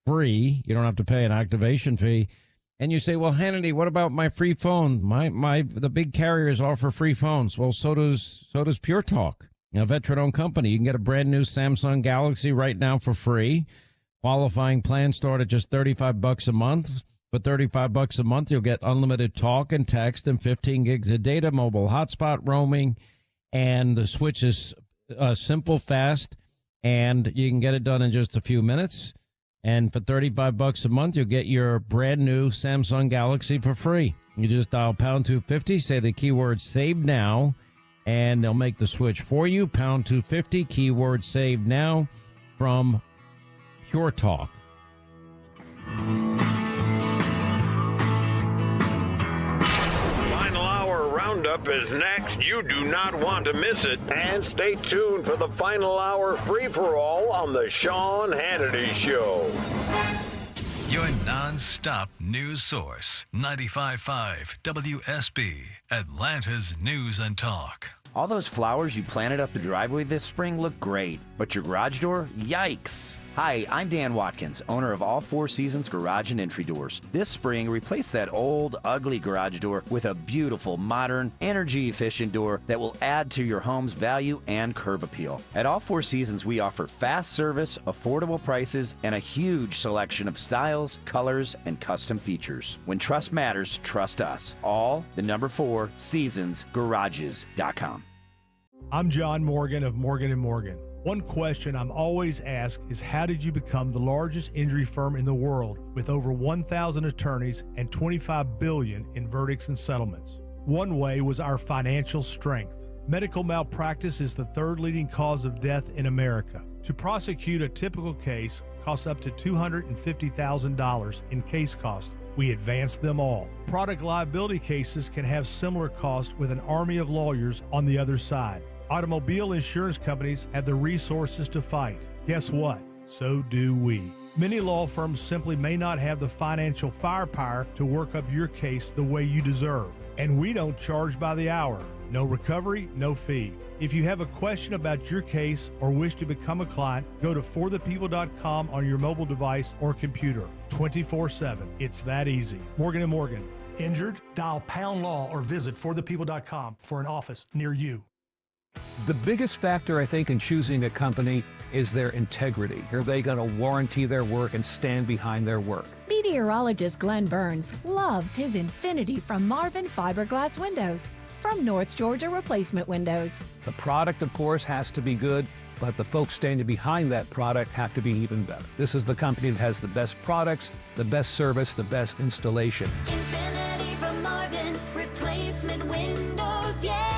free. You don't have to pay an activation fee. And you say, well, Hannity, what about my free phone? The big carriers offer free phones. Well, so does Pure Talk. A veteran-owned company. You can get a brand-new Samsung Galaxy right now for free. Qualifying plans start at just $35 a month. For $35 a month, you'll get unlimited talk and text and 15 gigs of data, mobile hotspot roaming, and the switch is simple, fast, and you can get it done in just a few minutes. And for $35 a month, you'll get your brand-new Samsung Galaxy for free. You just dial pound 250, say the keyword "save now," and they'll make the switch for you. Pound 250, keyword "save now" from Pure Talk. Final Hour Roundup is next. You do not want to miss it. And stay tuned for the Final Hour free-for-all on the Sean Hannity Show. Your non-stop news source, 95.5 WSB, Atlanta's News and Talk. All those flowers you planted up the driveway this spring look great, but your garage door? Yikes! Hi, I'm Dan Watkins, owner of All Four Seasons Garage and Entry Doors. This spring, replace that old, ugly garage door with a beautiful, modern, energy-efficient door that will add to your home's value and curb appeal. At All Four Seasons, we offer fast service, affordable prices, and a huge selection of styles, colors, and custom features. When trust matters, trust us. All, the number 4, seasonsgarages.com. I'm John Morgan of Morgan & Morgan. One question I'm always asked is, how did you become the largest injury firm in the world with over 1,000 attorneys and $25 billion in verdicts and settlements? One way was our financial strength. Medical malpractice is the third leading cause of death in America. To prosecute a typical case costs up to $250,000 in case cost. We advance them all. Product liability cases can have similar costs with an army of lawyers on the other side. Automobile insurance companies have the resources to fight. Guess what? So do we. Many law firms simply may not have the financial firepower to work up your case the way you deserve. And we don't charge by the hour. No recovery, no fee. If you have a question about your case or wish to become a client, go to forthepeople.com on your mobile device or computer. 24/7. It's that easy. Morgan & Morgan. Injured? Dial pound law or visit forthepeople.com for an office near you. The biggest factor, I think, in choosing a company is their integrity. Are they going to warranty their work and stand behind their work? Meteorologist Glenn Burns loves his Infinity from Marvin fiberglass windows from North Georgia Replacement Windows. The product, of course, has to be good, but the folks standing behind that product have to be even better. This is the company that has the best products, the best service, the best installation. Infinity from Marvin Replacement Windows, yeah!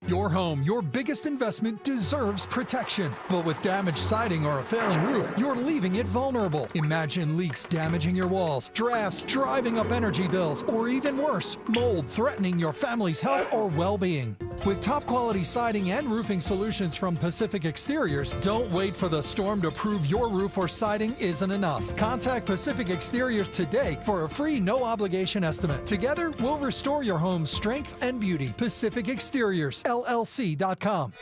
Your home, your biggest investment, deserves protection. But with damaged siding or a failing roof, you're leaving it vulnerable. Imagine leaks damaging your walls, drafts driving up energy bills, or even worse, mold threatening your family's health or well-being. With top quality siding and roofing solutions from Pacific Exteriors, don't wait for the storm to prove your roof or siding isn't enough. Contact Pacific Exteriors today for a free no-obligation estimate. Together, we'll restore your home's strength and beauty. Pacific Exteriors, LLC.com.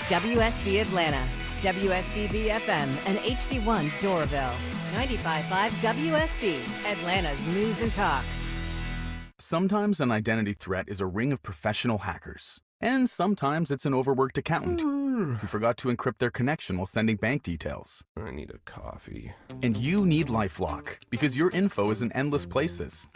WSB Atlanta, WSBB FM, and HD1 Doraville. 95.5 WSB, Atlanta's News and Talk. Sometimes an identity threat is a ring of professional hackers. And sometimes it's an overworked accountant who forgot to encrypt their connection while sending bank details. I need a coffee. And you need LifeLock, because your info is in endless places.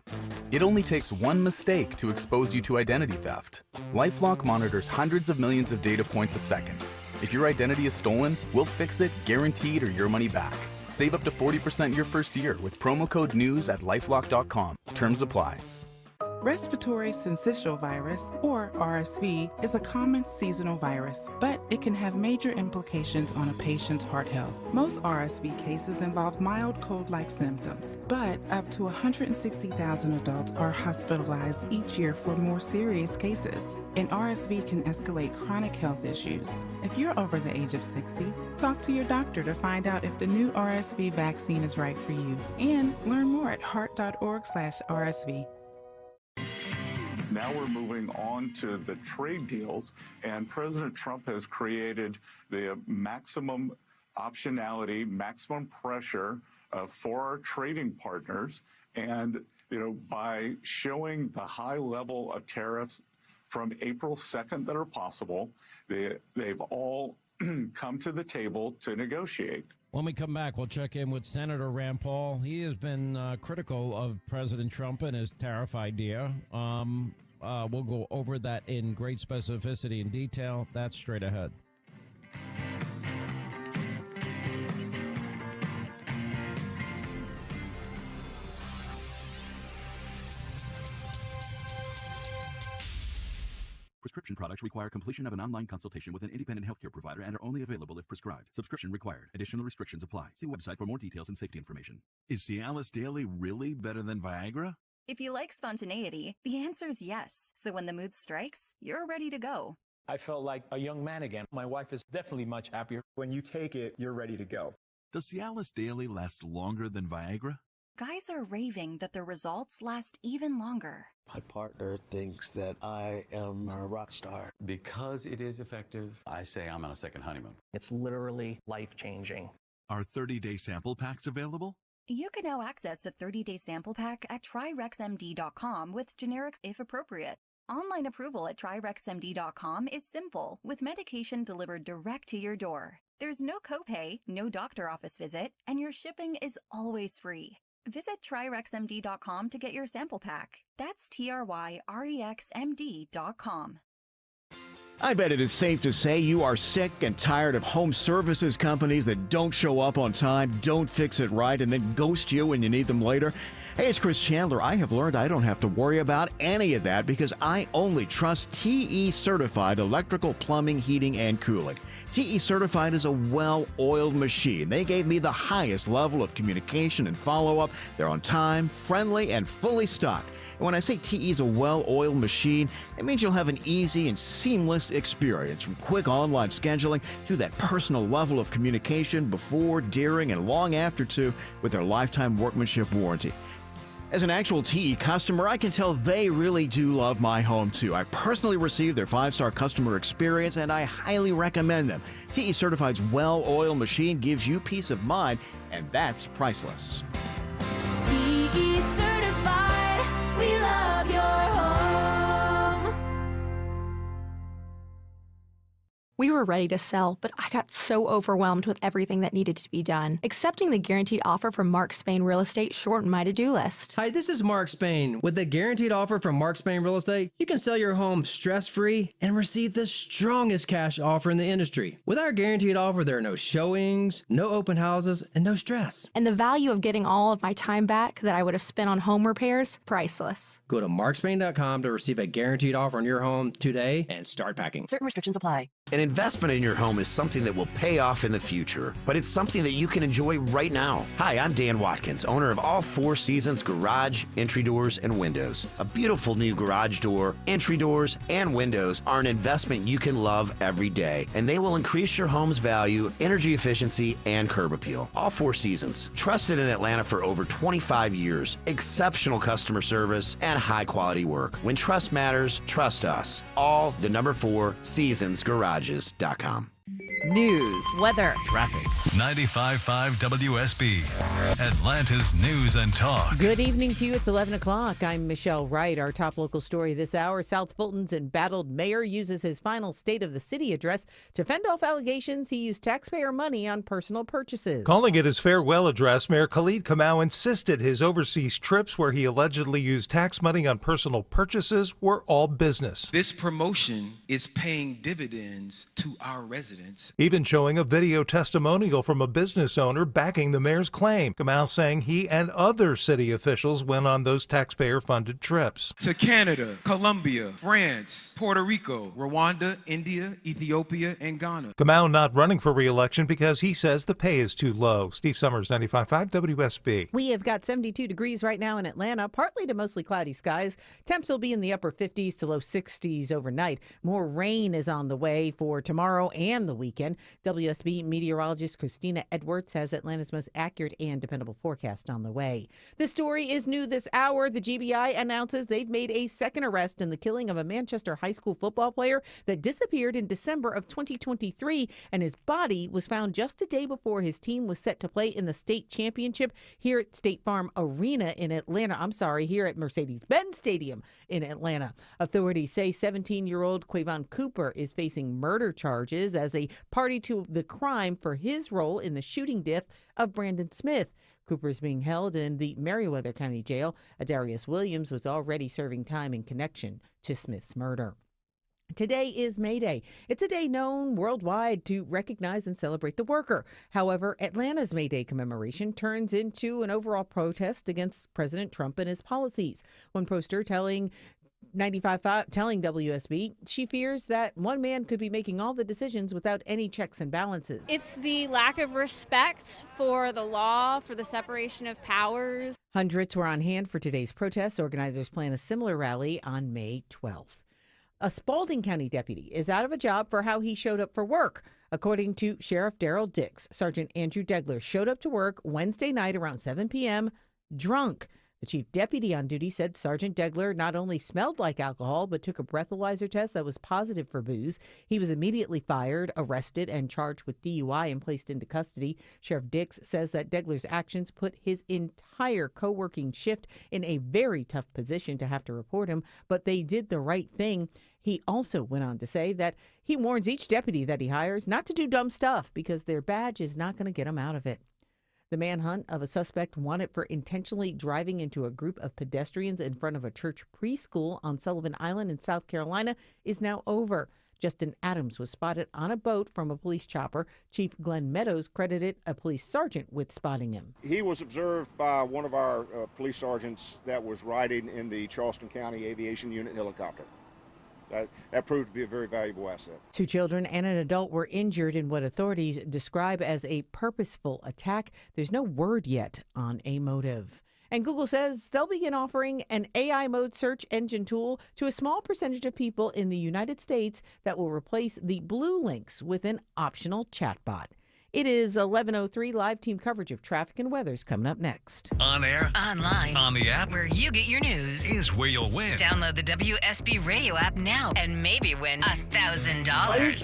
It only takes one mistake to expose you to identity theft. LifeLock monitors hundreds of millions of data points a second. If your identity is stolen, we'll fix it, guaranteed, or your money back. Save up to 40% your first year with promo code NEWS at LifeLock.com. Terms apply. Respiratory syncytial virus, or RSV, is a common seasonal virus, but it can have major implications on a patient's heart health. Most RSV cases involve mild cold-like symptoms, but up to 160,000 adults are hospitalized each year for more serious cases. And RSV can escalate chronic health issues. If you're over the age of 60, talk to your doctor to find out if the new RSV vaccine is right for you. And learn more at heart.org/RSV. Now we're moving on to the trade deals, and President Trump has created the maximum optionality, maximum pressure for our trading partners. And, by showing the high level of tariffs from April 2nd that are possible, they've all come to the table to negotiate. When we come back, we'll check in with Senator Rand Paul. He has been critical of President Trump and his tariff idea. We'll go over that in great specificity and detail. That's straight ahead. Prescription products require completion of an online consultation with an independent healthcare provider and are only available if prescribed. Subscription required. Additional restrictions apply. See website for more details and safety information. Is Cialis Daily really better than Viagra? If you like spontaneity, the answer is yes. So when the mood strikes, you're ready to go. I felt like a young man again. My wife is definitely much happier. When you take it, you're ready to go. Does Cialis Daily last longer than Viagra? Guys are raving that their results last even longer. My partner thinks that I am a rock star. Because it is effective, I say I'm on a second honeymoon. It's literally life-changing. Are 30-day sample packs available? You can now access a 30-day sample pack at TryRexMD.com with generics if appropriate. Online approval at TryRexMD.com is simple, with medication delivered direct to your door. There's no copay, no doctor office visit, and your shipping is always free. Visit TryRexMD.com to get your sample pack. That's TryRexMD.com. I bet it is safe to say you are sick and tired of home services companies that don't show up on time, don't fix it right, and then ghost you when you need them later. Hey, it's Chris Chandler. I have learned I don't have to worry about any of that because I only trust TE Certified Electrical, Plumbing, Heating, and Cooling. TE Certified is a well-oiled machine. They gave me the highest level of communication and follow-up. They're on time, friendly, and fully stocked. And when I say TE is a well-oiled machine, it means you'll have an easy and seamless experience, from quick online scheduling to that personal level of communication before, during, and long after too, with their lifetime workmanship warranty. As an actual TE customer, I can tell they really do love my home too. I personally received their 5-star customer experience and I highly recommend them. TE Certified's well-oiled machine gives you peace of mind, and that's priceless. TE Certified, we love your home. We were ready to sell, but I got so overwhelmed with everything that needed to be done. Accepting the guaranteed offer from Mark Spain Real Estate shortened my to-do list. Hi, this is Mark Spain. With the guaranteed offer from Mark Spain Real Estate, you can sell your home stress-free and receive the strongest cash offer in the industry. With our guaranteed offer, there are no showings, no open houses, and no stress. And the value of getting all of my time back that I would have spent on home repairs, priceless. Go to markspain.com to receive a guaranteed offer on your home today and start packing. Certain restrictions apply. An investment in your home is something that will pay off in the future, but it's something that you can enjoy right now. Hi, I'm Dan Watkins, owner of All Four Seasons Garage, Entry Doors, and Windows. A beautiful new garage door, entry doors, and windows are an investment you can love every day, and they will increase your home's value, energy efficiency, and curb appeal. All Four Seasons, trusted in Atlanta for over 25 years, exceptional customer service, and high-quality work. When trust matters, trust us. All the number 4 seasonsgarages.com. News, weather, traffic. 95.5 WSB, Atlanta's News and Talk. Good evening to you. It's 11 o'clock. I'm Michelle Wright. Our top local story this hour: South Fulton's embattled mayor uses his final State of the City address to fend off allegations he used taxpayer money on personal purchases. Calling it his farewell address, Mayor Khalid Kamau insisted his overseas trips where he allegedly used tax money on personal purchases were all business. This promotion is paying dividends to our residents even showing a video testimonial from a business owner backing the mayor's claim. Kamau saying he and other city officials went on those taxpayer-funded trips. To Canada, Colombia, France, Puerto Rico, Rwanda, India, Ethiopia, and Ghana. Kamau not running for re-election because he says the pay is too low. Steve Summers, 95.5 WSB. We have got 72 degrees right now in Atlanta, partly to mostly cloudy skies. Temps will be in the upper 50s to low 60s overnight. More rain is on the way for tomorrow and the weekend. WSB meteorologist Christina Edwards has Atlanta's most accurate and dependable forecast on the way. This story is new this hour. The GBI announces they've made a second arrest in the killing of a Manchester high school football player that disappeared in December of 2023, and his body was found just a day before his team was set to play in the state championship here at State Farm Arena in Atlanta. Here at Mercedes-Benz Stadium in Atlanta. Authorities say 17-year-old Quavon Cooper is facing murder charges as a party to the crime for his role in the shooting death of Brandon Smith. Cooper is being held in the Meriwether County Jail. Adarius Williams was already serving time in connection to Smith's murder. Today is May Day. It's a day known worldwide to recognize and celebrate the worker. However, Atlanta's May Day commemoration turns into an overall protest against President Trump and his policies. One poster telling 95.5 telling WSB she fears that one man could be making all the decisions without any checks and balances. It's the lack of respect for the law, for the separation of powers. Hundreds were on hand for today's protest. Organizers plan a similar rally on May 12th. A Spalding County deputy is out of a job for how he showed up for work. According to Sheriff Darrell Dix, Sergeant Andrew Degler showed up to work Wednesday night around 7 p.m. drunk. The chief deputy on duty said Sergeant Degler not only smelled like alcohol, but took a breathalyzer test that was positive for booze. He was immediately fired, arrested, and charged with DUI and placed into custody. Sheriff Dix says that Degler's actions put his entire co-working shift in a very tough position to have to report him, but they did the right thing. He also went on to say that he warns each deputy that he hires not to do dumb stuff because their badge is not going to get them out of it. The manhunt of a suspect wanted for intentionally driving into a group of pedestrians in front of a church preschool on Sullivan Island in South Carolina is now over. Justin Adams was spotted on a boat from a police chopper. Chief Glenn Meadows credited a police sergeant with spotting him. He was observed by one of our police sergeants that was riding in the Charleston County Aviation Unit helicopter. That proved to be a very valuable asset. 2 children and an adult were injured in what authorities describe as a purposeful attack. There's no word yet on a motive. And Google says they'll begin offering an AI mode search engine tool to a small percentage of people in the United States that will replace the blue links with an optional chatbot. It is 11:03. Live team coverage of traffic and weather is coming up next. On air, Online, on the app, where you get your news, is where you'll win. Download the WSB radio app now and maybe win $1,000.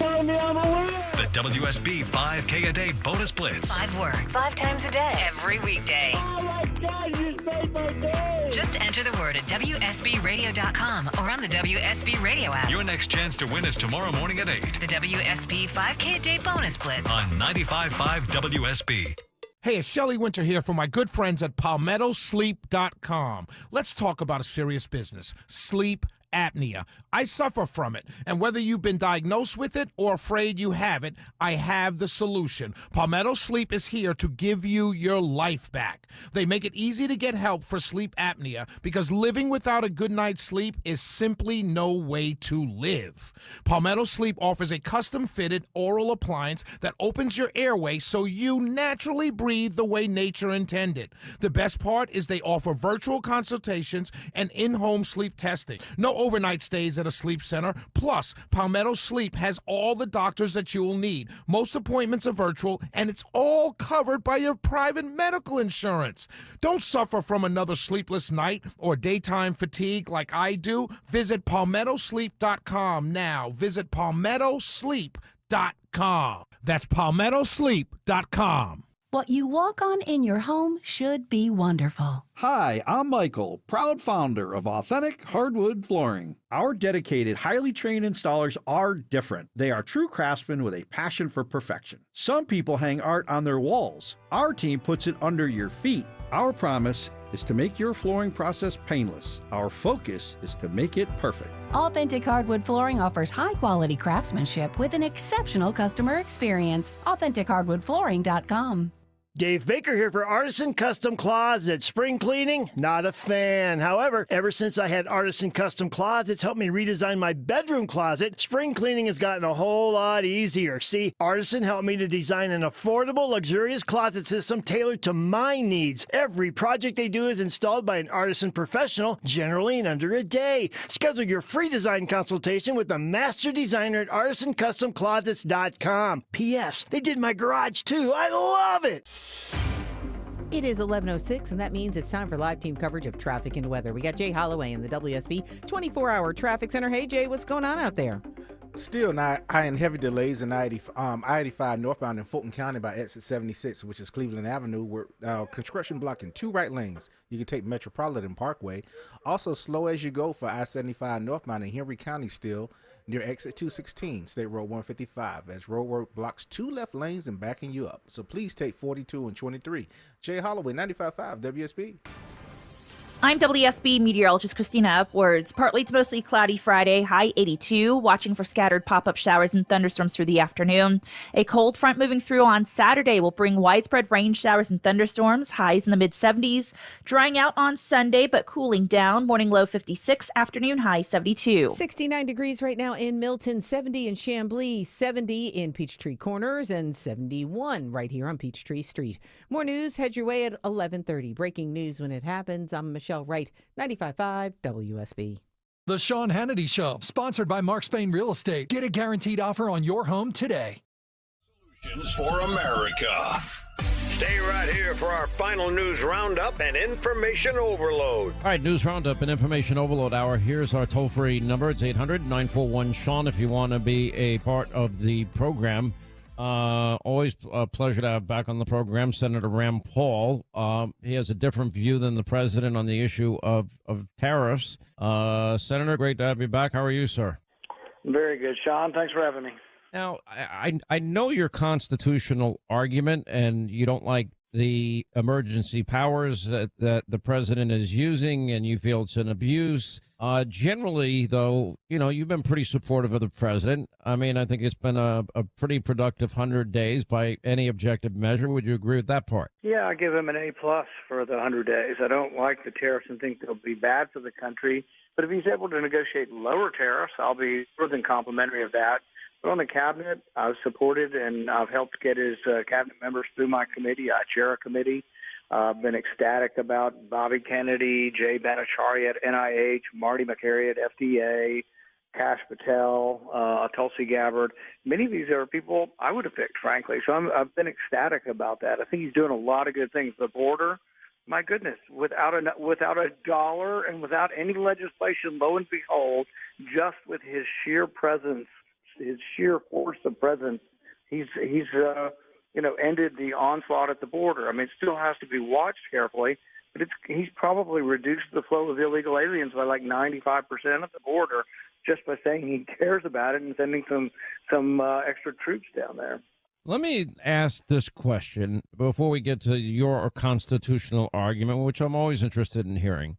The WSB 5K a day bonus blitz. 5 words, 5 times a day, every weekday. Oh my God, you made my day. Just enter the word at WSBradio.com or on the WSB radio app. Your next chance to win is tomorrow morning at 8. The WSB 5K a day bonus blitz on 95.5 WSB. Hey, it's Shelley Winter here from my good friends at PalmettoSleep.com. Let's talk about a serious business, sleep apnea. I suffer from it, and whether you've been diagnosed with it or afraid you have it, I have the solution. Palmetto Sleep is here to give you your life back. They make it easy to get help for sleep apnea because living without a good night's sleep is simply no way to live. Palmetto Sleep offers a custom-fitted oral appliance that opens your airway so you naturally breathe the way nature intended. The best part is they offer virtual consultations and in-home sleep testing. No overnight stays at a sleep center. Plus, Palmetto Sleep has all the doctors that you will need. Most appointments are virtual, and it's all covered by your private medical insurance. Don't suffer from another sleepless night or daytime fatigue like I do. Visit PalmettoSleep.com now. Visit PalmettoSleep.com. That's PalmettoSleep.com. What you walk on in your home should be wonderful. Hi, I'm Michael, proud founder of Authentic Hardwood Flooring. Our dedicated, highly trained installers are different. They are true craftsmen with a passion for perfection. Some people hang art on their walls. Our team puts it under your feet. Our promise is to make your flooring process painless. Our focus is to make it perfect. Authentic Hardwood Flooring offers high-quality craftsmanship with an exceptional customer experience. AuthenticHardwoodFlooring.com. Dave Baker here for Artisan Custom Closets. Spring cleaning? Not a fan. However, ever since I had Artisan Custom Closets help me redesign my bedroom closet, spring cleaning has gotten a whole lot easier. See, Artisan helped me to design an affordable, luxurious closet system tailored to my needs. Every project they do is installed by an Artisan professional, generally in under a day. Schedule your free design consultation with the master designer at ArtisanCustomClosets.com. P.S. They did my garage too. I love it. It is 11:06, and that means it's time for live team coverage of traffic and weather. We got Jay Holloway in the WSB 24-hour traffic center. Hey, Jay, what's going on out there? Still not high and heavy delays in I-85 northbound in Fulton County by exit 76, which is Cleveland Avenue, where construction blocking 2 right lanes. You can take Metropolitan Parkway. Also slow as you go for I-75 northbound in Henry County still near exit 216, State Road 155, as roadwork blocks 2 left lanes and backing you up. So please take 42 and 23. Jay Holloway, 95.5 WSB. I'm WSB meteorologist Christina Upwards. Partly to mostly cloudy Friday, high 82, watching for scattered pop-up showers and thunderstorms through the afternoon. A cold front moving through on Saturday will bring widespread rain showers and thunderstorms, highs in the mid-70s. Drying out on Sunday, but cooling down. Morning low 56, afternoon high 72. 69 degrees right now in Milton, 70 in Chamblee, 70 in Peachtree Corners, and 71 right here on Peachtree Street. More news, head your way at 11:30. Breaking news when it happens. I'm Michelle Wright, 95.5 WSB. The Sean Hannity Show, sponsored by Mark Spain Real Estate. Get a guaranteed offer on your home today. Solutions for America. Stay right here for our final news roundup and information overload. All right, news roundup and information overload hour. Here's our toll-free number. It's 800-941-SEAN if you want to be a part of the program. Always a pleasure to have back on the program Senator Rand Paul. He has a different view than the president on the issue of tariffs. Senator, great to have you back. How are you, sir? Very good, Sean. Thanks for having me. Now, I know your constitutional argument, and you don't like the emergency powers that the president is using, and you feel it's an abuse. Generally, though, you know, you've been pretty supportive of the president. I mean, I think it's been a pretty productive 100 days by any objective measure. Would you agree with that part? Yeah, I give him an A+ for the 100 days. I don't like the tariffs and think they'll be bad for the country. But if he's able to negotiate lower tariffs, I'll be more than complimentary of that. But on the cabinet, I've supported and I've helped get his cabinet members through my committee. I chair a committee. I've been ecstatic about Bobby Kennedy, Jay Bhattacharya at NIH, Marty Makary at FDA, Kash Patel, Tulsi Gabbard. Many of these are people I would have picked, frankly. So I've been ecstatic about that. I think he's doing a lot of good things. The border, my goodness, without a dollar and without any legislation, lo and behold, just with his sheer presence, his sheer force of presence, he's ended the onslaught at the border. I mean, it still has to be watched carefully, but he's probably reduced the flow of illegal aliens by like 95% at the border just by saying he cares about it and sending some extra troops down there. Let me ask this question before we get to your constitutional argument, which I'm always interested in hearing.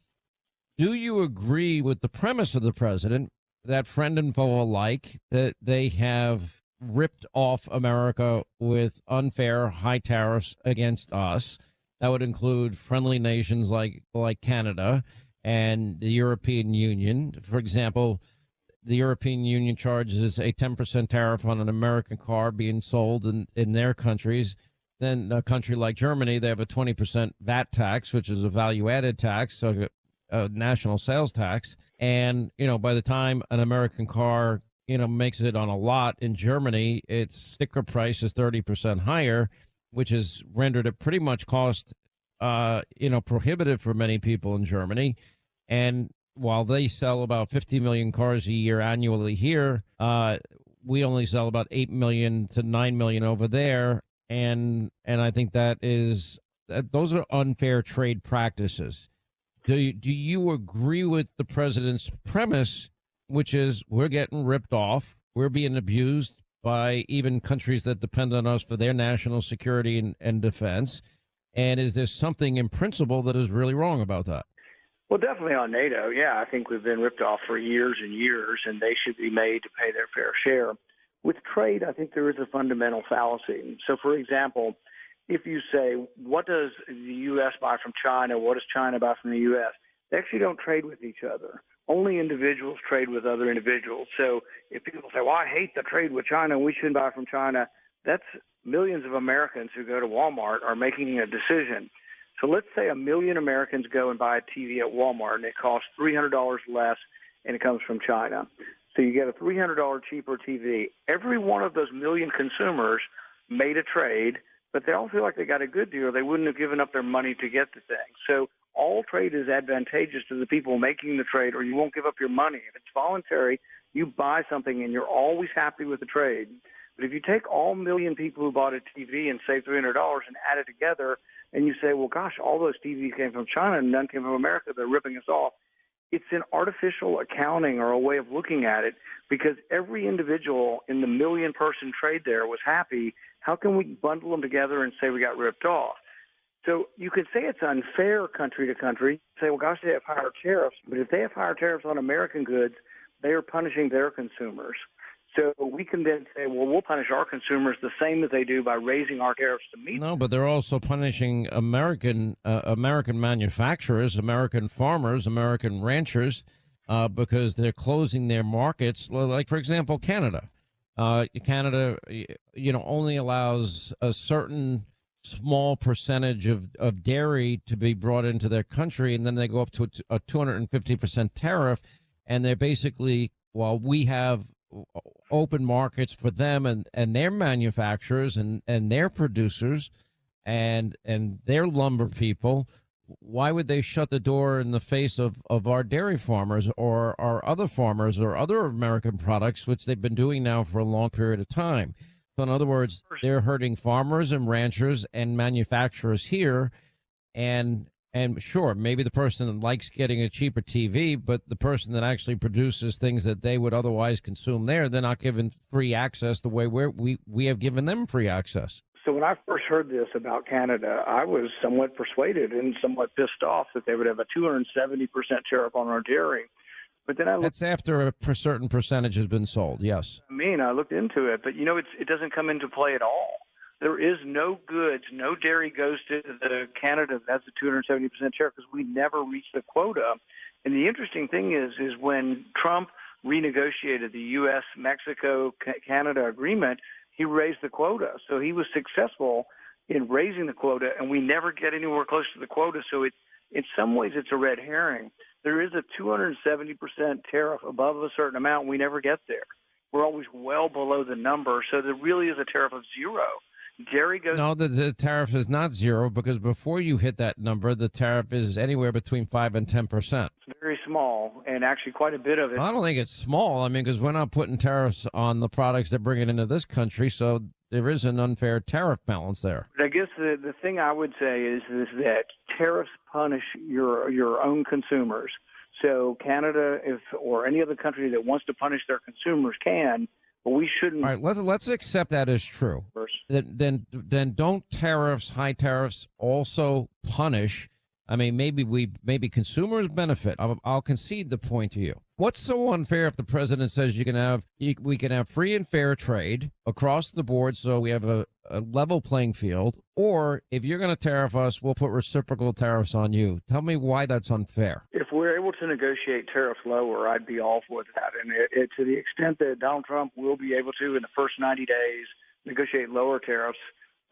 Do you agree with the premise of the president that friend and foe alike, that they have ripped off America with unfair high tariffs against us? That would include friendly nations like Canada and the European Union. For example, the European Union charges a 10% tariff on an American car being sold in their countries. Then a country like Germany, they have a 20% VAT tax, which is a value-added tax, so a national sales tax. And, by the time an American car makes it on a lot in Germany, its sticker price is 30% higher, which has rendered it pretty much cost, prohibitive for many people in Germany. And while they sell about 50 million cars a year annually here, we only sell about 8 million to 9 million over there. And I think those are unfair trade practices. Do you agree with the president's premise, which is we're getting ripped off, we're being abused by even countries that depend on us for their national security and defense, And is there something in principle that is really wrong about that? Well, definitely on NATO. Yeah, I think we've been ripped off for years and years, and they should be made to pay their fair share. With trade, I think there is a fundamental fallacy. So, for example, if you say, what does the U.S. buy from China? What does China buy from the U.S.? They actually don't trade with each other. Only individuals trade with other individuals. So if people say, well, I hate the trade with China, we shouldn't buy from China, that's millions of Americans who go to Walmart are making a decision. So let's say 1 million Americans go and buy a TV at Walmart, and it costs $300 less, and it comes from China. So you get a $300 cheaper TV. Every one of those million consumers made a trade, but they all feel like they got a good deal. They wouldn't have given up their money to get the thing. So all trade is advantageous to the people making the trade, or you won't give up your money. If it's voluntary, you buy something and you're always happy with the trade. But if you take all 1 million people who bought a TV and saved $300 and add it together, and you say, well, gosh, all those TVs came from China and none came from America, they're ripping us off. It's an artificial accounting or a way of looking at it, because every individual in the 1 million person trade there was happy. How can we bundle them together and say we got ripped off? So you could say it's unfair country to country. Say, well, gosh, they have higher tariffs. But if they have higher tariffs on American goods, they are punishing their consumers. So we can then say, well, we'll punish our consumers the same as they do by raising our tariffs to meet. No, but they're also punishing American manufacturers, American farmers, American ranchers, because they're closing their markets. Like, for example, Canada. Canada, only allows a certain small percentage of dairy to be brought into their country, and then they go up to a 250% tariff, and they're basically, while we have open markets for them and their manufacturers and their producers and their lumber people, why would they shut the door in the face of our dairy farmers or our other farmers or other American products, which they've been doing now for a long period of time? So in other words, they're hurting farmers and ranchers and manufacturers here. And sure, maybe the person that likes getting a cheaper TV, but the person that actually produces things that they would otherwise consume there, they're not given free access the way we have given them free access. So when I first heard this about Canada, I was somewhat persuaded and somewhat pissed off that they would have a 270% tariff on our dairy. But then That's after a certain percentage has been sold, yes. I looked into it, but it doesn't come into play at all. There is no goods, no dairy goes to Canada. That's a 270% tariff because we never reached the quota. And the interesting thing is when Trump renegotiated the U.S., Mexico, Canada agreement, he raised the quota. So he was successful in raising the quota, and we never get anywhere close to the quota. So in some ways, it's a red herring. There is a 270% tariff above a certain amount. We never get there. We're always well below the number. So there really is a tariff of zero. Dairy goes. No, the tariff is not zero, because before you hit that number, the tariff is anywhere between 5 and 10%. It's very small, and actually quite a bit of it. I don't think it's small. I mean, because we're not putting tariffs on the products that bring it into this country, so there is an unfair tariff balance there. But I guess the thing I would say is that tariffs punish your own consumers. So Canada, or any other country that wants to punish their consumers can. But we shouldn't. All right, let's accept that as true. Then don't high tariffs also punish? I mean, maybe consumers benefit. I'll concede the point to you. What's so unfair if the president says we can have free and fair trade across the board, so we have a level playing field, or if you're going to tariff us, we'll put reciprocal tariffs on you? Tell me why that's unfair. If we're able to negotiate tariffs lower, I'd be all for that. And to the extent that Donald Trump will be able to, in the first 90 days, negotiate lower tariffs,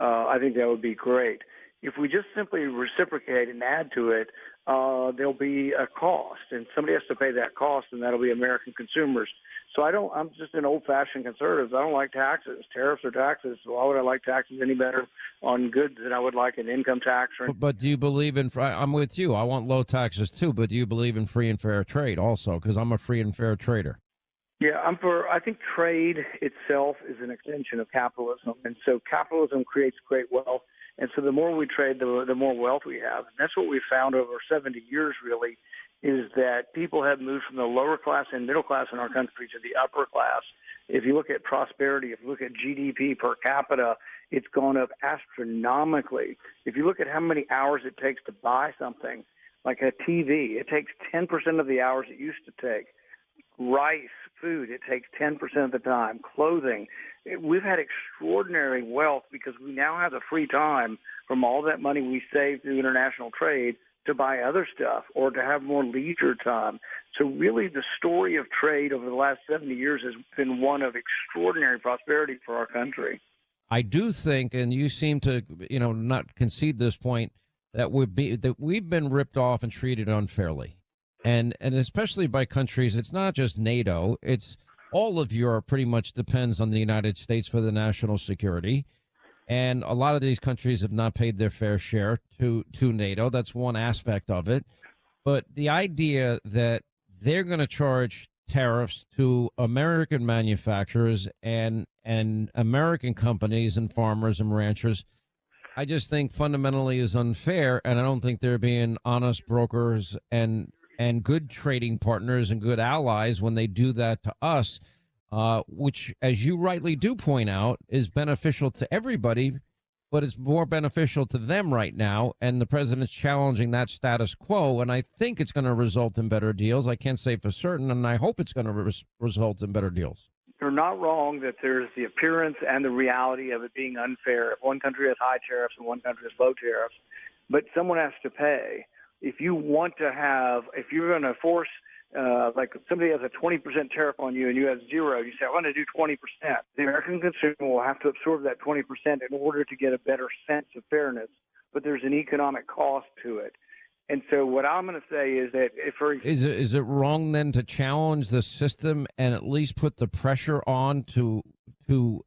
I think that would be great. If we just simply reciprocate and add to it, there'll be a cost, and somebody has to pay that cost, and that'll be American consumers. So I'm just an old-fashioned conservative. I don't like taxes. Tariffs are taxes. So why would I like taxes any better on goods than I would like an income tax? But do you believe in? I'm with you. I want low taxes too. But do you believe in free and fair trade also? Because I'm a free and fair trader. Yeah, I think trade itself is an extension of capitalism. And so capitalism creates great wealth. And so the more we trade, the more wealth we have. And that's what we found over 70 years, really, is that people have moved from the lower class and middle class in our country to the upper class. If you look at prosperity, if you look at GDP per capita, it's gone up astronomically. If you look at how many hours it takes to buy something, like a TV, it takes 10% of the hours it used to take. Rice, food, it takes 10% of the time. Clothing. We've had extraordinary wealth because we now have the free time from all that money we save through international trade to buy other stuff or to have more leisure time. So really the story of trade over the last 70 years has been one of extraordinary prosperity for our country. I do think, and you seem to, not concede this point, that we've been ripped off and treated unfairly. And especially by countries, it's not just NATO, it's all of Europe pretty much depends on the United States for the national security. And a lot of these countries have not paid their fair share to NATO. That's one aspect of it. But the idea that they're going to charge tariffs to American manufacturers and American companies and farmers and ranchers, I just think fundamentally is unfair. And I don't think they're being honest brokers and good trading partners and good allies when they do that to us, which, as you rightly do point out, is beneficial to everybody, but it's more beneficial to them right now. And the president's challenging that status quo, and I think it's going to result in better deals. I can't say for certain, and I hope it's going to result in better deals. You're not wrong that there's the appearance and the reality of it being unfair. If one country has high tariffs and one country has low tariffs, but someone has to pay. If you're going to force, like somebody has a 20% tariff on you and you have zero, you say, I want to do 20%. The American consumer will have to absorb that 20% in order to get a better sense of fairness. But there's an economic cost to it. And so what I'm going to say is that Is it wrong then to challenge the system and at least put the pressure on to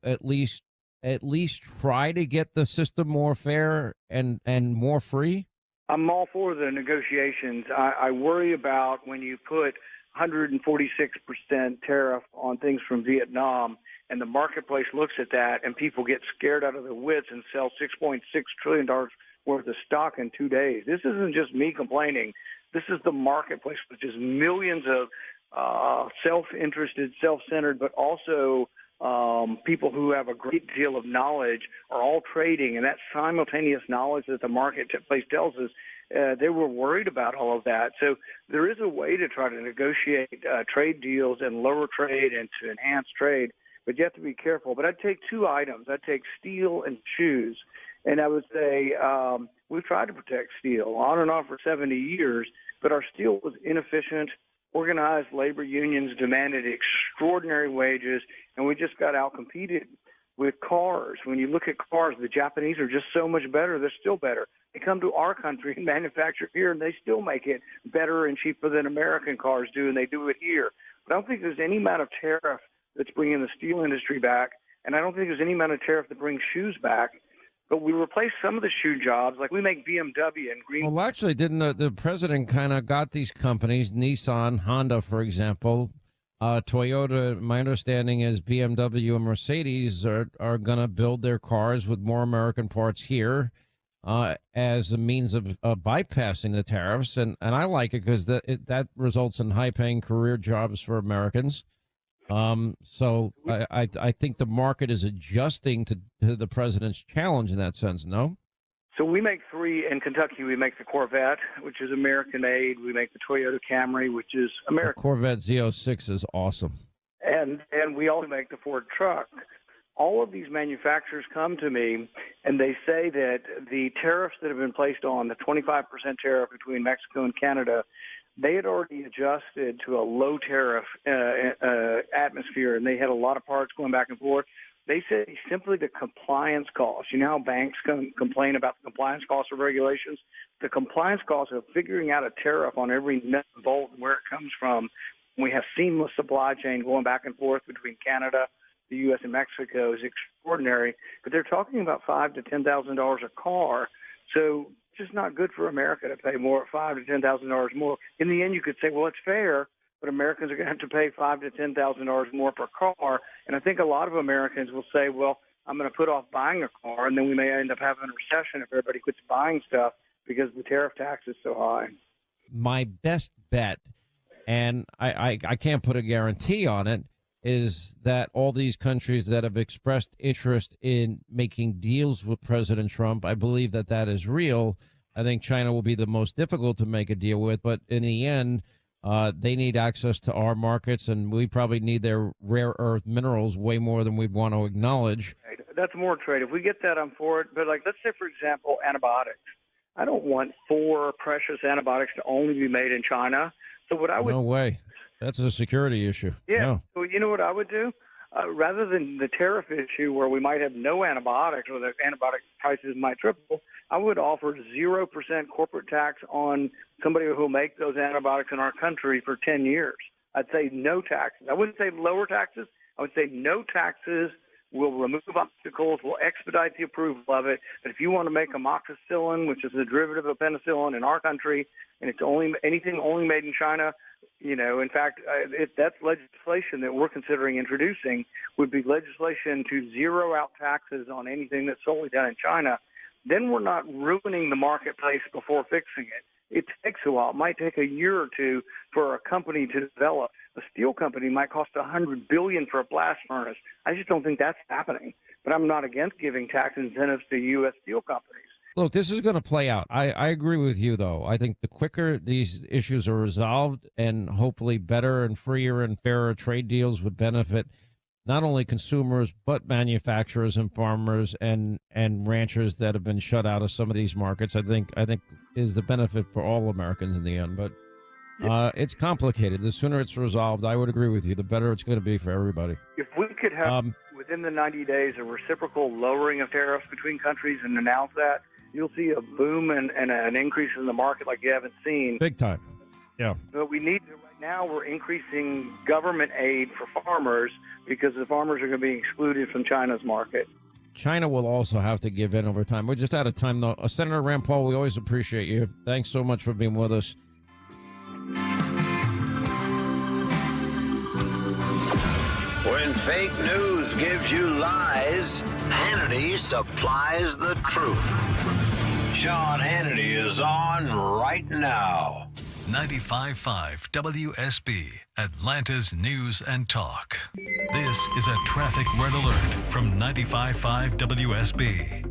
at least try to get the system more fair and more free? I'm all for the negotiations. I worry about when you put 146% tariff on things from Vietnam and the marketplace looks at that and people get scared out of their wits and sell $6.6 trillion worth of stock in 2 days. This isn't just me complaining. This is the marketplace, which is millions of self-interested, self-centered, but also people who have a great deal of knowledge are all trading, and that simultaneous knowledge that the marketplace tells us, they were worried about all of that. So there is a way to try to negotiate trade deals and lower trade and to enhance trade, but you have to be careful. But I'd take two items. I'd take steel and shoes, and I would say we've tried to protect steel on and off for 70 years, but our steel was inefficient. Organized labor unions demanded extraordinary wages, and we just got outcompeted with cars. When you look at cars, the Japanese are just so much better. They're still better. They come to our country and manufacture here, and they still make it better and cheaper than American cars do, and they do it here. But I don't think there's any amount of tariff that's bringing the steel industry back, and I don't think there's any amount of tariff that brings shoes back. But we replaced some of the shoe jobs, like we make BMW and Green. Well, actually, didn't the president kind of got these companies, Nissan, Honda, for example, Toyota? My understanding is BMW and Mercedes are going to build their cars with more American parts here as a means of bypassing the tariffs. And I like it because that results in high-paying career jobs for Americans. So I think the market is adjusting to the president's challenge in that sense, no? So we make three in Kentucky. We make the Corvette, which is American-made. We make the Toyota Camry, which is American. The Corvette Z06 is awesome. And we also make the Ford truck. All of these manufacturers come to me, and they say that the tariffs that have been placed on, the 25% tariff between Mexico and Canada, they had already adjusted to a low tariff atmosphere, and they had a lot of parts going back and forth. They say simply the compliance costs. You know how banks complain about the compliance costs of regulations? The compliance costs of figuring out a tariff on every nut and bolt and where it comes from. We have seamless supply chain going back and forth between Canada, the U.S., and Mexico is extraordinary. But they're talking about $5,000 to $10,000 a car. So just not good for America to pay more, $5,000 to $10,000 more. In the end, you could say, well, it's fair, but Americans are going to have to pay $5,000 to $10,000 more per car. And I think a lot of Americans will say, well, I'm going to put off buying a car, and then we may end up having a recession if everybody quits buying stuff because the tariff tax is so high. My best bet, and I can't put a guarantee on it, is that all these countries that have expressed interest in making deals with President Trump, I believe that that is real. I think China will be the most difficult to make a deal with, but in the end, they need access to our markets, and we probably need their rare earth minerals way more than we'd want to acknowledge. That's more trade. If we get that, I'm for it. But, like, let's say, for example, antibiotics. I don't want 4 precious antibiotics to only be made in China. So what I would No way. That's a security issue. Yeah. No. So you know what I would do? Rather than the tariff issue where we might have no antibiotics or the antibiotic prices might triple, I would offer 0% corporate tax on somebody who will make those antibiotics in our country for 10 years. I'd say no taxes. I wouldn't say lower taxes. I would say no taxes. We'll remove obstacles. We'll expedite the approval of it. But if you want to make amoxicillin, which is a derivative of penicillin in our country, and it's only anything only made in China, you know, in fact, that's legislation that we're considering introducing would be legislation to zero out taxes on anything that's solely done in China. Then we're not ruining the marketplace before fixing it. It takes a while. It might take a year or two for a company to develop. A steel company might cost $100 billion for a blast furnace. I just don't think that's happening. But I'm not against giving tax incentives to U.S. steel companies. Look, this is going to play out. I agree with you, though. I think the quicker these issues are resolved and hopefully better and freer and fairer trade deals would benefit not only consumers, but manufacturers and farmers and ranchers that have been shut out of some of these markets, I think is the benefit for all Americans in the end. But it's complicated. The sooner it's resolved, I would agree with you, the better it's going to be for everybody. If we could have, within the 90 days, a reciprocal lowering of tariffs between countries and announce that, you'll see a boom and an increase in the market like you haven't seen. Big time. Yeah. But we need to, right now, we're increasing government aid for farmers because the farmers are going to be excluded from China's market. China will also have to give in over time. We're just out of time, though. Senator Rand Paul, we always appreciate you. Thanks so much for being with us. When fake news gives you lies, Hannity supplies the truth. Sean Hannity is on right now. 95.5 WSB, Atlanta's News and Talk. This is a traffic red alert from 95.5 WSB.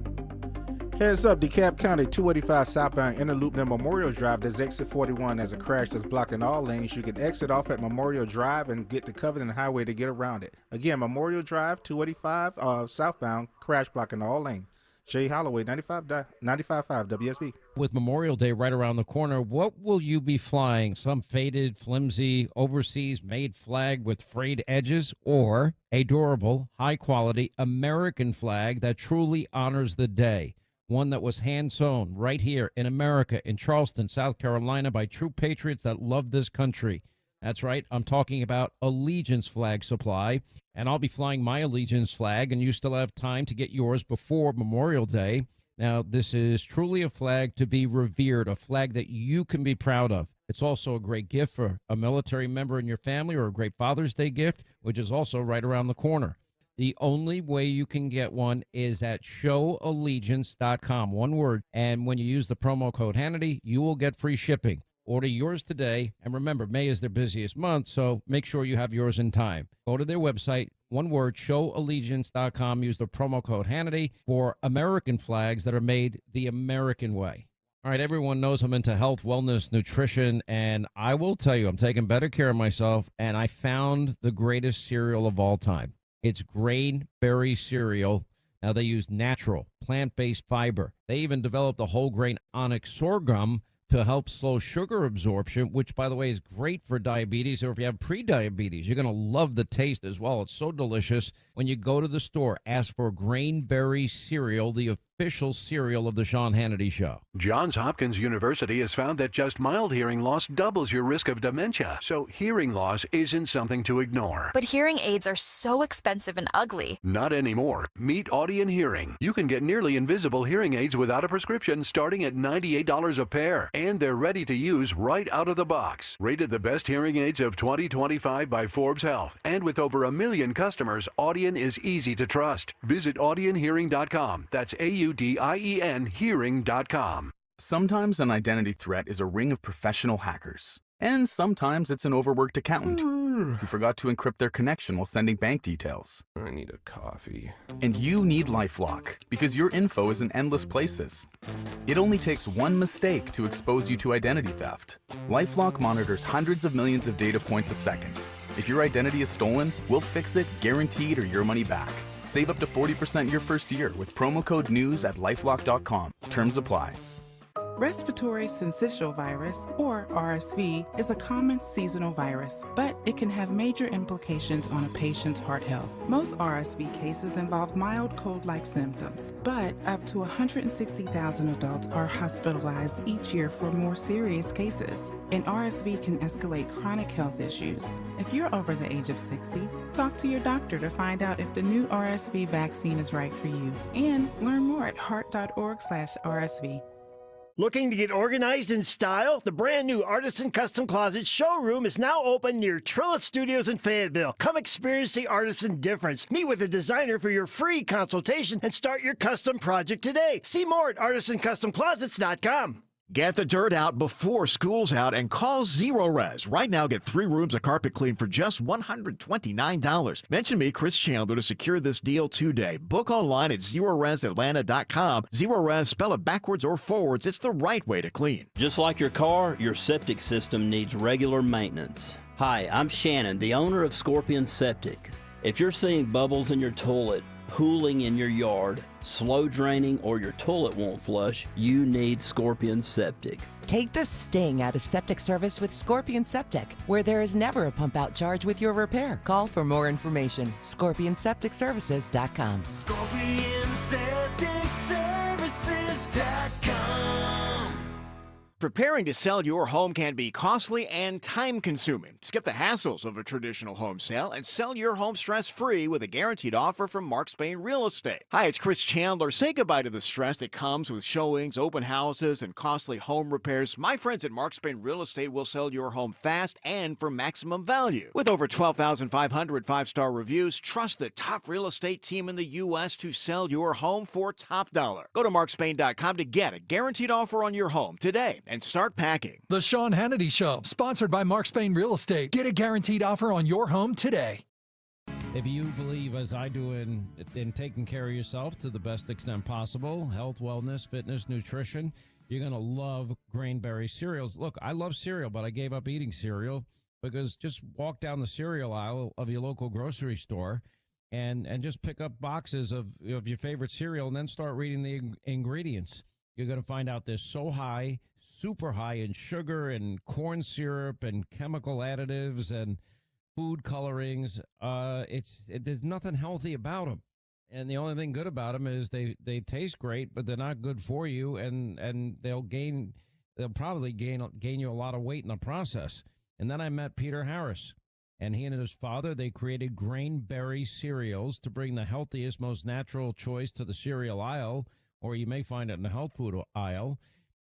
Heads up, DeKalb County 285 southbound inner loop near Memorial Drive. There's exit 41 as a crash that's blocking all lanes. You can exit off at Memorial Drive and get to Covenant Highway to get around it. Again, Memorial Drive 285 southbound, crash blocking all lanes. Jay Holloway, 95.5 WSB. With Memorial Day right around the corner, what will you be flying? Some faded, flimsy, overseas-made flag with frayed edges, or a durable, high-quality American flag that truly honors the day? One that was hand-sewn right here in America, in Charleston, South Carolina, by true patriots that love this country. That's right, I'm talking about Allegiance Flag Supply, and I'll be flying my Allegiance flag, and you still have time to get yours before Memorial Day. Now, this is truly a flag to be revered, a flag that you can be proud of. It's also a great gift for a military member in your family, or a great Father's Day gift, which is also right around the corner. The only way you can get one is at showallegiance.com, one word. And when you use the promo code Hannity, you will get free shipping. Order yours today. And remember, May is their busiest month, so make sure you have yours in time. Go to their website, one word, showallegiance.com. Use the promo code Hannity for American flags that are made the American way. All right, everyone knows I'm into health, wellness, nutrition, and I will tell you, I'm taking better care of myself, and I found the greatest cereal of all time. It's Grain Berry cereal. Now, they use natural, plant-based fiber. They even developed a whole grain onyx sorghum to help slow sugar absorption, which, by the way, is great for diabetes, or if you have pre-diabetes. You're going to love the taste as well. It's so delicious. When you go to the store, ask for Grain Berry cereal, the official cereal of the Sean Hannity Show. Johns Hopkins University has found that just mild hearing loss doubles your risk of dementia, so hearing loss isn't something to ignore. But hearing aids are so expensive and ugly. Not anymore. Meet Audien Hearing. You can get nearly invisible hearing aids without a prescription starting at $98 a pair, and they're ready to use right out of the box. Rated the best hearing aids of 2025 by Forbes Health, and with over 1 million customers, Audien is easy to trust. Visit audienhearing.com. That's AUDIEN hearing.com. Sometimes an identity threat is a ring of professional hackers. And sometimes it's an overworked accountant who forgot to encrypt their connection while sending bank details. I need a coffee. And you need LifeLock, because your info is in endless places. It only takes one mistake to expose you to identity theft. LifeLock monitors hundreds of millions of data points a second. If your identity is stolen, we'll fix it, guaranteed, or your money back. Save up to 40% your first year with promo code NEWS at lifelock.com. Terms apply. Respiratory syncytial virus, or RSV, is a common seasonal virus, but it can have major implications on a patient's heart health. Most RSV cases involve mild cold-like symptoms, but up to 160,000 adults are hospitalized each year for more serious cases. And RSV can escalate chronic health issues. If you're over the age of 60, talk to your doctor to find out if the new RSV vaccine is right for you. And learn more at heart.org/RSV. Looking to get organized in style? The brand new Artisan Custom Closet showroom is now open near Trilla Studios in Fayetteville. Come experience the Artisan difference. Meet with a designer for your free consultation and start your custom project today. See more at artisancustomclosets.com. Get the dirt out before school's out and call Zero Res. Right now, get 3 rooms of carpet clean for just $129. Mention me, Chris Chandler, to secure this deal today. Book online at ZeroResAtlanta.com. Zero Res, spell it backwards or forwards. It's the right way to clean. Just like your car, your septic system needs regular maintenance. Hi, I'm Shannon, the owner of Scorpion Septic. If you're seeing bubbles in your toilet, pooling in your yard, slow draining, or your toilet won't flush, you need Scorpion Septic. Take the sting out of septic service with Scorpion Septic, where there is never a pump out charge with your repair. Call for more information. ScorpionSepticServices.com. ScorpionSepticServices.com. Preparing to sell your home can be costly and time-consuming. Skip the hassles of a traditional home sale and sell your home stress-free with a guaranteed offer from Mark Spain Real Estate. Hi, it's Chris Chandler. Say goodbye to the stress that comes with showings, open houses, and costly home repairs. My friends at Mark Spain Real Estate will sell your home fast and for maximum value. With over 12,500 5-star reviews, trust the top real estate team in the U.S. to sell your home for top dollar. Go to markspain.com to get a guaranteed offer on your home today and start packing. The Sean Hannity Show, sponsored by Mark Spain Real Estate. Get a guaranteed offer on your home today. If you believe, as I do, in taking care of yourself to the best extent possible, health, wellness, fitness, nutrition, you're going to love Grainberry cereals. Look, I love cereal, but I gave up eating cereal because just walk down the cereal aisle of your local grocery store and just pick up boxes of your favorite cereal and then start reading the ingredients. You're going to find out they're so high, super high in sugar and corn syrup and chemical additives and food colorings. There's nothing healthy about them. And the only thing good about them is they taste great, but they're not good for you, and they'll probably gain you a lot of weight in the process. And then I met Peter Harris, and he and his father, they created Grainberry cereals to bring the healthiest, most natural choice to the cereal aisle, or you may find it in the health food aisle.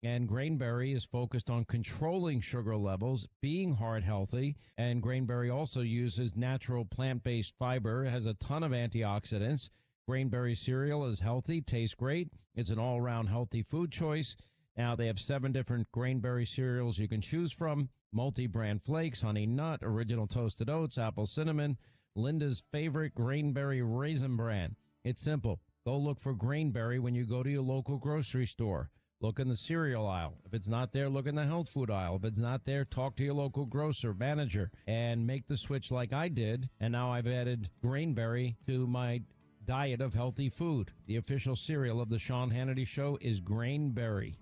And Grainberry is focused on controlling sugar levels, being heart healthy, and Grainberry also uses natural plant-based fiber. It has a ton of antioxidants. Grainberry cereal is healthy, tastes great. It's an all-around healthy food choice. Now, they have 7 different Grainberry cereals you can choose from. Multi-brand flakes, honey nut, original toasted oats, apple cinnamon, Linda's favorite Grainberry raisin bran. It's simple. Go look for Grainberry when you go to your local grocery store. Look in the cereal aisle. If it's not there, look in the health food aisle. If it's not there, talk to your local grocer, manager, and make the switch like I did. And now I've added Grainberry to my diet of healthy food. The official cereal of the Sean Hannity Show is Grainberry.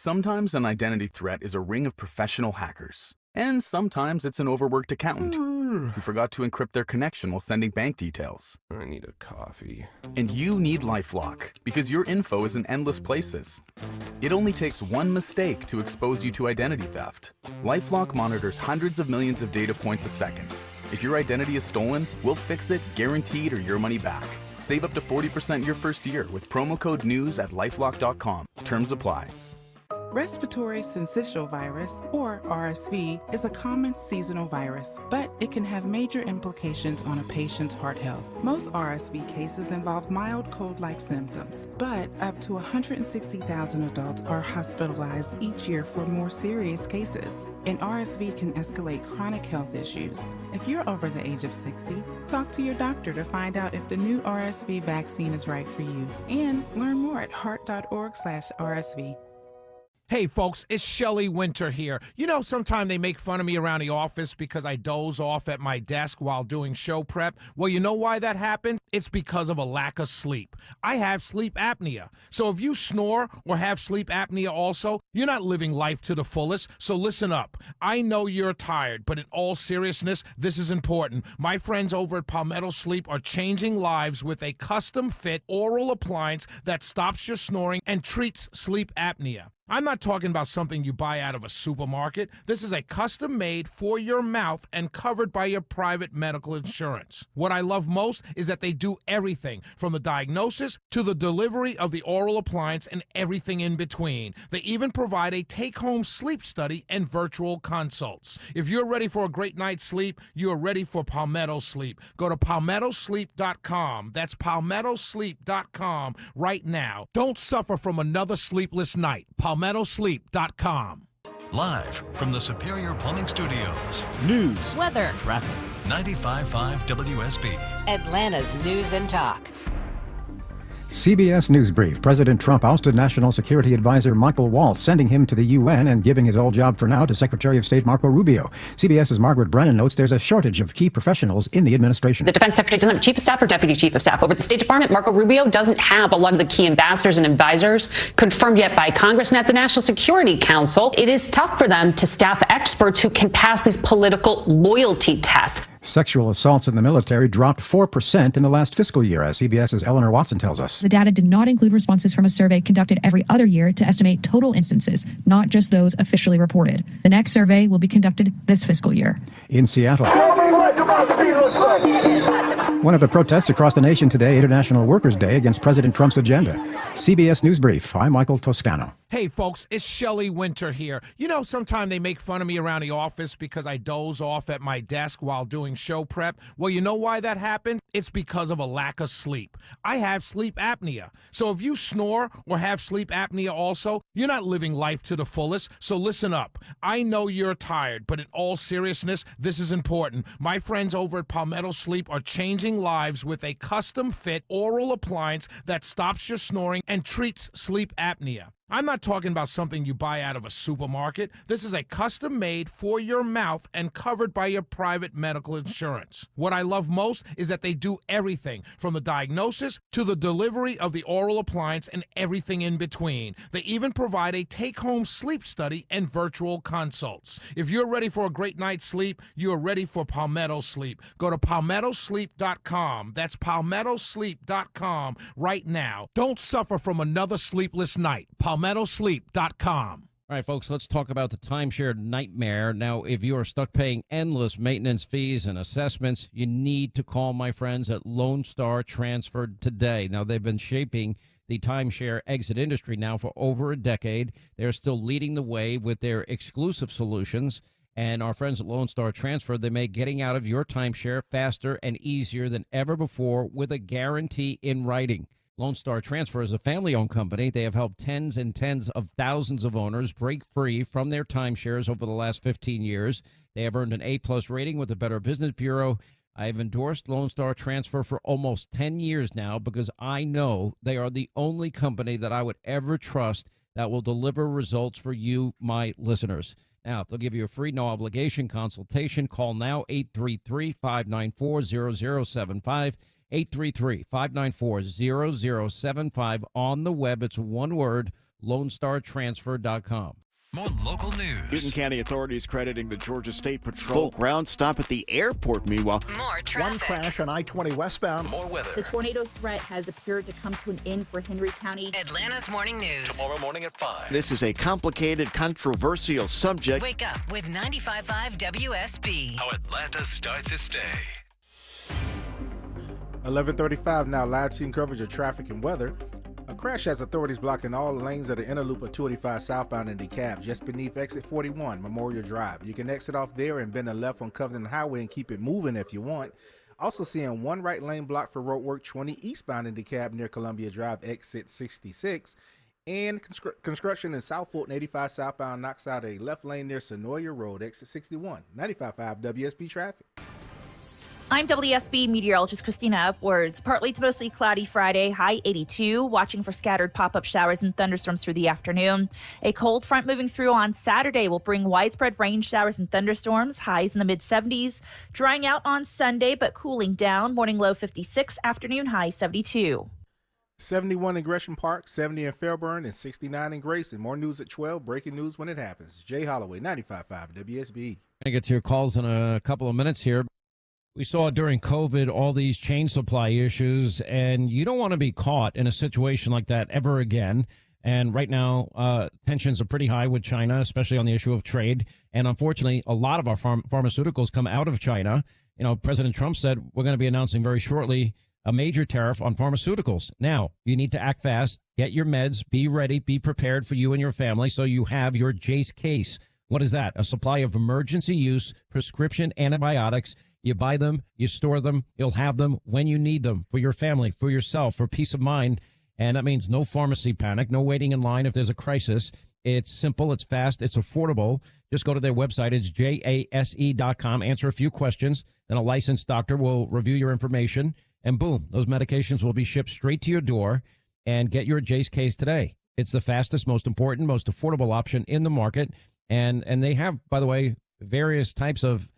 Sometimes an identity threat is a ring of professional hackers. And sometimes it's an overworked accountant who forgot to encrypt their connection while sending bank details. I need a coffee. And you need LifeLock because your info is in endless places. It only takes one mistake to expose you to identity theft. LifeLock monitors hundreds of millions of data points a second. If your identity is stolen, we'll fix it, guaranteed, or your money back. Save up to 40% your first year with promo code NEWS at lifelock.com. Terms apply. Respiratory syncytial virus, or RSV, is a common seasonal virus, but it can have major implications on a patient's heart health. Most RSV cases involve mild cold-like symptoms, but up to 160,000 adults are hospitalized each year for more serious cases. And RSV can escalate chronic health issues. If you're over the age of 60, talk to your doctor to find out if the new RSV vaccine is right for you. And learn more at heart.org/RSV. Hey, folks, it's Shelley Winter here. You know, sometimes they make fun of me around the office because I doze off at my desk while doing show prep. Well, you know why that happened? It's because of a lack of sleep. I have sleep apnea. So if you snore or have sleep apnea also, you're not living life to the fullest. So listen up. I know you're tired, but in all seriousness, this is important. My friends over at Palmetto Sleep are changing lives with a custom-fit oral appliance that stops your snoring and treats sleep apnea. I'm not talking about something you buy out of a supermarket. This is a custom-made for your mouth and covered by your private medical insurance. What I love most is that they do everything from the diagnosis to the delivery of the oral appliance and everything in between. They even provide a take-home sleep study and virtual consults. If you're ready for a great night's sleep, you are ready for Palmetto Sleep. Go to palmettosleep.com. That's palmettosleep.com right now. Don't suffer from another sleepless night. palmettosleep.com. Live from the Superior Plumbing Studios. News, weather, Traffic. 95.5 WSB. Atlanta's News and Talk. CBS News Brief. President Trump ousted National Security Advisor Michael Waltz, sending him to the UN and giving his old job for now to Secretary of State Marco Rubio. CBS's Margaret Brennan notes there's a shortage of key professionals in the administration. The defense secretary doesn't have a chief of staff or deputy chief of staff. Over at the State Department, Marco Rubio doesn't have a lot of the key ambassadors and advisors confirmed yet by Congress. And at the National Security Council, it is tough for them to staff experts who can pass these political loyalty tests. Sexual assaults in the military dropped 4% in the last fiscal year, as CBS's Eleanor Watson tells us. The data did not include responses from a survey conducted every other year to estimate total instances, not just those officially reported. The next survey will be conducted this fiscal year. In Seattle, one of the protests across the nation today, International Workers' Day, against President Trump's agenda. CBS News Brief. I'm Michael Toscano. Hey, folks, it's Shelley Winter here. You know, sometimes they make fun of me around the office because I doze off at my desk while doing show prep. Well, you know why that happened? It's because of a lack of sleep. I have sleep apnea. So if you snore or have sleep apnea also, you're not living life to the fullest. So listen up. I know you're tired, but in all seriousness, this is important. My friends over at Palmetto Sleep are changing lives with a custom-fit oral appliance that stops your snoring and treats sleep apnea. I'm not talking about something you buy out of a supermarket. This is a custom-made for your mouth and covered by your private medical insurance. What I love most is that they do everything from the diagnosis to the delivery of the oral appliance and everything in between. They even provide a take-home sleep study and virtual consults. If you're ready for a great night's sleep, you are ready for Palmetto Sleep. Go to palmettosleep.com. That's palmettosleep.com right now. Don't suffer from another sleepless night. palmettosleep.com. All right, folks, let's talk about the timeshare nightmare. Now, if you are stuck paying endless maintenance fees and assessments, you need to call my friends at Lone Star Transfer today. Now, they've been shaping the timeshare exit industry now for over a decade. They're still leading the way with their exclusive solutions. And our friends at Lone Star Transfer, they make getting out of your timeshare faster and easier than ever before with a guarantee in writing. Lone Star Transfer is a family-owned company. They have helped tens and tens of thousands of owners break free from their timeshares over the last 15 years. They have earned an A-plus rating with the Better Business Bureau. I have endorsed Lone Star Transfer for almost 10 years now because I know they are the only company that I would ever trust that will deliver results for you, my listeners. Now, they'll give you a free, no-obligation consultation. Call now, 833-594-0075. 833-594-0075. On the web, it's one word, LoneStarTransfer.com. More local news. Newton County authorities crediting the Georgia State Patrol. Full ground stop at the airport, meanwhile. More traffic. One crash on I-20 westbound. More weather. The tornado threat has appeared to come to an end for Henry County. Atlanta's morning news. Tomorrow morning at 5. This is a complicated, controversial subject. Wake up with 95.5 WSB. How Atlanta starts its day. 11:35 now. Live team coverage of traffic and weather. A crash has authorities blocking all lanes of the inner loop of 285 southbound in DeKalb, just beneath exit 41, Memorial Drive. You can exit off there and bend a left on Covenant Highway and keep it moving if you want. Also seeing one right lane blocked for roadwork 20 eastbound in DeKalb near Columbia Drive, exit 66. And construction in South Fulton 85 southbound knocks out a left lane near Sonoya Road, exit 61. 95.5 WSB traffic. I'm WSB meteorologist Christina Upwards. Partly to mostly cloudy Friday, high 82, watching for scattered pop-up showers and thunderstorms through the afternoon. A cold front moving through on Saturday will bring widespread rain showers and thunderstorms, highs in the mid-70s. Drying out on Sunday, but cooling down. Morning low 56, afternoon high 72. 71 in Gresham Park, 70 in Fairburn, and 69 in Grayson. More news at 12. Breaking news when it happens. Jay Holloway, 95.5 WSB. Going to get to your calls in a couple of minutes here. We saw during COVID all these chain supply issues, and you don't want to be caught in a situation like that ever again. And right now, tensions are pretty high with China, especially on the issue of trade. And unfortunately, a lot of our pharmaceuticals come out of China. You know, President Trump said we're going to be announcing very shortly a major tariff on pharmaceuticals. Now, you need to act fast, get your meds, be ready, be prepared for you and your family so you have your Jace case. What is that? A supply of emergency use prescription antibiotics. You buy them, you store them, you'll have them when you need them for your family, for yourself, for peace of mind. And that means no pharmacy panic, no waiting in line if there's a crisis. It's simple, it's fast, it's affordable. Just go to their website. It's jase.com. Answer a few questions. Then a licensed doctor will review your information. And boom, those medications will be shipped straight to your door. And get your Jace case today. It's the fastest, most important, most affordable option in the market. And they have, by the way, various types of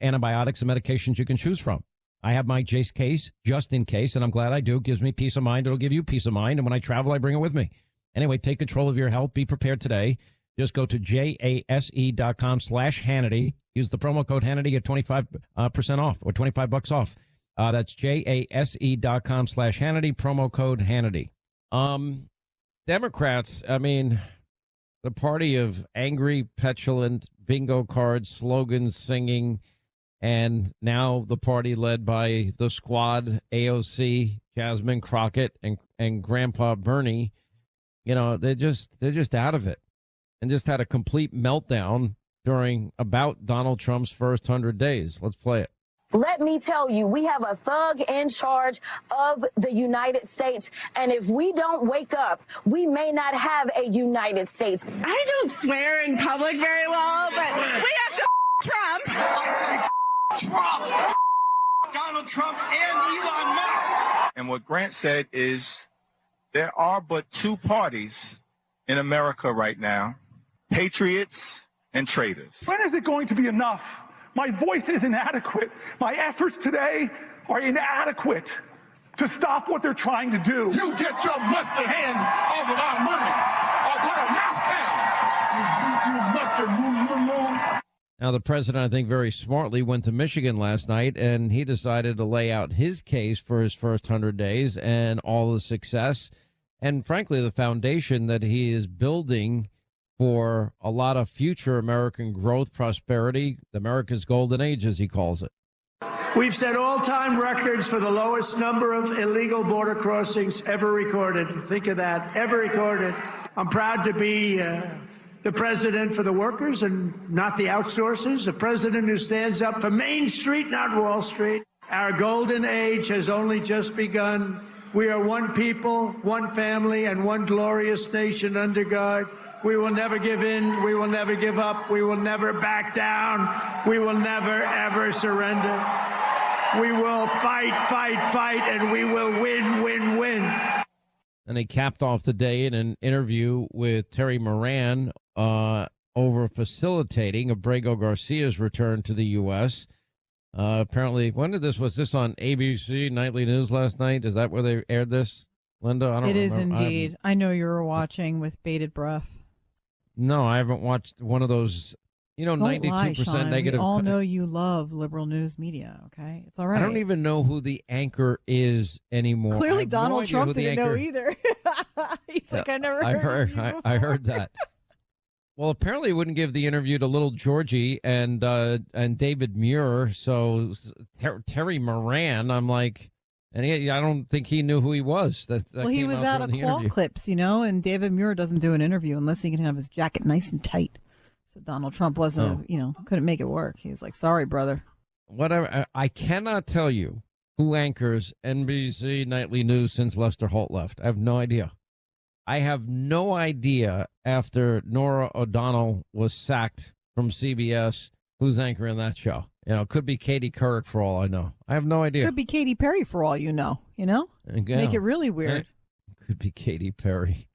antibiotics and medications you can choose from. I have my Jace case just in case, and I'm glad I do. It gives me peace of mind. It'll give you peace of mind. And when I travel, I bring it with me. Anyway, take control of your health. Be prepared today. Just go to jase.com/Hannity. Use the promo code Hannity, get 25% off or $25 off. That's jase.com/Hannity, promo code Hannity. Democrats, I mean, the party of angry, petulant, bingo cards, slogans, singing, and now the party led by the squad, AOC, Jasmine Crockett, and Grandpa Bernie, you know, they're just out of it and just had a complete meltdown during about Donald Trump's first 100 days. Let's play it. Let me tell you, we have a thug in charge of the United States. And if we don't wake up, we may not have a United States. I don't swear in public very well, but we have to Trump. I say Trump. Donald Trump and Elon Musk. And what Grant said is there are but two parties in America right now, patriots and traitors. When is it going to be enough? My voice is inadequate. My efforts today are inadequate to stop what they're trying to do. You get your musty hands off of our money or put a mouse down. You mustard moo. Now, the president, I think, very smartly went to Michigan last night, and he decided to lay out his case for his first 100 days and all the success and, frankly, the foundation that he is building for a lot of future American growth, prosperity, America's golden age, as he calls it. We've set all-time records for the lowest number of illegal border crossings ever recorded. Think of that, ever recorded. I'm proud to be the president for the workers and not the outsourcers, a president who stands up for Main Street, not Wall Street. Our golden age has only just begun. We are one people, one family, and one glorious nation under God. We will never give in. We will never give up. We will never back down. We will never, ever surrender. We will fight, fight, fight, and we will win, win, win. And he capped off the day in an interview with Terry Moran over facilitating Abrego Garcia's return to the U.S. Apparently, was this on ABC Nightly News last night? Is that where they aired this? Linda, I don't It is remember. indeed. I know you were watching with bated breath. No, I haven't watched one of those, Don't 92% lie, Sean. negative. We all know you love liberal news media, okay? It's all right. I don't even know who the anchor is anymore. I Clearly, have no Donald idea Trump who the didn't know anchor- either. He's like, I never heard of you I heard that. Well, apparently, he wouldn't give the interview to little Georgie and David Muir. So Terry Moran, I'm like, and I don't think he knew who he was. That Well, he came was out out of during the call interview. clips, and David Muir doesn't do an interview unless he can have his jacket nice and tight. So Donald Trump wasn't, couldn't make it work. He was like, sorry, brother. Whatever. I cannot tell you who anchors NBC Nightly News since Lester Holt left. I have no idea. I have no idea after Nora O'Donnell was sacked from CBS who's anchoring that show. It could be Katie Couric for all I know. I have no idea. Could be Katy Perry for all you know, Make it really weird. Could be Katy Perry.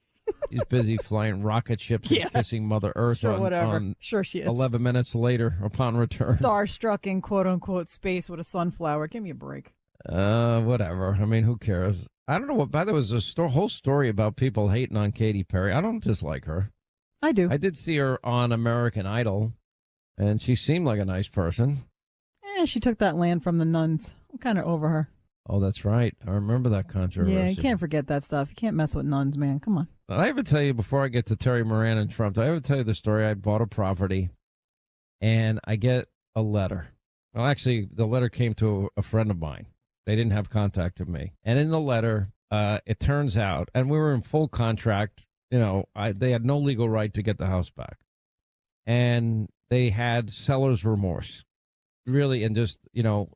He's busy flying rocket ships and kissing Mother Earth Sure, whatever. on Sure she is. 11 minutes later upon return. Starstruck in quote-unquote space with a sunflower. Give me a break. Whatever. I mean, who cares? I don't know what. By the way, there's a whole story about people hating on Katy Perry. I don't dislike her. I do. I did see her on American Idol, and she seemed like a nice person. She took that land from the nuns. I'm kind of over her. Oh, that's right. I remember that controversy. Yeah, you can't forget that stuff. You can't mess with nuns, man. Come on. Did I ever tell you, before I get to Terry Moran and Trump, did I ever tell you the story? I bought a property, and I get a letter. Well, actually, the letter came to a friend of mine. They didn't have contact with me. And in the letter, it turns out, and we were in full contract, they had no legal right to get the house back. And they had seller's remorse. Really, and just,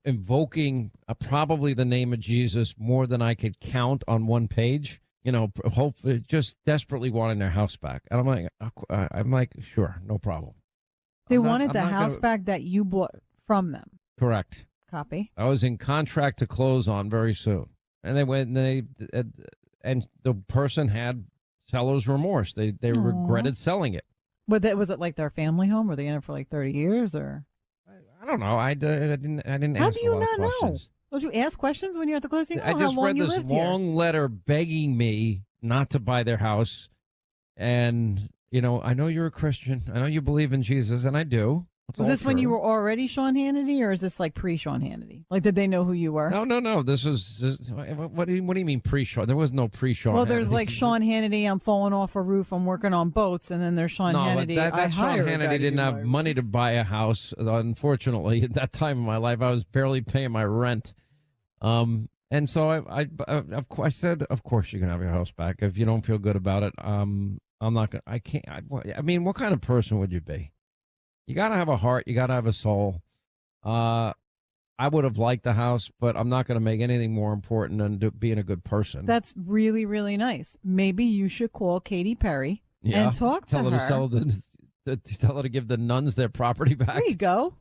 invoking probably the name of Jesus more than I could count on one page, hopefully just desperately wanting their house back. And I'm like, sure, no problem. They wanted the house back that you bought from them. Correct. Copy. I was in contract to close on very soon. And they went, and the person had seller's remorse. They regretted selling it. But was it like their family home? Were they in it for like 30 years or? I don't know. I didn't How ask do you a lot of not questions. know? Don't you ask questions when you're at the closing? I just how long read you this lived long here? letter begging me not to buy their house. And, I know you're a Christian. I know you believe in Jesus, and I do. It's Was all this when you true. were already Sean Hannity, or is this like pre-Sean Hannity? Like, did they know who you were? No. This was what do you mean pre-Sean? There was no pre-Sean. Well, there's Hannity. like Sean Hannity, I'm falling off a roof, I'm working on boats, and then there's Sean No, Hannity. but that Sean hired a guy Hannity to didn't do have my money to buy a house. Unfortunately, at that time in my life, I was barely paying my rent. And so I said, of course you can have your house back if you don't feel good about it. I'm not gonna. I can't. I mean, what kind of person would you be? You got to have a heart. You got to have a soul. I would have liked the house, but I'm not going to make anything more important than being a good person. That's really, really nice. Maybe you should call Katy Perry and talk to tell her. her. Tell her to give the nuns their property back. There you go.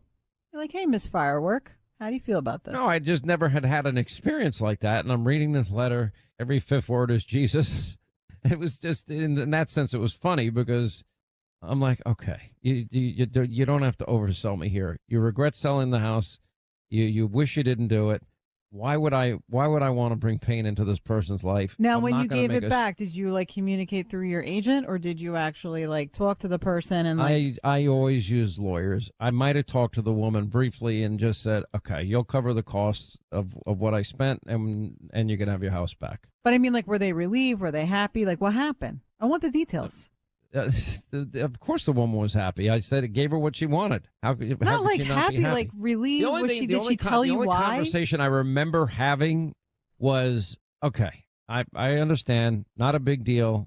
You're like, hey, Miss Firework, how do you feel about this? No, I just never had an experience like that. And I'm reading this letter. Every fifth word is Jesus. It was just, in that sense, it was funny because I'm like, okay, you don't have to oversell me here. You regret selling the house. You wish you didn't do it. Why would I want to bring pain into this person's life? Now, I'm when not you gonna gave make it back, did you like communicate through your agent, or did you actually like talk to the person and like? I always use lawyers. I might have talked to the woman briefly and just said, okay, you'll cover the costs of what I spent, and you can have your house back. But I mean, like, were they relieved? Were they happy? Like, what happened? I want the details. Of course, the woman was happy. I said it gave her what she wanted. How could Not like she not be happy, happy? like relieved. Did she tell the you only why? conversation I remember having was, okay, I understand, not a big deal.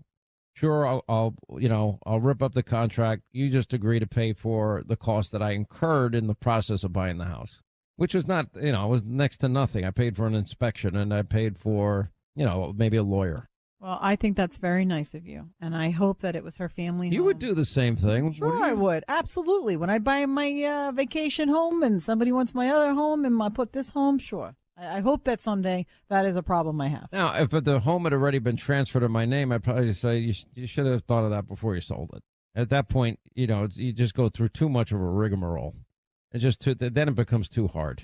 Sure, I'll rip up the contract. You just agree to pay for the cost that I incurred in the process of buying the house, which was not, it was next to nothing. I paid for an inspection and I paid for, maybe a lawyer. Well, I think that's very nice of you, and I hope that it was her family. You would do the same thing. Sure, I would. Absolutely. When I buy my vacation home and somebody wants my other home and I put this home, sure. I hope that someday that is a problem I have. Now, if the home had already been transferred in my name, I'd probably say you should have thought of that before you sold it. At that point, you just go through too much of a rigmarole. Then it becomes too hard.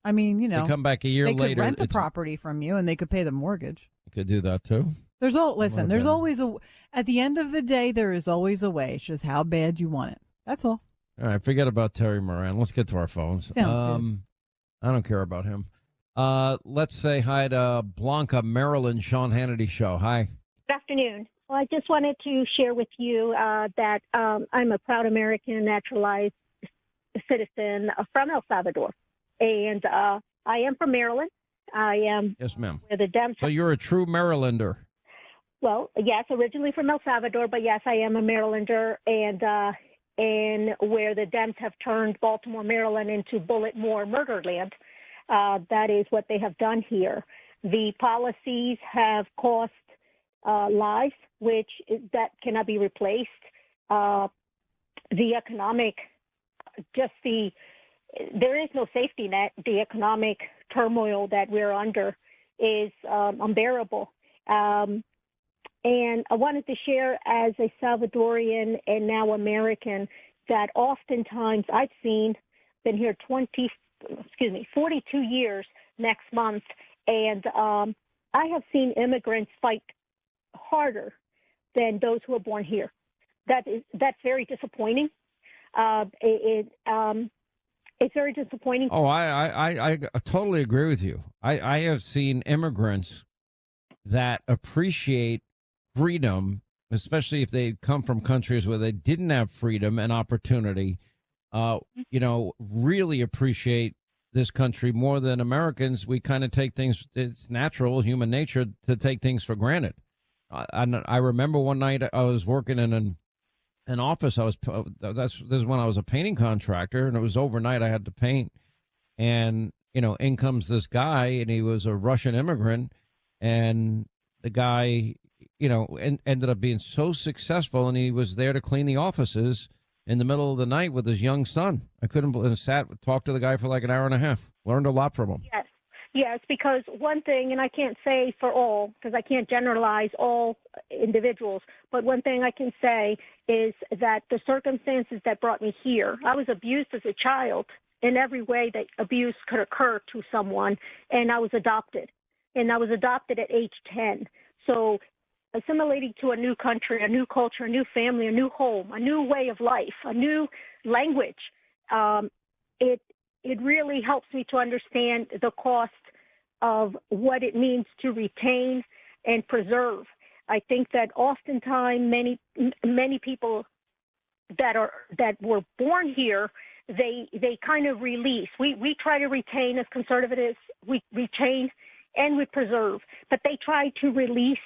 I mean, you know, They come back a year they later. could rent the it's- property from you, and they could pay the mortgage. You could do that too. Listen. There's Okay. always at the end of the day, there is always a way. It's just how bad you want it. That's all. All right, forget about Terry Moran. Let's get to our phones. Sounds good. I don't care about him. Let's say hi to Blanca, Maryland, Sean Hannity Show. Hi. Good afternoon. Well, I just wanted to share with you that I'm a proud American naturalized citizen from El Salvador. And I am from Maryland. I am Yes, ma'am. where the Dems. So you're a true Marylander. Well, yes, originally from El Salvador, but yes, I am a Marylander. And where the Dems have turned Baltimore, Maryland into Bulletmore Murderland, that is what they have done here. The policies have cost lives, which that cannot be replaced. The economic, there is no safety net. The economic turmoil that we're under is unbearable. And I wanted to share as a Salvadorian and now American that oftentimes I've been here 42 years next month, and I have seen immigrants fight harder than those who are born here. That's very disappointing. It's very disappointing. Oh, I totally agree with you. I have seen immigrants that appreciate freedom, especially if they come from countries where they didn't have freedom and opportunity, really appreciate this country more than Americans. We kind of take things, it's natural, human nature to take things for granted. I remember one night I was working in an office. This is when I was a painting contractor, and it was overnight. I had to paint, and in comes this guy, and he was a Russian immigrant, and the guy, ended up being so successful, and he was there to clean the offices in the middle of the night with his young son. I couldn't believe. Talked to the guy for like an hour and a half. Learned a lot from him. Yes, because one thing, and I can't say for all, because I can't generalize all individuals, but one thing I can say is that the circumstances that brought me here, I was abused as a child in every way that abuse could occur to someone, and I was adopted. And I was adopted at age 10. So assimilating to a new country, a new culture, a new family, a new home, a new way of life, a new language, it really helps me to understand the cost of what it means to retain and preserve. I think that oftentimes many people that were born here, they kind of release. We try to retain as conservatives. We retain and we preserve, but they try to release,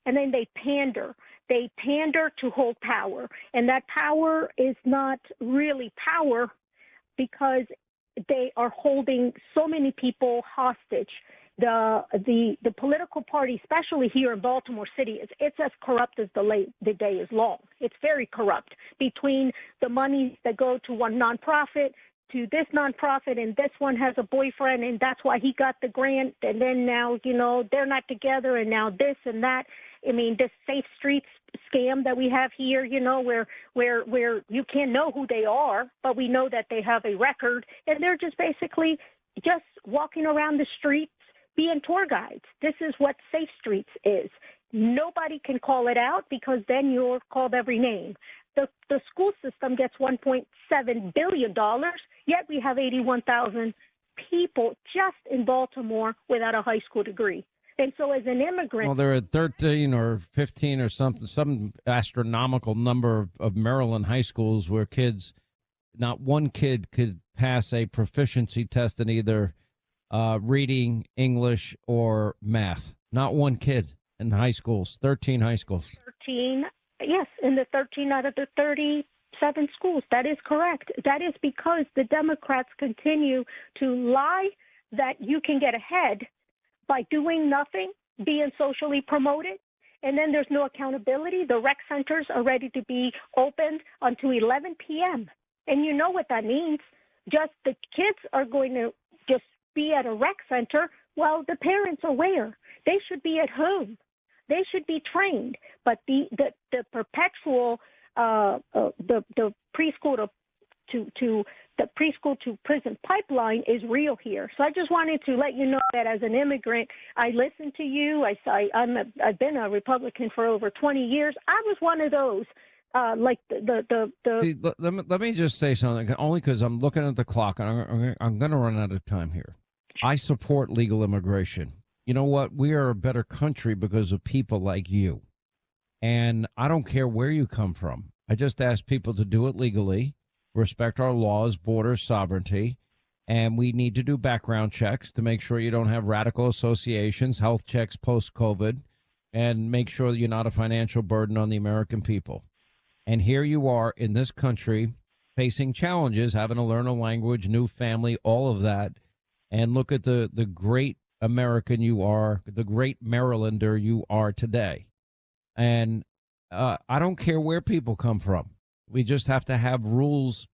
and then they pander. They pander to hold power, and that power is not really power because they are holding so many people hostage. The political party, especially here in Baltimore City, it's as corrupt as the day is long. It's very corrupt between the money that go to one nonprofit to this nonprofit, and this one has a boyfriend, and that's why he got the grant, and then now, they're not together, and now this and that. I mean, this Safe Streets scam that we have here, where you can't know who they are, but we know that they have a record, and they're just basically just walking around the streets being tour guides. This is what Safe Streets is. Nobody can call it out because then you're called every name. The school system gets $1.7 billion, yet we have 81,000 people just in Baltimore without a high school degree. And so as an immigrant... Well, there are 13 or 15 or some astronomical number of Maryland high schools where not one kid could pass a proficiency test in either reading, English, or math. Not one kid in high schools, 13 high schools. 13, yes, in the 13 out of the 37 schools. That is correct. That is because the Democrats continue to lie that you can get ahead by doing nothing, being socially promoted, and then there's no accountability. The rec centers are ready to be opened until 11 p.m. And you know what that means. Just the kids are going to just be at a rec center while the parents are where? They should be at home. They should be trained. But the perpetual the preschool to the preschool to prison pipeline is real here. So I just wanted to let you know that as an immigrant, I listen to you. I've been a Republican for over 20 years. I was one of those. Like See, let me just say something, only because I'm looking at the clock and I'm going to run out of time here. I support legal immigration. You know what? We are a better country because of people like you. And I don't care where you come from. I just ask people to do it legally, respect our laws, borders, sovereignty, and we need to do background checks to make sure you don't have radical associations, health checks post-COVID, and make sure that you're not a financial burden on the American people. And here you are in this country facing challenges, having to learn a language, new family, all of that. And look at the great American you are, the great Marylander you are today. And I don't care where people come from. We just have to have rules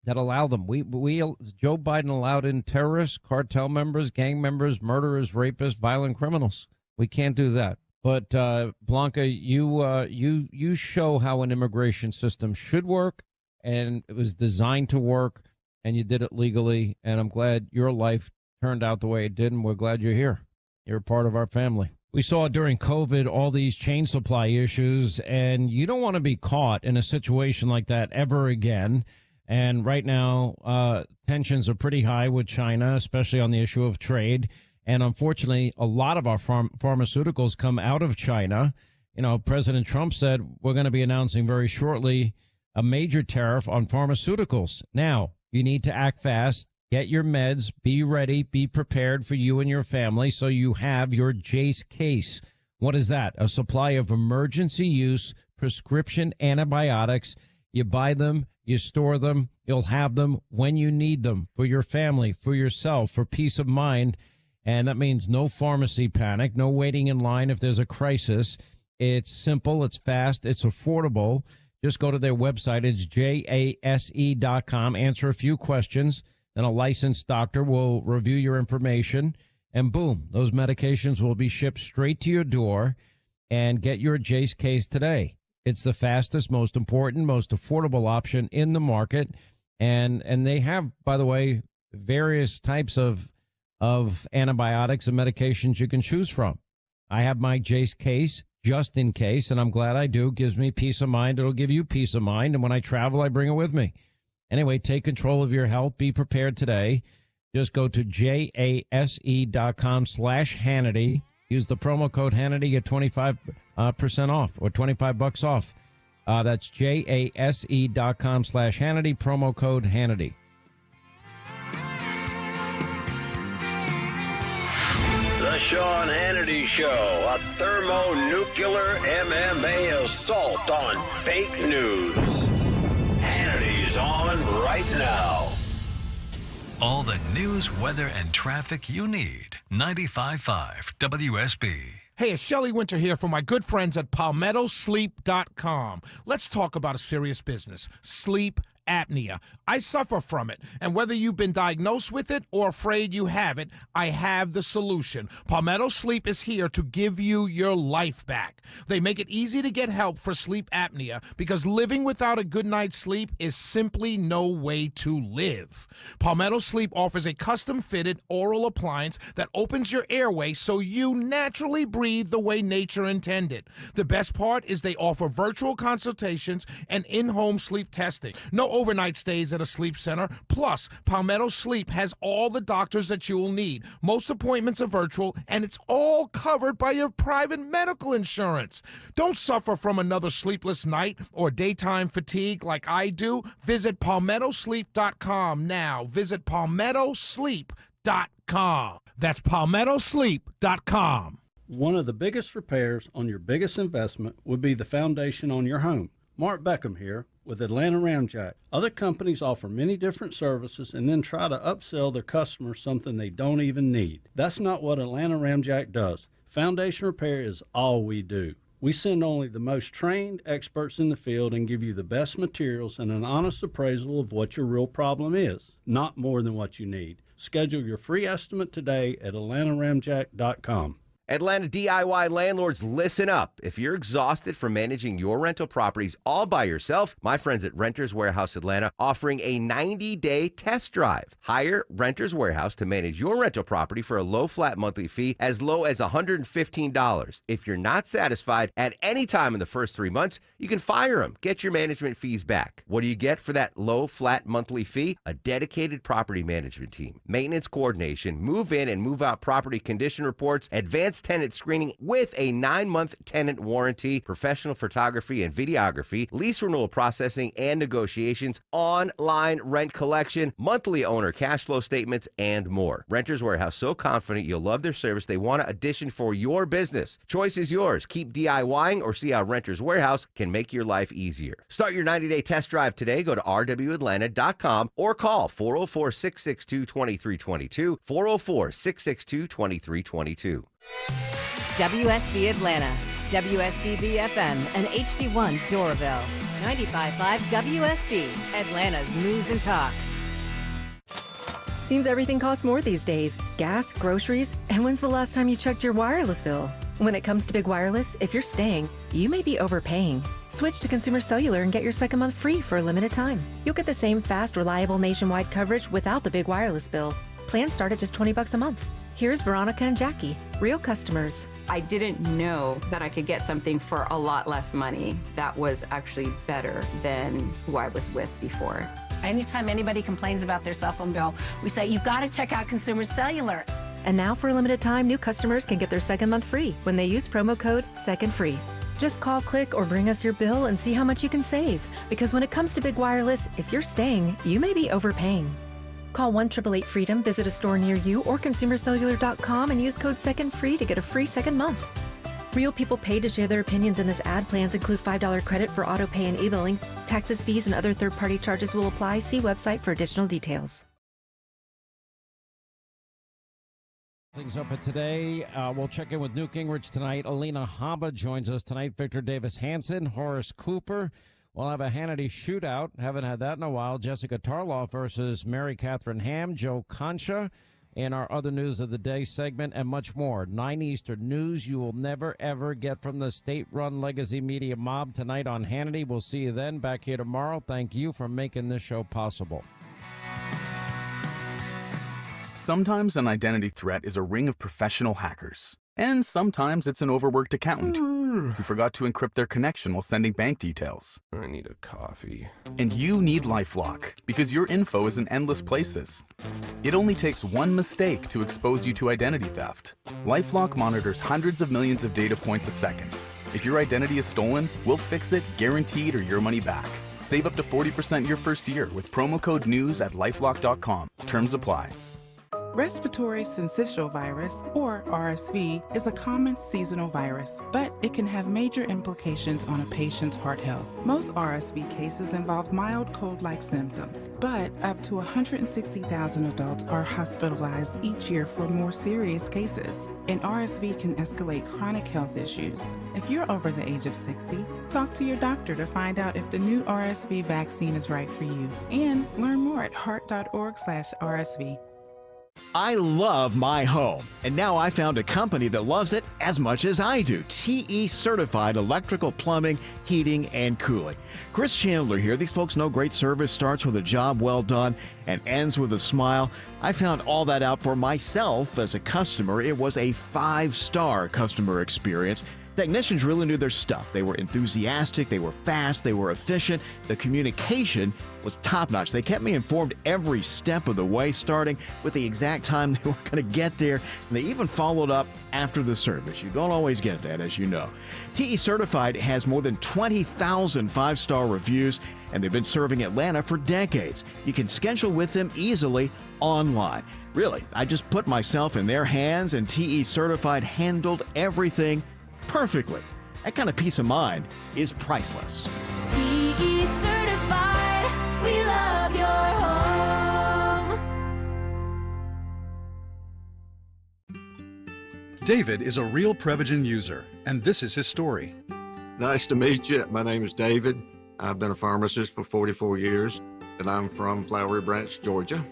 that allow them. Joe Biden allowed in terrorists, cartel members, gang members, murderers, rapists, violent criminals. We can't do that. But Blanca, you show how an immigration system should work, and it was designed to work, and you did it legally. And I'm glad your life turned out the way it did, and we're glad you're here. You're a part of our family. We saw during COVID all these chain supply issues, and you don't want to be caught in a situation like that ever again. And right now, tensions are pretty high with China, especially on the issue of trade. And unfortunately, a lot of our pharmaceuticals come out of China. You know, President Trump said we're going to be announcing very shortly a major tariff on pharmaceuticals. Now, you need to act fast. Get your meds, be ready, be prepared for you and your family so you have your Jace case. What is that? A supply of emergency use prescription antibiotics. You buy them, you store them, you'll have them when you need them for your family, for yourself, for peace of mind. And that means no pharmacy panic, no waiting in line if there's a crisis. It's simple, it's fast, it's affordable. Just go to their website. It's jase.com. Answer a few questions. Then a licensed doctor will review your information, and boom, those medications will be shipped straight to your door. And get your Jace case today. It's the fastest, most important, most affordable option in the market. And they have, by the way, various types of antibiotics and medications you can choose from. I have my Jace case just in case, and I'm glad I do. Gives me peace of mind. It'll give you peace of mind. And when I travel, I bring it with me. Anyway, take control of your health. Be prepared today. Just go to jase.com/Hannity. Use the promo code Hannity, get 25% off or $25 off. That's jase.com/Hannity, promo code Hannity. The Sean Hannity Show, a thermonuclear MMA assault on fake news. Hannity's on right now. All the news, weather, and traffic you need. 95.5 WSB. Hey, it's Shelley Winter here for my good friends at PalmettoSleep.com. Let's talk about a serious business, sleep apnea. I suffer from it, and whether you've been diagnosed with it or afraid you have it, I have the solution. Palmetto Sleep is here to give you your life back. They make it easy to get help for sleep apnea because living without a good night's sleep is simply no way to live. Palmetto Sleep offers a custom-fitted oral appliance that opens your airway so you naturally breathe the way nature intended. The best part is they offer virtual consultations and in-home sleep testing. No overnight stays at a sleep center. Plus, Palmetto Sleep has all the doctors that you will need. Most appointments are virtual, and it's all covered by your private medical insurance. Don't suffer from another sleepless night or daytime fatigue like I do. Visit PalmettoSleep.com now. Visit PalmettoSleep.com. That's PalmettoSleep.com. One of the biggest repairs on your biggest investment would be the foundation on your home. Mark Beckham here with Atlanta Ramjack. Other companies offer many different services and then try to upsell their customers something they don't even need. That's not what Atlanta Ramjack does. Foundation repair is all we do. We send only the most trained experts in the field and give you the best materials and an honest appraisal of what your real problem is, not more than what you need. Schedule your free estimate today at AtlantaRamjack.com. Atlanta DIY landlords, listen up. If you're exhausted from managing your rental properties all by yourself, my friends at Renters Warehouse Atlanta offering a 90-day test drive. Hire Renters Warehouse to manage your rental property for a low flat monthly fee as low as $115. If you're not satisfied at any time in the first 3 months, you can fire them. Get your management fees back. What do you get for that low flat monthly fee? A dedicated property management team, maintenance coordination, move in and move out property condition reports, advanced tenant screening with a 9-month tenant warranty, professional photography and videography, lease renewal processing and negotiations, online rent collection, monthly owner cash flow statements, and more. Renters Warehouse, so confident you'll love their service, they want an addition for your business. Choice is yours. Keep DIYing or see how Renters Warehouse can make your life easier. Start your 90-day test drive today. Go to rwatlanta.com or call 404-662-2322, 404-662-2322. WSB Atlanta, WSB FM, and HD1 Doraville. 95.5 WSB, Atlanta's News and Talk. Seems everything costs more these days. Gas, groceries, and when's the last time you checked your wireless bill? When it comes to Big Wireless, if you're staying, you may be overpaying. Switch to Consumer Cellular and get your second month free for a limited time. You'll get the same fast, reliable nationwide coverage without the big wireless bill. Plans start at just $20 a month. Here's Veronica and Jackie, real customers. I didn't know that I could get something for a lot less money that was actually better than who I was with before. Anytime anybody complains about their cell phone bill, we say, you've got to check out Consumer Cellular. And now for a limited time, new customers can get their second month free when they use promo code SECONDFREE. Just call, click, or bring us your bill and see how much you can save. Because when it comes to Big Wireless, if you're staying, you may be overpaying. Call 1-888-FREEDOM, visit a store near you, or consumercellular.com and use code SECONDFREE to get a free second month. Real people paid to share their opinions in this ad. Plans include $5 credit for auto pay and e-billing. Taxes, fees, and other third-party charges will apply. See website for additional details. Things up at today. We'll check in with Newt Gingrich tonight. Alina Habba joins us tonight. Victor Davis Hanson, Horace Cooper. We'll have a Hannity shootout. Haven't had that in a while. Jessica Tarloff versus Mary Catherine Ham, Joe Concha, and our other news of the day segment, and much more. 9 Eastern news you will never, ever get from the state-run legacy media mob tonight on Hannity. We'll see you then. Back here tomorrow. Thank you for making this show possible. Sometimes an identity threat is a ring of professional hackers. And sometimes it's an overworked accountant who forgot to encrypt their connection while sending bank details. I need a coffee. And you need LifeLock, because your info is in endless places. It only takes one mistake to expose you to identity theft. LifeLock monitors hundreds of millions of data points a second. If your identity is stolen, we'll fix it, guaranteed, or your money back. Save up to 40% your first year with promo code NEWS at LifeLock.com. Terms apply. Respiratory syncytial virus, or RSV, is a common seasonal virus, but it can have major implications on a patient's heart health. Most RSV cases involve mild cold-like symptoms, but up to 160,000 adults are hospitalized each year for more serious cases. And RSV can escalate chronic health issues. If you're over the age of 60, talk to your doctor to find out if the new RSV vaccine is right for you. And learn more at heart.org/RSV. I love my home, and now I found a company that loves it as much as I do. TE Certified Electrical Plumbing, Heating, and Cooling. Chris Chandler here. These folks know great service starts with a job well done and ends with a smile. I found all that out for myself as a customer. It was a 5-star customer experience. Technicians really knew their stuff. They were enthusiastic, they were fast, they were efficient. The communication was top-notch. They kept me informed every step of the way, starting with the exact time they were going to get there. And they even followed up after the service. You don't always get that, as you know. TE Certified has more than 20,000 5-star reviews, and they've been serving Atlanta for decades. You can schedule with them easily online. Really, I just put myself in their hands, and TE Certified handled everything perfectly. That kind of peace of mind is priceless. TE Certified, we love your home. David is a real Prevagen user, and this is his story. Nice to meet you. My name is David. I've been a pharmacist for 44 years, and I'm from Flowery Branch, Georgia.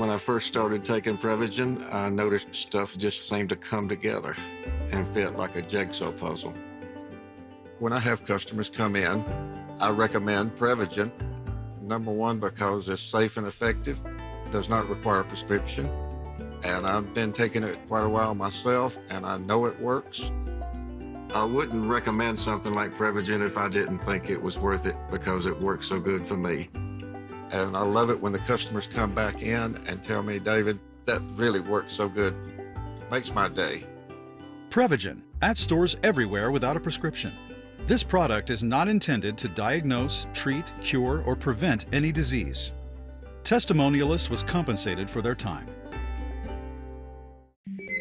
When I first started taking Prevagen, I noticed stuff just seemed to come together and fit like a jigsaw puzzle. When I have customers come in, I recommend Prevagen. Number one, because it's safe and effective, does not require a prescription, and I've been taking it quite a while myself, and I know it works. I wouldn't recommend something like Prevagen if I didn't think it was worth it because it works so good for me. And I love it when the customers come back in and tell me, David, that really works so good. Makes my day. Prevagen, at stores everywhere without a prescription. This product is not intended to diagnose, treat, cure, or prevent any disease. Testimonialist was compensated for their time.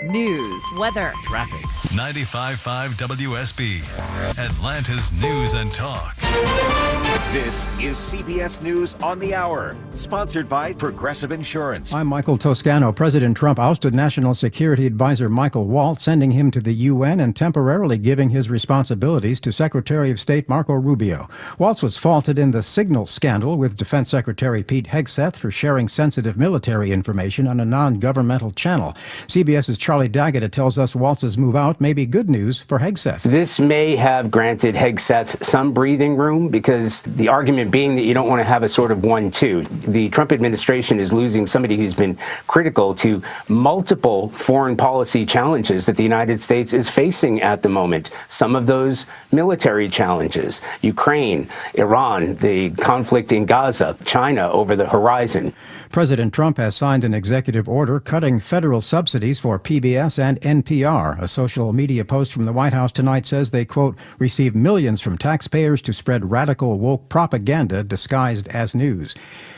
News, weather, traffic. 95.5 WSB, Atlanta's News and Talk. This is CBS News on the Hour, sponsored by Progressive Insurance. I'm Michael Toscano. President Trump ousted National Security Advisor Michael Waltz, sending him to the UN and temporarily giving his responsibilities to Secretary of State Marco Rubio. Waltz was faulted in the Signal scandal with Defense Secretary Pete Hegseth for sharing sensitive military information on a non-governmental channel. CBS's Charlie Daggett tells us Waltz's move out may be good news for Hegseth. This may have granted Hegseth some breathing room because the argument being that you don't want to have a sort of 1-2. The Trump administration is losing somebody who's been critical to multiple foreign policy challenges that the United States is facing at the moment. Some of those military challenges, Ukraine, Iran, the conflict in Gaza, China over the horizon. President Trump has signed an executive order cutting federal subsidies for PBS and NPR. A social media post from the White House tonight says they, quote, receive millions from taxpayers to spread radical woke propaganda disguised as news.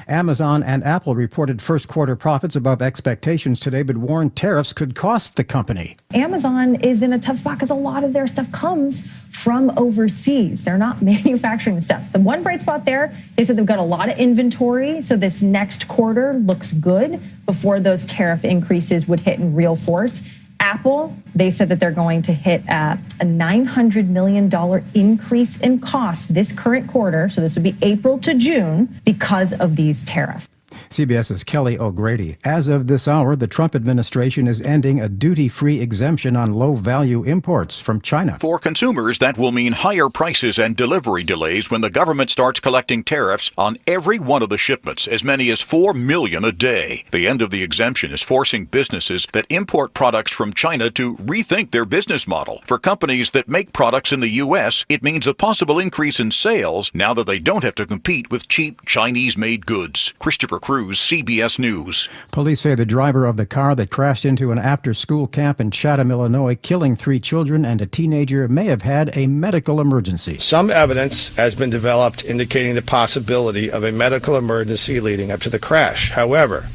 Amazon and Apple reported first quarter profits above expectations today, but warned tariffs could cost the company. Amazon is in a tough spot because a lot of their stuff comes from overseas. They're not manufacturing the stuff. The one bright spot there, they said they've got a lot of inventory, so this next quarter looks good before those tariff increases would hit in real force. Apple, they said that they're going to hit a $900 million increase in costs this current quarter, so this would be April to June, because of these tariffs. CBS's Kelly O'Grady. As of this hour, the Trump administration is ending a duty-free exemption on low-value imports from China. For consumers, that will mean higher prices and delivery delays when the government starts collecting tariffs on every one of the shipments, as many as 4 million a day. The end of the exemption is forcing businesses that import products from China to rethink their business model. For companies that make products in the U.S., it means a possible increase in sales now that they don't have to compete with cheap Chinese-made goods. Christopher Cruz, CBS News. Police say the driver of the car that crashed into an after-school camp in Chatham, Illinois, killing 3 children and a teenager, may have had a medical emergency. Some evidence has been developed indicating the possibility of a medical emergency leading up to the crash. However,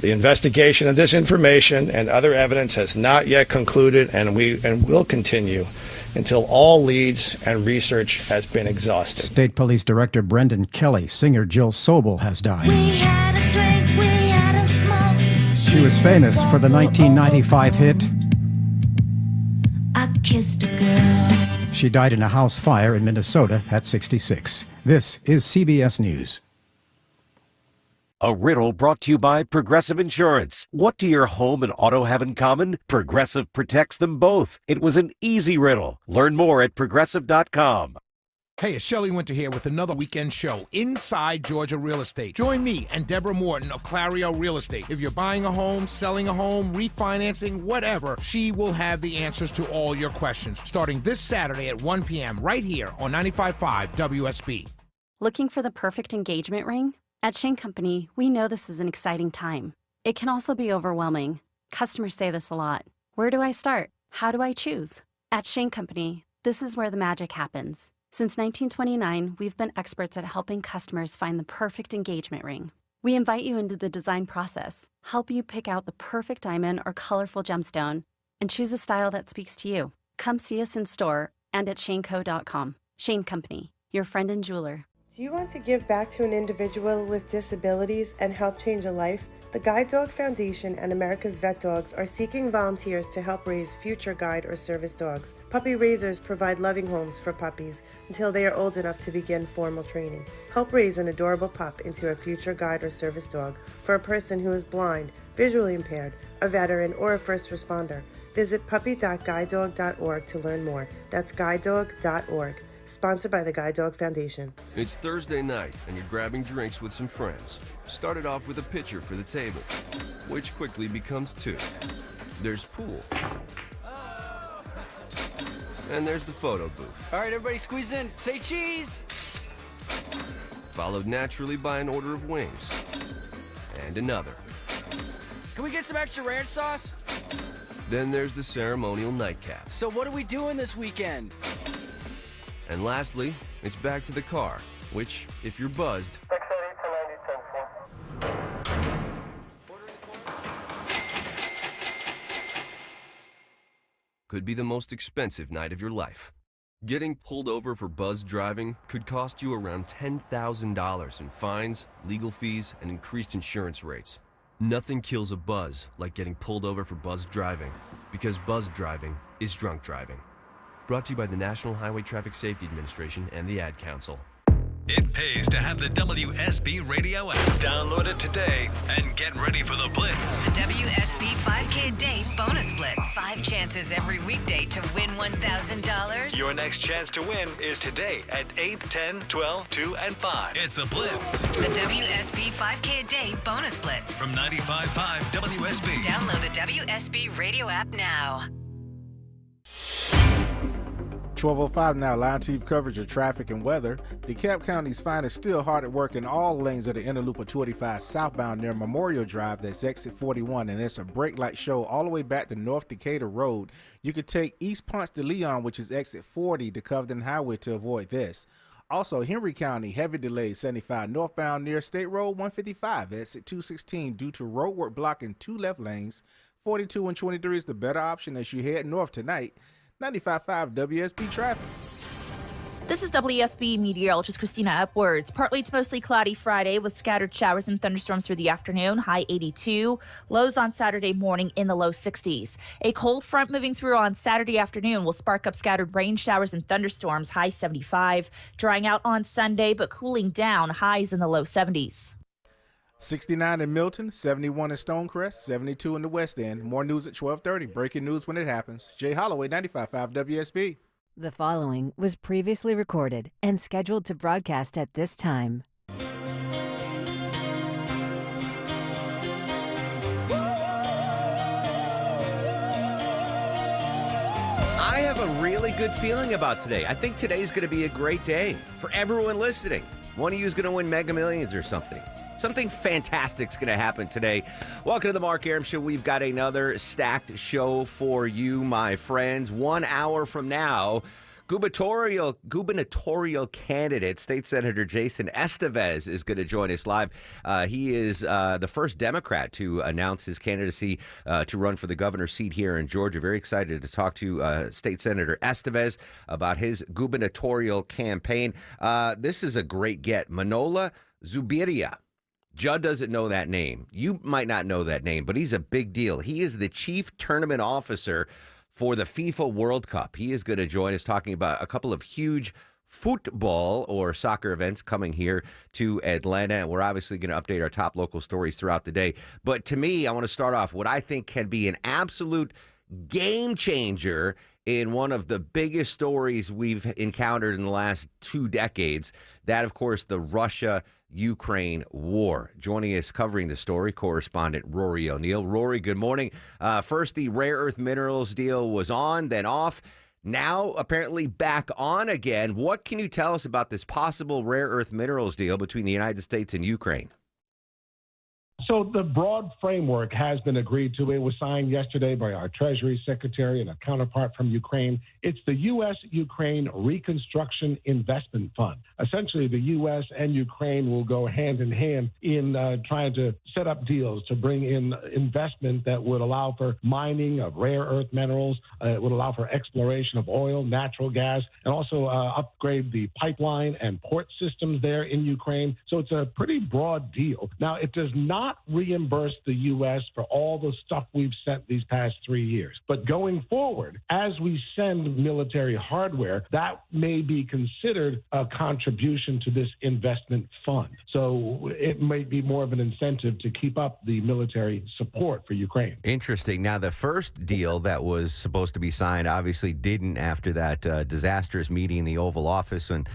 the investigation of this information and other evidence has not yet concluded and will continue until all leads and research has been exhausted. State Police Director Brendan Kelly. Singer Jill Sobel has died. She was famous for the 1995 hit I Kissed a Girl. She died in a house fire in Minnesota at 66. This is CBS News. A riddle brought to you by Progressive Insurance. What do your home and auto have in common? Progressive protects them both. It was an easy riddle. Learn more at Progressive.com. Hey, it's Shelley Winter here with another weekend show, Inside Georgia Real Estate. Join me and Deborah Morton of Clario Real Estate. If you're buying a home, selling a home, refinancing, whatever, she will have the answers to all your questions. Starting this Saturday at 1 p.m. right here on 95.5 WSB. Looking for the perfect engagement ring? At Shane Company, we know this is an exciting time. It can also be overwhelming. Customers say this a lot. Where do I start? How do I choose? At Shane Company, this is where the magic happens. Since 1929, we've been experts at helping customers find the perfect engagement ring. We invite you into the design process, help you pick out the perfect diamond or colorful gemstone, and choose a style that speaks to you. Come see us in store and at shaneco.com. Shane Company, your friend and jeweler. Do you want to give back to an individual with disabilities and help change a life? The Guide Dog Foundation and America's Vet Dogs are seeking volunteers to help raise future guide or service dogs. Puppy raisers provide loving homes for puppies until they are old enough to begin formal training. Help raise an adorable pup into a future guide or service dog for a person who is blind, visually impaired, a veteran, or a first responder. Visit puppy.guidedog.org to learn more. That's guidedog.org. Sponsored by the Guide Dog Foundation. It's Thursday night, and you're grabbing drinks with some friends. Started off with a pitcher for the table, which quickly becomes two. There's pool. And there's the photo booth. All right, everybody squeeze in. Say cheese! Followed naturally by an order of wings. And another. Can we get some extra ranch sauce? Then there's the ceremonial nightcap. So what are we doing this weekend? And lastly, it's back to the car, which, if you're buzzed, could be the most expensive night of your life. Getting pulled over for buzzed driving could cost you around $10,000 in fines, legal fees, and increased insurance rates. Nothing kills a buzz like getting pulled over for buzzed driving, because buzzed driving is drunk driving. Brought to you by the National Highway Traffic Safety Administration and the Ad Council. It pays to have the WSB radio app. Download it today and get ready for the Blitz. The WSB 5K a day bonus blitz. 5 chances every weekday to win $1,000. Your next chance to win is today at 8, 10, 12, 2, and 5. It's a Blitz. The WSB 5K a day bonus blitz. From 95.5 WSB. Download the WSB radio app now. 12:05 now, Line TV coverage of traffic and weather. DeKalb County's finest still hard at work in all lanes of the inner loop of 285 southbound near Memorial Drive. That's exit 41, and it's a brake light show all the way back to North Decatur Road. You could take East Ponce de Leon, which is exit 40, to Covington Highway to avoid this. Also, Henry County, heavy delays 75 northbound near State Road 155, exit 216 due to roadwork blocking 2 left lanes. 42 and 23 is the better option as you head north tonight. 95.5 WSB traffic. This is WSB meteorologist Christina Upwards. Partly to mostly cloudy Friday with scattered showers and thunderstorms through the afternoon, high 82. Lows on Saturday morning in the low 60s. A cold front moving through on Saturday afternoon will spark up scattered rain showers and thunderstorms, high 75. Drying out on Sunday, but cooling down, highs in the low 70s. 69 in Milton, 71 in Stonecrest, 72 in the West End. More news at 12:30. Breaking news when it happens. Jay Holloway, 95.5 WSB. The following was previously recorded and scheduled to broadcast at this time. I have a really good feeling about today. I think today's going to be a great day for everyone listening. One of you is going to win Mega Millions or something. Something fantastic's going to happen today. Welcome to the Mark Arum Show. We've got another stacked show for you, my friends. 1 hour from now, gubernatorial candidate, State Senator Jason Estevez, is going to join us live. He is the first Democrat to announce his candidacy to run for the governor's seat here in Georgia. Very excited to talk to State Senator Estevez about his gubernatorial campaign. This is a great get. Manola Zubiria. Judd doesn't know that name. You might not know that name, but he's a big deal. He is the chief tournament officer for the FIFA World Cup. He is going to join us talking about a couple of huge football or soccer events coming here to Atlanta. And we're obviously going to update our top local stories throughout the day. But to me, I want to start off what I think can be an absolute game changer in one of the biggest stories we've encountered in the last 2 decades. That, of course, the Russia-Ukraine war. Joining us covering the story, correspondent Rory O'Neill. Rory, good morning. First, the rare earth minerals deal was on, then off. Now, apparently back on again. What can you tell us about this possible rare earth minerals deal between the United States and Ukraine? So the broad framework has been agreed to. It was signed yesterday by our Treasury Secretary and a counterpart from Ukraine. It's the U.S.-Ukraine Reconstruction Investment Fund. Essentially, the U.S. and Ukraine will go hand in hand in trying to set up deals to bring in investment that would allow for mining of rare earth minerals. It would allow for exploration of oil, natural gas, and also upgrade the pipeline and port systems there in Ukraine. So it's a pretty broad deal. Now, it does not not reimburse the U.S. for all the stuff we've sent these past 3 years. But going forward, as we send military hardware, that may be considered a contribution to this investment fund. So it might be more of an incentive to keep up the military support for Ukraine. Interesting. Now, the first deal that was supposed to be signed obviously didn't after that disastrous meeting in the Oval Office when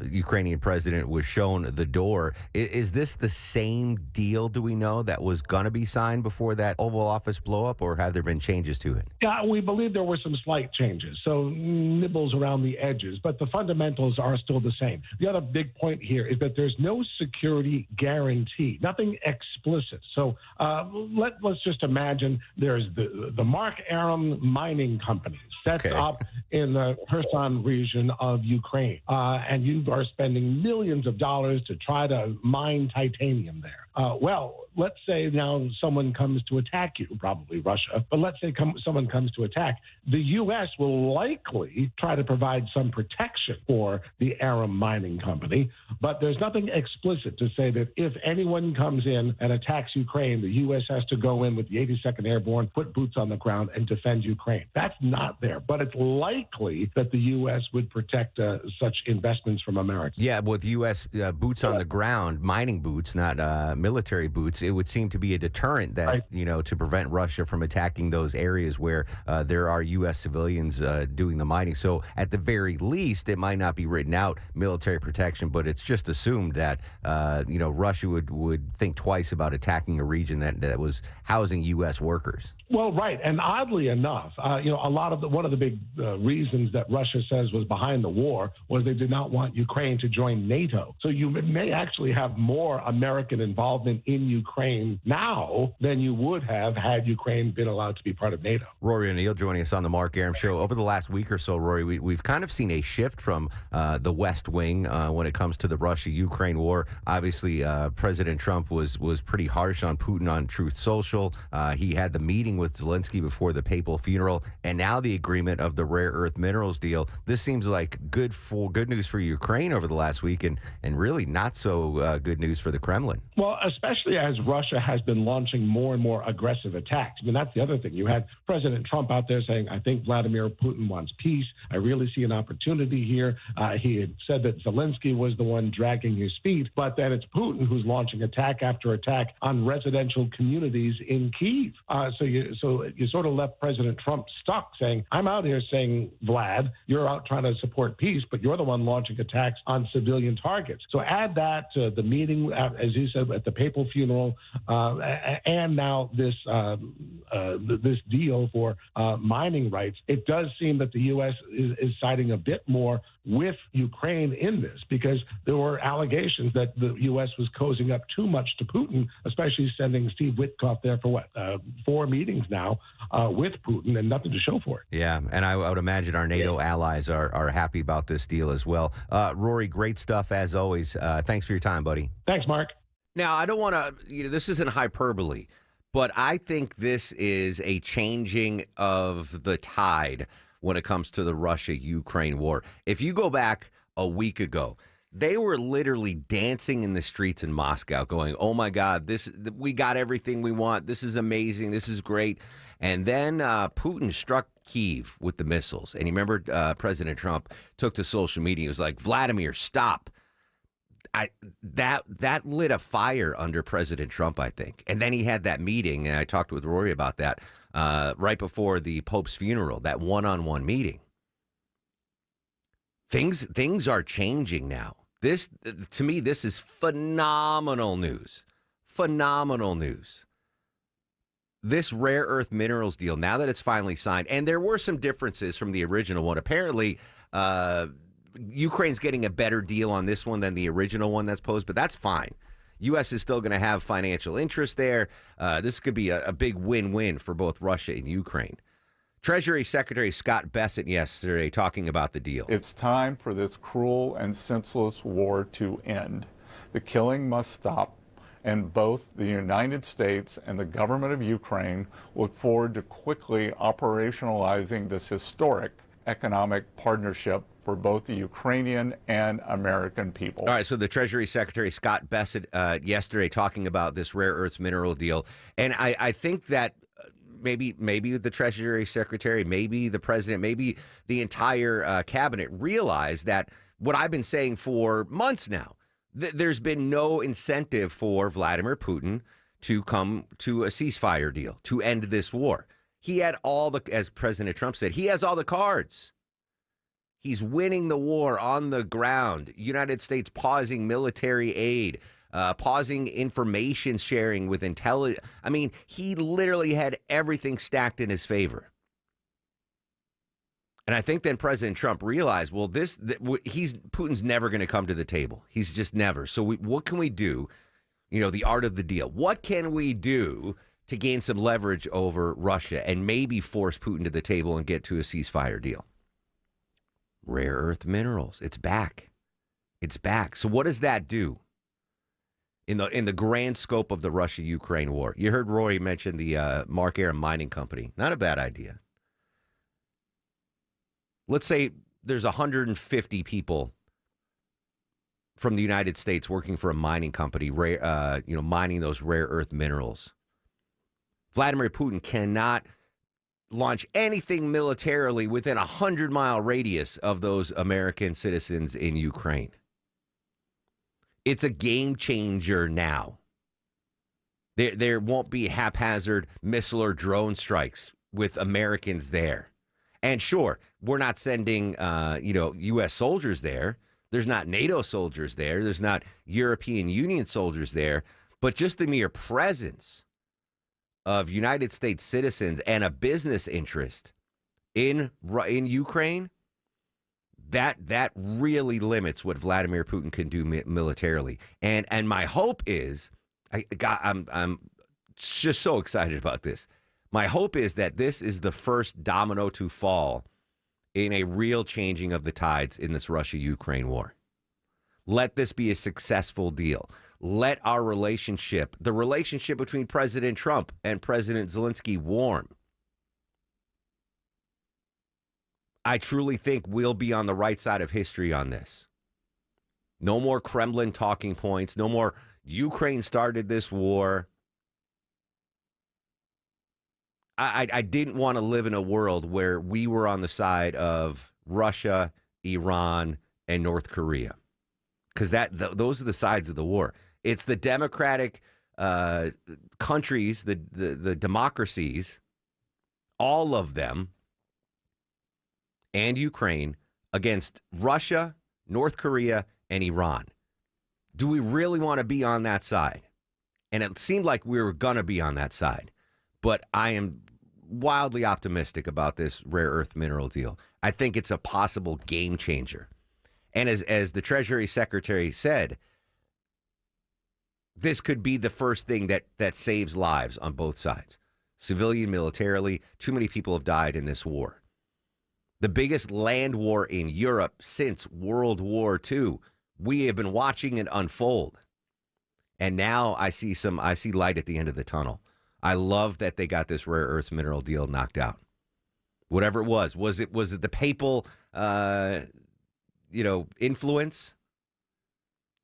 Ukrainian president was shown the door. Is this the same deal, do we know, that was going to be signed before that Oval Office blow up, or have there been changes to it? Yeah, we believe there were some slight changes, so nibbles around the edges, but the fundamentals are still the same. The other big point here is that there's no security guarantee, nothing explicit. So let's just imagine there's the Mark Aram mining company sets up in the Kherson region of Ukraine, and you are spending millions of dollars to try to mine titanium there. Well, let's say now someone comes to attack you, probably Russia, but let's say someone comes to attack. The U.S. will likely try to provide some protection for the Aram Mining Company, but there's nothing explicit to say that if anyone comes in and attacks Ukraine, the U.S. has to go in with the 82nd Airborne, put boots on the ground, and defend Ukraine. That's not there, but it's likely that the U.S. would protect such investments from America. Yeah, with U.S. Boots on the ground, mining boots, not military boots, it would seem to be a deterrent that, to prevent Russia from attacking those areas where there are U.S. civilians doing the mining. So at the very least, it might not be written out military protection, but it's just assumed that, Russia would think twice about attacking a region that was housing U.S. workers. Well, right. And oddly enough, one of the big reasons that Russia says was behind the war was they did not want Ukraine to join NATO. So you may actually have more American involvement in Ukraine now than you would have had Ukraine been allowed to be part of NATO. Rory O'Neill joining us on the Mark Aram Show. Over the last week or so, Rory, we've kind of seen a shift from the West Wing when it comes to the Russia-Ukraine war. Obviously, President Trump was pretty harsh on Putin on Truth Social. He had the meeting with Zelensky before the papal funeral, and now the agreement of the rare earth minerals deal. This seems like good news for Ukraine over the last week, and really not so good news for the Kremlin. Well, especially as Russia has been launching more and more aggressive attacks. I mean, that's the other thing. You had President Trump out there saying, I think Vladimir Putin wants peace. I really see an opportunity here. He had said that Zelensky was the one dragging his feet, but then it's Putin who's launching attack after attack on residential communities in Kyiv. So you sort of left President Trump stuck saying, I'm out here saying, Vlad, you're out trying to support peace, but you're the one launching attacks on civilian targets. So add that to the meeting, as you said, at the papal funeral, and now this deal for mining rights. It does seem that the U.S. is siding a bit more with Ukraine in this, because there were allegations that the U.S. was cozying up too much to Putin, especially sending Steve Witkoff there for 4 meetings now with Putin, and nothing to show for it. Yeah, and I would imagine our NATO allies are happy about this deal as well. Rory, great stuff as always. Thanks for your time, buddy. Thanks, Mark. Now, I don't want to, this isn't hyperbole, but I think this is a changing of the tide when it comes to the Russia-Ukraine war. If you go back a week ago, they were literally dancing in the streets in Moscow going, oh, my God, we got everything we want. This is amazing. This is great. And then Putin struck Kyiv with the missiles. And you remember President Trump took to social media. He was like, Vladimir, stop. That lit a fire under President Trump, I think. And then he had that meeting, and I talked with Rory about that, right before the Pope's funeral, that one-on-one meeting. Things are changing now. This, to me, this is phenomenal news. Phenomenal news. This rare earth minerals deal, now that it's finally signed, and there were some differences from the original one. Apparently, Ukraine's getting a better deal on this one than the original one that's posed, but that's fine. U.S. is still going to have financial interest there. This could be a big win-win for both Russia and Ukraine. Treasury Secretary Scott Bessent yesterday talking about the deal. It's time for this cruel and senseless war to end. The killing must stop, and both the United States and the government of Ukraine look forward to quickly operationalizing this historic economic partnership for both the Ukrainian and American people. All right, so the Treasury Secretary Scott Bessent yesterday talking about this rare earths mineral deal, and I think that maybe the Treasury Secretary, maybe the president, maybe the entire cabinet realized that what I've been saying for months now, there's been no incentive for Vladimir Putin to come to a ceasefire deal, to end this war. He had as President Trump said, he has all the cards. He's winning the war on the ground. United States pausing military aid, pausing information sharing with intelligence. I mean, he literally had everything stacked in his favor. And I think then President Trump realized, well, Putin's never going to come to the table. He's just never. So what can we do? The art of the deal. What can we do to gain some leverage over Russia and maybe force Putin to the table and get to a ceasefire deal? Rare earth minerals. It's back. It's back. So what does that do in the grand scope of the Russia-Ukraine war? You heard Roy mention the Mark Arum Mining Company. Not a bad idea. Let's say there's 150 people from the United States working for a mining company, mining those rare earth minerals. Vladimir Putin cannot launch anything militarily within a 100-mile radius of those American citizens in Ukraine. It's a game changer now. There won't be haphazard missile or drone strikes with Americans there. And sure, we're not sending, U.S. soldiers there. There's not NATO soldiers there. There's not European Union soldiers there. But just the mere presence of United States citizens and a business interest in Ukraine, that really limits what Vladimir Putin can do militarily. And my hope is, I'm just so excited about this. My hope is that this is the first domino to fall in a real changing of the tides in this Russia-Ukraine war. Let this be a successful deal. Let our relationship, the relationship between President Trump and President Zelensky, warm. I truly think we'll be on the right side of history on this. No more Kremlin talking points. No more Ukraine started this war. I didn't want to live in a world where we were on the side of Russia, Iran, and North Korea, because those are the sides of the war. It's the democratic countries, the democracies, all of them, and Ukraine against Russia, North Korea, and Iran. Do we really want to be on that side? And it seemed like we were going to be on that side. But I am wildly optimistic about this rare earth mineral deal. I think it's a possible game changer. And as the Treasury Secretary said, this could be the first thing that saves lives on both sides. Civilian, militarily, too many people have died in this war. The biggest land war in Europe since World War II. We have been watching it unfold. And now I see light at the end of the tunnel. I love that they got this rare earth mineral deal knocked out. Whatever it was it the papal, influence?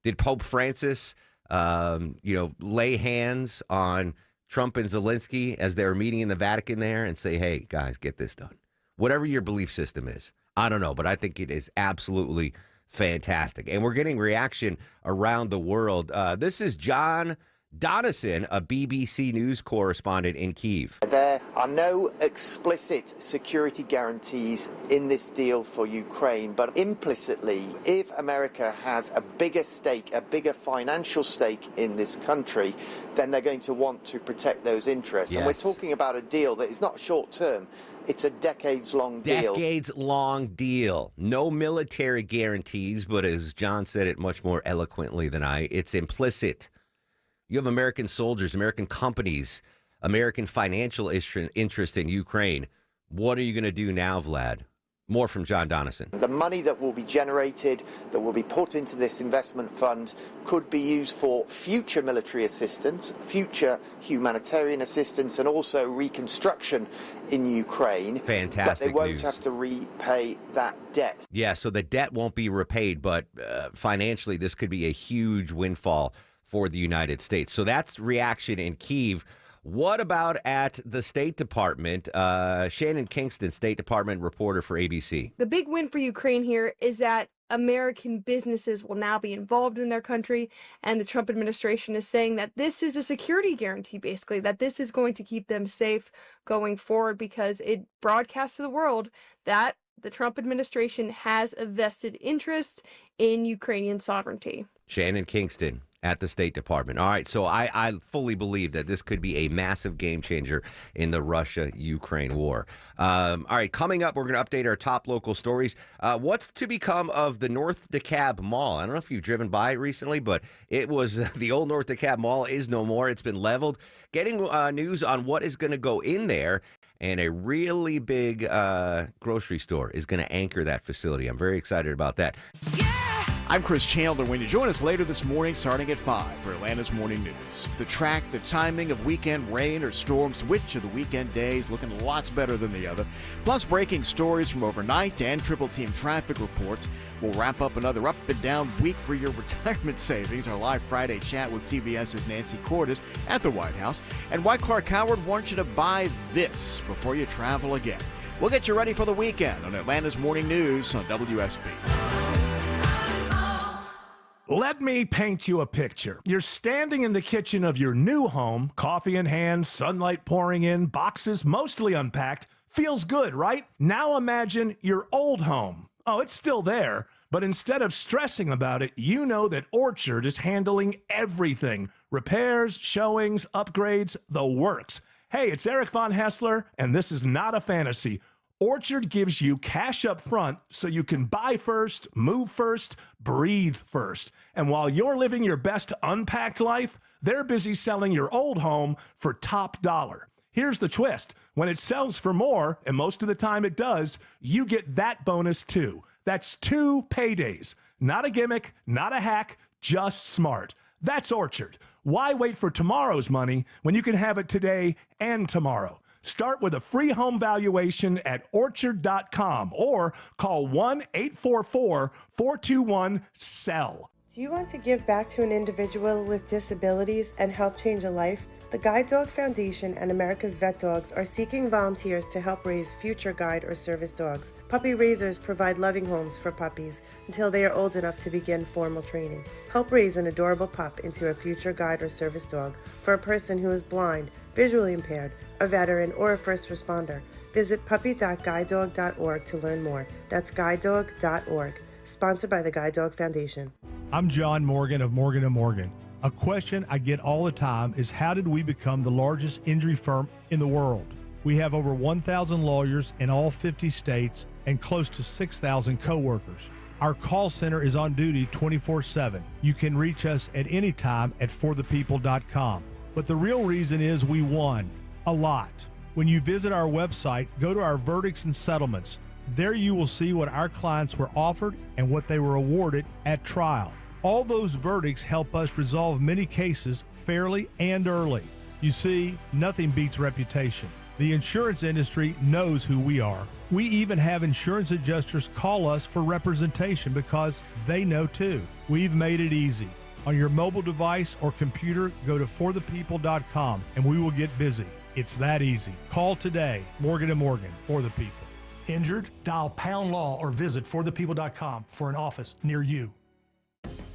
Did Pope Francis, lay hands on Trump and Zelensky as they were meeting in the Vatican there and say, hey, guys, get this done? Whatever your belief system is, I don't know, but I think it is absolutely fantastic. And we're getting reaction around the world. This is John Donison, a BBC News correspondent in Kyiv. There are no explicit security guarantees in this deal for Ukraine, but implicitly, if America has a bigger stake, a bigger financial stake in this country, then they're going to want to protect those interests. Yes. And we're talking about a deal that is not short term. It's a decades-long deal. Decades-long deal. No military guarantees, but as John said it much more eloquently than I, it's implicit. You have American soldiers, American companies, American financial interest in Ukraine. What are you going to do now, Vlad? More from John Donison. The money that will be generated, that will be put into this investment fund, could be used for future military assistance, future humanitarian assistance, and also reconstruction in Ukraine. Fantastic But they won't news. have to repay that debt. Yeah, so the debt won't be repaid, but financially, this could be a huge windfall for the United States. So that's reaction in Kyiv. What about at the State Department? Shannon Kingston, State Department reporter for ABC. The big win for Ukraine here is that American businesses will now be involved in their country, and the Trump administration is saying that this is a security guarantee, basically, that this is going to keep them safe going forward, because it broadcasts to the world that the Trump administration has a vested interest in Ukrainian sovereignty. Shannon Kingston at the State Department. All right, so I fully believe that this could be a massive game changer in the Russia-Ukraine war. All right, coming up, we're going to update our top local stories. What's to become of the North DeKalb Mall? I don't know if you've driven by it recently, but it was the old North DeKalb Mall is no more. It's been leveled. Getting news on what is going to go in there, and a really big grocery store is going to anchor that facility. I'm very excited about that. I'm Chris Chandler. When you join us later this morning, starting at 5 for Atlanta's Morning News. The track, the timing of weekend rain or storms, which of the weekend days looking lots better than the other. Plus breaking stories from overnight and Triple Team traffic reports. We'll wrap up another up and down week for your retirement savings. Our live Friday chat with CBS's Nancy Cordes at the White House. And why Clark Howard wants you to buy this before you travel again. We'll get you ready for the weekend on Atlanta's Morning News on WSB. Let me paint you a picture. You're standing in the kitchen of your new home, coffee in hand, sunlight pouring in, boxes mostly unpacked. Feels good, right? Now imagine your old home. Oh, it's still there, but instead of stressing about it, you know that Orchard is handling everything. Repairs, showings, upgrades, the works. Hey, it's Eric Von Hessler, and this is not a fantasy. Orchard gives you cash up front so you can buy first, move first, breathe first. And while you're living your best unpacked life, they're busy selling your old home for top dollar. Here's the twist. When it sells for more, and most of the time it does, you get that bonus too. That's 2 paydays. Not a gimmick, not a hack, just smart. That's Orchard. Why wait for tomorrow's money when you can have it today and tomorrow? Start with a free home valuation at Orchard.com or call 1-844-421-SELL. Do you want to give back to an individual with disabilities and help change a life? The Guide Dog Foundation and America's Vet Dogs are seeking volunteers to help raise future guide or service dogs. Puppy raisers provide loving homes for puppies until they are old enough to begin formal training. Help raise an adorable pup into a future guide or service dog for a person who is blind, visually impaired, a veteran, or a first responder. Visit puppy.guidedog.org to learn more. That's guidedog.org. Sponsored by the Guide Dog Foundation. I'm John Morgan of Morgan & Morgan. A question I get all the time is, how did we become the largest injury firm in the world? We have over 1,000 lawyers in all 50 states and close to 6,000 coworkers. Our call center is on duty 24/7. You can reach us at any time at forthepeople.com. But the real reason is we won a lot. When you visit our website, go to our verdicts and settlements. There you will see what our clients were offered and what they were awarded at trial. All those verdicts help us resolve many cases fairly and early. You see, nothing beats reputation. The insurance industry knows who we are. We even have insurance adjusters call us for representation because they know too. We've made it easy. On your mobile device or computer, go to forthepeople.com and we will get busy. It's that easy. Call today. Morgan & Morgan, for the people. Injured? Dial # law or visit forthepeople.com for an office near you.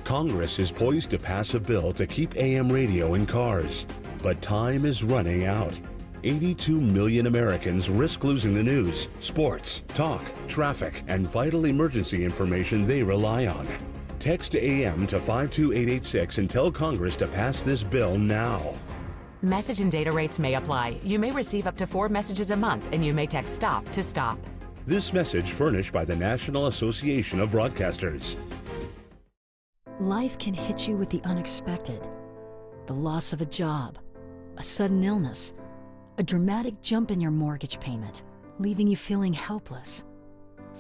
Congress is poised to pass a bill to keep AM radio in cars, but time is running out. 82 million Americans risk losing the news, sports, talk, traffic, and vital emergency information they rely on. Text AM to 52886 and tell Congress to pass this bill now. Message and data rates may apply. You may receive up to 4 messages a month, and you may text STOP to stop. This message furnished by the National Association of Broadcasters. Life can hit you with the unexpected. The loss of a job, a sudden illness, a dramatic jump in your mortgage payment, leaving you feeling helpless.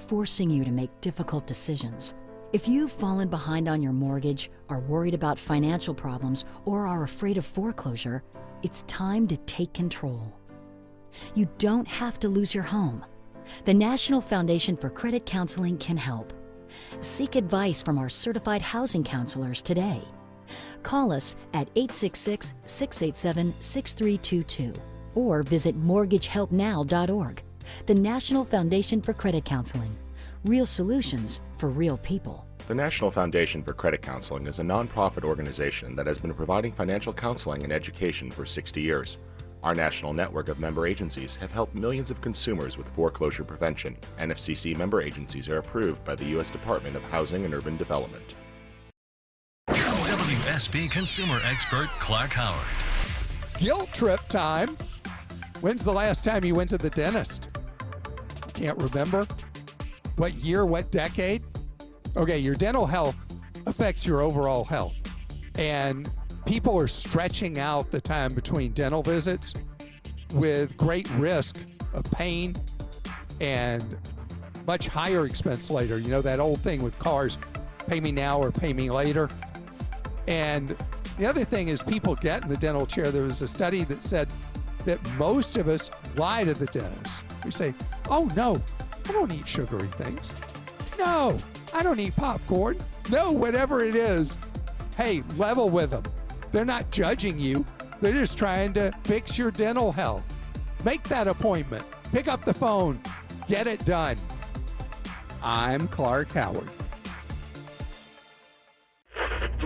forcing you to make difficult decisions. If you've fallen behind on your mortgage, are worried about financial problems, or are afraid of foreclosure, it's time to take control. You don't have to lose your home. The National Foundation for Credit Counseling can help. Seek advice from our certified housing counselors today. Call us at 866-687-6322 or visit mortgagehelpnow.org. The National Foundation for Credit Counseling. Real solutions for real people. The National Foundation for Credit Counseling is a nonprofit organization that has been providing financial counseling and education for 60 years. Our national network of member agencies have helped millions of consumers with foreclosure prevention. NFCC member agencies are approved by the U.S. Department of Housing and Urban Development. WSB consumer expert Clark Howard. Guilt trip time. When's the last time you went to the dentist? Can't remember? What year, what decade? Okay, your dental health affects your overall health. And people are stretching out the time between dental visits with great risk of pain and much higher expense later. You know, that old thing with cars, pay me now or pay me later. And the other thing is people get in the dental chair. There was a study that said that most of us lie to the dentist. We say, oh no, I don't eat sugary things. No, I don't eat popcorn. No, whatever it is. Hey, level with them. They're not judging you. They're just trying to fix your dental health. Make that appointment. Pick up the phone. Get it done. I'm Clark Howard.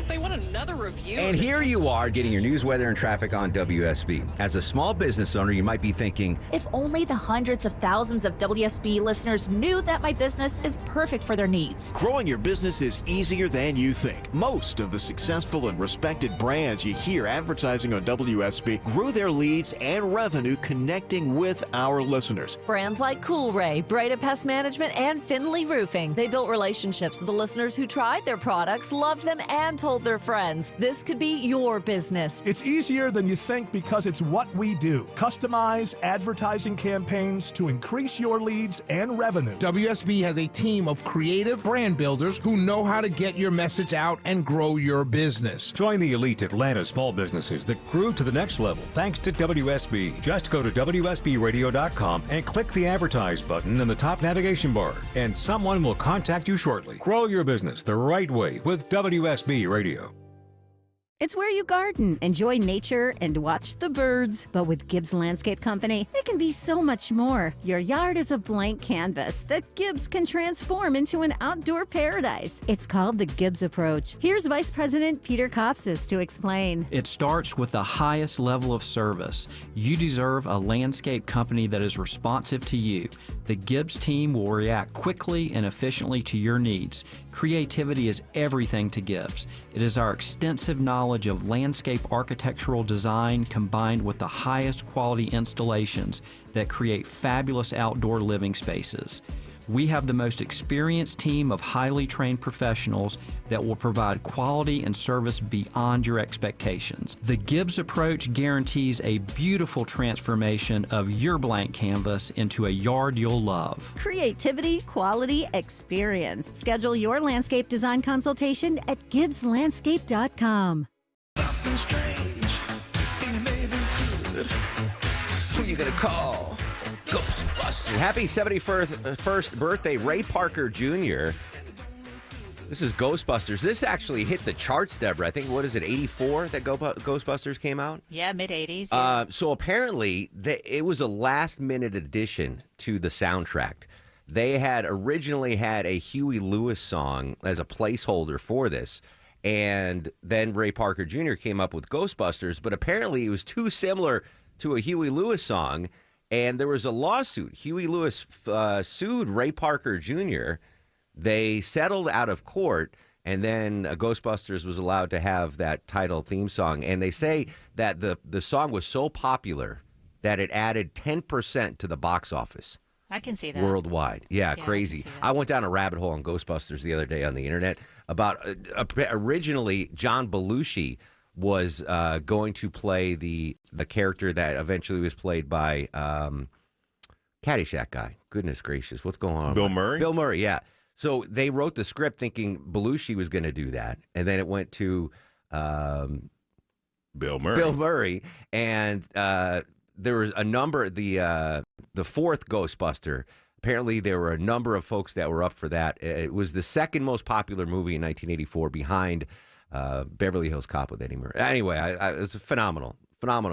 They want another review. And here you are getting your news, weather, and traffic on WSB. As a small business owner, you might be thinking, if only the hundreds of thousands of WSB listeners knew that my business is perfect for their needs. Growing your business is easier than you think. Most of the successful and respected brands you hear advertising on WSB grew their leads and revenue connecting with our listeners. Brands like Coolray, Breda Pest Management, and Finley Roofing. They built relationships with the listeners who tried their products, loved them, and told their friends. This could be your business. It's easier than you think because it's what we do. Customize advertising campaigns to increase your leads and revenue. WSB has a team of creative brand builders who know how to get your message out and grow your business. Join the elite Atlanta small businesses that grew to the next level thanks to WSB. Just go to WSBradio.com and click the Advertise button in the top navigation bar, and someone will contact you shortly. Grow your business the right way with WSB Radio. It's where you garden, enjoy nature, and watch the birds. But with Gibbs Landscape Company, it can be so much more. Your yard is a blank canvas that Gibbs can transform into an outdoor paradise. It's called the Gibbs Approach. Here's Vice President Peter Kopsis to explain. It starts with the highest level of service. You deserve a landscape company that is responsive to you. The Gibbs team will react quickly and efficiently to your needs. Creativity is everything to Gibbs. It is our extensive knowledge of landscape architectural design combined with the highest quality installations that create fabulous outdoor living spaces. We have the most experienced team of highly trained professionals that will provide quality and service beyond your expectations. The Gibbs Approach guarantees a beautiful transformation of your blank canvas into a yard you'll love. Creativity, quality, experience. Schedule your landscape design consultation at GibbsLandscape.com. who you going to call? Ghostbusters. Happy 71st birthday, Ray Parker Jr. This is Ghostbusters. This actually hit the charts, Deborah. I think, what is it, 84 that Ghostbusters came out? Yeah, mid-80s. Yeah. So apparently, it was a last-minute addition to the soundtrack. They had originally had a Huey Lewis song as a placeholder for this, and then Ray Parker Jr. came up with Ghostbusters, but apparently it was too similar to a Huey Lewis song, and there was a lawsuit. Huey Lewis sued Ray Parker Jr. They settled out of court, and then Ghostbusters was allowed to have that title theme song. And they say that the song was so popular that it added 10% to the box office. I can see that. Worldwide. Yeah, crazy. I went down a rabbit hole on Ghostbusters the other day on the internet about originally John Belushi was going to play the character that eventually was played by Caddyshack guy. Goodness gracious, what's going on? Bill Murray? Bill Murray, yeah. So they wrote the script thinking Belushi was going to do that, and then it went to Bill Murray. Bill Murray, and there was a number. The fourth Ghostbuster. Apparently, there were a number of folks that were up for that. It was the second most popular movie in 1984, behind Beverly Hills Cop with Eddie Murphy. Anyway, it was a phenomenal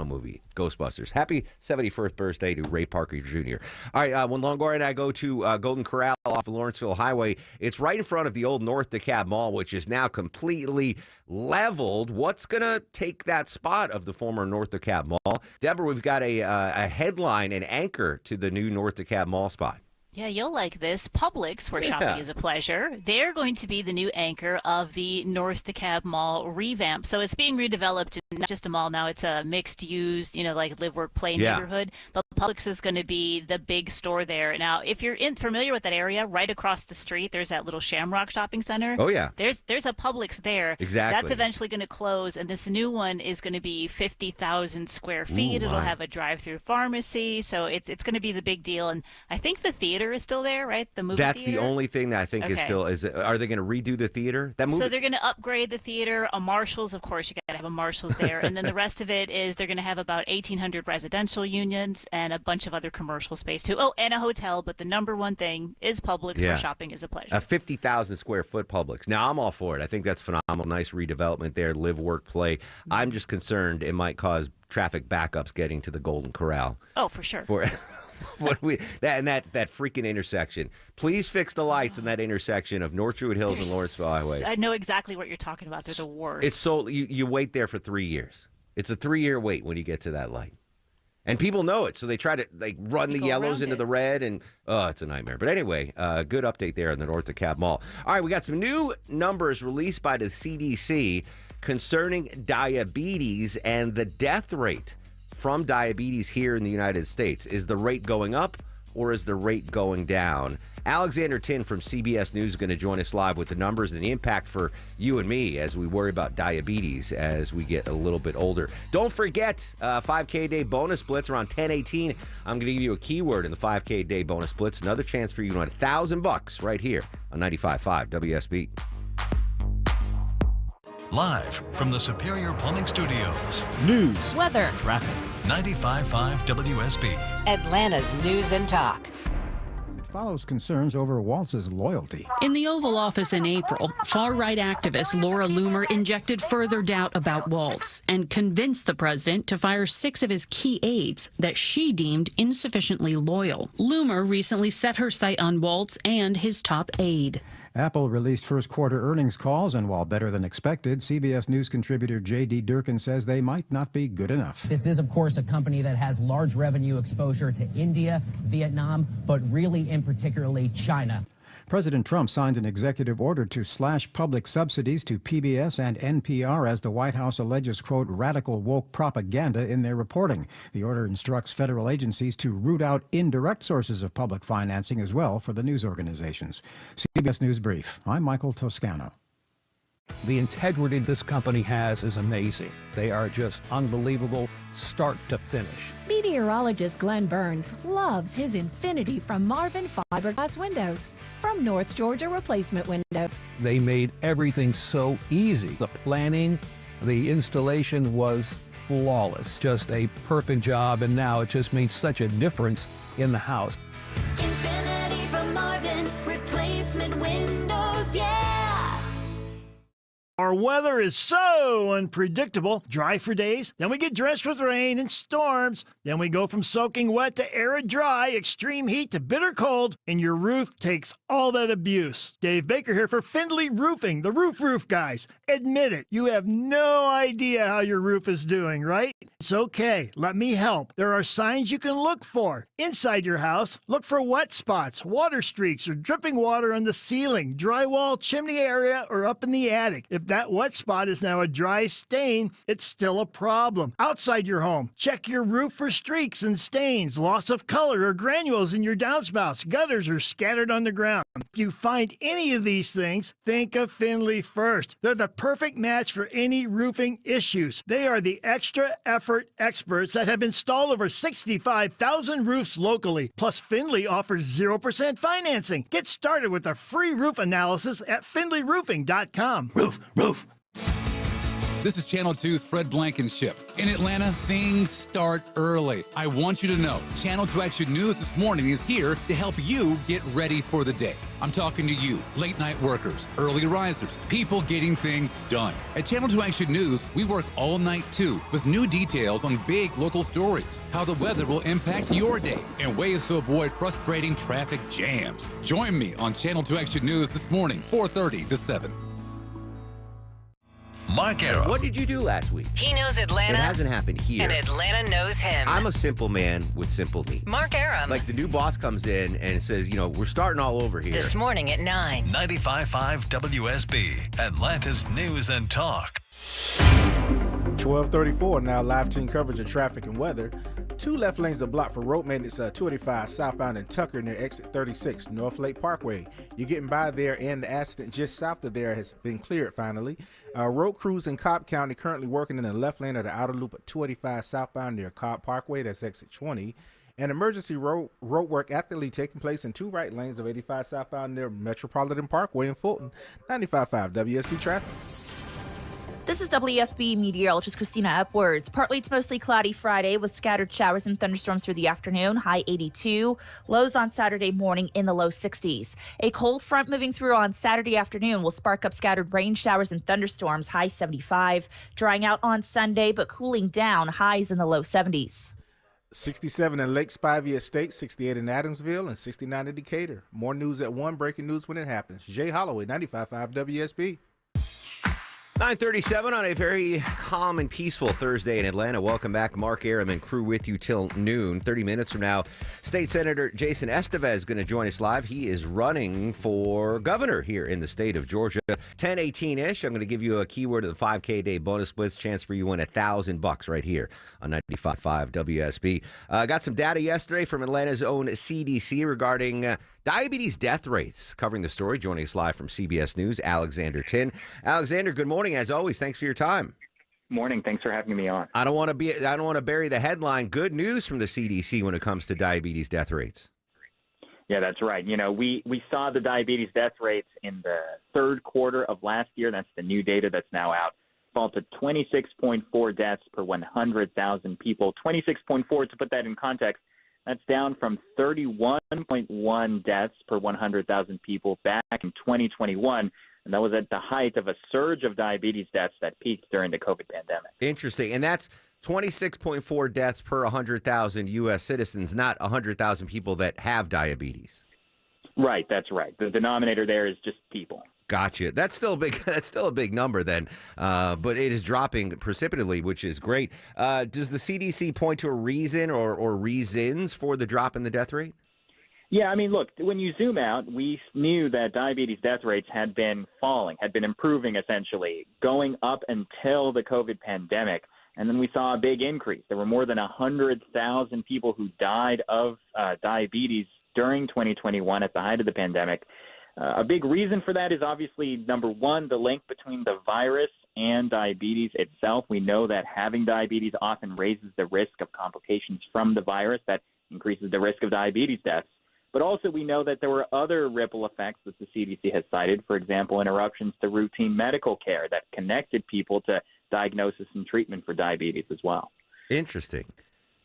movie, Ghostbusters. Happy 71st birthday to Ray Parker Jr. All right, when Longoria and I go to Golden Corral off of Lawrenceville Highway, it's right in front of the old North DeKalb Mall, which is now completely leveled. What's going to take that spot of the former North DeKalb Mall? Deborah, we've got a headline, an anchor to the new North DeKalb Mall spot. Yeah, you'll like this. Publix, where shopping is a pleasure, they're going to be the new anchor of the North DeKalb Mall revamp. So it's being redeveloped, not just a mall now, it's a mixed-use, like live, work, play neighborhood. But Publix is going to be the big store there. Now, if you're familiar with that area, right across the street, there's that little Shamrock Shopping Center. Oh, yeah. There's a Publix there. Exactly. That's eventually going to close, and this new one is going to be 50,000 square feet. It'll have a drive-through pharmacy, so it's going to be the big deal. And I think the theater is still there, right? The movie That's theater? the only thing that I think is still. Are they going to redo the theater? That movie. So they're going to upgrade the theater. A Marshalls, of course, you got to have a Marshalls there, and then the rest of it is they're going to have about 1,800 residential units and a bunch of other commercial space too. Oh, and a hotel. But the number one thing is Publix, where shopping is a pleasure. A 50,000 square foot Publix. Now I'm all for it. I think that's phenomenal. Nice redevelopment there. Live, work, play. I'm just concerned it might cause traffic backups getting to the Golden Corral. Oh, for sure. That freaking intersection. Please fix the lights in that intersection of North Druid Hills and Lawrenceville Highway. I know exactly what you're talking about. They're the worst. It's so you wait there for 3 years. It's a 3-year wait when you get to that light. And people know it, so they try to run the yellows into the red, and it's a nightmare. But anyway, good update there in the North DeKalb Mall. All right, we got some new numbers released by the CDC concerning diabetes and the death rate from diabetes here in the United States. Is the rate going up or is the rate going down? Alexander Tin from CBS News is going to join us live with the numbers and the impact for you and me as we worry about diabetes as we get a little bit older. Don't forget 5K Day Bonus Blitz around 10:18. I'm going to give you a keyword in the 5K Day Bonus Blitz. Another chance for you to win $1,000 right here on 95.5 WSB. Live from the Superior Plumbing Studios. News, weather, traffic. 95.5 WSB. Atlanta's News and Talk. It follows concerns over Waltz's loyalty. In the Oval Office in April, far-right activist Laura Loomer injected further doubt about Waltz and convinced the president to fire 6 of his key aides that she deemed insufficiently loyal. Loomer recently set her sight on Waltz and his top aide. Apple released first quarter earnings calls, and while better than expected, CBS News contributor J.D. Durkin says they might not be good enough. This is, of course, a company that has large revenue exposure to India, Vietnam, but really in particularly China. President Trump signed an executive order to slash public subsidies to PBS and NPR as the White House alleges, quote, radical woke propaganda in their reporting. The order instructs federal agencies to root out indirect sources of public financing as well for the news organizations. CBS News Brief. I'm Michael Toscano. The integrity this company has is amazing. They are just unbelievable, start to finish. Meteorologist Glenn Burns loves his Infinity from Marvin fiberglass windows from North Georgia Replacement Windows. They made everything so easy. The planning, the installation was flawless. Just a perfect job, and now it just makes such a difference in the house. Infinity from Marvin Replacement Windows, yeah! Our weather is so unpredictable. Dry for days, then we get drenched with rain and storms. Then we go from soaking wet to arid dry, extreme heat to bitter cold, and your roof takes all that abuse. Dave Baker here for Findlay Roofing, the roof guys. Admit it, you have no idea how your roof is doing, right? It's okay, let me help. There are signs you can look for. Inside your house, look for wet spots, water streaks, or dripping water on the ceiling, drywall, chimney area, or up in the attic. If If that wet spot is now a dry stain, it's still a problem. Outside your home, check your roof for streaks and stains, loss of color or granules in your downspouts, gutters are scattered on the ground. If you find any of these things, think of Finley first. They're the perfect match for any roofing issues. They are the extra effort experts that have installed over 65,000 roofs locally. Plus, Finley offers 0% financing. Get started with a free roof analysis at finleyroofing.com. Roof. This is Channel 2's Fred Blankenship. In Atlanta, things start early. I want you to know, Channel 2 Action News this morning is here to help you get ready for the day. I'm talking to you, late night workers, early risers, people getting things done. At Channel 2 Action News, we work all night too, with new details on big local stories, how the weather will impact your day, and ways to avoid frustrating traffic jams. Join me on Channel 2 Action News this morning, 4:30 to 7. Mark Arum. What did you do last week? He knows Atlanta. It hasn't happened here. And Atlanta knows him. I'm a simple man with simple needs. Mark Arum. Like the new boss comes in and says, we're starting all over here. This morning at 9. 95.5 WSB, Atlanta's News and Talk. 12:34 now, live team coverage of traffic and weather. 2 left lanes are blocked for road maintenance 285 southbound in Tucker near exit 36, North Lake Parkway. You're getting by there, and the accident just south of there has been cleared finally. Road crews in Cobb County currently working in the left lane of the outer loop at 285 southbound near Cobb Parkway, that's exit 20. And emergency road work actively taking place in 2 right lanes of 85 southbound near Metropolitan Parkway in Fulton. 95.5 WSB traffic. This is WSB meteorologist Christina Upwards. Partly to mostly cloudy Friday with scattered showers and thunderstorms through the afternoon, high 82. Lows on Saturday morning in the low 60s. A cold front moving through on Saturday afternoon will spark up scattered rain showers and thunderstorms, high 75. Drying out on Sunday, but cooling down, highs in the low 70s. 67 in Lake Spivey Estate, 68 in Adamsville, and 69 in Decatur. More news at 1, breaking news when it happens. Jay Holloway, 95.5 WSB. 9:37 on a very calm and peaceful Thursday in Atlanta. Welcome back. Mark Arum and crew with you till noon. 30 minutes from now, State Senator Jason Estevez is going to join us live. He is running for governor here in the state of Georgia. 10:18-ish. I'm going to give you a keyword of the 5K day bonus blitz. Chance for you to win $1,000 right here on 95.5 WSB. Got some data yesterday from Atlanta's own CDC regarding diabetes death rates. Covering the story, joining us live from CBS News, Alexander Tin. Alexander, good morning. As always, thanks for your time. Morning. Thanks for having me on. I don't want to bury the headline. Good news from the CDC when it comes to diabetes death rates. Yeah, that's right. We saw the diabetes death rates in the third quarter of last year. That's the new data that's now out. Fall to 26.4 deaths per 100,000 people. 26.4, to put that in context, that's down from 31.1 deaths per 100,000 people back in 2021. And that was at the height of a surge of diabetes deaths that peaked during the COVID pandemic. Interesting. And that's 26.4 deaths per 100,000 U.S. citizens, not 100,000 people that have diabetes. Right. That's right. The denominator there is just people. Gotcha. That's still a big number then, but it is dropping precipitously, which is great. Does the CDC point to a reason or reasons for the drop in the death rate? Yeah, I mean, look, when you zoom out, we knew that diabetes death rates had been falling, had been improving essentially, going up until the COVID pandemic. And then we saw a big increase. There were more than 100,000 people who died of diabetes during 2021 at the height of the pandemic. A big reason for that is obviously, number one, the link between the virus and diabetes itself. We know that having diabetes often raises the risk of complications from the virus that increases the risk of diabetes deaths. But also we know that there were other ripple effects that the CDC has cited, for example, interruptions to routine medical care that connected people to diagnosis and treatment for diabetes as well. Interesting.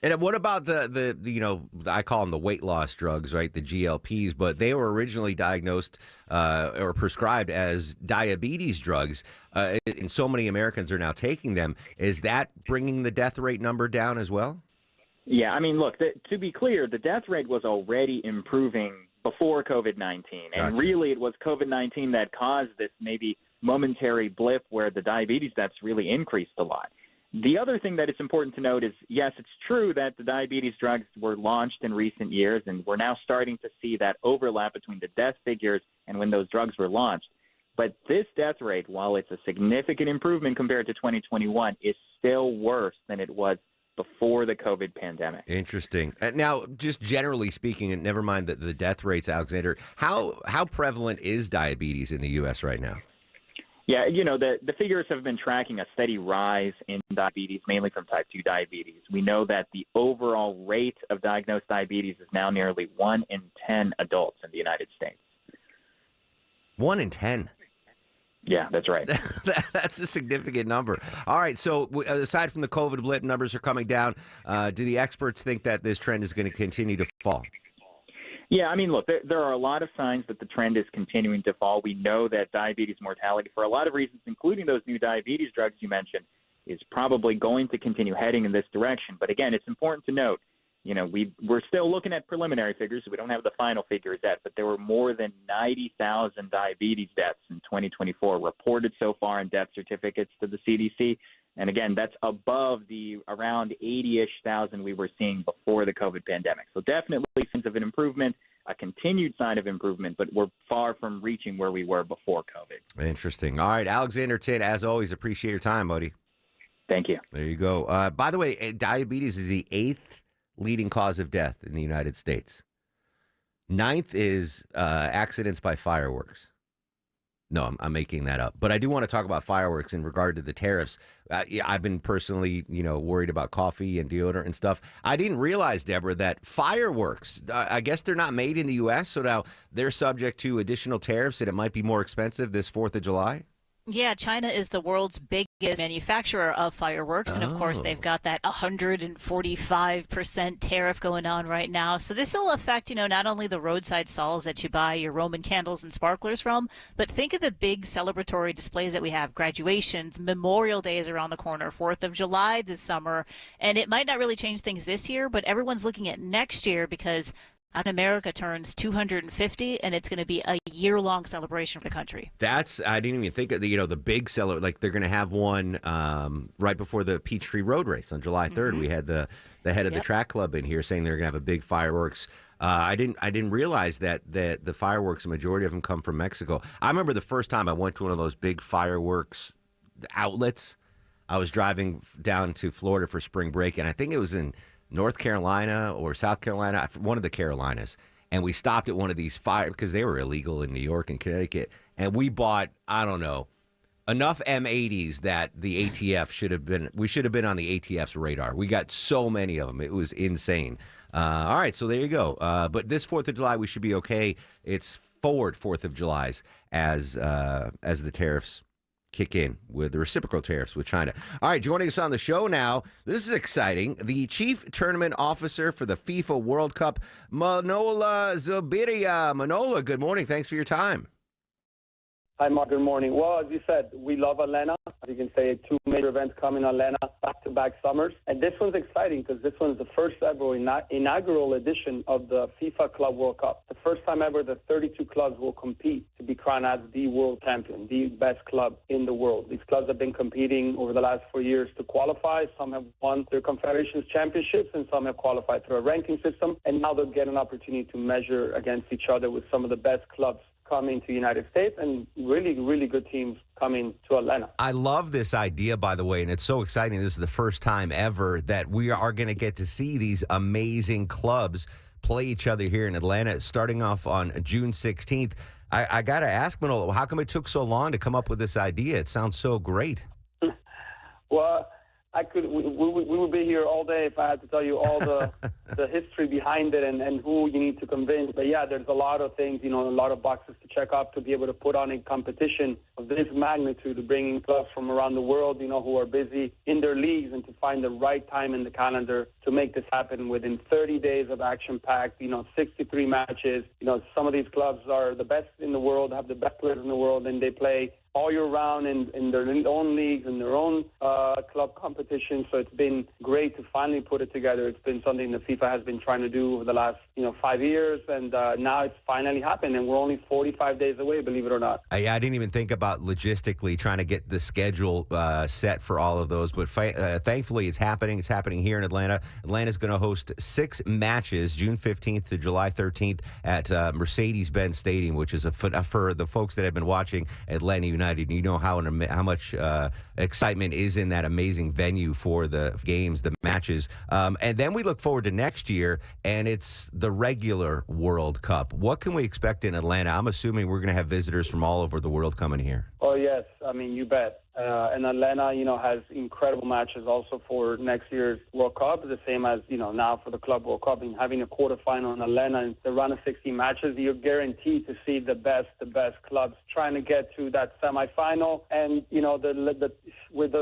And what about the I call them the weight loss drugs, right? The GLPs, but they were originally diagnosed or prescribed as diabetes drugs, and so many Americans are now taking them. Is that bringing the death rate number down as well? Yeah, I mean, look, to be clear, the death rate was already improving before COVID-19. And Gotcha. Really, it was COVID-19 that caused this maybe momentary blip where the diabetes deaths really increased a lot. The other thing that it's important to note is, yes, it's true that the diabetes drugs were launched in recent years, and we're now starting to see that overlap between the death figures and when those drugs were launched. But this death rate, while it's a significant improvement compared to 2021, is still worse than it was before the COVID pandemic. Interesting. Now, just generally speaking, and never mind the death rates, Alexander, how prevalent is diabetes in the U.S. right now? Yeah, the figures have been tracking a steady rise in diabetes, mainly from type 2 diabetes. We know that the overall rate of diagnosed diabetes is now nearly 1 in 10 adults in the United States. 1 in 10? Yeah, that's right. That's a significant number. All right, so aside from the COVID blip, numbers are coming down. Do the experts think that this trend is going to continue to fall? Yeah, I mean, look, there are a lot of signs that the trend is continuing to fall. We know that diabetes mortality, for a lot of reasons, including those new diabetes drugs you mentioned, is probably going to continue heading in this direction. But again, it's important to note, we're still looking at preliminary figures, so we don't have the final figures yet, but there were more than 90,000 diabetes deaths in 2024 reported so far in death certificates to the CDC. And again, that's above the around 80-ish thousand we were seeing before the COVID pandemic. So definitely signs of an improvement, a continued sign of improvement, but we're far from reaching where we were before COVID. Interesting. All right, Alexander Titt, as always, appreciate your time, buddy. Thank you. There you go. By the way, diabetes is the 8th leading cause of death in the United States. 9th is accidents by fireworks. No, I'm making that up. But I do want to talk about fireworks in regard to the tariffs. I've been personally, worried about coffee and deodorant and stuff. I didn't realize, Deborah, that fireworks, I guess they're not made in the U.S., so now they're subject to additional tariffs and it might be more expensive this 4th of July? Yeah, China is the world's biggest manufacturer of fireworks. And of course, they've got that 145% tariff going on right now. So this will affect, not only the roadside stalls that you buy your Roman candles and sparklers from, but think of the big celebratory displays that we have, graduations, Memorial Day is around the corner, 4th of July this summer. And it might not really change things this year, but everyone's looking at next year because America turns 250, and it's going to be a year-long celebration for the country. I didn't even think of the big seller. Like they're going to have one right before the Peachtree Road Race on July 3rd. Mm-hmm. We had the head of the track club in here saying they're going to have a big fireworks. I didn't realize that the fireworks, the majority of them come from Mexico. I remember the first time I went to one of those big fireworks outlets. I was driving down to Florida for spring break, and I think it was in North Carolina or South Carolina, one of the Carolinas, and we stopped at one of these because they were illegal in New York and Connecticut, and we bought, I don't know, enough M80s that the ATF should have been on the ATF's radar. We got so many of them. It was insane. All right, so there you go. But this 4th of July, we should be okay. It's forward 4th of July's as the tariffs kick in with the reciprocal tariffs with China. All right, joining us on the show now, this is exciting, the Chief Tournament Officer for the FIFA World Cup, Manola Zubiria. Manola, good morning. Thanks for your time. Hi, Mark. Good morning. Well, as you said, we love Atlanta. As you can say, 2 major events coming in Atlanta, back-to-back summers. And this one's exciting because this one's the first ever inaugural edition of the FIFA Club World Cup. The first time ever that 32 clubs will compete to be crowned as the world champion, the best club in the world. These clubs have been competing over the last 4 years to qualify. Some have won their Confederations Championships and some have qualified through a ranking system. And now they'll get an opportunity to measure against each other with some of the best clubs coming to the United States and really, really good teams coming to Atlanta. I love this idea, by the way, and it's so exciting. This is the first time ever that we are going to get to see these amazing clubs play each other here in Atlanta, starting off on June 16th. I got to ask, Manolo, how come it took so long to come up with this idea? It sounds so great. Well, we would be here all day if I had to tell you all the history behind it and who you need to convince. But yeah, there's a lot of things, a lot of boxes to check off to be able to put on a competition of this magnitude, to bring in clubs from around the world, who are busy in their leagues, and to find the right time in the calendar to make this happen within 30 days of action-packed, 63 matches. Some of these clubs are the best in the world, have the best players in the world, and they play all year round in their own leagues, in their own club competition. So it's been great to finally put it together. It's been something that FIFA has been trying to do over the last 5 years, and now it's finally happened. And we're only 45 5 days away, believe it or not. I didn't even think about logistically trying to get the schedule set for all of those, but thankfully it's happening. It's happening here in Atlanta. Atlanta's going to host 6 matches, June 15th to July 13th at Mercedes-Benz Stadium, which is for the folks that have been watching Atlanta United. You know how much excitement is in that amazing venue for the games, the matches. And then we look forward to next year, and it's the regular World Cup. What can we expect in Atlanta? I'm assuming we're going to have visitors from all over the world coming here. Oh, yes. I mean, you bet. And Atlanta, has incredible matches also for next year's World Cup, the same as, now for the Club World Cup. And having a quarterfinal in Atlanta and the run of 16 matches, you're guaranteed to see the best clubs trying to get to that semifinal. And, with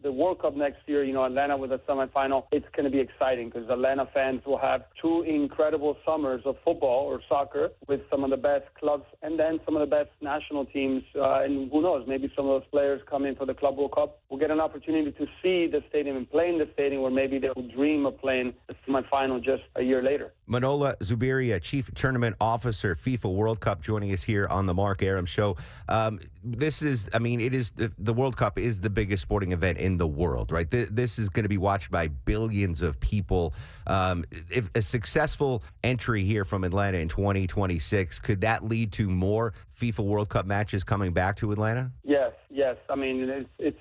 the World Cup next year, Atlanta with a semifinal, it's going to be exciting because Atlanta fans will have 2 incredible summers of football or soccer with some of the best clubs and then some of the best national teams. And who knows, maybe some of those players come in for the Club World Cup will get an opportunity to see the stadium and play in the stadium where maybe they'll dream of playing the semifinal just a year later. Manola Zubiria, Chief Tournament Officer, FIFA World Cup, joining us here on the Mark Arum Show. The World Cup is the biggest sporting event in the world, right? This is going to be watched by billions of people. If a successful entry here from Atlanta in 2026, could that lead to more FIFA World Cup matches coming back to Atlanta? Yes. I mean, it's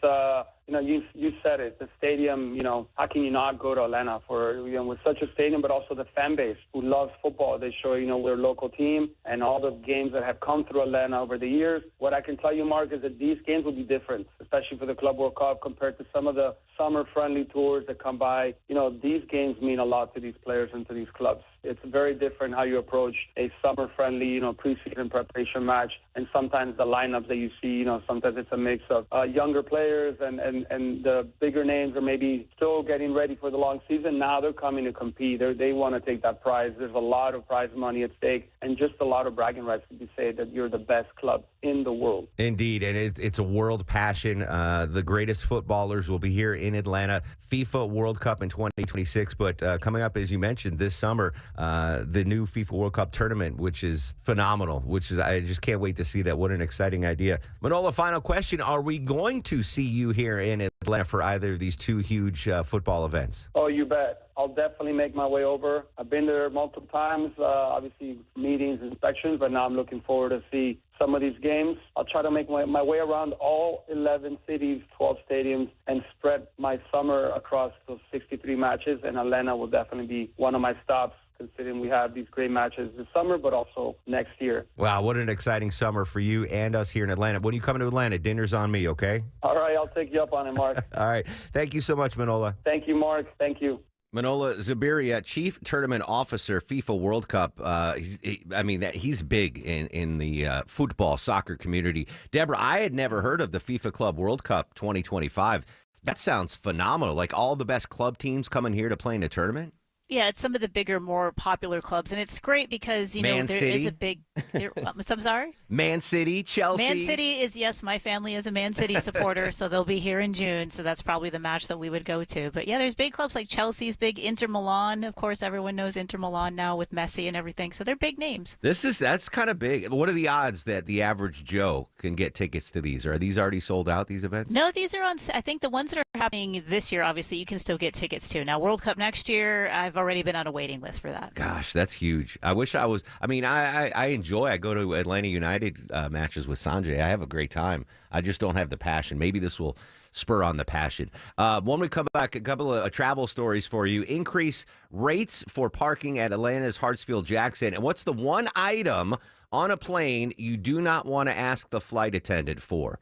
you said it. The stadium, how can you not go to Atlanta for, with such a stadium, but also the fan base who loves football. They show, we're a local team and all the games that have come through Atlanta over the years. What I can tell you, Mark, is that these games will be different, especially for the Club World Cup compared to some of the summer-friendly tours that come by. These games mean a lot to these players and to these clubs. It's very different how you approach a summer-friendly, preseason preparation match. And sometimes the lineups that you see, sometimes it's a mix of younger players and the bigger names are maybe still getting ready for the long season. Now they're coming to compete. They want to take that prize. There's a lot of prize money at stake and just a lot of bragging rights to say that you're the best club in the world. Indeed, and it's a world passion. The greatest footballers will be here in Atlanta. FIFA World Cup in 2026, but coming up, as you mentioned, this summer, the new FIFA World Cup tournament, which is phenomenal, I just can't wait to see that. What an exciting idea. Manola, final question. Are we going to see you here in Atlanta for either of these 2 huge football events? Oh, you bet. I'll definitely make my way over. I've been there multiple times, obviously meetings, inspections, but now I'm looking forward to see some of these games. I'll try to make my way around all 11 cities, 12 stadiums, and spread my summer across those 63 matches, and Atlanta will definitely be one of my stops, considering we have these great matches this summer, but also next year. Wow, what an exciting summer for you and us here in Atlanta. When you come to Atlanta, dinner's on me, okay? All right, I'll take you up on it, Mark. All right. Thank you so much, Manola. Thank you, Mark. Thank you. Manola Zubiria, Chief Tournament Officer, FIFA World Cup. He's big in the football, soccer community. Deborah, I had never heard of the FIFA Club World Cup 2025. That sounds phenomenal. Like all the best club teams coming here to play in a tournament? Yeah, it's some of the bigger, more popular clubs, and it's great because Man there City. is a big. I'm sorry. Man City, Chelsea. Man City is, yes, my family is a Man City supporter, so they'll be here in June. So that's probably the match that we would go to. But yeah, there's big clubs like Chelsea's big, Inter Milan. Of course, everyone knows Inter Milan now with Messi and everything. So they're big names. That's kind of big. What are the odds that the average Joe can get tickets to these? Are these already sold out? These events? No, these are on. I think the ones that are happening this year, obviously, you can still get tickets to. Now, World Cup next year, I've already been on a waiting list for that. Gosh, that's huge. I wish I was. I go to Atlanta United matches with Sanjay. I have a great time. I just don't have the passion. Maybe this will spur on the passion. When we come back, a couple of travel stories for you. Increase rates for parking at Atlanta's Hartsfield-Jackson. And what's the one item on a plane you do not want to ask the flight attendant for?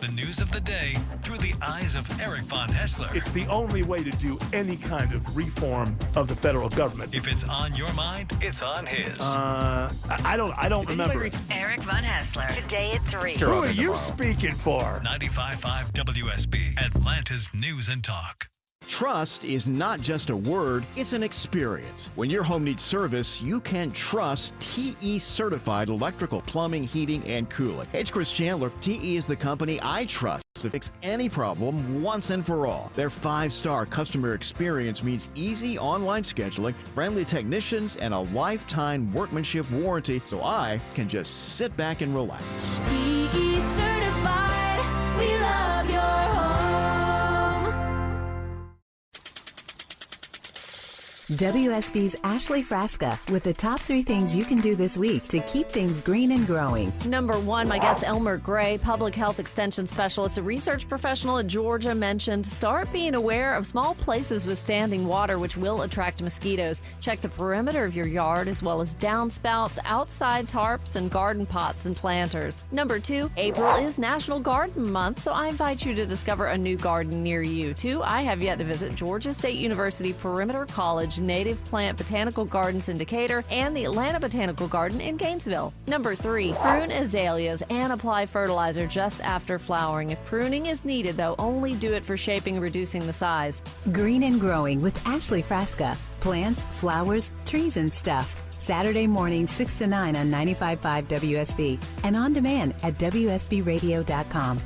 The news of the day through the eyes of Eric Von Hessler. It's the only way to do any kind of reform of the federal government. If it's on your mind, it's on his. I don't remember. Eric Von Hessler. Today at 3. Who are you speaking for? 95.5 WSB, Atlanta's News and Talk. Trust is not just a word, it's an experience. When your home needs service, you can trust TE certified electrical, plumbing, heating, and cooling. It's Chris Chandler. TE is the company I trust. to fix any problem once and for all. Their 5-star customer experience means easy online scheduling, friendly technicians, and a lifetime workmanship warranty, so I can just sit back and relax. TE certified, we love your home. WSB's Ashley Frasca with the top 3 things you can do this week to keep things green and growing. Number 1, my guest Elmer Gray, public health extension specialist, a research professional at Georgia, mentioned start being aware of small places with standing water which will attract mosquitoes. Check the perimeter of your yard as well as downspouts, outside tarps, and garden pots and planters. Number 2, April is National Garden Month, so I invite you to discover a new garden near you. 2, I have yet to visit Georgia State University Perimeter College Native Plant Botanical Gardens in Decatur and the Atlanta Botanical Garden in Gainesville. Number 3, prune azaleas and apply fertilizer just after flowering. If pruning is needed, though, only do it for shaping and reducing the size. Green and growing with Ashley Frasca. Plants, flowers, trees, and stuff. Saturday morning, 6 to 9 on 95.5 WSB and on demand at WSBradio.com.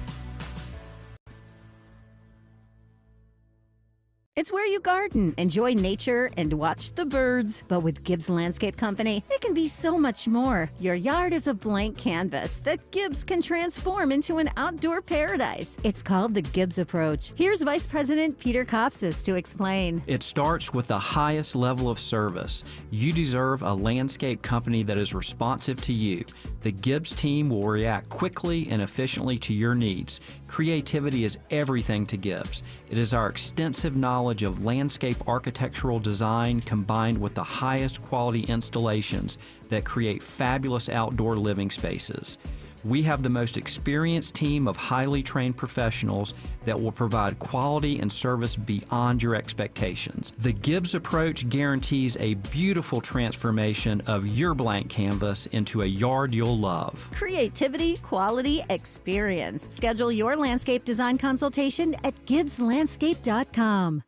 It's where you garden, enjoy nature, and watch the birds. But with Gibbs Landscape Company, it can be so much more. Your yard is a blank canvas that Gibbs can transform into an outdoor paradise. It's called the Gibbs Approach. Here's Vice President Peter Kopsis to explain. It starts with the highest level of service. You deserve a landscape company that is responsive to you. The Gibbs team will react quickly and efficiently to your needs. Creativity is everything to Gibbs. It is our extensive knowledge of landscape architectural design combined with the highest quality installations that create fabulous outdoor living spaces. We have the most experienced team of highly trained professionals that will provide quality and service beyond your expectations. The Gibbs Approach guarantees a beautiful transformation of your blank canvas into a yard you'll love. Creativity, quality, experience. Schedule your landscape design consultation at GibbsLandscape.com.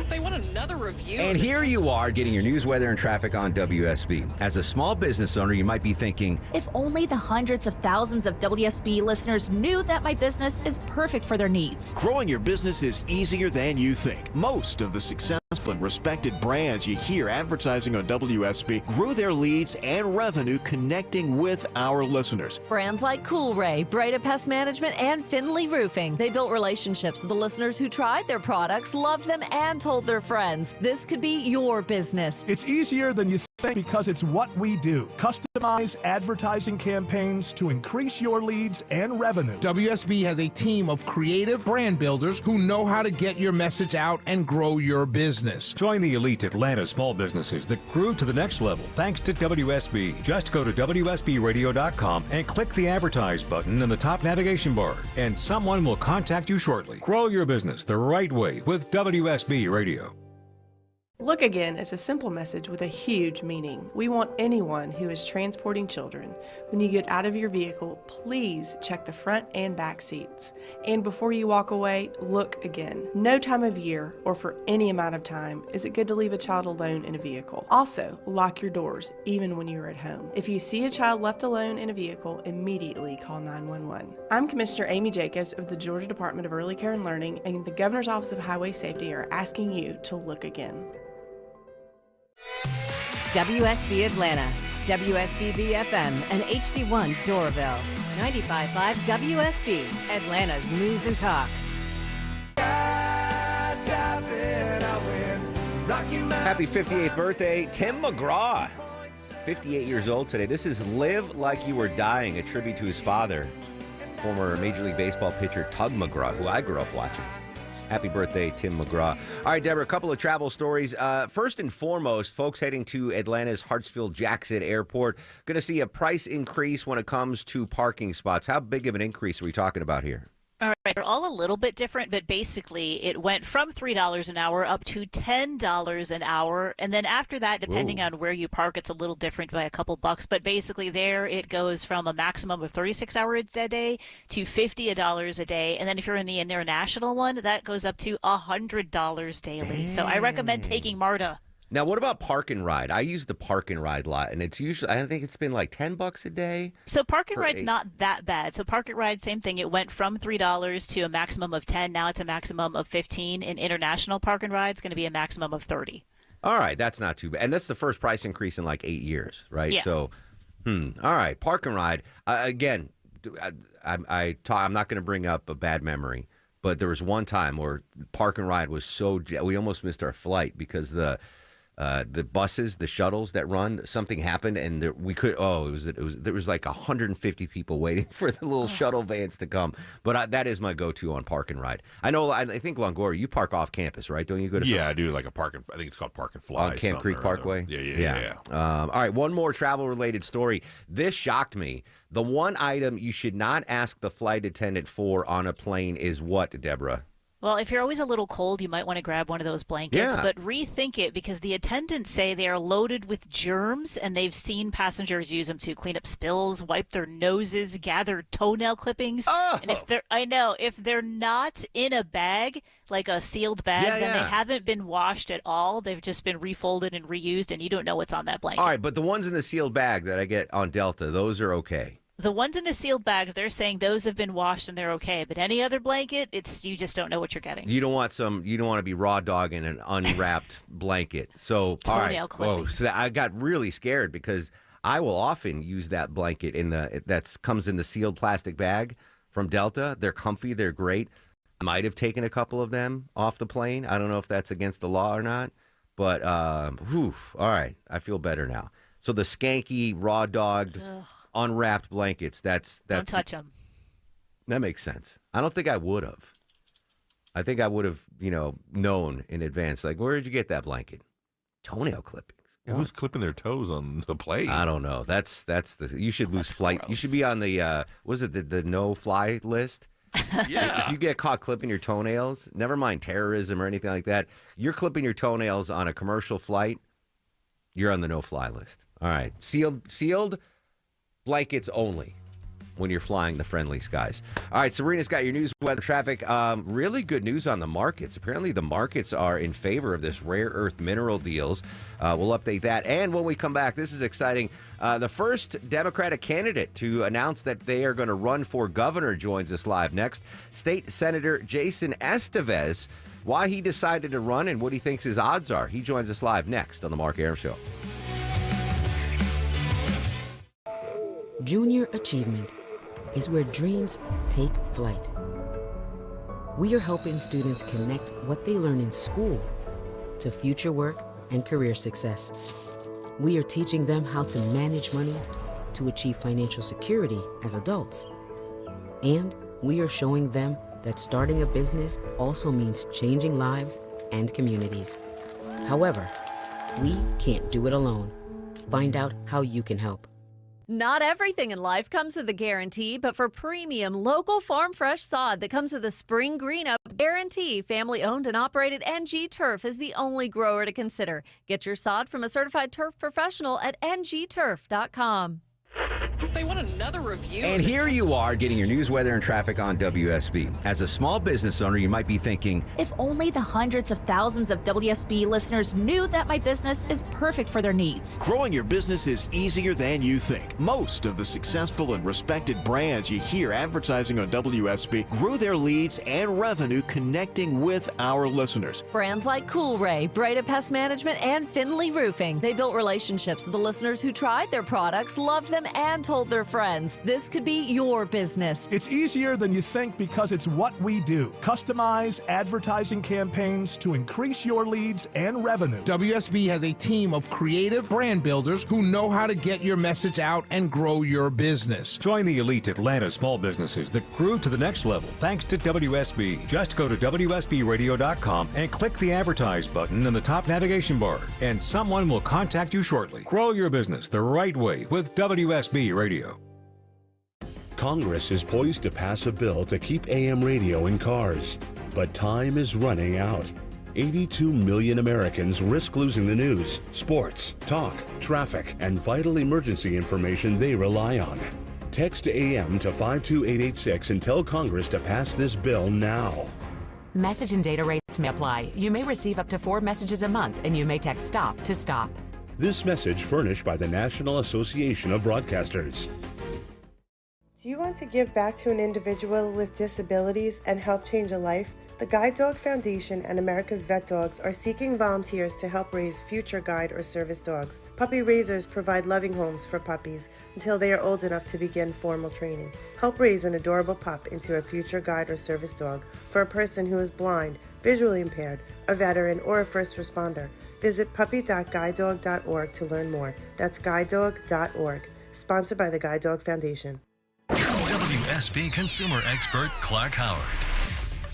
They want another review. And here you are getting your news, weather, and traffic on WSB. As a small business owner, you might be thinking, if only the hundreds of thousands of WSB listeners knew that my business is perfect for their needs. Growing your business is easier than you think. Most of the successful and respected brands you hear advertising on WSB grew their leads and revenue connecting with our listeners. Brands like Coolray, Breda Pest Management, and Finley Roofing. They built relationships with the listeners who tried their products, loved them, and told their friends. This could be your business. It's easier than you think because it's what we do. Customize advertising campaigns to increase your leads and revenue. WSB has a team of creative brand builders who know how to get your message out and grow your business. Join the elite Atlanta small businesses that grew to the next level thanks to WSB. Just go to WSBradio.com and click the Advertise button in the top navigation bar, and someone will contact you shortly. Grow your business the right way with WSB Radio. Look Again is a simple message with a huge meaning. We want anyone who is transporting children, when you get out of your vehicle, please check the front and back seats. And before you walk away, look again. No time of year or for any amount of time is it good to leave a child alone in a vehicle. Also, lock your doors, even when you're at home. If you see a child left alone in a vehicle, immediately call 911. I'm Commissioner Amy Jacobs of the Georgia Department of Early Care and Learning, and the Governor's Office of Highway Safety are asking you to look again. WSB Atlanta, WSB BFM, and HD1 Doraville. 95.5 WSB, Atlanta's News and Talk. happy 58th birthday, Tim McGraw. 58 years old today. This is Live Like You Were Dying, a tribute to his father, former Major League Baseball pitcher Tug McGraw, who I grew up watching. Happy birthday, Tim McGraw. All right, Deborah, a couple of travel stories. First and foremost, folks heading to Atlanta's Hartsfield-Jackson Airport going to see a price increase when it comes to parking spots. How big of an increase are we talking about here? All right, they're all a little bit different, but basically it went from $3 an hour up to $10 an hour. And then after that, depending on where you park, it's a little different by a couple bucks. But basically there it goes from a maximum of 36 hours a day to $50 a day. And then if you're in the international one, that goes up to $100 daily. So I recommend taking MARTA. Now, what about Park and Ride? I use the Park and Ride lot, and it's usually, I think it's been like $10 a day. So Park and Ride's 8. not that bad. So Park and Ride, same thing. It went from $3 to a maximum of $10. Now it's a maximum of $15. And international Park and Ride is going to be a maximum of $30. All right, that's not too bad. And that's the first price increase in like 8 years, right? Yeah. So, all right, Park and Ride. Again, I'm not going to bring up a bad memory, but there was one time where Park and Ride was we almost missed our flight because the buses, the shuttles that run, something happened, and there was like 150 people waiting for the little shuttle vans to come. But that is my go-to on Park and Ride. I know. I think Longoria, you park off campus, right? Don't you go to? Yeah, I do like a park and I think it's called Park and Fly on Camp Creek Parkway. Yeah. All right, one more travel-related story. This shocked me. The one item you should not ask the flight attendant for on a plane is what, Deborah? Well, if you're always a little cold, you might want to grab one of those blankets, Yeah. but rethink it because the attendants say they are loaded with germs and they've seen passengers use them to clean up spills, wipe their noses, gather toenail clippings. And if they're not in a bag, like a sealed bag, then they haven't been washed at all. They've just been refolded and reused, and you don't know what's on that blanket. All right, but the ones in the sealed bag that I get on Delta, those are okay. The ones in the sealed bags, they're saying those have been washed and they're okay. But any other blanket, you just don't know what you're getting. You don't want to be raw dogging an unwrapped blanket. So Toenail clippings. So I got really scared because I will often use that blanket that comes in the sealed plastic bag from Delta. They're comfy, they're great. I might have taken a couple of them off the plane. I don't know if that's against the law or not. But all right, I feel better now. So the skanky, raw dogged, unwrapped blankets, don't touch them. That makes sense. I don't think I would have. I think I would have, known in advance. Like, where did you get that blanket? Toenail clippings. Yeah, who's clipping their toes on the plane? I don't know. You should lose flight. Gross. You should be on the the no fly list. Yeah. If you get caught clipping your toenails, never mind terrorism or anything like that. You're clipping your toenails on a commercial flight, you're on the no fly list. All right. Sealed blankets only when you're flying the friendly skies. All right, Serena's got your news, weather, traffic. Really good news on the markets. Apparently the markets are in favor of this rare earth mineral deals. We'll update that. And when we come back, this is exciting. The first Democratic candidate to announce that they are going to run for governor joins us live next. State Senator Jason Estevez, why he decided to run and what he thinks his odds are. He joins us live next on The Mark Arum Show. Junior achievement is where dreams take flight. We are helping students connect what they learn in school to future work and career success. We are teaching them how to manage money to achieve financial security as adults. And we are showing them that starting a business also means changing lives and communities. However, we can't do it alone. Find out how you can help. Not everything in life comes with a guarantee, but for premium local farm fresh sod that comes with a spring green up guarantee, family owned and operated NG Turf is the only grower to consider. Get your sod from a certified turf professional at ngturf.com. They want another review. And here you are getting your news, weather, and traffic on WSB. As a small business owner, you might be thinking, If only the hundreds of thousands of WSB listeners knew that my business is perfect for their needs. Growing your business is easier than you think. Most of the successful and respected brands you hear advertising on WSB grew their leads and revenue connecting with our listeners. Brands like Coolray, Breda Pest Management, and Finley Roofing. They built relationships with the listeners who tried their products, loved them, and told their friends. This could be your business. It's easier than you think because it's what we do. Customize advertising campaigns to increase your leads and revenue. WSB has a team of creative brand builders who know how to get your message out and grow your business. Join the elite Atlanta small businesses that grew to the next level thanks to WSB. Just go to WSBradio.com and click the advertise button in the top navigation bar, and someone will contact you shortly. Grow your business the right way with WSB Radio. Congress is poised to pass a bill to keep AM radio in cars, but time is running out. 82 million Americans risk losing the news, sports, talk, traffic, and vital emergency information they rely on. Text AM to 52886 and tell Congress to pass this bill now. Message and data rates may apply. You may receive up to 4 messages a month, and you may text STOP to stop. This message furnished by the National Association of Broadcasters. Do you want to give back to an individual with disabilities and help change a life? The Guide Dog Foundation and America's Vet Dogs are seeking volunteers to help raise future guide or service dogs. Puppy raisers provide loving homes for puppies until they are old enough to begin formal training. Help raise an adorable pup into a future guide or service dog for a person who is blind, visually impaired, a veteran, or a first responder. Visit puppy.guidedog.org to learn more. That's guidedog.org. Sponsored by the Guide Dog Foundation. WSB consumer expert Clark Howard.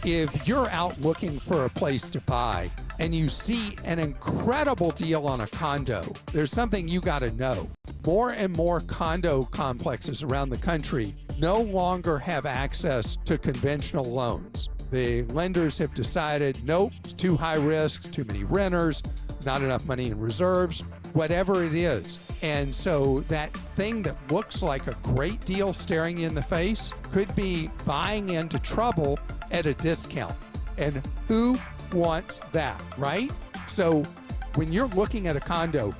If you're out looking for a place to buy and you see an incredible deal on a condo, there's something you got to know. More and more condo complexes around the country no longer have access to conventional loans. The lenders have decided, nope, it's too high risk, too many renters, not enough money in reserves, whatever it is. And so that thing that looks like a great deal staring you in the face could be buying into trouble at a discount. And who wants that, right? So when you're looking at a condo,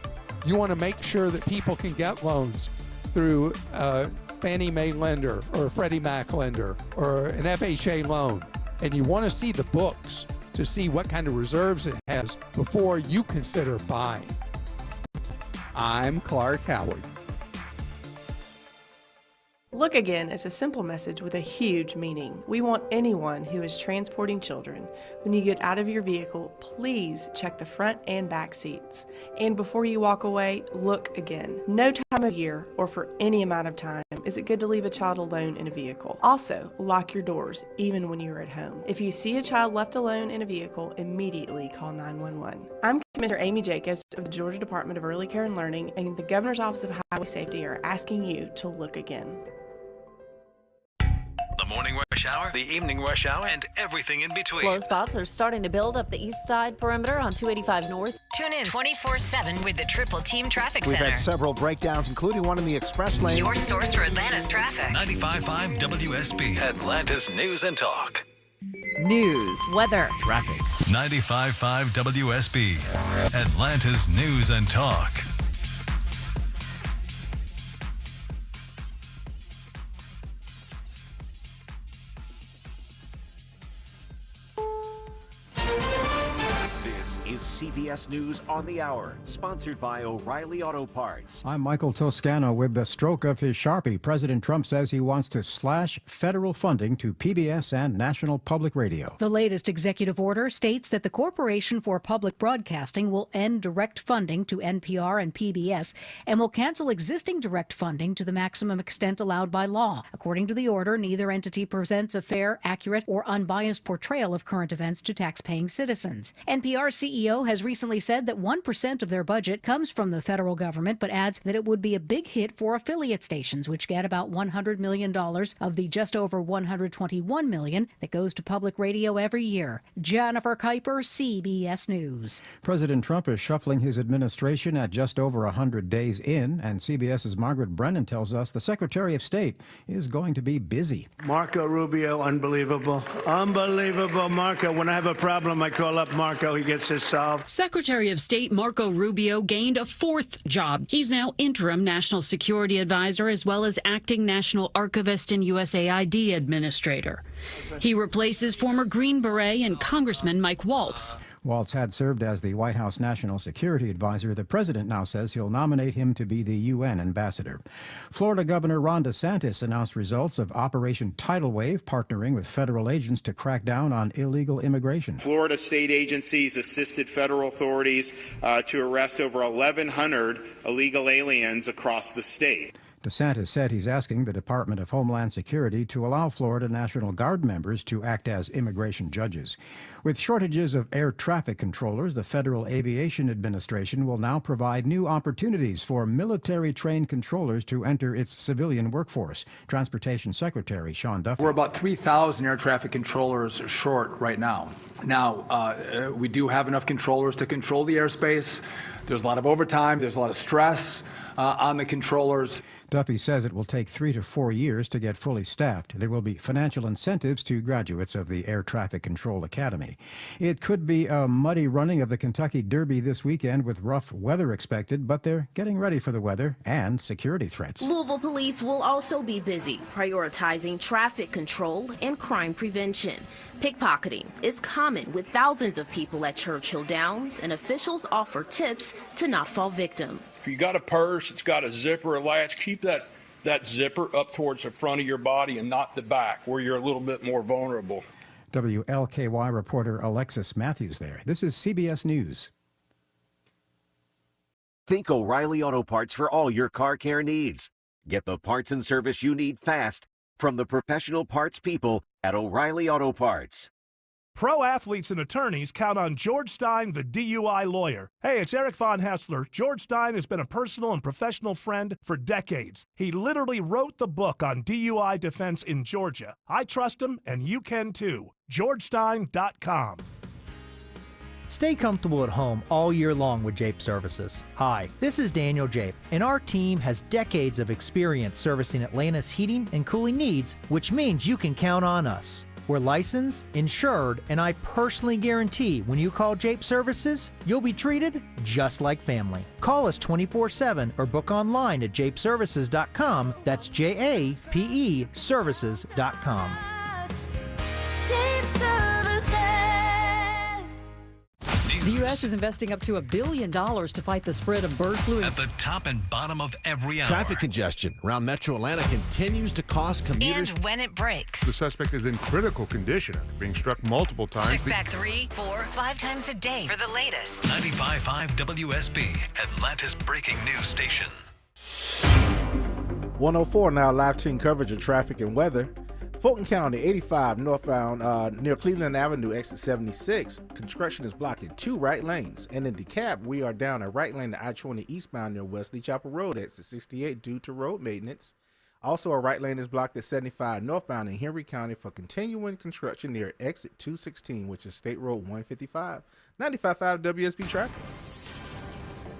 you want to make sure that people can get loans through a Fannie Mae lender or a Freddie Mac lender or an FHA loan. And you want to see the books to see what kind of reserves it has before you consider buying. I'm Clark Howard. Look again is a simple message with a huge meaning. We want anyone who is transporting children. When you get out of your vehicle, please check the front and back seats. And before you walk away, look again. No time of year or for any amount of time is it good to leave a child alone in a vehicle. Also, lock your doors, even when you're at home. If you see a child left alone in a vehicle, immediately call 911. I'm Commissioner Amy Jacobs of the Georgia Department of Early Care and Learning, and the Governor's Office of Highway Safety are asking you to look again. The morning rush hour, the evening rush hour, and everything in between. Slow spots are starting to build up the east side perimeter on 285 North. Tune in 24/7 with the Triple Team Traffic We've Center. had several breakdowns, including one in the express lane. Your source for Atlanta's traffic. 95.5 WSB, Atlanta's News and Talk. News, weather, traffic. 95.5 WSB, Atlanta's News and Talk. This is CBS News on the Hour, sponsored by O'Reilly Auto Parts. I'm Michael Toscano. With the stroke of his Sharpie, President Trump says he wants to slash federal funding to PBS and National Public Radio. The latest executive order states that the Corporation for Public Broadcasting will end direct funding to NPR and PBS and will cancel existing direct funding to the maximum extent allowed by law. According to the order, neither entity presents a fair, accurate, or unbiased portrayal of current events to taxpaying citizens. NPR CEO has recently said that 1% of their budget comes from the federal government, but adds that it would be a big hit for affiliate stations, which get about $100 million of the just over $121 million that goes to public radio every year. Jennifer Kuiper, CBS News. President Trump is shuffling his administration at just over 100 days in, and CBS's Margaret Brennan tells us the Secretary of State is going to be busy. Marco Rubio, unbelievable. Unbelievable, Marco. When I have a problem, I call up Marco. He gets it solved. Secretary of State Marco Rubio gained a fourth job. He's now interim national security advisor as well as acting national archivist and USAID administrator. He replaces former Green Beret and Congressman Mike Waltz. Waltz had served as the White House National Security Advisor. The president now says he'll nominate him to be the UN ambassador. Florida Governor Ron DeSantis announced results of Operation Tidal Wave, partnering with federal agents to crack down on illegal immigration. Florida state agencies assisted federal authorities to arrest over 1,100 illegal aliens across the state. DeSantis said he's asking the Department of Homeland Security to allow Florida National Guard members to act as immigration judges. With shortages of air traffic controllers, the Federal Aviation Administration will now provide new opportunities for military-trained controllers to enter its civilian workforce. Transportation Secretary Sean Duffy. We're about 3,000 air traffic controllers short right now. Now, we do have enough controllers to control the airspace. There's a lot of overtime. There's a lot of stress on the controllers. Duffy says it will take 3 to 4 years to get fully staffed. There will be financial incentives to graduates of the Air Traffic Control Academy. It could be a muddy running of the Kentucky Derby this weekend with rough weather expected, but they're getting ready for the weather and security threats. Louisville police will also be busy prioritizing traffic control and crime prevention. Pickpocketing is common with thousands of people at Churchill Downs, and officials offer tips to not fall victim. If you got a purse, it's got a zipper, a latch, keep that zipper up towards the front of your body and not the back, where you're a little bit more vulnerable. WLKY reporter Alexis Matthews there. This is CBS News. Think O'Reilly Auto Parts for all your car care needs. Get the parts and service you need fast from the professional parts people at O'Reilly Auto Parts. Pro athletes and attorneys count on George Stein, the DUI lawyer. Hey, it's Eric Von Hessler. George Stein has been a personal and professional friend for decades. He literally wrote the book on DUI defense in Georgia. I trust him, and you can too. GeorgeStein.com. Stay comfortable at home all year long with Jape Services. Hi, this is Daniel Jape, and our team has decades of experience servicing Atlanta's heating and cooling needs, which means you can count on us. We're licensed, insured, and I personally guarantee when you call Jape Services, you'll be treated just like family. Call us 24/7 or book online at japeservices.com. That's JAPE services.com. Jape Services. The U.S. is investing up to $1 billion to fight the spread of bird flu. At the top and bottom of every hour. Traffic congestion around Metro Atlanta continues to cost commuters. And when it breaks. The suspect is in critical condition, being struck multiple times. Check back 3, 4, 5 times a day for the latest. 95.5 WSB, Atlanta's breaking news station. 104 now, live team coverage of traffic and weather. Fulton County 85 northbound near Cleveland Avenue, exit 76. Construction is blocking 2 right lanes. And in DeKalb, we are down a right lane to I-20 eastbound near Wesley Chapel Road, exit 68, due to road maintenance. Also, a right lane is blocked at 75 northbound in Henry County for continuing construction near exit 216, which is State Road 155. 95.5 WSB traffic.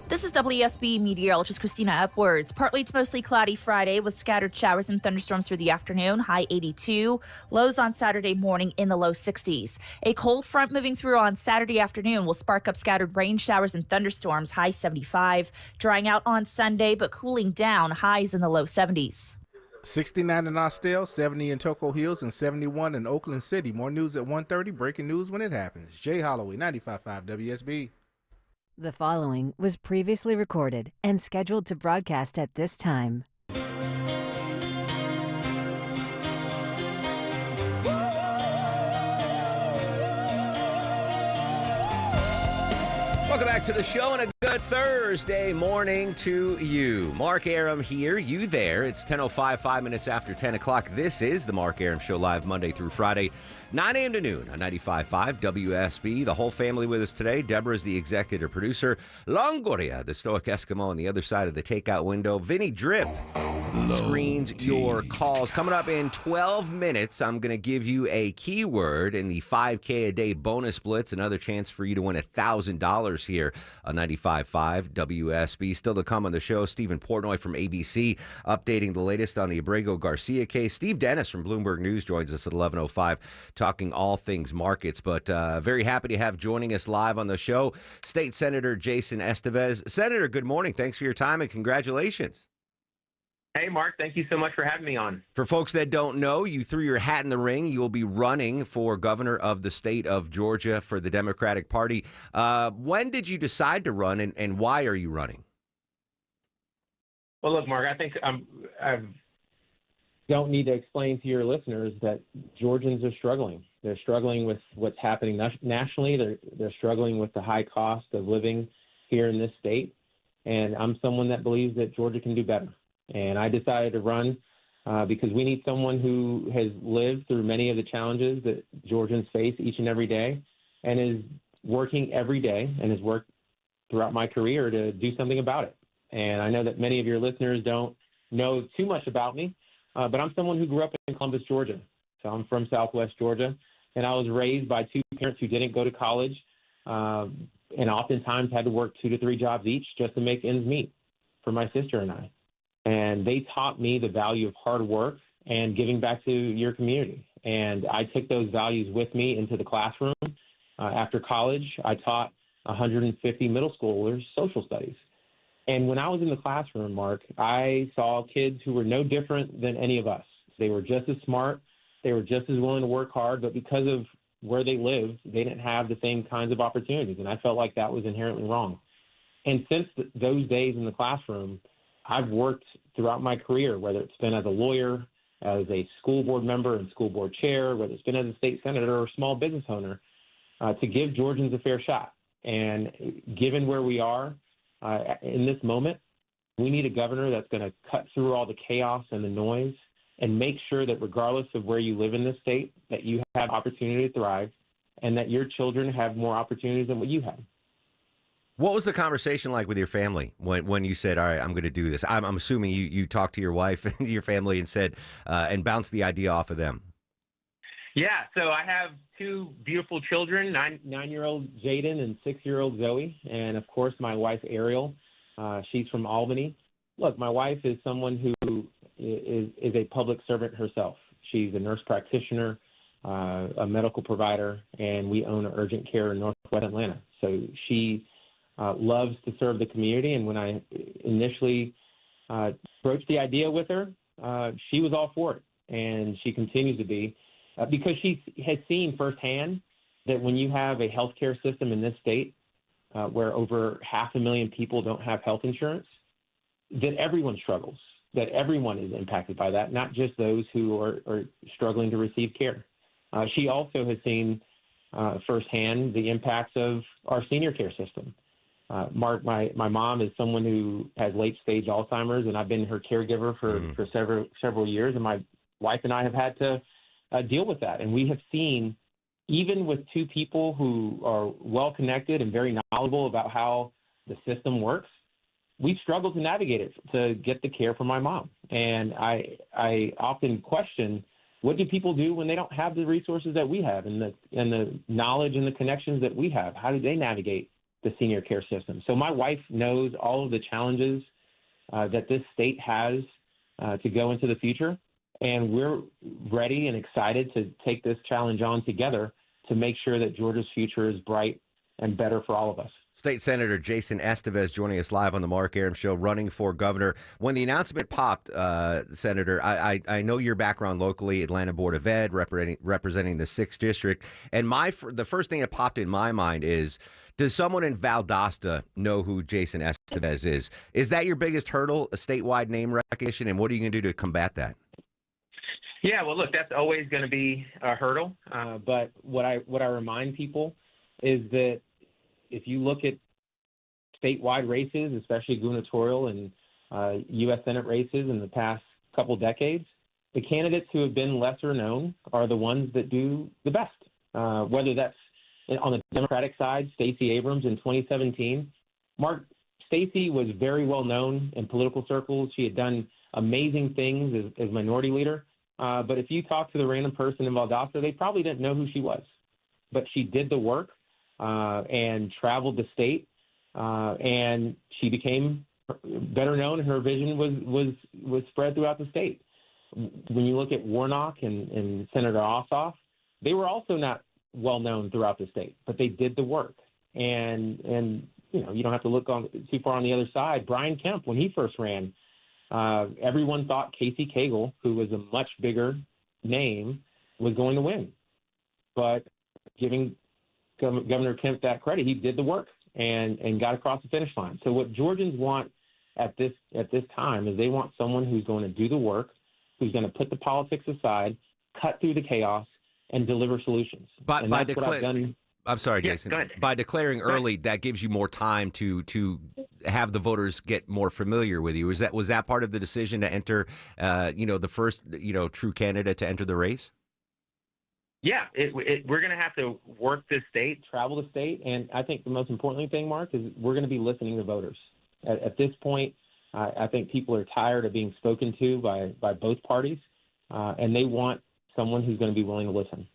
This is WSB meteorologist Christina Upwards. Partly to mostly cloudy Friday with scattered showers and thunderstorms through the afternoon, high 82. Lows on Saturday morning in the low 60s. A cold front moving through on Saturday afternoon will spark up scattered rain showers and thunderstorms, high 75. Drying out on Sunday, but cooling down, highs in the low 70s. 69 in Austell, 70 in Toco Hills, and 71 in Oakland City. More news at 1:30. Breaking news when it happens. Jay Holloway, 95.5 WSB. The following was previously recorded and scheduled to broadcast at this time. Welcome back to the show and a good Thursday morning to you. Mark Arum here, you there. It's 10:05, 5 minutes after 10 o'clock. This is the Mark Arum Show, live Monday through Friday, 9 a.m. to noon on 95.5 WSB. The whole family with us today. Deborah is the executive producer. Longoria, the stoic Eskimo on the other side of the takeout window. Vinny Drip screens your calls. Coming up in 12 minutes, I'm going to give you a keyword in the 5K a day bonus blitz. Another chance for you to win $1,000 here on 95.5 WSB. Still to come on the show, Stephen Portnoy from ABC updating the latest on the Abrego Garcia case. Steve Dennis from Bloomberg News joins us at 11:05 talking all things markets. But very happy to have joining us live on the show State Senator Jason Estevez. Senator, good morning. Thanks for your time and congratulations. Hey, Mark, thank you so much for having me on. For folks that don't know, you threw your hat in the ring. You will be running for governor of the state of Georgia for the Democratic Party. When did you decide to run, and why are you running? Well, look, Mark, I think I don't need to explain to your listeners that Georgians are struggling. They're struggling with what's happening nationally. They're struggling with the high cost of living here in this state. And I'm someone that believes that Georgia can do better. And I decided to run because we need someone who has lived through many of the challenges that Georgians face each and every day and is working every day and has worked throughout my career to do something about it. And I know that many of your listeners don't know too much about me, but I'm someone who grew up in Columbus, Georgia. So I'm from Southwest Georgia, and I was raised by two parents who didn't go to college, and oftentimes had to work 2 to 3 jobs each just to make ends meet for my sister and I. And they taught me the value of hard work and giving back to your community. And I took those values with me into the classroom. After college, I taught 150 middle schoolers social studies. And when I was in the classroom, Mark, I saw kids who were no different than any of us. They were just as smart. They were just as willing to work hard, but because of where they lived, they didn't have the same kinds of opportunities. And I felt like that was inherently wrong. And since those days in the classroom, I've worked throughout my career, whether it's been as a lawyer, as a school board member and school board chair, whether it's been as a state senator or small business owner, to give Georgians a fair shot. And given where we are in this moment, we need a governor that's going to cut through all the chaos and the noise and make sure that regardless of where you live in this state, that you have opportunity to thrive and that your children have more opportunities than what you have. What was the conversation like with your family when you said, all right, I'm going to do this? I'm assuming you talked to your wife and your family and said, and bounced the idea off of them. Yeah, so I have 2 beautiful children, 9-year-old Jaden and 6-year-old Zoe, and of course my wife Ariel. She's from Albany. Look, my wife is someone who is a public servant herself. She's a nurse practitioner, a medical provider, and we own an urgent care in Northwest Atlanta. So she loves to serve the community, and when I initially broached the idea with her, she was all for it, and she continues to be. Because she has seen firsthand that when you have a healthcare system in this state where over 500,000 people don't have health insurance, that everyone struggles, that everyone is impacted by that, not just those who are struggling to receive care. She also has seen firsthand the impacts of our senior care system. Mark, my mom is someone who has late-stage Alzheimer's, and I've been her caregiver for several years, and my wife and I have had to deal with that. And we have seen, even with 2 people who are well-connected and very knowledgeable about how the system works, we've struggled to navigate it to get the care for my mom. And I often question, what do people do when they don't have the resources that we have and the knowledge and the connections that we have? How do they navigate the senior care system? So my wife knows all of the challenges that this state has to go into the future. And we're ready and excited to take this challenge on together to make sure that Georgia's future is bright and better for all of us. State Senator Jason Estevez joining us live on the Mark Arum Show, running for governor. When the announcement popped, Senator, I know your background locally, Atlanta Board of Ed, representing the 6th District. And the first thing that popped in my mind is, does someone in Valdosta know who Jason Estevez is? Is that your biggest hurdle, a statewide name recognition? And what are you going to do to combat that? Yeah, well, look, that's always going to be a hurdle. But what I remind people is that if you look at statewide races, especially gubernatorial and U.S. Senate races in the past couple decades, the candidates who have been lesser known are the ones that do the best. Whether that's on the Democratic side, Stacey Abrams in 2017. Mark, Stacey was very well known in political circles. She had done amazing things as minority leader. But if you talk to the random person in Valdosta, they probably didn't know who she was. But she did the work and traveled the state, and she became better known, and her vision was spread throughout the state. When you look at Warnock and Senator Ossoff, they were also not well known throughout the state, but they did the work. And you know, you don't have to look too far on the other side. Brian Kemp, when he first ran, everyone thought Casey Cagle, who was a much bigger name, was going to win. But giving Governor Kemp that credit, he did the work and got across the finish line. So what Georgians want at this time is they want someone who's going to do the work, who's going to put the politics aside, cut through the chaos, and deliver solutions. I'm sorry, Jason. By declaring early, that gives you more time to have the voters get more familiar with you. Was that part of the decision to enter, the first, true candidate to enter the race? Yeah, we're going to have to work this state, travel the state, and I think the most important thing, Mark, is we're going to be listening to voters. At this point, I think people are tired of being spoken to by both parties, and they want someone who's going to be willing to listen.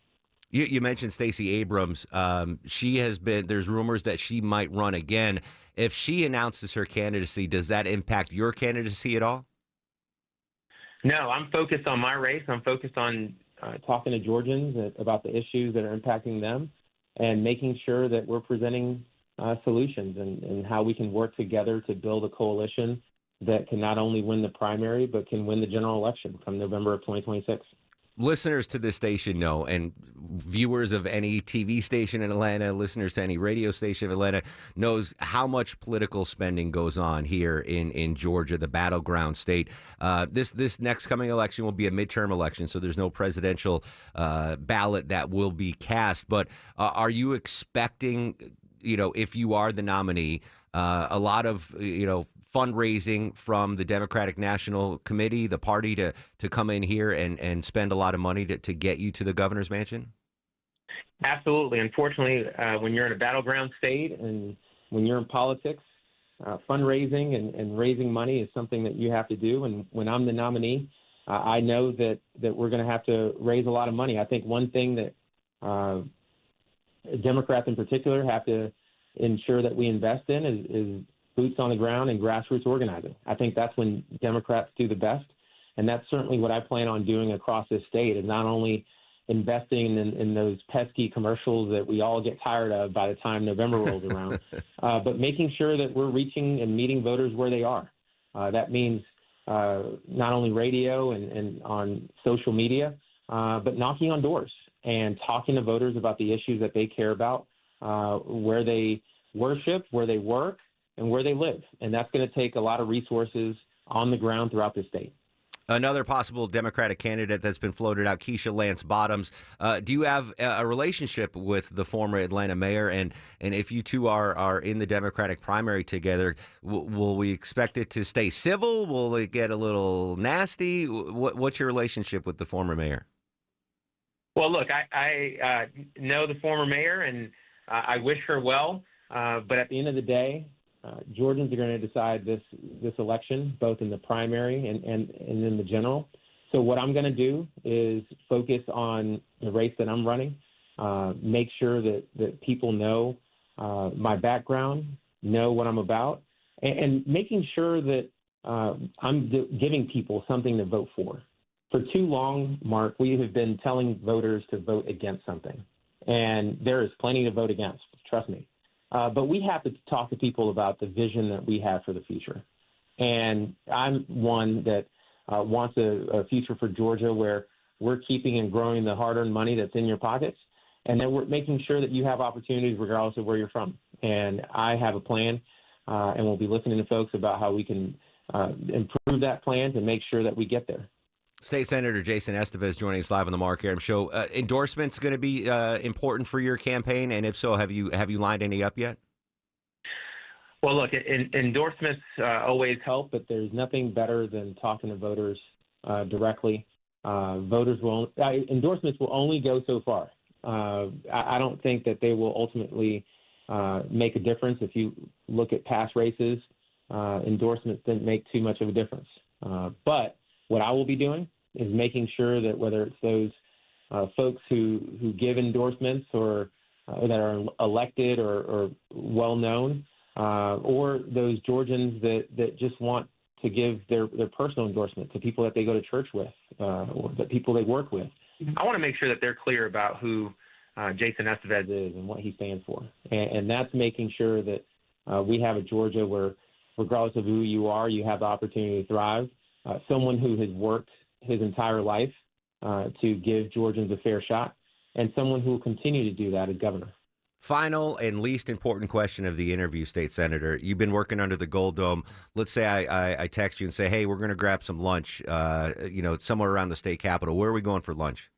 You mentioned Stacey Abrams. She has been, there's rumors that she might run again. If she announces her candidacy, does that impact your candidacy at all? No, I'm focused on my race. I'm focused on talking to Georgians about the issues that are impacting them and making sure that we're presenting solutions and how we can work together to build a coalition that can not only win the primary, but can win the general election come November of 2026. Listeners to this station know, and viewers of any TV station in Atlanta, listeners to any radio station in Atlanta, knows how much political spending goes on here in Georgia, the battleground state. This next coming election will be a midterm election, so there's no presidential ballot that will be cast. But are you expecting, if you are the nominee, a lot of, fundraising from the Democratic National Committee, the party, to come in here and spend a lot of money to get you to the governor's mansion? Absolutely. Unfortunately, when you're in a battleground state and when you're in politics, fundraising and raising money is something that you have to do. And when I'm the nominee, I know that we're going to have to raise a lot of money. I think one thing that Democrats in particular have to ensure that we invest in is boots on the ground and grassroots organizing. I think that's when Democrats do the best. And that's certainly what I plan on doing across this state, is not only investing in those pesky commercials that we all get tired of by the time November rolls around, but making sure that we're reaching and meeting voters where they are. That means not only radio and on social media, but knocking on doors and talking to voters about the issues that they care about, where they worship, where they work, and where they live. And that's going to take a lot of resources on the ground throughout the state. Another possible Democratic candidate that's been floated out, Keisha Lance Bottoms. Do you have a relationship with the former Atlanta mayor? And if you two are in the Democratic primary together, will we expect it to stay civil? Will it get a little nasty? What's your relationship with the former mayor? Well, look, I know the former mayor, and I wish her well. But at the end of the day, Georgians are going to decide this election, both in the primary and in the general. So what I'm going to do is focus on the race that I'm running, make sure that people know my background, know what I'm about, and making sure that I'm giving people something to vote for. For too long, Mark, we have been telling voters to vote against something, and there is plenty to vote against, trust me. But we have to talk to people about the vision that we have for the future. And I'm one that wants a future for Georgia where we're keeping and growing the hard-earned money that's in your pockets, and then we're making sure that you have opportunities regardless of where you're from. And I have a plan, and we'll be listening to folks about how we can improve that plan to make sure that we get there. State Senator Jason Estevez joining us live on the Mark Arum Show. Endorsements going to be important for your campaign, and if so, have you lined any up yet? Well, look, endorsements always help, but there's nothing better than talking to voters directly. Endorsements will only go so far. I don't think that they will ultimately make a difference. If you look at past races, endorsements didn't make too much of a difference. But what I will be doing is making sure that whether it's those folks who give endorsements or that are elected or well-known, or those Georgians that just want to give their personal endorsement to people that they go to church with or the people they work with. I want to make sure that they're clear about who Jason Estevez is and what he stands for. And that's making sure that we have a Georgia where, regardless of who you are, you have the opportunity to thrive. Someone who has worked his entire life to give Georgians a fair shot, and someone who will continue to do that as governor. Final and least important question of the interview, State Senator. You've been working under the Gold Dome. Let's say I text you and say, hey, we're going to grab some lunch, somewhere around the state capitol. Where are we going for lunch?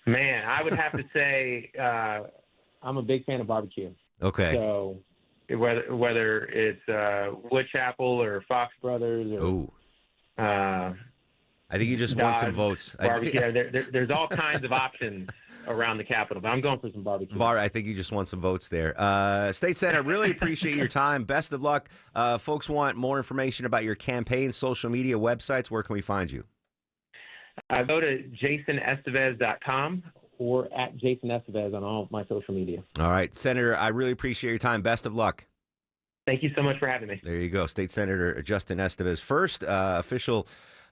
Man, I would have to say I'm a big fan of barbecue. Okay. So whether it's Woodchapel or Fox Brothers or I think you just won some votes. Barbecue. There's all kinds of options around the Capitol, but I'm going for some barbecue. I think you just won some votes there. State Senator, really appreciate your time. Best of luck. Folks want more information about your campaign, social media, websites. Where can we find you? Go to jasonestevez.com or at Jason Estevez on all my social media. All right, Senator, I really appreciate your time. Best of luck. Thank you so much for having me. There you go. State Senator Justin Estevez, first official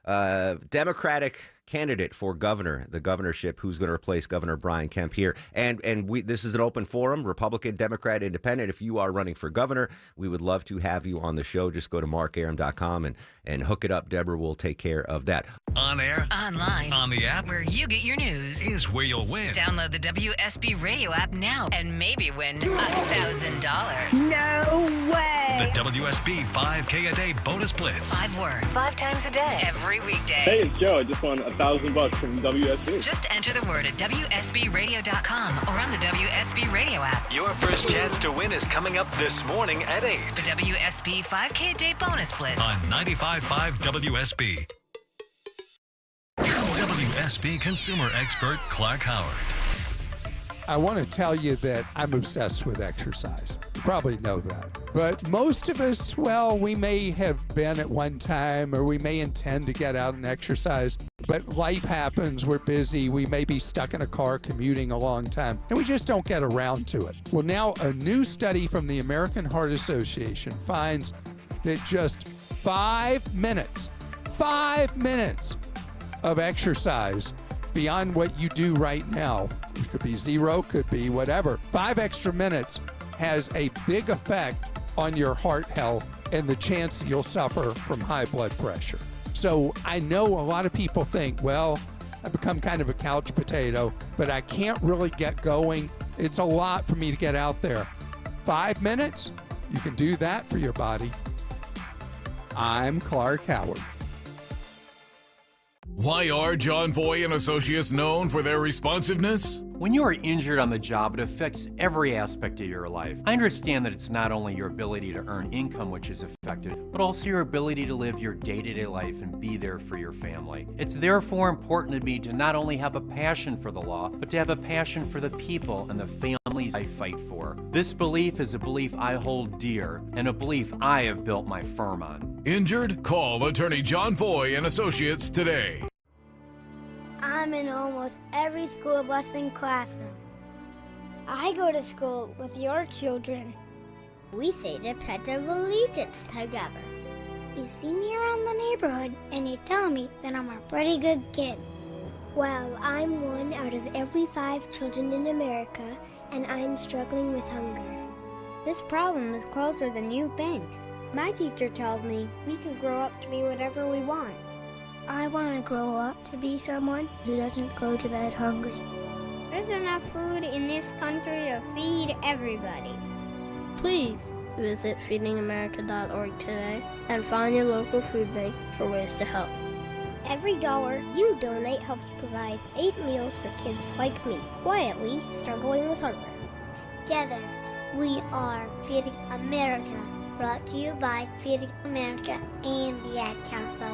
Democratic candidate for governor, the governorship, who's going to replace Governor Brian Kemp here. And this is an open forum, Republican, Democrat, Independent. If you are running for governor, we would love to have you on the show. Just go to markaram.com and hook it up. Deborah will take care of that. On air, Online. on the app, Where you get your news. is where you'll win. Download the WSB radio app now and maybe win $1,000. No way. The WSB 5K a day bonus blitz. 5 words, 5 times a day, every weekday. Hey, it's Joe. I just won $1,000 from WSB. Just enter the word at WSBradio.com or on the WSB radio app. Your first chance to win is coming up this morning at 8 The WSB 5K a day bonus blitz. on 95.5 WSB. WSB consumer expert Clark Howard. I want to tell you that I'm obsessed with exercise. You probably know that. But most of us, well, we may have been at one time or we may intend to get out and exercise. But life happens, we're busy, we may be stuck in a car commuting a long time, and we just don't get around to it. Well, now a new study from the American Heart Association finds that just 5 minutes of exercise beyond what you do right now, it could be 0, could be whatever, 5 extra minutes has a big effect on your heart health and the chance that you'll suffer from high blood pressure. So I know a lot of people think, well, I've become kind of a couch potato, but I can't really get going. It's a lot for me to get out there. 5 minutes, you can do that for your body. I'm Clark Howard. Why are John Foy and Associates known for their responsiveness? When you are injured on the job, it affects every aspect of your life. I understand that it's not only your ability to earn income which is affected, but also your ability to live your day-to-day life and be there for your family. It's therefore important to me to not only have a passion for the law, but to have a passion for the people and the families I fight for. This belief is a belief I hold dear and a belief I have built my firm on. Injured? Call attorney John Foy and Associates today. I'm in almost every school bus and classroom. I go to school with your children. We say the Pledge of Allegiance together. You see me around the neighborhood and you tell me that I'm a pretty good kid. Well, I'm 1 out of every 5 children in America, and I'm struggling with hunger. This problem is closer than you think. My teacher tells me we can grow up to be whatever we want. I want to grow up to be someone who doesn't go to bed hungry. There's enough food in this country to feed everybody. Please visit feedingamerica.org today and find your local food bank for ways to help. Every dollar you donate helps provide 8 meals for kids like me, quietly struggling with hunger. Together, we are Feeding America, brought to you by Feeding America and the Ad Council.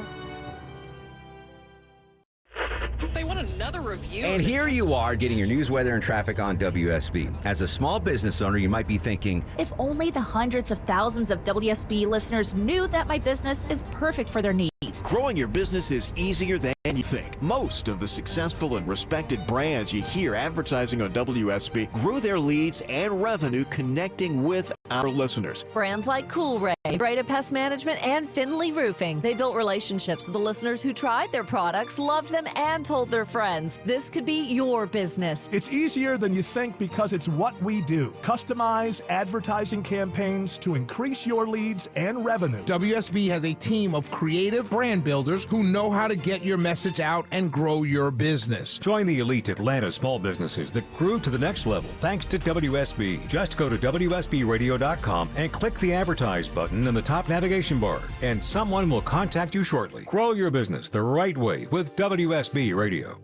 They want another review. And here you are getting your news, weather, and traffic on WSB. As a small business owner, you might be thinking, if only the hundreds of thousands of WSB listeners knew that my business is perfect for their needs. Growing your business is easier than you think. Most of the successful and respected brands you hear advertising on WSB grew their leads and revenue connecting with our listeners. Brands like Cool Ray, Breda Pest Management, and Finley Roofing. They built relationships with the listeners who tried their products, loved them, and told their friends. This could be your business. It's easier than you think because it's what we do. Customize advertising campaigns to increase your leads and revenue. WSB has a team of creative brand builders who know how to get your message out and grow your business. Join the elite Atlanta small businesses that grew to the next level thanks to WSB. Just go to WSBradio.com and click the advertise button in the top navigation bar, and someone will contact you shortly. Grow your business the right way with WSB Radio.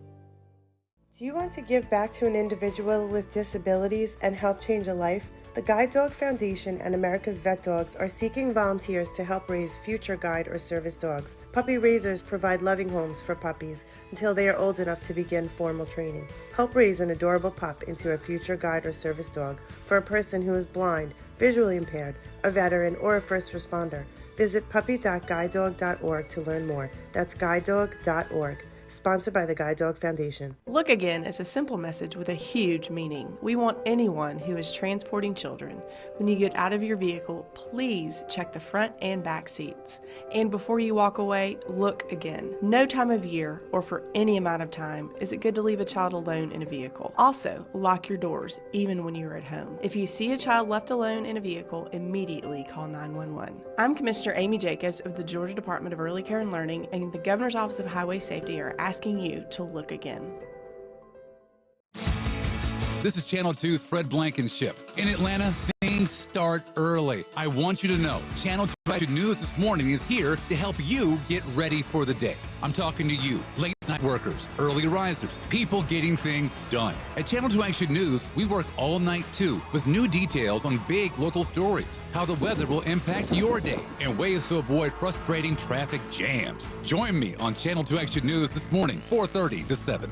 Do you want to give back to an individual with disabilities and help change a life? The Guide Dog Foundation and America's Vet Dogs are seeking volunteers to help raise future guide or service dogs. Puppy raisers provide loving homes for puppies until they are old enough to begin formal training. Help raise an adorable pup into a future guide or service dog for a person who is blind, visually impaired, a veteran, or a first responder. Visit puppy.guidedog.org to learn more. That's guidedog.org. Sponsored by the Guide Dog Foundation. Look Again is a simple message with a huge meaning. We want anyone who is transporting children, when you get out of your vehicle, please check the front and back seats. And before you walk away, look again. No time of year or for any amount of time is it good to leave a child alone in a vehicle. Also, lock your doors, even when you're at home. If you see a child left alone in a vehicle, immediately call 911. I'm Commissioner Amy Jacobs of the Georgia Department of Early Care and Learning, and the Governor's Office of Highway Safety are asking you to look again. This is Channel 2's Fred Blankenship. In Atlanta, things start early. I want you to know, Channel 2 Action News this morning is here to help you get ready for the day. I'm talking to you, late-night workers, early risers, people getting things done. At Channel 2 Action News, we work all night, too, with new details on big local stories, how the weather will impact your day, and ways to avoid frustrating traffic jams. Join me on Channel 2 Action News this morning, 4:30 to 7.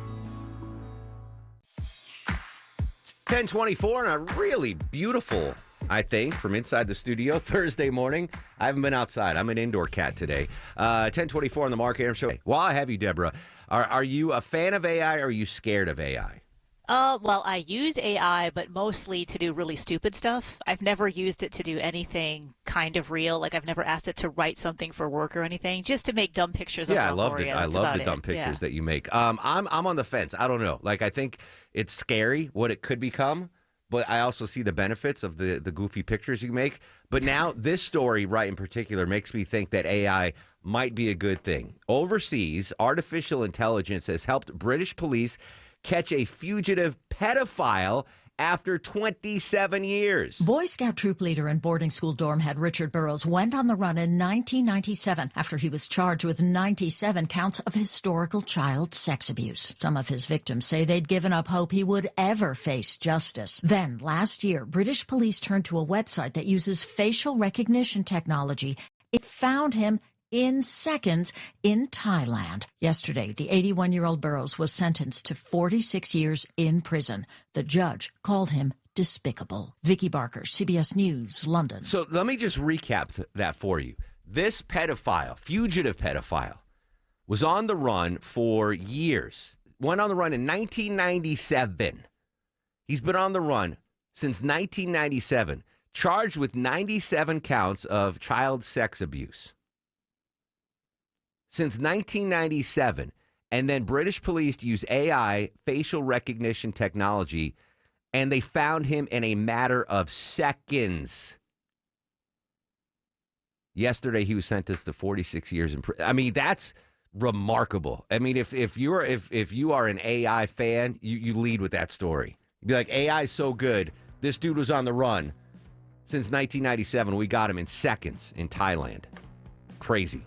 10:24 and a really beautiful, I think, from inside the studio Thursday morning. I haven't been outside. I'm an indoor cat today. 10:24 on the Mark Arum Show. While I have you, Deborah, are you a fan of AI or are you scared of AI? Well, I use AI, but mostly to do really stupid stuff. I've never used it to do anything kind of real. Like, I've never asked it to write something for work or anything, just to make dumb pictures of I love Longoria. I love the dumb pictures that you make. I'm on the fence. I don't know. Like, I think it's scary what it could become, but I also see the benefits of the goofy pictures you make. But now this story, right, in particular, makes me think that AI might be a good thing. Overseas, artificial intelligence has helped British police catch a fugitive pedophile after 27 years. Boy Scout troop leader and boarding school dorm head Richard Burroughs went on the run in 1997 after he was charged with 97 counts of historical child sex abuse. Some of his victims say they'd given up hope he would ever face justice. Then, last year, British police turned to a website that uses facial recognition technology. It found him in seconds in Thailand. Yesterday, the 81-year-old Burroughs was sentenced to 46 years in prison. The judge called him despicable. Vicky Barker, CBS News, London. So let me just recap that for you. This pedophile, fugitive pedophile, was on the run for years. Went on the run in 1997. He's been on the run since 1997, charged with 97 counts of child sex abuse. Since 1997, and then British police use AI, facial recognition technology, and they found him in a matter of seconds. Yesterday, he was sentenced to 46 years in prison. I mean, that's remarkable. I mean, if you are an AI fan, you lead with that story. You'd be like, AI is so good. This dude was on the run since 1997. We got him in seconds in Thailand. Crazy.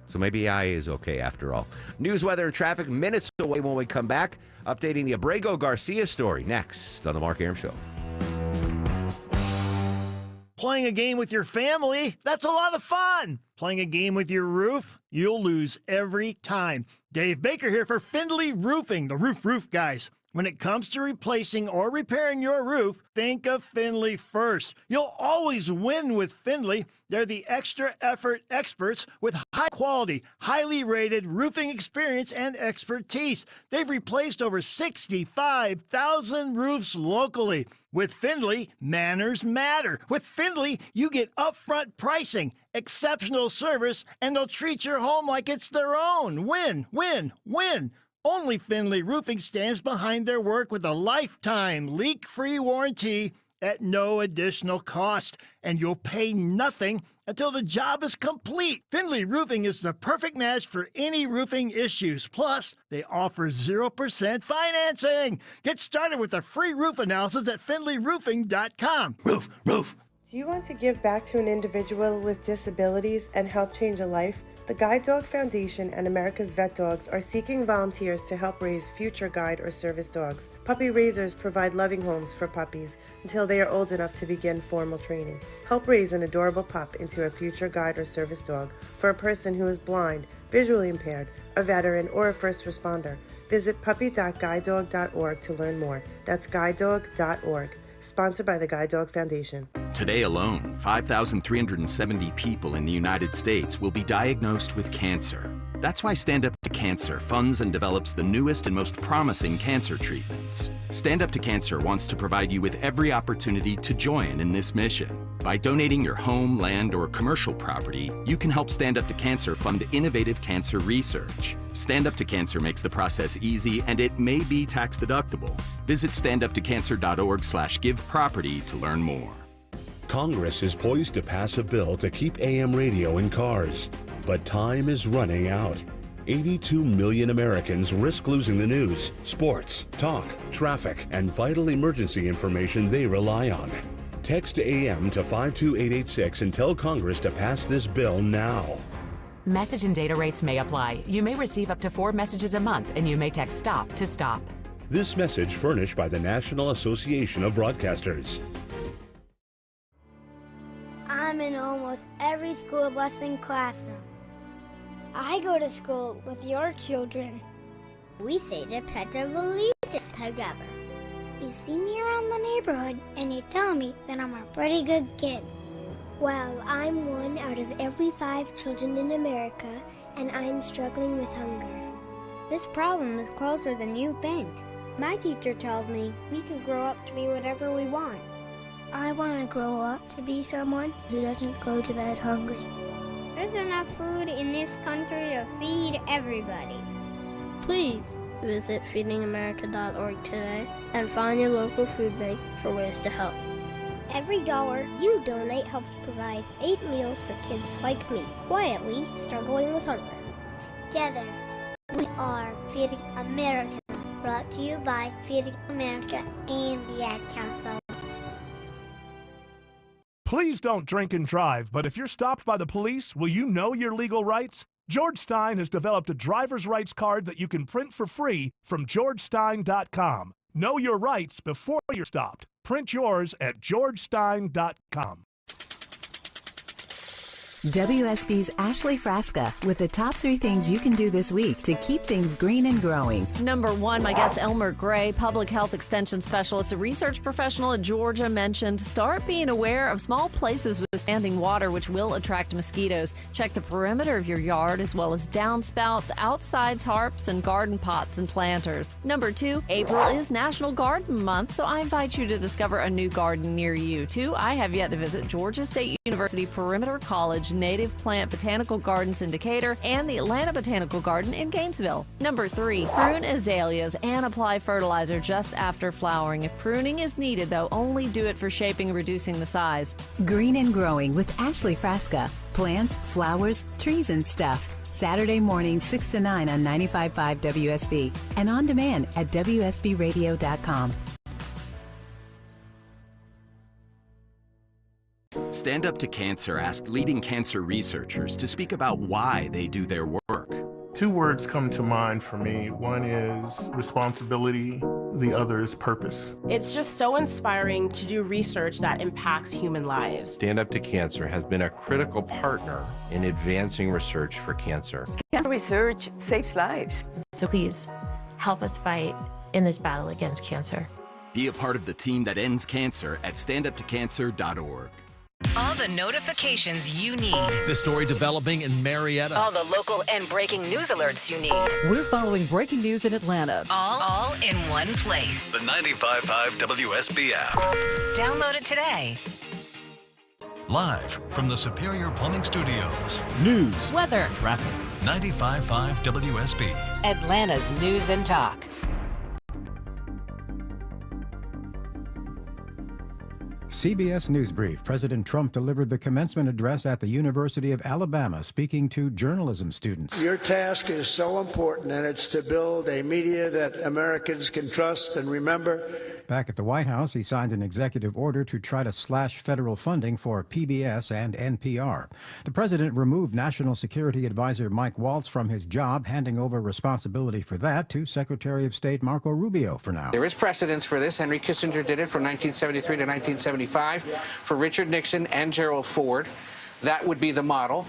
So maybe AI is okay after all. News, weather, and traffic minutes away when we come back. Updating the Abrego Garcia story next on the Mark Arum Show. Playing a game with your family, that's a lot of fun. Playing a game with your roof, you'll lose every time. Dave Baker here for Findlay Roofing, the roof guys. When it comes to replacing or repairing your roof, think of Findlay first. You'll always win with Findlay. They're the extra effort experts with high quality, highly rated roofing experience and expertise. They've replaced over 65,000 roofs locally. With Findlay, manners matter. With Findlay, you get upfront pricing, exceptional service, and they'll treat your home like it's their own. Win, win, win. Only Findlay Roofing stands behind their work with a lifetime leak-free warranty at no additional cost, and you'll pay nothing until the job is complete. Findlay Roofing is the perfect match for any roofing issues. Plus, they offer 0% financing. Get started with a free roof analysis at FindlayRoofing.com. Roof. Do you want to give back to an individual with disabilities and help change a life? The Guide Dog Foundation and America's Vet Dogs are seeking volunteers to help raise future guide or service dogs. Puppy raisers provide loving homes for puppies until they are old enough to begin formal training. Help raise an adorable pup into a future guide or service dog for a person who is blind, visually impaired, a veteran, or a first responder. Visit puppy.guidedog.org to learn more. That's guidedog.org. Sponsored by the Guide Dog Foundation. Today alone, 5,370 people in the United States will be diagnosed with cancer. That's why Stand Up to Cancer funds and develops the newest and most promising cancer treatments. Stand Up to Cancer wants to provide you with every opportunity to join in this mission. By donating your home, land, or commercial property, you can help Stand Up to Cancer fund innovative cancer research. Stand Up to Cancer makes the process easy, and it may be tax deductible. Visit standuptocancer.org/giveproperty to learn more. Congress is poised to pass a bill to keep AM radio in cars, but time is running out. 82 million Americans risk losing the news, sports, talk, traffic, and vital emergency information they rely on. Text AM to 52886 and tell Congress to pass this bill now. Message and data rates may apply. You may receive up to 4 messages a month, and you may text STOP to stop. This message furnished by the National Association of Broadcasters. I'm in almost every school bus and classroom. I go to school with your children. We say the Pledge of Allegiance together. You see me around the neighborhood and you tell me that I'm a pretty good kid. Well, I'm one out of every 5 children in America, and I'm struggling with hunger. This problem is closer than you think. My teacher tells me we can grow up to be whatever we want. I want to grow up to be someone who doesn't go to bed hungry. There's enough food in this country to feed everybody. Please visit feedingamerica.org today and find your local food bank for ways to help. Every dollar you donate helps provide 8 meals for kids like me, quietly struggling with hunger. Together, we are Feeding America, brought to you by Feeding America and the Ad Council. Please don't drink and drive, but if you're stopped by the police, will you know your legal rights? George Stein has developed a driver's rights card that you can print for free from georgestein.com. Know your rights before you're stopped. Print yours at georgestein.com. WSB's Ashley Frasca with the top 3 things you can do this week to keep things green and growing. Number 1, my guest Elmer Gray, public health extension specialist, a research professional in Georgia, mentioned start being aware of small places with standing water which will attract mosquitoes. Check the perimeter of your yard as well as downspouts, outside tarps, and garden pots and planters. Number 2, April is National Garden Month, so I invite you to discover a new garden near you. 2, I have yet to visit Georgia State University Perimeter College Native Plant Botanical Gardens in Decatur and the Atlanta Botanical Garden in Gainesville. Number 3, prune azaleas and apply fertilizer just after flowering. If pruning is needed, though, only do it for shaping and reducing the size. Green and growing with Ashley Frasca. Plants, flowers, trees, and stuff. Saturday morning, 6 to 9 on 95.5 WSB and on demand at WSBradio.com. Stand Up to Cancer asked leading cancer researchers to speak about why they do their work. 2 words come to mind for me. One is responsibility, the other is purpose. It's just so inspiring to do research that impacts human lives. Stand Up to Cancer has been a critical partner in advancing research for cancer. Cancer research saves lives. So please, help us fight in this battle against cancer. Be a part of the team that ends cancer at standuptocancer.org. All the notifications you need. The story developing in Marietta. All the local and breaking news alerts you need. We're following breaking news in Atlanta. All in one place. The 95.5 WSB app. Download it today. Live from the Superior Plumbing Studios. News, weather, Traffic. 95.5 WSB. Atlanta's News and Talk. CBS News Brief. President Trump delivered the commencement address at the University of Alabama, speaking to journalism students. Your task is so important, and it's to build a media that Americans can trust and remember. Back at the White House, he signed an executive order to try to slash federal funding for PBS and NPR. The president removed National Security Advisor Mike Waltz from his job, handing over responsibility for that to Secretary of State Marco Rubio for now. There is precedence for this. Henry Kissinger did it from 1973 to 1975 for Richard Nixon and Gerald Ford. That would be the model,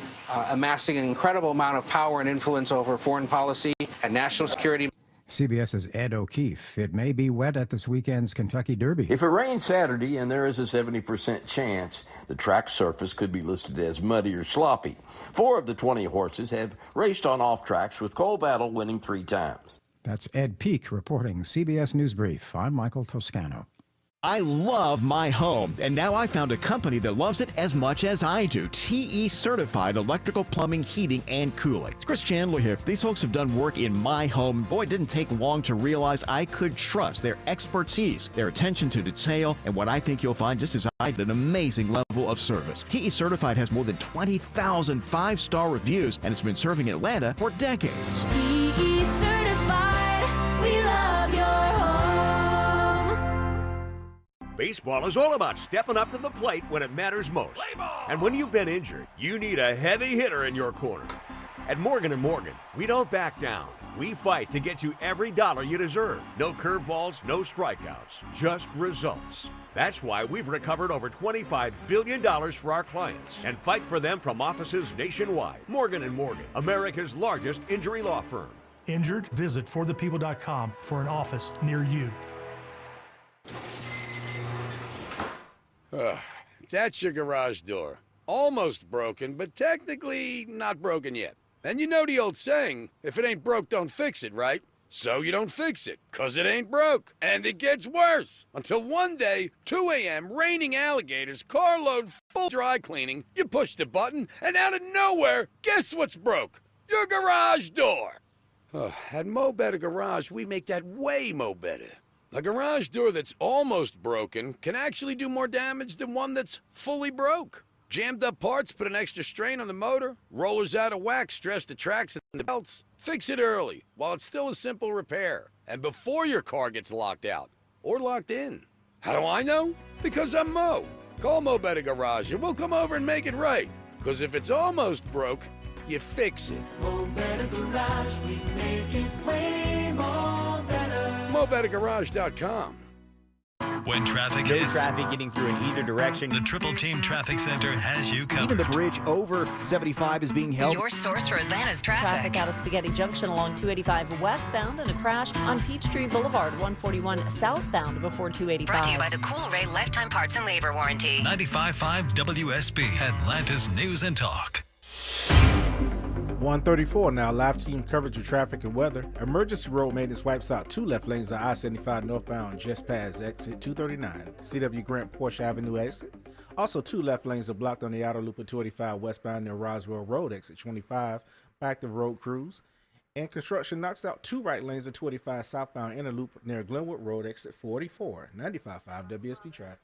amassing an incredible amount of power and influence over foreign policy and national security. CBS's Ed O'Keefe. It may be wet at this weekend's Kentucky Derby. If it rains Saturday, and there is a 70% chance, the track surface could be listed as muddy or sloppy. 4 of the 20 horses have raced on off tracks, with Cole Battle winning 3 times. That's Ed Peak reporting. CBS News Brief. I'm Michael Toscano. I love my home, and now I found a company that loves it as much as I do. TE Certified Electrical Plumbing, Heating, and Cooling. It's Chris Chandler here. These folks have done work in my home. Boy, it didn't take long to realize I could trust their expertise, their attention to detail, and what I think you'll find just as I did, an amazing level of service. TE Certified has more than 20,000 5-star reviews, and it's been serving Atlanta for decades. TE Certified, we love your home. Baseball is all about stepping up to the plate when it matters most. And when you've been injured, you need a heavy hitter in your corner. At Morgan & Morgan, we don't back down. We fight to get you every dollar you deserve. No curveballs, no strikeouts, just results. That's why we've recovered over $25 billion for our clients and fight for them from offices nationwide. Morgan & Morgan, America's largest injury law firm. Injured? Visit forthepeople.com for an office near you. That's your garage door. Almost broken, but technically not broken yet. And you know the old saying, if it ain't broke, don't fix it, right? So you don't fix it, 'cause it ain't broke. And it gets worse. Until one day, 2 a.m., raining alligators, carload full dry cleaning, you push the button, and out of nowhere, guess what's broke? Your garage door. At Mo Better Garage, we make that way mo better. A garage door that's almost broken can actually do more damage than one that's fully broke. Jammed up parts put an extra strain on the motor, rollers out of whack stress the tracks and the belts. Fix it early while it's still a simple repair and before your car gets locked out or locked in. How do I know? Because I'm Mo. Call Mo Better Garage and we'll come over and make it right. Because if it's almost broke, you fix it. Mo Better Garage, we make it way more better. MoBetterGarage.com. When traffic No hits, traffic getting through in either direction. the Triple Team Traffic Center has you covered. Even the bridge over 75 is being held. Your source for Atlanta's traffic. Traffic out of Spaghetti Junction along 285 westbound and a crash on Peachtree Boulevard 141 southbound before 285. Brought to you by the Cool Ray Lifetime Parts and Labor Warranty. 95.5 WSB, Atlanta's News and Talk. 1:34 now, live team coverage of traffic and weather. Emergency road maintenance wipes out 2 left lanes on I-75 northbound just past exit 239, CW Grant Porsche Avenue exit. Also, 2 left lanes are blocked on the outer loop of 285 westbound near Roswell Road exit 25, active road crews. And construction knocks out 2 right lanes of 285 southbound inner loop near Glenwood Road exit 44, 95.5 WSB traffic.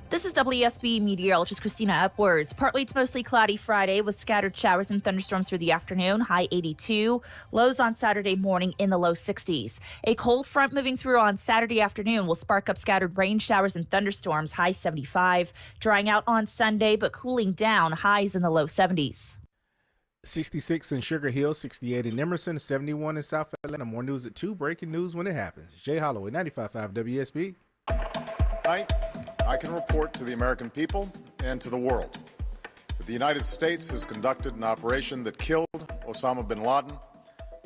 This is WSB meteorologist Christina Upwards. Partly to mostly cloudy Friday with scattered showers and thunderstorms through the afternoon, high 82. Lows on Saturday morning in the low 60s. A cold front moving through on Saturday afternoon will spark up scattered rain showers and thunderstorms, high 75. Drying out on Sunday, but cooling down, highs in the low 70s. 66 in Sugar Hill, 68 in Emerson, 71 in South Atlanta. More news at 2. Breaking news when it happens. Jay Holloway, 95.5 WSB. I can report to the American people and to the world that the United States has conducted an operation that killed Osama bin Laden,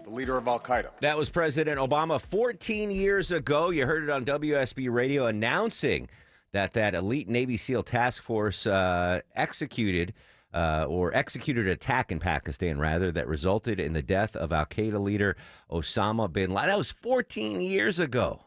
the leader of Al-Qaeda. That was President Obama 14 years ago. You heard it on WSB Radio announcing that elite Navy SEAL task force executed an attack in Pakistan, rather, that resulted in the death of Al-Qaeda leader Osama bin Laden. That was 14 years ago.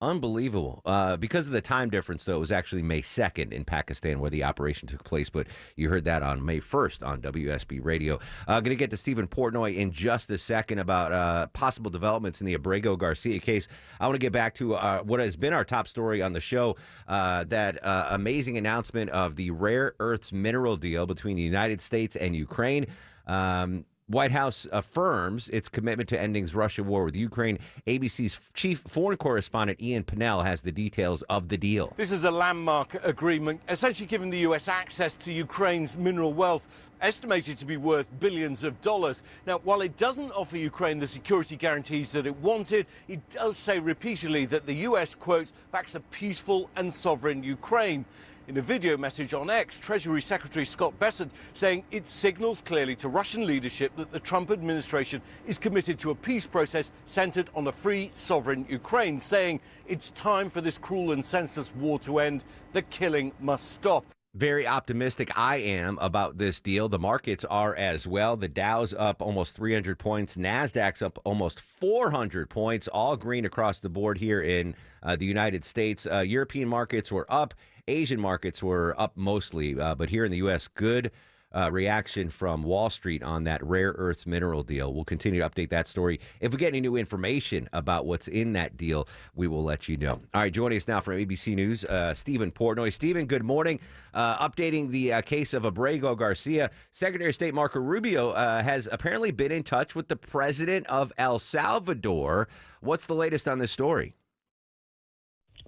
Unbelievable. Because of the time difference, though, it was actually May 2nd in Pakistan where the operation took place, but you heard that on May 1st on WSB Radio. Going to get to Stephen Portnoy in just a second about possible developments in the Abrego Garcia case. I want to get back to what has been our top story on the show, that amazing announcement of the rare earths mineral deal between the United States and Ukraine. White House affirms its commitment to ending Russia's war with Ukraine. ABC's chief foreign correspondent Ian Pennell has the details of the deal. This is a landmark agreement, essentially giving the U.S. access to Ukraine's mineral wealth, estimated to be worth billions of dollars. Now, while it doesn't offer Ukraine the security guarantees that it wanted, it does say repeatedly that the U.S., quote, backs a peaceful and sovereign Ukraine. In a video message on X, Treasury Secretary Scott Bessent saying it signals clearly to Russian leadership that the Trump administration is committed to a peace process centered on a free, sovereign Ukraine, saying it's time for this cruel and senseless war to end. The killing must stop. Very optimistic I am about this deal. The markets are as well. The Dow's up almost 300 points. NASDAQ's up almost 400 points, all green across the board here in the United States. European markets were up. Asian markets were up mostly. But here in the U.S., good reaction from Wall Street on that rare earths mineral deal. We'll continue to update that story. If we get any new information about what's in that deal, we will let you know. All right, joining us now from ABC News, Stephen Portnoy. Stephen, good morning. Updating the case of Abrego Garcia, Secretary of State Marco Rubio has apparently been in touch with the president of El Salvador. What's the latest on this story?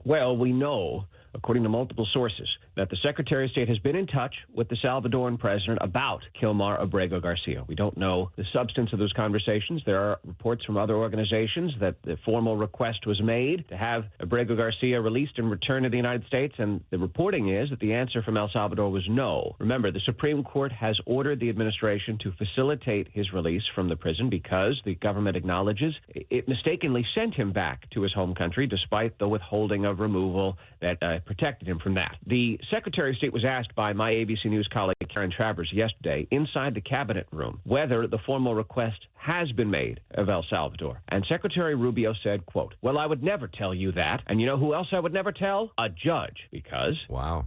Well, we know, according to multiple sources, that the Secretary of State has been in touch with the Salvadoran president about Kilmar Abrego Garcia. We don't know the substance of those conversations. There are reports from other organizations that the formal request was made to have Abrego Garcia released and returned to the United States, and the reporting is that the answer from El Salvador was no. Remember, the Supreme Court has ordered the administration to facilitate his release from the prison because the government acknowledges it mistakenly sent him back to his home country despite the withholding of removal that protected him from that. The Secretary of State was asked by my ABC News colleague Karen Travers yesterday inside the cabinet room whether the formal request has been made of El Salvador. And Secretary Rubio said, quote, "Well, I would never tell you that. And you know who else I would never tell? A judge. Because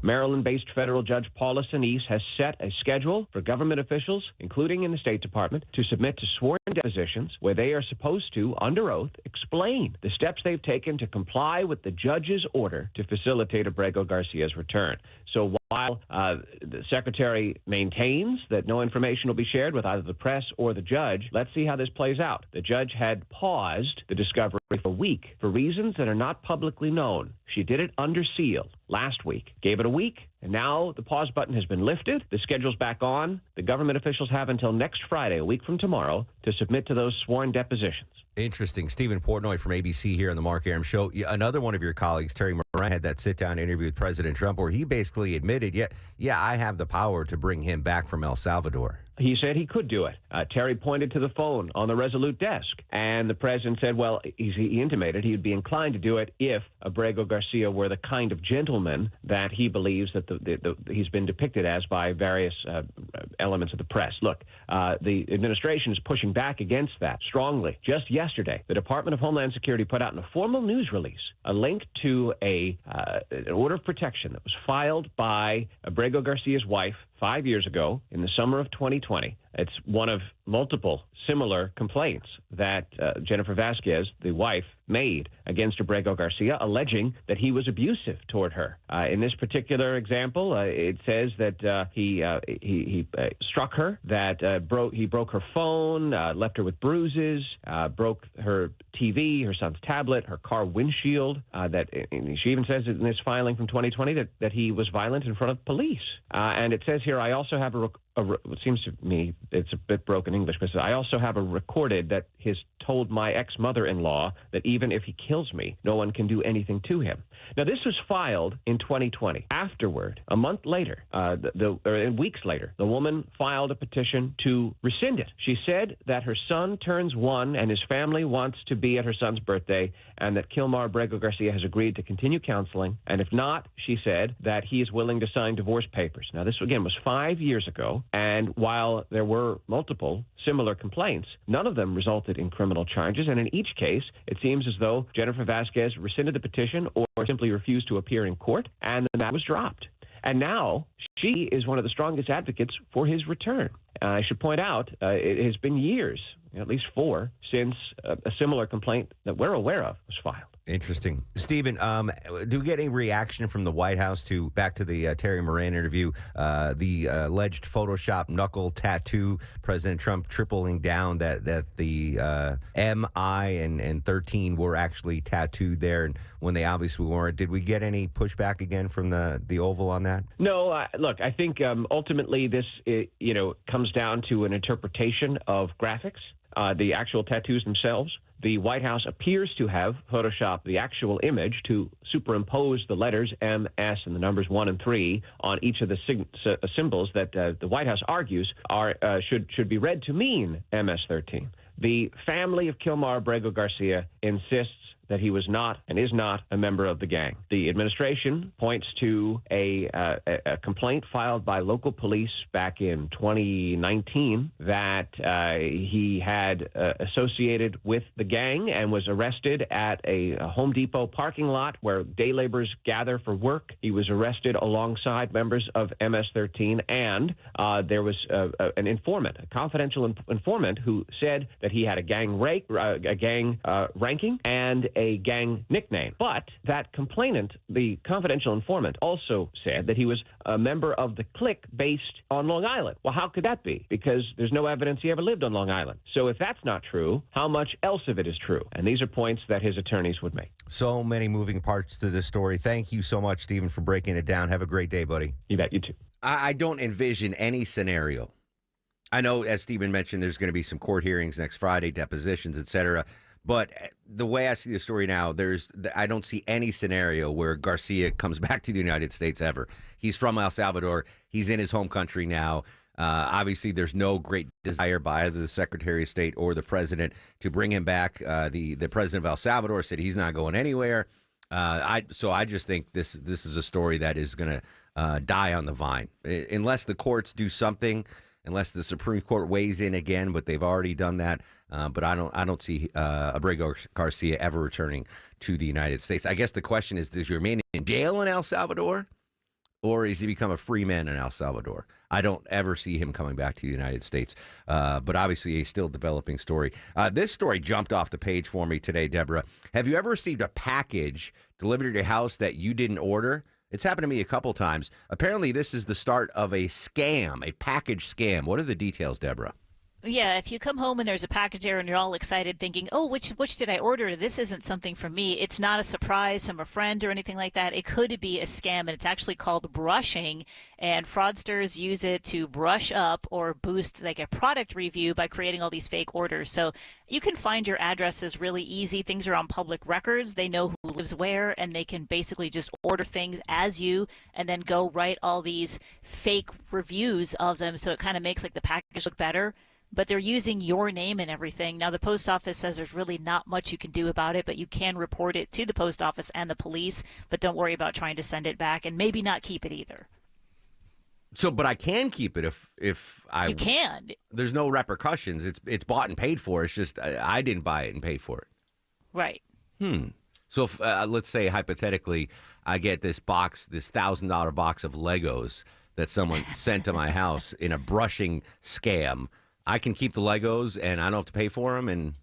Maryland-based federal judge Paula Sinise has set a schedule for government officials, including in the State Department, to submit to sworn depositions where they are supposed to, under oath, explain the steps they've taken to comply with the judge's order to facilitate Abrego Garcia's return. So while the Secretary maintains that no information will be shared with either the press or the judge, let's see how this plays out. The judge had paused the discovery for a week for reasons that are not publicly known. She did it under seal last week, gave it a week, and now the pause button has been lifted. The schedule's back on. The government officials have until next Friday, a week from tomorrow, to submit to those sworn depositions. Interesting. Stephen Portnoy from ABC here on the Mark Arum Show. Another one of your colleagues, Terry Moran, had that sit-down interview with President Trump where he basically admitted, yeah, I have the power to bring him back from El Salvador. He said he could do it. Terry pointed to the phone on the Resolute desk, and the president said, well, he intimated he would be inclined to do it if Abrego Garcia were the kind of gentleman that he believes that he's been depicted as by various elements of the press. Look, the administration is pushing back against that strongly. Just yesterday, the Department of Homeland Security put out in a formal news release a link to an order of protection that was filed by Abrego Garcia's wife 5 years ago in the summer of 2020. It's one of multiple similar complaints that Jennifer Vasquez, the wife, made against Abrego Garcia, alleging that he was abusive toward her. In this particular example, it says that he struck her, that he broke her phone, left her with bruises, broke her TV, her son's tablet, her car windshield. That she even says in this filing from 2020 that he was violent in front of police. And it says here, I also have it seems to me it's a bit broken English, but I also have a recorded that he's told my ex-mother-in-law that even if he kills me, no one can do anything to him. Now, this was filed in 2020. Afterward, a month later, weeks later, the woman filed a petition to rescind it. She said that her son turns 1 and his family wants to be at her son's birthday, and that Kilmar Abrego Garcia has agreed to continue counseling. And if not, she said that he is willing to sign divorce papers. Now, this, again, was 5 years ago. And while there were multiple similar complaints, none of them resulted in criminal charges. And in each case, it seems as though Jennifer Vasquez rescinded the petition or simply refused to appear in court, and the matter was dropped. And now she is one of the strongest advocates for his return. I should point out, it has been years, at least 4, since a similar complaint that we're aware of was filed. Interesting. Stephen, do we get any reaction from the White House back to the Terry Moran interview, the alleged Photoshop knuckle tattoo, President Trump tripling down that the M, I, and 13 were actually tattooed there, and when they obviously weren't? Did we get any pushback again from the Oval on that? No. Look, I think ultimately this comes down to an interpretation of graphics. the actual tattoos themselves. The White House appears to have photoshopped the actual image to superimpose the letters MS and the numbers 1 and 3 on each of the symbols that the White House argues are should be read to mean MS-13. The family of Kilmar Abrego Garcia insists that he was not and is not a member of the gang. The administration points to a complaint filed by local police back in 2019 that he had associated with the gang and was arrested at a Home Depot parking lot where day laborers gather for work. He was arrested alongside members of MS-13, and there was an informant, a confidential informant, who said that he had a gang ranking and a gang nickname. But that complainant, the confidential informant, also said that he was a member of the clique based on Long Island. Well, how could that be? Because there's no evidence he ever lived on Long Island. So if that's not true, how much else of it is true? And these are points that his attorneys would make. So many moving parts to this story. Thank you so much, Stephen, for breaking it down. Have a great day, buddy. You bet. You too. I don't envision any scenario. I know, as Stephen mentioned, there's going to be some court hearings next Friday, depositions, etc. But the way I see the story now, I don't see any scenario where Garcia comes back to the United States ever. He's from El Salvador. He's in his home country now. Obviously, there's no great desire by either the Secretary of State or the president to bring him back. The president of El Salvador said he's not going anywhere. So I just think this is a story that is going to die on the vine. Unless the courts do something, unless the Supreme Court weighs in again, but they've already done that. But I don't see Abrego Garcia ever returning to the United States. I guess the question is, does he remain in jail in El Salvador, or does he become a free man in El Salvador? I don't ever see him coming back to the United States. But obviously a still developing story. This story jumped off the page for me today, Deborah. Have you ever received a package delivered to your house that you didn't order? It's happened to me a couple times. Apparently, this is the start of a scam, a package scam. What are the details, Deborah? Yeah, if you come home and there's a package there and you're all excited thinking, oh, which did I order? This isn't something for me. It's not a surprise from a friend or anything like that. It could be a scam, and it's actually called brushing, and fraudsters use it to brush up or boost like a product review by creating all these fake orders. So you can find your addresses really easy. Things are on public records. They know who lives where, and they can basically just order things as you and then go write all these fake reviews of them. So it kind of makes like the package look better. But they're using your name and everything. Now, the post office says there's really not much you can do about it, but you can report it to the post office and the police. But don't worry about trying to send it back, and maybe not keep it either. So, but I can keep it if I... You can. There's no repercussions. It's bought and paid for. It's just I didn't buy it and pay for it. Right. So, if, let's say, hypothetically, I get this box, this $1,000 box of Legos that someone sent to my house in a brushing scam. I can keep the Legos and I don't have to pay for them, and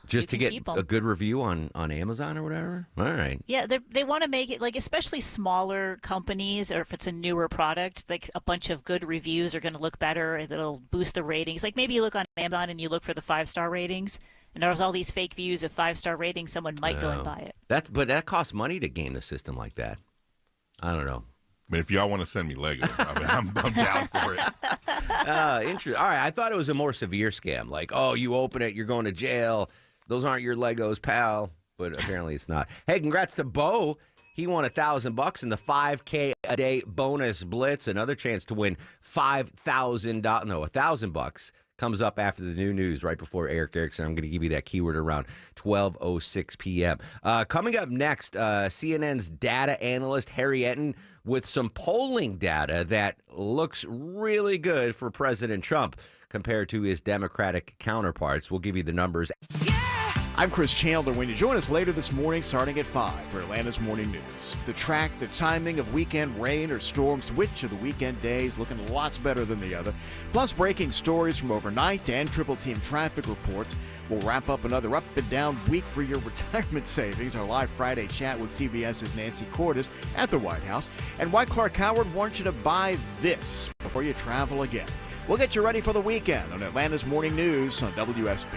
just to get a good review on Amazon or whatever. All right. Yeah, they want to make it like, especially smaller companies, or if it's a newer product, like a bunch of good reviews are going to look better. It'll boost the ratings. Like maybe you look on Amazon and you look for the 5-star ratings, and there's all these fake views of 5-star ratings. Someone might go and buy it. But that costs money to game the system like that. I don't know. I mean, if y'all want to send me Legos, I'm down for it. Interesting. All right, I thought it was a more severe scam. Like, oh, you open it, you're going to jail. Those aren't your Legos, pal. But apparently it's not. Hey, congrats to Bo. He won $1,000 in the 5K a day bonus blitz. Another chance to win $1,000 comes up after the new news right before Eric Erickson. I'm going to give you that keyword around 12:06 p.m. Coming up next, CNN's data analyst Harry Etten with some polling data that looks really good for President Trump compared to his Democratic counterparts. We'll give you the numbers. I'm Chris Chandler. When you join us later this morning, starting at 5 for Atlanta's Morning News. The track, the timing of weekend rain or storms, which of the weekend days looking lots better than the other. Plus breaking stories from overnight and Triple Team traffic reports. We'll wrap up another up and down week for your retirement savings. Our live Friday chat with CBS's Nancy Cordes at the White House. And why Clark Howard wants you to buy this before you travel again. We'll get you ready for the weekend on Atlanta's Morning News on WSB.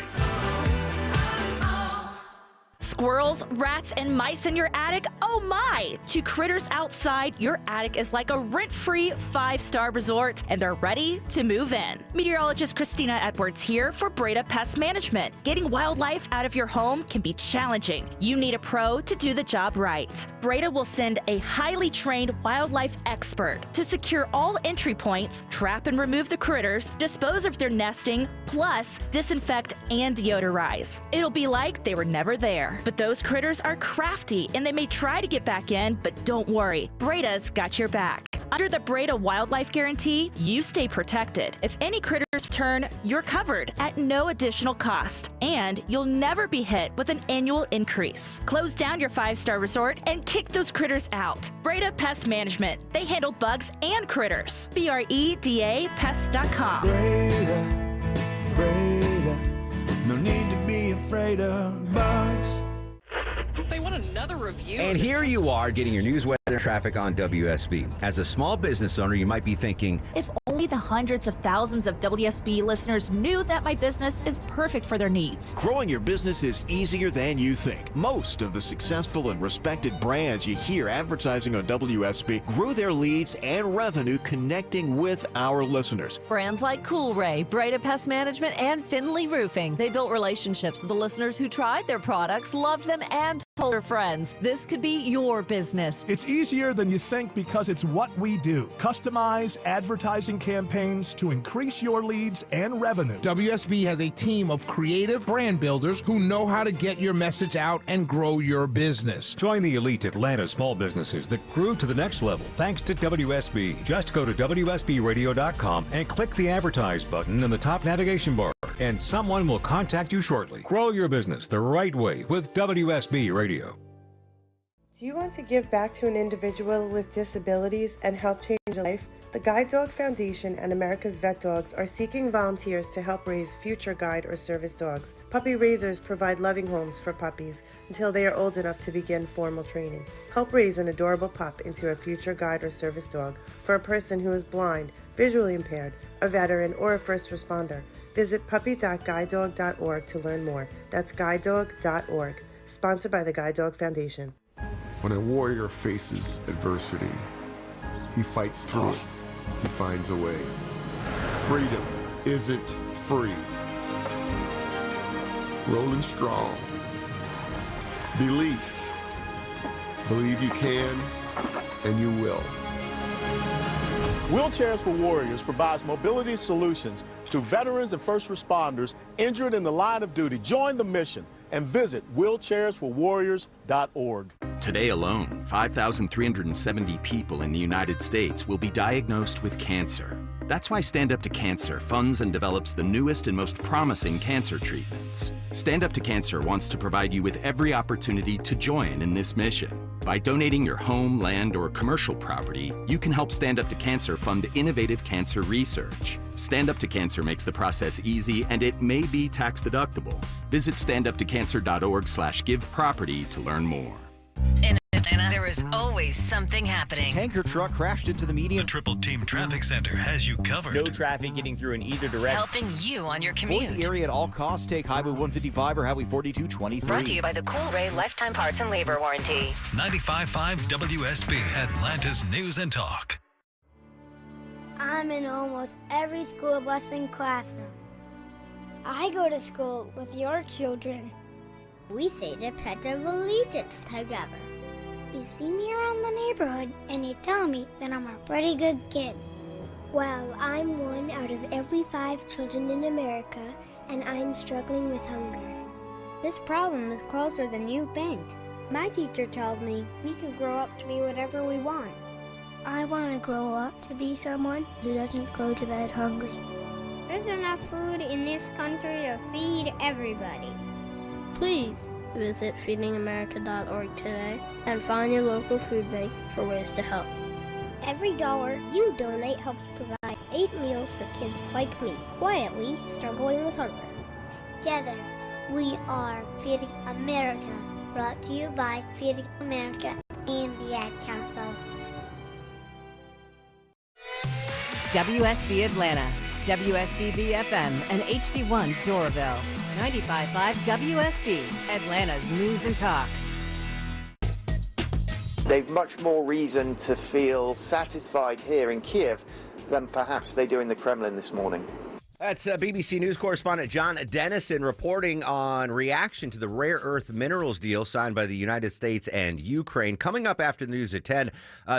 Squirrels, rats, and mice in your attic? Oh, Oh my! To critters outside, your attic is like a rent-free 5-star resort, and they're ready to move in. Meteorologist Christina Edwards here for Breda Pest Management. Getting wildlife out of your home can be challenging. You need a pro to do the job right. Breda will send a highly trained wildlife expert to secure all entry points, trap and remove the critters, dispose of their nesting, plus disinfect and deodorize. It'll be like they were never there. But those critters are crafty and they may try to get back in, but don't worry, Breda's got your back. Under the Breda Wildlife Guarantee, you stay protected. If any critters return, you're covered at no additional cost, and you'll never be hit with an annual increase. Close down your 5-star resort and kick those critters out. Breda Pest Management. They handle bugs and critters. BREDA Pest.com. Breda, no need to be afraid of bugs. They want another review. And here you are getting your news, weather, and traffic on WSB. As a small business owner, you might be thinking, if only the hundreds of thousands of WSB listeners knew that my business is perfect for their needs. Growing your business is easier than you think. Most of the successful and respected brands you hear advertising on WSB grew their leads and revenue connecting with our listeners. Brands like Coolray, Breda Pest Management, and Finley Roofing. They built relationships with the listeners who tried their products, loved them, and told their friends. This could be your business. It's easier than you think because it's what we do. Customize advertising campaigns to increase your leads and revenue. WSB has a team of creative brand builders who know how to get your message out and grow your business. Join the elite Atlanta small businesses that grew to the next level thanks to WSB. Just go to WSBradio.com and click the advertise button in the top navigation bar, and someone will contact you shortly. Grow your business the right way with WSB Radio. Do you want to give back to an individual with disabilities and help change a life? The Guide Dog Foundation and America's Vet Dogs are seeking volunteers to help raise future guide or service dogs. Puppy raisers provide loving homes for puppies until they are old enough to begin formal training. Help raise an adorable pup into a future guide or service dog for a person who is blind, visually impaired, a veteran, or a first responder. Visit puppy.guidedog.org to learn more. That's guidedog.org. Sponsored by the Guide Dog Foundation. When a warrior faces adversity, he fights through it. He finds a way. Freedom isn't free. Rolling strong. Belief. Believe you can, and you will. Wheelchairs for Warriors provides mobility solutions to veterans and first responders injured in the line of duty. Join the mission and visit wheelchairsforwarriors.org. Today alone, 5,370 people in the United States will be diagnosed with cancer. That's why Stand Up to Cancer funds and develops the newest and most promising cancer treatments. Stand Up to Cancer wants to provide you with every opportunity to join in this mission. By donating your home, land, or commercial property, you can help Stand Up to Cancer fund innovative cancer research. Stand Up to Cancer makes the process easy, and it may be tax deductible. Visit standuptocancer.org/giveproperty to learn more. In Atlanta, there is always something happening. Tanker truck crashed into the median. The Triple Team Traffic Center has you covered. No traffic getting through in either direction. Helping you on your commute. Avoid the area at all costs. Take Highway 155 or Highway 4223. Brought to you by the Coolray Lifetime Parts and Labor Warranty. 95.5 WSB, Atlanta's News and Talk. I'm in almost every school bus and classroom. I go to school with your children. We say the Pledge of Allegiance together. You see me around the neighborhood and you tell me that I'm a pretty good kid. Well, I'm one out of every 5 children in America, and I'm struggling with hunger. This problem is closer than you think. My teacher tells me we can grow up to be whatever we want. I want to grow up to be someone who doesn't go to bed hungry. There's enough food in this country to feed everybody. Please visit feedingamerica.org today and find your local food bank for ways to help. Every dollar you donate helps provide 8 meals for kids like me, quietly struggling with hunger. Together, we are Feeding America, brought to you by Feeding America and the Ad Council. WSB Atlanta, WSB BFM, and HD1 Doraville. 95.5 WSB, Atlanta's News and Talk. They've much more reason to feel satisfied here in Kiev than perhaps they do in the Kremlin this morning. That's BBC News correspondent John Dennison reporting on reaction to the rare earth minerals deal signed by the United States and Ukraine. Coming up after the news at 10,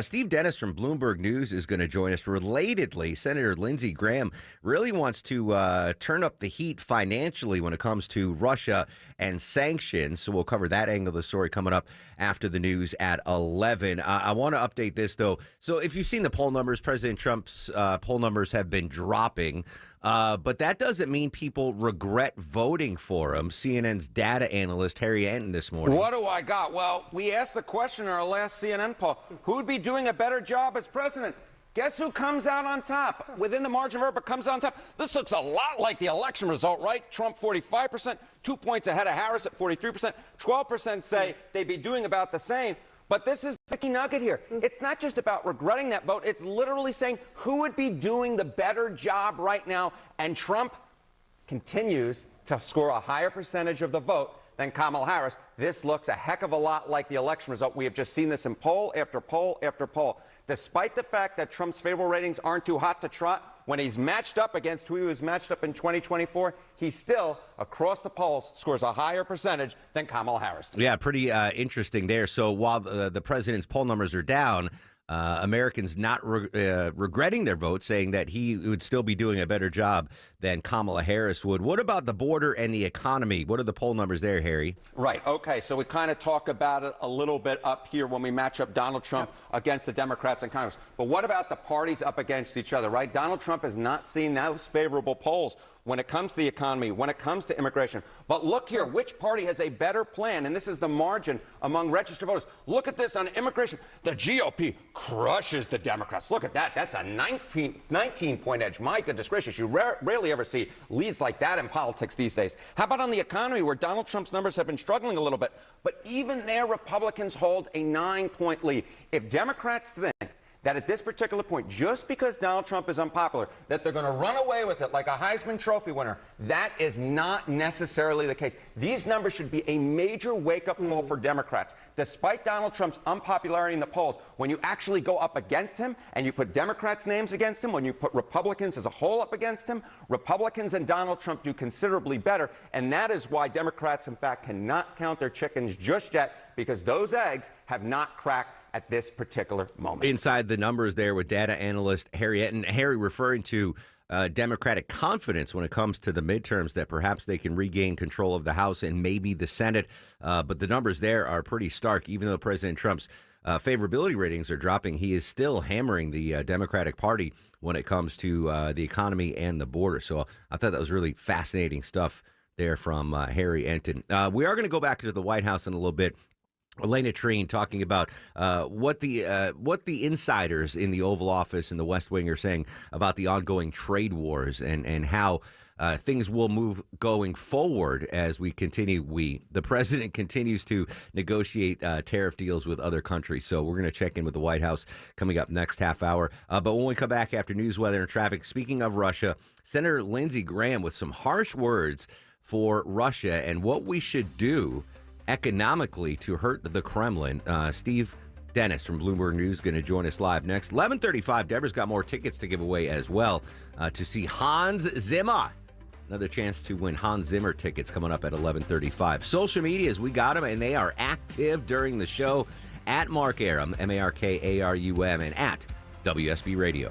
Steve Dennis from Bloomberg News is going to join us. Relatedly, Senator Lindsey Graham really wants to turn up the heat financially when it comes to Russia and sanctions. So we'll cover that angle of the story coming up after the news at 11. I want to update this, though. So if you've seen the poll numbers, President Trump's poll numbers have been dropping. But that doesn't mean people regret voting for him. CNN's data analyst, Harry Enten, this morning. What do I got? Well, we asked the question in our last CNN poll, who would be doing a better job as president? Guess who comes out on top? Within the margin of error, but comes out on top. This looks a lot like the election result, right? Trump 45%, 2 points ahead of Harris at 43%. 12% say they'd be doing about the same. But this is the key nugget here. It's not just about regretting that vote. It's literally saying who would be doing the better job right now. And Trump continues to score a higher percentage of the vote than Kamala Harris. This looks a heck of a lot like the election result. We have just seen this in poll after poll after poll. Despite the fact that Trump's favorable ratings aren't too hot to trot, when he's matched up against who he was matched up in 2024, he still, across the polls, scores a higher percentage than Kamala Harris. Yeah, pretty interesting there. So while the president's poll numbers are down, Americans not regretting their vote, saying that he would still be doing a better job than Kamala Harris would. What about the border and the economy? What are the poll numbers there, Harry? Right. Okay. So we kind of talk about it a little bit up here when we match up Donald Trump against the Democrats in Congress. But what about the parties up against each other, right? Donald Trump has not seen those favorable polls when it comes to the economy, when it comes to immigration. But look here, which party has a better plan? And this is the margin among registered voters. Look at this on immigration. The GOP crushes the Democrats. Look at that. That's a 19-point edge. My goodness gracious, you rarely ever see leads like that in politics these days. How about on the economy, where Donald Trump's numbers have been struggling a little bit? But even there, Republicans hold a 9-point lead. If Democrats think that at this particular point, just because Donald Trump is unpopular, that they're going to run away with it like a Heisman Trophy winner, that is not necessarily the case. These numbers should be a major wake-up call for Democrats. Despite Donald Trump's unpopularity in the polls, when you actually go up against him and you put Democrats' names against him, when you put Republicans as a whole up against him, Republicans and Donald Trump do considerably better. And that is why Democrats, in fact, cannot count their chickens just yet, because those eggs have not cracked at this particular moment. Inside the numbers there with data analyst Harry Enten. Harry referring to Democratic confidence when it comes to the midterms, that perhaps they can regain control of the House and maybe the Senate. But the numbers there are pretty stark. Even though President Trump's favorability ratings are dropping, he is still hammering the Democratic Party when it comes to the economy and the border. So I thought that was really fascinating stuff there from Harry Enten. We are going to go back to the White House in a little bit. Elena Treen talking about what the insiders in the Oval Office and the West Wing are saying about the ongoing trade wars and how things will move going forward as we continue. The president continues to negotiate tariff deals with other countries. So we're going to check in with the White House coming up next half hour. But when we come back after news, weather, and traffic, speaking of Russia, Senator Lindsey Graham with some harsh words for Russia and what we should do economically to hurt the Kremlin. Steve Dennis from Bloomberg News going to join us live next. 11:35. Deborah's got more tickets to give away as well to see Hans Zimmer. Another chance to win Hans Zimmer tickets coming up at 11:35. Social medias, we got them, and they are active during the show. At Mark Arum, MarkArum, and at WSB Radio.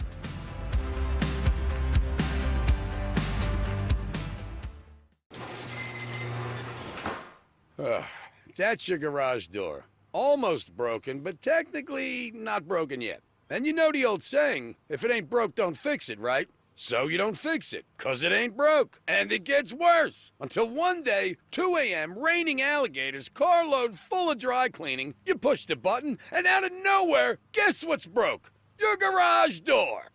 That's your garage door. Almost broken, but technically not broken yet. And you know the old saying, if it ain't broke, don't fix it, right? So you don't fix it, 'cause it ain't broke. And it gets worse. Until one day, 2 a.m., raining alligators, carload full of dry cleaning, you push the button, and out of nowhere, guess what's broke? Your garage door.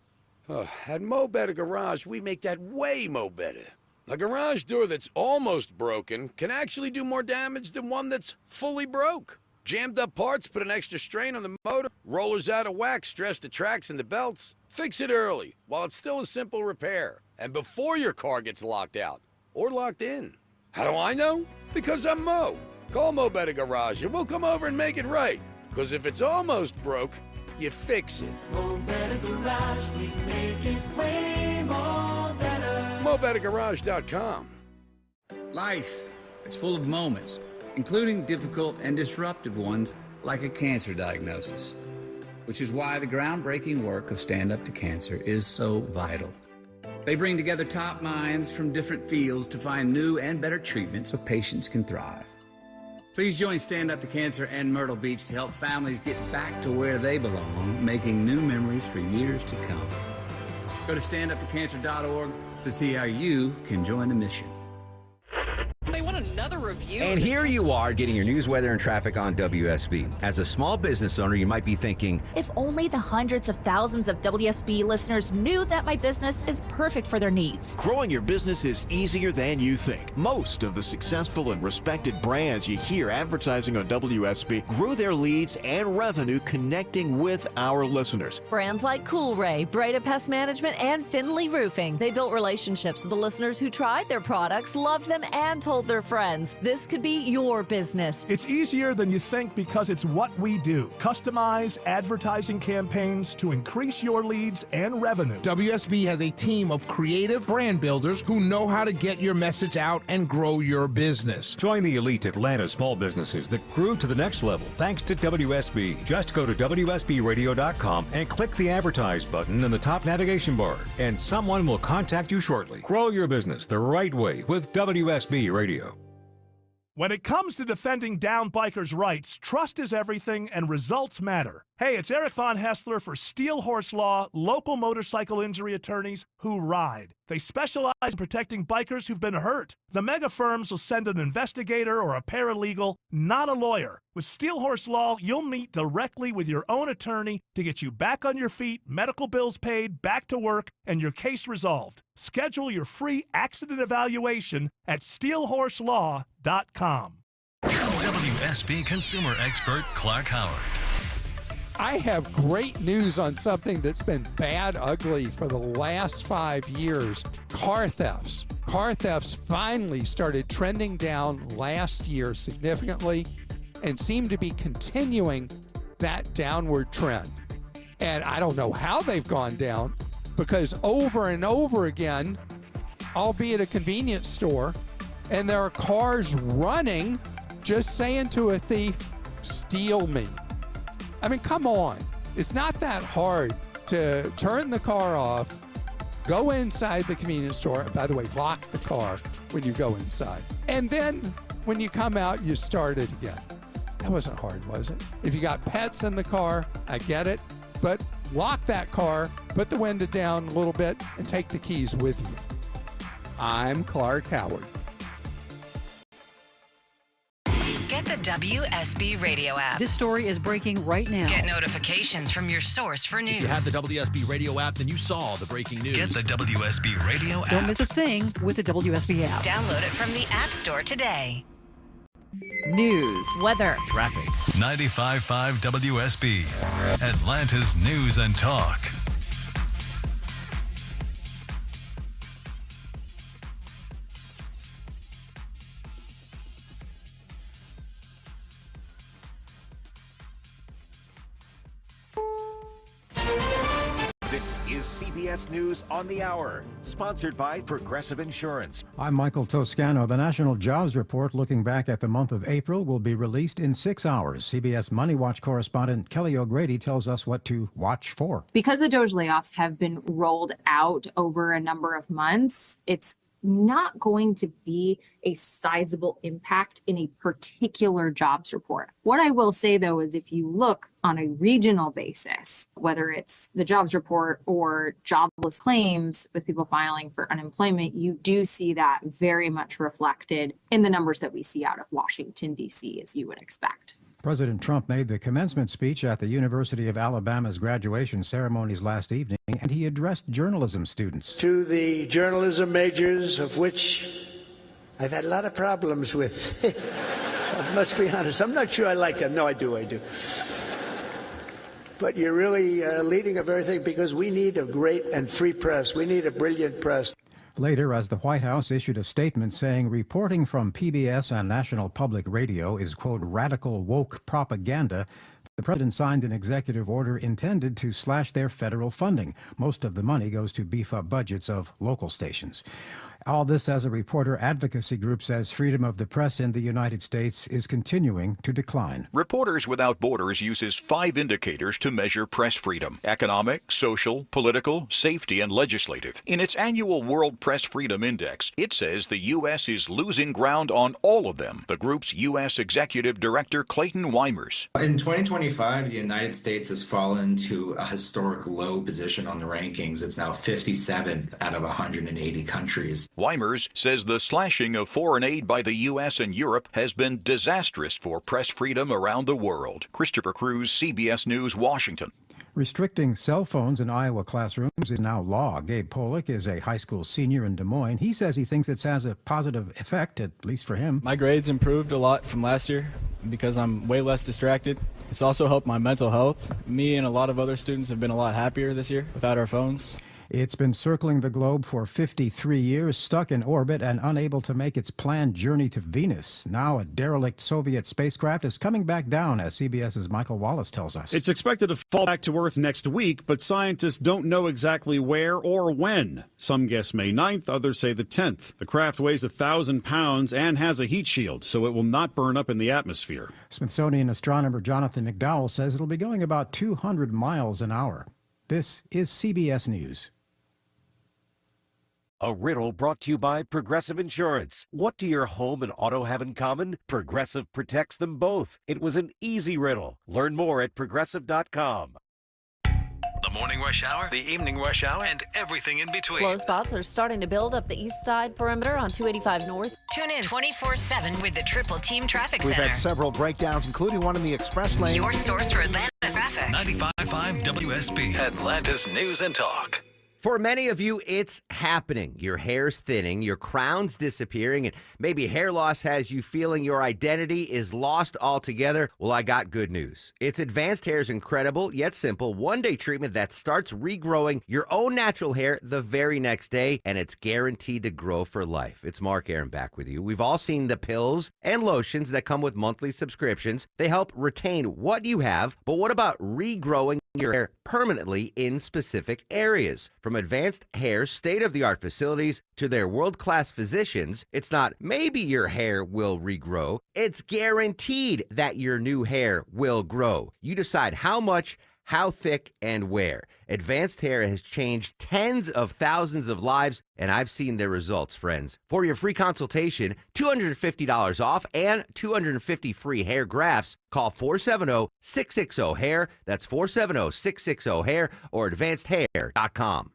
At Mo Better Garage, we make that way mo better. A garage door that's almost broken can actually do more damage than one that's fully broke. Jammed up parts put an extra strain on the motor, rollers out of whack stress the tracks and the belts. Fix it early while it's still a simple repair and before your car gets locked out or locked in. How do I know? Because I'm Mo. Call Mo Better Garage and we'll come over and make it right. Because if it's almost broke, you fix it. Garage, we make it way more better. MoBetterGarage.com. Life is full of moments, including difficult and disruptive ones like a cancer diagnosis, which is why the groundbreaking work of Stand Up to Cancer is so vital. They bring together top minds from different fields to find new and better treatments so patients can thrive. Please join Stand Up to Cancer and Myrtle Beach to help families get back to where they belong, making new memories for years to come. Go to standuptocancer.org to see how you can join the mission. They want another review. And here you are getting your news, weather, and traffic on WSB. As a small business owner, you might be thinking, If only the hundreds of thousands of WSB listeners knew that my business is perfect for their needs. Growing your business is easier than you think. Most of the successful and respected brands you hear advertising on WSB grew their leads and revenue connecting with our listeners. Brands like Coolray, Breda Pest Management, and Finley Roofing. They built relationships with the listeners who tried their products, loved them, and told their friends. This could be your business. It's easier than you think because it's what we do. Customize advertising campaigns to increase your leads and revenue. WSB has a team of creative brand builders who know how to get your message out and grow your business. Join the elite Atlanta small businesses that grew to the next level thanks to WSB. Just go to WSBRadio.com and click the Advertise button in the top navigation bar, and someone will contact you shortly. Grow your business the right way with WSB Radio. When it comes to defending down bikers' rights, trust is everything and results matter. Hey, it's Eric Von Hessler for Steel Horse Law, local motorcycle injury attorneys who ride. They specialize in protecting bikers who've been hurt. The mega firms will send an investigator or a paralegal, not a lawyer. With Steel Horse Law, you'll meet directly with your own attorney to get you back on your feet, medical bills paid, back to work, and your case resolved. Schedule your free accident evaluation at steelhorselaw.com. WSB consumer expert Clark Howard. I have great news on something that's been bad, ugly for the last 5 years. Car thefts. Car thefts finally started trending down last year significantly and seem to be continuing that downward trend. And I don't know how they've gone down, because over and over again, I'll be at a convenience store and there are cars running just saying to a thief, steal me. I mean, come on. It's not that hard to turn the car off, go inside the convenience store, and by the way, lock the car when you go inside. And then when you come out, you start it again. That wasn't hard, was it? If you got pets in the car, I get it. But lock that car, put the window down a little bit, and take the keys with you. I'm Clark Howard. Get the WSB Radio app. This story is breaking right now. Get notifications from your source for news. If you have the WSB Radio app, then you saw the breaking news. Get the WSB Radio app. Don't miss a thing with the WSB app. Download it from the App Store today. News, weather, traffic. 95.5 WSB, Atlanta's News and Talk. This is CBS News on the Hour, sponsored by Progressive Insurance. I'm Michael Toscano. The National Jobs Report looking back at the month of April will be released in 6 hours. CBS Money Watch correspondent Kelly O'Grady tells us what to watch for. Because the DOGE layoffs have been rolled out over a number of months, it's not going to be a sizable impact in a particular jobs report. What I will say, though, is if you look on a regional basis, whether it's the jobs report or jobless claims with people filing for unemployment, you do see that very much reflected in the numbers that we see out of Washington, D.C., as you would expect. President Trump made the commencement speech at the University of Alabama's graduation ceremonies last evening, and he addressed journalism students. To the journalism majors, of which I've had a lot of problems with. So I must be honest, I'm not sure I like them. No, I do. But you're really leading of everything, because we need a great and free press. We need a brilliant press. Later, as the White House issued a statement saying reporting from PBS and National Public Radio is, quote, radical woke propaganda, The president signed an executive order intended to slash their federal funding. Most of the money goes to beef up budgets of local stations. All this as a reporter advocacy group says freedom of the press in the United States is continuing to decline. Reporters Without Borders uses 5 indicators to measure press freedom: economic, social, political, safety, and legislative. In its annual World Press Freedom Index, it says the U.S. is losing ground on all of them. The group's U.S. Executive Director Clayton Weimers. In 2025, the United States has fallen to a historic low position on the rankings. It's now 57th out of 180 countries. Weimers says the slashing of foreign aid by the U.S. and Europe has been disastrous for press freedom around the world. Christopher Cruz, CBS News, Washington. Restricting cell phones in Iowa classrooms is now law. Gabe Pollock is a high school senior in Des Moines. He says he thinks it has a positive effect, at least for him. My grades improved a lot from last year because I'm way less distracted. It's also helped my mental health. Me and a lot of other students have been a lot happier this year without our phones. It's been circling the globe for 53 years, stuck in orbit and unable to make its planned journey to Venus. Now a derelict Soviet spacecraft is coming back down, as CBS's Michael Wallace tells us. It's expected to fall back to Earth next week, but scientists don't know exactly where or when. Some guess May 9th, others say the 10th. The craft weighs 1,000 pounds and has a heat shield, so it will not burn up in the atmosphere. Smithsonian astronomer Jonathan McDowell says it'll be going about 200 miles an hour. This is CBS News. A riddle brought to you by Progressive Insurance. What do your home and auto have in common? Progressive protects them both. It was an easy riddle. Learn more at Progressive.com. The morning rush hour, the evening rush hour, and everything in between. Slow spots are starting to build up the east side perimeter on 285 North. Tune in 24/7 with the Triple Team Traffic We've Center. had several breakdowns, including one in the express lane. Your source for Atlanta traffic. 95.5 WSB, Atlanta's News and Talk. For many of you, it's happening. Your hair's thinning, your crown's disappearing, and maybe hair loss has you feeling your identity is lost altogether. Well, I got good news. It's Advanced Hair's incredible, yet simple, one-day treatment that starts regrowing your own natural hair the very next day, and it's guaranteed to grow for life. It's Mark Aaron back with you. We've all seen the pills and lotions that come with monthly subscriptions. They help retain what you have, but what about regrowing your hair permanently in specific areas? From Advanced Hair's state-of-the-art facilities to their world-class physicians, it's not maybe your hair will regrow, it's guaranteed that your new hair will grow. You decide how much, how thick, and where. Advanced Hair has changed tens of thousands of lives, and I've seen their results, friends. For your free consultation, $250 off, and 250 free hair grafts, call 470-660-HAIR. That's 470-660-HAIR or advancedhair.com.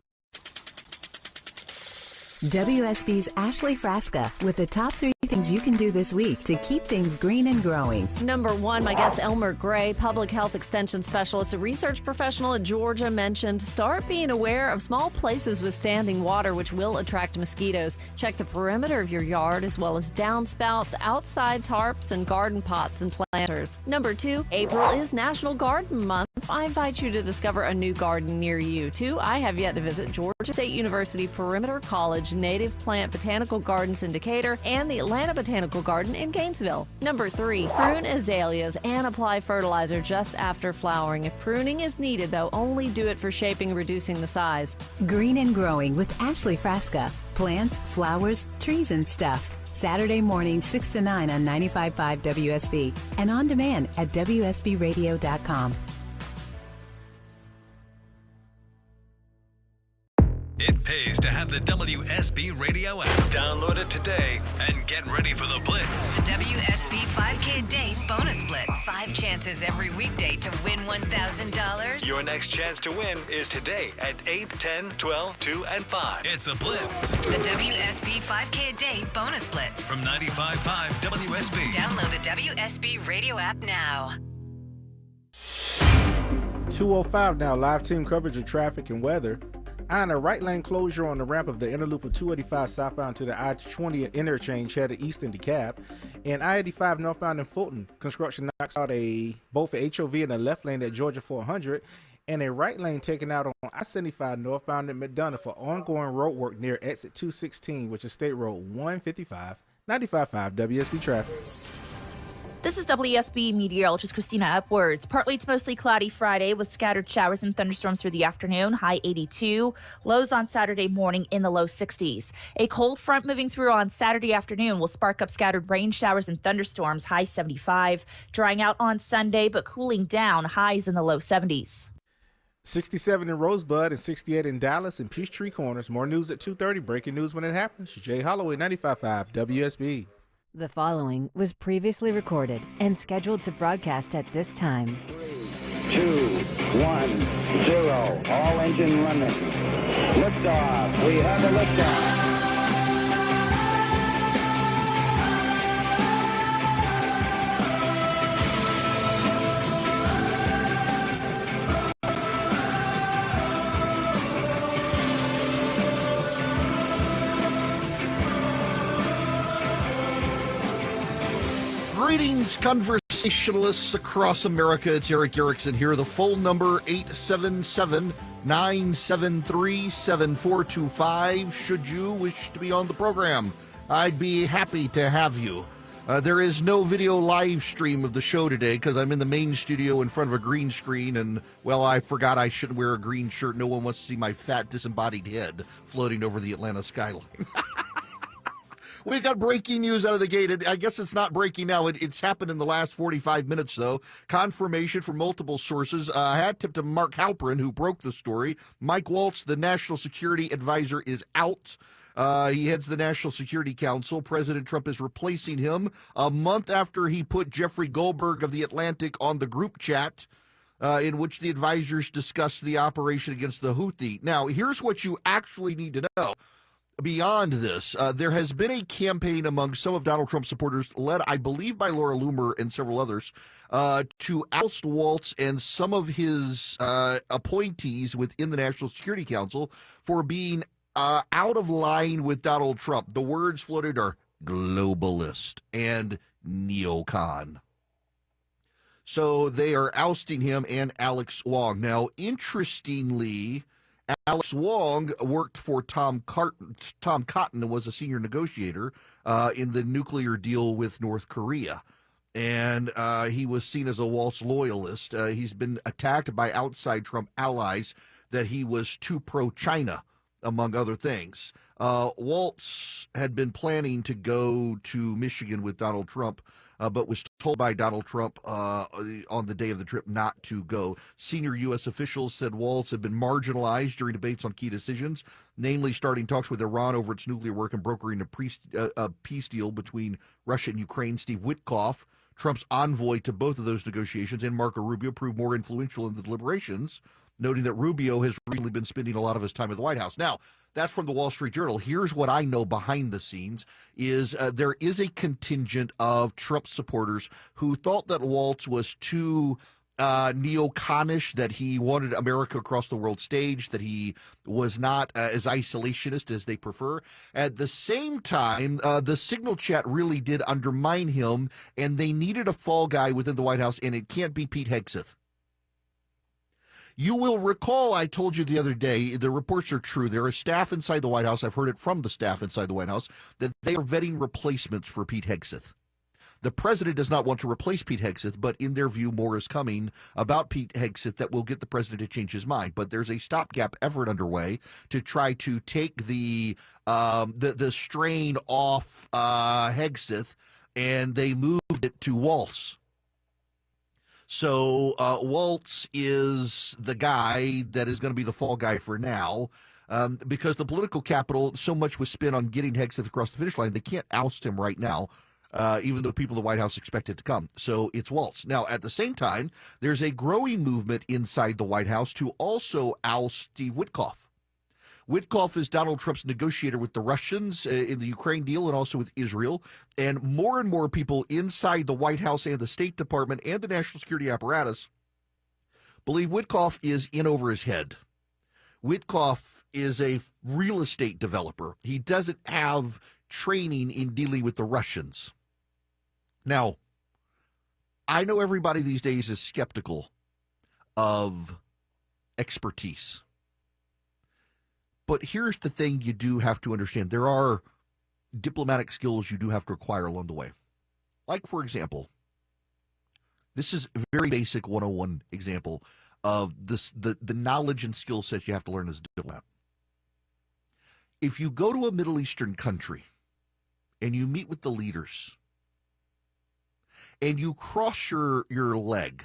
WSB's Ashley Frasca with the top 3 things you can do this week to keep things green and growing. Number 1, my guest Elmer Gray, public health extension specialist, a research professional at Georgia, mentioned start being aware of small places with standing water which will attract mosquitoes. Check the perimeter of your yard as well as downspouts, outside tarps, and garden pots and planters. Number 2, April is National Garden Month. I invite you to discover a new garden near you. 2, I have yet to visit Georgia State University Perimeter College Native Plant Botanical Gardens in Decatur and the Atlanta Botanical Garden in Gainesville. Number 3, prune azaleas and apply fertilizer just after flowering. If pruning is needed, though, only do it for shaping and reducing the size. Green and growing with Ashley Frasca. Plants, flowers, trees, and stuff. Saturday morning, 6 to 9 on 95.5 WSB and on demand at WSBradio.com. It pays to have the WSB radio app. Download it today and get ready for the Blitz. The WSB 5K a day bonus blitz. 5 chances every weekday to win $1,000. Your next chance to win is today at 8, 10, 12, 2, and 5. It's a Blitz. The WSB 5K a day bonus blitz. From 95.5 WSB. Download the WSB radio app now. 2:05 now, live team coverage of traffic and weather. On a right lane closure on the ramp of the inner loop of 285 southbound to the I-20 interchange headed east in DeKalb. And I-85 northbound in Fulton, construction knocks out both a HOV in the left lane at Georgia 400 and a right lane taken out on I-75 northbound at McDonough for ongoing road work near exit 216, which is State Road 155, 95.5 WSB traffic. This is WSB meteorologist Christina Upwards. Partly to mostly cloudy Friday with scattered showers and thunderstorms through the afternoon, high 82. Lows on Saturday morning in the low 60s. A cold front moving through on Saturday afternoon will spark up scattered rain showers and thunderstorms, high 75. Drying out on Sunday, but cooling down, highs in the low 70s. 67 in Rosebud and 68 in Dallas and Peachtree Corners. More news at 2:30. Breaking news when it happens. Jay Holloway, 95.5 WSB. The following was previously recorded and scheduled to broadcast at this time. 2, 1, 0. All engine running. Liftoff. We have a liftoff. Greetings, conversationalists across America. It's Eric Erickson here. The phone number, 877-973-7425. Should you wish to be on the program, I'd be happy to have you. There is no video live stream of the show today because I'm in the main studio in front of a green screen, and, well, I forgot I shouldn't wear a green shirt. No one wants to see my fat, disembodied head floating over the Atlanta skyline. We've got breaking news out of the gate. I guess it's not breaking now. It's happened in the last 45 minutes, though. Confirmation from multiple sources. I had tipped to Mark Halperin, who broke the story. Mike Waltz, the National Security Advisor, is out. He heads the National Security Council. President Trump is replacing him a month after he put Jeffrey Goldberg of The Atlantic on the group chat in which the advisors discussed the operation against the Houthi. Now, here's what you actually need to know. Beyond this, there has been a campaign among some of Donald Trump's supporters, led, I believe, by Laura Loomer and several others, to oust Waltz and some of his appointees within the National Security Council for being out of line with Donald Trump. The words floated are globalist and neocon. So they are ousting him and Alex Wong. Now, interestingly, Alex Wong worked for Tom Cotton and was a senior negotiator in the nuclear deal with North Korea. And he was seen as a Waltz loyalist. He's been attacked by outside Trump allies that he was too pro-China, among other things. Waltz had been planning to go to Michigan with Donald Trump, but was told by Donald Trump on the day of the trip not to go. Senior U.S. officials said Waltz had been marginalized during debates on key decisions, namely starting talks with Iran over its nuclear work and brokering a peace deal between Russia and Ukraine. Steve Witkoff, Trump's envoy to both of those negotiations, and Marco Rubio proved more influential in the deliberations, noting that Rubio has recently been spending a lot of his time at the White House. Now, that's from the Wall Street Journal. Here's what I know behind the scenes is there is a contingent of Trump supporters who thought that Waltz was too neoconish, that he wanted America across the world stage, that he was not as isolationist as they prefer. At the same time, the Signal chat really did undermine him, and they needed a fall guy within the White House, and it can't be Pete Hegseth. You will recall I told you the other day, the reports are true. There is staff inside the White House, I've heard it from the staff inside the White House, that they are vetting replacements for Pete Hegseth. The president does not want to replace Pete Hegseth, but in their view, more is coming about Pete Hegseth that will get the president to change his mind. But there's a stopgap effort underway to try to take the strain off Hegseth, and they moved it to Waltz. So Waltz is the guy that is going to be the fall guy for now, because the political capital, so much was spent on getting Hegseth across the finish line, they can't oust him right now, even though people in the White House expect it to come. So it's Waltz. Now, at the same time, there's a growing movement inside the White House to also oust Steve Witkoff. Witkoff is Donald Trump's negotiator with the Russians in the Ukraine deal and also with Israel. And more people inside the White House and the State Department and the national security apparatus believe Witkoff is in over his head. Witkoff is a real estate developer. He doesn't have training in dealing with the Russians. Now, I know everybody these days is skeptical of expertise. But here's the thing you do have to understand. There are diplomatic skills you do have to acquire along the way. Like, for example, This is a very basic 101 example of this, the knowledge and skill sets you have to learn as a diplomat. If you go to a Middle Eastern country and you meet with the leaders and you cross your leg,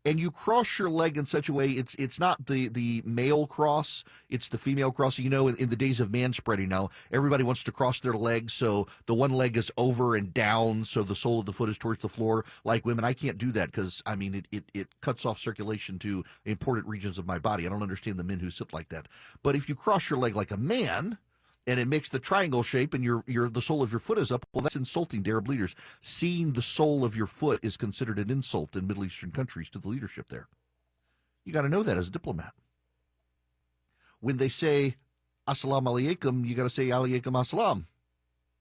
and you cross your leg in such a way, it's not the male cross, it's the female cross. You know, in the days of man spreading now, everybody wants to cross their legs so the one leg is over and down so the sole of the foot is towards the floor like women. I can't do that because, I mean, it cuts off circulation to important regions of my body. I don't understand the men who sit like that. But if you cross your leg like a man, and it makes the triangle shape, and the sole of your foot is up, well, that's insulting to Arab leaders. Seeing the sole of your foot is considered an insult in Middle Eastern countries to the leadership there. You got to know that as a diplomat. When they say assalamu alaikum, you got to say alaikum assalam.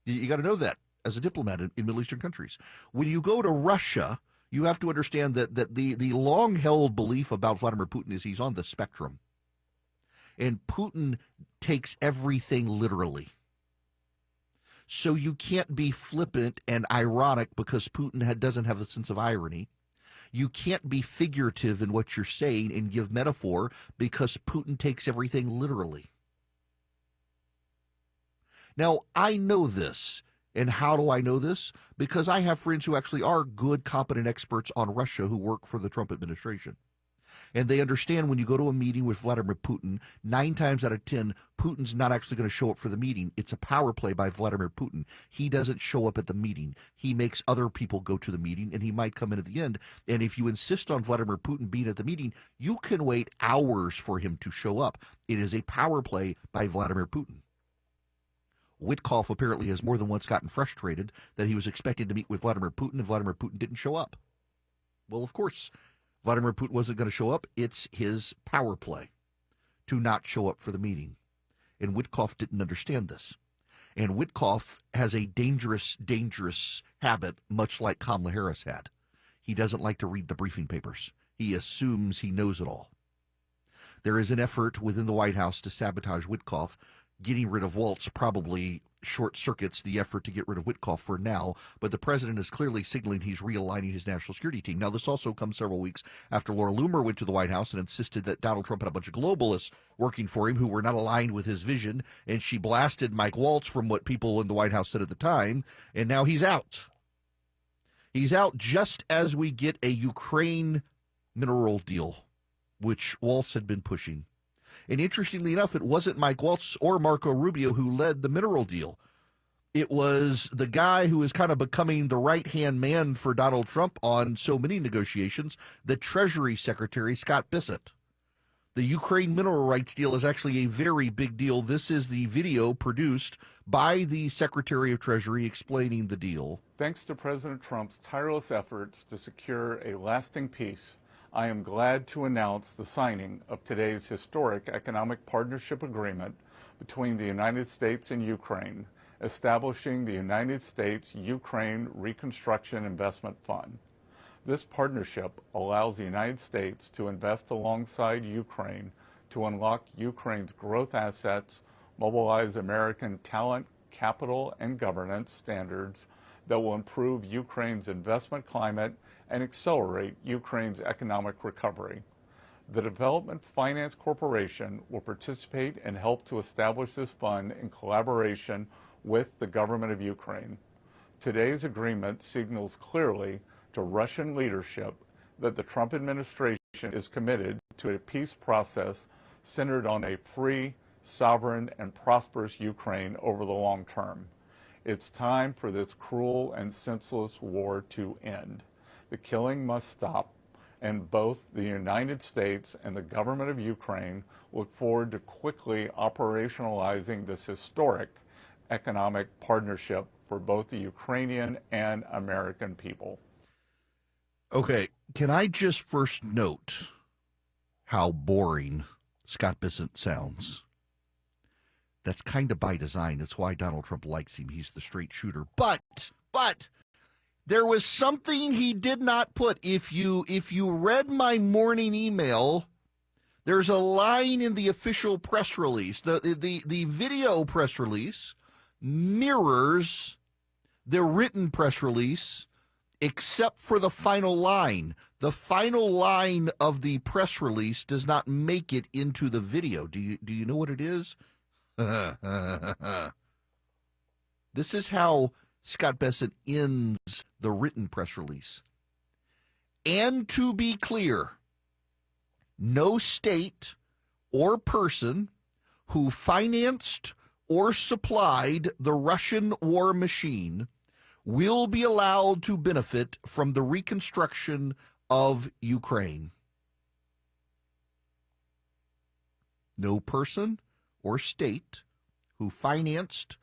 You got to know that as a diplomat in Middle Eastern countries. When you go to Russia, you have to understand that the long-held belief about Vladimir Putin is he's on the spectrum. And Putin takes everything literally. So you can't be flippant and ironic because Putin doesn't have a sense of irony. You can't be figurative in what you're saying and give metaphor because Putin takes everything literally. Now, I know this. And how do I know this? Because I have friends who actually are good, competent experts on Russia who work for the Trump administration. And they understand when you go to a meeting with Vladimir Putin, 9 times out of 10, Putin's not actually going to show up for the meeting. It's a power play by Vladimir Putin. He doesn't show up at the meeting. He makes other people go to the meeting, and he might come in at the end. And if you insist on Vladimir Putin being at the meeting, you can wait hours for him to show up. It is a power play by Vladimir Putin. Witkoff apparently has more than once gotten frustrated that he was expected to meet with Vladimir Putin, and Vladimir Putin didn't show up. Well, of course, Vladimir Putin wasn't going to show up. It's his power play to not show up for the meeting. And Witkoff didn't understand this. And Witkoff has a dangerous, dangerous habit, much like Kamala Harris had. He doesn't like to read the briefing papers. He assumes he knows it all. There is an effort within the White House to sabotage Witkoff. Getting rid of Waltz probably short-circuits the effort to get rid of Witkoff for now, but the president is clearly signaling he's realigning his national security team. Now, this also comes several weeks after Laura Loomer went to the White House and insisted that Donald Trump had a bunch of globalists working for him who were not aligned with his vision, and she blasted Mike Waltz from what people in the White House said at the time, and now he's out. He's out just as we get a Ukraine mineral deal, which Waltz had been pushing. And interestingly enough, it wasn't Mike Waltz or Marco Rubio who led the mineral deal. It was the guy who is kind of becoming the right-hand man for Donald Trump on so many negotiations, the Treasury Secretary, Scott Bissett. The Ukraine mineral rights deal is actually a very big deal. This is the video produced by the Secretary of Treasury explaining the deal. Thanks to President Trump's tireless efforts to secure a lasting peace, I am glad to announce the signing of today's historic economic partnership agreement between the United States and Ukraine, establishing the United States-Ukraine Reconstruction Investment Fund. This partnership allows the United States to invest alongside Ukraine to unlock Ukraine's growth assets, mobilize American talent, capital, and governance standards that will improve Ukraine's investment climate and accelerate Ukraine's economic recovery. The Development Finance Corporation will participate and help to establish this fund in collaboration with the government of Ukraine. Today's agreement signals clearly to Russian leadership that the Trump administration is committed to a peace process centered on a free, sovereign, and prosperous Ukraine over the long term. It's time for this cruel and senseless war to end. The killing must stop, and both the United States and the government of Ukraine look forward to quickly operationalizing this historic economic partnership for both the Ukrainian and American people. Okay, can I just first note how boring Scott Bissett sounds? That's kind of by design. That's why Donald Trump likes him. He's the straight shooter. But there was something he did not put. If you read my morning email, there's a line in the official press release. The video press release mirrors the written press release except for the final line. The final line of the press release does not make it into the video. Do you know what it is? This is how Scott Bessent ends the written press release. And to be clear, no state or person who financed or supplied the Russian war machine will be allowed to benefit from the reconstruction of Ukraine. No person or state who financed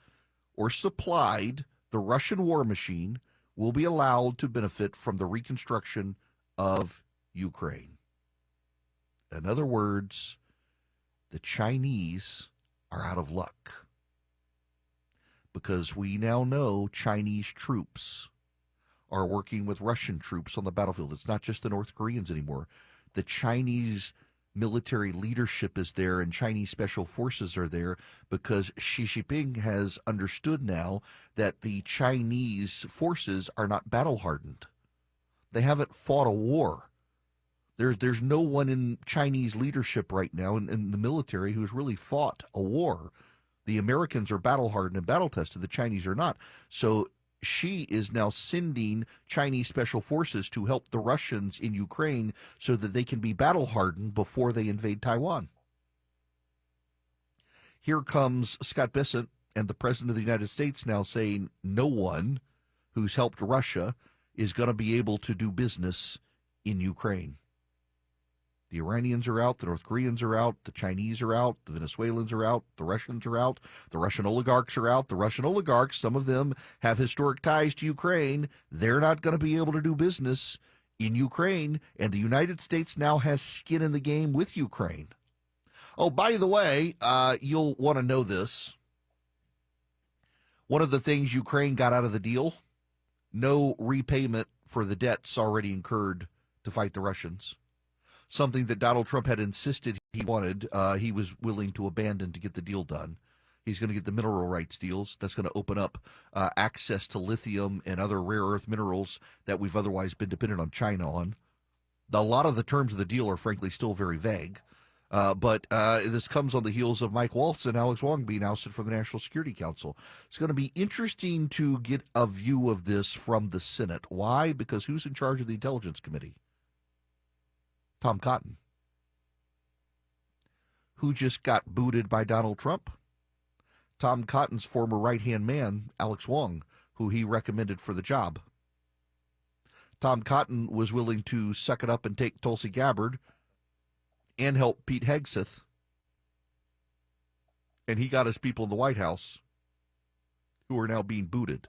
or supplied the Russian war machine will be allowed to benefit from the reconstruction of Ukraine. In other words, the Chinese are out of luck, because we now know Chinese troops are working with Russian troops on the battlefield. It's not just the North Koreans anymore. The Chinese military leadership is there, and Chinese special forces are there, because Xi Jinping has understood now that the Chinese forces are not battle-hardened. They haven't fought a war. There's no one in Chinese leadership right now in the military who's really fought a war. The Americans are battle-hardened and battle-tested. The Chinese are not. So Xi is now sending Chinese special forces to help the Russians in Ukraine so that they can be battle-hardened before they invade Taiwan. Here comes Scott Bessent and the President of the United States now saying no one who's helped Russia is going to be able to do business in Ukraine. The Iranians are out, the North Koreans are out, the Chinese are out, the Venezuelans are out, the Russians are out, the Russian oligarchs are out. The Russian oligarchs, some of them have historic ties to Ukraine. They're not going to be able to do business in Ukraine, and the United States now has skin in the game with Ukraine. Oh, by the way, you'll want to know this. One of the things Ukraine got out of the deal, no repayment for the debts already incurred to fight the Russians. Something that Donald Trump had insisted he wanted, he was willing to abandon to get the deal done. He's going to get the mineral rights deals. That's going to open up access to lithium and other rare earth minerals that we've otherwise been dependent on China on. A lot of the terms of the deal are frankly still very vague. But this comes on the heels of Mike Waltz and Alex Wong being ousted from the National Security Council. It's going to be interesting to get a view of this from the Senate. Why? Because who's in charge of the Intelligence Committee? Tom Cotton. Who just got booted by Donald Trump? Tom Cotton's former right-hand man, Alex Wong, who he recommended for the job. Tom Cotton was willing to suck it up and take Tulsi Gabbard and help Pete Hegseth. And he got his people in the White House who are now being booted.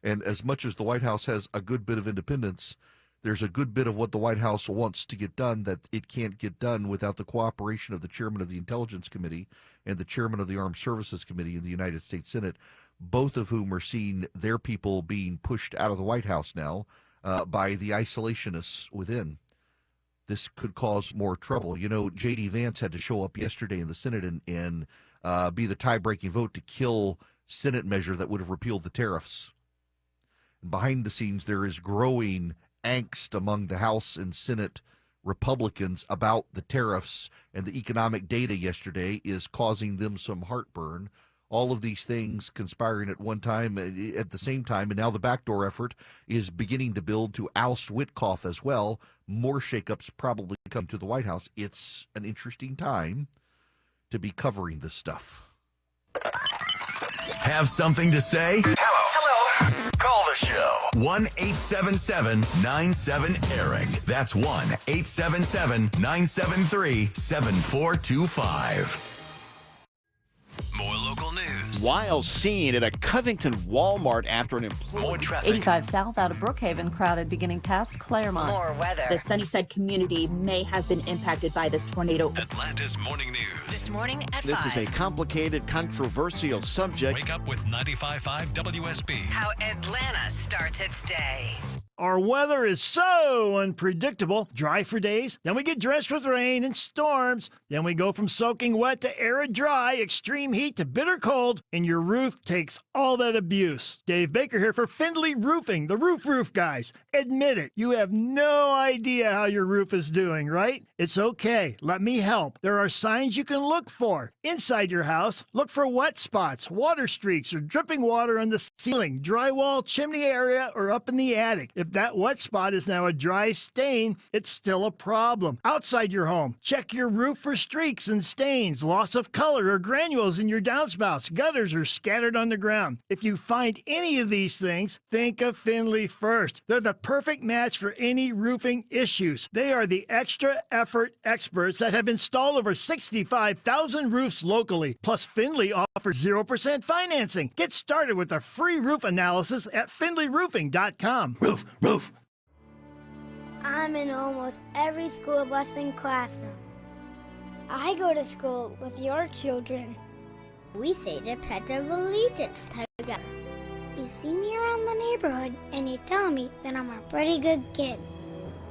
And as much as the White House has a good bit of independence, there's a good bit of what the White House wants to get done that it can't get done without the cooperation of the chairman of the Intelligence Committee and the chairman of the Armed Services Committee in the United States Senate, both of whom are seeing their people being pushed out of the White House now by the isolationists within. This could cause more trouble. You know, J.D. Vance had to show up yesterday in the Senate and be the tie-breaking vote to kill Senate measure that would have repealed the tariffs. And behind the scenes, there is growing angst among the House and Senate Republicans about the tariffs, and the economic data yesterday is causing them some heartburn. All of these things conspiring at one time, at the same time, and now the backdoor effort is beginning to build to oust Witkoff as well. More shakeups probably come to the White House. It's an interesting time to be covering this stuff. Have something to say? Hello. Call the show. 1-877-97-ERIC. That's 1-877-973-7425. More local news. Wild scene at a Covington Walmart after an employee. More traffic. 85 south out of Brookhaven, crowded beginning past Claremont. More weather. The Sunnyside community may have been impacted by this tornado. Atlanta's morning news. This morning at This 5. is a complicated, controversial subject. Wake up with 95.5 WSB. How Atlanta starts its day. Our weather is so unpredictable. Dry for days, then we get drenched with rain and storms. Then we go from soaking wet to arid dry, extreme heat to bitter cold, and your roof takes all that abuse. Dave Baker here for Findlay Roofing, the roof guys. Admit it, you have no idea how your roof is doing, right? It's okay. Let me help. There are signs you can look for. Inside your house, look for wet spots, water streaks, or dripping water on the ceiling, drywall, chimney area, or up in the attic. If that wet spot is now a dry stain, it's still a problem. Outside your home, check your roof for streaks and stains, loss of color or granules in your downspouts, gutters, or scattered on the ground. If you find any of these things, think of Findlay first. They're the perfect match for any roofing issues. They are the extra effort experts that have installed over 65,000 roofs locally. Plus, Findlay offers 0% financing. Get started with a free roof analysis at FindlayRoofing.com. Roof. I'm in almost every school bus and classroom. I go to school with your children. We say the Pledge of Allegiance together. You see me around the neighborhood and you tell me that I'm a pretty good kid.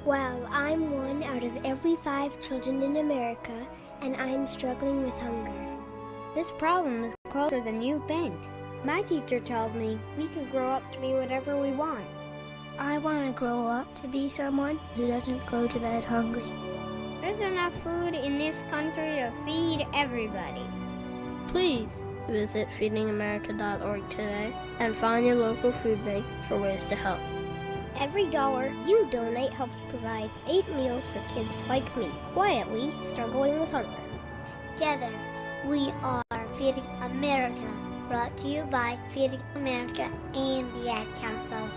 Well, I'm one out of every 5 children in America, and I'm struggling with hunger. This problem is closer than you think. My teacher tells me we can grow up to be whatever we want. I want to grow up to be someone who doesn't go to bed hungry. There's enough food in this country to feed everybody. Please visit feedingamerica.org today and find your local food bank for ways to help. Every dollar you donate helps provide 8 meals for kids like me, quietly struggling with hunger. Together, we are Feeding America, brought to you by Feeding America and the Ad Council.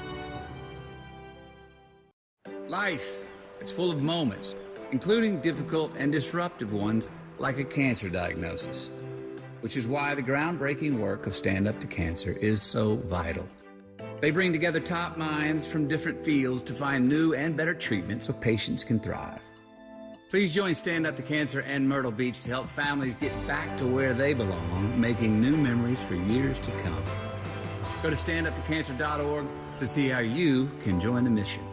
Life is full of moments, including difficult and disruptive ones like a cancer diagnosis, which is why the groundbreaking work of Stand Up to Cancer is so vital. They bring together top minds from different fields to find new and better treatments so patients can thrive. Please join Stand Up to Cancer and Myrtle Beach to help families get back to where they belong, making new memories for years to come. Go to standuptocancer.org to see how you can join the mission.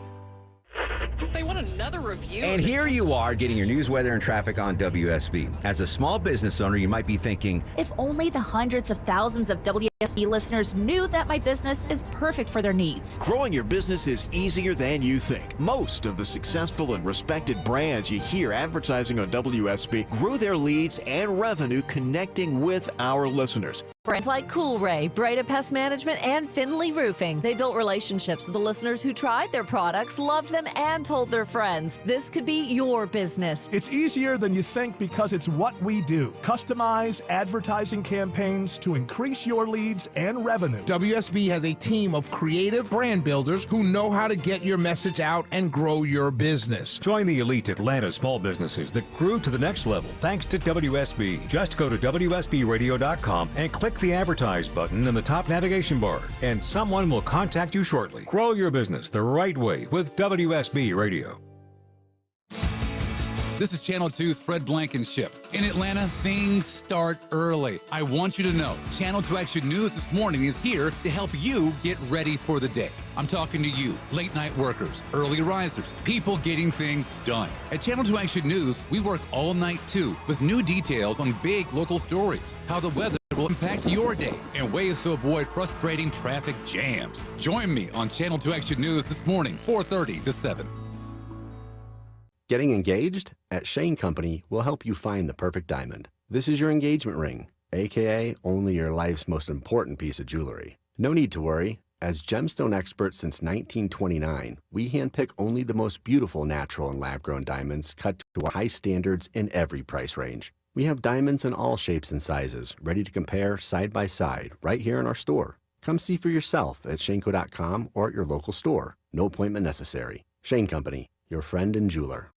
They want another review. And here you are getting your news, weather, and traffic on WSB. As a small business owner, you might be thinking, if only the hundreds of thousands of WSB listeners knew that my business is perfect for their needs. Growing your business is easier than you think. Most of the successful and respected brands you hear advertising on WSB grew their leads and revenue connecting with our listeners. Brands like Cool Ray, Breda Pest Management, and Findlay Roofing. They built relationships with the listeners who tried their products, loved them, and told their friends. This could be your business. It's easier than you think because it's what we do. Customize advertising campaigns to increase your leads and revenue. WSB has a team of creative brand builders who know how to get your message out and grow your business. Join the elite Atlanta small businesses that grew to the next level thanks to WSB. Just go to WSBradio.com and click the Advertise button in the top navigation bar, and someone will contact you shortly. Grow your business the right way with WSB Radio. This is Channel 2's Fred Blankenship. In Atlanta, things start early. I want you to know Channel 2 Action News this morning is here to help you get ready for the day. I'm talking to you, late night workers, early risers, people getting things done. At Channel 2 Action News, we work all night too with new details on big local stories, how the weather will impact your day, and ways to avoid frustrating traffic jams. Join me on Channel 2 Action News this morning, 4:30 to 7. Getting engaged? At Shane Company, we'll help you find the perfect diamond. This is your engagement ring, aka only your life's most important piece of jewelry. No need to worry. As gemstone experts since 1929, we handpick only the most beautiful natural and lab-grown diamonds cut to our high standards in every price range. We have diamonds in all shapes and sizes, ready to compare side by side right here in our store. Come see for yourself at shaneco.com or at your local store. No appointment necessary. Shane Company, your friend and jeweler.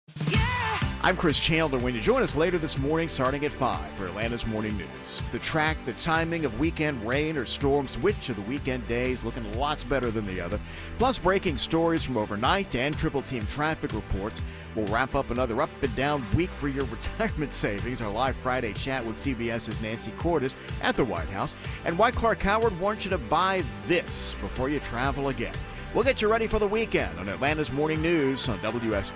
I'm Chris Chandler. When you join us later this morning, starting at 5 for Atlanta's Morning News. The track, the timing of weekend rain or storms, which of the weekend days looking lots better than the other. Plus breaking stories from overnight and Triple Team traffic reports. We'll wrap up another up and down week for your retirement savings. Our live Friday chat with CBS's Nancy Cordes at the White House. And why Clark Howard wants you to buy this before you travel again. We'll get you ready for the weekend on Atlanta's Morning News on WSB.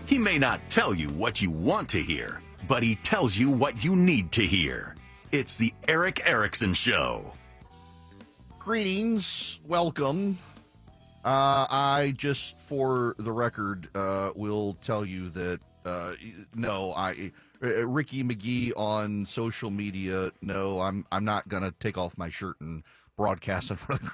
He may not tell you what you want to hear, but he tells you what you need to hear. It's the Eric Erickson Show. Greetings. Welcome. I just, for the record, will tell you that, Ricky McGee on social media, no, I'm not going to take off my shirt and broadcast in front of the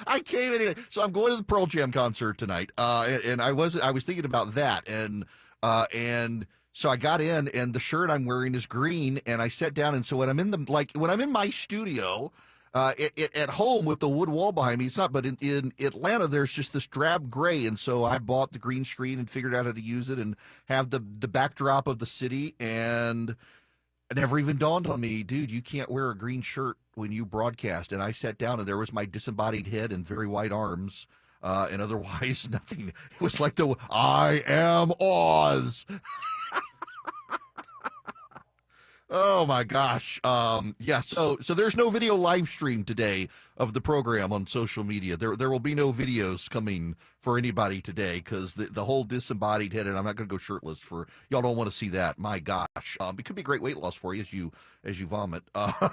I came in, so I'm going to the Pearl Jam concert tonight, and I was thinking about that, and so I got in, and the shirt I'm wearing is green, and I sat down, and so when I'm in my studio, at home with the wood wall behind me, it's not, but in Atlanta, there's just this drab gray, and so I bought the green screen and figured out how to use it and have the backdrop of the city, and it never even dawned on me, dude, you can't wear a green shirt when you broadcast. And I sat down, and there was my disembodied head and very white arms, and otherwise nothing. It was like I am Oz. Oh my gosh. Yeah, so there's no video live stream today of the program on social media. There will be no videos coming for anybody today because the whole disembodied head, and I'm not going to go shirtless for y'all don't want to see that. My gosh. It could be great weight loss for you as you vomit. All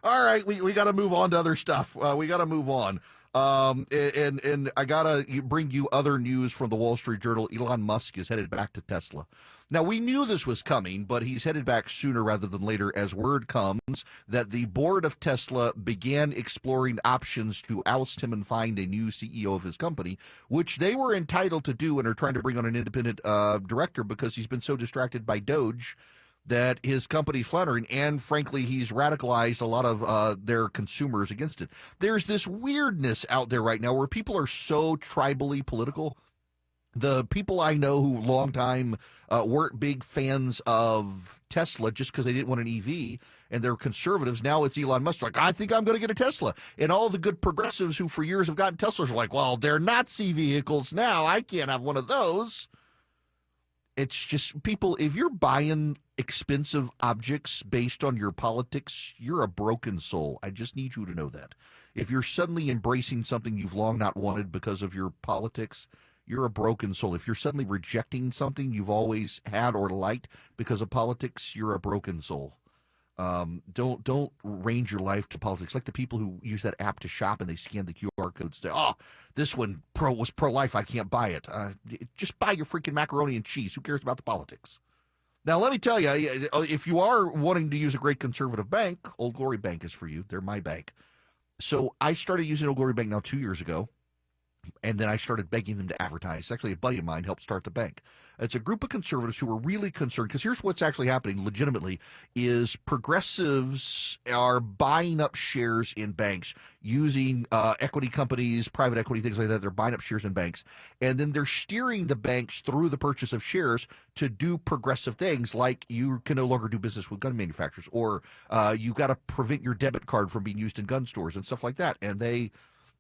right, we got to move on to other stuff. We got to move on. And I got to bring you other news from the Wall Street Journal. Elon Musk is headed back to Tesla. Now, we knew this was coming, but he's headed back sooner rather than later as word comes that the board of Tesla began exploring options to oust him and find a new CEO of his company, which they were entitled to do and are trying to bring on an independent director because he's been so distracted by Doge that his company's floundering, and frankly, he's radicalized a lot of their consumers against it. There's this weirdness out there right now where people are so tribally political. The people I know who long time weren't big fans of Tesla just because they didn't want an EV, and they're conservatives. Now it's Elon Musk. Like, I think I'm going to get a Tesla. And all the good progressives who for years have gotten Teslas are like, well, they're Nazi vehicles now. I can't have one of those. It's just people, if you're buying expensive objects based on your politics, you're a broken soul. I just need you to know that. If you're suddenly embracing something you've long not wanted because of your politics, you're a broken soul. If you're suddenly rejecting something you've always had or liked because of politics, you're a broken soul. Don't range your life to politics. Like the people who use that app to shop and they scan the QR code and say, oh, this one was pro-life, I can't buy it. Just buy your freaking macaroni and cheese. Who cares about the politics? Now, let me tell you, if you are wanting to use a great conservative bank, Old Glory Bank is for you. They're my bank. So I started using Old Glory Bank now 2 years ago. And then I started begging them to advertise. Actually, a buddy of mine helped start the bank. It's a group of conservatives who are really concerned, because here's what's actually happening legitimately, is progressives are buying up shares in banks using equity companies, private equity, things like that. They're buying up shares in banks. And then they're steering the banks through the purchase of shares to do progressive things, like you can no longer do business with gun manufacturers, or you got to prevent your debit card from being used in gun stores and stuff like that. And they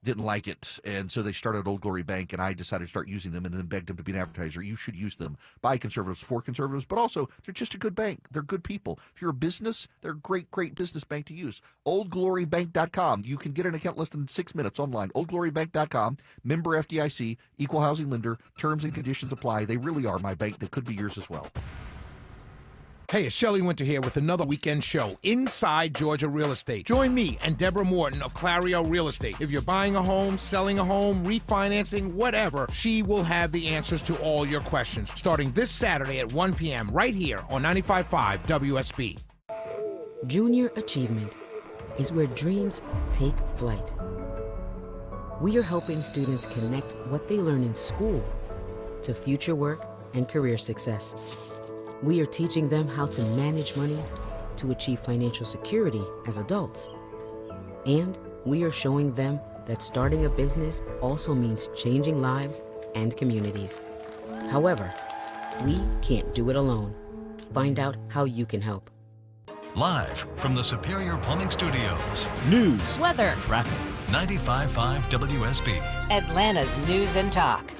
didn't like it, and so they started Old Glory Bank, and I decided to start using them and then begged them to be an advertiser. You should use them. By conservatives, for conservatives, but also they're just a good bank. They're good people. If you're a business, they're a great, great business bank to use. OldGloryBank.com. You can get an account less than 6 minutes online. OldGloryBank.com. Member FDIC. Equal housing lender. Terms and conditions apply. They really are my bank. They could be yours as well. Hey, it's Shelley Winter here with another weekend show, Inside Georgia Real Estate. Join me and Deborah Morton of Clario Real Estate. If you're buying a home, selling a home, refinancing, whatever, she will have the answers to all your questions. Starting this Saturday at 1 p.m. right here on 95.5 WSB. Junior achievement is where dreams take flight. We are helping students connect what they learn in school to future work and career success. We are teaching them how to manage money to achieve financial security as adults. And we are showing them that starting a business also means changing lives and communities. However, we can't do it alone. Find out how you can help. Live from the Superior Plumbing Studios. News, weather, traffic. 95.5 WSB. Atlanta's News and Talk.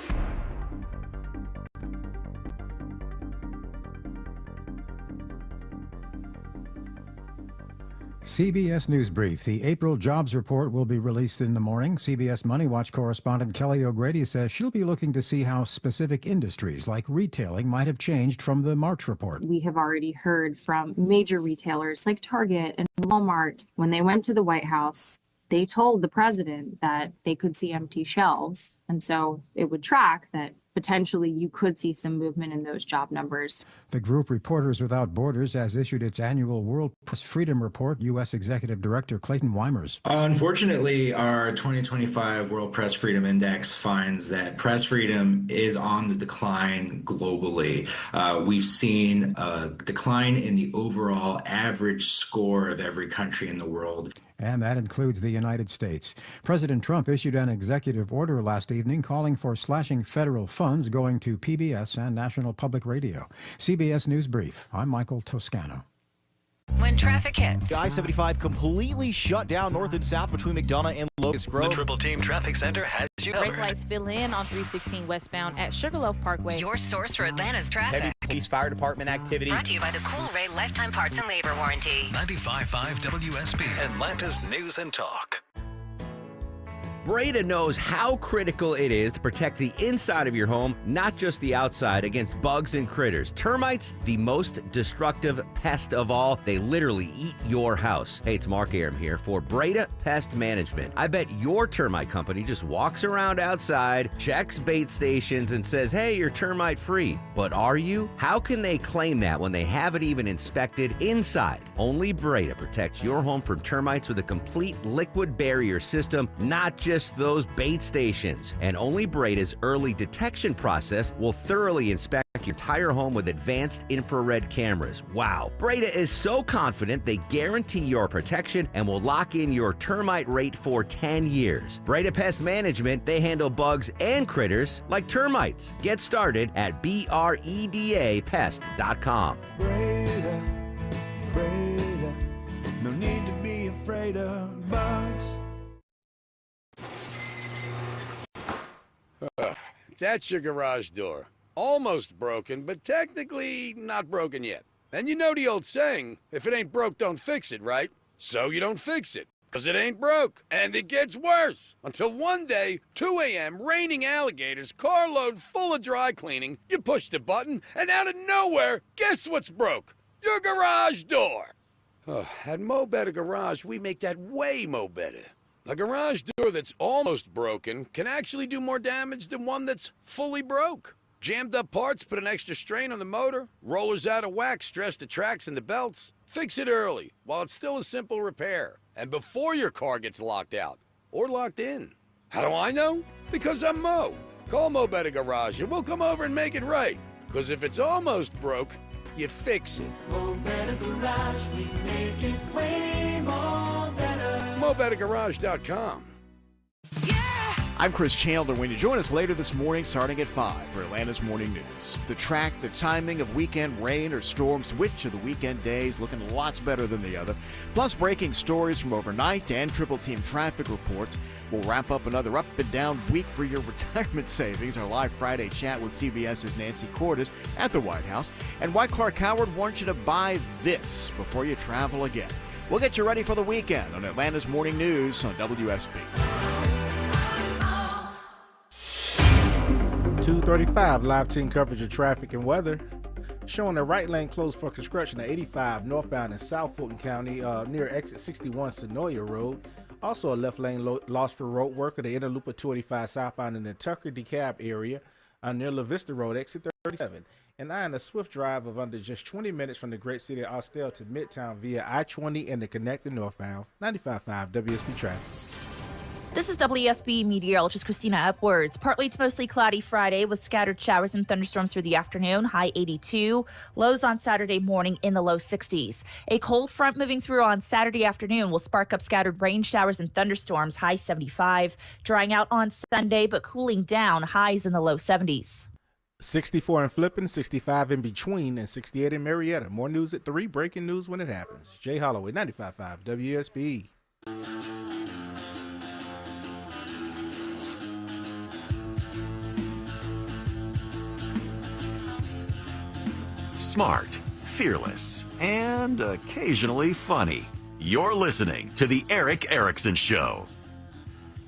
CBS News Brief. The April jobs report will be released in the morning. CBS Money Watch correspondent Kelly O'Grady says she'll be looking to see how specific industries like retailing might have changed from the March report. We have already heard from major retailers like Target and Walmart. When they went to the White House, they told the president that they could see empty shelves. And so it would track that potentially you could see some movement in those job numbers. The group Reporters Without Borders has issued its annual World Press Freedom Report. U.S. Executive Director Clayton Weimers. Unfortunately, our 2025 World Press Freedom Index finds that press freedom is on the decline globally. We've seen a decline in the overall average score of every country in the world. And that includes the United States. President Trump issued an executive order last evening calling for slashing federal funds going to PBS and National Public Radio. CBS News Brief. I'm Michael Toscano. When traffic hits. I-75 completely shut down north and south between McDonough and Locust Grove. The Triple Team Traffic Center has you covered. Brake lights fill in on 316 westbound at Sugarloaf Parkway. Your source for Atlanta's traffic. Heavy police fire department activity. Brought to you by the Cool Ray Lifetime Parts and Labor Warranty. 95.5 WSB, Atlanta's News and Talk. Breda knows how critical it is to protect the inside of your home, not just the outside, against bugs and critters. Termites, the most destructive pest of all. They literally eat your house. Hey, it's Mark Aram here for Breda Pest Management. I bet your termite company just walks around outside, checks bait stations, and says, hey, you're termite free. But are you? How can they claim that when they haven't even inspected inside? Only Breda protects your home from termites with a complete liquid barrier system, not just those bait stations. And only Breda's early detection process will thoroughly inspect your entire home with advanced infrared cameras. Wow. Breda is so confident they guarantee your protection and will lock in your termite rate for 10 years. Breda Pest Management, they handle bugs and critters like termites. Get started at BREDApest.com. Breda, Breda, no need to be afraid of bugs. That's your garage door. Almost broken, but technically not broken yet. And you know the old saying, if it ain't broke, don't fix it, right? So you don't fix it, because it ain't broke. And it gets worse. Until one day, 2 a.m., raining alligators, carload full of dry cleaning, you push the button, and out of nowhere, guess what's broke? Your garage door. At Mo Better Garage, we make that way mo better. A garage door that's almost broken can actually do more damage than one that's fully broke. Jammed up parts put an extra strain on the motor, rollers out of whack stress the tracks and the belts. Fix it early while it's still a simple repair and before your car gets locked out or locked in. How do I know? Because I'm Mo. Call Mo Better Garage and we'll come over and make it right. Because if it's almost broke, you fix it. Mo Better Garage, we make it way more better. MoBetterGarage.com. I'm Chris Chandler. When you join us later this morning, starting at 5 for Atlanta's Morning News. The track, the timing of weekend rain or storms, which of the weekend days looking lots better than the other. Plus breaking stories from overnight and Triple Team traffic reports. We'll wrap up another up and down week for your retirement savings. Our live Friday chat with CBS's Nancy Cordes at the White House. And why Clark Howard wants you to buy this before you travel again. We'll get you ready for the weekend on Atlanta's Morning News on WSB. 2:35 live team coverage of traffic and weather. Showing the right lane closed for construction at 85 northbound in South Fulton County near exit 61 Senoia Road. Also a left lane lost for road work at the inner loop of 285 southbound in the Tucker DeKalb area near La Vista Road, exit 37. And I on a swift drive of under just 20 minutes from the great city of Austell to Midtown via I-20 and the connecting northbound. 95.5 WSB traffic. This is WSB meteorologist Christina Upwards. Partly to mostly cloudy Friday with scattered showers and thunderstorms through the afternoon, high 82. Lows on Saturday morning in the low 60s. A cold front moving through on Saturday afternoon will spark up scattered rain showers and thunderstorms, high 75. Drying out on Sunday, but cooling down, highs in the low 70s. 64 in Flippin, 65 in Between, and 68 in Marietta. More news at 3. Breaking news when it happens. Jay Holloway, 95.5 WSB. Smart, fearless, and occasionally funny. You're listening to The Eric Erickson Show.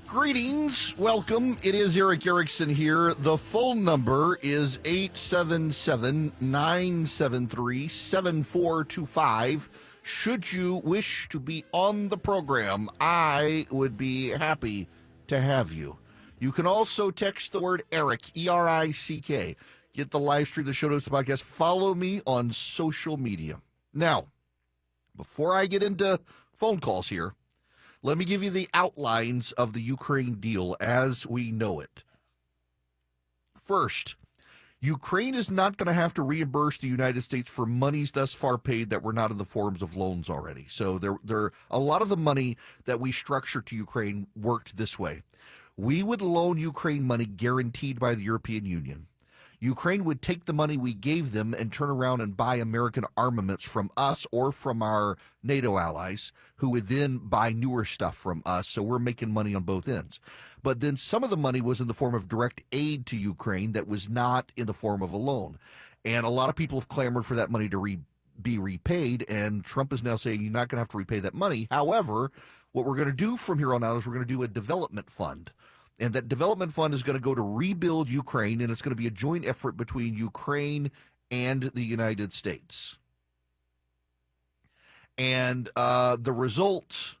Greetings. Welcome. It is Eric Erickson here. The phone number is 877-973-7425. Should you wish to be on the program, I would be happy to have you. You can also text the word Eric, E-R-I-C-K. Get the live stream, the show notes, the podcast. Follow me on social media. Now, before I get into phone calls here, let me give you the outlines of the Ukraine deal as we know it. First, Ukraine is not going to have to reimburse the United States for monies thus far paid that were not in the forms of loans already. So there a lot of the money that we structured to Ukraine worked this way. We would loan Ukraine money guaranteed by the European Union. Ukraine would take the money we gave them and turn around and buy American armaments from us or from our NATO allies, who would then buy newer stuff from us. So we're making money on both ends. But then some of the money was in the form of direct aid to Ukraine that was not in the form of a loan. And a lot of people have clamored for that money to be repaid. And Trump is now saying you're not going to have to repay that money. However, what we're going to do from here on out is we're going to do a development fund. And that development fund is going to go to rebuild Ukraine, and it's going to be a joint effort between Ukraine and the United States. And the result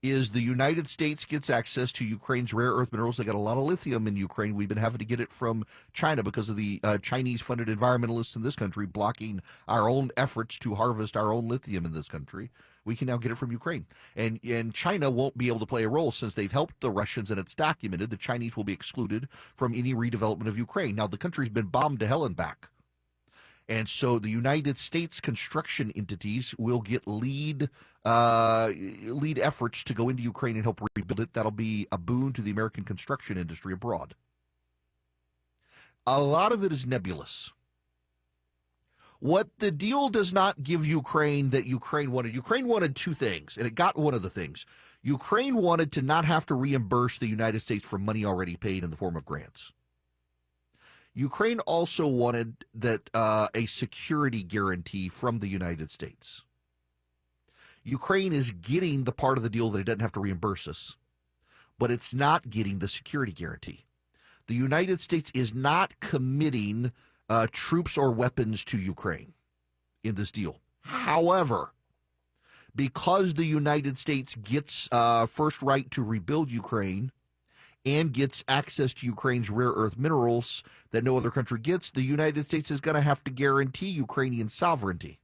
is the United States gets access to Ukraine's rare earth minerals. They got a lot of lithium in Ukraine. We've been having to get it from China because of the Chinese-funded environmentalists in this country blocking our own efforts to harvest our own lithium in this country. We can now get it from Ukraine. And China won't be able to play a role since they've helped the Russians, and it's documented. The Chinese will be excluded from any redevelopment of Ukraine. Now, the country's been bombed to hell and back. And so the United States construction entities will get lead efforts to go into Ukraine and help rebuild it. That'll be a boon to the American construction industry abroad. A lot of it is nebulous. What the deal does not give Ukraine that Ukraine wanted two things, and it got one of the things. Ukraine wanted to not have to reimburse the United States for money already paid in the form of grants. Ukraine also wanted that a security guarantee from the United States. Ukraine is getting the part of the deal that it doesn't have to reimburse us, but it's not getting the security guarantee. The United States is not committing troops or weapons to Ukraine in this deal. However, because the United States gets first right to rebuild Ukraine and gets access to Ukraine's rare earth minerals that no other country gets, the United States is going to have to guarantee Ukrainian sovereignty.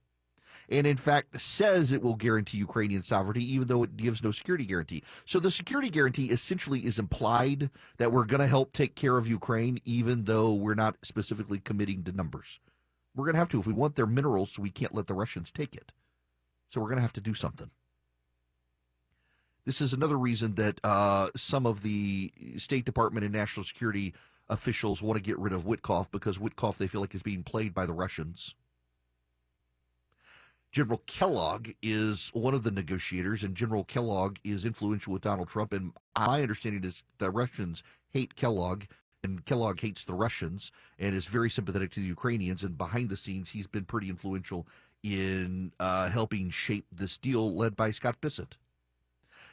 And in fact, says it will guarantee Ukrainian sovereignty, even though it gives no security guarantee. So the security guarantee essentially is implied that we're going to help take care of Ukraine, even though we're not specifically committing to numbers. We're going to have to. If we want their minerals, so we can't let the Russians take it. So we're going to have to do something. This is another reason that some of the State Department and national security officials want to get rid of Witkoff, because Witkoff, they feel like, is being played by the Russians. General Kellogg is one of the negotiators, and General Kellogg is influential with Donald Trump. And my understanding is the Russians hate Kellogg, and Kellogg hates the Russians and is very sympathetic to the Ukrainians. And behind the scenes, he's been pretty influential in helping shape this deal led by Scott Bissett.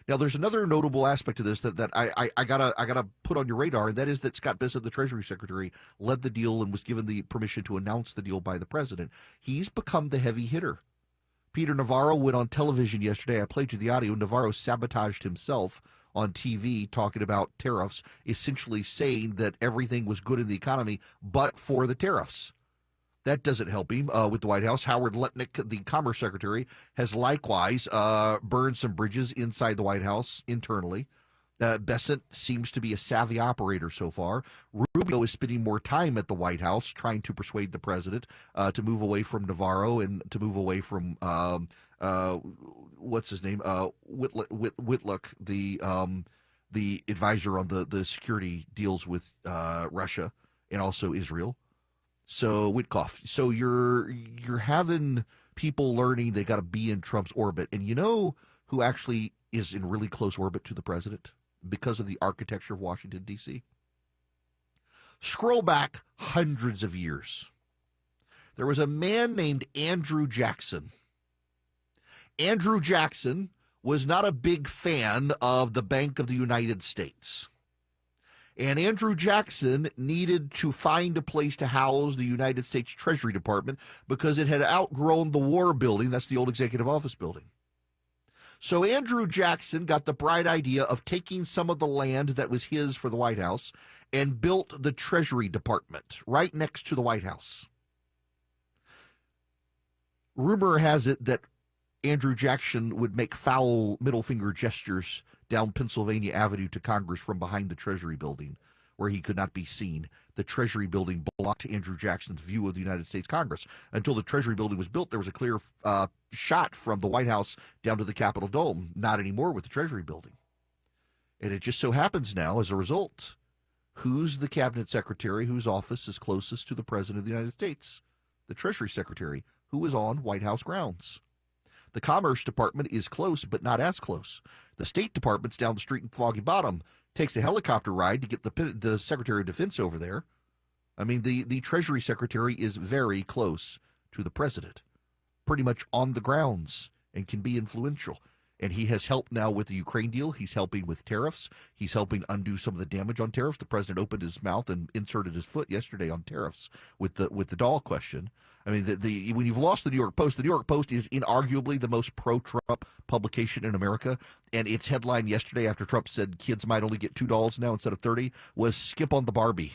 Now, there's another notable aspect to this that I gotta put on your radar, and that is that Scott Bissett, the Treasury Secretary, led the deal and was given the permission to announce the deal by the president. He's become the heavy hitter. Peter Navarro went on television yesterday. I played you the audio. Navarro sabotaged himself on TV talking about tariffs, essentially saying that everything was good in the economy but for the tariffs. That doesn't help him with the White House. Howard Lutnick, the Commerce Secretary, has likewise burned some bridges inside the White House internally. Bissett seems to be a savvy operator so far. Rubio is spending more time at the White House trying to persuade the president to move away from Navarro and to move away from what's his name, Whitlock, the advisor on the security deals with Russia and also Israel. So Witkoff. So you're having people learning they got to be in Trump's orbit, and you know who actually is in really close orbit to the president because of the architecture of Washington, D.C.? Scroll back hundreds of years. There was a man named Andrew Jackson. Andrew Jackson was not a big fan of the Bank of the United States. And Andrew Jackson needed to find a place to house the United States Treasury Department because it had outgrown the War Building. That's the old executive office building. So Andrew Jackson got the bright idea of taking some of the land that was his for the White House and built the Treasury Department right next to the White House. Rumor has it that Andrew Jackson would make foul middle finger gestures down Pennsylvania Avenue to Congress from behind the Treasury Building, where he could not be seen. The Treasury Building blocked Andrew Jackson's view of the United States Congress. Until the Treasury Building was built, there was a clear shot from the White House down to the Capitol Dome. Not anymore with the Treasury Building. And it just so happens now, as a result, who's the cabinet secretary whose office is closest to the President of the United States? The Treasury Secretary, who is on White House grounds. The Commerce Department is close, but not as close. The State Department's down the street in Foggy Bottom. Takes a helicopter ride to get the Secretary of Defense over there. I mean, the Treasury Secretary is very close to the President, pretty much on the grounds, and can be influential. And he has helped now with the Ukraine deal. He's helping with tariffs. He's helping undo some of the damage on tariffs. The President opened his mouth and inserted his foot yesterday on tariffs with the doll question. I mean, when you've lost the New York Post is inarguably the most pro-Trump publication in America, and its headline yesterday after Trump said kids might only get $2 now instead of 30 was skimp on the Barbie.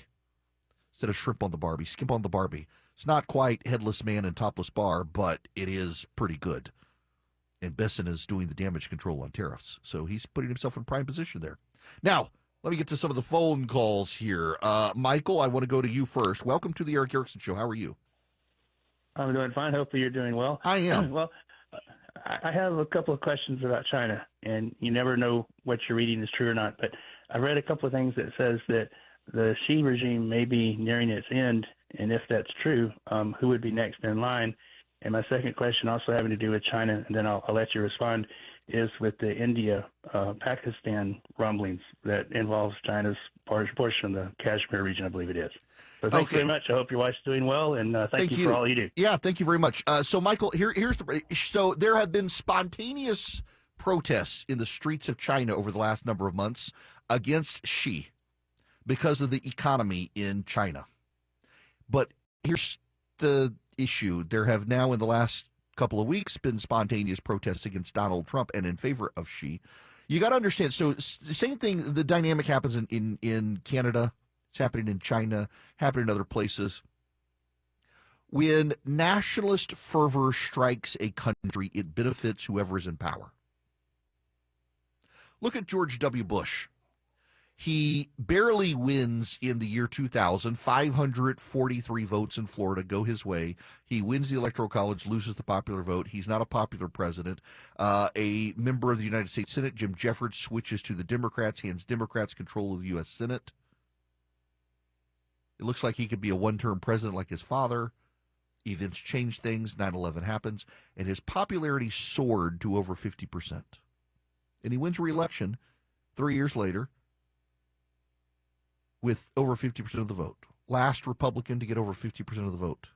Instead of shrimp on the Barbie, skimp on the Barbie. It's not quite Headless Man and Topless Bar, but it is pretty good. And Besson is doing the damage control on tariffs, so he's putting himself in prime position there. Now, let me get to some of the phone calls here. Michael, I want to go to you first. Welcome to the Eric Erickson Show. How are you? I'm doing fine. Hopefully you're doing well. I am. Well, I have a couple of questions about China, and you never know what you're reading is true or not. But I read a couple of things that says that the Xi regime may be nearing its end, and if that's true, who would be next in line? And my second question, also having to do with China, and then I'll let you respond, is with the India-Pakistan rumblings that involves China's portion of the Kashmir region, I believe it is. So thanks very much. I hope your wife's doing well, and thank you for all you do. Yeah, thank you very much. So, Michael, so there have been spontaneous protests in the streets of China over the last number of months against Xi because of the economy in China. But here's the issue. There have now, in the last couple of weeks, been spontaneous protests against Donald Trump and in favor of Xi. You got to understand, so same thing, the dynamic happens in Canada. It's happening in China, happening in other places. When nationalist fervor strikes a country, it benefits whoever is in power. Look at George W. Bush. He barely wins in the year 2000, 543 votes in Florida go his way. He wins the Electoral College, loses the popular vote. He's not a popular president. A member of the United States Senate, Jim Jeffords, switches to the Democrats, hands Democrats control of the U.S. Senate. It looks like he could be a one-term president like his father. Events change things. 9/11 happens, and his popularity soared to over 50%. And he wins re-election 3 years later with over 50% of the vote. Last Republican to get over 50% of the vote.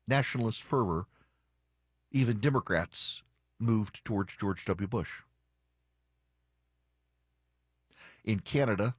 Nationalist fervor, even Democrats moved towards George W. Bush. In Canada,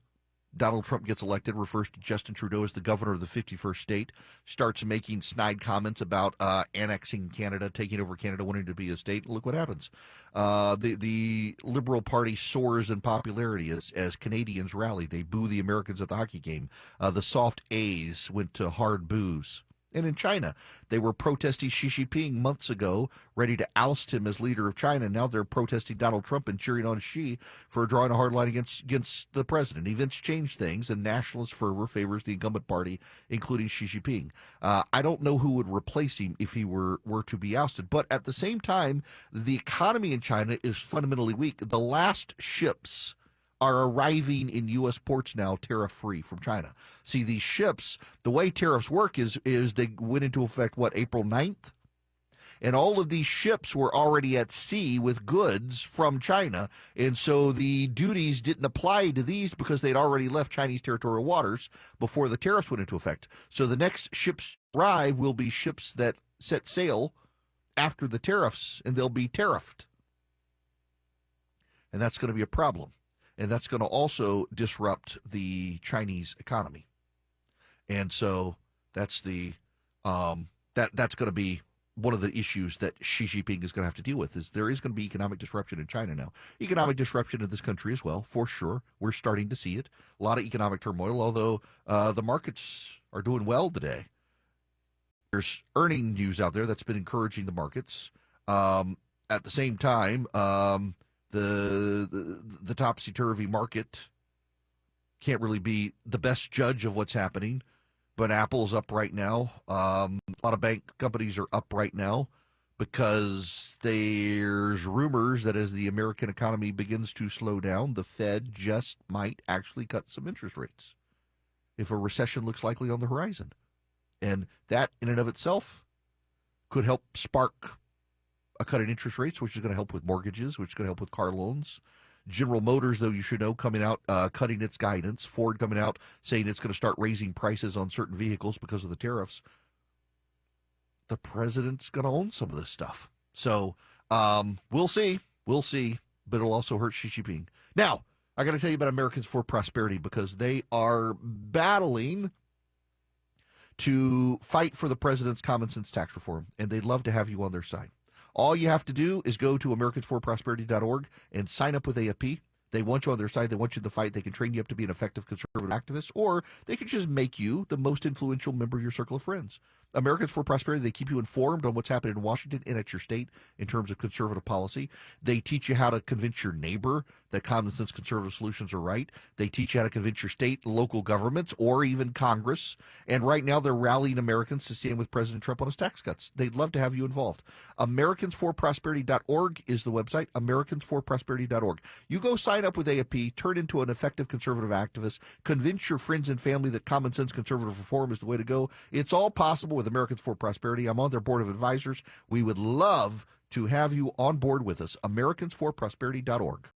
Donald Trump gets elected, refers to Justin Trudeau as the governor of the 51st state, starts making snide comments about annexing Canada, taking over Canada, wanting to be a state. Look what happens. The Liberal Party soars in popularity as Canadians rally. They boo the Americans at the hockey game. The soft A's went to hard boos. And in China, they were protesting Xi Jinping months ago, ready to oust him as leader of China. Now they're protesting Donald Trump and cheering on Xi for drawing a hard line against the president. Events change things, and nationalist fervor favors the incumbent party, including Xi Jinping. I don't know who would replace him if he were to be ousted. But at the same time, the economy in China is fundamentally weak. The last ships are arriving in U.S. ports now tariff-free from China. See, these ships, the way tariffs work is they went into effect, April 9th? And all of these ships were already at sea with goods from China, and so the duties didn't apply to these because they'd already left Chinese territorial waters before the tariffs went into effect. So the next ships arrive will be ships that set sail after the tariffs, and they'll be tariffed. And that's going to be a problem. And that's going to also disrupt the Chinese economy. And so that's that's going to be one of the issues that Xi Jinping is going to have to deal with. Is there is going to be economic disruption in China now. Economic disruption in this country as well, for sure. We're starting to see it. A lot of economic turmoil, although the markets are doing well today. There's earning news out there that's been encouraging the markets. At the same time, the topsy-turvy market can't really be the best judge of what's happening, but Apple's up right now. A lot of bank companies are up right now because there's rumors that as the American economy begins to slow down, the Fed just might actually cut some interest rates if a recession looks likely on the horizon. And that in and of itself could help spark a cut in interest rates, which is going to help with mortgages, which is going to help with car loans. General Motors, though, you should know, coming out, cutting its guidance. Ford coming out saying it's going to start raising prices on certain vehicles because of the tariffs. The president's going to own some of this stuff. So we'll see. We'll see. But it'll also hurt Xi Jinping. Now, I got to tell you about Americans for Prosperity because they are battling to fight for the president's common sense tax reform, and they'd love to have you on their side. All you have to do is go to americansforprosperity.org and sign up with AFP. They want you on their side. They want you to fight. They can train you up to be an effective conservative activist, or they can just make you the most influential member of your circle of friends. Americans for Prosperity, they keep you informed on what's happening in Washington and at your state in terms of conservative policy. They teach you how to convince your neighbor that common sense conservative solutions are right. They teach you how to convince your state, local governments, or even Congress. And right now they're rallying Americans to stand with President Trump on his tax cuts. They'd love to have you involved. Americansforprosperity.org is the website, americansforprosperity.org. You go sign up with AFP, turn into an effective conservative activist, convince your friends and family that common sense conservative reform is the way to go. It's all possible with Americans for Prosperity. I'm on their board of advisors. We would love to have you on board with us. Americansforprosperity.org.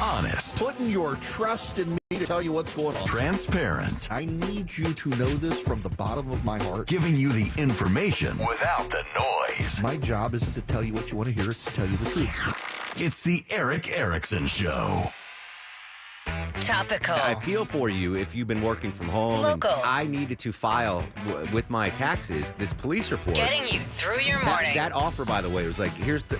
Honest. Putting your trust in me to tell you what's going on. Transparent. I need you to know this from the bottom of my heart. Giving you the information without the noise. My job isn't to tell you what you want to hear, it's to tell you the truth. It's the Eric Erickson Show. Topical. I feel for you if you've been working from home. Local. And I needed to file with my taxes this police report. Getting you through your morning. That offer, by the way, was like,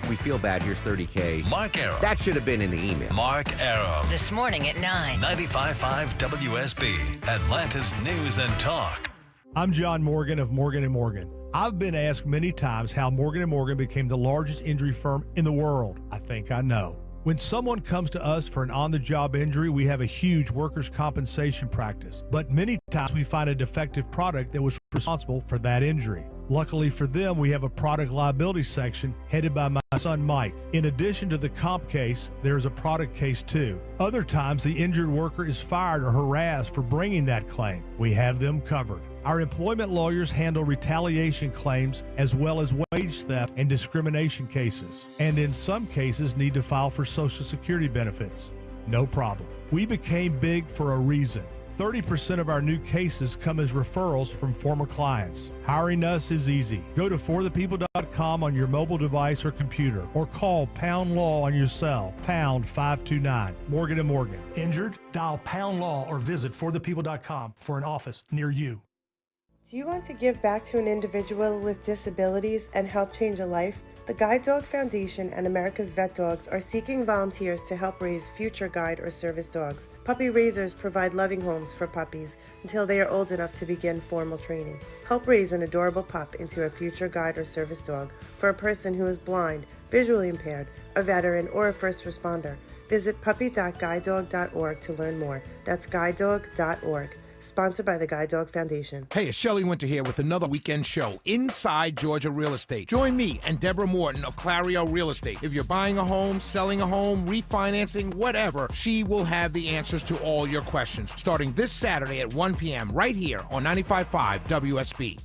we feel bad, here's $30K. Mark Arum. That should have been in the email. Mark Arum. This morning at 9. 95.5 WSB, Atlanta's News and Talk. I'm John Morgan of Morgan & Morgan. I've been asked many times how Morgan & Morgan became the largest injury firm in the world. I think I know. When someone comes to us for an on-the-job injury, we have a huge workers' compensation practice. But many times we find a defective product that was responsible for that injury. Luckily for them, we have a product liability section headed by my son Mike. In addition to the comp case, there is a product case too. Other times, the injured worker is fired or harassed for bringing that claim. We have them covered. Our employment lawyers handle retaliation claims as well as wage theft and discrimination cases, and in some cases need to file for Social Security benefits. No problem. We became big for a reason. 30% of our new cases come as referrals from former clients. Hiring us is easy. Go to forthepeople.com on your mobile device or computer, or call Pound Law on your cell, pound 529. Morgan & Morgan. Injured? Dial Pound Law or visit forthepeople.com for an office near you. Do you want to give back to an individual with disabilities and help change a life? The Guide Dog Foundation and America's Vet Dogs are seeking volunteers to help raise future guide or service dogs. Puppy raisers provide loving homes for puppies until they are old enough to begin formal training. Help raise an adorable pup into a future guide or service dog for a person who is blind, visually impaired, a veteran, or a first responder. Visit puppy.guidedog.org to learn more. That's guidedog.org. Sponsored by the Guide Dog Foundation. Hey, it's Shelley Winter here with another weekend show, Inside Georgia Real Estate. Join me and Deborah Morton of Clario Real Estate. If you're buying a home, selling a home, refinancing, whatever, she will have the answers to all your questions. Starting this Saturday at 1 p.m. right here on 95.5 WSB.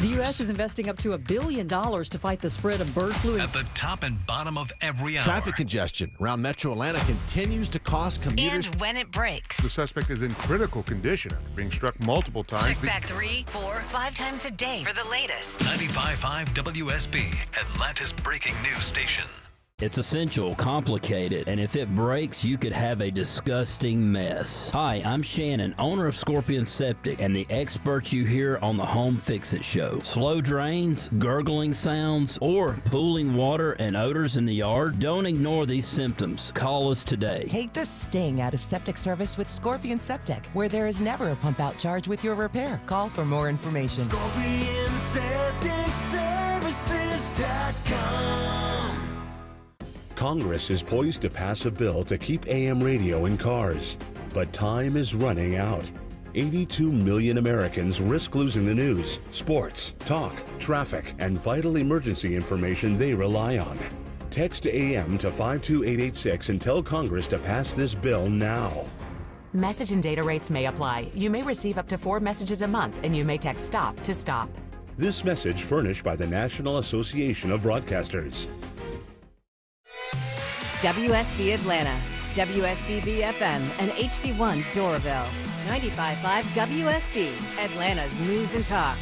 The U.S. is investing up to $1 billion to fight the spread of bird flu. At the top and bottom of every hour. Traffic congestion around Metro Atlanta continues to cost commuters. And when it breaks. The suspect is in critical condition after being struck multiple times. Check back 3, 4, 5 times a day for the latest. 95.5 WSB, Atlanta's breaking news station. It's essential, complicated, and if it breaks, you could have a disgusting mess. Hi, I'm Shannon, owner of Scorpion Septic, and the experts you hear on the Home Fix-It Show. Slow drains, gurgling sounds, or pooling water and odors in the yard? Don't ignore these symptoms. Call us today. Take the sting out of septic service with Scorpion Septic, where there is never a pump-out charge with your repair. Call for more information. ScorpionSepticServices.com. Congress is poised to pass a bill to keep AM radio in cars, but time is running out. 82 million Americans risk losing the news, sports, talk, traffic, and vital emergency information they rely on. Text AM to 52886 and tell Congress to pass this bill now. Message and data rates may apply. You may receive up to 4 messages a month, and you may text STOP to stop. This message furnished by the National Association of Broadcasters. WSB Atlanta, WSB BFM, and HD1 Doraville. 95.5 WSB, Atlanta's News and Talk.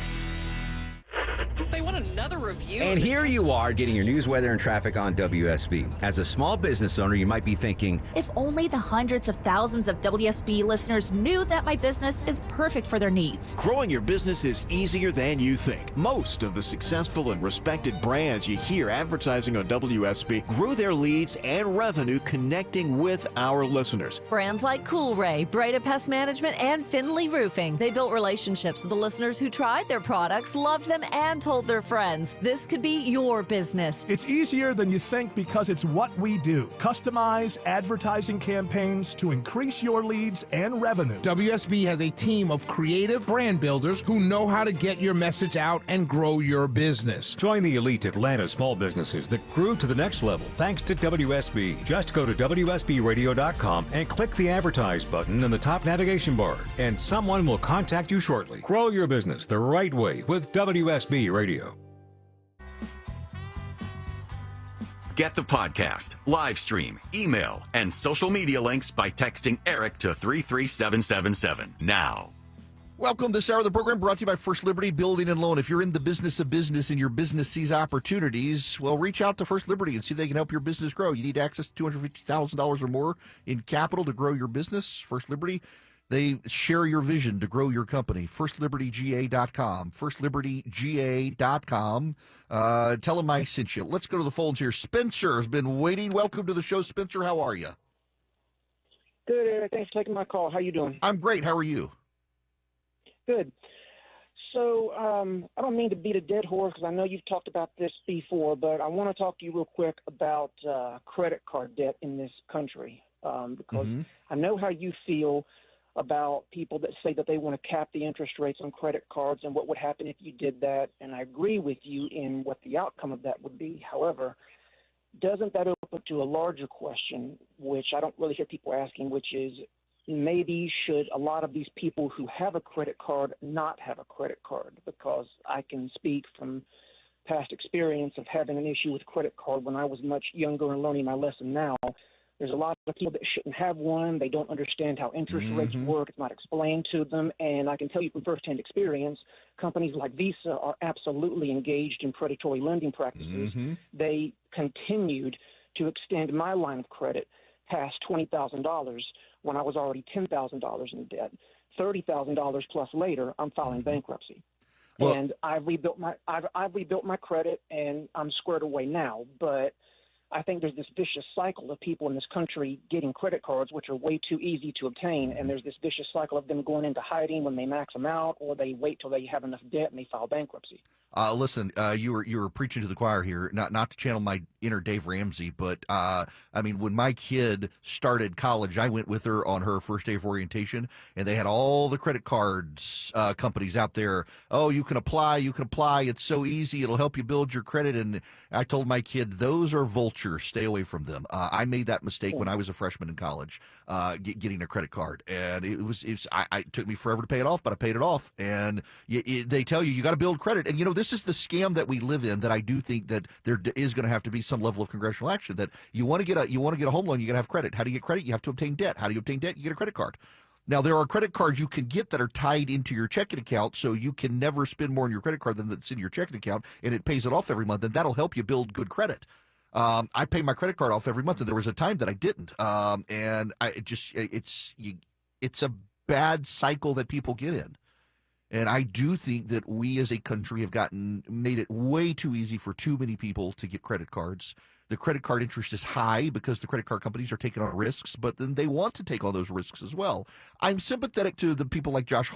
They want another review. And here you are getting your news, weather, and traffic on WSB. As a small business owner, you might be thinking, if only the hundreds of thousands of WSB listeners knew that my business is perfect for their needs. Growing your business is easier than you think. Most of the successful and respected brands you hear advertising on WSB grew their leads and revenue connecting with our listeners. Brands like Coolray, Breda Pest Management, and Finley Roofing. They built relationships with the listeners who tried their products, loved them, and told their friends. This could be your business. It's easier than you think because it's what we do. Customize advertising campaigns to increase your leads and revenue. WSB has a team of creative brand builders who know how to get your message out and grow your business. Join the elite Atlanta small businesses that grew to the next level thanks to WSB. Just go to WSBradio.com and click the advertise button in the top navigation bar, and someone will contact you shortly. Grow your business the right way with WSB Radio. Get the podcast, live stream, email, and social media links by texting Eric to 33777 now. Welcome to this hour of the program brought to you by First Liberty Building and Loan. If you're in the business of business and your business sees opportunities, well, reach out to First Liberty and see if they can help your business grow. You need access to $250,000 or more in capital to grow your business. First Liberty, they share your vision to grow your company. FirstLibertyGA.com. FirstLibertyGA.com. Tell them I sent you. Let's go to the phones here. Spencer has been waiting. Welcome to the show, Spencer. How are you? Good, Eric. Thanks for taking my call. How you doing? I'm great. How are you? Good. So I don't mean to beat a dead horse because I know you've talked about this before, but I want to talk to you real quick about credit card debt in this country because I know how you feel about people that say that they want to cap the interest rates on credit cards and what would happen if you did that, and I agree with you in what the outcome of that would be. However, doesn't that open to a larger question, which I don't really hear people asking, which is maybe should a lot of these people who have a credit card not have a credit card? Because I can speak from past experience of having an issue with credit card when I was much younger and learning my lesson now. There's a lot of people that shouldn't have one. They don't understand how interest rates work. It's not explained to them. And I can tell you from firsthand experience, companies like Visa are absolutely engaged in predatory lending practices. They continued to extend my line of credit past $20,000 when I was already $10,000 in debt. $30,000 plus later, I'm filing bankruptcy. Well, and I've rebuilt my credit, and I'm squared away now. But I think there's this vicious cycle of people in this country getting credit cards, which are way too easy to obtain, and there's this vicious cycle of them going into hiding when they max them out, or they wait till they have enough debt and they file bankruptcy. Listen, you were preaching to the choir here. Not to channel my inner Dave Ramsey, but I mean, when my kid started college, I went with her on her first day of orientation, and they had all the credit cards companies out there. Oh, you can apply. It's so easy. It'll help you build your credit. And I told my kid, those are vultures. Stay away from them. I made that mistake when I was a freshman in college, getting a credit card, and it took me forever to pay it off, but I paid it off. And they tell you got to build credit, and this is the scam that we live in. That I do think that there is going to have to be some level of congressional action. That you want to get a home loan, you got to have credit. How do you get credit? You have to obtain debt. How do you obtain debt? You get a credit card. Now, there are credit cards you can get that are tied into your checking account, so you can never spend more on your credit card than that's in your checking account, and it pays it off every month, and that'll help you build good credit. I pay my credit card off every month, and there was a time that I didn't, and it's a bad cycle that people get in. And I do think that we as a country have made it way too easy for too many people to get credit cards. The credit card interest is high because the credit card companies are taking on risks, but then they want to take on those risks as well. I'm sympathetic to the people like Josh Hawley